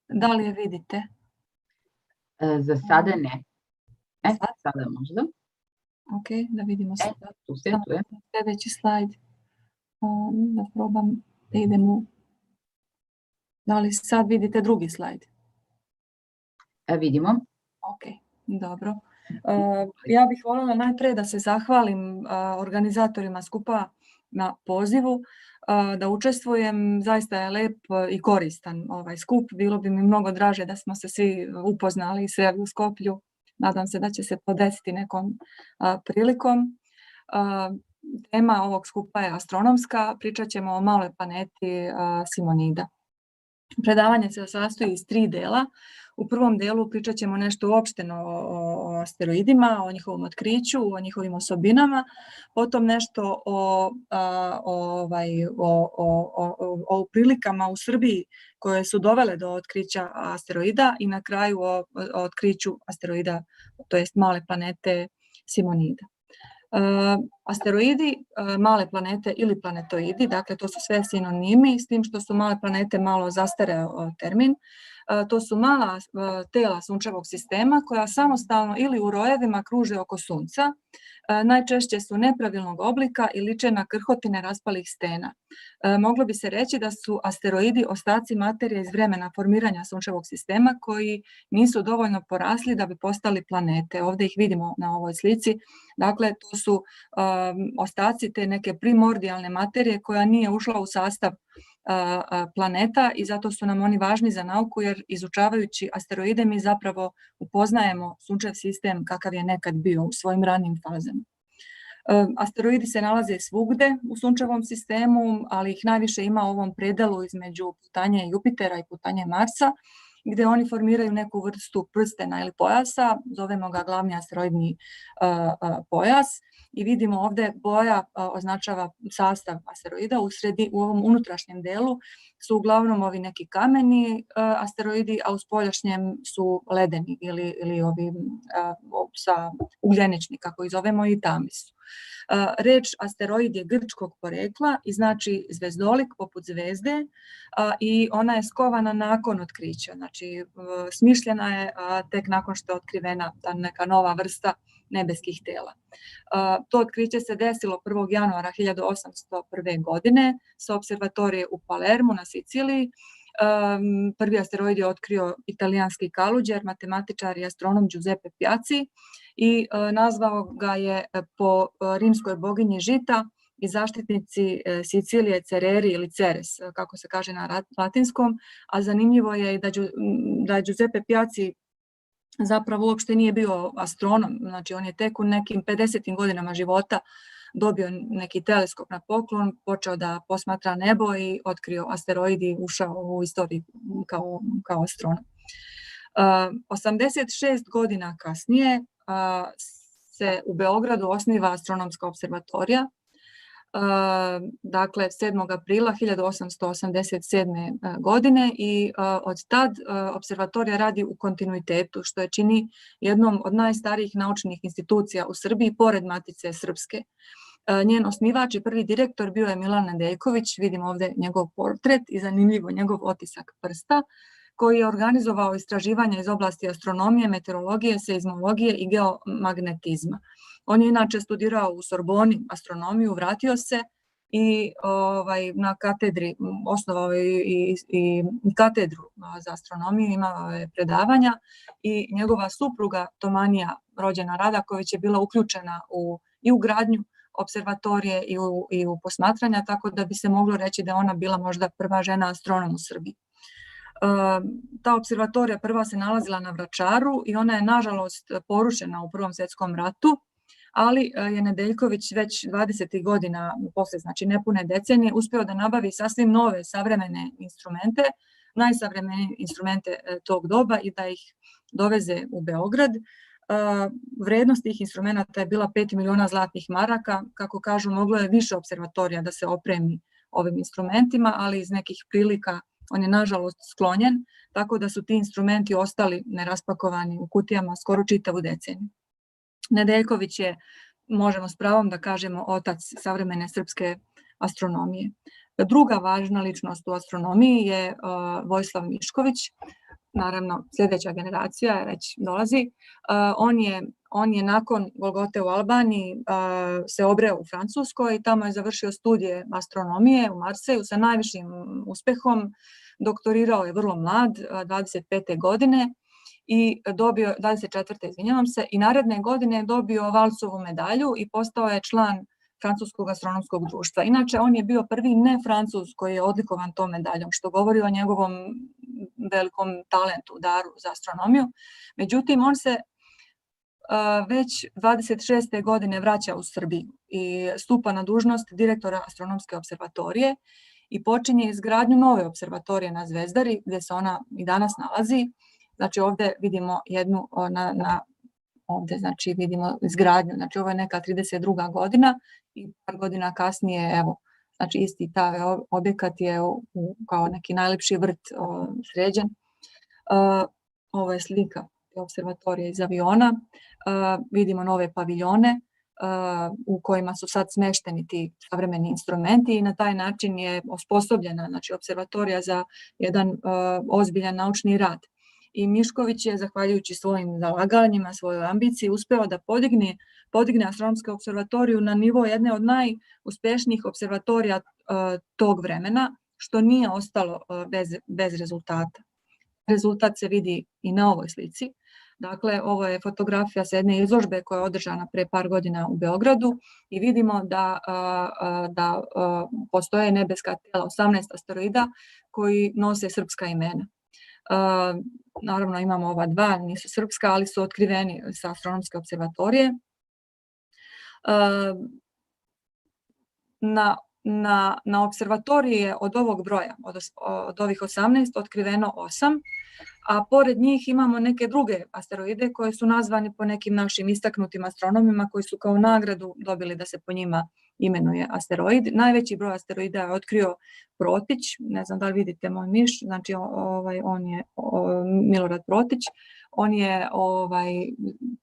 Da li je vidite?
Za sada ne. Sada možda.
Ok, da vidimo sada.
Tu je.
Sljedeći slajd. Da probam da idemo. Da li sad vidite drugi slajd?
Vidimo.
Ok, dobro. Ja bih voljela najprije da se zahvalim organizatorima skupa na pozivu, da učestvujem. Zaista je lep i koristan ovaj skup. Bilo bi mi mnogo draže da smo se svi upoznali i sreli u Skoplju. Nadam se da će se podesiti nekom prilikom. Tema ovog skupa je astronomska. Pričat ćemo o maloj planeti Simonida. Predavanje se sastoji iz 3 dela. U prvom delu pričat ćemo nešto uopšteno o asteroidima, o njihovom otkriću, o njihovim osobinama, potom nešto o prilikama u Srbiji koje su dovele do otkrića asteroida i na kraju o otkriću asteroida, to jest male planete Simonida. Asteroidi, male planete ili planetoidi, dakle to su sve sinonimi, s tim što su male planete malo zastareo termin. To su mala tela sunčevog sistema koja samostalno ili u rojevima kruže oko Sunca. Najčešće su nepravilnog oblika i liče na krhotine raspalih stena. Moglo bi se reći da su asteroidi ostaci materije iz vremena formiranja sunčevog sistema koji nisu dovoljno porasli da bi postali planete. Ovdje ih vidimo na ovoj slici. Dakle, to su ostaci te neke primordijalne materije koja nije ušla u sastav planeta i zato su nam oni važni za nauku, jer izučavajući asteroide mi zapravo upoznajemo sunčev sistem kakav je nekad bio u svojim ranim fazama. Asteroidi se nalaze svugde u sunčevom sistemu, ali ih najviše ima u ovom predelu između putanje Jupitera i putanje Marsa, gdje oni formiraju neku vrstu prstena ili pojasa, zovemo ga glavni asteroidni pojas. I vidimo ovdje boja označava sastav asteroida. U ovom unutrašnjem delu su uglavnom ovi neki kameni asteroidi, a u spoljašnjem su ledeni ili ovi sa ugljenični, kako ih zovemo, i tamni su. Reč asteroid je grčkog porekla i znači zvezdolik poput zvezde i ona je skovana nakon otkrića. Znači smišljena je tek nakon što je otkrivena ta neka nova vrsta nebeskih tela. To otkriće se desilo 1. januara 1801. godine sa observatorije u Palermu na Siciliji. Prvi asteroid je otkrio italijanski kaluđer, matematičar i astronom Giuseppe Piazzi i nazvao ga je po rimskoj boginji žita i zaštitnici Sicilije Cereri ili Ceres, kako se kaže na latinskom, a zanimljivo je da Giuseppe Piazzi zapravo uopšte nije bio astronom, znači on je tek u nekim 50. godinama života dobio neki teleskop na poklon, počeo da posmatra nebo i otkrio asteroid i ušao u istoriju kao astronom. 86 godina kasnije se u Beogradu osniva astronomska observatorija. dakle 7. aprila 1887. godine i od tad observatorija radi u kontinuitetu, što je čini jednom od najstarijih naučnih institucija u Srbiji, pored Matice Srpske. Njen osnivač i prvi direktor bio je Milan Nedeljković, vidimo ovdje njegov portret i zanimljivo njegov otisak prsta, koji je organizovao istraživanja iz oblasti astronomije, meteorologije, seizmologije i geomagnetizma. On je inače studirao u Sorboni astronomiju, vratio se i na katedri osnovao i katedru za astronomiju, imao je predavanja i njegova supruga Tomanija, rođena Radaković, je bila uključena i u gradnju observatorije i u posmatranja, tako da bi se moglo reći da je ona bila možda prva žena astronom u Srbiji. Ta observatorija prva se nalazila na Vračaru i ona je nažalost porušena u Prvom svjetskom ratu, ali je Nedeljković već 20. godina, posle znači nepune decenije, uspeo da nabavi sasvim nove savremene instrumente, najsavremenije instrumente tog doba i da ih doveze u Beograd. Vrednost tih instrumenta je bila 5 miliona zlatnih maraka. Kako kažu, moglo je više observatorija da se opremi ovim instrumentima, ali iz nekih prilika on je nažalost sklonjen, tako da su ti instrumenti ostali neraspakovani u kutijama skoro čitavu deceniju. Nedeljković je, možemo s pravom da kažemo, otac savremene srpske astronomije. Druga važna ličnost u astronomiji je Vojislav Mišković, naravno sljedeća generacija već dolazi. On je nakon Golgote u Albaniji se obreo u Francuskoj i tamo je završio studije astronomije u Marseju sa najvišim uspehom. Doktorirao je vrlo mlad, 25. godine i dobio, 24. izvinjavam se, i naredne godine je dobio Valcovu medalju i postao je član Francuskog astronomskog društva. Inače, on je bio prvi ne-Francuz koji je odlikovan tom medaljom, što govori o njegovom velikom talentu, daru za astronomiju. Međutim, on se već 26. godine vraća u Srbiju i stupa na dužnost direktora astronomske observatorije i počinje izgradnju nove observatorije na Zvezdari, gdje se ona i danas nalazi. Znači, ovdje vidimo jednu, ovdje znači vidimo izgradnju, znači ovo je neka 32. godina i par godina kasnije, evo, znači isti taj objekat je kao neki najljepši vrt sređen. Ovo je slika observatorije iz aviona. Vidimo nove paviljone u kojima su sad smešteni ti savremeni instrumenti i na taj način je osposobljena, znači, observatorija za jedan ozbiljan naučni rad. I Mišković je, zahvaljujući svojim zalaganjima, svojoj ambiciji, uspeo da podigne astronomsku observatoriju na nivo jedne od najuspešnijih observatorija tog vremena, što nije ostalo bez rezultata. Rezultat se vidi i na ovoj slici. Dakle, ovo je fotografija sa jedne izložbe koja je održana pre par godina u Beogradu i vidimo da postoje nebeska tela, 18 asteroida koji nose srpska imena. Naravno, imamo ova dva, nisu srpska, ali su otkriveni sa astronomske observatorije. Na observatoriji je od ovog broja, od ovih 18, otkriveno 8, a pored njih imamo neke druge asteroide koje su nazvani po nekim našim istaknutim astronomima koji su kao nagradu dobili da se po njima imenuje asteroid. Najveći broj asteroida je otkrio Protić, ne znam da li vidite moj miš, znači on je Milorad Protić, on je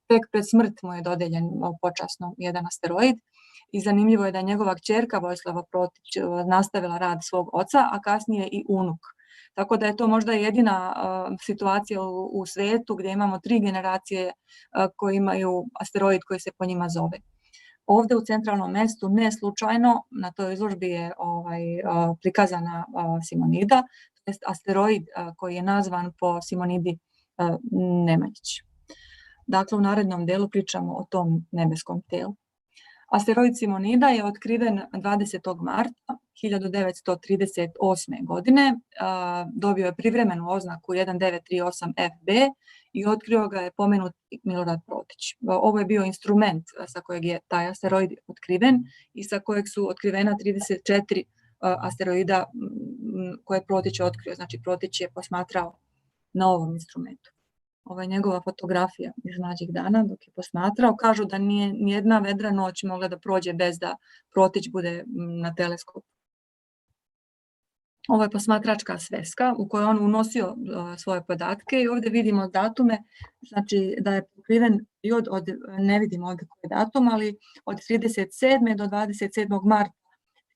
tek pred smrt mu je dodeljen počasno jedan asteroid. I zanimljivo je da je njegova kćerka Vojislava Protić nastavila rad svog oca, a kasnije i unuk. Tako da je to možda jedina situacija u svijetu gdje imamo 3 generacije koji imaju asteroid koji se po njima zove. Ovdje u centralnom mjestu, ne slučajno, na toj izložbi je prikazana Simonida, to je asteroid koji je nazvan po Simonidi Nemanjić. Dakle, u narednom delu pričamo o tom nebeskom telu. Asteroid Simonida je otkriven 20. marta 1938. godine, dobio je privremenu oznaku 1938FB i otkrio ga je pomenuti Milorad Protić. Ovo je bio instrument sa kojeg je taj asteroid otkriven i sa kojeg su otkrivena 34 asteroida koje Protić je otkrio. Znači, Protić je posmatrao na ovom instrumentu. njegova fotografija iz mlađih dana dok je posmatrao. Kažu da nije nijedna vedra noć mogla da prođe bez da protić bude na teleskopu. Ovo je posmatračka sveska u kojoj on unosio svoje podatke i ovdje vidimo datume, znači da je pokriven i ne vidimo ovdje koji je datum, ali od 37. do 27. marta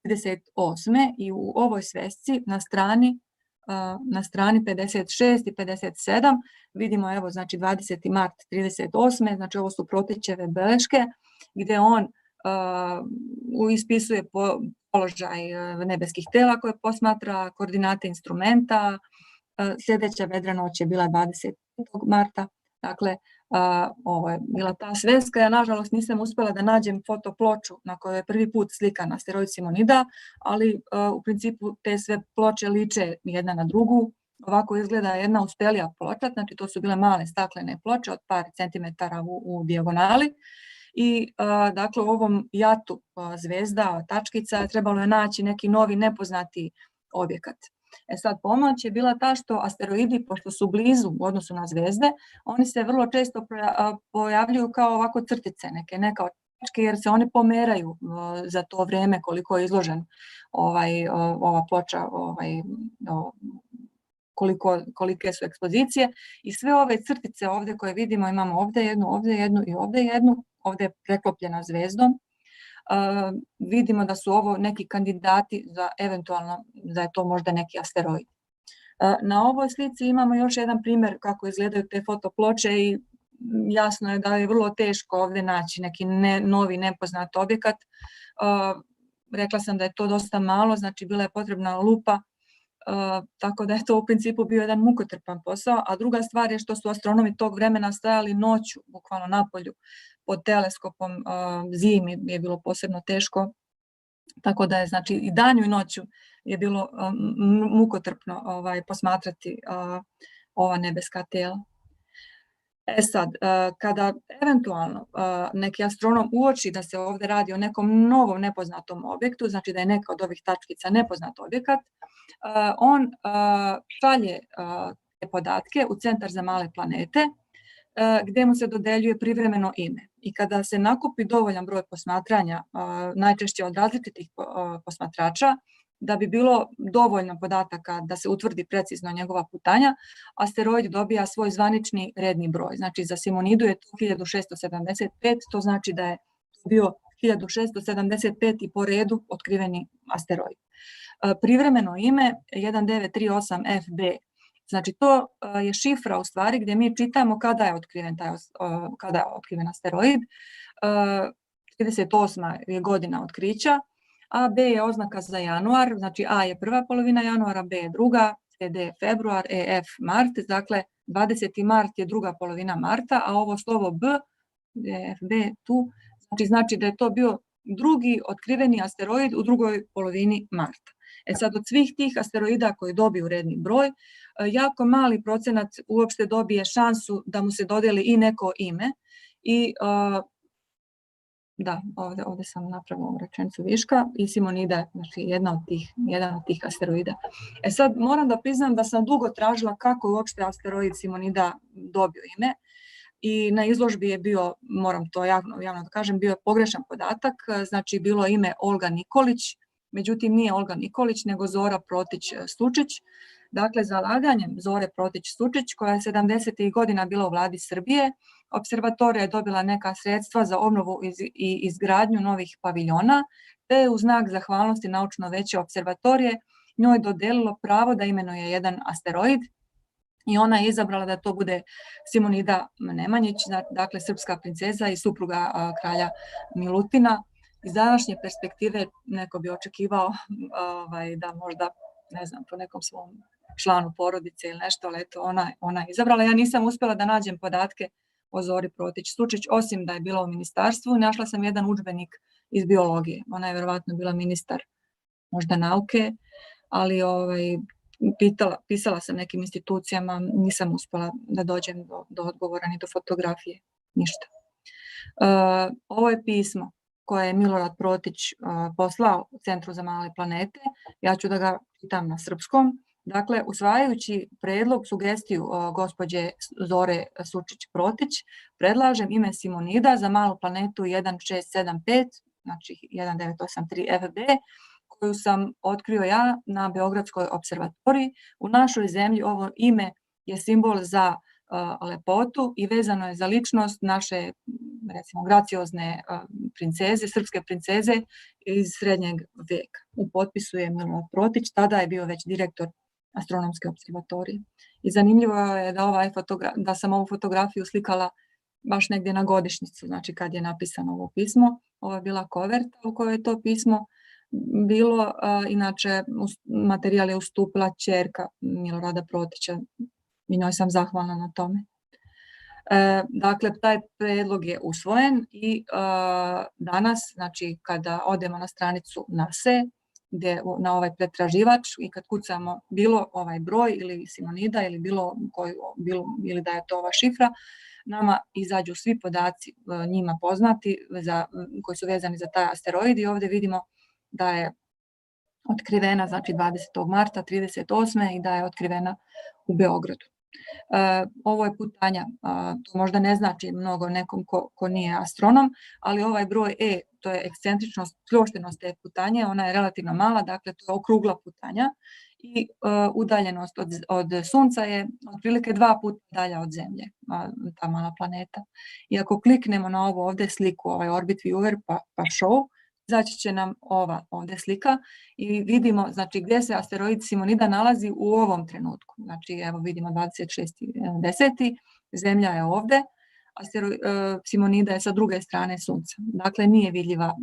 38. i u ovoj svesci na strani 56 i 57 vidimo, evo, znači 20. mart 38. znači ovo su Protićeve beleške gdje on ispisuje položaj nebeskih tela koje posmatra, koordinate instrumenta. Sljedeća vedra noć je bila 20. marta, dakle ovo je bila ta sveska. Ja nažalost nisam uspjela da nađem fotoploču na kojoj je prvi put slikan asteroid Simonida, ali u principu te sve ploče liče jedna na drugu. Ovako izgleda jedna uspelija ploča, znači to su bile male staklene ploče od par centimetara u dijagonali. I dakle u ovom jatu zvezda, tačkica, trebalo je naći neki novi nepoznati objekat. Sad pomoć je bila ta što asteroidi, pošto su blizu u odnosu na zvezde, oni se vrlo često pojavljuju kao ovako crtice, ne kao tačke, jer se oni pomeraju za to vrijeme koliko je izložen ova ploča, kolike su ekspozicije. I sve ove crtice ovdje koje vidimo, imamo ovdje jednu i ovdje jednu, ovdje je preklopljena zvezdom. Vidimo da su ovo neki kandidati za eventualno, da je to možda neki asteroid. Na ovoj slici imamo još jedan primjer kako izgledaju te fotoploče i jasno je da je vrlo teško ovdje naći neki novi nepoznat objekat. Rekla sam da je to dosta malo, znači bila je potrebna lupa, tako da je to u principu bio jedan mukotrpan posao, a druga stvar je što su astronomi tog vremena stajali noću, bukvalno napolju, pod teleskopom, zimi je bilo posebno teško, tako da je znači i danju i noću je bilo mukotrpno posmatrati ova nebeska tela. Sad, kada eventualno neki astronom uoči da se ovdje radi o nekom novom nepoznatom objektu, znači da je neka od ovih tačkica nepoznat objekat, on šalje te podatke u Centar za male planete, gdje mu se dodeljuje privremeno ime. I kada se nakupi dovoljan broj posmatranja, najčešće od različitih posmatrača, da bi bilo dovoljno podataka da se utvrdi precizno njegova putanja, asteroid dobija svoj zvanični redni broj. Znači za Simonidu je to 1675, to znači da je bio 1675 po redu otkriveni asteroid. Privremeno ime 1938FB. Znači to je šifra u stvari gdje mi čitamo kada je otkriven asteroid. 38. je godina otkrića, a B je oznaka za januar, znači A je prva polovina januara, B je druga, CD je februar, EF mart, dakle 20. mart je druga polovina marta, a ovo slovo B, FB tu, znači da je to bio drugi otkriveni asteroid u drugoj polovini marta. Sad od svih tih asteroida koji dobiju redni broj, jako mali procenat uopšte dobije šansu da mu se dodeli i neko ime i da, ovdje sam napravila rečenicu viška i Simonida, znači jedan od tih asteroida. Sad moram da priznam da sam dugo tražila kako je uopšte asteroid Simonida dobio ime i na izložbi je bio, moram to javno da kažem, bio je pogrešan podatak, znači bilo je ime Olga Nikolić, međutim nije Olga Nikolić nego Zora Protić-Stučić. Dakle, zalaganjem Zore Protić-Stučić, koja je 70. godina bila u vladi Srbije, observatorija je dobila neka sredstva za obnovu i izgradnju novih paviljona, te je u znak zahvalnosti naučno veće observatorije njoj dodelilo pravo da imenuje jedan asteroid i ona je izabrala da to bude Simonida Nemanjić, dakle srpska princeza i supruga kralja Milutina. Iz današnje perspektive neko bi očekivao da možda, ne znam, po nekom svom članu porodice ili nešto, ali eto, ona je izabrala. Ja nisam uspjela da nađem podatke o Zori Protić-Stučić, osim da je bila u ministarstvu. Našla sam jedan udžbenik iz biologije. Ona je verovatno bila ministar možda nauke, ali pisala sam nekim institucijama, nisam uspjela da dođem do odgovora ni do fotografije, ništa. Ovo je pismo koje je Milorad Protić poslao u Centru za male planete. Ja ću da ga čitam na srpskom. Dakle, usvajajući predlog, sugestiju gospođe Zore Sučić-Protić, predlažem ime Simonida za malu planetu 1675, znači 1983 FB, koju sam otkrio ja na Beogradskoj observatoriji. U našoj zemlji ovo ime je simbol za lepotu i vezano je za ličnost naše, recimo, graciozne princeze, srpske princeze iz srednjeg vijeka. U potpisu je Milorad Protić, tada je bio već direktor astronomske observatorije. I zanimljivo je da sam ovu fotografiju slikala baš negdje na godišnjicu, znači kad je napisano ovo pismo. Ovo je bila koverta u kojoj je to pismo bilo, inače materijal je ustupila ćerka Milorada Protića i njoj sam zahvalna na tome. Dakle, taj predlog je usvojen i danas, znači kada odemo na stranicu NASE, gdje na ovaj pretraživač i kad kucamo bilo ovaj broj ili Simonida ili ili da je to ova šifra, nama izađu svi podaci njima poznati koji su vezani za taj asteroid i ovdje vidimo da je otkrivena, znači 20. marta 38. i da je otkrivena u Beogradu. Ovo je putanja, to možda ne znači mnogo nekom ko nije astronom, ali ovaj broj E, to je ekscentričnost, pljoštenost te putanje, ona je relativno mala, dakle to je okrugla putanja i udaljenost od Sunca je otprilike 2 puta dalja od Zemlje, ta mala planeta. I ako kliknemo na ovu ovdje sliku, ovaj Orbit Viewer pa show, izaći će nam ova ovdje slika i vidimo, znači, gdje se asteroid Simonida nalazi u ovom trenutku. Znači, evo vidimo 26.10. Zemlja je ovdje, Simonida je sa druge strane Sunca. Dakle, nije vidljiva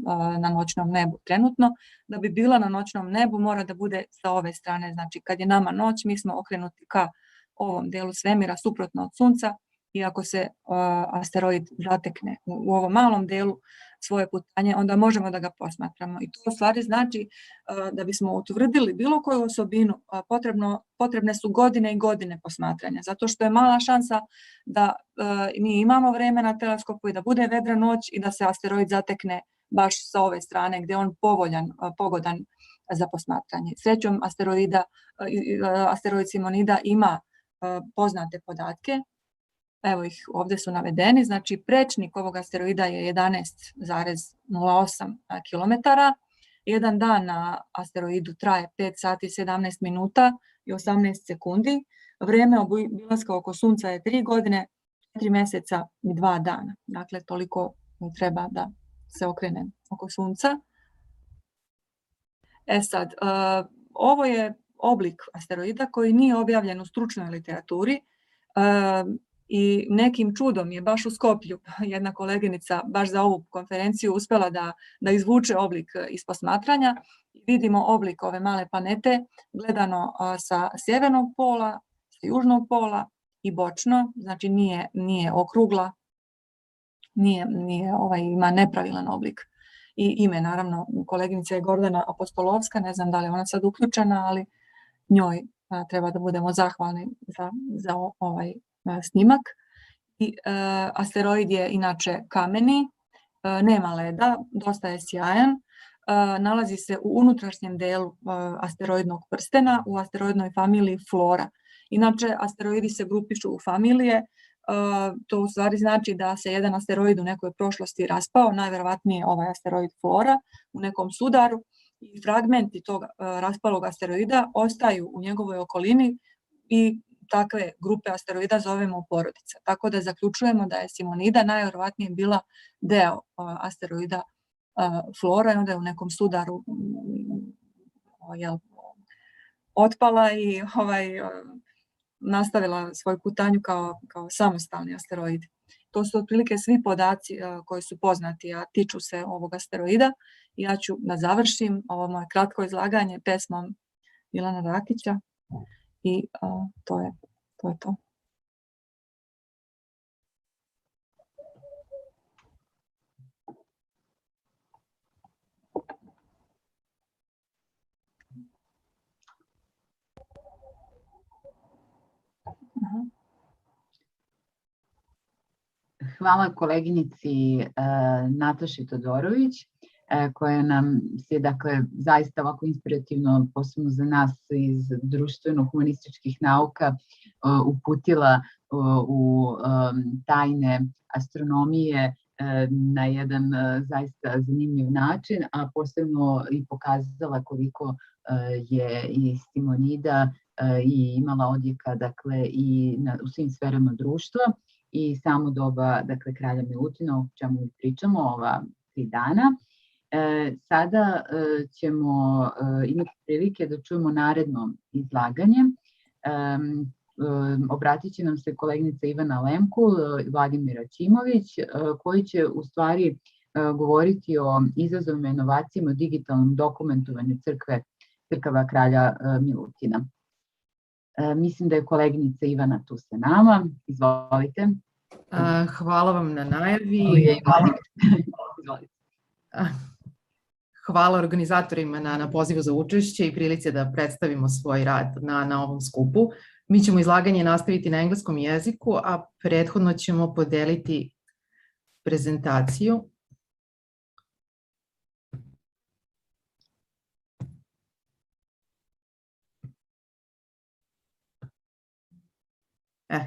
na noćnom nebu trenutno. Da bi bila na noćnom nebu mora da bude sa ove strane. Znači, kad je nama noć, mi smo okrenuti ka ovom delu svemira suprotno od Sunca i ako se asteroid zatekne u ovom malom delu svoje putanje, onda možemo da ga posmatramo. I to u stvari znači da bismo utvrdili bilo koju osobinu, potrebne su godine i godine posmatranja, zato što je mala šansa da mi imamo vreme na teleskopu i da bude vedra noć i da se asteroid zatekne baš sa ove strane gdje je on pogodan za posmatranje. Srećom, asteroid Simonida ima poznate podatke. Evo ih, ovdje su navedeni, znači prečnik ovog asteroida je 11,08 km. Jedan dan na asteroidu traje 5 sati 17 minuta i 18 sekundi. Vrijeme obilaska oko Sunca je 3 godine, 4 mjeseca i 2 dana. Dakle, toliko treba da se okrene oko Sunca. Sad, ovo je oblik asteroida koji nije objavljen u stručnoj literaturi. I nekim čudom je baš u Skoplju jedna koleginica baš za ovu konferenciju uspjela da izvuče oblik iz posmatranja. Vidimo oblik ove male planete gledano sa sjevernog pola, sa južnog pola i bočno, znači nije okrugla, ima nepravilan oblik. I ime, naravno, koleginica je Gordana Apostolovska, ne znam da li je ona sad uključena, ali njoj treba da budemo zahvalni za ovaj snimak. Asteroid je inače kameni, nema leda, dosta je sjajan, nalazi se u unutrašnjem delu asteroidnog prstena u asteroidnoj familiji Flora. Inače, asteroidi se grupišu u familije, to u stvari znači da se jedan asteroid u nekoj prošlosti raspao, najvjerovatnije ovaj asteroid Flora u nekom sudaru i fragmenti tog raspalog asteroida ostaju u njegovoj okolini i takve grupe asteroida zovemo porodica. Tako da zaključujemo da je Simonida najvjerovatnije bila deo asteroida Flora i onda je u nekom sudaru otpala i nastavila svoju putanju kao samostalni asteroid. To su otprilike svi podaci koji su poznati, a tiču se ovog asteroida. Ja ću da završim ovo moje kratko izlaganje pesmom Milana Rakića. I to je to.
Hvala koleginici Nataši Todorović. koja nam se, dakle, zaista ovako inspirativno, posebno za nas iz društveno-humanističkih nauka, uputila u tajne astronomije na jedan zaista zanimljiv način, a posebno i pokazala koliko je i Simonida i imala odjeka, dakle, i u svim sferama društva i samo doba, dakle, kralja Milutina, o čemu pričamo ova 3 dana. Sada ćemo imati prilike da čujemo naredno izlaganje. Obratit će nam se koleginica Ivana Lemkul, Vladimir Aćimović, koji će u stvari govoriti o izazovima i inovacijama u digitalnom dokumentovanju crkava kralja Milutina. Mislim da je koleginica Ivana tu sa nama. Izvolite.
Hvala vam na najavi. Hvala organizatorima na pozivu za učešće i prilici da predstavimo svoj rad na ovom skupu. Mi ćemo izlaganje nastaviti na engleskom jeziku, a prethodno ćemo podeliti prezentaciju.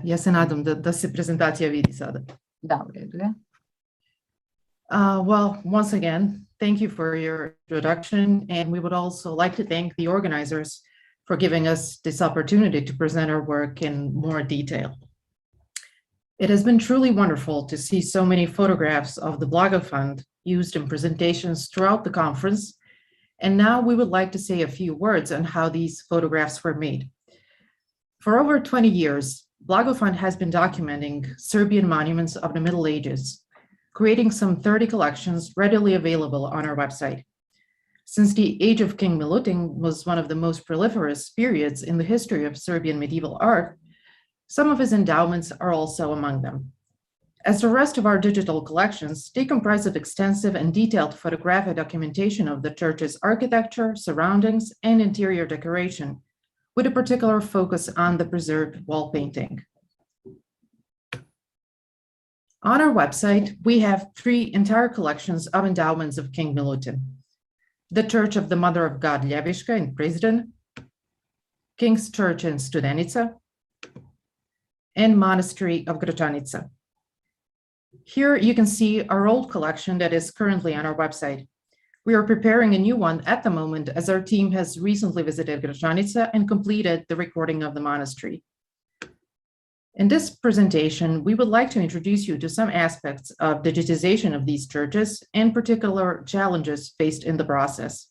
Ja se nadam da se prezentacija vidi sada.
Da, u redu je.
Well, once again, thank you for your introduction, and we would also like to thank the organizers for giving us this opportunity to present our work in more detail. It has been truly wonderful to see so many photographs of the Blago Fund used in presentations throughout the conference, and now we would like to say a few words on how these photographs were made. For over 20 years, Blago Fund has been documenting Serbian monuments of the Middle Ages, creating some 30 collections readily available on our website. Since the age of King Milutin was one of the most proliferous periods in the history of Serbian medieval art, some of his endowments are also among them. As the rest of our digital collections, they comprise of extensive and detailed photographic documentation of the church's architecture, surroundings, and interior decoration, with a particular focus on the preserved wall painting. On our website, we have 3 entire collections of endowments of King Milutin: the Church of the Mother of God Ljeviška in Prizren, King's Church in Studenica, and Monastery of Gračanica. Here you can see our old collection that is currently on our website. We are preparing a new one at the moment as our team has recently visited Gračanica and completed the recording of the monastery. In this presentation, we would like to introduce you to some aspects of digitization of these churches and particular challenges faced in the process.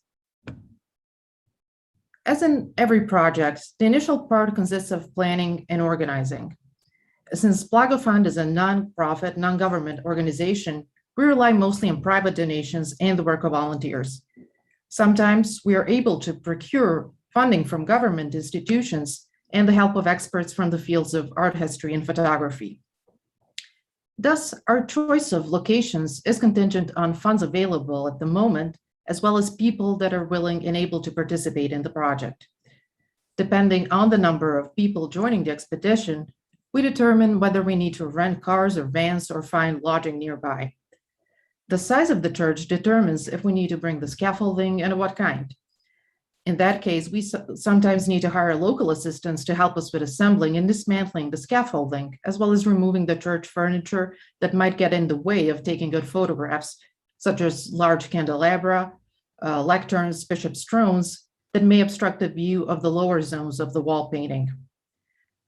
As in every project, the initial part consists of planning and organizing. Since Blago Fund is a non-profit, non-government organization, we rely mostly on private donations and the work of volunteers. Sometimes we are able to procure funding from government institutions and the help of experts from the fields of art history and photography. Thus, our choice of locations is contingent on funds available at the moment, as well as people that are willing and able to participate in the project. Depending on the number of people joining the expedition, we determine whether we need to rent cars or vans or find lodging nearby. The size of the church determines if we need to bring the scaffolding and what kind. In that case, we sometimes need to hire local assistants to help us with assembling and dismantling the scaffolding, as well as removing the church furniture that might get in the way of taking good photographs, such as large candelabra, lecterns, bishop's thrones, that may obstruct the view of the lower zones of the wall painting.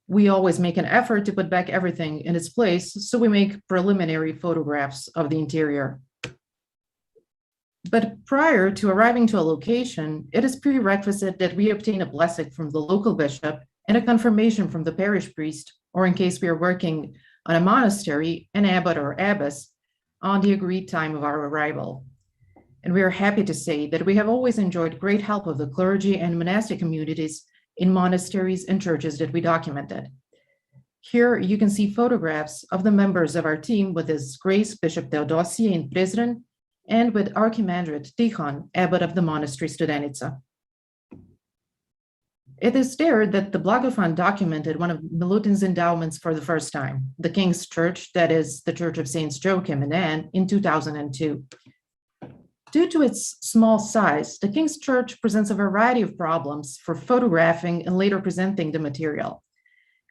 We always make an effort to put back everything in its place, so we make preliminary photographs of the interior. But prior to arriving to a location, it is prerequisite that we obtain a blessing from the local bishop and a confirmation from the parish priest, or in case we are working on a monastery, an abbot or abbess, on the agreed time of our arrival. And we are happy to say that we have always enjoyed great help of the clergy and monastic communities in monasteries and churches that we documented. Here you can see photographs of the members of our team with His Grace Bishop Theodosie in Prizren and with Archimandrite Tikhon, abbot of the monastery Studenica. It is there that the Blago Fund documented one of Milutin's endowments for the first time, the King's Church, that is the Church of Saints Joachim and Anne, in 2002. Due to its small size, the King's Church presents a variety of problems for photographing and later presenting the material.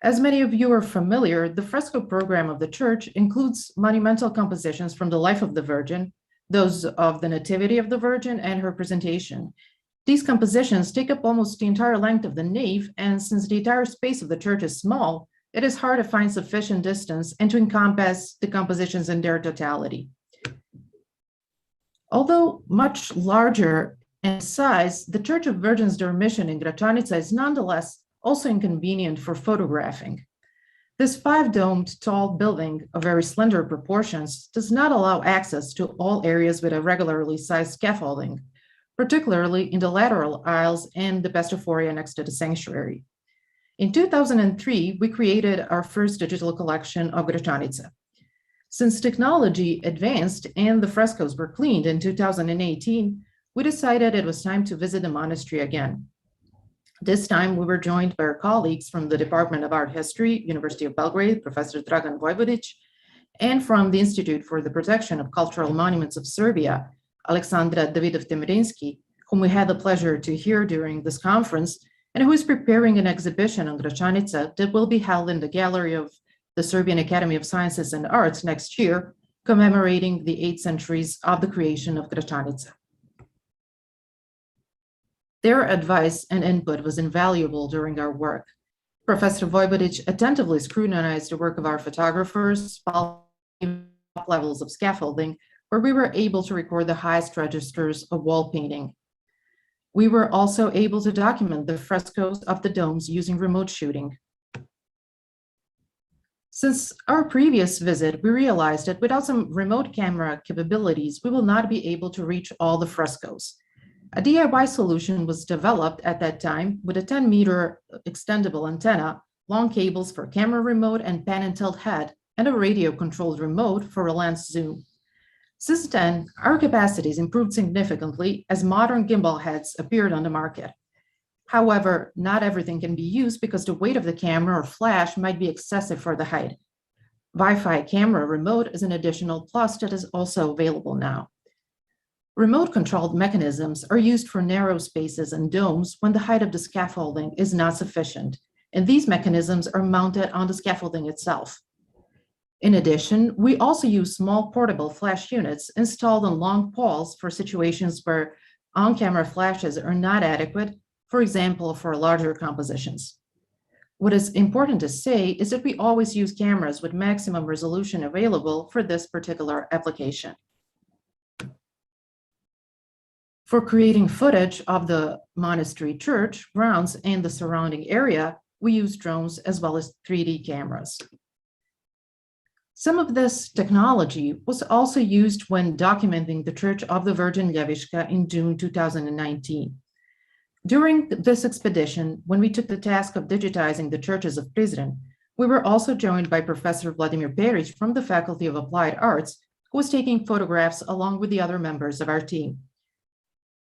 As many of you are familiar, the fresco program of the church includes monumental compositions from the life of the Virgin, those of the Nativity of the Virgin and her presentation. These compositions take up almost the entire length of the nave, and since the entire space of the church is small, it is hard to find sufficient distance and to encompass the compositions in their totality. Although much larger in size, the Church of Virgins Dormition in Gračanica is nonetheless also inconvenient for photographing. This 5-domed tall building of very slender proportions does not allow access to all areas with a regularly sized scaffolding, particularly in the lateral aisles and the Pastophoria next to the sanctuary. In 2003, we created our first digital collection of Gračanica. Since technology advanced and the frescoes were cleaned in 2018, we decided it was time to visit the monastery again. This time, we were joined by our colleagues from the Department of Art History, University of Belgrade, Professor Dragan Vojvodic, and from the Institute for the Protection of Cultural Monuments of Serbia, Aleksandra Davidov-Temerinski, whom we had the pleasure to hear during this conference, and who is preparing an exhibition on Gračanica that will be held in the gallery of the Serbian Academy of Sciences and Arts next year, commemorating the 8 centuries of the creation of Gračanica. Their advice and input was invaluable during our work. Professor Vojvodic attentively scrutinized the work of our photographers, following levels of scaffolding, where we were able to record the highest registers of wall painting. We were also able to document the frescoes of the domes using remote shooting. Since our previous visit, we realized that without some remote camera capabilities, we will not be able to reach all the frescoes. A DIY solution was developed at that time with a 10-meter extendable antenna, long cables for camera remote and pan and tilt head, and a radio-controlled remote for a lens zoom. Since then, our capacities improved significantly as modern gimbal heads appeared on the market. However, not everything can be used because the weight of the camera or flash might be excessive for the height. Wi-Fi camera remote is an additional plus that is also available now. Remote-controlled mechanisms are used for narrow spaces and domes when the height of the scaffolding is not sufficient, and these mechanisms are mounted on the scaffolding itself. In addition, we also use small portable flash units installed on long poles for situations where on-camera flashes are not adequate, for example, for larger compositions. What is important to say is that we always use cameras with maximum resolution available for this particular application. For creating footage of the monastery church, grounds, and the surrounding area, we use drones as well as 3D cameras. Some of this technology was also used when documenting the Church of the Virgin Ljeviška in June 2019. During this expedition, when we took the task of digitizing the churches of Prizren, we were also joined by Professor Vladimir Perić from the Faculty of Applied Arts, who was taking photographs along with the other members of our team.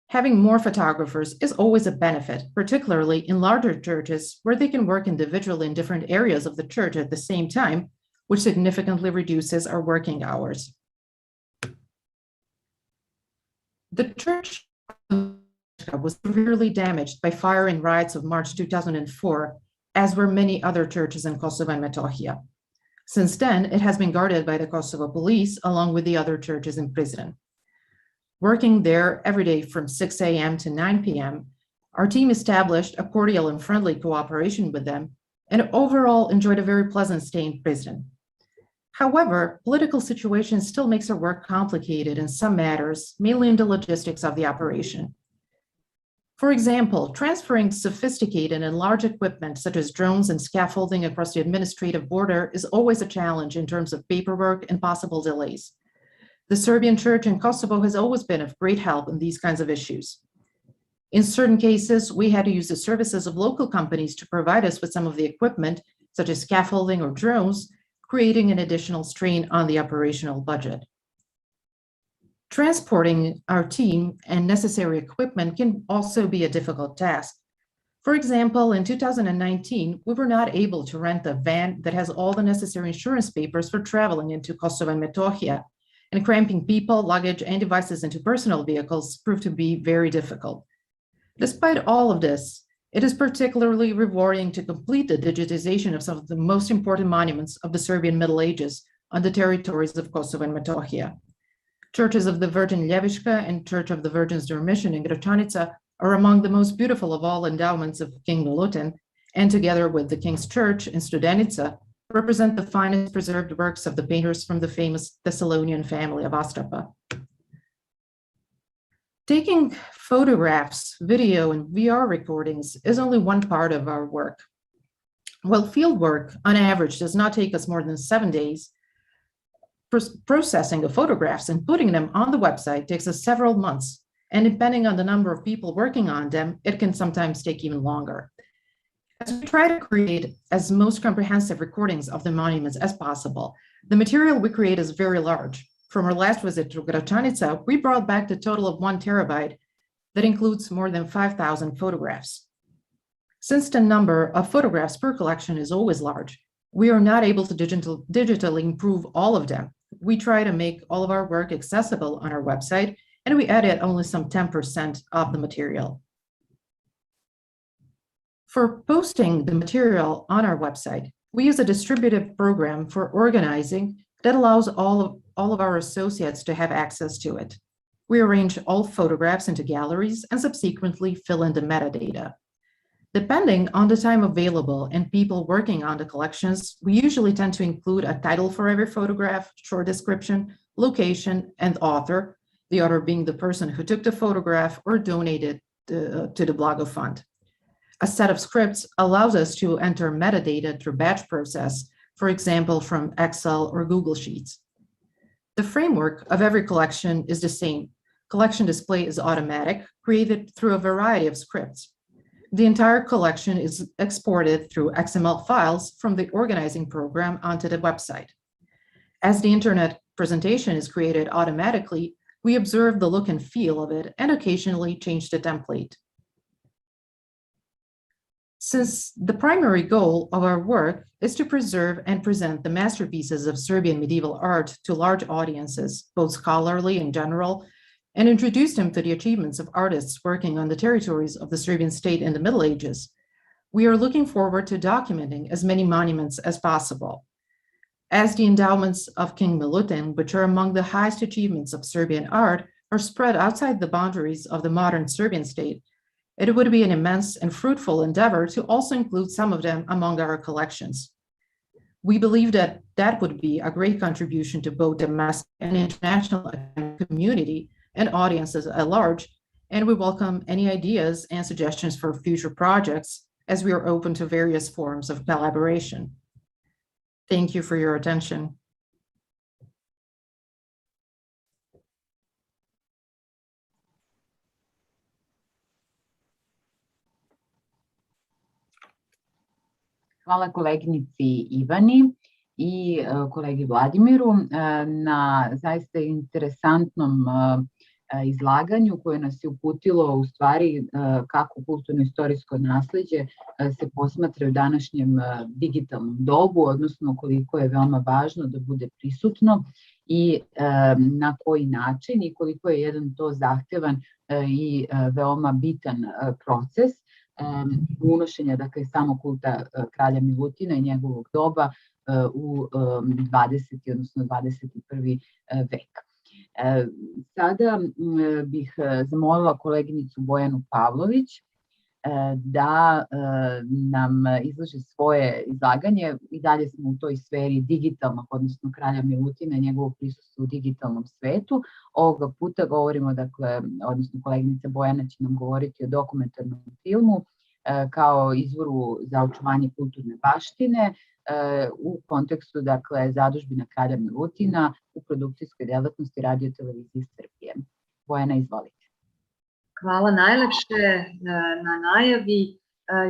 Having more photographers is always a benefit, particularly in larger churches where they can work individually in different areas of the church at the same time, which significantly reduces our working hours. The church was severely damaged by fire and riots of March 2004, as were many other churches in Kosovo and Metohija. Since then, it has been guarded by the Kosovo police along with the other churches in Prizren. Working there every day from 6 a.m. to 9 p.m., our team established a cordial and friendly cooperation with them and overall enjoyed a very pleasant stay in Prizren. However, political situation still makes our work complicated in some matters, mainly in the logistics of the operation. For example, transferring sophisticated and large equipment such as drones and scaffolding across the administrative border is always a challenge in terms of paperwork and possible delays. The Serbian Church in Kosovo has always been of great help in these kinds of issues. In certain cases, we had to use the services of local companies to provide us with some of the equipment, such as scaffolding or drones, creating an additional strain on the operational budget. Transporting our team and necessary equipment can also be a difficult task. For example, in 2019, we were not able to rent a van that has all the necessary insurance papers for traveling into Kosovo and Metohija, and cramping people, luggage, and devices into personal vehicles proved to be very difficult. Despite all of this, it is particularly rewarding to complete the digitization of some of the most important monuments of the Serbian Middle Ages on the territories of Kosovo and Metohija. Churches of the Virgin Ljeviška and Church of the Virgin's Dormition in Gračanica are among the most beautiful of all endowments of King Milutin, and together with the King's Church in Studenica, represent the finest preserved works of the painters from the famous Thessalonian family of Astrapa. Taking photographs, video, and VR recordings is only one part of our work. While field work, on average, does not take us more than 7 days, processing the photographs and putting them on the website takes us several months, and depending on the number of people working on them, it can sometimes take even longer. As we try to create as most comprehensive recordings of the monuments as possible, the material we create is very large. From our last visit to Gračanica, we brought back the total of 1 terabyte that includes more than 5,000 photographs. Since the number of photographs per collection is always large, we are not able to digitally improve all of them. We try to make all of our work accessible on our website, and we edit only some 10% of the material. For posting the material on our website, we use a distributed program for organizing that allows all of our associates to have access to it. We arrange all photographs into galleries and subsequently fill in the metadata. Depending on the time available and people working on the collections, we usually tend to include a title for every photograph, short description, location, and author, the author being the person who took the photograph or donated to the Blago Fund. A set of scripts allows us to enter metadata through batch process, for example, from Excel or Google Sheets. The framework of every collection is the same. Collection display is automatic, created through a variety of scripts. The entire collection is exported through XML files from the organizing program onto the website. As the internet presentation is created automatically, we observe the look and feel of it and occasionally change the template. Since the primary goal of our work is to preserve and present the masterpieces of Serbian medieval art to large audiences, both scholarly and general, and introduce them to the achievements of artists working on the territories of the Serbian state in the Middle Ages, we are looking forward to documenting as many monuments as possible. As the endowments of King Milutin, which are among the highest achievements of Serbian art, are spread outside the boundaries of the modern Serbian state, it would be an immense and fruitful endeavor to also include some of them among our collections. We believe that that would be a great contribution to both domestic and international community and audiences at large, and we welcome any ideas and suggestions for future projects as we are open to various forms of collaboration. Thank you for your attention.
Hvala koleginici Ivani i kolegi Vladimiru na zaista interesantnom izlaganju koje nas je uputilo u stvari kako kulturno-istorijsko nasleđe se posmatra u današnjem digitalnom dobu, odnosno koliko je veoma važno da bude prisutno i na koji način i koliko je jedan to zahtevan i veoma bitan proces unošenja, dakle, samog kulta kralja Milutina i njegovog doba u 20. odnosno 21. vek. Sada bih zamolila koleginicu Bojanu Pavlović da nam izloži svoje izlaganje. I dalje smo u toj sferi digitalnog, odnosno kralja Milutina i njegovog prisustva u digitalnom svetu. Ovoga puta govorimo, dakle, odnosno koleginica Bojana će nam govoriti o dokumentarnom filmu kao izvoru za očuvanje kulturne baštine u kontekstu, dakle, zadužbina kralja Milutina u produkcijskoj delatnosti Radio televizije Srbije. Bojana, izvolite.
Hvala najlepše na najavi.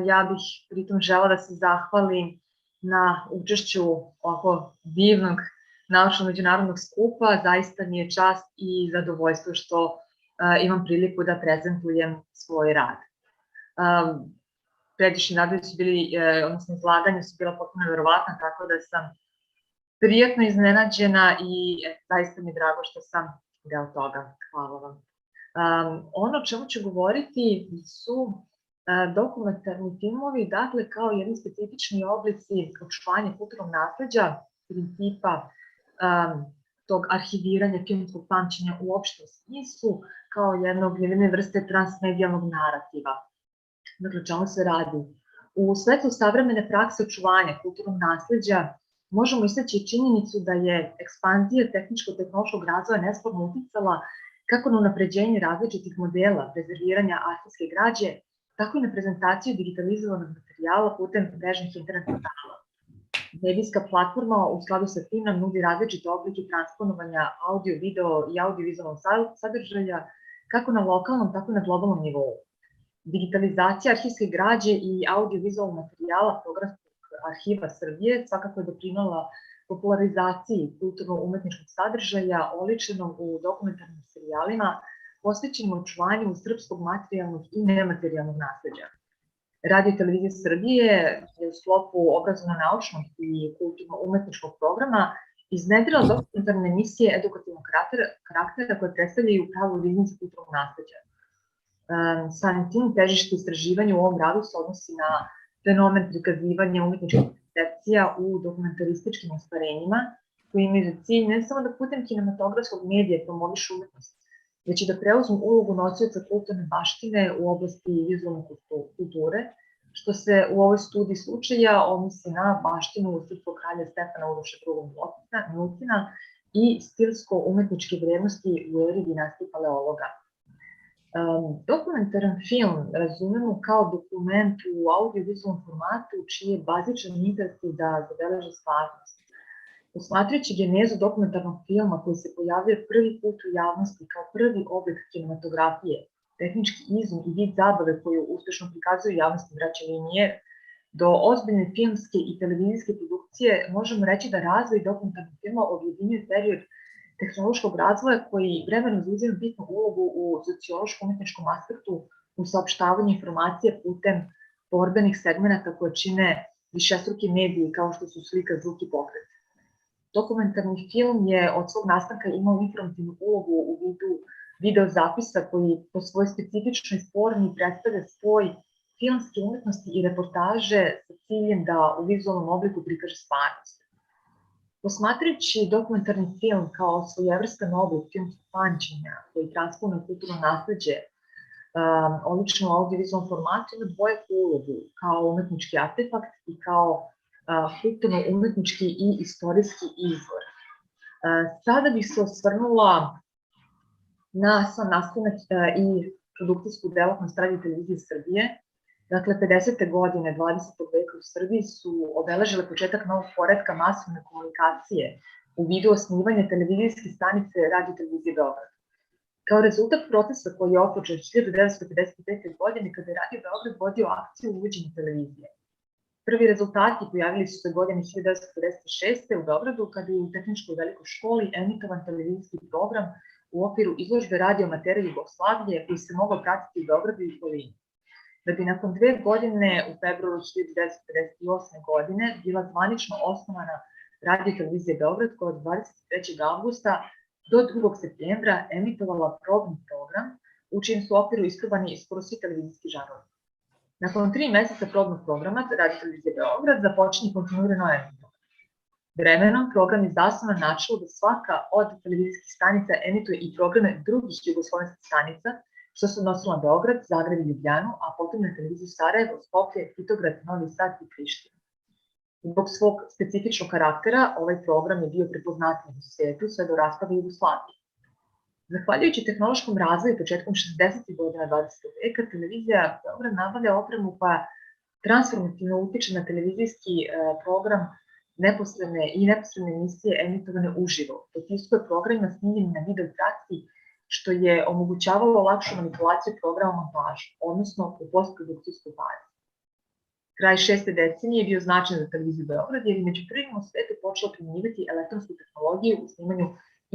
Ja bih pritom žela da se zahvalim na učešću ovog divnog naučnog međunarodnog skupa. Zaista mi je čast i zadovoljstvo što imam priliku da prezentujem svoj rad. Pređašnji radovi su bili, odnosno izlaganja su bila potpuno verovatna, tako da sam prijatno iznenađena i zaista mi je drago što sam deo toga. Hvala vam. Ono o čemu ću govoriti su dokumentarni filmovi, dakle kao jedni specifični oblici očuvanja kulturnog nasleđa, principa tog arhiviranja filmskog pamćenja u opštem smislu, kao jedne vrste transmedijalnog narativa. Dakle, o čemu se radi? U svetlu savremene prakse očuvanja kulturnog nasleđa možemo istaći činjenicu da je ekspanzija tehničko-tehnološkog razvoja nesporno uticala kako na unapređenje različitih modela prezerviranja arhivske građe, tako i na prezentaciju digitalizovanog materijala putem mrežnih internet portala. Medijska platforma u skladu sa tim nam nudi različite oblike transponovanja audio, video i audiovizualnog sadržaja kako na lokalnom, tako i na globalnom nivou. Digitalizacija arhivske građe i audiovizualnog materijala Programskog arhiva Srbije svakako je doprinela popularizaciji kulturno-umetničkog sadržaja oličenog u dokumentarnim serijalima posvećenim očuvanju srpskog materijalnog i nematerijalnog nasleđa. Radio i televizija Srbije je u sklopu obrazovno-naučnog i kulturno-umetničkog programa iznedrila dokumentarne emisije edukativnog karaktera koje predstavljaju pravu riznicu kulturnog nasleđa. Samim tim težište istraživanja u ovom radu se odnosi na fenomen prikazivanja umetničkih koncepcija u dokumentarističkim ostvarenjima koji imaju za cilj ne samo da putem kinematografskog medija promovišu umetnost, već i da preuzmu ulogu nosioca kulturne baštine u oblasti vizualne kulture, što se u ovoj studiji slučaja odnosi na baštinu srpskog kralja Stefana Uroša II. Milutina i stilsko-umetničke vrednosti u eri dinastije Palaeologa. Dokumentaran film razumemo kao dokument u audio-vizualnom formatu čiji je bazičan interes da zabeleže stvarnost. Posmatrajući genezu dokumentarnog filma koji se pojavljuje prvi put u javnosti kao prvi oblik kinematografije, tehnički izum i vid zabave koju uspešno prikazuju javnosti braća Linijer, do ozbiljne filmske i televizijske produkcije možemo reći da razvoj dokumentarnog filma objedinjuje period tehnološkog razvoja koji vremenom zauzima bitnu ulogu u sociološko-umetničkom aspektu u saopštavanju informacija putem borbenih segmenata koje čine višestruki mediji kao što su slika, zvuk i pokret. Dokumentarni film je od svog nastanka imao informativnu ulogu u vidu videozapisa koji po svojoj specifičnoj formi predstavlja spoj filmske umetnosti i reportaže sa ciljem da u vizualnom obliku prikaže stvarnost. Posmatrajući dokumentarni film kao svojevrstan oblik filmskog pamćenja koji transponuje kulturno nasleđe, odlično u audiovizualnom formatu ima dvojaku ulogu kao umetnički artefakt i kao kulturno-umetnički i istorijski izvor. Sada bih se osvrnula na sam nastanak i produkcijsku delatnost Radio i televizije Srbije. Dakle, 50. godine 20. veka u Srbiji su obeležile početak novog poretka masovne komunikacije u vidu osnivanja televizijske stanice Radio i televizije Beograd. Kao rezultat procesa koji je otpočet 1955. godine kada je Radio Beograd vodio akciju uvođenja televizije. Prvi rezultati pojavili su se godine 1956. u Beogradu kada je u Tehničkoj velikoj školi emitovan televizijski program u okviru izložbe radioamatere Jugoslavije koji se mogao pratiti u Beogradu i okolini. Da bi nakon 2 godine u februaru 1958. godine bila zvanično osnovana Radio i televizija Beograd koja od 23. avgusta do 2. septembra emitovala probni program u čijem su okviru isprobani skoro svi televizijski žanrovi. Nakon 3 meseca probnog programa Radio i televizija Beograd započinje kontinuirano emitovanje. Vremenom program je zasnovan na načelu da svaka od televizijskih stanica emituje i programe drugih jugoslovenskih stanica, što se odnosilo na Beograd, Zagreb i Ljubljanu, a potom na televiziju Sarajevo, Skopje, Titograd, Novi Sad i Prištinu. Zbog svog specifičnog karaktera, ovaj program je bio prepoznatljiv u svijetu sve do raspada Jugoslavije. Zahvaljujući tehnološkom razvoju početkom 60. godina 20. veka, televizija Beograd nabavlja opremu koja transformativno utiče na televizijski program neposredne emisije emitovane uživo. Potiskuje programima snimljeni na video traci, što je omogućavalo lakšu manipulaciju programa montaža, odnosno u postprodukcijskoj fazi. Kraj 6. decenije je bio značajan za televiziju Beograd jer je među prvima u svetu počela primjenjivati elektronsku tehnologiju u snimanju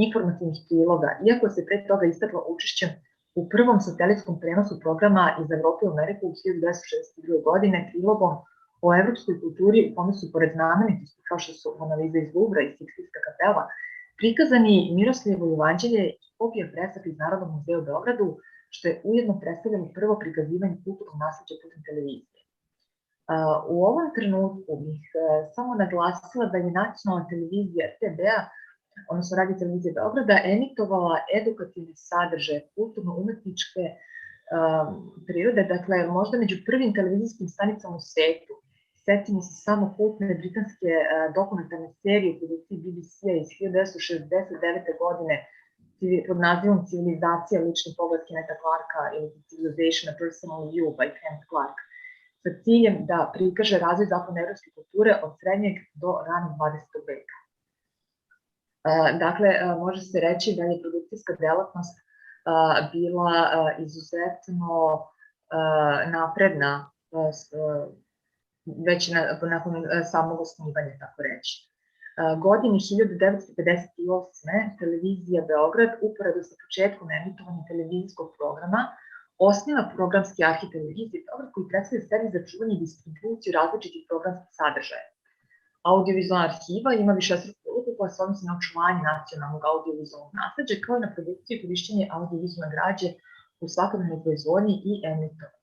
informativnih priloga, iako se pre toga istakla učešćem u prvom satelitskom prenosu programa iz Evrope u Ameriku u 1962. godine prilogom o evropskoj kulturi u kome su pored znamenitosti kao što su Mona Lisa iz Luvra i Sikstinska kapela prikazani Miroslavljevo jevanđelje i kopija fresaka iz Narodnog muzeja u Beogradu, što je ujedno predstavljeno prvo prikazivanje kulturnog nasleđa putem televizije. U ovom trenutku bih samo naglasila da je nacionalna televizija RTB-a, odnosno Radio televizija Beograda, emitovala edukativne sadržaje kulturno-umetničke prirode, dakle možda među prvim televizijskim stanicama u svetu. Setimo se samo kultne britanske dokumentarne serije u produkciji BBC-a iz 1969. godine pod nazivom Civilizacija, lični pogled Kennetha Clarka ili Civilization, a Personal View by Kenneth Clark, sa ciljem da prikaže razvoj zapadnoevropske kulture od srednjeg do ranog 20. veka. Dakle, može se reći da je produkcijska delatnost bila izuzetno napredna već nakon samog osnivanja, tako reći. Godine 1958. televizija Beograd, uporedo sa početkom emitovanja televizijskog programa, osniva programski arhiv televizije Beograd koji predstavlja servis za čuvanje i distribuciju različitih programskih sadržaja. Audiovizualna arhiva ima višestruku ulogu koja se odnosi na očuvanje nacionalnog audiovizualnog nasleđa kao i na produkciju i korišćenje audiovizualne građe u svakodnevnoj proizvodnji i emitovanju.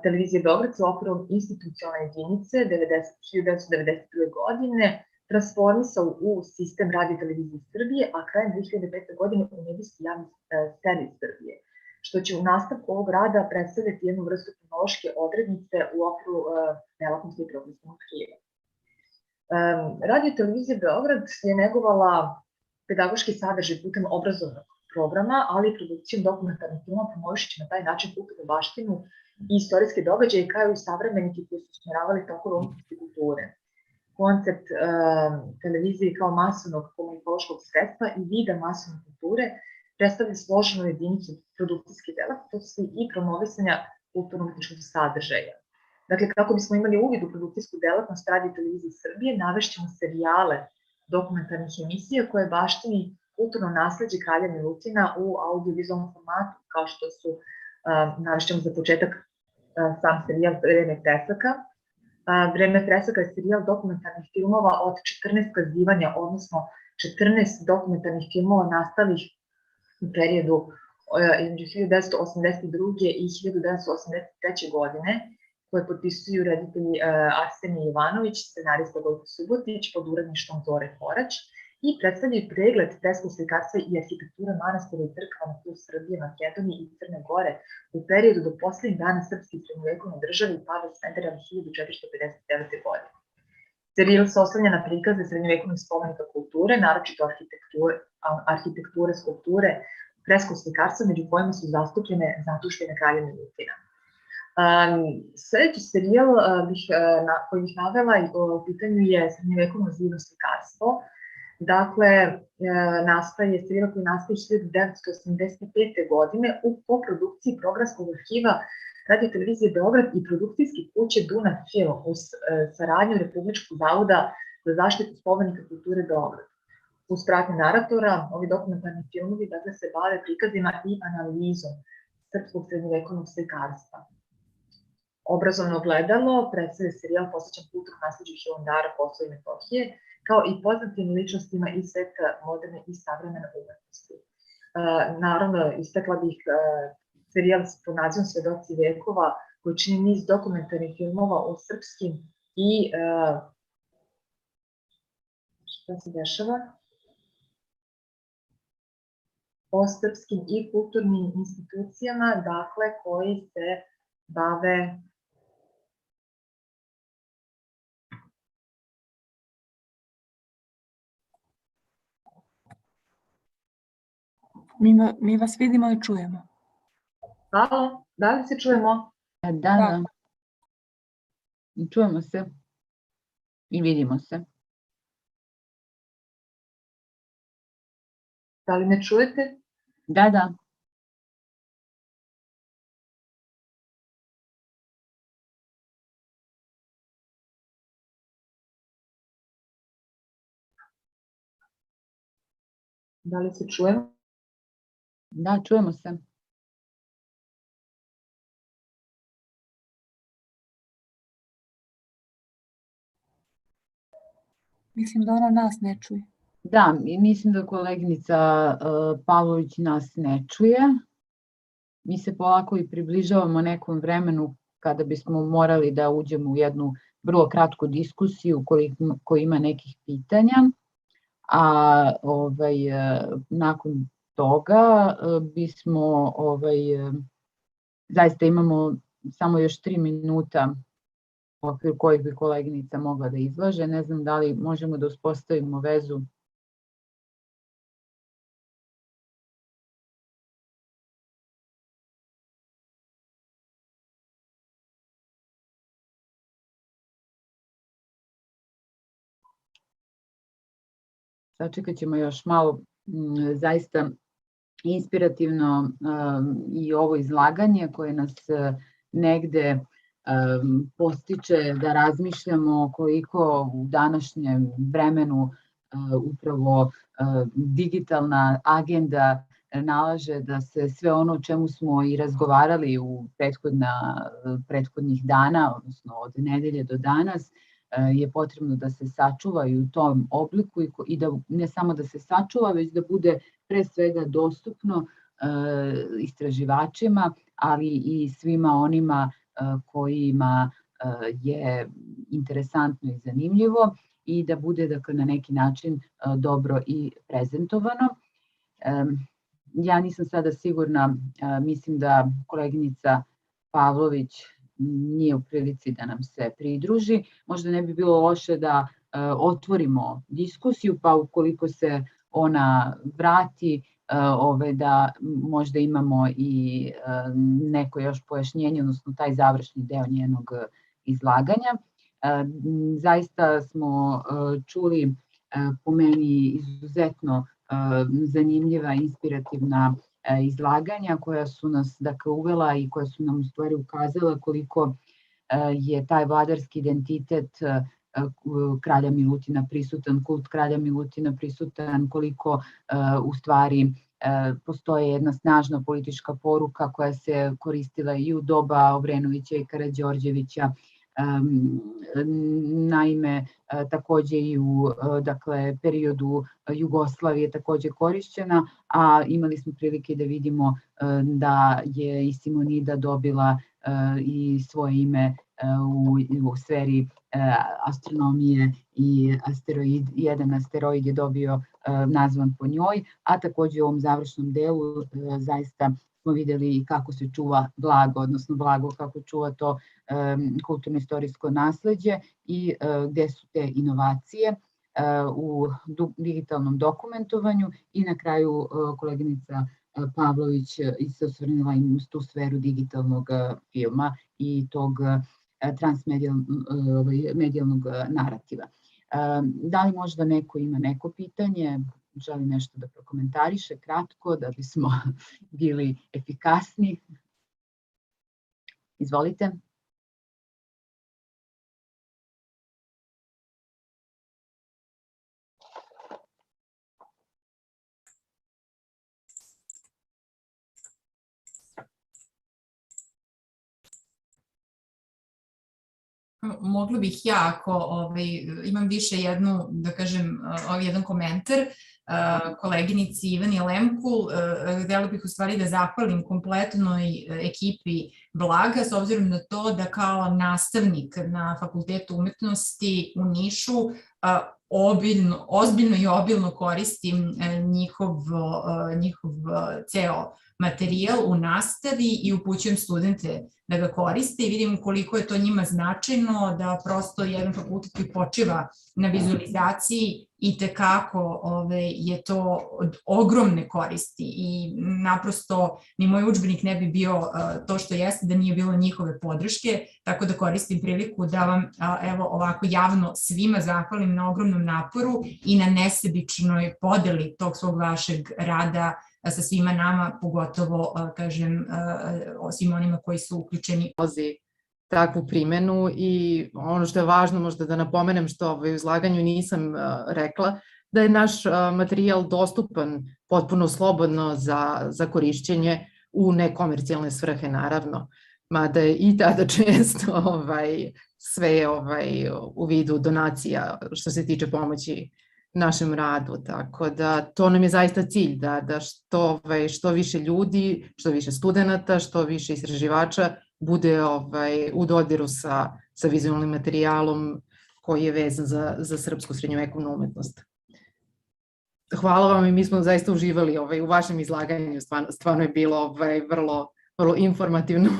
Televizija Beograd sa okvirom institucionalne jedinice 1992. godine transformisao u sistem Radio televizije Srbije, a krajem 2005. godine u medijski javni servis Srbije, što će u nastavku ovog rada predstavljati jednu vrstu kronološke odrednice u okviru delatnosti i programskog arhiva. Radio televizija Beograd je negovala pedagoški sadržaj putem obrazovnog programa, ali i produkcijom dokumentarnih filmova promovišući na taj način kulturnu baštinu i istorijske događaje kao i savremenike koji su usmjeravali tokove umetnosti kulture. Koncept televizije kao masovnog komunikološkog sredstva i vida masovne kulture predstavlja složenu jedinicu produkcijske delatnosti i promovisanja kulturno-umetničkog sadržaja. Dakle, kako bismo imali uvid u produkcijsku delatnost Radio televizije Srbije, navešćemo serijale dokumentarnih emisija koje baštini kulturno nasleđe kralja Milutina u audiovizualnom formatu, kao što su, navešćemo za početak, sam serijal Vreme fresaka. Vreme fresaka je serijal dokumentarnih filmova od 14 kazivanja, odnosno 14 dokumentarnih filmova nastalih u periodu između 1982. i 1983. godine, koje potpisuju reditelji Arsenij Jovanović, scenarista Gojko Subotić, pod uredništvom Zore Korać i predstavljaju pregled freskog slikarstva i arhitekture manastira i crkava na tlu Srbije, Makedonije i Crne Gore u periodu do poslednjih dana srpske srednjovekovne države i pada Smedereva 1459. godine. Serijal se oslanja na prikaze srednjovekovnih spomenika kulture, naročito arhitekture, skulpture, freskog slikarstva, među kojima su zastupljene zatušljene kralje Milutina. Sljedeći serijal koji bih navela u pitanju je srednjovekovno zidno slikarstvo. Dakle, serijal koji nastaje 1985. godine u koprodukciji programskog arhiva Radio televizije Beograd i produkcijske kuće Dunav Film uz saradnju Republičkog zavoda za zaštitu spomenika kulture Beograd. Uz pratnje naratora, ovi dokumentarni filmovi se bave prikazima i analizom srpskog srednjovekovnog slikarstva. Obrazovno ogledalo predstavlja serijal posvećen kulturnom nasleđu Hilandara, Kosova i Metohije, kao i poznatim ličnostima iz sveta moderne i savremene umetnosti. Naravno, istakla bih serijal pod nazivom Svedoci vekova, koji čini niz dokumentarnih filmova o srpskim i šta se dešava? O srpskim i kulturnim institucijama, dakle, koji se bave
Mi vas vidimo i čujemo.
Halo, da li se čujemo?
Da. Čujemo se i vidimo se.
Da li me čujete?
Da.
Da li se čujemo?
Da, čujemo se.
Mislim da ona nas ne čuje.
Da, mislim da koleginica Pavlović nas ne čuje. Mi se polako i približavamo nekom vremenu kada bismo morali da uđemo u jednu vrlo kratku diskusiju ko ima nekih pitanja, a nakon toga bismo, zaista imamo samo još 3 minuta u okviru kojih bi koleginica mogla da izlaže. Ne znam da li možemo da uspostavimo vezu. Sačekat ćemo još malo, zaista inspirativno i ovo izlaganje koje nas negde postiče da razmišljamo koliko u današnjem vremenu upravo digitalna agenda nalaže da se sve ono o čemu smo i razgovarali u prethodnih dana, odnosno od nedelje do danas, je potrebno da se sačuva i u tom obliku i da ne samo da se sačuva, već da bude pre svega dostupno istraživačima, ali i svima onima kojima je interesantno i zanimljivo i da bude dakle, na neki način dobro i prezentovano. Ja nisam sada sigurna, mislim da koleginica Pavlović nije u prilici da nam se pridruži. Možda ne bi bilo loše da otvorimo diskusiju, pa ukoliko se ona vrati, da možda imamo i neko još pojašnjenje, odnosno taj završni deo njenog izlaganja. Zaista smo čuli po meni izuzetno zanimljiva, inspirativna izlaganja koja su nas uvela i koja su nam u stvari ukazala koliko je taj vladarski identitet kralja Milutina prisutan, kult kralja Milutina prisutan, koliko u stvari postoje jedna snažna politička poruka koja se koristila i u doba Obrenovića i Karađorđevića. Naime, takođe i u periodu Jugoslavije takođe korišćena, a imali smo prilike da vidimo da je i Simonida dobila i svoje ime u sferi astronomije i jedan asteroid je dobio nazvan po njoj, a takođe u ovom završnom delu zaista smo videli kako se čuva blago, odnosno blago kako čuva to kulturno-istorijsko nasleđe i gde su te inovacije u digitalnom dokumentovanju i na kraju koleginica Pavlović se osvrnula i tu sferu digitalnog filma i tog transmedijalnog narativa. Da li možda neko ima neko pitanje, želi nešto da prokomentariše kratko, da bismo bili efikasni? Izvolite.
Mogla bih ja, ako imam više jedan komentar koleginici Ivani Lemku. Htjela bih u stvari da zahvalim kompletnoj ekipi Blaga, s obzirom na to da kao nastavnik na Fakultetu umetnosti u Nišu ozbiljno i obilno koristim njihov ceo materijal u nastavi i upućujem studente da ga koriste i vidim koliko je to njima značajno, da prosto jedan fakultet koji počiva na vizualizaciji i tekako je to od ogromne koristi i naprosto ni moj udžbenik ne bi bio to što jeste da nije bilo njihove podrške, tako da koristim priliku da vam evo ovako javno svima zahvalim na ogromnom naporu i na nesebičnoj podeli tog svog vašeg rada sa svima nama, pogotovo, kažem, svim onima koji su uključeni.
Takvu primenu i ono što je važno možda da napomenem što u izlaganju nisam rekla, da je naš materijal dostupan potpuno slobodno za korišćenje u nekomercijalne svrhe, naravno. mada je i tada često sve u vidu donacija što se tiče pomoći našem radu, tako da to nam je zaista cilj, da što više ljudi, što više studenta, što više istraživača bude u dodiru sa vizualnim materijalom koji je vezan za srpsku srednjovekovnu umetnost. Hvala vam i mi smo zaista uživali u vašem izlaganju, stvarno je bilo vrlo informativno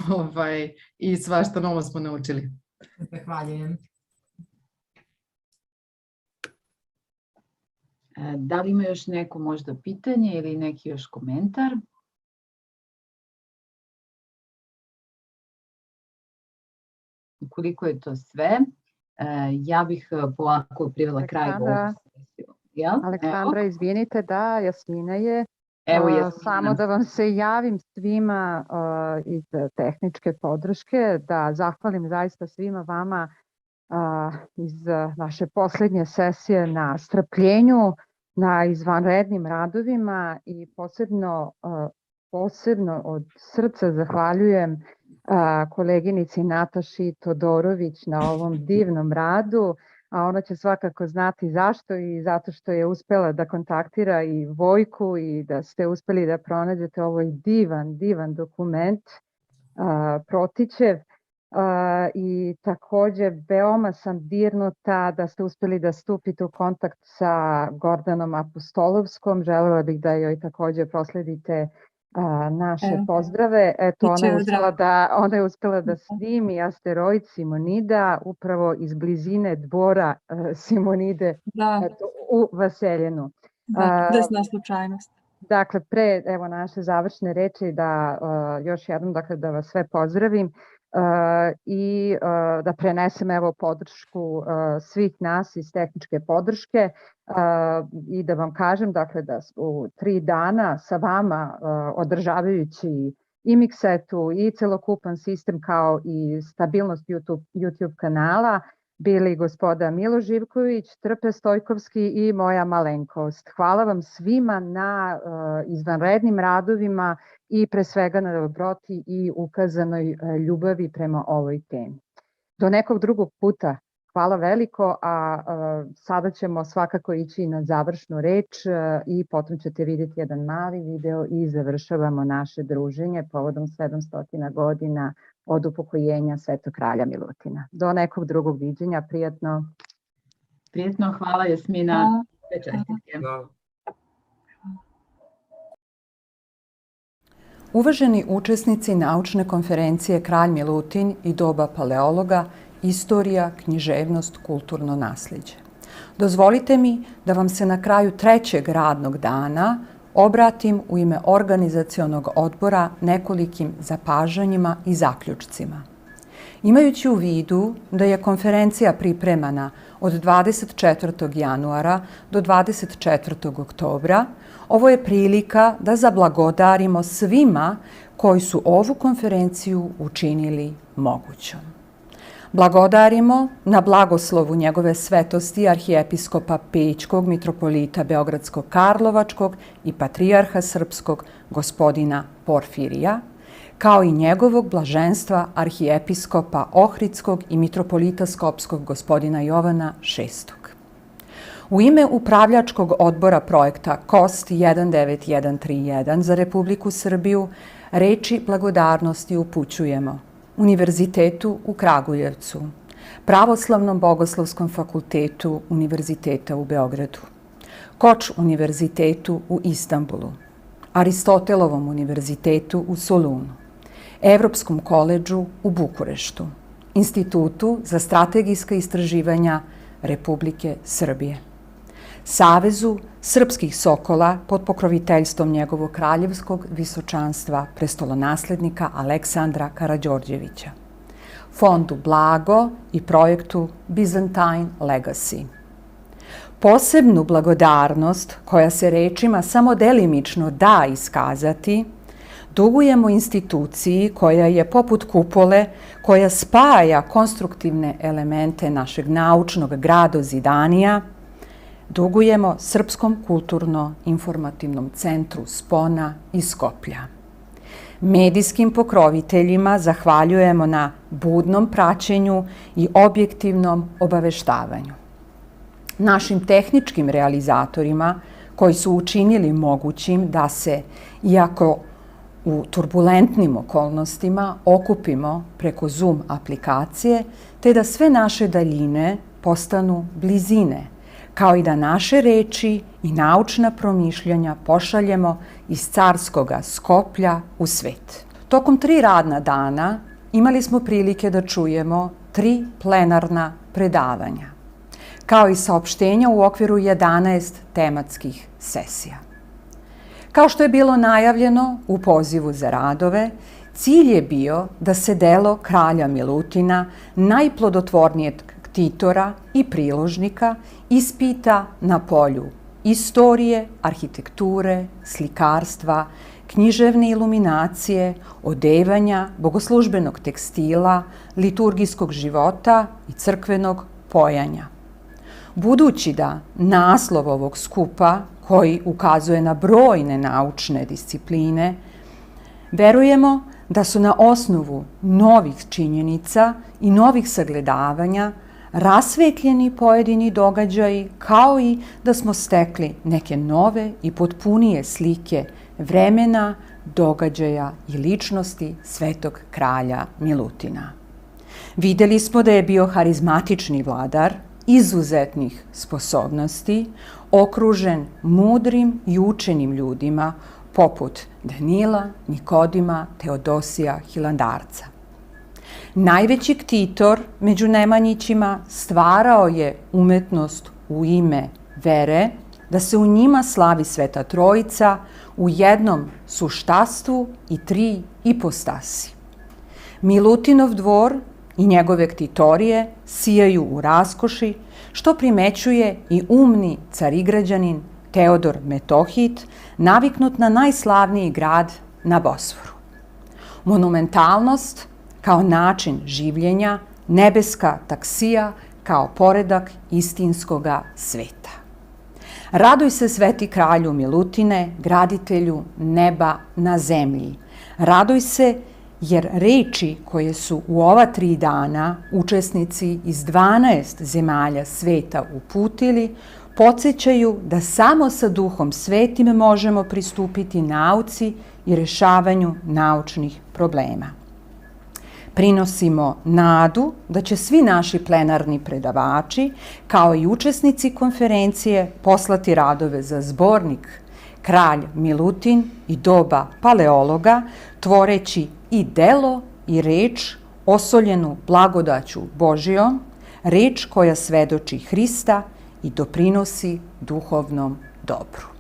i svašta novo smo naučili.
Zahvaljujem.
Da li ima još neko možda pitanje ili neki još komentar? Ukoliko je to sve, ja bih polako privela kraj ovu sesiju.
Aleksandra, izvinite, da, Jasmina je.
Evo Jasmina.
Samo da vam se javim svima iz tehničke podrške, da zahvalim zaista svima vama iz vaše poslednje sesije na strpljenju, na izvanrednim radovima i posebno od srca zahvaljujem koleginici Nataši Todorović na ovom divnom radu, a ona će svakako znati zašto i zato što je uspela da kontaktira i Vojku i da ste uspeli da pronađete ovaj divan dokument Protićev. I takođe veoma sam dirnuta da ste uspeli da stupite u kontakt sa Gordanom Apostolovskom. Želela bih da joj takođe prosledite naše pozdrave. Eto, ona je uspela da snimi asteroid Simonida upravo iz blizine dvora Simonide u Vaseljenu.
Desna slučajnost.
Dakle, pre naše završne reči da još jednom da vas sve pozdravim i da prenesem podršku svih nas iz tehničke podrške i da vam kažem da u 3 dana sa vama održavajući i miksetu i celokupan sistem kao i stabilnost YouTube kanala bili gospoda Milo Živković, Trpe Stojkovski i moja malenkost. Hvala vam svima na izvanrednim radovima i pre svega na dobroti i ukazanoj ljubavi prema ovoj temi. Do nekog drugog puta, hvala veliko, a sada ćemo svakako ići na završnu reč i potom ćete vidjeti jedan mali video i završavamo naše druženje povodom 700 godina od upokojenja Svetog kralja Milutina. Do nekog drugog viđenja, prijatno.
Prijatno, hvala Jasmina. Čestitke.
Uvaženi učesnici naučne konferencije Kralj Milutin i doba Paleologa, istorija, književnost, kulturno naslijeđe. Dozvolite mi da vam se na kraju 3. radnog dana obratim u ime organizacionog odbora nekolikim zapažanjima i zaključcima. Imajući u vidu da je konferencija pripremana od 24. januara do 24. oktobra, ovo je prilika da zablagodarimo svima koji su ovu konferenciju učinili mogućom. Blagodarimo na blagoslovu njegove svetosti arhijepiskopa Pećkog, mitropolita Beogradsko-Karlovačkog i patrijarha srpskog gospodina Porfirija, kao i njegovog blaženstva arhijepiskopa Ohridskog i mitropolita Skopskog gospodina Jovana VI. U ime upravljačkog odbora projekta KOST 19131 za Republiku Srbiju reči blagodarnosti upućujemo Univerzitetu u Kragujevcu, Pravoslavnom bogoslovskom fakultetu Univerziteta u Beogradu, Koč univerzitetu u Istanbulu, Aristotelovom univerzitetu u Solunu, Evropskom koledžu u Bukureštu, Institutu za strategijska istraživanja Republike Srbije, Savezu srpskih sokola pod pokroviteljstvom njegovog kraljevskog visočanstva prestolonaslednika Aleksandra Karađorđevića, Fondu Blago i projektu Byzantine Legacy. Posebnu blagodarnost, koja se rečima samo delimično da iskazati, dugujemo instituciji koja je poput kupole koja spaja konstruktivne elemente našeg naučnog gradozidanija, dugujemo Srpskom kulturno-informativnom centru Spona iz Skoplja. Medijskim pokroviteljima zahvaljujemo na budnom praćenju i objektivnom obaveštavanju. Našim tehničkim realizatorima koji su učinili mogućim da se, iako u turbulentnim okolnostima, okupimo preko Zoom aplikacije, te da sve naše daljine postanu blizine, kao i da naše reči i naučna promišljanja pošaljemo iz carskoga Skoplja u svet. Tokom 3 radna dana imali smo prilike da čujemo 3 plenarna predavanja, kao i saopštenja u okviru 11 tematskih sesija. Kao što je bilo najavljeno u pozivu za radove, cilj je bio da se delo kralja Milutina, najplodotvornijeg ktitora i priložnika, ispita na polju istorije, arhitekture, slikarstva, književne iluminacije, odevanja, bogoslužbenog tekstila, liturgijskog života i crkvenog pojanja. Budući da naslov ovog skupa, koji ukazuje na brojne naučne discipline, verujemo da su na osnovu novih činjenica i novih sagledavanja rasvetljeni pojedini događaji, kao i da smo stekli neke nove i potpunije slike vremena, događaja i ličnosti svetog kralja Milutina. Videli smo da je bio harizmatični vladar, izuzetnih sposobnosti, okružen mudrim i učenim ljudima poput Danila, Nikodima, Teodosija, Hilandarca. Najveći ktitor među Nemanjićima stvarao je umetnost u ime vere, da se u njima slavi Sveta Trojica u jednom suštastvu i 3 ipostasi. Milutinov dvor i njegove ktitorije sijaju u raskoši, što primećuje i umni carigrađanin Teodor Metohit, naviknut na najslavniji grad na Bosforu. Monumentalnost kao način življenja, nebeska taksija kao poredak istinskoga sveta. Raduj se, sveti kralju Milutine, graditelju neba na zemlji. Raduj se, jer reči koje su u ova 3 dana učesnici iz 12 zemalja sveta uputili, podsjećaju da samo sa Duhom Svetim možemo pristupiti nauci i rešavanju naučnih problema. Prinosimo nadu da će svi naši plenarni predavači, kao i učesnici konferencije, poslati radove za zbornik Kralj Milutin i doba Palaeologa, tvoreći i delo i reč osoljenu blagodaću Božijom, reč koja svedoči Hrista i doprinosi duhovnom dobru.